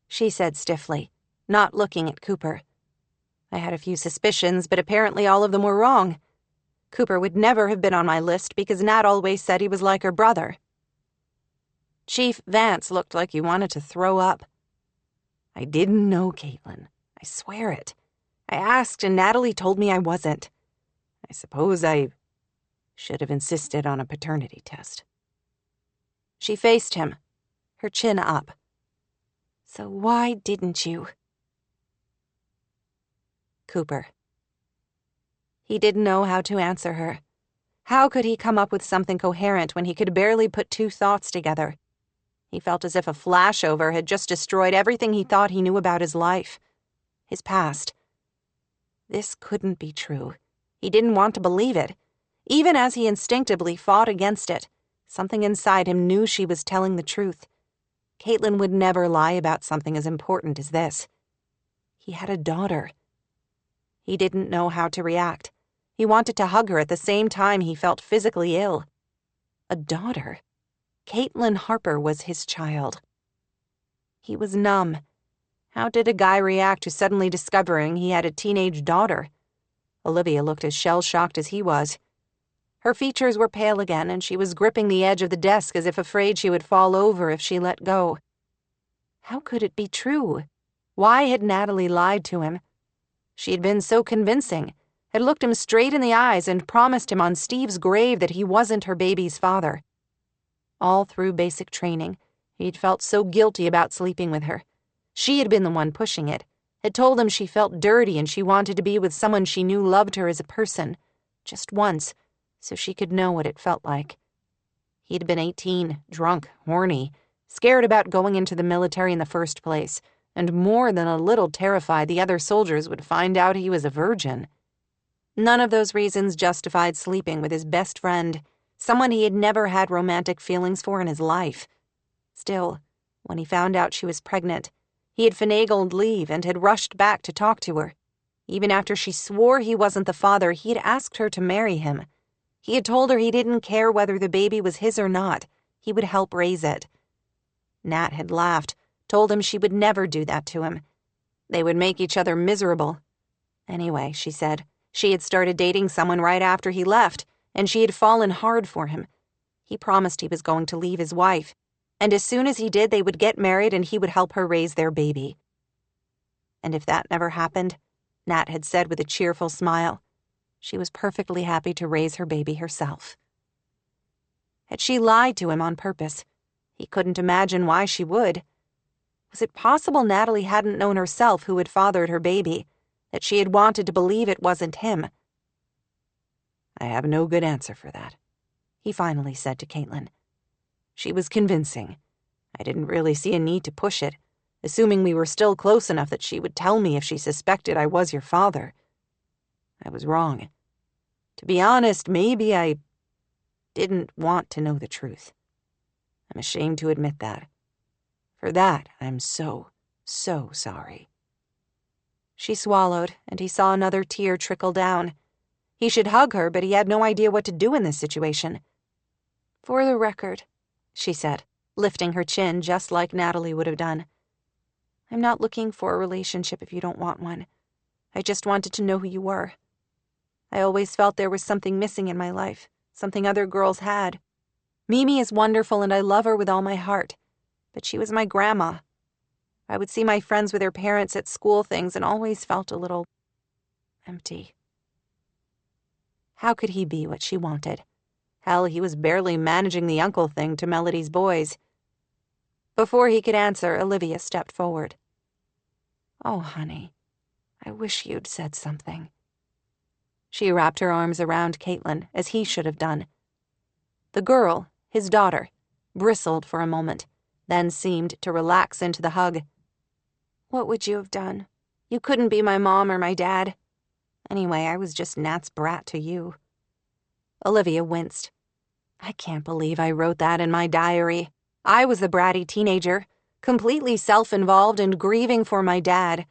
she said stiffly, not looking at Cooper. I had a few suspicions, but apparently all of them were wrong. Cooper would never have been on my list because Nat always said he was like her brother. Chief Vance looked like he wanted to throw up. I didn't know, Caitlin. I swear it. I asked and Natalie told me I wasn't. I suppose I should have insisted on a paternity test. She faced him, her chin up. So why didn't you? Cooper. He didn't know how to answer her. How could he come up with something coherent when he could barely put two thoughts together? He felt as if a flashover had just destroyed everything he thought he knew about his life, his past. This couldn't be true. He didn't want to believe it. Even as he instinctively fought against it, something inside him knew she was telling the truth. Caitlin would never lie about something as important as this. He had a daughter. He didn't know how to react. He wanted to hug her at the same time he felt physically ill. A daughter. Caitlin Harper was his child. He was numb. How did a guy react to suddenly discovering he had a teenage daughter? Olivia looked as shell-shocked as he was. Her features were pale again, and she was gripping the edge of the desk as if afraid she would fall over if she let go. How could it be true? Why had Natalie lied to him? She had been so convincing, had looked him straight in the eyes and promised him on Steve's grave that he wasn't her baby's father. All through basic training, he'd felt so guilty about sleeping with her. She had been the one pushing it, had told him she felt dirty and she wanted to be with someone she knew loved her as a person, just once, so she could know what it felt like. He'd been 18, drunk, horny, scared about going into the military in the first place, and more than a little terrified the other soldiers would find out he was a virgin. None of those reasons justified sleeping with his best friend, someone he had never had romantic feelings for in his life. Still, when he found out she was pregnant, he had finagled leave and had rushed back to talk to her. Even after she swore he wasn't the father, he had asked her to marry him. He had told her he didn't care whether the baby was his or not. He would help raise it. Nat had laughed, told him she would never do that to him. They would make each other miserable. Anyway, she said, she had started dating someone right after he left, and she had fallen hard for him. He promised he was going to leave his wife, and as soon as he did, they would get married and he would help her raise their baby. And if that never happened, Nat had said with a cheerful smile, she was perfectly happy to raise her baby herself. Had she lied to him on purpose? He couldn't imagine why she would. Was it possible Natalie hadn't known herself who had fathered her baby, that she had wanted to believe it wasn't him? I have no good answer for that, he finally said to Caitlin. She was convincing. I didn't really see a need to push it, assuming we were still close enough that she would tell me if she suspected I was your father. I was wrong. To be honest, maybe I didn't want to know the truth. I'm ashamed to admit that. For that, I'm so sorry. She swallowed, and he saw another tear trickle down. He should hug her, but he had no idea what to do in this situation. For the record, she said, lifting her chin just like Natalie would have done. I'm not looking for a relationship if you don't want one. I just wanted to know who you were. I always felt there was something missing in my life, something other girls had. Mimi is wonderful and I love her with all my heart, but she was my grandma. I would see my friends with their parents at school things and always felt a little empty. How could he be what she wanted? Hell, he was barely managing the uncle thing to Melody's boys. Before he could answer, Olivia stepped forward. Oh, honey, I wish you'd said something. She wrapped her arms around Caitlin, as he should have done. The girl, his daughter, bristled for a moment, then seemed to relax into the hug. What would you have done? You couldn't be my mom or my dad. Anyway, I was just Nat's brat to you. Olivia winced. I can't believe I wrote that in my diary. I was the bratty teenager, completely self-involved and grieving for my dad.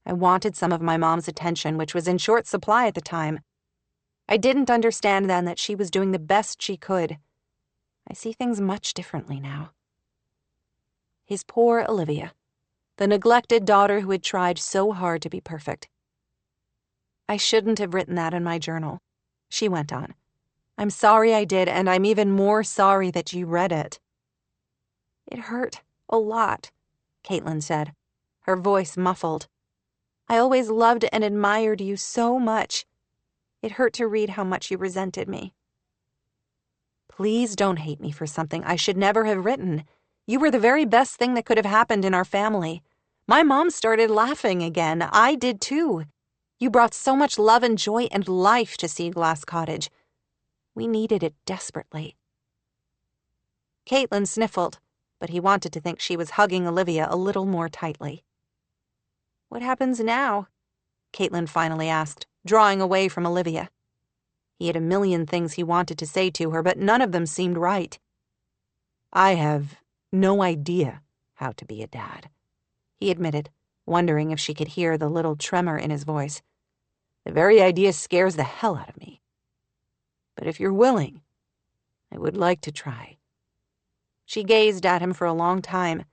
I wanted some of my mom's attention, which was in short supply at the time. I didn't understand then that she was doing the best she could. I see things much differently now. His poor Olivia, the neglected daughter who had tried so hard to be perfect. I shouldn't have written that in my journal, she went on. I'm sorry I did, and I'm even more sorry that you read it. It hurt a lot, Caitlin said, her voice muffled. I always loved and admired you so much. It hurt to read how much you resented me. Please don't hate me for something I should never have written. You were the very best thing that could have happened in our family. My mom started laughing again. I did too. You brought so much love and joy and life to Seaglass Cottage. We needed it desperately. Caitlin sniffled, but he wanted to think she was hugging Olivia a little more tightly. What happens now? Caitlin finally asked, drawing away from Olivia. He had a million things he wanted to say to her, but none of them seemed right. I have no idea how to be a dad, he admitted, wondering if she could hear the little tremor in his voice. The very idea scares the hell out of me. But if you're willing, I would like to try. She gazed at him for a long time,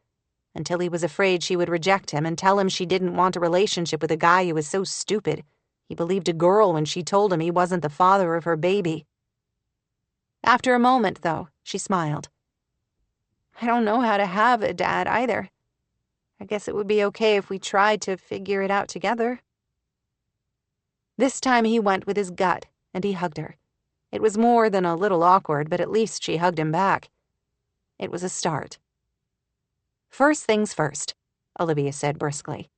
until he was afraid she would reject him and tell him she didn't want a relationship with a guy who was so stupid he believed a girl when she told him he wasn't the father of her baby. After a moment, though, she smiled. I don't know how to have a dad either. I guess it would be okay if we tried to figure it out together. This time he went with his gut, and he hugged her. It was more than a little awkward, but at least she hugged him back. It was a start. First things first, Olivia said briskly.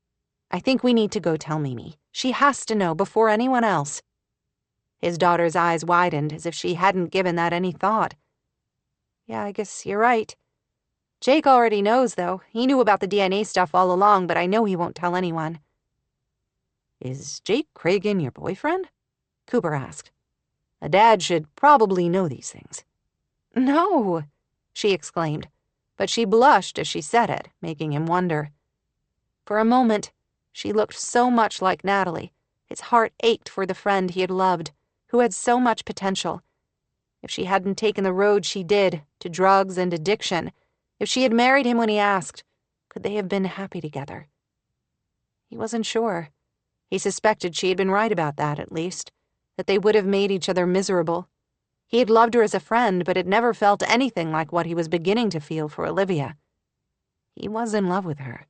I think we need to go tell Mimi. She has to know before anyone else. His daughter's eyes widened as if she hadn't given that any thought. Yeah, I guess you're right. Jake already knows, though. He knew about the DNA stuff all along, but I know he won't tell anyone. Is Jake Cragen your boyfriend? Cooper asked. A dad should probably know these things. "No," she exclaimed, but she blushed as she said it, making him wonder. For a moment, she looked so much like Natalie. His heart ached for the friend he had loved, who had so much potential. If she hadn't taken the road she did, to drugs and addiction, if she had married him when he asked, could they have been happy together? He wasn't sure. He suspected she had been right about that, at least, that they would have made each other miserable. He had loved her as a friend, but had never felt anything like what he was beginning to feel for Olivia. He was in love with her.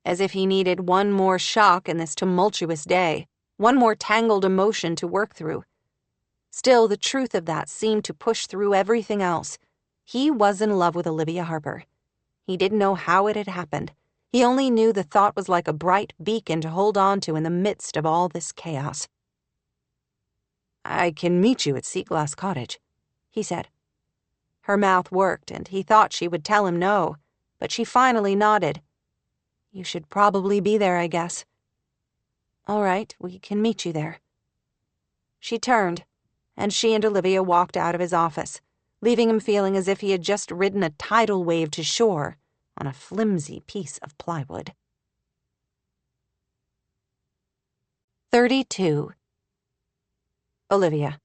As if he needed one more shock in this tumultuous day, one more tangled emotion to work through. Still, the truth of that seemed to push through everything else. He was in love with Olivia Harper. He didn't know how it had happened. He only knew the thought was like a bright beacon to hold on to in the midst of all this chaos. "I can meet you at Seaglass Cottage," he said. Her mouth worked, and he thought she would tell him no, but she finally nodded. "You should probably be there, I guess." "All right, we can meet you there." She turned, and she and Olivia walked out of his office, leaving him feeling as if he had just ridden a tidal wave to shore on a flimsy piece of plywood. 32. Olivia.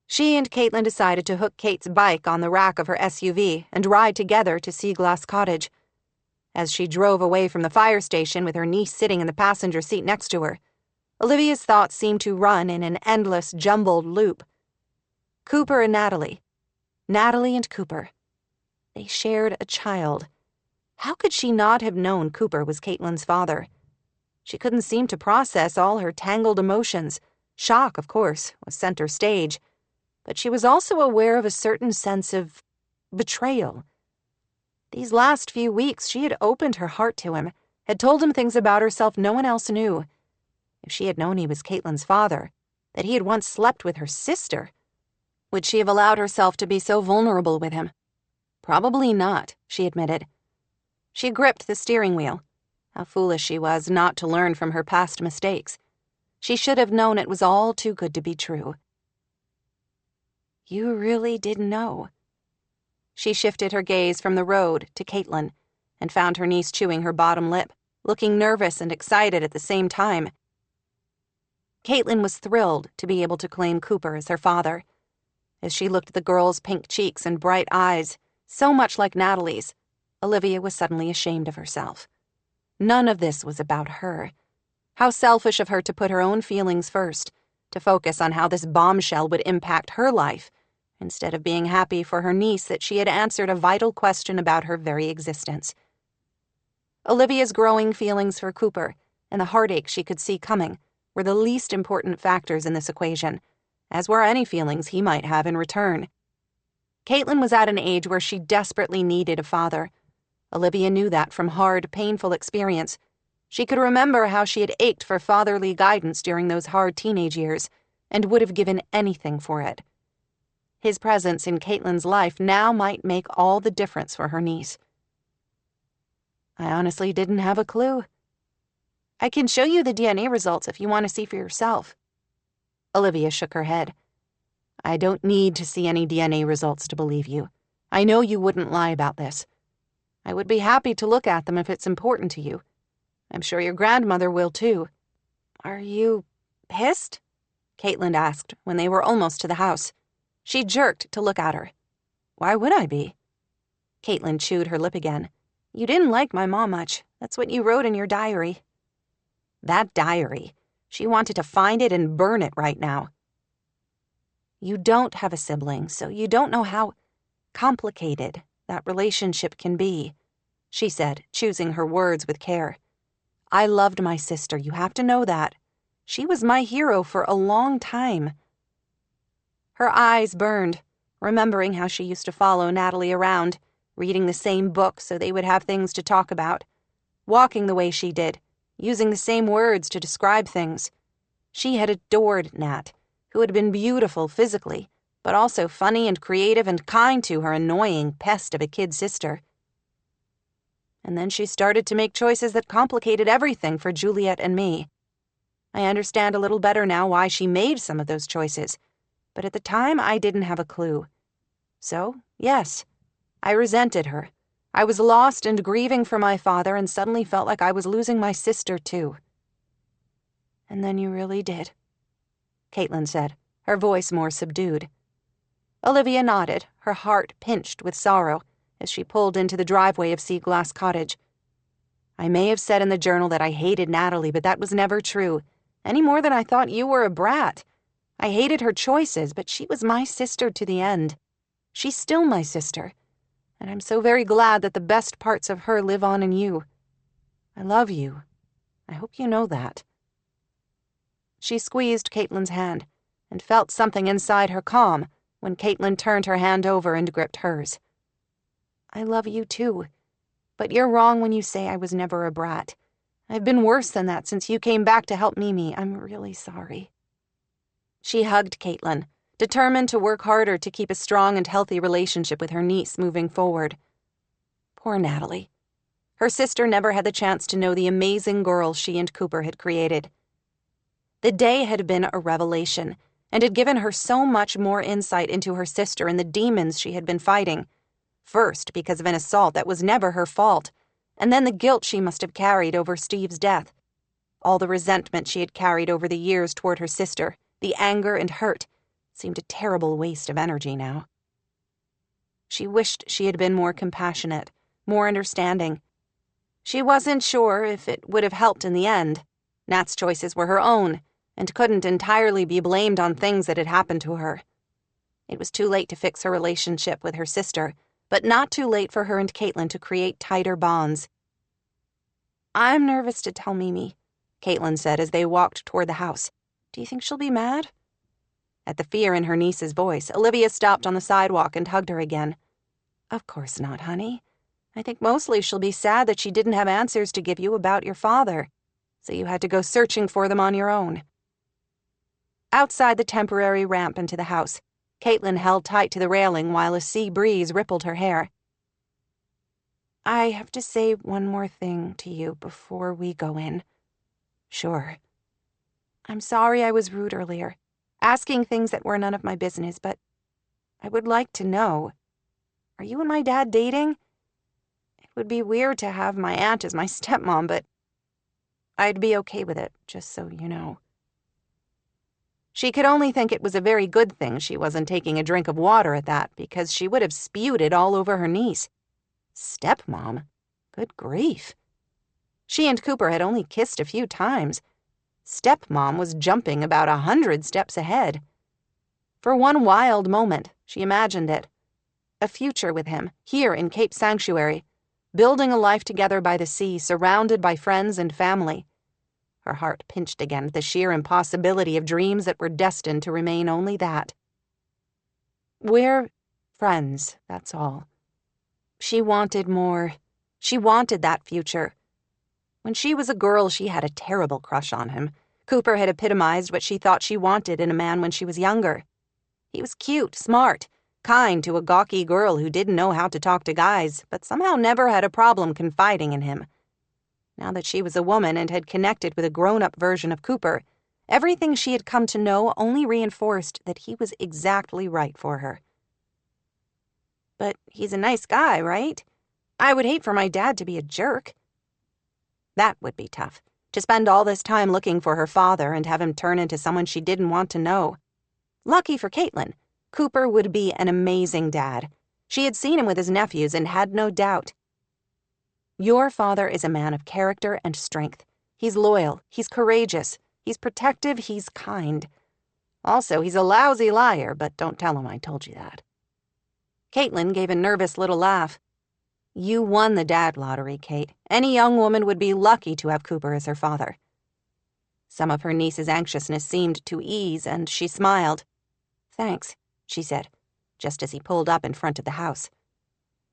She and Caitlin decided to hook Kate's bike on the rack of her SUV and ride together to Seaglass Cottage. As she drove away from the fire station with her niece sitting in the passenger seat next to her, Olivia's thoughts seemed to run in an endless, jumbled loop. Cooper and Natalie. Natalie and Cooper. They shared a child. How could she not have known Cooper was Caitlin's father? She couldn't seem to process all her tangled emotions. Shock, of course, was center stage. But she was also aware of a certain sense of betrayal. These last few weeks, she had opened her heart to him, had told him things about herself no one else knew. If she had known he was Caitlin's father, that he had once slept with her sister, would she have allowed herself to be so vulnerable with him? Probably not, she admitted. She gripped the steering wheel. How foolish she was not to learn from her past mistakes. She should have known it was all too good to be true. You really didn't know. She shifted her gaze from the road to Caitlin and found her niece chewing her bottom lip, looking nervous and excited at the same time. Caitlin was thrilled to be able to claim Cooper as her father. As she looked at the girl's pink cheeks and bright eyes, so much like Natalie's, Olivia was suddenly ashamed of herself. None of this was about her. How selfish of her to put her own feelings first, to focus on how this bombshell would impact her life, instead of being happy for her niece that she had answered a vital question about her very existence. Olivia's growing feelings for Cooper and the heartache she could see coming were the least important factors in this equation, as were any feelings he might have in return. Caitlin was at an age where she desperately needed a father. Olivia knew that from hard, painful experience. She could remember how she had ached for fatherly guidance during those hard teenage years, and would have given anything for it. His presence in Caitlin's life now might make all the difference for her niece. I honestly didn't have a clue. I can show you the DNA results if you want to see for yourself. Olivia shook her head. I don't need to see any DNA results to believe you. I know you wouldn't lie about this. I would be happy to look at them if it's important to you. I'm sure your grandmother will, too. Are you pissed? Caitlin asked when they were almost to the house. She jerked to look at her. Why would I be? Caitlin chewed her lip again. You didn't like my mom much. That's what you wrote in your diary. That diary. She wanted to find it and burn it right now. You don't have a sibling, so you don't know how complicated that relationship can be, she said, choosing her words with care. I loved my sister, you have to know that. She was my hero for a long time. Her eyes burned, remembering how she used to follow Natalie around, reading the same book so they would have things to talk about, walking the way she did, using the same words to describe things. She had adored Nat, who had been beautiful physically, but also funny and creative and kind to her annoying pest of a kid sister. And then she started to make choices that complicated everything for Juliet and me. I understand a little better now why she made some of those choices. But at the time, I didn't have a clue. So, yes, I resented her. I was lost and grieving for my father and suddenly felt like I was losing my sister, too. And then you really did, Caitlin said, her voice more subdued. Olivia nodded, her heart pinched with sorrow, as she pulled into the driveway of Seaglass Cottage. I may have said in the journal that I hated Natalie, but that was never true, any more than I thought you were a brat. I hated her choices, but she was my sister to the end. She's still my sister, and I'm so very glad that the best parts of her live on in you. I love you. I hope you know that. She squeezed Caitlin's hand and felt something inside her calm when Caitlin turned her hand over and gripped hers. I love you too, but you're wrong when you say I was never a brat. I've been worse than that since you came back to help Mimi. I'm really sorry. She hugged Caitlin, determined to work harder to keep a strong and healthy relationship with her niece moving forward. Poor Natalie. Her sister never had the chance to know the amazing girl she and Cooper had created. The day had been a revelation, and had given her so much more insight into her sister and the demons she had been fighting. First, because of an assault that was never her fault, and then the guilt she must have carried over Steve's death. All the resentment she had carried over the years toward her sister, the anger and hurt, seemed a terrible waste of energy now. She wished she had been more compassionate, more understanding. She wasn't sure if it would have helped in the end. Nat's choices were her own, and couldn't entirely be blamed on things that had happened to her. It was too late to fix her relationship with her sister, but not too late for her and Caitlin to create tighter bonds. I'm nervous to tell Mimi, Caitlin said as they walked toward the house. Do you think she'll be mad? At the fear in her niece's voice, Olivia stopped on the sidewalk and hugged her again. Of course not, honey. I think mostly she'll be sad that she didn't have answers to give you about your father, so you had to go searching for them on your own. Outside the temporary ramp into the house, Caitlin held tight to the railing while a sea breeze rippled her hair. I have to say one more thing to you before we go in. Sure. I'm sorry I was rude earlier, asking things that were none of my business, but I would like to know. Are you and my dad dating? It would be weird to have my aunt as my stepmom, but I'd be okay with it, just so you know. She could only think it was a very good thing she wasn't taking a drink of water at that, because she would have spewed it all over her niece. Stepmom? Good grief. She and Cooper had only kissed a few times. Stepmom was jumping about 100 steps ahead. For one wild moment, she imagined it. A future with him, here in Cape Sanctuary, building a life together by the sea, surrounded by friends and family. Her heart pinched again at the sheer impossibility of dreams that were destined to remain only that. We're friends, that's all. She wanted more. She wanted that future. When she was a girl, she had a terrible crush on him. Cooper had epitomized what she thought she wanted in a man when she was younger. He was cute, smart, kind to a gawky girl who didn't know how to talk to guys, but somehow never had a problem confiding in him. Now that she was a woman and had connected with a grown-up version of Cooper, everything she had come to know only reinforced that he was exactly right for her. But he's a nice guy, right? I would hate for my dad to be a jerk. That would be tough, to spend all this time looking for her father and have him turn into someone she didn't want to know. Lucky for Caitlin, Cooper would be an amazing dad. She had seen him with his nephews and had no doubt. Your father is a man of character and strength. He's loyal, he's courageous, he's protective, he's kind. Also, he's a lousy liar, but don't tell him I told you that. Caitlin gave a nervous little laugh. You won the dad lottery, Kate. Any young woman would be lucky to have Cooper as her father. Some of her niece's anxiousness seemed to ease, and she smiled. Thanks, she said, just as he pulled up in front of the house.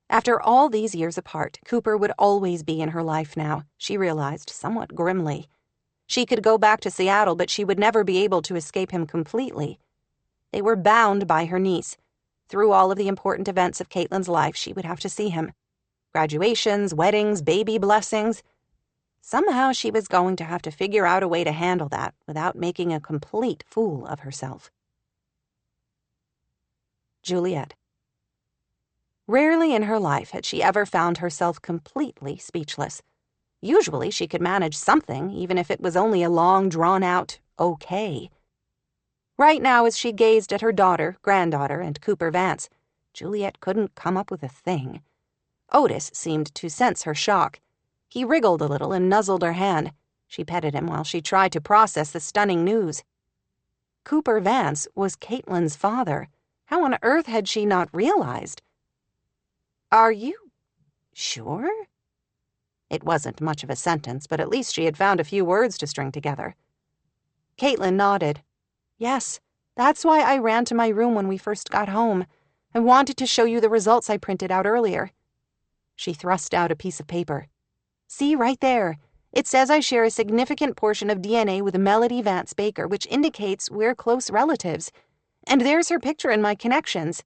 After all these years apart, Cooper would always be in her life now, she realized, somewhat grimly. She could go back to Seattle, but she would never be able to escape him completely. They were bound by her niece. Through all of the important events of Caitlin's life, she would have to see him. Graduations, weddings, baby blessings. Somehow she was going to have to figure out a way to handle that without making a complete fool of herself. Juliet. Rarely in her life had she ever found herself completely speechless. Usually she could manage something, even if it was only a long, drawn-out okay. Right now, as she gazed at her daughter, granddaughter, and Cooper Vance, Juliet couldn't come up with a thing. Otis seemed to sense her shock. He wriggled a little and nuzzled her hand. She petted him while she tried to process the stunning news. Cooper Vance was Caitlin's father. How on earth had she not realized? "Are you sure?" It wasn't much of a sentence, but at least she had found a few words to string together. Caitlin nodded. "Yes, that's why I ran to my room when we first got home. I wanted to show you the results I printed out earlier." She thrust out a piece of paper. "See, right there. It says I share a significant portion of DNA with Melody Vance Baker, which indicates we're close relatives. And there's her picture in my connections.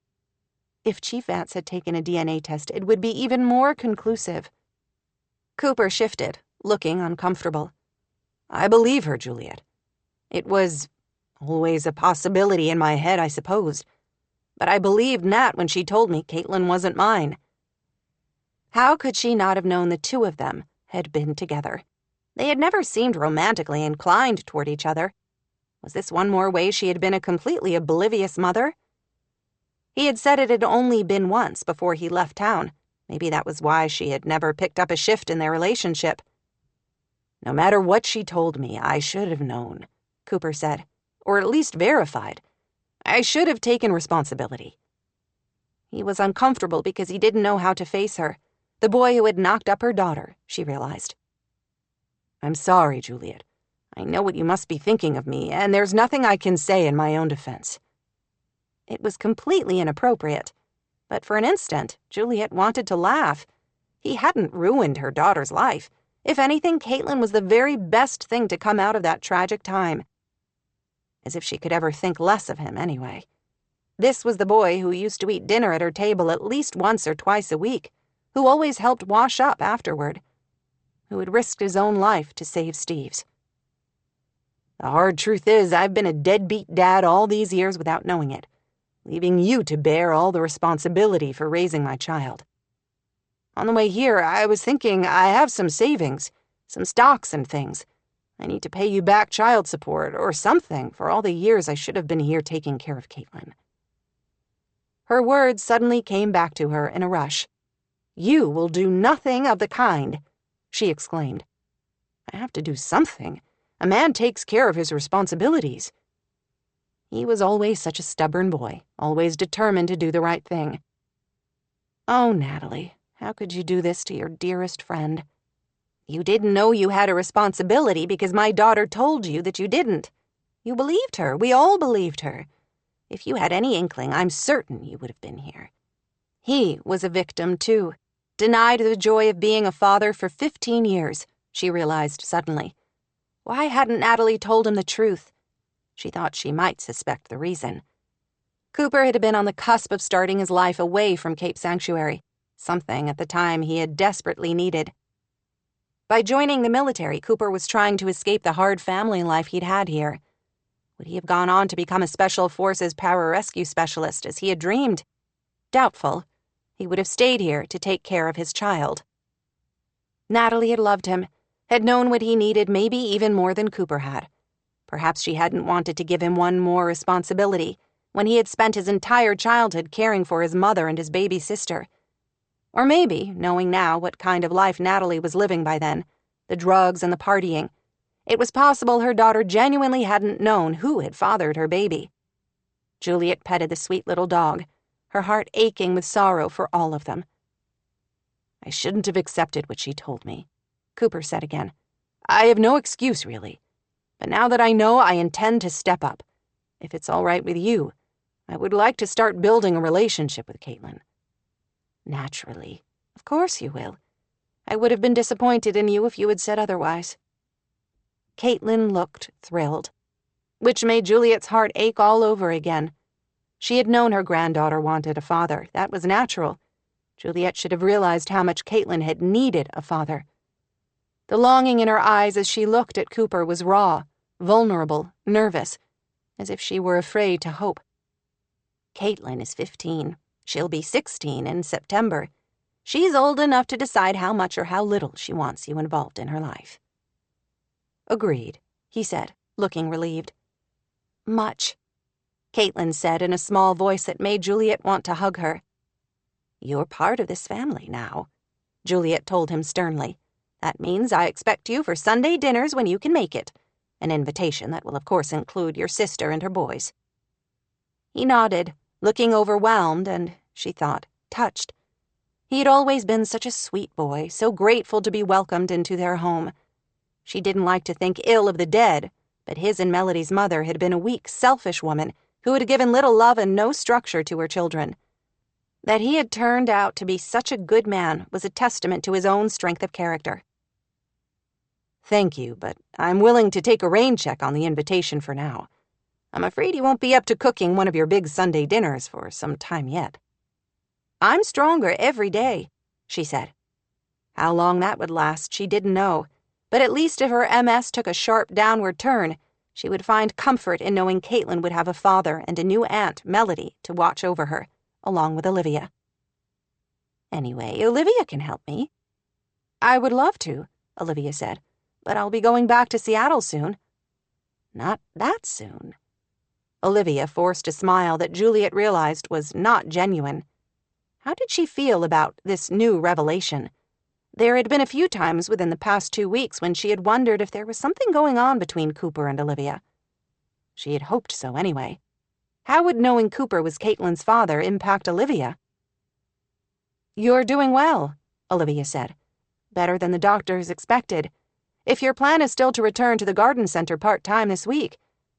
If Chief Vance had taken a DNA test, it would be even more conclusive." Cooper shifted, looking uncomfortable. "I believe her, Juliet. It was always a possibility in my head, I suppose. But I believed Nat when she told me Caitlin wasn't mine." How could she not have known the two of them had been together? They had never seemed romantically inclined toward each other. Was this one more way she had been a completely oblivious mother? He had said it had only been once before he left town. Maybe that was why she had never picked up a shift in their relationship. "No matter what she told me, I should have known," Cooper said. "Or at least verified. I should have taken responsibility." He was uncomfortable because he didn't know how to face her. The boy who had knocked up her daughter, she realized. "I'm sorry, Juliet. I know what you must be thinking of me, and there's nothing I can say in my own defense." It was completely inappropriate. But for an instant, Juliet wanted to laugh. He hadn't ruined her daughter's life. If anything, Caitlin was the very best thing to come out of that tragic time. As if she could ever think less of him, anyway. This was the boy who used to eat dinner at her table at least once or twice a week, who always helped wash up afterward, who had risked his own life to save Steve's. "The hard truth is, I've been a deadbeat dad all these years without knowing it, leaving you to bear all the responsibility for raising my child. On the way here, I was thinking I have some savings, some stocks and things. I need to pay you back child support or something for all the years I should have been here taking care of Caitlin." Her words suddenly came back to her in a rush. "You will do nothing of the kind," she exclaimed. "I have to do something. A man takes care of his responsibilities." He was always such a stubborn boy, always determined to do the right thing. "Oh, Natalie, how could you do this to your dearest friend? You didn't know you had a responsibility because my daughter told you that you didn't. You believed her. We all believed her. If you had any inkling, I'm certain you would have been here." He was a victim, too. Denied the joy of being a father for 15 years, she realized suddenly. Why hadn't Natalie told him the truth? She thought she might suspect the reason. Cooper had been on the cusp of starting his life away from Cape Sanctuary, something at the time he had desperately needed. By joining the military, Cooper was trying to escape the hard family life he'd had here. Would he have gone on to become a Special Forces pararescue specialist as he had dreamed? Doubtful. He would have stayed here to take care of his child. Natalie had loved him, had known what he needed maybe even more than Cooper had. Perhaps she hadn't wanted to give him one more responsibility when he had spent his entire childhood caring for his mother and his baby sister. Or maybe, knowing now what kind of life Natalie was living by then, the drugs and the partying, it was possible her daughter genuinely hadn't known who had fathered her baby. Juliet petted the sweet little dog, her heart aching with sorrow for all of them. "I shouldn't have accepted what she told me," Cooper said again. "I have no excuse, really. But now that I know, I intend to step up. If it's all right with you, I would like to start building a relationship with Caitlin." "Naturally. Of course you will. I would have been disappointed in you if you had said otherwise." Caitlin looked thrilled, which made Juliet's heart ache all over again. She had known her granddaughter wanted a father. That was natural. Juliet should have realized how much Caitlin had needed a father. The longing in her eyes as she looked at Cooper was raw, vulnerable, nervous, as if she were afraid to hope. Caitlin is 15. She'll be 16 in September. She's old enough to decide how much or how little she wants you involved in her life." "Agreed," he said, looking relieved. "Much," Caitlin said in a small voice that made Juliet want to hug her. "You're part of this family now," Juliet told him sternly. "That means I expect you for Sunday dinners when you can make it. An invitation that will of course include your sister and her boys." He nodded, looking overwhelmed and, she thought, touched. He had always been such a sweet boy, so grateful to be welcomed into their home. She didn't like to think ill of the dead, but his and Melody's mother had been a weak, selfish woman who had given little love and no structure to her children. That he had turned out to be such a good man was a testament to his own strength of character. "Thank you, but I'm willing to take a rain check on the invitation for now. I'm afraid you won't be up to cooking one of your big Sunday dinners for some time yet." "I'm stronger every day," she said. How long that would last, she didn't know, but at least if her MS took a sharp downward turn, she would find comfort in knowing Caitlin would have a father and a new aunt, Melody, to watch over her, along with Olivia. "Anyway, Olivia can help me." "I would love to," Olivia said, "but I'll be going back to Seattle soon." "Not that soon." Olivia forced a smile that Juliet realized was not genuine. How did she feel about this new revelation? There had been a few times within the past 2 weeks when she had wondered if there was something going on between Cooper and Olivia. She had hoped so anyway. How would knowing Cooper was Caitlin's father impact Olivia? "You're doing well," Olivia said. "Better than the doctors expected. If your plan is still to return to the garden center part-time this week,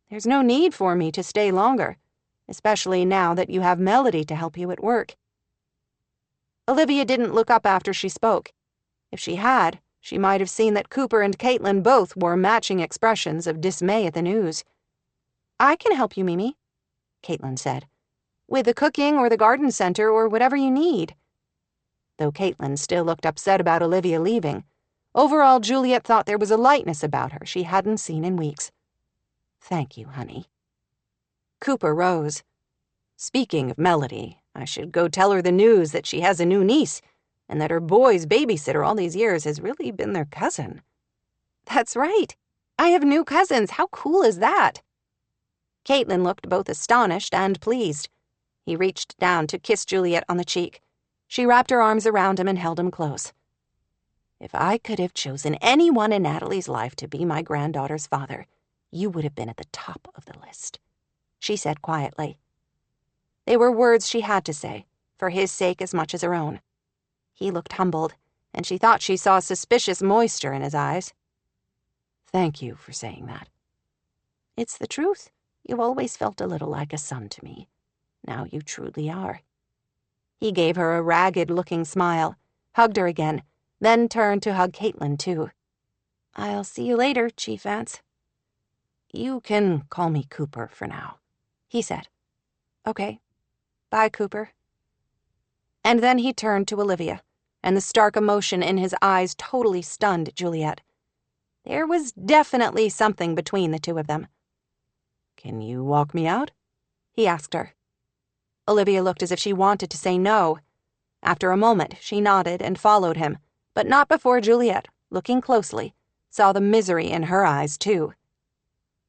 there's no need for me to stay longer, especially now that you have Melody to help you at work." Olivia didn't look up after she spoke. If she had, she might have seen that Cooper and Caitlin both wore matching expressions of dismay at the news. "I can help you, Mimi," Caitlin said, "with the cooking or the garden center or whatever you need." Though Caitlin still looked upset about Olivia leaving, overall Juliet thought there was a lightness about her she hadn't seen in weeks. "Thank you, honey." Cooper rose. "Speaking of Melody, I should go tell her the news that she has a new niece, and that her boy's babysitter all these years has really been their cousin." "That's right. I have new cousins. How cool is that?" Caitlin looked both astonished and pleased. He reached down to kiss Juliet on the cheek. She wrapped her arms around him and held him close. "If I could have chosen anyone in Natalie's life to be my granddaughter's father, you would have been at the top of the list," she said quietly. They were words she had to say, for his sake as much as her own. He looked humbled, and she thought she saw suspicious moisture in his eyes. "Thank you for saying that." "It's the truth. You've always felt a little like a son to me. Now you truly are." He gave her a ragged-looking smile, hugged her again, then turned to hug Caitlin, too. "I'll see you later, Chief Vance." "You can call me Cooper for now," he said. "Okay. Bye, Cooper." And then he turned to Olivia, and the stark emotion in his eyes totally stunned Juliet. There was definitely something between the two of them. "Can you walk me out?" he asked her. Olivia looked as if she wanted to say no. After a moment, she nodded and followed him, but not before Juliet, looking closely, saw the misery in her eyes, too.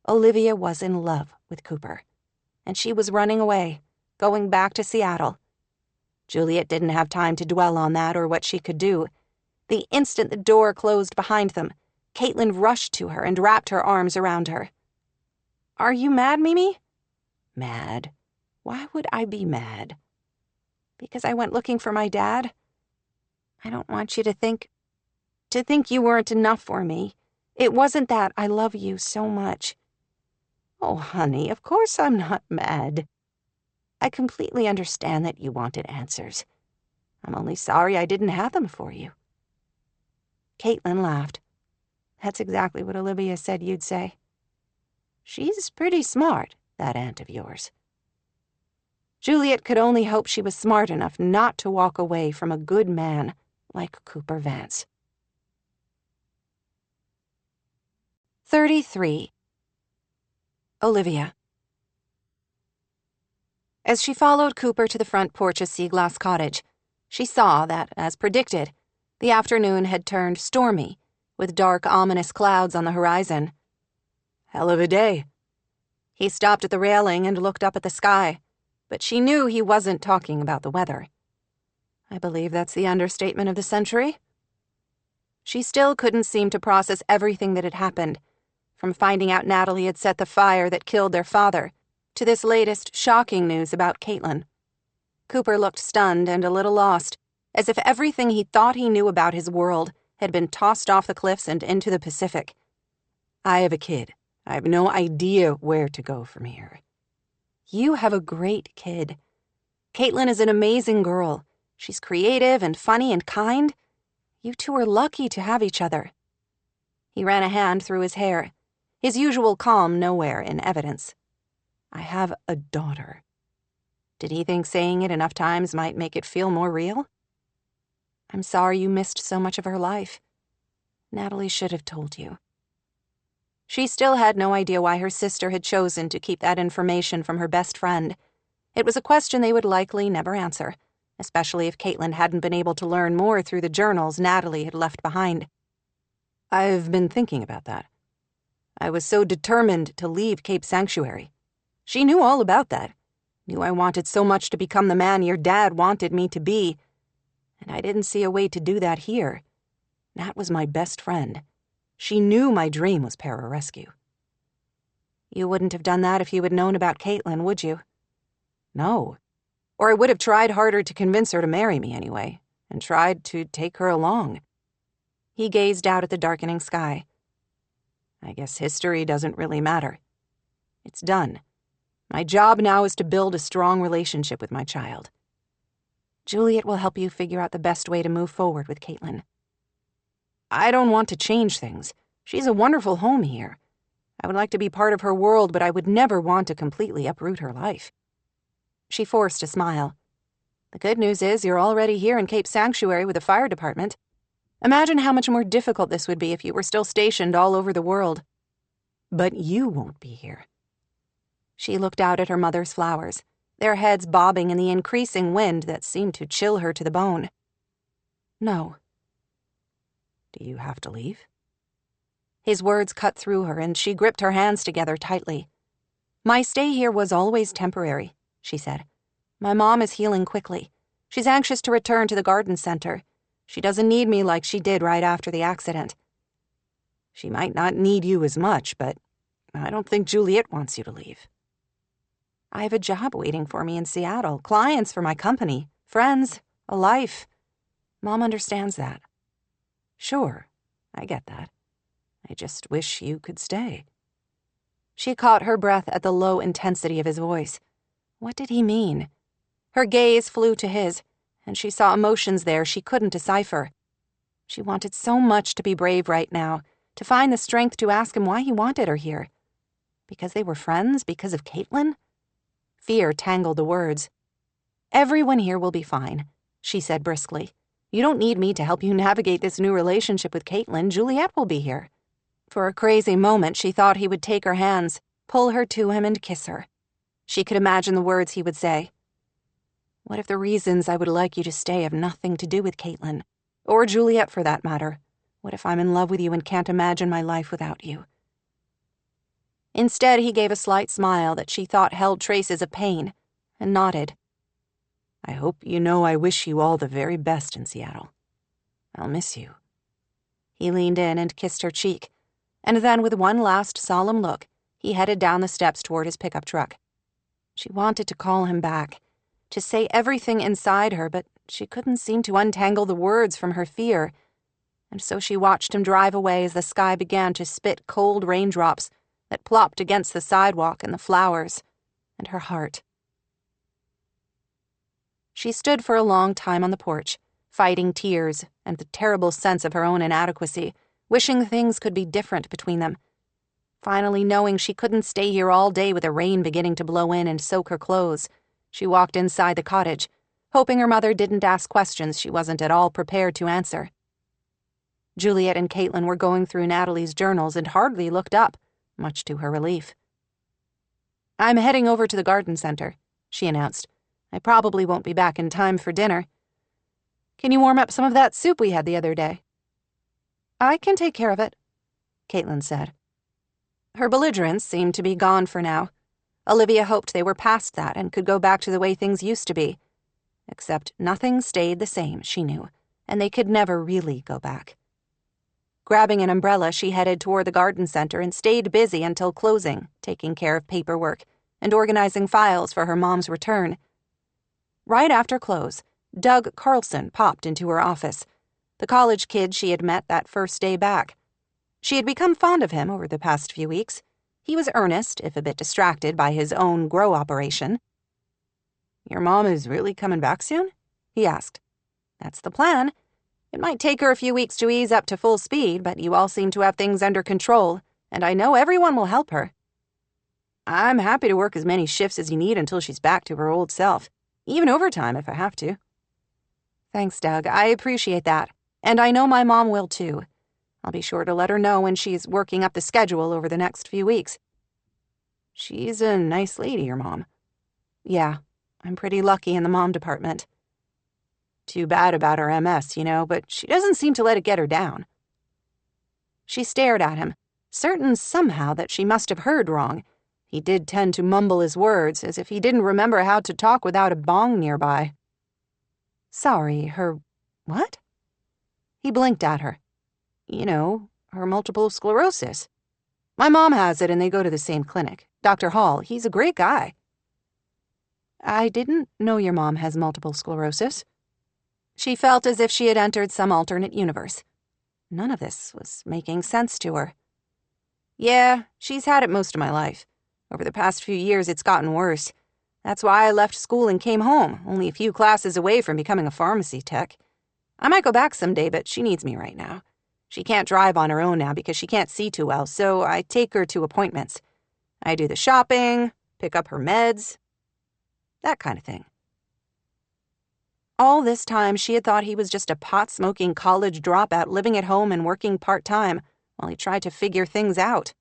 Olivia was in love with Cooper, and she was running away, going back to Seattle. Juliet didn't have time to dwell on that or what she could do. The instant the door closed behind them, Caitlin rushed to her and wrapped her arms around her. "Are you mad, Mimi?" "Mad? Why would I be mad?" "Because I went looking for my dad? I don't want you to think you weren't enough for me. It wasn't that. I love you so much." "Oh, honey, of course I'm not mad. I completely understand that you wanted answers. I'm only sorry I didn't have them for you." Caitlin laughed. "That's exactly what Olivia said you'd say. She's pretty smart, that aunt of yours." Juliet could only hope she was smart enough not to walk away from a good man like Cooper Vance. 33. Olivia. As she followed Cooper to the front porch of Seaglass Cottage, she saw that, as predicted, the afternoon had turned stormy, with dark, ominous clouds on the horizon. "Hell of a day." He stopped at the railing and looked up at the sky, but she knew he wasn't talking about the weather. "I believe that's the understatement of the century." She still couldn't seem to process everything that had happened, from finding out Natalie had set the fire that killed their father, to this latest shocking news about Caitlin. Cooper looked stunned and a little lost, as if everything he thought he knew about his world had been tossed off the cliffs and into the Pacific. "I have a kid. I have no idea where to go from here." "You have a great kid. Caitlin is an amazing girl. She's creative and funny and kind. You two are lucky to have each other." He ran a hand through his hair, his usual calm nowhere in evidence. "I have a daughter." Did he think saying it enough times might make it feel more real? "I'm sorry you missed so much of her life. Natalie should have told you." She still had no idea why her sister had chosen to keep that information from her best friend. It was a question they would likely never answer, especially if Caitlin hadn't been able to learn more through the journals Natalie had left behind. "I've been thinking about that. I was so determined to leave Cape Sanctuary. She knew all about that. Knew I wanted so much to become the man your dad wanted me to be. And I didn't see a way to do that here. Nat was my best friend. She knew my dream was pararescue." "You wouldn't have done that if you had known about Caitlin, would you?" "No. Or I would have tried harder to convince her to marry me anyway, and tried to take her along." He gazed out at the darkening sky. "I guess history doesn't really matter. It's done. My job now is to build a strong relationship with my child. Juliet will help you figure out the best way to move forward with Caitlin. I don't want to change things. She's a wonderful home here. I would like to be part of her world, but I would never want to completely uproot her life." She forced a smile. "The good news is you're already here in Cape Sanctuary with the fire department. Imagine how much more difficult this would be if you were still stationed all over the world. But you won't be here." She looked out at her mother's flowers, their heads bobbing in the increasing wind that seemed to chill her to the bone. "No." "Do you have to leave?" His words cut through her, and she gripped her hands together tightly. "My stay here was always temporary," she said. "My mom is healing quickly. She's anxious to return to the garden center. She doesn't need me like she did right after the accident." "She might not need you as much, but I don't think Juliet wants you to leave." "I have a job waiting for me in Seattle, clients for my company, friends, a life. Mom understands that." "Sure, I get that. I just wish you could stay." She caught her breath at the low intensity of his voice. What did he mean? Her gaze flew to his, and she saw emotions there she couldn't decipher. She wanted so much to be brave right now, to find the strength to ask him why he wanted her here. Because they were friends? Because of Caitlin? Fear tangled the words. "Everyone here will be fine," she said briskly. "You don't need me to help you navigate this new relationship with Caitlin. Juliet will be here." For a crazy moment, she thought he would take her hands, pull her to him, and kiss her. She could imagine the words he would say. "What if the reasons I would like you to stay have nothing to do with Caitlin? Or Juliet, for that matter? What if I'm in love with you and can't imagine my life without you?" Instead, he gave a slight smile that she thought held traces of pain, and nodded. "I hope you know I wish you all the very best in Seattle. I'll miss you." He leaned in and kissed her cheek, and then with one last solemn look, he headed down the steps toward his pickup truck. She wanted to call him back, to say everything inside her, but she couldn't seem to untangle the words from her fear, and so she watched him drive away as the sky began to spit cold raindrops that plopped against the sidewalk and the flowers, and her heart. She stood for a long time on the porch, fighting tears and the terrible sense of her own inadequacy, wishing things could be different between them. Finally, knowing she couldn't stay here all day with the rain beginning to blow in and soak her clothes, she walked inside the cottage, hoping her mother didn't ask questions she wasn't at all prepared to answer. Juliet and Caitlin were going through Natalie's journals and hardly looked up, much to her relief. "I'm heading over to the garden center," she announced. "I probably won't be back in time for dinner. Can you warm up some of that soup we had the other day?" "I can take care of it," Caitlin said. Her belligerence seemed to be gone for now. Olivia hoped they were past that and could go back to the way things used to be. Except nothing stayed the same, she knew, and they could never really go back. Grabbing an umbrella, she headed toward the garden center and stayed busy until closing, taking care of paperwork and organizing files for her mom's return. Right after close, Doug Carlson popped into her office, the college kid she had met that first day back. She had become fond of him over the past few weeks. He was earnest, if a bit distracted by his own grow operation. "Your mom is really coming back soon?" he asked. "That's the plan. It might take her a few weeks to ease up to full speed, but you all seem to have things under control, and I know everyone will help her." "I'm happy to work as many shifts as you need until she's back to her old self, even overtime if I have to." "Thanks, Doug. I appreciate that, and I know my mom will too. I'll be sure to let her know when she's working up the schedule over the next few weeks." "She's a nice lady, your mom." "Yeah, I'm pretty lucky in the mom department." "Too bad about her MS, but she doesn't seem to let it get her down." She stared at him, certain somehow that she must have heard wrong. He did tend to mumble his words, as if he didn't remember how to talk without a bong nearby. "Sorry, her what?" He blinked at her. Her multiple sclerosis. My mom has it and they go to the same clinic. Dr. Hall, he's a great guy." "I didn't know your mom has multiple sclerosis." She felt as if she had entered some alternate universe. None of this was making sense to her. "Yeah, she's had it most of my life. Over the past few years, it's gotten worse. That's why I left school and came home, only a few classes away from becoming a pharmacy tech. I might go back someday, but she needs me right now. She can't drive on her own now because she can't see too well, so I take her to appointments. I do the shopping, pick up her meds, that kind of thing." All this time, she had thought he was just a pot-smoking college dropout living at home and working part-time while he tried to figure things out.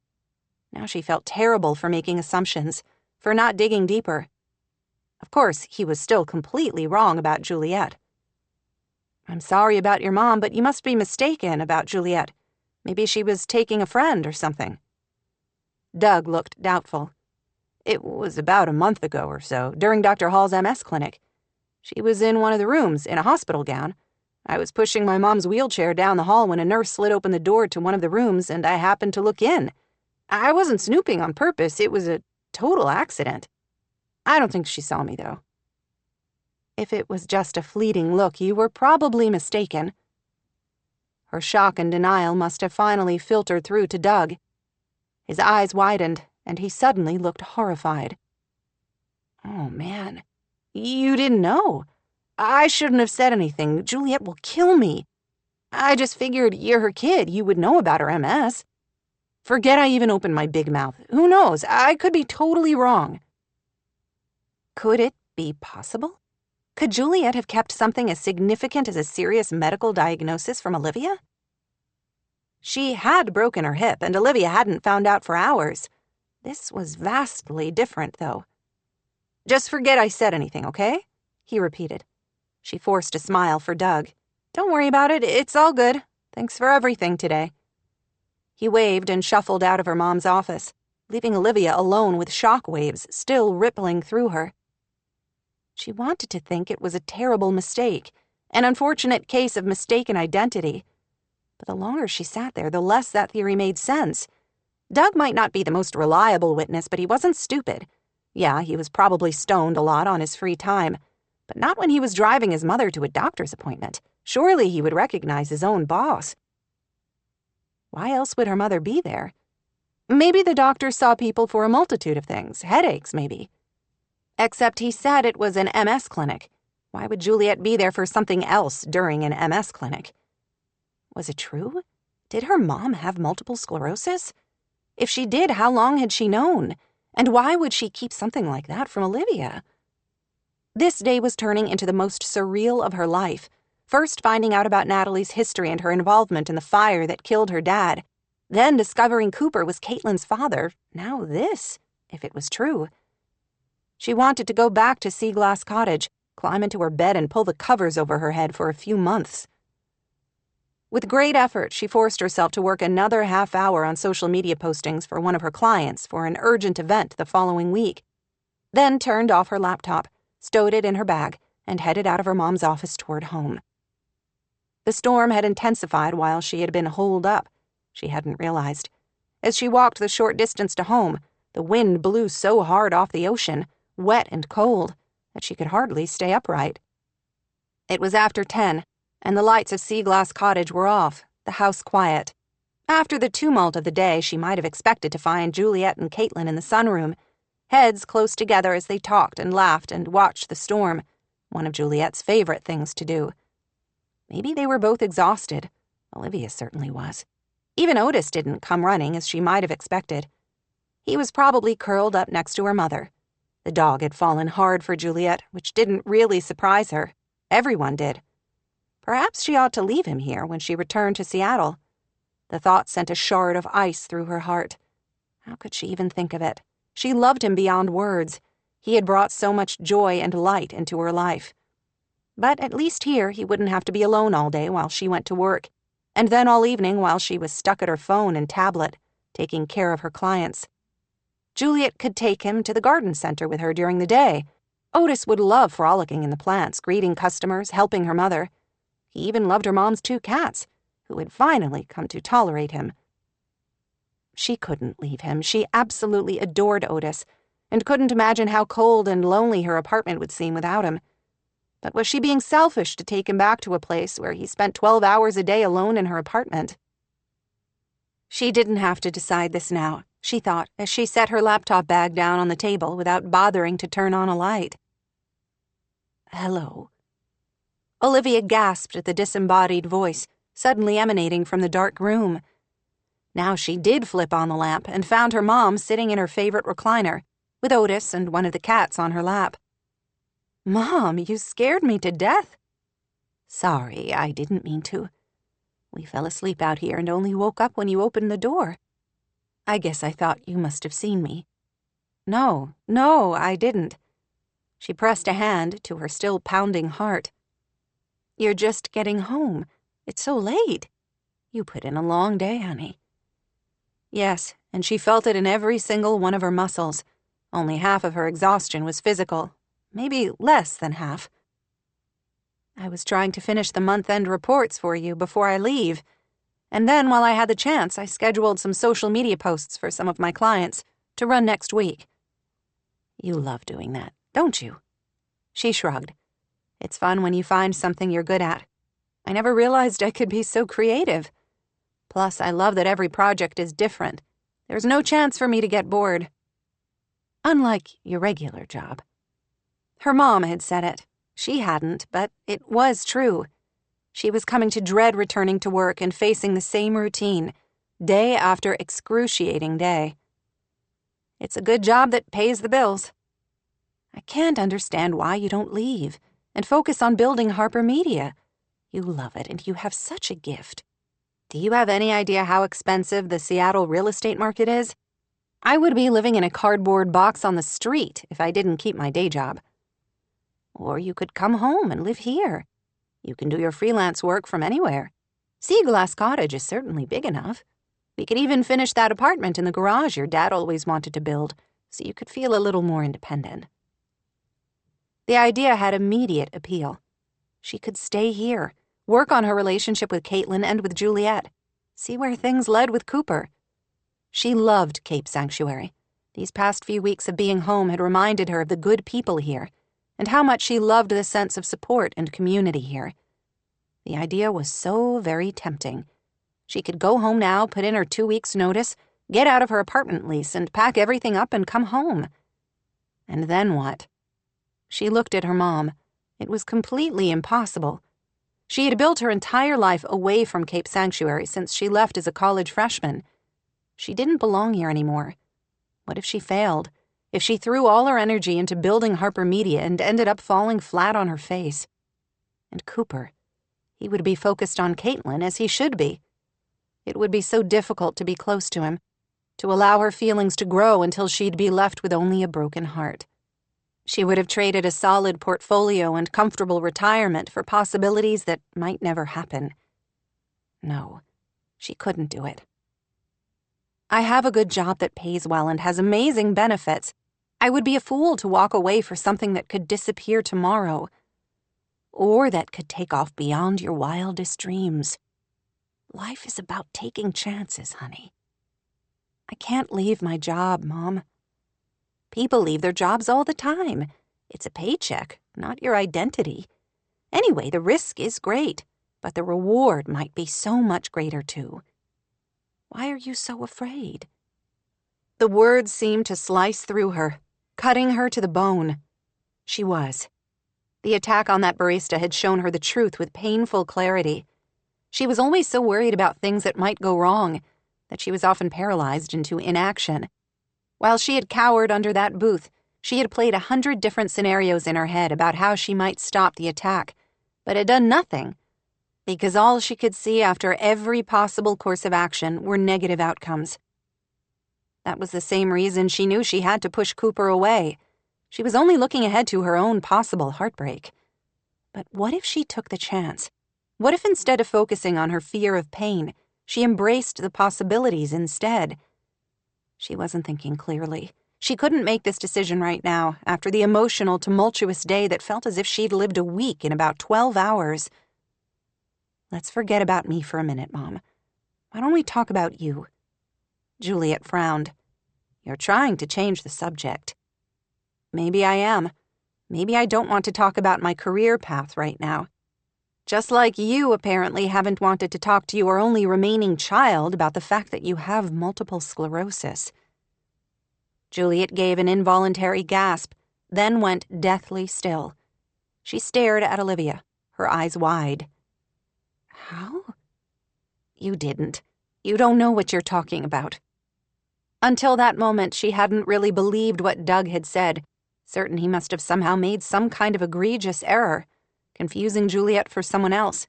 Now she felt terrible for making assumptions, for not digging deeper. Of course, he was still completely wrong about Juliet. "I'm sorry about your mom, but you must be mistaken about Juliet. Maybe she was taking a friend or something." Doug looked doubtful. "It was about a month ago or so, during Dr. Hall's MS clinic. She was in one of the rooms, in a hospital gown. I was pushing my mom's wheelchair down the hall when a nurse slid open the door to one of the rooms, and I happened to look in. I wasn't snooping on purpose. It was a total accident. I don't think she saw me, though." "If it was just a fleeting look, you were probably mistaken." Her shock and denial must have finally filtered through to Doug. His eyes widened, and he suddenly looked horrified. "Oh, man. You didn't know. I shouldn't have said anything. Juliet will kill me. I just figured you're her kid. You would know about her MS. Forget I even opened my big mouth. Who knows? I could be totally wrong." Could it be possible? Could Juliet have kept something as significant as a serious medical diagnosis from Olivia? She had broken her hip, and Olivia hadn't found out for hours. This was vastly different, though. "Just forget I said anything, okay?" he repeated. She forced a smile for Doug. "Don't worry about it. It's all good. Thanks for everything today." He waved and shuffled out of her mom's office, leaving Olivia alone with shock waves still rippling through her. She wanted to think it was a terrible mistake, an unfortunate case of mistaken identity. But the longer she sat there, the less that theory made sense. Doug might not be the most reliable witness, but he wasn't stupid. Yeah, he was probably stoned a lot on his free time, but not when he was driving his mother to a doctor's appointment. Surely he would recognize his own boss. Why else would her mother be there? Maybe the doctor saw people for a multitude of things, headaches maybe. Except he said it was an MS clinic. Why would Juliet be there for something else during an MS clinic? Was it true? Did her mom have multiple sclerosis? If she did, how long had she known? And why would she keep something like that from Olivia? This day was turning into the most surreal of her life. First finding out about Natalie's history and her involvement in the fire that killed her dad. Then discovering Cooper was Caitlin's father. Now this, if it was true. She wanted to go back to Sea Glass Cottage, climb into her bed and pull the covers over her head for a few months. With great effort, she forced herself to work another half hour on social media postings for one of her clients for an urgent event the following week, then turned off her laptop, stowed it in her bag, and headed out of her mom's office toward home. The storm had intensified while she had been holed up. She hadn't realized. As she walked the short distance to home, the wind blew so hard off the ocean, wet and cold, that she could hardly stay upright. It was after 10, and the lights of Sea Glass Cottage were off, the house quiet. After the tumult of the day, she might have expected to find Juliet and Caitlin in the sunroom, heads close together as they talked and laughed and watched the storm, one of Juliet's favorite things to do. Maybe they were both exhausted. Olivia certainly was. Even Otis didn't come running as she might have expected. He was probably curled up next to her mother. The dog had fallen hard for Juliet, which didn't really surprise her. Everyone did. Perhaps she ought to leave him here when she returned to Seattle. The thought sent a shard of ice through her heart. How could she even think of it? She loved him beyond words. He had brought so much joy and light into her life. But at least here he wouldn't have to be alone all day while she went to work, and then all evening while she was stuck at her phone and tablet, taking care of her clients. Juliet could take him to the garden center with her during the day. Otis would love frolicking in the plants, greeting customers, helping her mother. He even loved her mom's 2 cats, who had finally come to tolerate him. She couldn't leave him. She absolutely adored Otis, and couldn't imagine how cold and lonely her apartment would seem without him. But was she being selfish to take him back to a place where he spent 12 hours a day alone in her apartment? She didn't have to decide this now, she thought, as she set her laptop bag down on the table without bothering to turn on a light. Hello. Olivia gasped at the disembodied voice, suddenly emanating from the dark room. Now she did flip on the lamp and found her mom sitting in her favorite recliner, with Otis and one of the cats on her lap. Mom, you scared me to death. Sorry, I didn't mean to. We fell asleep out here and only woke up when you opened the door. I guess I thought you must have seen me. No, I didn't. She pressed a hand to her still pounding heart. You're just getting home. It's so late. You put in a long day, honey. Yes, and she felt it in every single one of her muscles. Only half of her exhaustion was physical. Maybe less than half. I was trying to finish the month-end reports for you before I leave. And then, while I had the chance, I scheduled some social media posts for some of my clients to run next week. You love doing that, don't you? She shrugged. It's fun when you find something you're good at. I never realized I could be so creative. Plus, I love that every project is different. There's no chance for me to get bored. Unlike your regular job. Her mom had said it. She hadn't, but it was true. She was coming to dread returning to work and facing the same routine, day after excruciating day. It's a good job that pays the bills. I can't understand why you don't leave and focus on building Harper Media. You love it, and you have such a gift. Do you have any idea how expensive the Seattle real estate market is? I would be living in a cardboard box on the street if I didn't keep my day job. Or you could come home and live here. You can do your freelance work from anywhere. Sea Glass Cottage is certainly big enough. We could even finish that apartment in the garage your dad always wanted to build, so you could feel a little more independent. The idea had immediate appeal. She could stay here, work on her relationship with Caitlin and with Juliet, see where things led with Cooper. She loved Cape Sanctuary. These past few weeks of being home had reminded her of the good people here, and how much she loved the sense of support and community here. The idea was so very tempting. She could go home now, put in her 2 weeks' notice, get out of her apartment lease, and pack everything up and come home. And then what? She looked at her mom. It was completely impossible. She had built her entire life away from Cape Sanctuary since she left as a college freshman. She didn't belong here anymore. What if she failed? If she threw all her energy into building Harper Media and ended up falling flat on her face? And Cooper, he would be focused on Caitlin as he should be. It would be so difficult to be close to him, to allow her feelings to grow until she'd be left with only a broken heart. She would have traded a solid portfolio and comfortable retirement for possibilities that might never happen. No, she couldn't do it. I have a good job that pays well and has amazing benefits. I would be a fool to walk away for something that could disappear tomorrow, or that could take off beyond your wildest dreams. Life is about taking chances, honey. I can't leave my job, Mom. People leave their jobs all the time. It's a paycheck, not your identity. Anyway, the risk is great, but the reward might be so much greater too. Why are you so afraid? The words seemed to slice through her, cutting her to the bone. She was. The attack on that barista had shown her the truth with painful clarity. She was always so worried about things that might go wrong that she was often paralyzed into inaction. While she had cowered under that booth, she had played 100 different scenarios in her head about how she might stop the attack, but had done nothing, because all she could see after every possible course of action were negative outcomes. That was the same reason she knew she had to push Cooper away. She was only looking ahead to her own possible heartbreak. But what if she took the chance? What if instead of focusing on her fear of pain, she embraced the possibilities instead? She wasn't thinking clearly. She couldn't make this decision right now, after the emotional, tumultuous day that felt as if she'd lived a week in about 12 hours. Let's forget about me for a minute, Mom. Why don't we talk about you? Juliet frowned. You're trying to change the subject. Maybe I am. Maybe I don't want to talk about my career path right now. Just like you apparently haven't wanted to talk to your only remaining child about the fact that you have multiple sclerosis. Juliet gave an involuntary gasp, then went deathly still. She stared at Olivia, her eyes wide. How? You didn't. You don't know what you're talking about. Until that moment, she hadn't really believed what Doug had said, certain he must have somehow made some kind of egregious error, confusing Juliet for someone else.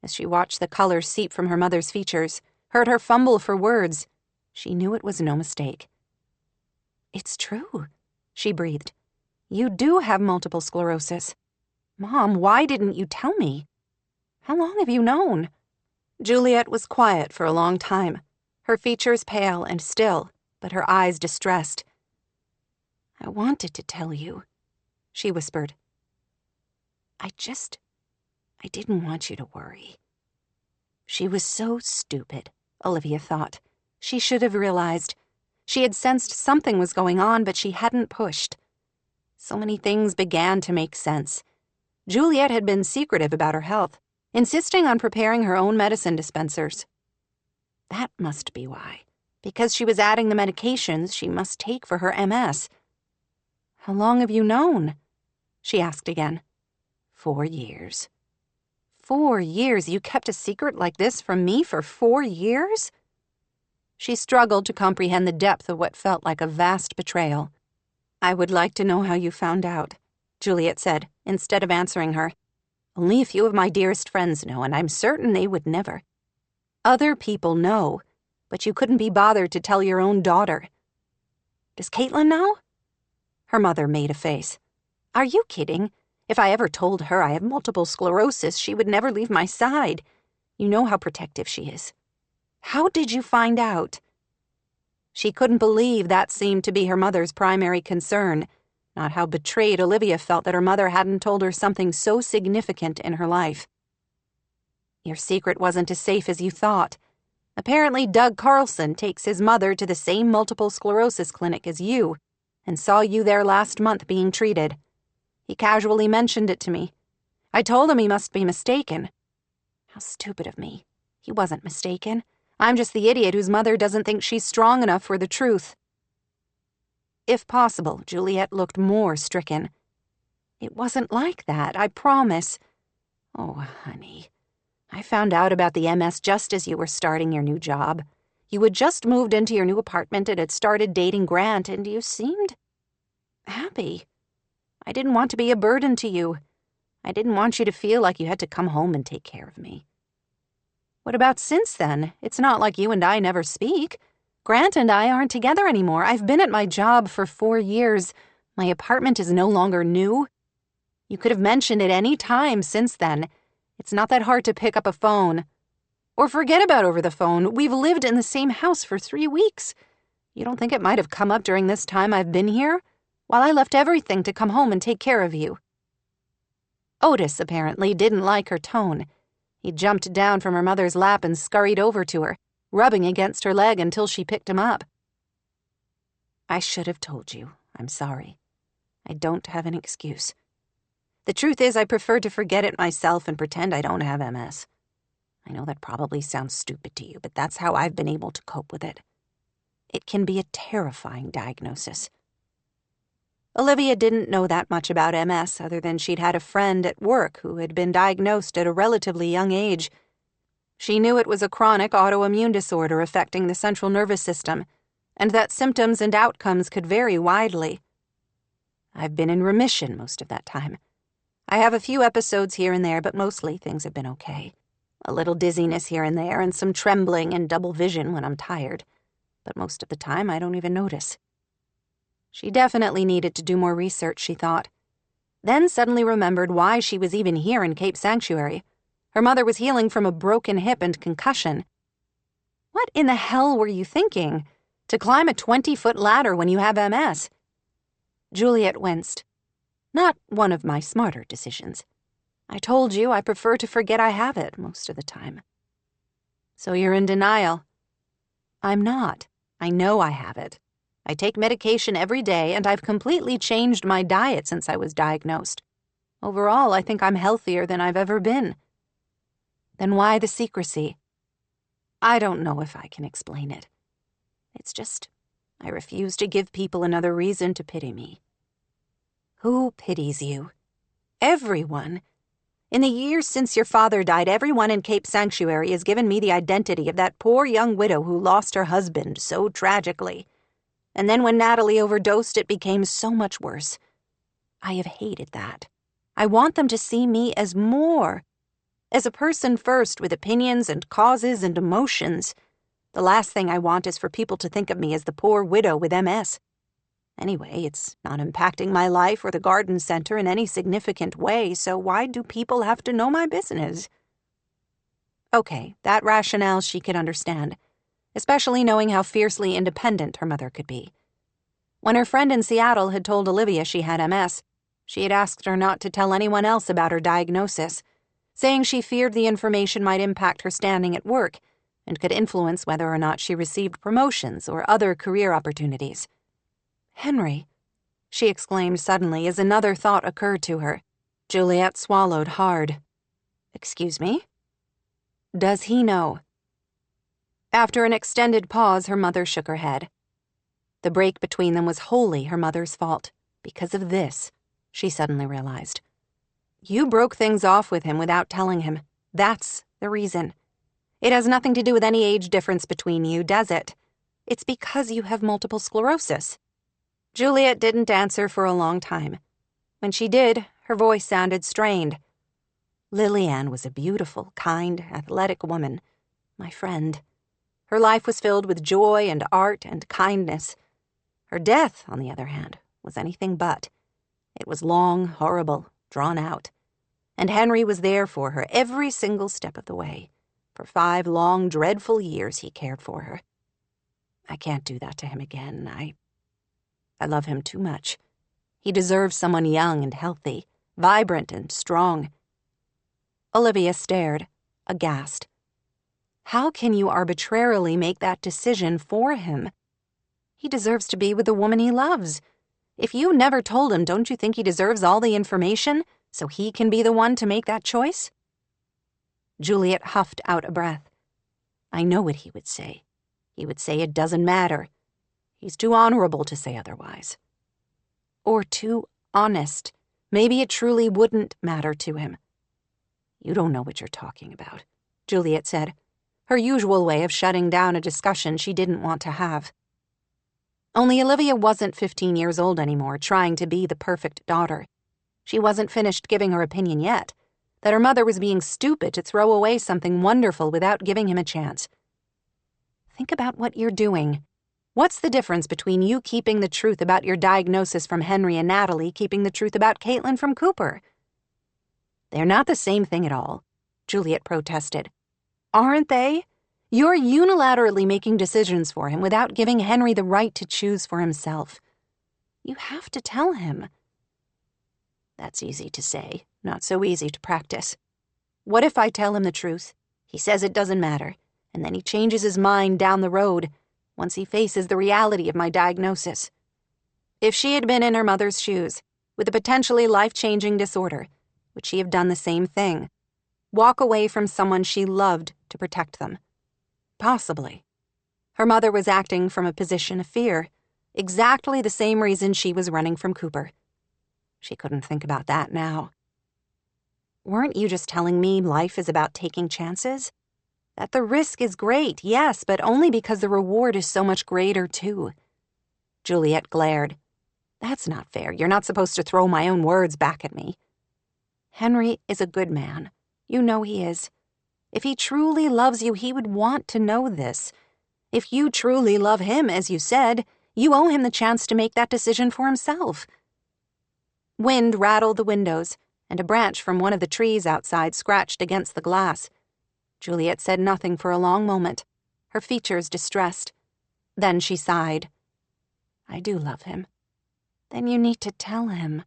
As she watched the color seep from her mother's features, heard her fumble for words, she knew it was no mistake. It's true, she breathed. You do have multiple sclerosis. Mom, why didn't you tell me? How long have you known? Juliet was quiet for a long time, her features pale and still, but her eyes distressed. I wanted to tell you, she whispered. I didn't want you to worry. She was so stupid, Olivia thought. She should have realized. She had sensed something was going on, but she hadn't pushed. So many things began to make sense. Juliet had been secretive about her health, insisting on preparing her own medicine dispensers. That must be why, because she was adding the medications she must take for her MS. How long have you known? She asked again. 4 years. 4 years? You kept a secret like this from me for 4 years? She struggled to comprehend the depth of what felt like a vast betrayal. I would like to know how you found out, Juliet said, instead of answering her. Only a few of my dearest friends know, and I'm certain they would never. Other people know, but you couldn't be bothered to tell your own daughter. Does Caitlin know? Her mother made a face. Are you kidding? If I ever told her I have multiple sclerosis, she would never leave my side. You know how protective she is. How did you find out? She couldn't believe that seemed to be her mother's primary concern, not how betrayed Olivia felt that her mother hadn't told her something so significant in her life. Your secret wasn't as safe as you thought. Apparently Doug Carlson takes his mother to the same multiple sclerosis clinic as you, and saw you there last month being treated. He casually mentioned it to me. I told him he must be mistaken. How stupid of me. He wasn't mistaken. I'm just the idiot whose mother doesn't think she's strong enough for the truth. If possible, Juliet looked more stricken. It wasn't like that, I promise. Oh, honey. I found out about the MS just as you were starting your new job. You had just moved into your new apartment and had started dating Grant, and you seemed happy. I didn't want to be a burden to you. I didn't want you to feel like you had to come home and take care of me. What about since then? It's not like you and I never speak. Grant and I aren't together anymore. I've been at my job for 4 years, My apartment is no longer new. You could have mentioned it any time since then. It's not that hard to pick up a phone. Or forget about over the phone. We've lived in the same house for 3 weeks. You don't think it might have come up during this time I've been here? While I left everything to come home and take care of you. Otis apparently didn't like her tone. He jumped down from her mother's lap and scurried over to her, rubbing against her leg until she picked him up. I should have told you. I'm sorry. I don't have an excuse. The truth is, I prefer to forget it myself and pretend I don't have MS. I know that probably sounds stupid to you, but that's how I've been able to cope with it. It can be a terrifying diagnosis. Olivia didn't know that much about MS other than she'd had a friend at work who had been diagnosed at a relatively young age. She knew it was a chronic autoimmune disorder affecting the central nervous system, and that symptoms and outcomes could vary widely. I've been in remission most of that time. I have a few episodes here and there, but mostly things have been okay. A little dizziness here and there, and some trembling and double vision when I'm tired. But most of the time, I don't even notice. She definitely needed to do more research, she thought. Then suddenly remembered why she was even here in Cape Sanctuary. Her mother was healing from a broken hip and concussion. What in the hell were you thinking? To climb a 20-foot ladder when you have MS? Juliet winced. Not one of my smarter decisions. I told you I prefer to forget I have it most of the time. So you're in denial. I'm not. I know I have it. I take medication every day, and I've completely changed my diet since I was diagnosed. Overall, I think I'm healthier than I've ever been. Then why the secrecy? I don't know if I can explain it. It's just, I refuse to give people another reason to pity me. Who pities you? Everyone. In the years since your father died, everyone in Cape Sanctuary has given me the identity of that poor young widow who lost her husband so tragically. And then when Natalie overdosed, it became so much worse. I have hated that. I want them to see me as more. As a person first, with opinions and causes and emotions. The last thing I want is for people to think of me as the poor widow with MS. Anyway, it's not impacting my life or the garden center in any significant way, so why do people have to know my business? Okay, that rationale she could understand, especially knowing how fiercely independent her mother could be. When her friend in Seattle had told Olivia she had MS, she had asked her not to tell anyone else about her diagnosis, saying she feared the information might impact her standing at work and could influence whether or not she received promotions or other career opportunities. Henry, she exclaimed suddenly as another thought occurred to her. Juliet swallowed hard. Excuse me? Does he know? After an extended pause, her mother shook her head. The break between them was wholly her mother's fault. Because of this, she suddenly realized. You broke things off with him without telling him. That's the reason. It has nothing to do with any age difference between you, does it? It's because you have multiple sclerosis. Juliet didn't answer for a long time. When she did, her voice sounded strained. RaeAnne was a beautiful, kind, athletic woman. My friend. Her life was filled with joy and art and kindness. Her death, on the other hand, was anything but. It was long, horrible, drawn out. And Henry was there for her every single step of the way. For 5 long, dreadful years he cared for her. I can't do that to him again. I love him too much. He deserves someone young and healthy, vibrant and strong. Olivia stared, aghast. How can you arbitrarily make that decision for him? He deserves to be with the woman he loves. If you never told him, don't you think he deserves all the information so he can be the one to make that choice? Juliet huffed out a breath. I know what he would say. He would say it doesn't matter. He's too honorable to say otherwise. Or too honest. Maybe it truly wouldn't matter to him. You don't know what you're talking about, Juliet said, her usual way of shutting down a discussion she didn't want to have. Only Olivia wasn't 15 years old anymore, trying to be the perfect daughter. She wasn't finished giving her opinion yet, that her mother was being stupid to throw away something wonderful without giving him a chance. Think about what you're doing. What's the difference between you keeping the truth about your diagnosis from Henry and Natalie keeping the truth about Caitlin from Cooper? They're not the same thing at all, Juliet protested. Aren't they? You're unilaterally making decisions for him without giving Henry the right to choose for himself. You have to tell him. That's easy to say, not so easy to practice. What if I tell him the truth? He says it doesn't matter, and then he changes his mind down the road once he faces the reality of my diagnosis. If she had been in her mother's shoes, with a potentially life-changing disorder, would she have done the same thing? Walk away from someone she loved to protect them? Possibly. Her mother was acting from a position of fear, exactly the same reason she was running from Cooper. She couldn't think about that now. Weren't you just telling me life is about taking chances? That the risk is great, yes, but only because the reward is so much greater, too. Juliet glared. That's not fair. You're not supposed to throw my own words back at me. Henry is a good man. You know he is. If he truly loves you, he would want to know this. If you truly love him, as you said, you owe him the chance to make that decision for himself. Wind rattled the windows, and a branch from one of the trees outside scratched against the glass. Juliet said nothing for a long moment, her features distressed. Then she sighed. I do love him. Then you need to tell him.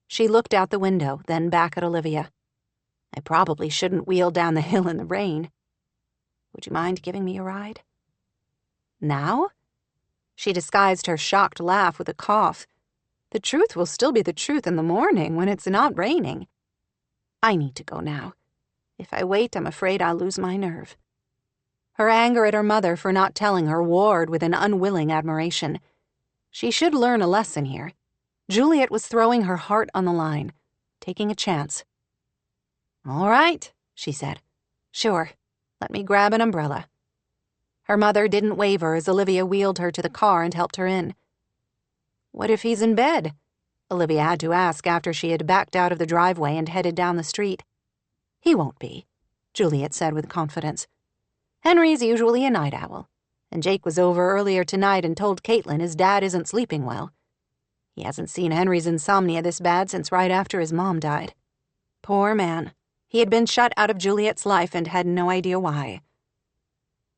She looked out the window, then back at Olivia. I probably shouldn't wheel down the hill in the rain. Would you mind giving me a ride? Now? She disguised her shocked laugh with a cough. The truth will still be the truth in the morning when it's not raining. I need to go now. If I wait, I'm afraid I'll lose my nerve. Her anger at her mother for not telling her warred with an unwilling admiration. She should learn a lesson here. Juliet was throwing her heart on the line, taking a chance. All right, she said. Sure. Let me grab an umbrella. Her mother didn't waver as Olivia wheeled her to the car and helped her in. What if he's in bed? Olivia had to ask after she had backed out of the driveway and headed down the street. He won't be, Juliet said with confidence. Henry's usually a night owl, and Jake was over earlier tonight and told Caitlin his dad isn't sleeping well. He hasn't seen Henry's insomnia this bad since right after his mom died. Poor man. He had been shut out of Juliet's life and had no idea why.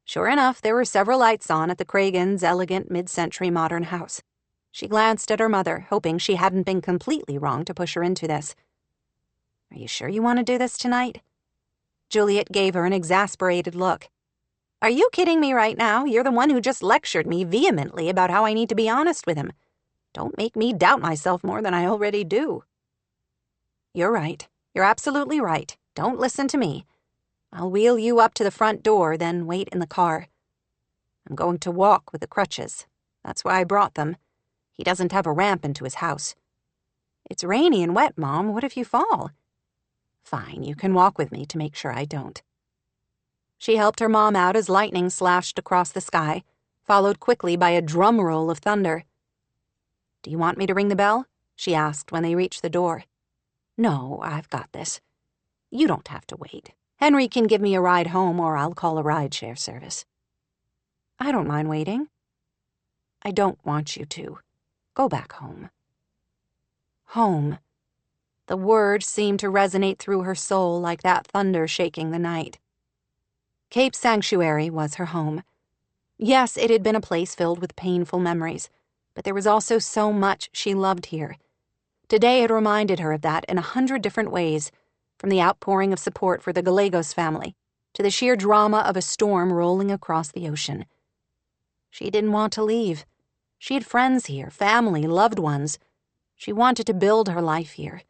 Sure enough, there were several lights on at the Cragans' elegant mid-century modern house. She glanced at her mother, hoping she hadn't been completely wrong to push her into this. Are you sure you want to do this tonight? Juliet gave her an exasperated look. Are you kidding me right now? You're the one who just lectured me vehemently about how I need to be honest with him. Don't make me doubt myself more than I already do. You're right. You're absolutely right. Don't listen to me. I'll wheel you up to the front door, then wait in the car. I'm going to walk with the crutches. That's why I brought them. He doesn't have a ramp into his house. It's rainy and wet, Mom. What if you fall? Fine, you can walk with me to make sure I don't. She helped her mom out as lightning slashed across the sky, followed quickly by a drum roll of thunder. Do you want me to ring the bell? She asked when they reached the door. No, I've got this. You don't have to wait. Henry can give me a ride home, or I'll call a rideshare service. I don't mind waiting. I don't want you to. Go back home. Home. The word seemed to resonate through her soul like that thunder shaking the night. Cape Sanctuary was her home. Yes, it had been a place filled with painful memories, but there was also so much she loved here. Today had reminded her of that in 100 different ways, from the outpouring of support for the Gallegos family to the sheer drama of a storm rolling across the ocean. She didn't want to leave. She had friends here, family, loved ones. She wanted to build her life here.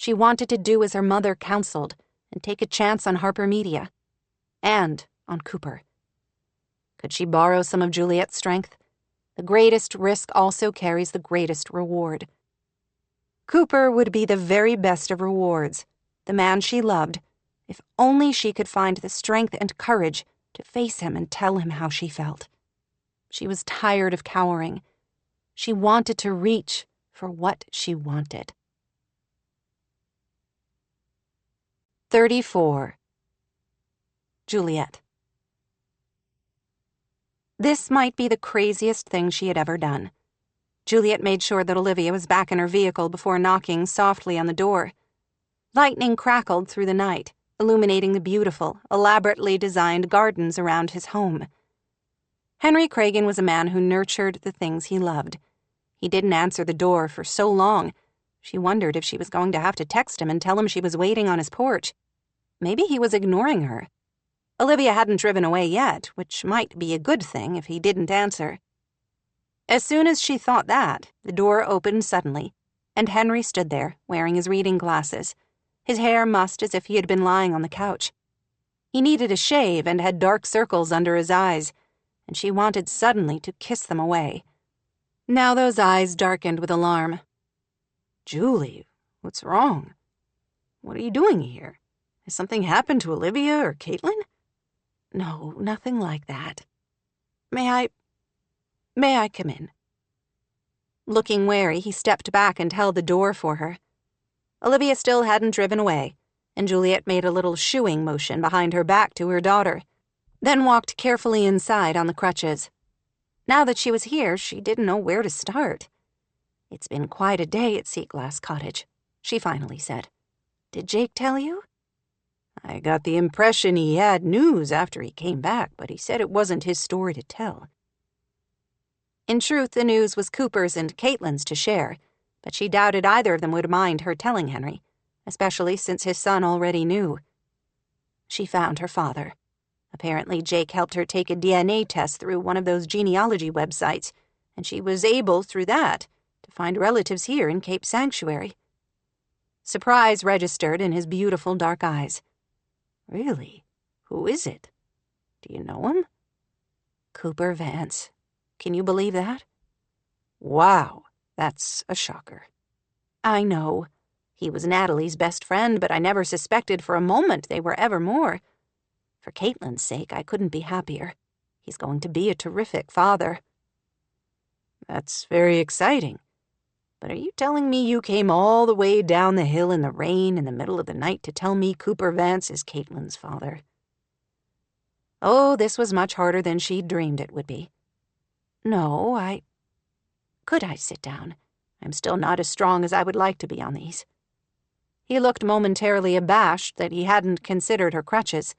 She wanted to do as her mother counseled and take a chance on Harper Media. And on Cooper. Could she borrow some of Juliet's strength? The greatest risk also carries the greatest reward. Cooper would be the very best of rewards, the man she loved, if only she could find the strength and courage to face him and tell him how she felt. She was tired of cowering. She wanted to reach for what she wanted. 34. Juliet. This might be the craziest thing she had ever done. Juliet made sure that Olivia was back in her vehicle before knocking softly on the door. Lightning crackled through the night, illuminating the beautiful, elaborately designed gardens around his home. Henry Cragen was a man who nurtured the things he loved. He didn't answer the door for so long. She wondered if she was going to have to text him and tell him she was waiting on his porch. Maybe he was ignoring her. Olivia hadn't driven away yet, which might be a good thing if he didn't answer. As soon as she thought that, the door opened suddenly, and Henry stood there, wearing his reading glasses, his hair mussed as if he had been lying on the couch. He needed a shave and had dark circles under his eyes, and she wanted suddenly to kiss them away. Now those eyes darkened with alarm. "Julie, what's wrong? What are you doing here? Has something happened to Olivia or Caitlin?" "No, nothing like that. May I come in?" Looking wary, he stepped back and held the door for her. Olivia still hadn't driven away, and Juliet made a little shooing motion behind her back to her daughter, then walked carefully inside on the crutches. Now that she was here, she didn't know where to start. "It's been quite a day at Seaglass Cottage," she finally said. "Did Jake tell you?" "I got the impression he had news after he came back, but he said it wasn't his story to tell." In truth, the news was Cooper's and Caitlin's to share, but she doubted either of them would mind her telling Henry, especially since his son already knew. She found her father. Apparently, Jake helped her take a DNA test through one of those genealogy websites, and she was able, through that, to find relatives here in Cape Sanctuary. Surprise registered in his beautiful dark eyes. "Really? Who is it? Do you know him?" "Cooper Vance. Can you believe that?" "Wow, that's a shocker." "I know. He was Natalie's best friend, but I never suspected for a moment they were ever more. For Caitlin's sake, I couldn't be happier. He's going to be a terrific father." "That's very exciting. But are you telling me you came all the way down the hill in the rain in the middle of the night to tell me Cooper Vance is Caitlin's father?" Oh, this was much harder than she'd dreamed it would be. "No, Could I sit down? I'm still not as strong as I would like to be on these." He looked momentarily abashed that he hadn't considered her crutches.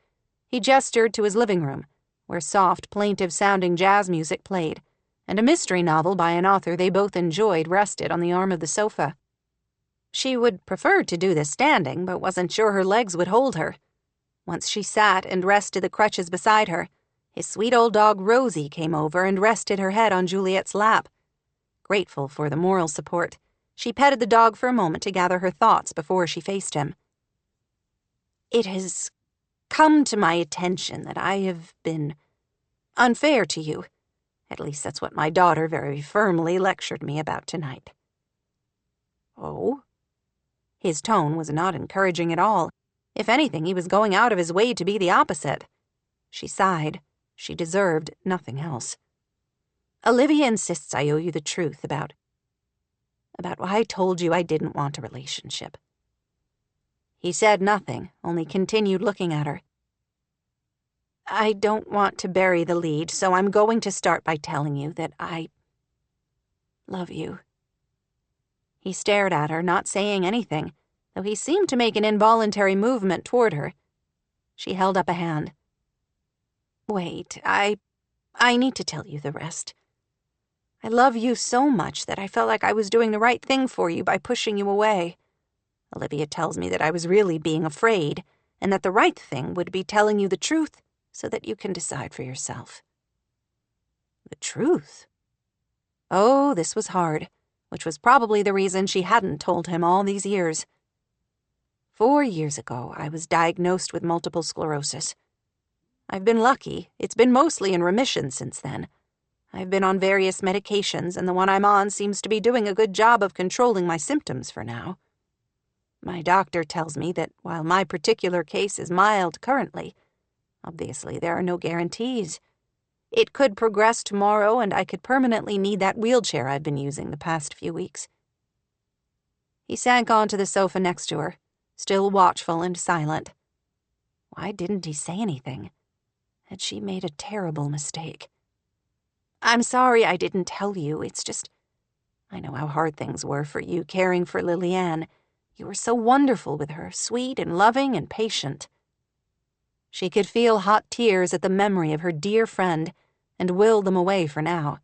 He gestured to his living room, where soft, plaintive-sounding jazz music played, and a mystery novel by an author they both enjoyed rested on the arm of the sofa. She would prefer to do this standing, but wasn't sure her legs would hold her. Once she sat and rested the crutches beside her, his sweet old dog Rosie came over and rested her head on Juliet's lap. Grateful for the moral support, she petted the dog for a moment to gather her thoughts before she faced him. "It has come to my attention that I have been unfair to you. At least that's what my daughter very firmly lectured me about tonight." "Oh?" His tone was not encouraging at all. If anything, he was going out of his way to be the opposite. She sighed. She deserved nothing else. "Olivia insists I owe you the truth about why I told you I didn't want a relationship." He said nothing, only continued looking at her. "I don't want to bury the lead, so I'm going to start by telling you that I love you." He stared at her, not saying anything, though he seemed to make an involuntary movement toward her. She held up a hand. "Wait, I need to tell you the rest. I love you so much that I felt like I was doing the right thing for you by pushing you away. Olivia tells me that I was really being afraid, and that the right thing would be telling you the truth so that you can decide for yourself." The truth? Oh, this was hard, which was probably the reason she hadn't told him all these years. 4 years ago, I was diagnosed with multiple sclerosis. I've been lucky. It's been mostly in remission since then. I've been on various medications, and the one I'm on seems to be doing a good job of controlling my symptoms for now. My doctor tells me that while my particular case is mild currently, obviously there are no guarantees. It could progress tomorrow, and I could permanently need that wheelchair I've been using the past few weeks. He sank onto the sofa next to her, still watchful and silent. Why didn't he say anything? Had she made a terrible mistake? I'm sorry I didn't tell you. It's just, I know how hard things were for you caring for RaeAnne. You were so wonderful with her, sweet and loving and patient. She could feel hot tears at the memory of her dear friend and willed them away for now.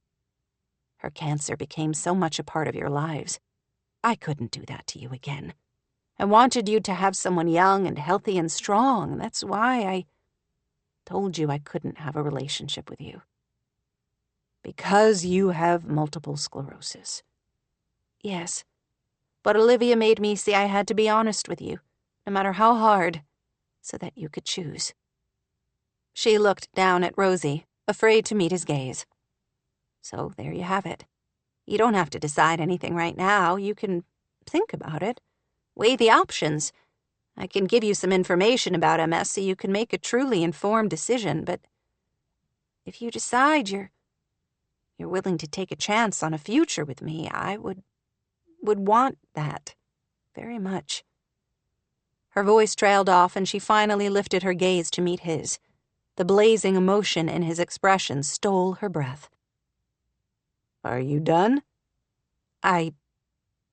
Her cancer became so much a part of your lives. I couldn't do that to you again. I wanted you to have someone young and healthy and strong. That's why I told you I couldn't have a relationship with you. Because you have multiple sclerosis. Yes, but Olivia made me see I had to be honest with you, no matter how hard, so that you could choose. She looked down at Rosie, afraid to meet his gaze. So there you have it. You don't have to decide anything right now. You can think about it. Weigh the options. I can give you some information about MS so you can make a truly informed decision, but if you decide you're willing to take a chance on a future with me, I would want that very much. Her voice trailed off, and she finally lifted her gaze to meet his. The blazing emotion in his expression stole her breath. Are you done?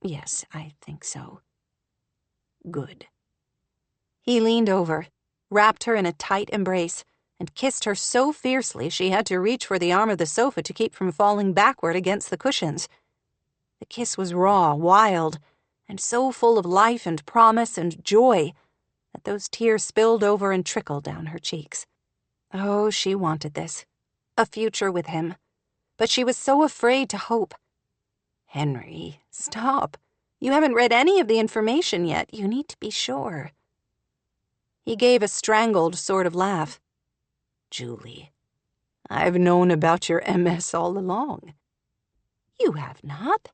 Yes, I think so. Good. He leaned over, wrapped her in a tight embrace, and kissed her so fiercely she had to reach for the arm of the sofa to keep from falling backward against the cushions. The kiss was raw, wild, and so full of life and promise and joy that those tears spilled over and trickled down her cheeks. Oh, she wanted this. A future with him. But she was so afraid to hope. Henry, stop. You haven't read any of the information yet. You need to be sure. He gave a strangled sort of laugh. Julie, I've known about your MS all along. You have not?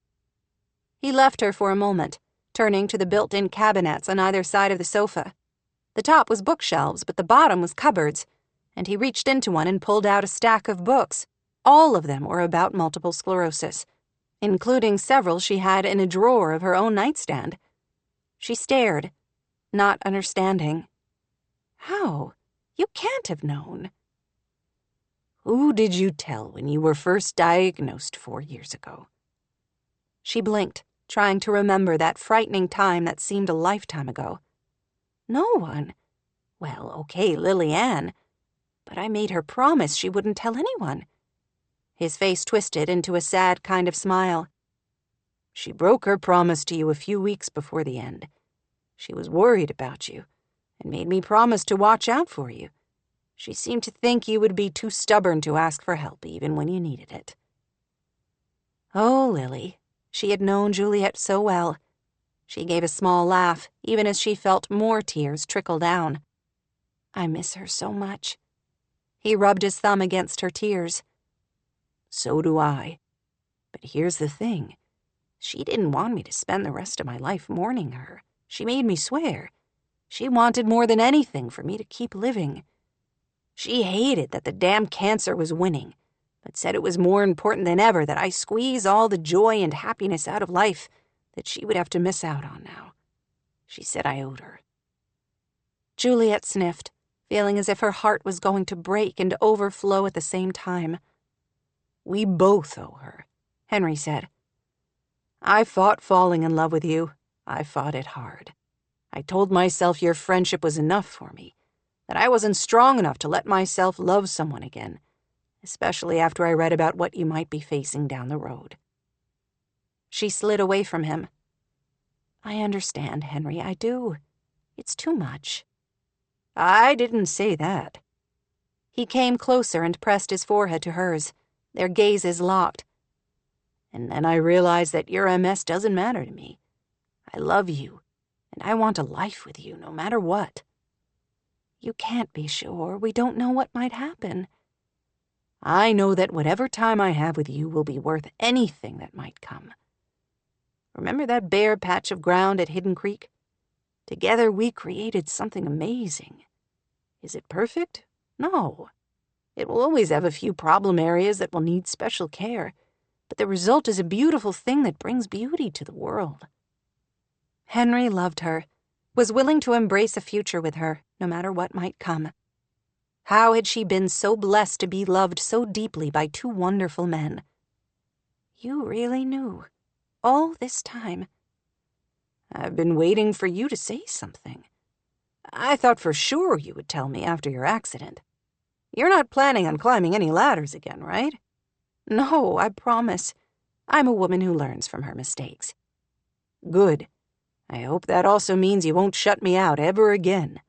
He left her for a moment, turning to the built-in cabinets on either side of the sofa. The top was bookshelves, but the bottom was cupboards, and he reached into one and pulled out a stack of books. All of them were about multiple sclerosis, including several she had in a drawer of her own nightstand. She stared, not understanding. How? You can't have known. Who did you tell when you were first diagnosed 4 years ago? She blinked, trying to remember that frightening time that seemed a lifetime ago. No one. Well, okay, RaeAnne. But I made her promise she wouldn't tell anyone. His face twisted into a sad kind of smile. She broke her promise to you a few weeks before the end. She was worried about you and made me promise to watch out for you. She seemed to think you would be too stubborn to ask for help even when you needed it. Oh, Lily. She had known Juliet so well. She gave a small laugh, even as she felt more tears trickle down. I miss her so much. He rubbed his thumb against her tears. So do I. But here's the thing. She didn't want me to spend the rest of my life mourning her. She made me swear. She wanted more than anything for me to keep living. She hated that the damn cancer was winning, but said it was more important than ever that I squeeze all the joy and happiness out of life that she would have to miss out on now. She said I owed her. Juliet sniffed, feeling as if her heart was going to break and overflow at the same time. We both owe her, Henry said. I fought falling in love with you. I fought it hard. I told myself your friendship was enough for me, that I wasn't strong enough to let myself love someone again, especially after I read about what you might be facing down the road. She slid away from him. I understand, Henry, I do. It's too much. I didn't say that. He came closer and pressed his forehead to hers, their gazes locked. And then I realized that your MS doesn't matter to me. I love you, and I want a life with you, no matter what. You can't be sure. We don't know what might happen. I know that whatever time I have with you will be worth anything that might come. Remember that bare patch of ground at Hidden Creek? Together we created something amazing. Is it perfect? No. It will always have a few problem areas that will need special care, but the result is a beautiful thing that brings beauty to the world. Henry loved her, was willing to embrace a future with her, no matter what might come. How had she been so blessed to be loved so deeply by two wonderful men? You really knew, all this time. I've been waiting for you to say something. I thought for sure you would tell me after your accident. You're not planning on climbing any ladders again, right? No, I promise. I'm a woman who learns from her mistakes. Good. I hope that also means you won't shut me out ever again.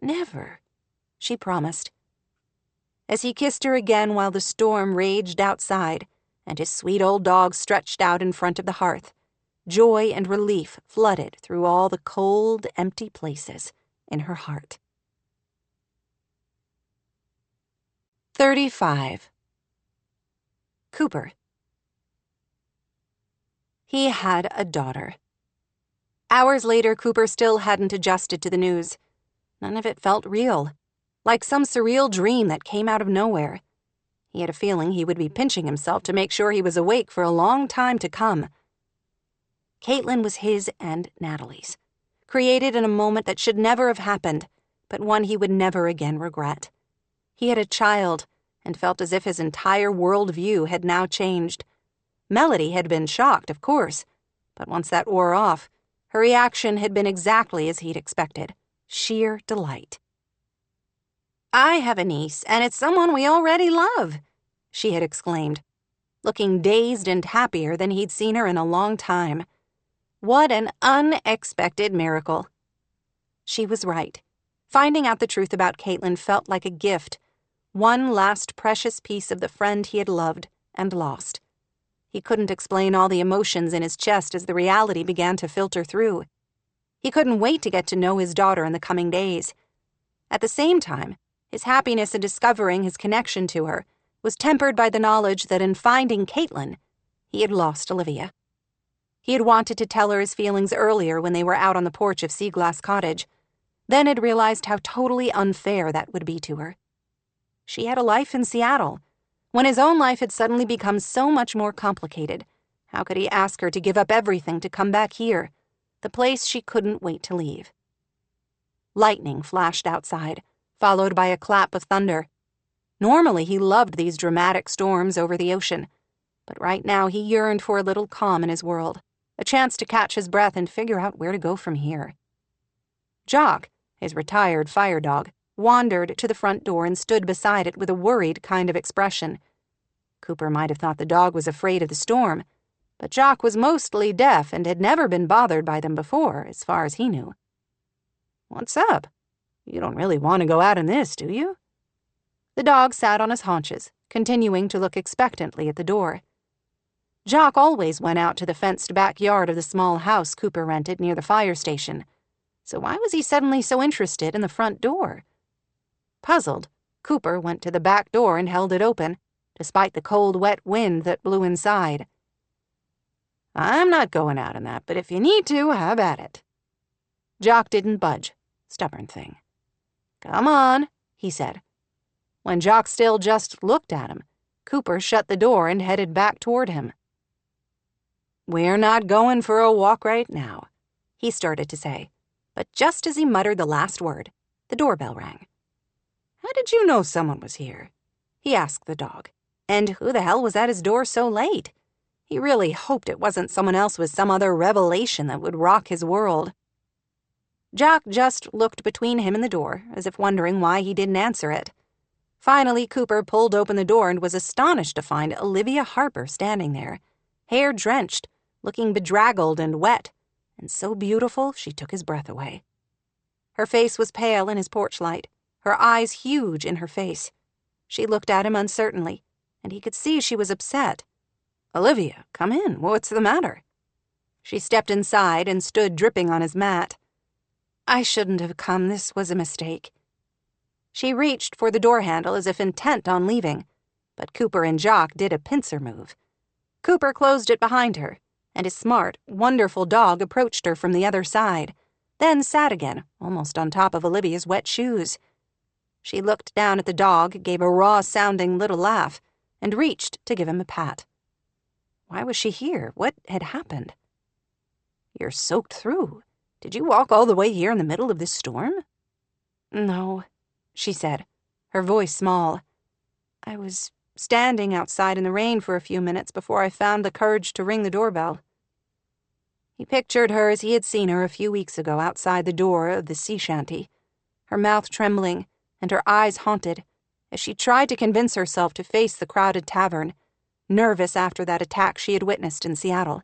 Never, she promised. As he kissed her again while the storm raged outside and his sweet old dog stretched out in front of the hearth, joy and relief flooded through all the cold, empty places in her heart. 35. Cooper. He had a daughter. Hours later, Cooper still hadn't adjusted to the news. None of it felt real, like some surreal dream that came out of nowhere. He had a feeling he would be pinching himself to make sure he was awake for a long time to come. Caitlin was his and Natalie's, created in a moment that should never have happened, but one he would never again regret. He had a child, and felt as if his entire worldview had now changed. Melody had been shocked, of course, but once that wore off, her reaction had been exactly as he'd expected. Sheer delight. I have a niece, and it's someone we already love, she had exclaimed, looking dazed and happier than he'd seen her in a long time. What an unexpected miracle. She was right. Finding out the truth about Caitlin felt like a gift, one last precious piece of the friend he had loved and lost. He couldn't explain all the emotions in his chest as the reality began to filter through. He couldn't wait to get to know his daughter in the coming days. At the same time, his happiness in discovering his connection to her was tempered by the knowledge that in finding Caitlin, he had lost Olivia. He had wanted to tell her his feelings earlier when they were out on the porch of Seaglass Cottage, then had realized how totally unfair that would be to her. She had a life in Seattle. When his own life had suddenly become so much more complicated, how could he ask her to give up everything to come back here, the place she couldn't wait to leave? Lightning flashed outside, followed by a clap of thunder. Normally he loved these dramatic storms over the ocean, but right now he yearned for a little calm in his world, a chance to catch his breath and figure out where to go from here. Jock, his retired fire dog, wandered to the front door and stood beside it with a worried kind of expression. Cooper might have thought the dog was afraid of the storm, but Jock was mostly deaf and had never been bothered by them before, as far as he knew. What's up? You don't really want to go out in this, do you? The dog sat on his haunches, continuing to look expectantly at the door. Jock always went out to the fenced backyard of the small house Cooper rented near the fire station, so why was he suddenly so interested in the front door? Puzzled, Cooper went to the back door and held it open, despite the cold, wet wind that blew inside. I'm not going out in that, but if you need to, have at it. Jock didn't budge. Stubborn thing. Come on, he said. When Jock still just looked at him, Cooper shut the door and headed back toward him. We're not going for a walk right now, he started to say, but just as he muttered the last word, the doorbell rang. How did you know someone was here? He asked the dog. And who the hell was at his door so late? He really hoped it wasn't someone else with some other revelation that would rock his world. Jock just looked between him and the door, as if wondering why he didn't answer it. Finally, Cooper pulled open the door and was astonished to find Olivia Harper standing there, hair drenched, looking bedraggled and wet, and so beautiful she took his breath away. Her face was pale in his porch light, her eyes huge in her face. She looked at him uncertainly, and he could see she was upset. Olivia, come in. What's the matter? She stepped inside and stood dripping on his mat. I shouldn't have come. This was a mistake. She reached for the door handle as if intent on leaving, but Cooper and Jock did a pincer move. Cooper closed it behind her, and his smart, wonderful dog approached her from the other side, then sat again, almost on top of Olivia's wet shoes. She looked down at the dog, gave a raw-sounding little laugh, and reached to give him a pat. Why was she here? What had happened? You're soaked through. Did you walk all the way here in the middle of this storm? No, she said. her voice small. "I was standing outside in the rain for a few minutes before I found the courage to ring the doorbell." He pictured her as he had seen her a few weeks ago outside the door of the sea shanty, her mouth trembling and her eyes haunted as she tried to convince herself to face the crowded tavern, nervous after that attack she had witnessed in Seattle.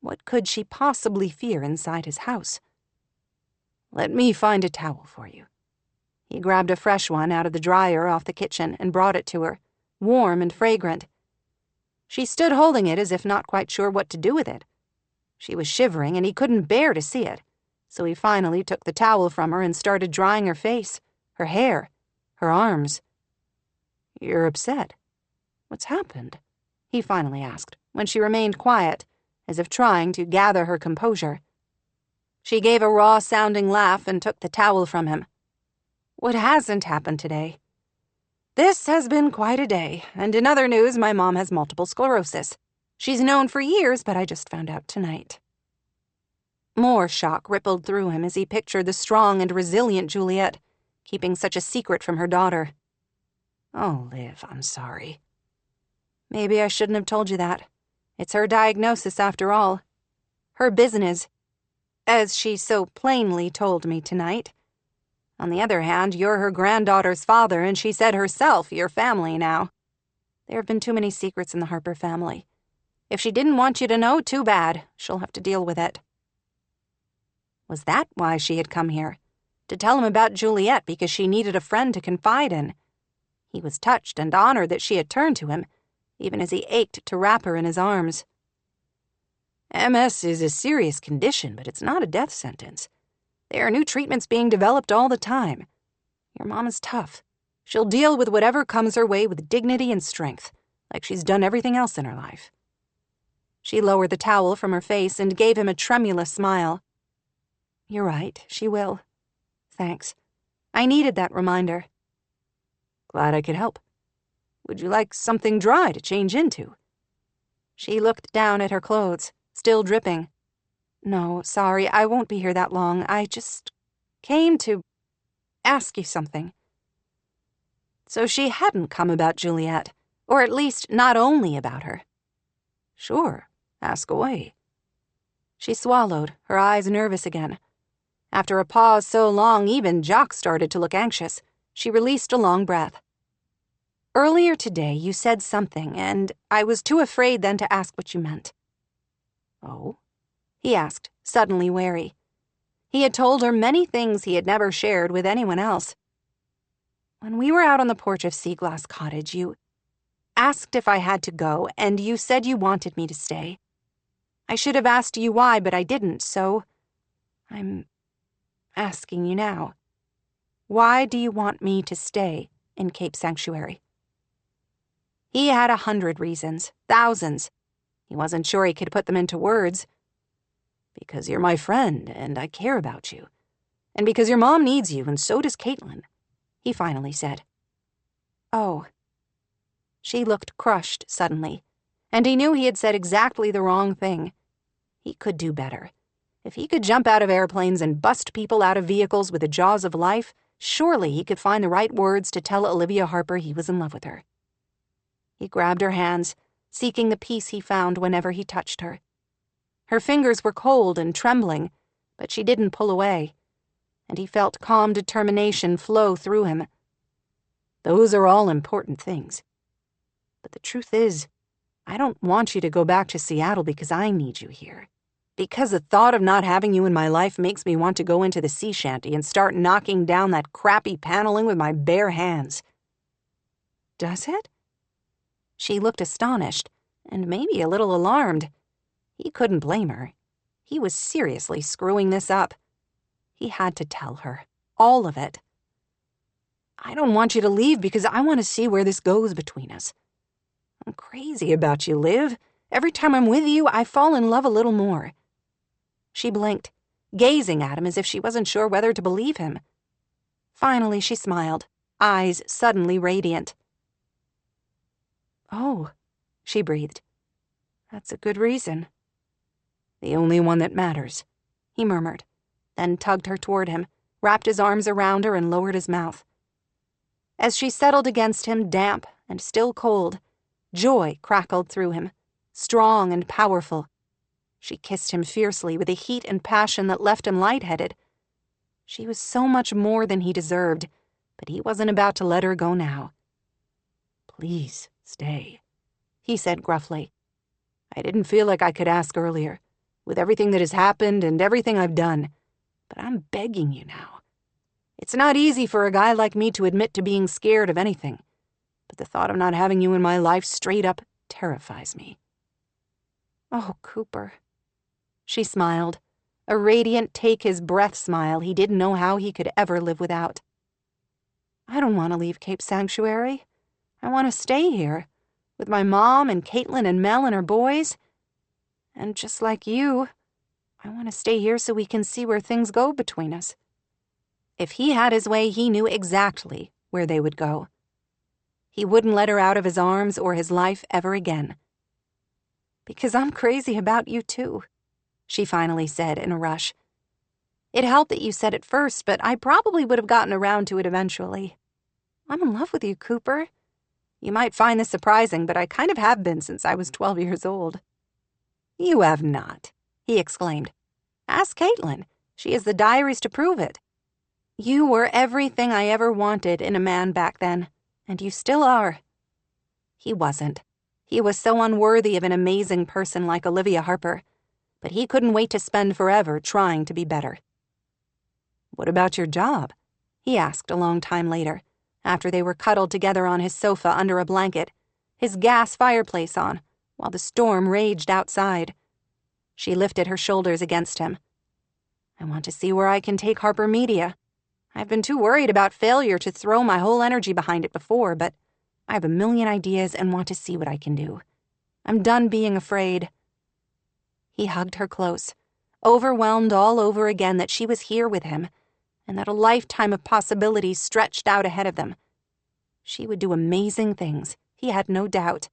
What could she possibly fear inside his house? "Let me find a towel for you." He grabbed a fresh one out of the dryer off the kitchen and brought it to her, warm and fragrant. She stood holding it as if not quite sure what to do with it. She was shivering, and he couldn't bear to see it, so he finally took the towel from her and started drying her face, her hair, her arms. "You're upset. What's happened?" he finally asked, when she remained quiet, as if trying to gather her composure. She gave a raw-sounding laugh and took the towel from him. "What hasn't happened today? This has been quite a day, and in other news, my mom has multiple sclerosis. She's known for years, but I just found out tonight." More shock rippled through him as he pictured the strong and resilient Juliet, keeping such a secret from her daughter. "Oh, Liv, I'm sorry." "Maybe I shouldn't have told you that. It's her diagnosis after all. Her business, as she so plainly told me tonight. On the other hand, you're her granddaughter's father, and she said herself you're family now. There have been too many secrets in the Harper family. If she didn't want you to know, too bad. She'll have to deal with it." Was that why she had come here? To tell him about Juliet because she needed a friend to confide in? He was touched and honored that she had turned to him, even as he ached to wrap her in his arms. "MS is a serious condition, but it's not a death sentence. There are new treatments being developed all the time. Your mom is tough. She'll deal with whatever comes her way with dignity and strength, like she's done everything else in her life." She lowered the towel from her face and gave him a tremulous smile. "You're right, she will. Thanks. I needed that reminder." "Glad I could help. Would you like something dry to change into?" She looked down at her clothes, still dripping. "No, sorry, I won't be here that long. I just came to ask you something." So she hadn't come about Juliet, or at least not only about her. "Sure, ask away." She swallowed, her eyes nervous again. After a pause so long, even Jock started to look anxious. She released a long breath. "Earlier today, you said something, and I was too afraid then to ask what you meant." "Oh?" he asked, suddenly wary. He had told her many things he had never shared with anyone else. "When we were out on the porch of Seaglass Cottage, you asked if I had to go, and you said you wanted me to stay. I should have asked you why, but I didn't, so I'm asking you now. Why do you want me to stay in Cape Sanctuary?" He had 100 reasons, thousands. He wasn't sure he could put them into words. "Because you're my friend, and I care about you. And because your mom needs you, and so does Caitlin," he finally said. "Oh." She looked crushed suddenly, and he knew he had said exactly the wrong thing. He could do better. If he could jump out of airplanes and bust people out of vehicles with the jaws of life, surely he could find the right words to tell Olivia Harper he was in love with her. He grabbed her hands, seeking the peace he found whenever he touched her. Her fingers were cold and trembling, but she didn't pull away, and he felt calm determination flow through him. "Those are all important things. But the truth is, I don't want you to go back to Seattle because I need you here. Because the thought of not having you in my life makes me want to go into the sea shanty and start knocking down that crappy paneling with my bare hands." "Does it?" She looked astonished, and maybe a little alarmed. He couldn't blame her. He was seriously screwing this up. He had to tell her. All of it. "I don't want you to leave because I want to see where this goes between us. I'm crazy about you, Liv. Every time I'm with you, I fall in love a little more." She blinked, gazing at him as if she wasn't sure whether to believe him. Finally, she smiled, eyes suddenly radiant. "Oh," she breathed. "That's a good reason." "The only one that matters," he murmured, then tugged her toward him, wrapped his arms around her and lowered his mouth. As she settled against him, damp and still cold, joy crackled through him, strong and powerful. She kissed him fiercely with a heat and passion that left him lightheaded. She was so much more than he deserved, but he wasn't about to let her go now. "Please stay," he said gruffly. "I didn't feel like I could ask earlier, with everything that has happened and everything I've done, but I'm begging you now. It's not easy for a guy like me to admit to being scared of anything, but the thought of not having you in my life straight up terrifies me." "Oh, Cooper." She smiled, a radiant take-his-breath smile he didn't know how he could ever live without. "I don't want to leave Cape Sanctuary. I want to stay here, with my mom and Caitlin and Mel and her boys. And just like you, I want to stay here so we can see where things go between us." If he had his way, he knew exactly where they would go. He wouldn't let her out of his arms or his life ever again. "Because I'm crazy about you too," she finally said in a rush. "It helped that you said it first, but I probably would have gotten around to it eventually. I'm in love with you, Cooper. You might find this surprising, but I kind of have been since I was 12 years old." "You have not," he exclaimed. "Ask Caitlin. She has the diaries to prove it. You were everything I ever wanted in a man back then, and you still are." He wasn't. He was so unworthy of an amazing person like Olivia Harper, but he couldn't wait to spend forever trying to be better. "What about your job?" he asked a long time later, after they were cuddled together on his sofa under a blanket, his gas fireplace on, while the storm raged outside. She lifted her shoulders against him. "I want to see where I can take Harper Media. I've been too worried about failure to throw my whole energy behind it before, but I have a million ideas and want to see what I can do. I'm done being afraid." He hugged her close, overwhelmed all over again that she was here with him, and that a lifetime of possibilities stretched out ahead of them. She would do amazing things, he had no doubt,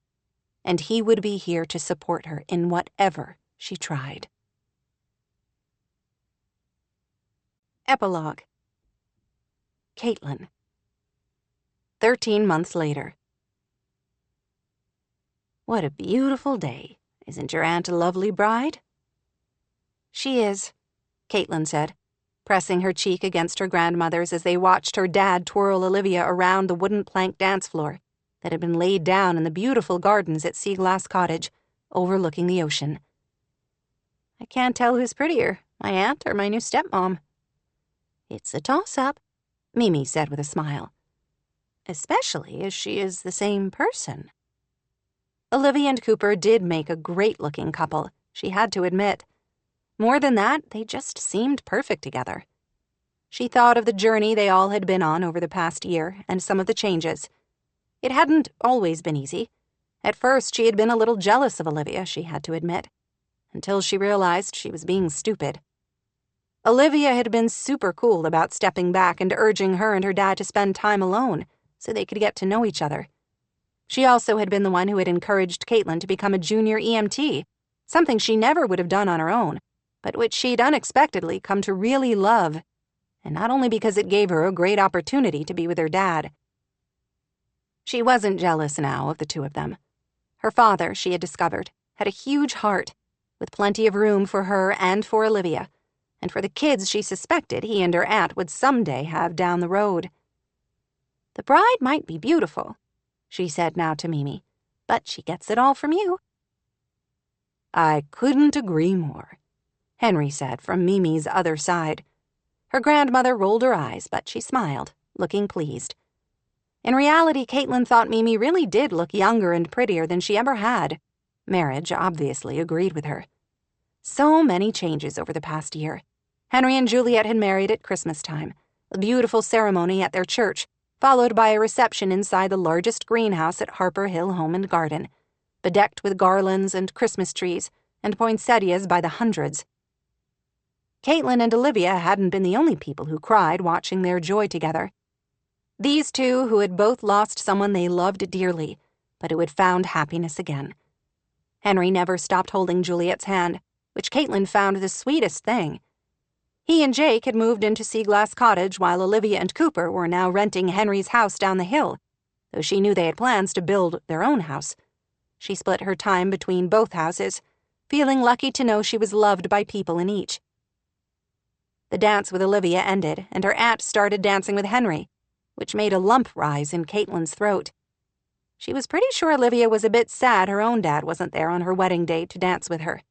and he would be here to support her in whatever she tried. Epilogue. Caitlin. 13 months later. "What a beautiful day. Isn't your aunt a lovely bride?" "She is," Caitlin said, pressing her cheek against her grandmother's as they watched her dad twirl Olivia around the wooden plank dance floor that had been laid down in the beautiful gardens at Seaglass Cottage, overlooking the ocean. "I can't tell who's prettier, my aunt or my new stepmom." "It's a toss-up," Mimi said with a smile. "Especially as she is the same person." Olivia and Cooper did make a great-looking couple, she had to admit. More than that, they just seemed perfect together. She thought of the journey they all had been on over the past year and some of the changes. It hadn't always been easy. At first, she had been a little jealous of Olivia, she had to admit, until she realized she was being stupid. Olivia had been super cool about stepping back and urging her and her dad to spend time alone so they could get to know each other. She also had been the one who had encouraged Caitlin to become a junior EMT, something she never would have done on her own, but which she'd unexpectedly come to really love, and not only because it gave her a great opportunity to be with her dad. She wasn't jealous now of the two of them. Her father, she had discovered, had a huge heart, with plenty of room for her and for Olivia, and for the kids she suspected he and her aunt would someday have down the road. "The bride might be beautiful," she said now to Mimi, "but she gets it all from you." "I couldn't agree more," Henry said from Mimi's other side. Her grandmother rolled her eyes, but she smiled, looking pleased. In reality, Caitlin thought Mimi really did look younger and prettier than she ever had. Marriage obviously agreed with her. So many changes over the past year. Henry and Juliet had married at Christmas time, a beautiful ceremony at their church, followed by a reception inside the largest greenhouse at Harper Hill Home and Garden, bedecked with garlands and Christmas trees and poinsettias by the hundreds. Caitlin and Olivia hadn't been the only people who cried watching their joy together. These two who had both lost someone they loved dearly, but who had found happiness again. Henry never stopped holding Juliet's hand, which Caitlin found the sweetest thing. He and Jake had moved into Seaglass Cottage while Olivia and Cooper were now renting Henry's house down the hill, though she knew they had plans to build their own house. She split her time between both houses, feeling lucky to know she was loved by people in each. The dance with Olivia ended, and her aunt started dancing with Henry, which made a lump rise in Caitlin's throat. She was pretty sure Olivia was a bit sad her own dad wasn't there on her wedding day to dance with her.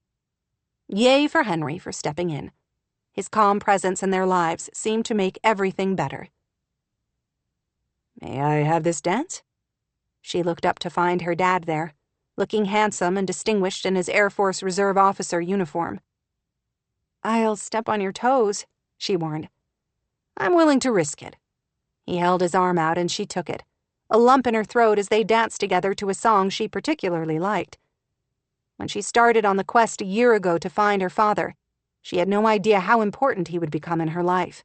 Yay for Henry for stepping in. His calm presence in their lives seemed to make everything better. "May I have this dance?" She looked up to find her dad there, looking handsome and distinguished in his Air Force Reserve officer uniform. "I'll step on your toes," she warned. "I'm willing to risk it." He held his arm out and she took it, a lump in her throat as they danced together to a song she particularly liked. When she started on the quest a year ago to find her father, she had no idea how important he would become in her life.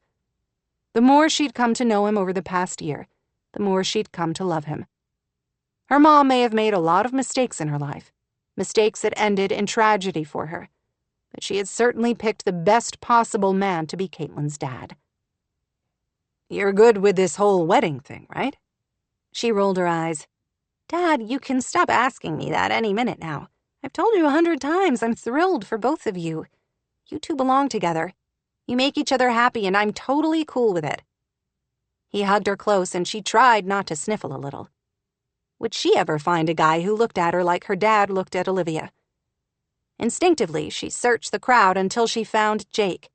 The more she'd come to know him over the past year, the more she'd come to love him. Her mom may have made a lot of mistakes in her life, mistakes that ended in tragedy for her, but she had certainly picked the best possible man to be Caitlin's dad. "You're good with this whole wedding thing, right?" She rolled her eyes. "Dad, you can stop asking me that any minute now. I've told you 100 times I'm thrilled for both of you. You two belong together. You make each other happy, and I'm totally cool with it." He hugged her close, and she tried not to sniffle a little. Would she ever find a guy who looked at her like her dad looked at Olivia? Instinctively, she searched the crowd until she found Jake.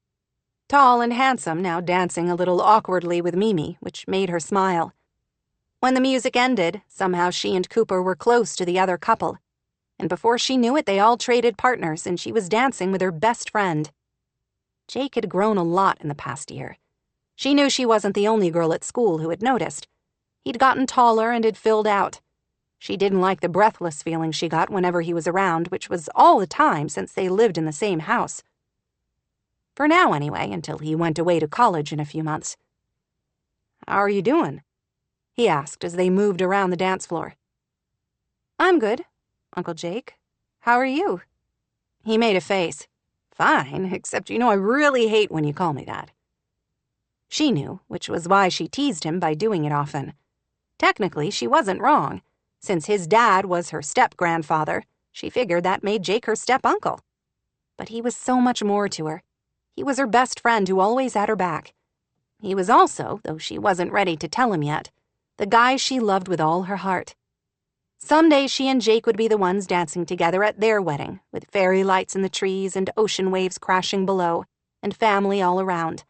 Tall and handsome, now dancing a little awkwardly with Mimi, which made her smile. When the music ended, somehow she and Cooper were close to the other couple, and before she knew it, they all traded partners, and she was dancing with her best friend. Jake had grown a lot in the past year. She knew she wasn't the only girl at school who had noticed. He'd gotten taller and had filled out. She didn't like the breathless feeling she got whenever he was around, which was all the time since they lived in the same house. For now, anyway, until he went away to college in a few months. "How are you doing?" he asked as they moved around the dance floor. "I'm good, Uncle Jake. How are you?" He made a face. "Fine, except you know I really hate when you call me that." She knew, which was why she teased him by doing it often. Technically, she wasn't wrong. Since his dad was her step-grandfather, she figured that made Jake her step-uncle. But he was so much more to her. He was her best friend who always had her back. He was also, though she wasn't ready to tell him yet, the guy she loved with all her heart. Someday she and Jake would be the ones dancing together at their wedding, with fairy lights in the trees and ocean waves crashing below, and family all around.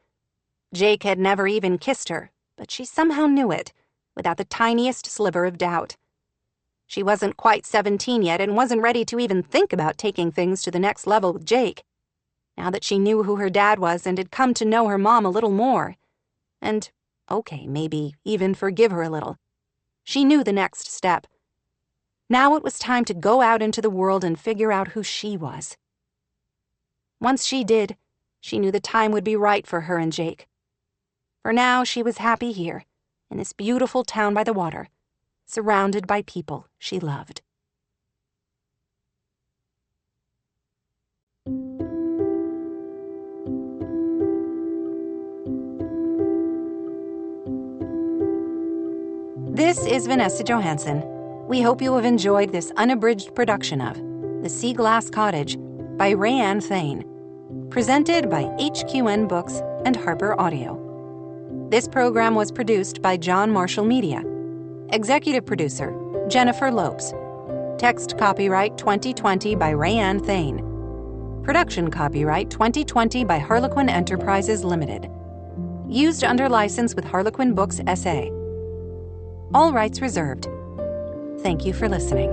Jake had never even kissed her, but she somehow knew it, without the tiniest sliver of doubt. She wasn't quite 17 yet and wasn't ready to even think about taking things to the next level with Jake. Now that she knew who her dad was and had come to know her mom a little more, and, okay, maybe even forgive her a little, she knew the next step. Now it was time to go out into the world and figure out who she was. Once she did, she knew the time would be right for her and Jake. For now, she was happy here, in this beautiful town by the water, surrounded by people she loved. This is Vanessa Johansson. We hope you have enjoyed this unabridged production of The Seaglass Cottage by RaeAnne Thayne, presented by HQN Books and Harper Audio. This program was produced by John Marshall Media. Executive producer, Jennifer Lopes. Text copyright 2020 by RaeAnne Thayne. Production copyright 2020 by Harlequin Enterprises Limited. Used under license with Harlequin Books S.A. All rights reserved. Thank you for listening.